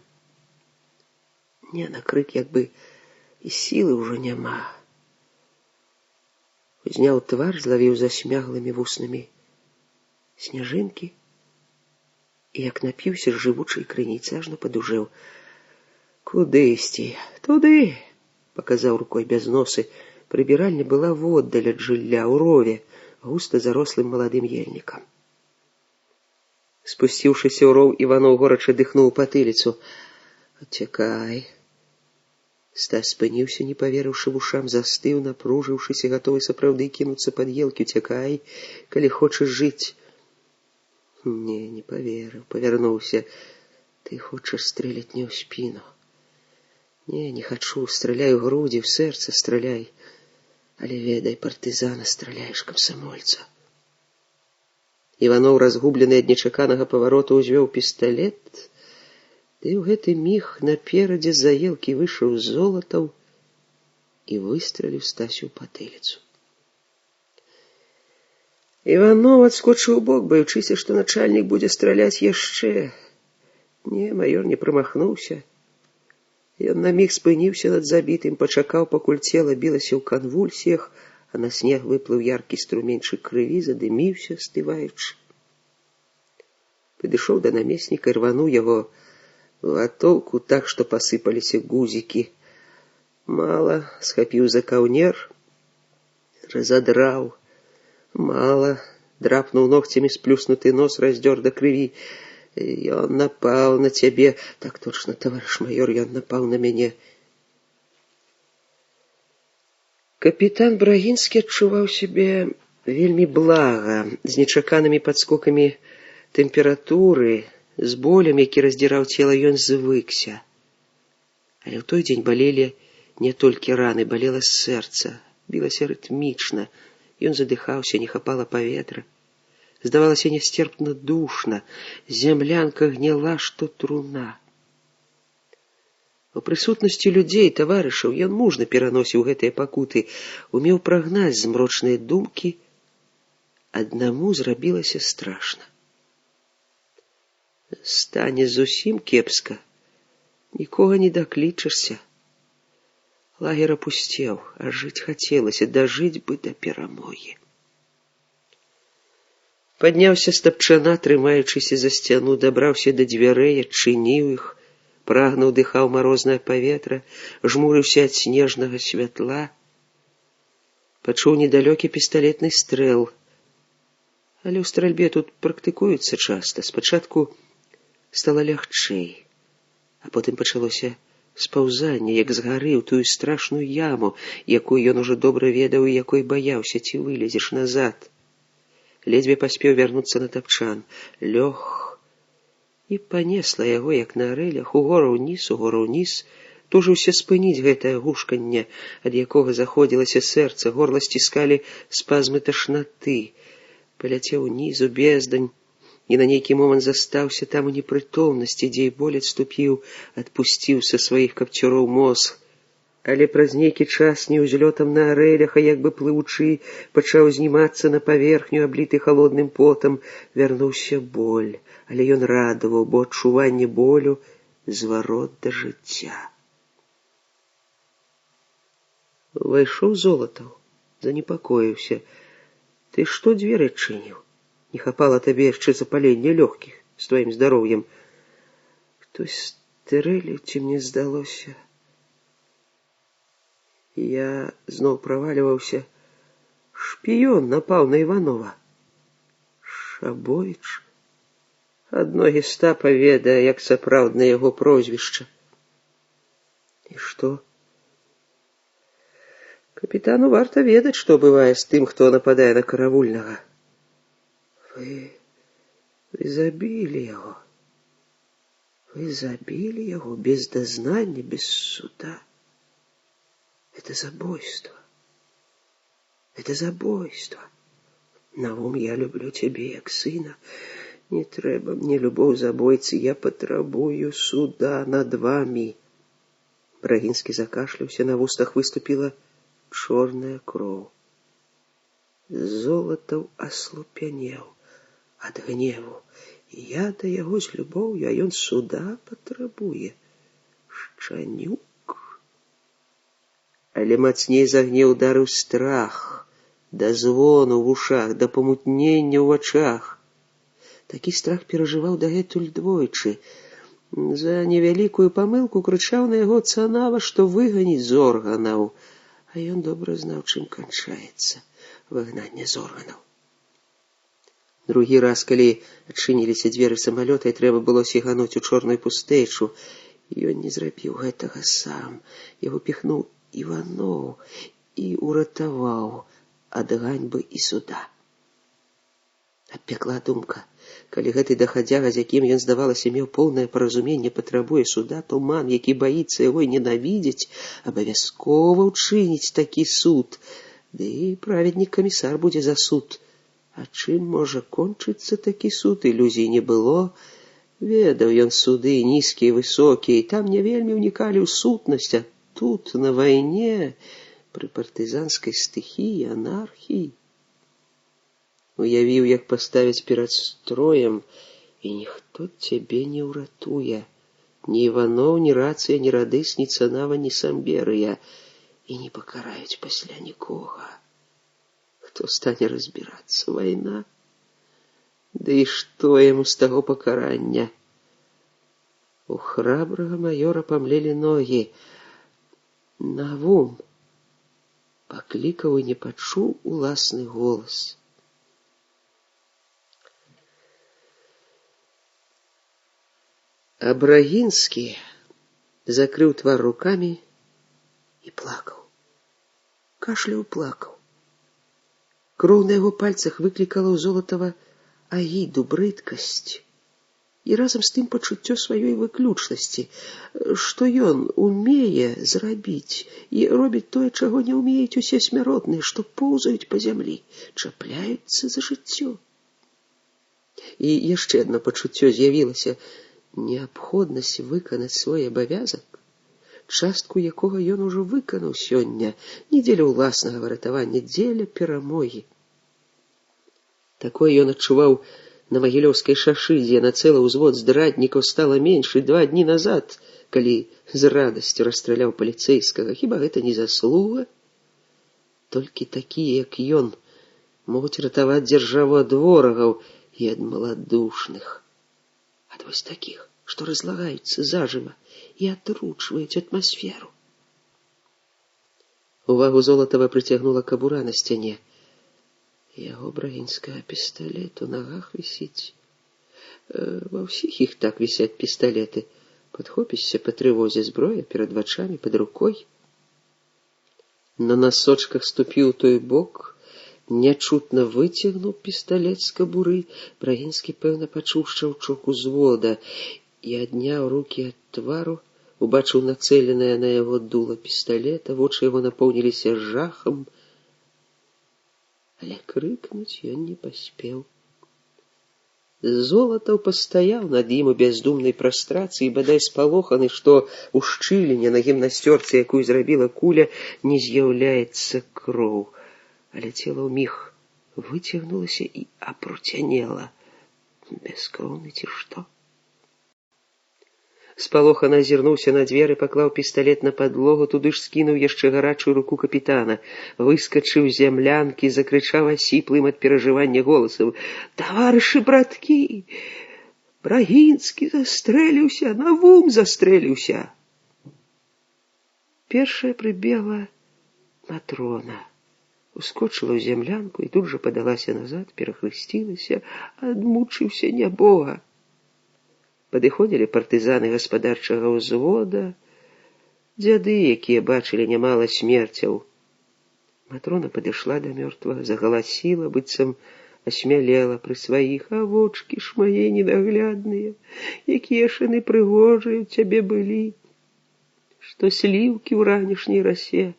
Не, на крык як бы і сілы ўжо няма. Узняў твар, злавіў засмяглымі вуснамі сняжынкі і, як напіўся з жывучай крыніцы, ажно падужэў. Куды ісці? Туды, паказаў рукой без носы. Прыбіральня была воддаль ад жылля, ў рове, густа зарослым маладым ельнікам. Спусціўшыся ў роў, Іваноў горача дыхнуў у патыліцу. Уцякай. Стась спыніўся, не паверыўшы вушам, застыў, напружыўшыся, гатовы сапраўды кінуцца пад елкі. Уцякай, калі хочаш жыць. Не паверыў, павярнуўся. Ты хочаш стрэліць не ў спіну. Не хачу, страляй у грудзі, ў сэрца страляй. Але ведай, партызана страляеш, камсамольца. Іваноў, разгублены ад нечаканага павароту, узвёў пісталет, ды ў гэты міг наперадзе з-за елкі выйшаў Золатаў і выстраліў Стасю ў патыліцу. Іваноў адскочыў убок, баючыся, што начальнік будзе страляць яшчэ. Не, маёр не прамахнуўся. Ён на міг спыніўся над забітым, пачакаў, пакуль цела білася ў канвульсіях, а на снег выплыў яркі струменьчык крыві, задыміўся, стываючы. Падышоў да намесніка, рвануў яго ватоўку так, што пасыпаліся гузікі. Мала, схапіў за каўнер, разадраў. Мала, драпнуў ногцямі сплюснуты нос, раздзёр да крыві. Ён напаў на цябе. Так точно, таварыш маёр, ён напаў на мяне. Капітан Брагінскі адчуваў сябе вельмі блага, з нечаканымі падскокамі тэмпературы, з болем, які раздзіраў цела, ён звыкся. Але ў той дзень балелі не толькі раны, балела сэрца, білася рытмічна. Ён задыхаўся, не хапала паветра. Здавалася несцерпна душна, зямлянка гняла, што труна. У прысутнасці людзей, таварышаў, ён мужна пераносіў гэтыя пакуты, умеў прагнаць змрочныя думкі. Аднаму зрабілася страшна. Стане зусім кепска, нікога не даклічашся. Лагер апусцеў, а жыць хацелася, дажыць бы да перамогі. Падняўся з тапчана, трымаючыся за сцяну, дабраўся да дзвярэй, адчыніў іх, прагна ўдыхаў марознае паветра, жмурыўся ад снежнага святла. Пачуў недалёкі пісталетны стрэл. Але ў стральбе тут практыкуюцца часта. Спачатку стала лягчэй, а потым пачалося спаўзанне, як з гары ў тую страшную яму, якую ён ужо добра ведаў і якой баяўся, ці вылезеш назад. Ледзьве паспеў вярнуцца на тапчан. Лёг і панесла яго, як на арэлях, угору ўніз, тужыўся спыніць гэтае гушканне, ад якога заходзілася сэрца, горла сціскалі спазмы ташнаты. Паляцеў уніз у бездань і на нейкі момант застаўся там у непрытомнасці, дзе і боль адступіў, адпусціў са сваіх капцюроў мозг. Але праз нейкі час не ўзлётам на арэлях, а як бы плывучы, пачаў знімацца на паверхню, абліты халодным потам. Вярнуўся боль, але ён радаваў, бо адчуванне болю зварот да жыцця. Увайшоў Золатаў, занепакоіўся. Ты што дзверы адчыніў? Не хапала табе яшчэ запалення лёгкіх з тваім здароўем. Хтось стрэліў, ці мне здалося? Я зноў праваліваўся. Шпіён напаў на Іванова. Шабовіч. Адно гестапа ведае, як сапраўднае яго прозвішча. І што? Капітану варта ведаць, што бывае з тым, хто нападае на каравульнага. Вы забілі яго. Вы забілі яго без дазнання, без суда. Это забойство. Это забойство. Наум, я люблю тебе, як сына. Не трэба мне любоў забойцы, я патрабую суда над вами. Брагінскі закашляўся, на вустах выступіла чорная кроў. Золатаў аслупянеў ад гневу. Я да яго з любоўю, а ён суда патрабуе. Шчанюк. Але мацней за гнеў ударыў страх, да звону ў вушах, да памутнення ў вачах. Такі страх перажываў дагэтуль двойчы. За невялікую памылку крычаў на яго цанава, што выганіць з органаў, а ён добра знаў, чым канчаецца выгнанне з органаў. Другі раз, калі адчыніліся дзверы самалёта і трэба было сігануць у чорную пустэчу, ён не зрабіў гэтага сам. Яго піхнуў Іваноў і ўратаваў ад ганьбы і суда. Абпякла думка. Калі гэты дахадзяга, з якім ён, здавалася, меў поўнае паразуменне, патрабуе суда, то ман, які баіцца яго і ненавідзець, абавязкова ўчыніць такі суд. Ды і праведнік камісар будзе за суд. А чым можа кончыцца такі суд, ілюзій не было. Ведаў ён суды нізкія, высокія, і там не вельмі ўнікалі ў сутнасць, а тут, на вайне, пры партызанскай стыхіі, анархіі. Уявіў, як паставяць перад строем, і ніхто цябе не ўратуе. Ні Іваноў, ні рацыя, ні радыс, ні цанава, ні самберыя. І не пакараюць пасля нікога. Хто стане разбірацца? Вайна? Ды і што яму з таго пакарання? У храбрага маёра памлелі ногі. Навум паклікаў і не пачуў уласны голас. Абрагінскі закрыў твар рукамі і плакаў. Кашляў, плакаў. Кроў на яго пальцах выклікала ў Золатава агіду, брыдкасць і разам з тым пачуццё сваёй выключнасці, што ён умее зрабіць і робіць тое, чаго не ўмеюць усе смяротныя, што поўзаюць па зямлі, чапляюцца за жыццё. І яшчэ адно пачуццё з'явілася — неабходнасць выканаць свой абавязак, частку якога ён ужо выканаў сёння, не дзеля ўласнага выратавання, дзеля перамогі. Такое ён адчуваў на Магілёўскай шашы, дзе на цэлы ўзвод здраднікаў стала менш, і 2 дні назад, калі з радасцю расстраляў паліцэйскага. Хіба гэта не заслуга? Толькі такія, як ён, могуць ратаваць дзяржаву ад ворагаў і ад маладушных. Ад вось такіх, што разлагаюцца зажыва і атручваюць атмасферу. Увагу Золатава прыцягнула кабура на сцяне. Яго брагінскага пісталет у нагах вісіць. Ва ўсіх іх так вісяць пісталеты. Падхопішся па трывозе, зброя перад вачамі, пад рукой. На насочках ступіў той бок, нячутна выцягнуў пісталет з кабуры. Брагінскі, пэўна, пачуў шчаўчок узвода і адняў рукі ад твару, убачыў нацэленае на яго дула пісталета, вочы яго напоўніліся жахам, але крыкнуць ён не паспеў. Золатаў пастаяў над ім у бяздумнай прастрацыі, бадай спалоханы, што ў шчыліне на гімнасцёрцы, якую зрабіла куля, не з'яўляецца кроў. Але цела ўміг выцягнулася і апруцянела. Бяскроўны ці што? Спалохана азірнуўся на дзверы, паклаў пісталет на падлогу, туды ж скінуў яшчэ гарачую руку капітана. Выскачыў з зямлянкі, закрычаў асіплым ад перажывання голасам: «Таварышы браткі! Брагінскі застрэліўся, Навум застрэліўся!» Першая прыбегла Матрона. Ускочыла ў зямлянку і тут жа падалася назад, перахрысцілася: «Адмучыўся нябога!» Падыходзілі партызаны гаспадарчага ўзвода, дзяды, якія бачылі нямала смерцяў. Матрона падышла да мёртвага, загаласіла, быццам асмялела пры сваіх: «А вочкі ж мае недаглядныя, якія ж яны прыгожыя ў цябе былі, што сліўкі ў ранішняй расе!»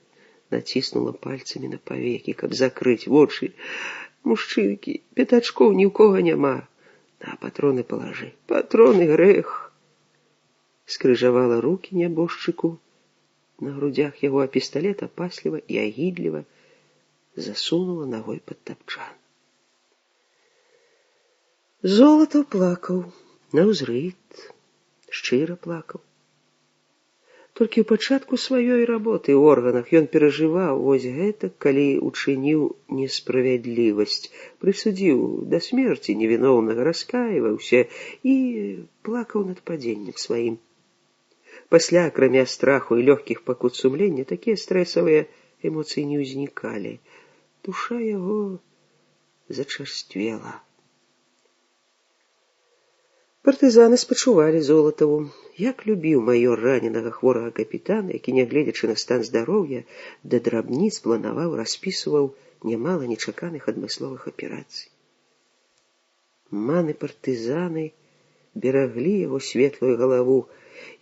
Націснула пальцамі на павекі, каб закрыць вочы. «Мужчынкі, пятачкоў ні ў кога няма. На патроны палажы, патроны грэх!» Скрыжавала рукі нябожчыку, на грудях яго, а пісталет апасліва і агідліва засунула ногой пад тапчан. Золатаў плакаў наўзрыд, шчыра плакаў. Толькі ў пачатку сваёй работы ў органах ён перажываў вось гэтак, калі учыніў несправядлівасць, прысудзіў да смерці невіноўнага, раскайваўся і плакаў над падзеннем сваім. Пасля, акрамя страху і лёгкіх пакут сумлення, такія стрэсавыя эмоцыі не ўзнікалі. Душа яго зачарствела. Партызаны спачувалі Золатаву. Як любіў маёр раненага хворага капітана, які, нягледзячы на стан здароўя, да драбніц планаваў, распісваў нямала нечаканых адмысловых аперацый. Маны-партызаны бераглі яго светлую галаву,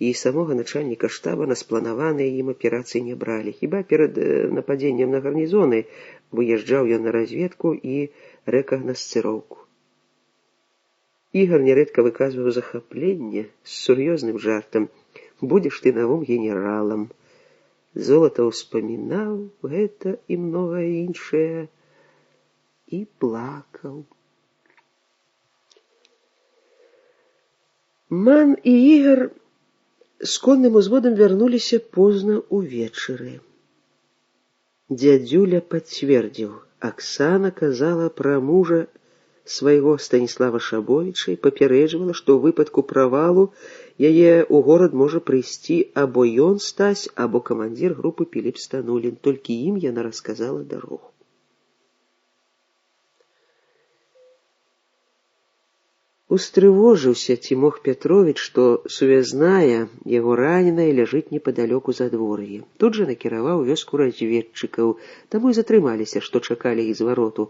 і самога начальніка штаба на спланаваныя ім аперацыі не бралі. Хіба перад нападзеннем на гарнізоны выязджаў ён на разведку і рэкагнасцыроўку. Ігар нярэдка выказваў захапленне з сур'ёзным жартам: «Будзеш ты новым генералам». Золатаў успамінаў гэта і многае іншае і плакаў. Ман і Ігар з конным узводам вярнуліся позна ўвечары. Дзядзюля пацвердзіў: Аксана казала пра мужа свайго Станіслава Шабовіча і папярэджвала, што ў выпадку правалу яе ў горад можа прыйсці або ён, Стась, або камандзір групы Піліп Станулін. Толькі ім яна расказала дарогу. Устрывожыўся Цімох Пятровіч, што сувязная, яго раненая, ляжыць непадалёку задвор'і. Тут жа накіраваў вёску разведчыкаў, таму і затрымаліся, што чакалі іх звароту.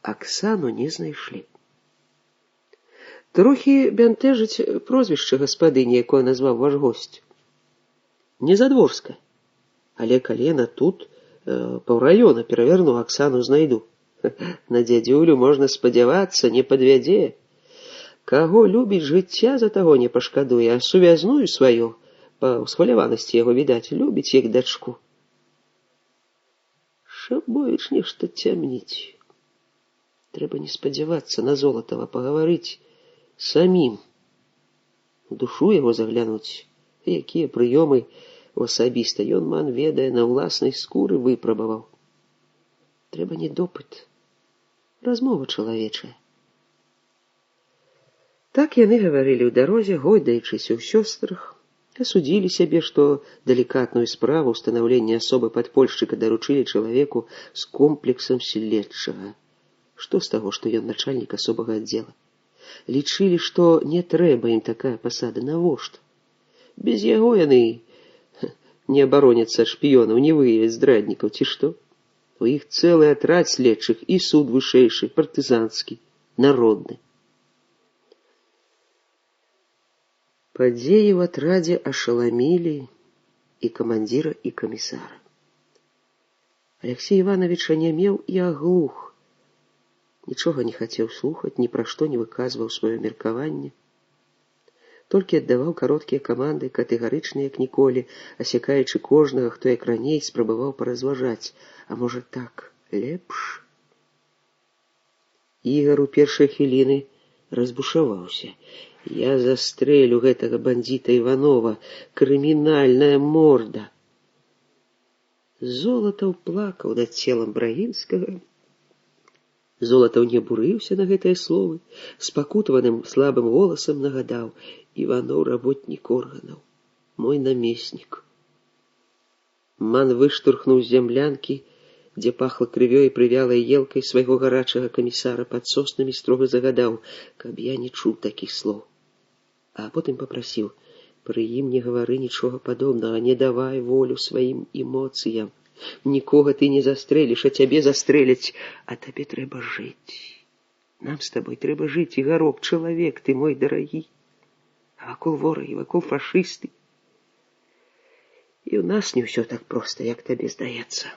Аксану не знайшлі. Трохі бянтэжыць прозвішча гаспадыні, якое назваў ваш госць. Не Задворска. Але калі яна тут, паўраёна перавярну, Аксану знайду. На дзядзюлю можна спадзявацца, не падвядзе. Каго любіць жыцця, за таго не пашкадуе, а сувязную сваю, па ўсхваляванасці яго, відаць, любіць як дачку. Шабовіч нешта цямніць. Трэба не спадзявацца на Золатава, пагаварыць самім. У душу яго заглянуць, якія прыёмы асабіста ён, ман, ведае, на ўласнай скуры выпрабаваў. Трэба не допыт, размова чалавечая. Так яны гаварылі ў дарозе, гойдаючыся ў сёстрах, асудзілі сябе, што далікатную справу ўстанаўлення асобы падпольшчыка даручылі чалавеку з комплексам следчага. Што з таго, што ён начальнік асобага аддзела? Лічылі, што не трэба ім такая пасада, навошта? Без яго яны не абароняцца ад шпіёнаў, не выявяць здраднікаў, ці што? У іх цэлы атрад следчых і суд вышэйшы, партызанскі, народны. Падзеі ў атрадзе ашаламілі і камандзіра, і камісара. Алексей Іванович анямеў і аглух. Нічога не хацеў слухаць, ні пра што не выказваў сваё меркаванне. Толькі аддаваў кароткія каманды, катэгарычныя як ніколі, асякаючы кожнага, хто як раней спрабаваў паразважаць. А можа так лепш? Ігар у першыя хвіліны разбушаваўся. Я застрэлю гэтага бандзіта Іванова, крымінальная морда. Золатаў плакаў над целам Брагінскага. Золатаў не бурыўся на гэтыя словы, спакутаваным слабым голасам нагадаў: Іванов работнік органаў, мой намеснік. Ман выштурхнуў з зямлянкі, дзе пахла крывёй і прывялай елкай, свайго гарачага камісара пад соснамі, строга загадаў, каб я не чуў такіх слоў. А потым папрасіў: пры ім не гавары нічога падобнага, не давай волю сваім эмоцыям. Нікога ты не застрэліш, а цябе застрэляць, а табе трэба жыць. Нам з табой трэба жыць, Ігарок, чалавек ты мой дарагі. А вакол ворагі, вакол фашысты. І ў нас не ўсё так проста, як табе здаецца.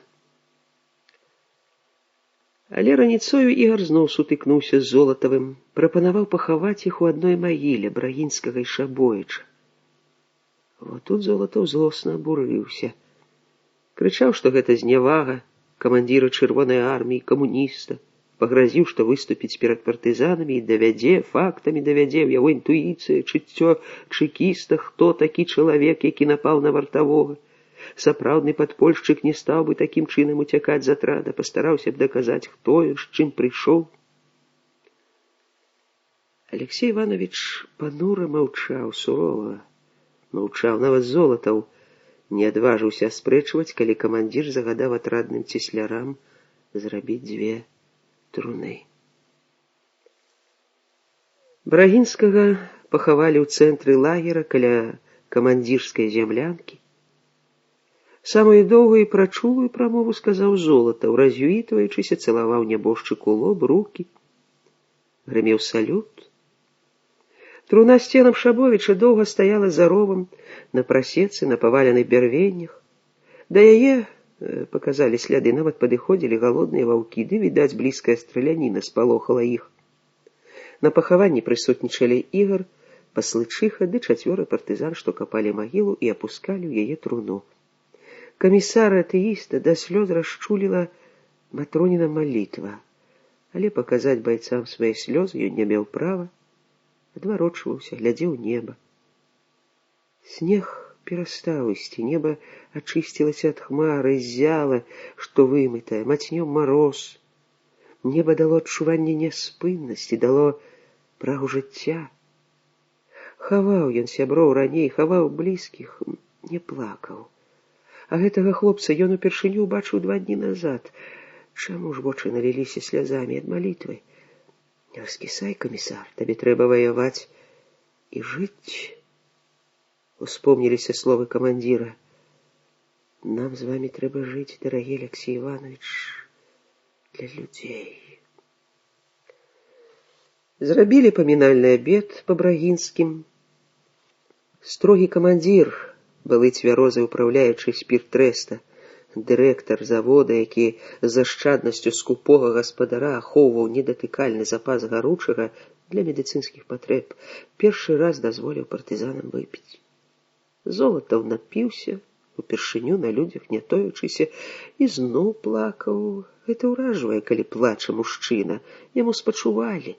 Але раніцою Ігар зноў сутыкнуўся з Золатавым, прапанаваў пахаваць іх у адной магіле, Брагінскага і Шабовіча. Вот тут Золатаў злосна абурыўся. Крычаў, што гэта знявага камандзіра чырвонай арміі, камуніста, пагразіў, што выступіць перад партызанамі і давядзе, фактамі давядзе ў яго інтуіцыя, чуццё чэкіста, хто такі чалавек, які напаў на вартавога. Сапраўдны падпольшчык не стаў бы такім чынам уцякаць з атрада, пастараўся б даказаць, хто ён, з чым прыйшоў. Алексей Иванович панура маўчаў, сурова маўчаў, нават Золатаў не адважыўся аспрэчваць, калі камандзір загадаў атрадным цеслярам зрабіць 2 труны. Брагінскага пахавалі ў цэнтры лагера каля камандзірскай зямлянкі. Самую доўгую і прачулую прамову сказаў Золатаў, развітваючыся, цалаваў нябожчыку лоб, рукі. Грымеў салют. Труна з целам Шабовіча доўга стаяла за ровам на прасецы, на паваленых бярвеннях. Да яе показалі сляды, нават падыходзілі галодныя ваўкі, ды, відаць, блізкая страляніна спалохала іх. На пахаванні прысутнічалі Ігар, паслычыха ды 4 партызан, што капалі магілу і апускалі ў яе труну. Камісара атэіста да слёз расчуліла Матроніна малітва, але паказаць байцам свае слёзы ён не меў права, адварочваўся, глядзеў неба. Снег перастаў ісці, неба ачысцілася ад хмары, ззяла, што вымытае, мацнём мароз. Неба дало адчуванне няспыннасці, дало прагу жыцця. Хаваў ён сяброў раней, хаваў блізкіх, не плакаў. А гэтага хлопца ён упершыню убачыў 2 дні назад. Чаму ж вочы наліліся слязамі ад малітвы? Не раскісай, камісар, табе трэба ваяваць і жыць. Успомніліся словы камандзіра. Нам з вамі трэба жыць, дарагі Алексей Иванович, для людзей. Зрабілі памінальны абед па брагінскім. Строгі камандзір, былы цвярозы ўпраўляючы спіртрэста, дырэктар завода, які з ашчаднасцю скупога гаспадара ахоўваў недатыкальны запас гаручага для медыцынскіх патрэб, першы раз дазволіў партызанам выпіць. Золатаў напіўся, упершыню на людзях не тоючыся, і зноў плакаў. Гэта ўражвае, калі плача мужчына, яму спачувалі.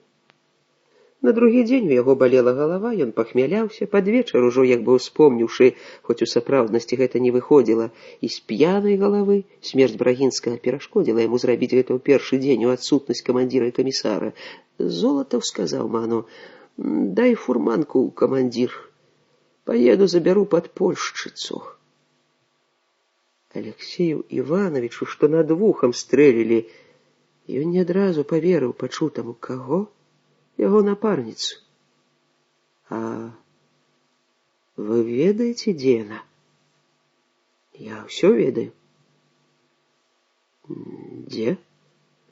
На другі дзень у яго балела галава, ён пахмяляўся, пад вечар ужо, як бы успомніўшы, хоць у сапраўднасці гэта не выходзіла, і з п'янай галавы смерць Брагінскага перашкодзіла яму зрабіць гэта ў першы дзень у адсутнасць камандзіра і камісара. Золатаў сказаў ману: «Дай фурманку, камандзір, паеду забяру падпольшчыцу». Алексею Ивановичу, што над вухам стрэлілі, ён не адразу паверыў пачутаму. Каго? Яго напарніцу. А вы ведаеце, дзе яна? Я ўсё ведаю. Дзе?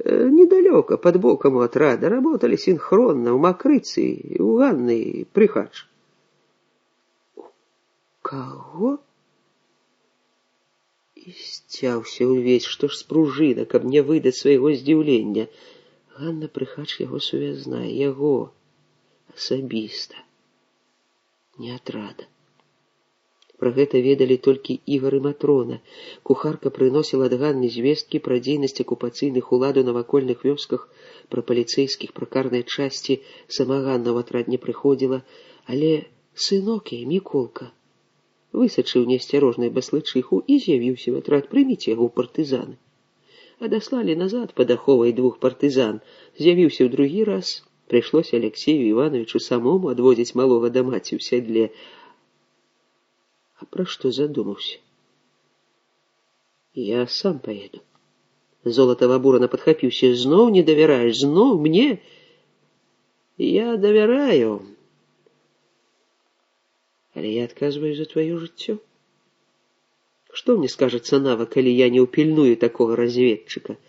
Недалёка, под боком у отрада. Работали синхронно, у Макрыцы, у Ганны Прыхач. Каго? І сцяўся ўвесь, што ж спружына, каб не выдаць свайго здзіўлення. Ганна Прыхач яго сувязная, яго асабіста, не атрада. Пра гэта ведалі толькі Ігар і Матрона. Кухарка прыносіла ад Ганны звесткі пра дзейнасць акупацыйных улад у навакольных вёсках, пра паліцэйскіх, пра карныя часці. Сама Ганна ў атрад не прыходзіла, але сынок яе, Міколка, высачыў неасцярожнай баслычыху і з'явіўся в атрад. Прыміце яго ў партызаны. Адаслалі назад пад аховай 2 партызан. З'явіўся ў другі раз. Прыйшлося Алексею Ивановичу самому адвозіць малога да маці ў сядле. А пра што задумаўся? Я сам поеду. Золатаў абурана падхапіўся. Зноў не давяраеш? Зноў мне? Я давяраю. Але я адказваю за тваё жыццё. Што мне скажацца Нава, калі я не ўпільную такога разведчыка?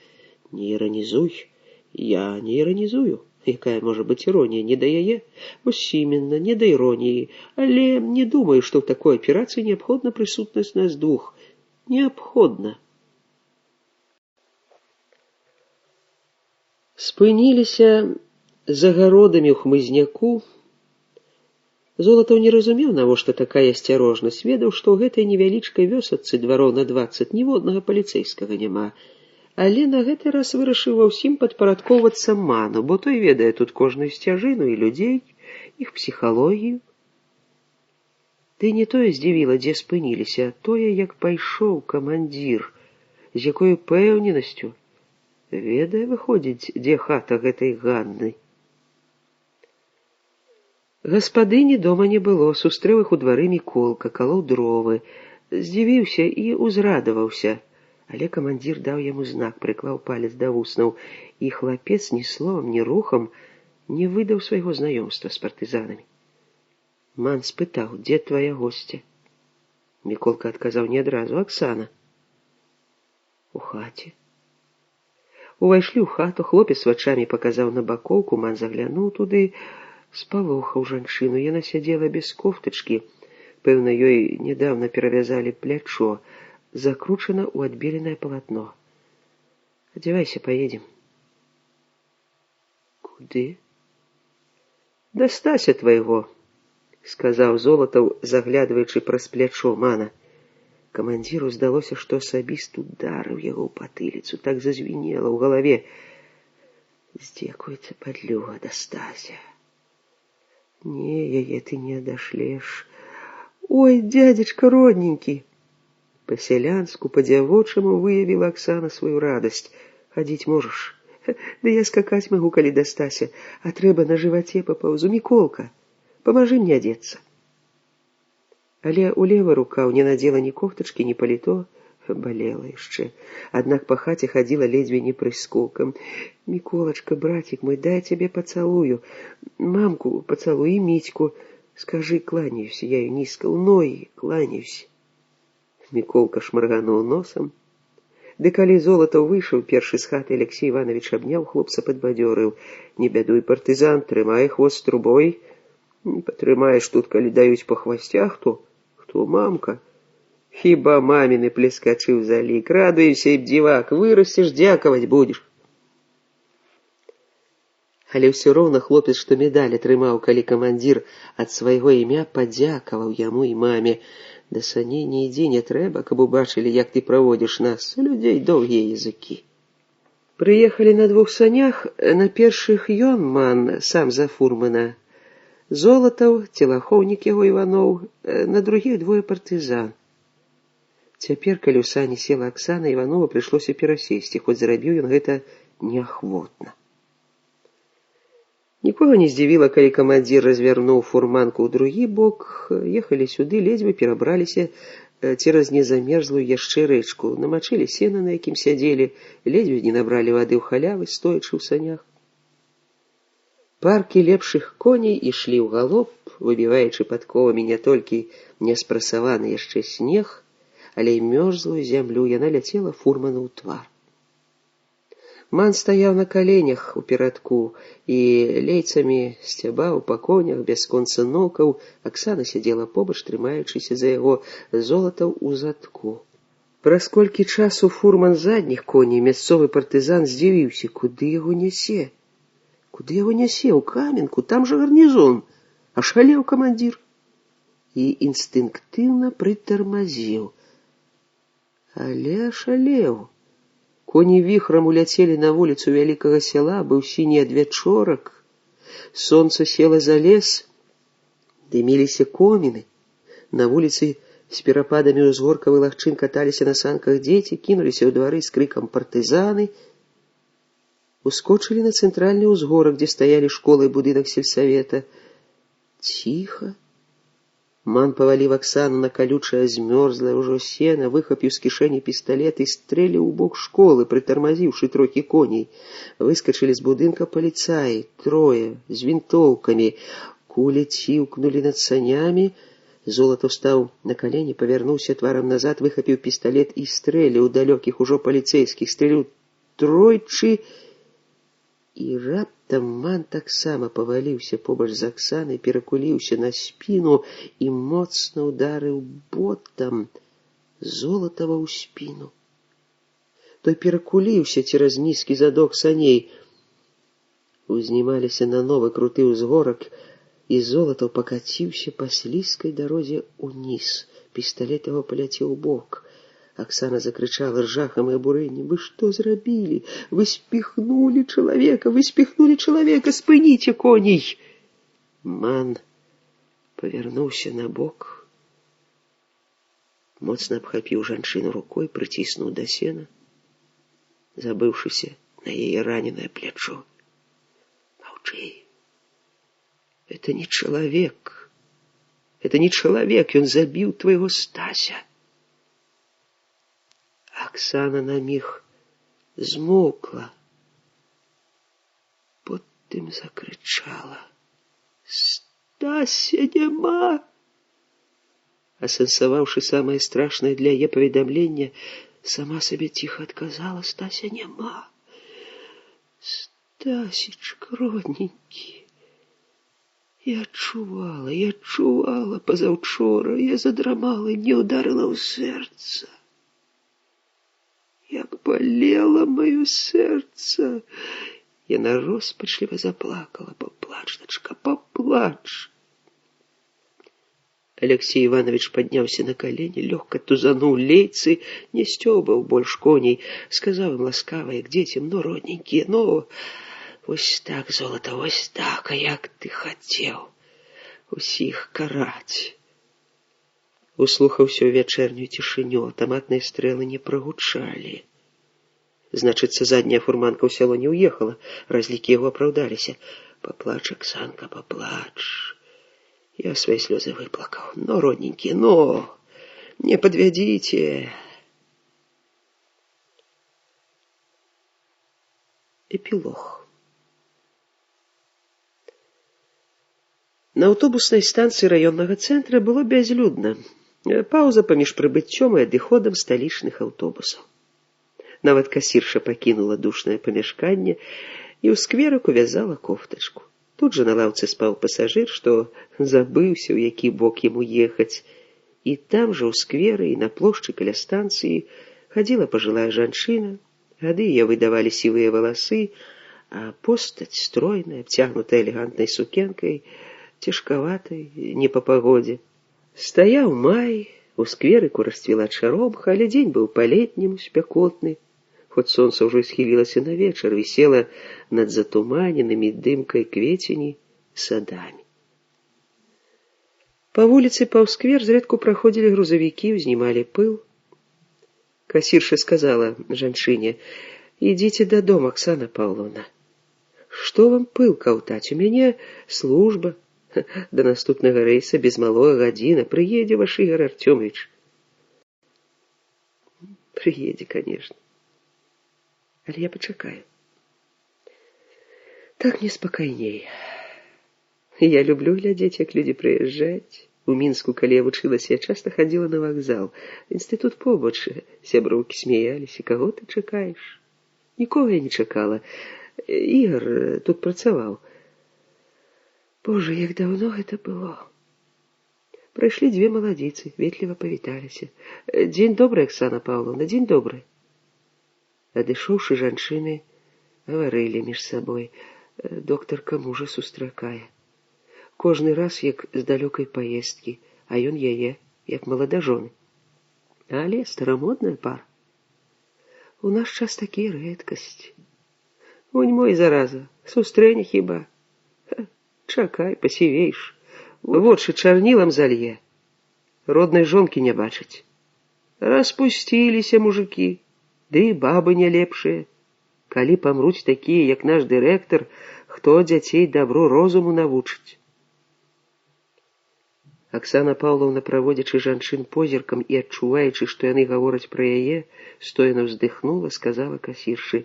Не іранізуй. Я не іранізую. Якая можа быць іронія? Не да яе? Вось іменно, не да іроніі. Але не думаю, што ў такой аперацыі неабходна прысутнасць нас 2. Неабходна. Спыніліся за гародамі ў хмызняку. Золатаў не разумеў, навошта такая асцярожнасць, ведаў, што ў гэтай невялічкай вёсачцы двароў на 20 ніводнага паліцэйскага няма. Але на гэты раз вырашыў ва ўсім падпарадкоўвацца Ману, бо той ведае тут кожную сцяжыну і людзей, іх псіхалогію. Ды не тое здзівіла, дзе спыніліся, а тое, як пайшоў камандзір, з якой упэўненасцю. Ведае, выходзіць, дзе хата гэтай Ганны. Гаспадыні дома не было, сустрэў іх у двары Міколка, калоў дровы, здзівіўся і узрадаваўся. Але камандзір даў яму знак, прыклаў палец да вуснаў, і хлапец ні словам, ні рухам не выдаў свайго знаёмства з партызанамі. Ман спытаў, дзе твая госця? Міколка адказаў не адразу, Аксана. У хаце. Увайшлі ў хату, хлопец вачамі паказаў на бакоўку, Ман заглянуў туды, спалохаў жанчыну. Яна сядзела без кофтачкі, пэўна, ёй нядаўна перавязалі плячо, закручана ў адбеленае палатно. Адзявайся, поедем. Куды? Да Стася твайго, сказаў Золатаў, заглядваючы праз плячо Мана. Камандзіру здалося, што асабіст ударыў яго ў патыліцу, так зазвінела ў галаве. Здзекуецца падлюга, да Стася. Не, яе ты не адашлеш. Ой, дядзечка родненькі. Па-сялянску, па-дзявочаму выявіла Аксана сваю радасць. Хадзіць можаш? Да я скакаць магу, калі да Стася, а трэба на жываце папаўзу. Міколка, памажы мне адзецца. Але ў левы рукаў не надзела ні кофтачкі, ні паліто, балела яшчэ. Аднак па хаце хадзіла ледзьве не прыскокам. Міколачка, братик мой, дай цябе пацалую. Мамку пацалуй і Мітьку. Скажы, кланяюся я ёй нізка, ў ногі кланяюся. Міколка шмаргануў носам. Ды калі Золатаў выйшаў першы з хаты, Алексей Иванович абняў хлопца, падбадзёрыў. Не бядуй, партызан, трымай хвост трубой. Не патрымаеш тут, калі даюць па хвасцях, то хто мамка? Хіба маміны плескачы ў залік. Радуйся, і дзівак, вырасцеш, дзякаваць будзеш. Але ўсё роўна хлопец, што медаль атрымаў, калі камандзір ад свайго імя падзякаваў яму і маме. Да саней не ідзі, не трэба, каб убачылі, як ты праводзіш нас. У людзей доўгія языкі. Прыехалі на 2 санях, на першых ён, Ман, сам за фурмана. Золатаў, целахоўнік яго Іваноў, на другіх 2 партызан. Цяпер, калі ў сані села Аксана, Іванова прыйшлося перасесці, хоць зрабіў ён гэта неахвотна. Нікога не здзівіла, калі камандзір развярнуў фурманку ў другі бок, ехалі сюды, ледзьве перабраліся цераз незамерзлую яшчэ рэчку, намачылі сена, на якім сядзелі, ледзьве не набралі вады ў халявы, стоячы ў санях. Паркі лепшых коней ішлі ў галоп, выбіваючы падковамі не толькі неспрасаваны яшчэ снег, але і мёрзлую зямлю. Яна ляцела фурману ў твар. Ман стаяў на каленях у перадку і лейцамі сцябаў па конях бясконца нокаў. Аксана сядзела побач, трымаючыся за яго, Золатаў у задку. Праз колькі часу фурман задніх коней, мясцовы партызан, здзівіўся, куды яго нясе. Куды яго нясе? У Каменку, там жа гарнізон. Ашалеў камандзір. І інстынктыўна прытармазіў. Але ашалеў. Коні віхрам уляцелі на вуліцу вялікага сяла, быў сіні адвячорак. Сонца села за лес, дыміліся коміны. На вуліцы з перападамі ўзгоркавы лагчын каталіся на санках дзеці, кінуліся ў двары з крыкам партызаны. Ускочылі на цэнтральны ўзгорак, дзе стаялі школа і будынак сельсавета. Ціха. Ман паваліў Аксану на калючае змёрзлае ўжо сена, выхапіў з кішэні пісталет і стрэліў у бок школы, прытармазіўшы трохі коней. Выскачылі з будынка паліцаі, 3, з вінтоўкамі. Кулі ціўкнулі над санямі. Золатаў стаў на калені, павярнуўся тварам назад, выхапіў пісталет і стрэліў далёкіх ужо паліцэйскіх. Стрэліў 3, і раптам Ман таксама паваліўся побач з Аксанай, перакуліўся на спіну і моцна ударыў ботам Золатава ў спіну. Той перакуліўся цераз нізкі задок саней. Узнімаліся на новы круты ўзгорак, і Золатаў пакаціўся па слізкай дарозе ўніз. Пісталет яго паляцеў у бок. Аксана закрычала з жахам і абурэннем: «Вы што зрабілі? Вы спіхнулі чалавека! Вы спіхнулі чалавека! Спыніце коней!» Ман павярнуўся на бок, моцна абхапіў жанчыну рукой, прыціснуў да сена, забыўшыся на яе раненае плячо. «Маўчы! Это не человек! Это не человек! Он забіў твайго Стася!» Аксана на міг змоўкла, потым закрычала: «Стася няма!» Асэнсаваўшы самае страшнае для яе паведамленне, сама сабе ціха адказала: «Стася няма! Стасечка, родненькі! Я адчувала пазаўчора, я задрамала, і мне ударыла ў сэрца. Як балела маё сэрца!» Яна роспачліва заплакала. «Паплач, дачка, паплач!» Алексей Иванович подняўся на колени, лёгка тузануў лейцы, не стёбаў больш коней, сказаў ім ласкава, як дзецям: «Ну, родненькія, ну, вось так, Золата, вось так, а як ты хацеў усіх караць!» Услухаўся ў вячэрнюю цішыню, аўтаматныя стрэлы не прагучалі. Значыцца, задняя фурманка ў сяло не ўехала, разлікі яго апраўдаліся. «Паплач, Аксанка, паплач! Я свои слезы выплакал. Но, родненькие, но! Не подведите!» Эпилог. На аўтобуснай станцыі раённага цэнтра было бязлюдна. Паўза паміж прыбыццём і адыходам сталічных аўтобусаў. Нават касірша пакінула душнае памяшканне і ў скверыку вязала кофтачку. Тут жа на лаўцы спаў пасажыр, што забыўся, у які бок яму ехаць. І там жа ў скверы і на плошчы каля станцыі хадзіла пажылая жанчына. Гады яе выдавалі сівыя валасы, а постаць стройная, абцягнутая элегантнай сукенкай, цяжкаватай, не па пагодзе. Стаяў май, у скверыку расцвіла чаромха, але дзень быў па-летняму спякотны. Хоць сонца ўжо схілілася на вечар, вісела над затуманенымі дымкай квецені садамі. Па вуліцы паўз сквер зрэдку праходзілі грузавікі, узнімалі пыл. Касірша сказала жанчыне: «Ідзіце дадому, Аксана Паўловна. Што вам пыл каўтаць? У мяне служба. До наступнага рэйса без малога гадзіна. Прыедзе ваш Ігор Артёмович». Прыедзе, конечно. Але я пачакаю. Так неспакайней. Я люблю глядзець, як людзі прыязджаюць. У Мінску, калі я вучылася, я часта хадзіла на вакзал. Інстытут побач, сяброўкі смяяліся: «Каго ты чакаеш?» Нікога я не чакала. Ігор тут працаваў. Боже, як даўно гэта было. Прыйшлі дзве маладзіцы, ветліва павіталіся. «Дзень добры, Аксана Паўловна, дзень добры». Адышоўшы, жанчыны гаварылі між сабой. Доктарка мужа сустракае. Кожны раз, як з далёкай паездкі, а ён яе, як маладажоны. Але старамодная пара. У наш час такія рэдкасці. Вунь мой, зараза, сустрэне хіба. Чакай, пасівееш. Вочы чарнілам залье. Роднай жонкі не бачыць. Распусціліся мужыкі, ды і бабы не лепшыя. Калі памруць такія, як наш дырэктар, хто дзяцей дабру розуму навучыць? Аксана Паўловна, праводзячы жанчын позіркам і адчуваючы, што яны гавораць пра яе, стоена ўздыхнула, сказала касіршы: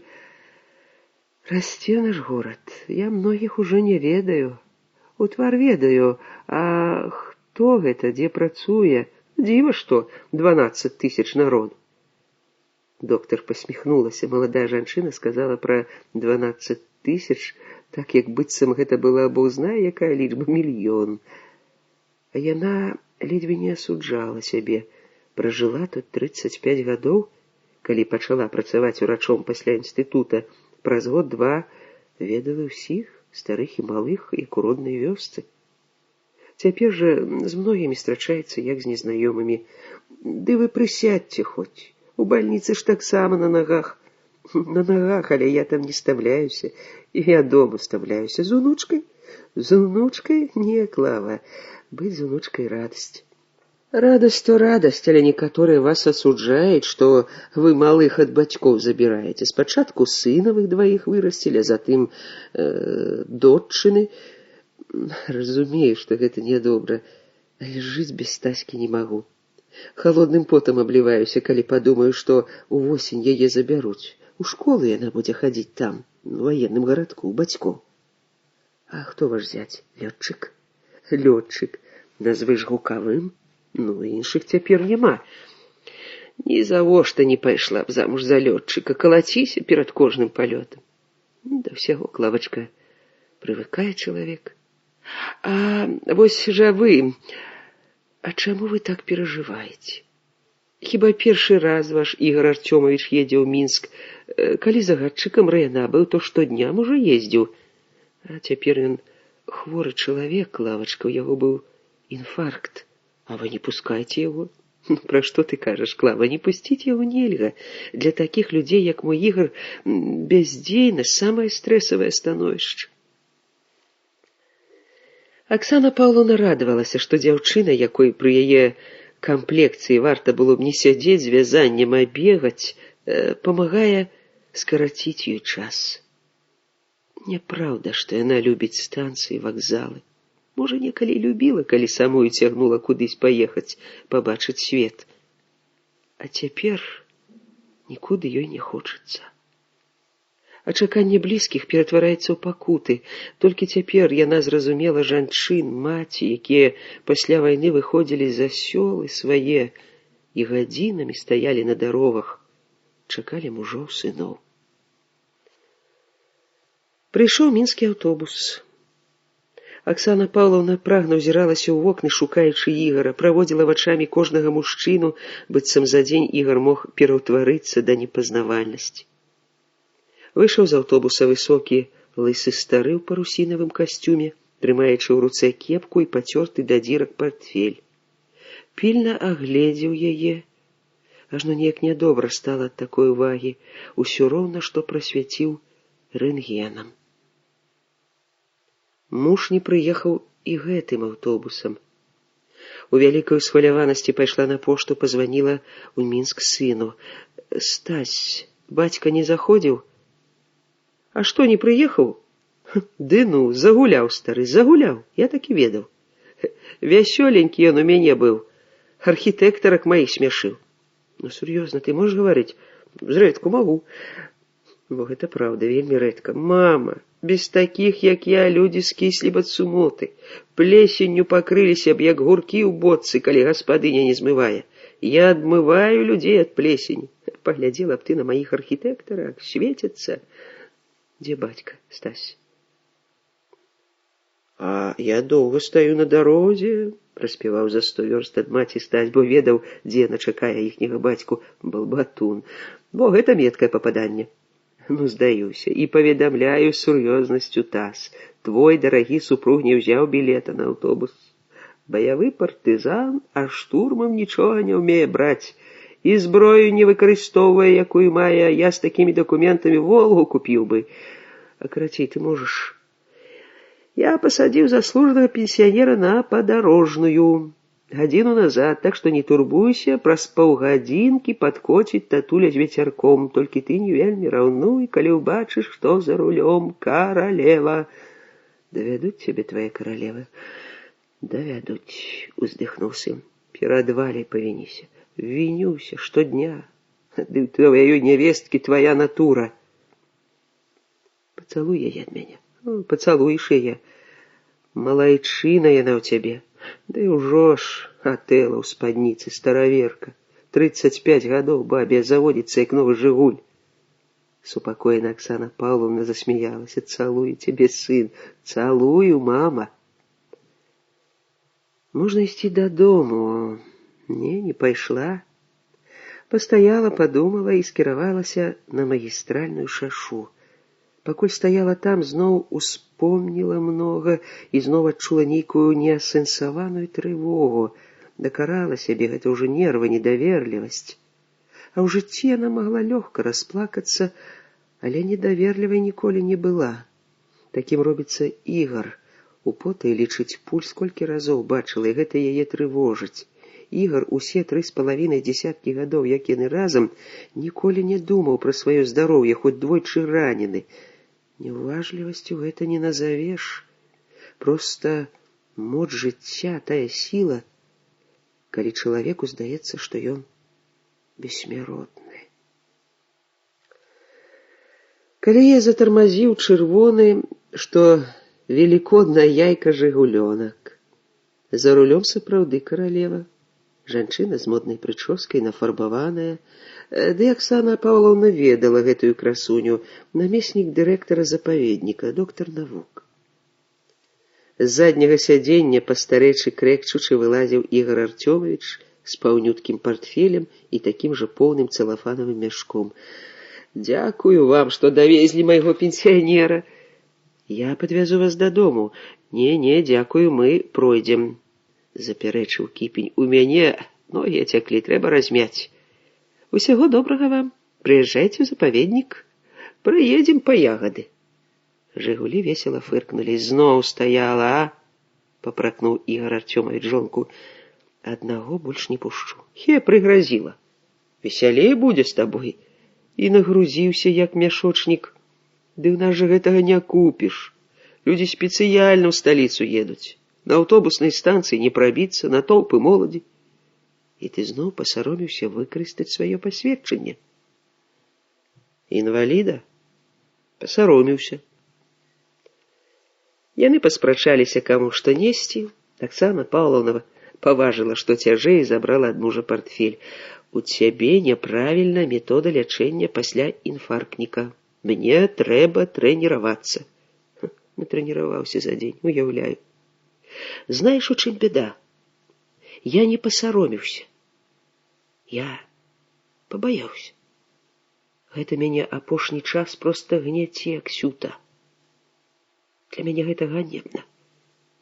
«Расце наш горад. Я многіх ужо не ведаю. У твар ведаю, а хто гэта, дзе працуе? Дзіва, што 12 000 народу». Доктор посміхнулася. Маладая жанчына сказала пра 12 000, так як быццам гэта была бог знае якая лічба, мільён. А яна ледзьве не асуджала сябе. Пражыла тут 35 гадоў, калі пачала працаваць урачом пасля інстытута. Праз год-два ведала ўсіх, старых і малых, як у роднай вёсцы. Цяпер жа з многімі страчаецца, як з незнаёмымі. Ды вы прысядьце хоць. У бальніцы ж таксама на нагах. На нагах, але я там не ставляюся. І я дома ставляюся. З унучкай? З унучкай? Не, Клава. Быць з унучкай радасць. Радасць то радасць, але некаторыя вас асуджаюць, што вы малых ад бацькоў забіраеце. Спачатку сынавых дваіх вырасцілі, а затым доччыны. Разумею, што гэта нядобра, але жыць без Стаські не магу. Халодным потам абліваюся, калі падумаю, што увосень яе забяруць. У школу яна будзе хадзіць там, у ваенным гарадку, у бацькоў. А хто ваш зяць? Лётчык? Лётчык. Назвыш гукавым? Ну, іншых цяпер няма. Ні завошта не пайшла б замуж за лётчыка, калаціся перад кожным палётам. Да ўсяго, Клавачка, прывыкае чалавек. А вось жа вы... А чаму вы так перажываеце? Хіба першы раз ваш Ігор Артёмович едзе ў Мінск? Калі загадчыкам райана быў, то штодня, можа, ездзіў. А цяпер ён хворы чалавек, Клавачка, у яго быў інфаркт. А вы не пускайце яго. Пра што ты кажаш, Клава, не пусціць яго нельга. Для такіх людзей, як мой Ігор, бяздзейнасць самае стрэсавае становішча. Аксана Паўловна радавалася, што дзяўчына, якой пры яе камплекцыі варта было б не сядзець з вязаннем, а бегаць, памагае скараціць ёй час. Няпраўда, што яна любіць станцыі, вакзалы. Можа, некалі любіла, калі самую цягнула кудысь паехаць, пабачыць свет. А цяпер нікуды ёй не хочацца. А чаканне блізкіх ператвараецца ў пакуты. Толькі цяпер яна зразумела жанчын, маці, якія пасля вайны выходзілі за сёлы свае і гадзінамі стаялі на дарогах, чакалі мужоў, сыноў. Прыйшоў мінскі аўтобус. Аксана Паўловна прагна ўзіралася ў вокны, шукаючы Ігара, праводзіла вачамі кожнага мужчыну, быццам за дзень Ігар мог пераўтварыцца да непазнавальнасці. Выйшаў з аўтобуса высокі, лысы стары ў парусінавым касцюме, трымаючы ў руцэ кепку і пацёрты да дзірак партфель. Пільна агледзеў яе. Ажно неяк нядобра стала ад такой увагі, усё роўна, што прасвяціў рэнтгенам. Муж не прыехаў і гэтым аўтобусам. У вялікай усхваляванасці пайшла на пошту, пазваніла ў Мінск сыну. «Стась, бацька не заходзіў?» «А што, не прыехаў?» «Ды ну, загуляў, стары, загуляў, я так і ведаў. Вясёленькі ён у мяне быў, архітэктарак маіх смяшыў». «Ну, сур'ёзна, ты можаш гаварыць?» «Зрэдку магу». «Бо гэта праўда, вельмі рэдка. Мама, без такіх, як я, людзі скіслі б ад сумоты. Плесенню пакрыліся б, як гуркі ў бочцы, калі гаспадыня не змывае. Я адмываю людзей ад плесені. Паглядзела б ты на маіх архітэктарах, свецяцца». «Дзе бацька, Стась?» «А я доўга стаю на дарозе», — праспяваў за 100 вёрст ад маці Стась, бо ведаў, дзе яна чакае іхняга бацьку, Балбатун. Бо гэта меткае пападанне. «Ну, здаюся, і паведамляю сур'ёзнасцю ТАСС. Твой дарагі супруг не ўзяў білета на аўтобус. Баявы партызан, а штурмам нічога не ўмее браць. І зброю не выкарыстоўвае, якую мае, я з такімі дакументамі Волгу купіў бы. А карацей, ты можаш...» «Я пасадзіў заслужанага пенсіянера на падарожную гадзіну назад, так што не турбуйся, праз паўгадзінкі падкоціць татуля з вецярком. Толькі ты не вельмі раўнуй, калі ўбачыш, што за рулём, каралева». «Давядуць цябе твае каралевы?» «Давядуць», — уздыхнуў сын. «Перад павініся». «Вінюся штодня. Ды ў тваёй нявесткі твая натура». «Пацалуй яе ад мяне». «Пацалуеш яе. Малайчына яна ў цябе. Да і ўжо ж, Атэла ў спадніцы, стараверка. 35 гадоў бабе заводіцца, як новы жыгуль». Супакоена Аксана Паўловна засмяялася. «Цалую цябе, сын, цалую, мама». Можна ісці дадому. Не пайшла. Пастаяла, падумала і скіравалася на магістральную шашу. Пакуль стаяла там, зноў успомніла многа і зноў адчула нейкую неасэнсаваную трывогу. Дакарала сябе, гэта ўжо нервы, недаверлівасць. А ў жыцці яна магла лёгка расплакацца, але недаверлівай ніколі не была. Такім робіцца Ігар. Употай лічыць пульс колькі разоў бачыла, і гэта яе трывожыць. Ігар усе 3,5 дзесяткі гадоў, як яны разам, ніколі не думаў пра сваё здароўе, хоць двойчы ранены. Неуважлівасцю гэта не назавеш. Проста моц жыцця, тая сіла, калі чалавеку здаецца, што ён бессмяротны. Калі я затармазіў чырвоны, што велікодная яйка жыгулёнак. За рулём сапраўды каралева. Жанчына з моднай прычоскай, нафарбаваная. Ды Аксана Паўлаўна ведала гэтую красуню, намеснік дырэктара запаведніка, доктар навук. З задняга сядзення пастарэчы крэкчучы вылазіў Ігар Артёмавіч з паўнюткім партфелем і такім жа поўным цэлафанавым мяшком. «Дзякую вам, што давезлі майго пенсіянера. Я падвязу вас дадому. Не, дзякую, мы пройдзем», — запярэчыў Кіпень. «У мяне ногі цяклі, трэба размяць. Усяго добрага вам. Прыязджайце ў запаведнік. Прыедзем па ягады». Жыгулі весела фыркнулі. «Зноў стаяла, а?» — папракнуў Ігар Артёмавіч жонку. «Аднаго больш не пушчу. Хе, прыгразіла. Весялей будзе з табой». І нагрузіўся, як мяшочнік. Ды ў нас жа гэтага не купіш. Людзі спецыяльна ў сталіцу едуць. На аўтобуснай станцыі не прабіцца, натоўпы моладзі. І ты зноў пасароміўся выкарыстаць сваё пасведчанне. Інваліда? Пасароміўся. Яны паспрачаліся, каму што несці. Аксана Паўлаўна паважыла, што цяжэй, забрала ад мужа партфель. «У цябе няправільна метода лячэння пасля інфарктніка. Мне трэба трэніравацца». Натрэніраваўся за дзень, уяўляю. Знаеш, у чым бяда? Я не пасароміўся. Я пабаяўся. Гэта мяне апошні час проста гняце, Ксюта. Для мяне гэта ганебна.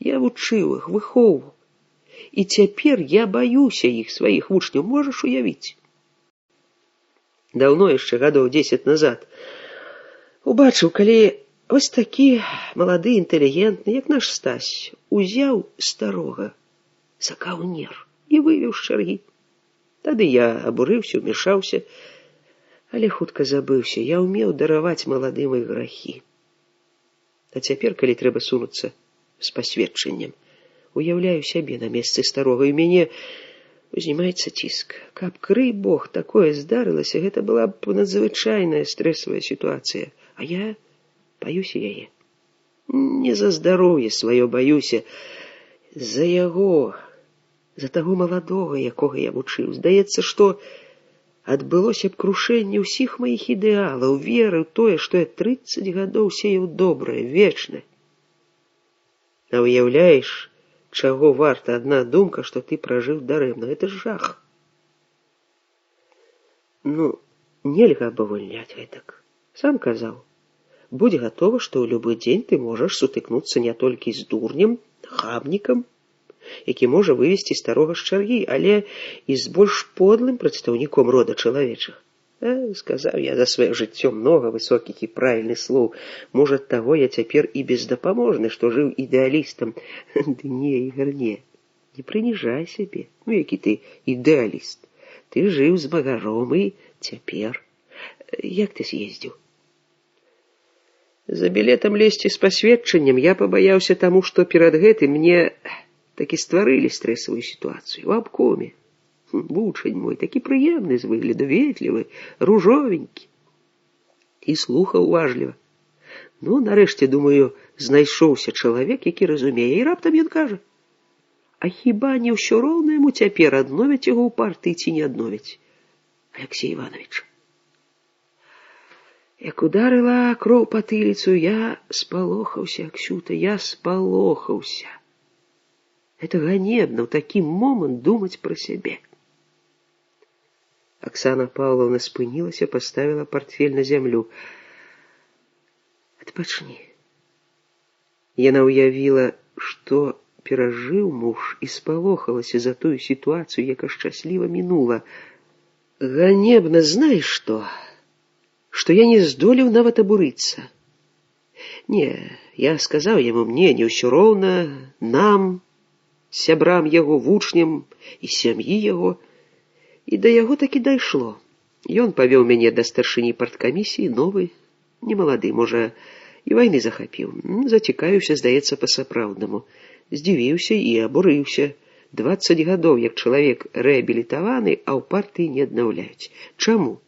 Я вучыў іх, выхоўваў. І цяпер я баюся іх, сваіх вучняў, можаш уявіць. Даўно яшчэ, гадоў 10 назад, убачыў, калі ось такі малады, інтэлігентны, як наш Стась, узяў старога за каўнер і вывеў з чаргі. Тады я абурыўся, умешаўся, але хутка забыўся. Я ўмеў дараваць маладым іх грахі. А цяпер, калі трэба сунуцца з пасведчаннем, уяўляю сябе на месцы старога, і мяне узнімаецца ціск. Каб, крый Бог, такое здарылася, гэта была б надзвычайная стрэсавая сітуацыя. А я баюся яе. Не за здароўе сваё баюся, за яго, за таго маладога, якога я вучыў. Здаецца, што адбылося б крушэнне ўсіх маіх ідэалаў, веры ў тое, што я 30 гадоў сеяў добрае, вечнае. А уяўляеш, чаго варта адна думка, што ты пражыў дарэмна. Гэта жах. Ну, нельга абавольняць гэтак. Сам казаў. Будь гатова, што ў любы дзень ты можаш сутыкнуцца не толькі з дурнем, хабнікам, які можа вывесці старога з чаргі, але і з больш подлым прадстаўніком рода чалавечых. Сказаў я за сваё жыццё многа высокіх і правільных слоў. Можа, ад таго я цяпер і бездапаможны, што жыў ідэалістам. Ды не, Ігар, не прыніжай сябе. Ну, які ты ідэаліст. Ты жыў з магаром і цяпер. Як ты з'ездзіў? За білетам лезці з пасведчаннем я пабаяўся таму, што перад гэтым мне такі стварылі стрэсавую сітуацыю у абкоме. Вучань мой, такі прыемны з выгляду, ветлівы, ружовенькі. І слухаў уважліва. Ну, нарэшце, думаю, знайшоўся чалавек, які разумее, і раптам ён кажа: «А хіба не ўсё роўна яму цяпер, адновяць яго ў партыі ці не адновяць? Алексей Иванович». Як ударыла кроў патыліцу, я спалохаўся, Ксюта, я спалохаўся. Гэта ганебна ў такі момант думаць пра сябе. Аксана Паўлаўна спынілася, паставіла партфель на зямлю. Адпачні. Яна ўявіла, што перажыў муж, і спалохалася за тую сітуацыю, яка шчасліва мінула. Ганебна, знаеш што? Што я не здолеў нават абурыцца. Не, я сказаў яму, мне не ўсё роўна, нам, сябрам яго, вучням і сям'і яго. І да яго такі дайшло. Ён павёў мяне да старшыні парткамісіі, новы, немалады, можа, і вайны захапіў. Зацікавіўся, здаецца, па-сапраўднаму. Здзівіўся і абурыўся. 20 гадоў, як чалавек рэабілітаваны, а ў партыі не аднаўляюць. Чаму?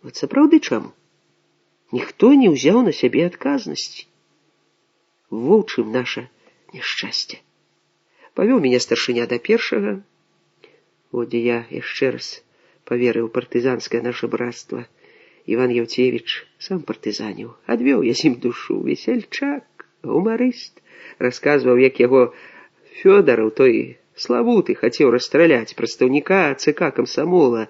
От сапраўды чаму? Ніхто не ўзяў на сябе адказнасці. Во ў чым наша няшчасце. Павёў мяне старшыня да першага. От я яшчэ раз паверыў партызанскае наша брацтва. Іван Яўцевіч сам партызаніў. Адвёў я з ім душу. Весельчак, гумарыст. Расказваў, як яго Фёдараў, той славуты, хацеў расстраляць прадстаўніка ЦК камсамола.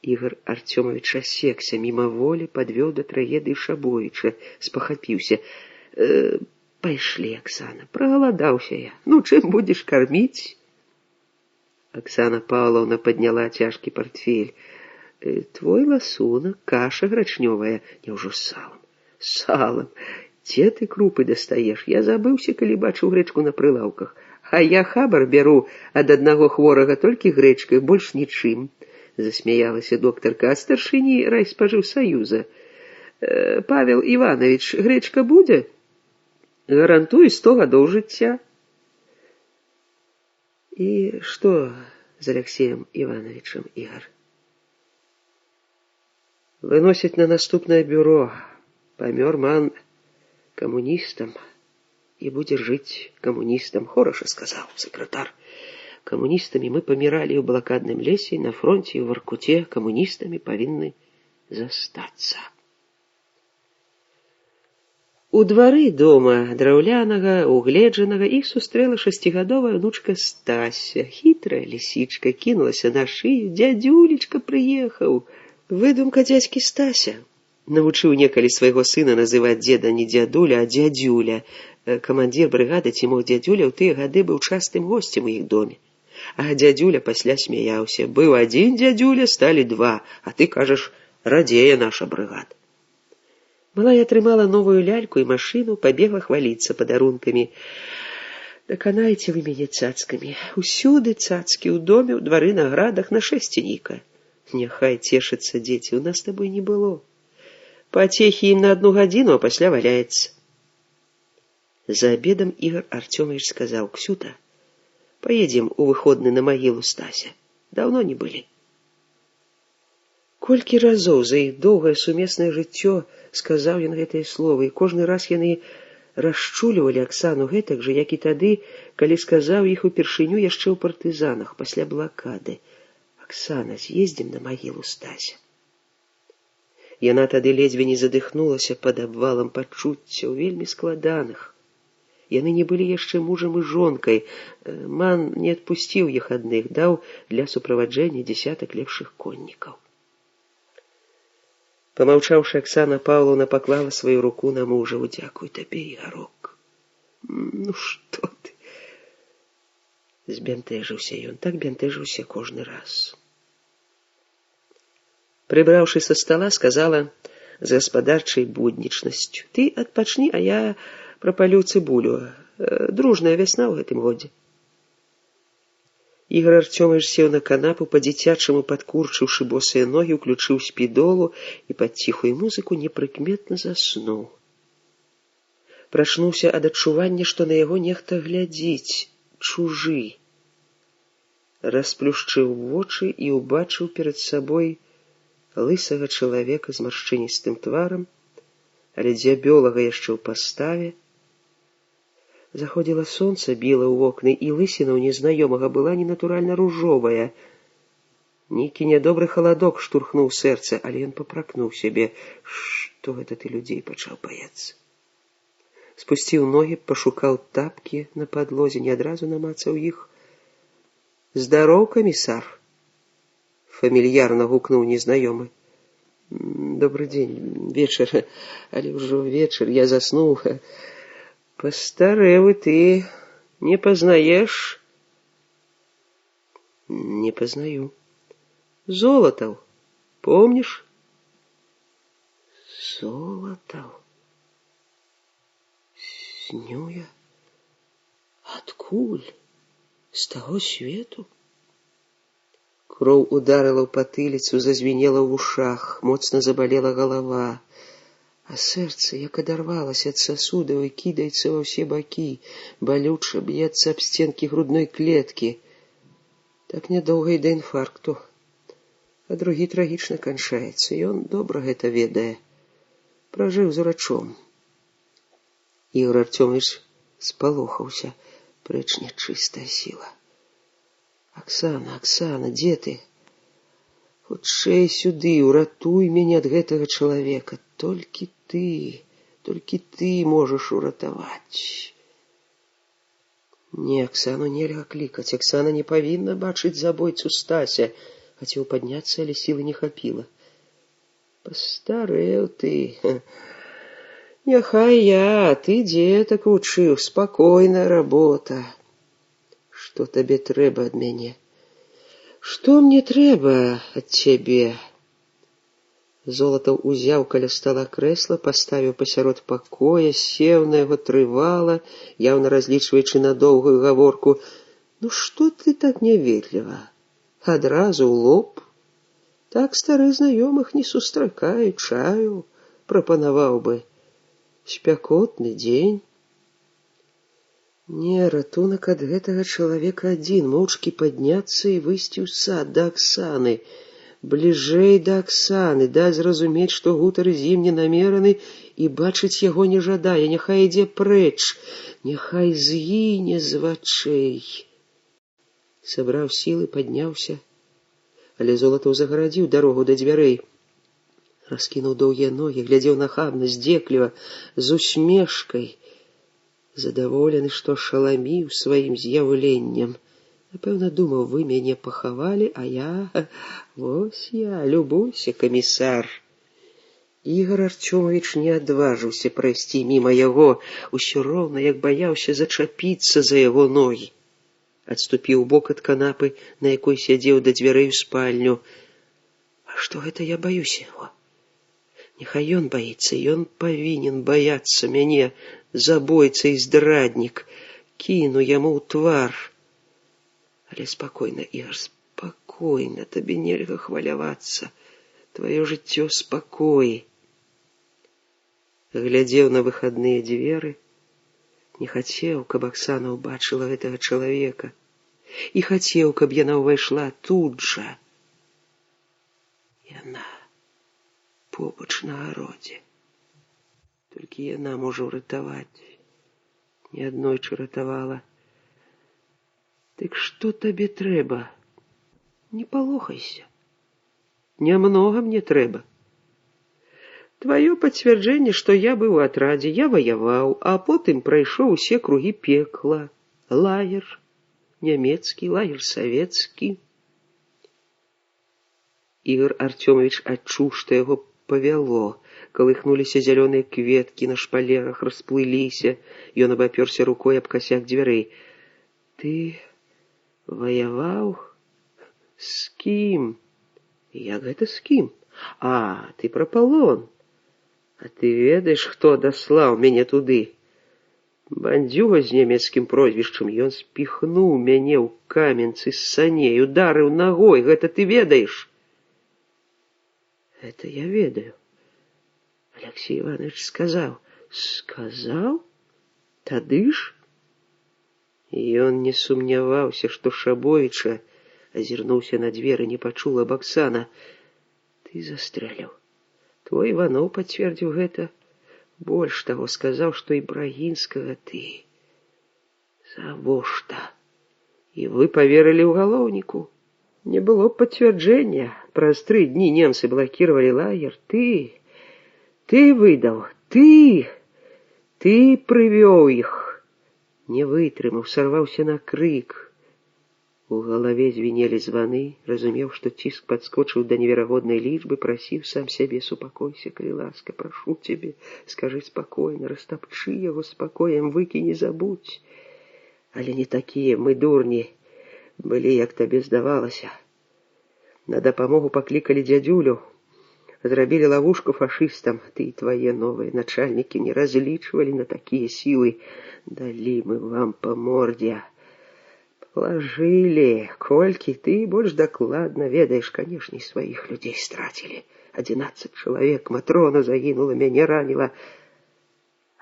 Ігор Артёмович асекся, мімаволі падвёў да трагедыі Шабовіча, спахапіўся. Пайшлі, Аксана, прагаладаўся я. Ну, чым будзеш карміць? Аксана Павловна падняла цяжкі партфель. Твой ласунак, каша грачнёвая, няўжо з салам? З салам. Дзе ты крупы дастаеш? Я забыўся, калі бачыў грэчку на прылаўках. А я хабар бяру ад аднаго хворага толькі грэчкай, больш нічым. Засмяялася доктарка ад старшыні райспажыўсаюза. Павел Іванович, грэчка будзе? Гарантую 100 гадоў жыцця. І што з Алексеем Івановичем, Ігор? Выносяць на наступнае бюро. Памёр ман камуністам і будзе жыць камуністам, хораша сказаў сакратар. Камуністамі мы паміралі ў блакадным лесе, на фронце і ў Воркуце. Камуністамі павінны застацца. У двары дома драўлянага, угледжанага, іх сустрэла 6гадовая унучка Стася. Хітрая лісічка кінулася на шыю. Дзядзюлечка прыехаў. Выдумка дзядзькі Стася. Навучыў некалі свайго сына называць дзеда не дзядуля, а дзядзюля. Камандзір брыгады ці мог дзядзюля ў тыя гады быў частым госцем у іх доме. А дзядзюля пасля смяяўся. Быў адзін дзядзюля, сталі 2, а ты кажаш, радзее наша брыгада. Малая атрымала новую ляльку і машыну, пабегла хваліцца падарункамі. Даканайце вы мяне цацкамі. Усюды цацкі, у доме, у двары, на градах, на шэсценіка. Няхай цешыцца дзеці, у нас з табой не было. Пацехі ім на 1 гадзіну, а пасля валяецца. За обедом Ігор Артёмович сказаў: Ксюта, поедем у выходны на магілу Стася. Даўно не былі. Колькі разоў за іх доўгае сумеснае жыццё сказаў ён гэтыя словы, і кожны раз яны расчулівалі Аксану гэтак жа, як і тады, калі сказаў іх упершыню яшчэ ў партызанах, пасля блакады. Аксана, з'ездзім на магілу Стася. Яна тады ледзьве не задыхнулася пад абвалам пачуццяў, вельмі складаных. Яны не былі яшчэ мужам і жонкай. Ман не адпусціў іх адных, даў для суправаджэння 10 лепшых коннікаў. Помаўчаўшы, Аксана Павловна паклала сваю руку на мужа. Дзякуй табе, Ігарок. Ну што ты? Збянтэжыўся ён, так бянтэжыўся кожны раз. Прыбраўшы са стала, сказала з гаспадарчай буднічнасцю: ты адпачні, а я прапалю цыбулю. Дружная вясна ў гэтым годзе. Ігор Артёмович сеў на канапу, па-дзіцячаму падкурчыўшы босыя ногі, уключыў спідолу і пад ціхую музыку непрыкметна заснуў. Прачнуўся ад адчування, што на яго нехта глядзіць, чужы. Расплюшчыў вочы і ўбачыў перад сабой лысага чалавека з маршчыністым тварам, але дзябёлага яшчэ ў паставе. Заходзіла сонца, біла ў вокны, і лысіна ў незнаёмага была ненатуральна ружовая. Нейкі нядобры халадок штурхнуў сэрца, але ён папракнуў сябе. Што гэта ты людзей пачаў баяцца? Спусціў ногі, пашукаў тапкі на падлозе, не адразу намацаў іх. Здароў, камісар! Фамільярна гукнуў незнаёмы. Добрый день, вечер, але ўжо вечер, я заснул. Постарэў ты не познаешь? Не познаю. Золотов, помнишь? Золотов. Сню я. Адкуль? З таго свету? Кроў ударыла ў патыліцу, зазвенела ў вушах, моцна забалела галава, а сэрца, як адарвалася ад сасудаў і кідаецца ва ўсе бакі, балюча б'ецца аб сценкі грудной клеткі. Так нядоўга і да інфаркту. А другі трагічна канчаецца, ён добра гэта ведае. Пражыў з урачом. Ігор Артёмович спалохаўся, прэч нячыстая сіла. Оксана, Оксана, дзе ты? Хутчэй сюды, уратуй мяне ад гэтага чалавека. Толькі ты можаш уратаваць. Не, Оксану нельга клікаць. Оксана не павінна бачыць забойцу Стася. Хацеў падняцца, але сілы не хапіла. Постарэў ты. Няхай я, ты дзетак вучыў, спакойная работа. Што табе трэба ад мяне? Што мне трэба ад цябе? Золатаў узяў каля стала крэсла, паставіў пасярод пакоя, сеў на яго трывала, яўна разлічваючы на доўгую гаворку. Ну што ты так няветліва? Адразу ў лоб? Так стары знаёмых не сустракаю, чаю, прапанаваў бы. Спякотны дзень. Не, ратунак ад гэтага чалавека адзін, моўчкі падняцца і выйсці ў сад да Аксаны. Бліжэй да Аксаны, даць зразумець, што гутары з ім не намераны і бачыць яго не жадае. Няхай ідзе прэч, няхай згіне з вачэй. Сабраў сілы, падняўся, але Золатаў загарадзіў дарогу да дзвярэй. Раскінуў доўгія ногі, глядзеў нахабна, здзекліва, з усмешкай. Задаволены, што шаламіў сваім з'яўленнем. Напэўна, думаў, вы мяне пахавалі, а я... Вось я, любуйся, камісар. Ігор Артёмович не адважыўся прайсці міма яго, усё роўна, як баяўся зачапіцца за яго ногі. Адступіў бок ад канапы, на якой сядзеў, да дзвярэй у спальню. А што гэта я баюся яго? Няхай ён баіцца, ён павінен баяцца мяне, забойца і здраднік. Кіну яму ў твар. Але спакойна, Ігор, спакойна, табе нельга хвалявацца. Тваё жыццё спакой. Глядзеў на выхадныя дзверы, не хацеў, каб Аксана ўбачыла гэтага чалавека, і хацеў, каб яна ўвайшла тут жа. Яна побач на гародзе. Толькі яна можа ўратаваць. Неаднойчы ратавала. Дык што табе трэба? Не палохайся. Нямнога мне трэба. Тваё пацвярджэнне, што я быў у атрадзе, я ваяваў, а потым прайшоў усе кругі пекла. Лагер нямецкі, лагер савецкі. Ігор Артёмович адчуў, што яго павяло. Калыхнуліся зялёныя кветкі на шпалерах, расплыліся. Ён абапёрся рукой аб касяк дзвярэй. Ты ваяваў? З кім? Як гэта з кім? А, ты пра палон. А ты ведаеш, хто даслаў мяне туды? Бандзюга з нямецкім прозвішчам. Ён спіхнуў мяне ў каменцы з саней, ударыў нагой. Гэта ты ведаеш? Это я ведаю. Алексей Иванович сказаў. Сказаў? Тады ж? Ён не сумняваўся, што Шабовіча, азірнуўся на дзверы, не пачула б Аксана. Ты застрэліў. Твой Іванов пацвердзіў гэта. Больш таго, сказаў, што Ібрагінскага ты. Завошта? І вы паверылі ў галоўніку. Не было б пацвярджэння. Праз 3 дні немцы блакіравалі лагер. Ты выдаў. Ты прывёў іх. Не вытрымаў, сарваўся на крык. У галаве звенелі званы, разумеў, што ціск падскочыў да неверагоднай лічбы, прасіў сам сябе: супакойся, калі ласка, прашу цябе, скажы спакойна, растапчы яго спакоем, выкіні, забудь. Але не такія мы дурні былі, як табе здавалася. На дапамогу паклікалі дзядзюлю, зрабілі лавушку фашыстам. Ты і твае новыя начальнікі не разлічвалі на такія сілы. Далі мы вам па мордзе. Положили, колькі ты больш дакладна ведаеш, канешне, сваіх людзей страцілі. 11 чалавек, Матрона загінула, мяне раніла.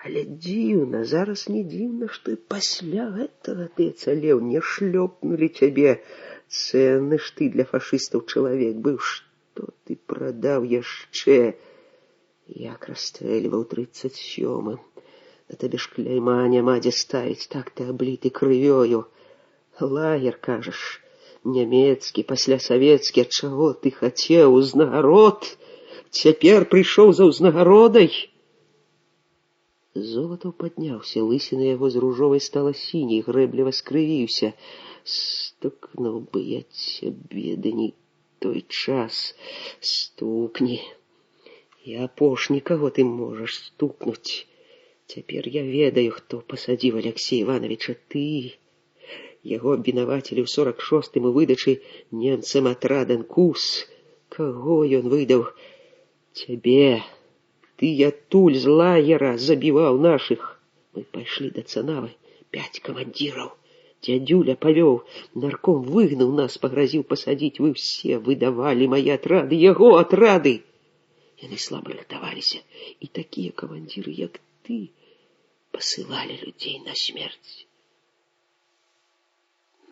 Але дзіўна, зараз не дзіўна, што і пасля гэтага ты ацалеў, не шлёпнулі цябе. Цэнны ж ты для фашыстаў чалавек быў, што ты прадаў яшчэ. Як расстрэльваў 37-м. На табе ж кляйма няма дзе ставіць, так ты абліты крывёю. Лагер, кажаш, нямецкі, пасля савецкі, ад чаго ты хацеў? Узнагарод? Цяпер прыйшоў за ўзнагародай? Золатаў падняўся, лысіна яго з ружовай стала сіняй, грэбліва скрывіўся. Стукнуў бы я цябе, ды не той час. Стукні. І апошні, каго ты можаш стукнуць? Цяпер я ведаю, хто пасадзіў Алексея Івановича. Ты. Яго абвінавацілі ў 46-м у выдачы немцам атрад «Анкус». Каго ён выдаў? Цябе. Ты адтуль з лагера забіваў нашых. Мы пайшлі да Цанавы. 5 камандзіраў. Дзядзюля павёў. Нарком выгнаў нас, пагразіў пасадзіць. Вы ўсе выдавалі мае атрады, яго атрады. Яны слаба рыхтаваліся. І такія камандзіры, як ты, пасылалі людзей на смерць.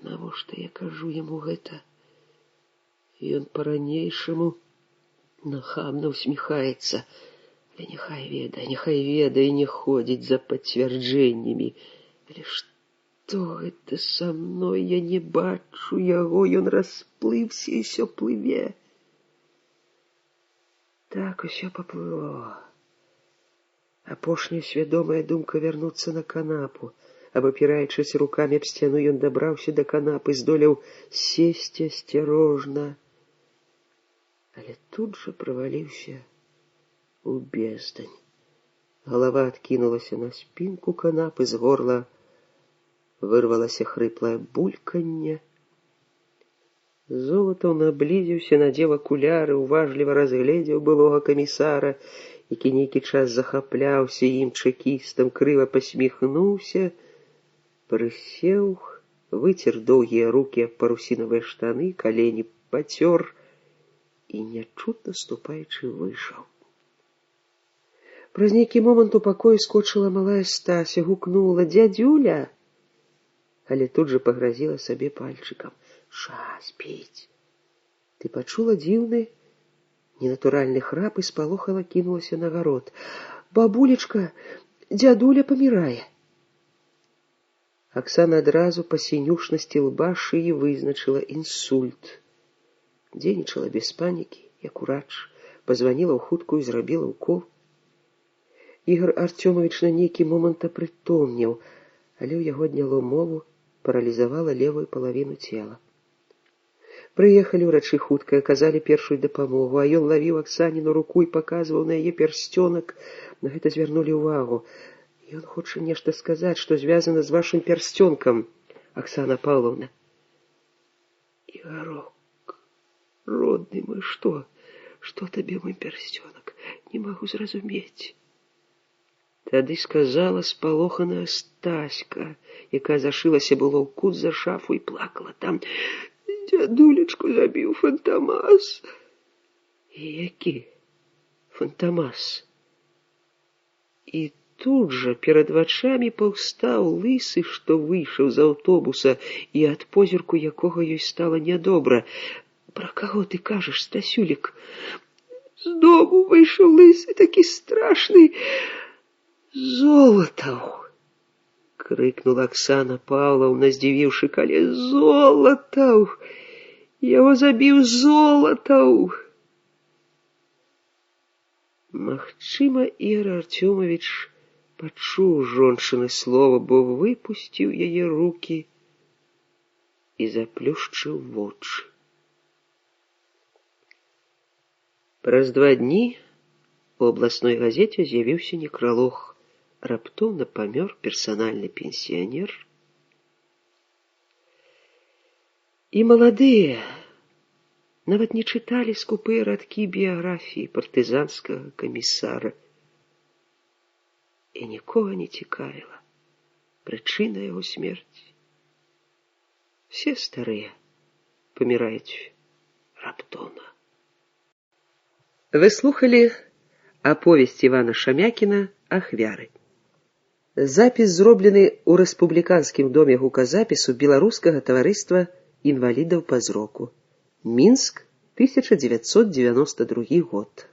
Навошта я кажу яму гэта? Ён па-ранейшаму нахабна усміхаецца. Але няхай ведае, не ходзіць за пацвярджэннямі. Але што гэта са мной? Я не бачу яго, ён расплыўся і ўсё плыве. Так усё паплыло. Апошняя свядомая думка вярнуцца на канапу. Абапіраючыся рукамі аб сцяну, ён дабраўся да канапы, здолеў сесці асцярожна. Але тут жа праваліўся у бездань. Галава адкінулася на спінку канапы, з горла вырвалася хрыплае бульканне. Золатаў наблізіўся, надзеў акуляры, уважліва разгледзеў былога камісара, які нейкі час захапляўся ім, чэкістам, крыва пасміхнуўся, прысеў, выцер доўгія рукі аб парусінавыя штаны, калені пацёр і, нячутна ступаючы, выйшаў. Праз нейкі момант у пакоі скочыла малая Стася, гукнула: «Дзядзюля!» Але тут жа пагразіла сабе пальчыкам. «Час піць!» Ты пачула дзіўны, ненатуральны храп і спалохала кінулася на гарод. «Бабулечка, дзядуля памірае!» Аксана адразу па сінюшнасці лба шыі вызначыла інсульт. Дзейнічала без панікі, як урач, пазваніла ў хуткую, зрабіла ўкол. Ігор Артёмович на нейкі момант апрытомнеў, але ў яго адняло мову, паралізавала левую палавіну цела. Прыехалі ўрачы хутка, аказалі першую дапамогу, а ён лавіў Аксаніну руку і паказваў на яе пярсцёнак. На гэта звярнулі ўвагу. Ён хоча нешта сказаць, што звязана з вашым пярсцёнкам, Аксана Павловна. Ігарок, родны мой, што? Што табе мой пярсцёнак? Не магу зразумець. Тады сказала спалоханая Стаська, якая зашылася было ў кут за шафу і плакала там. Дзядулечку забіў Фантамас. Які Фантамас? І тут жа перад вачамі паўстаў лысы, што выйшаў з аўтобуса, і ад позірку якога ёй стала нядобра. Пра каго ты кажаш, Стасюлік? З дому выйшаў лысы, такі страшны. Золатаў! Крыкнула Аксана Павловна, здзівіўшы кале. Золатаў! Яго забіў Золатаў! Магчыма, Ігор Артёмович пачуў жончыны слова, бо выпусціў яе рукі і заплюшчыў вочы. Праз 2 дні у абласной газеце з'явіўся некралог. Раптоўна памёр персанальны пенсіянер. І маладыя нават не чыталі скупыя радкі біяграфіі партызанскага камісара. І нікога не цікавіла прычына яго смерці. Все старыя паміраюць раптоўна. Вы слухали аповесць Івана Шамякіна «Ахвяры». Запіс зроблены ў рэспубліканскім доме гуказапісу Беларускага таварыства інвалідаў па зроку. Мінск, 1992 год.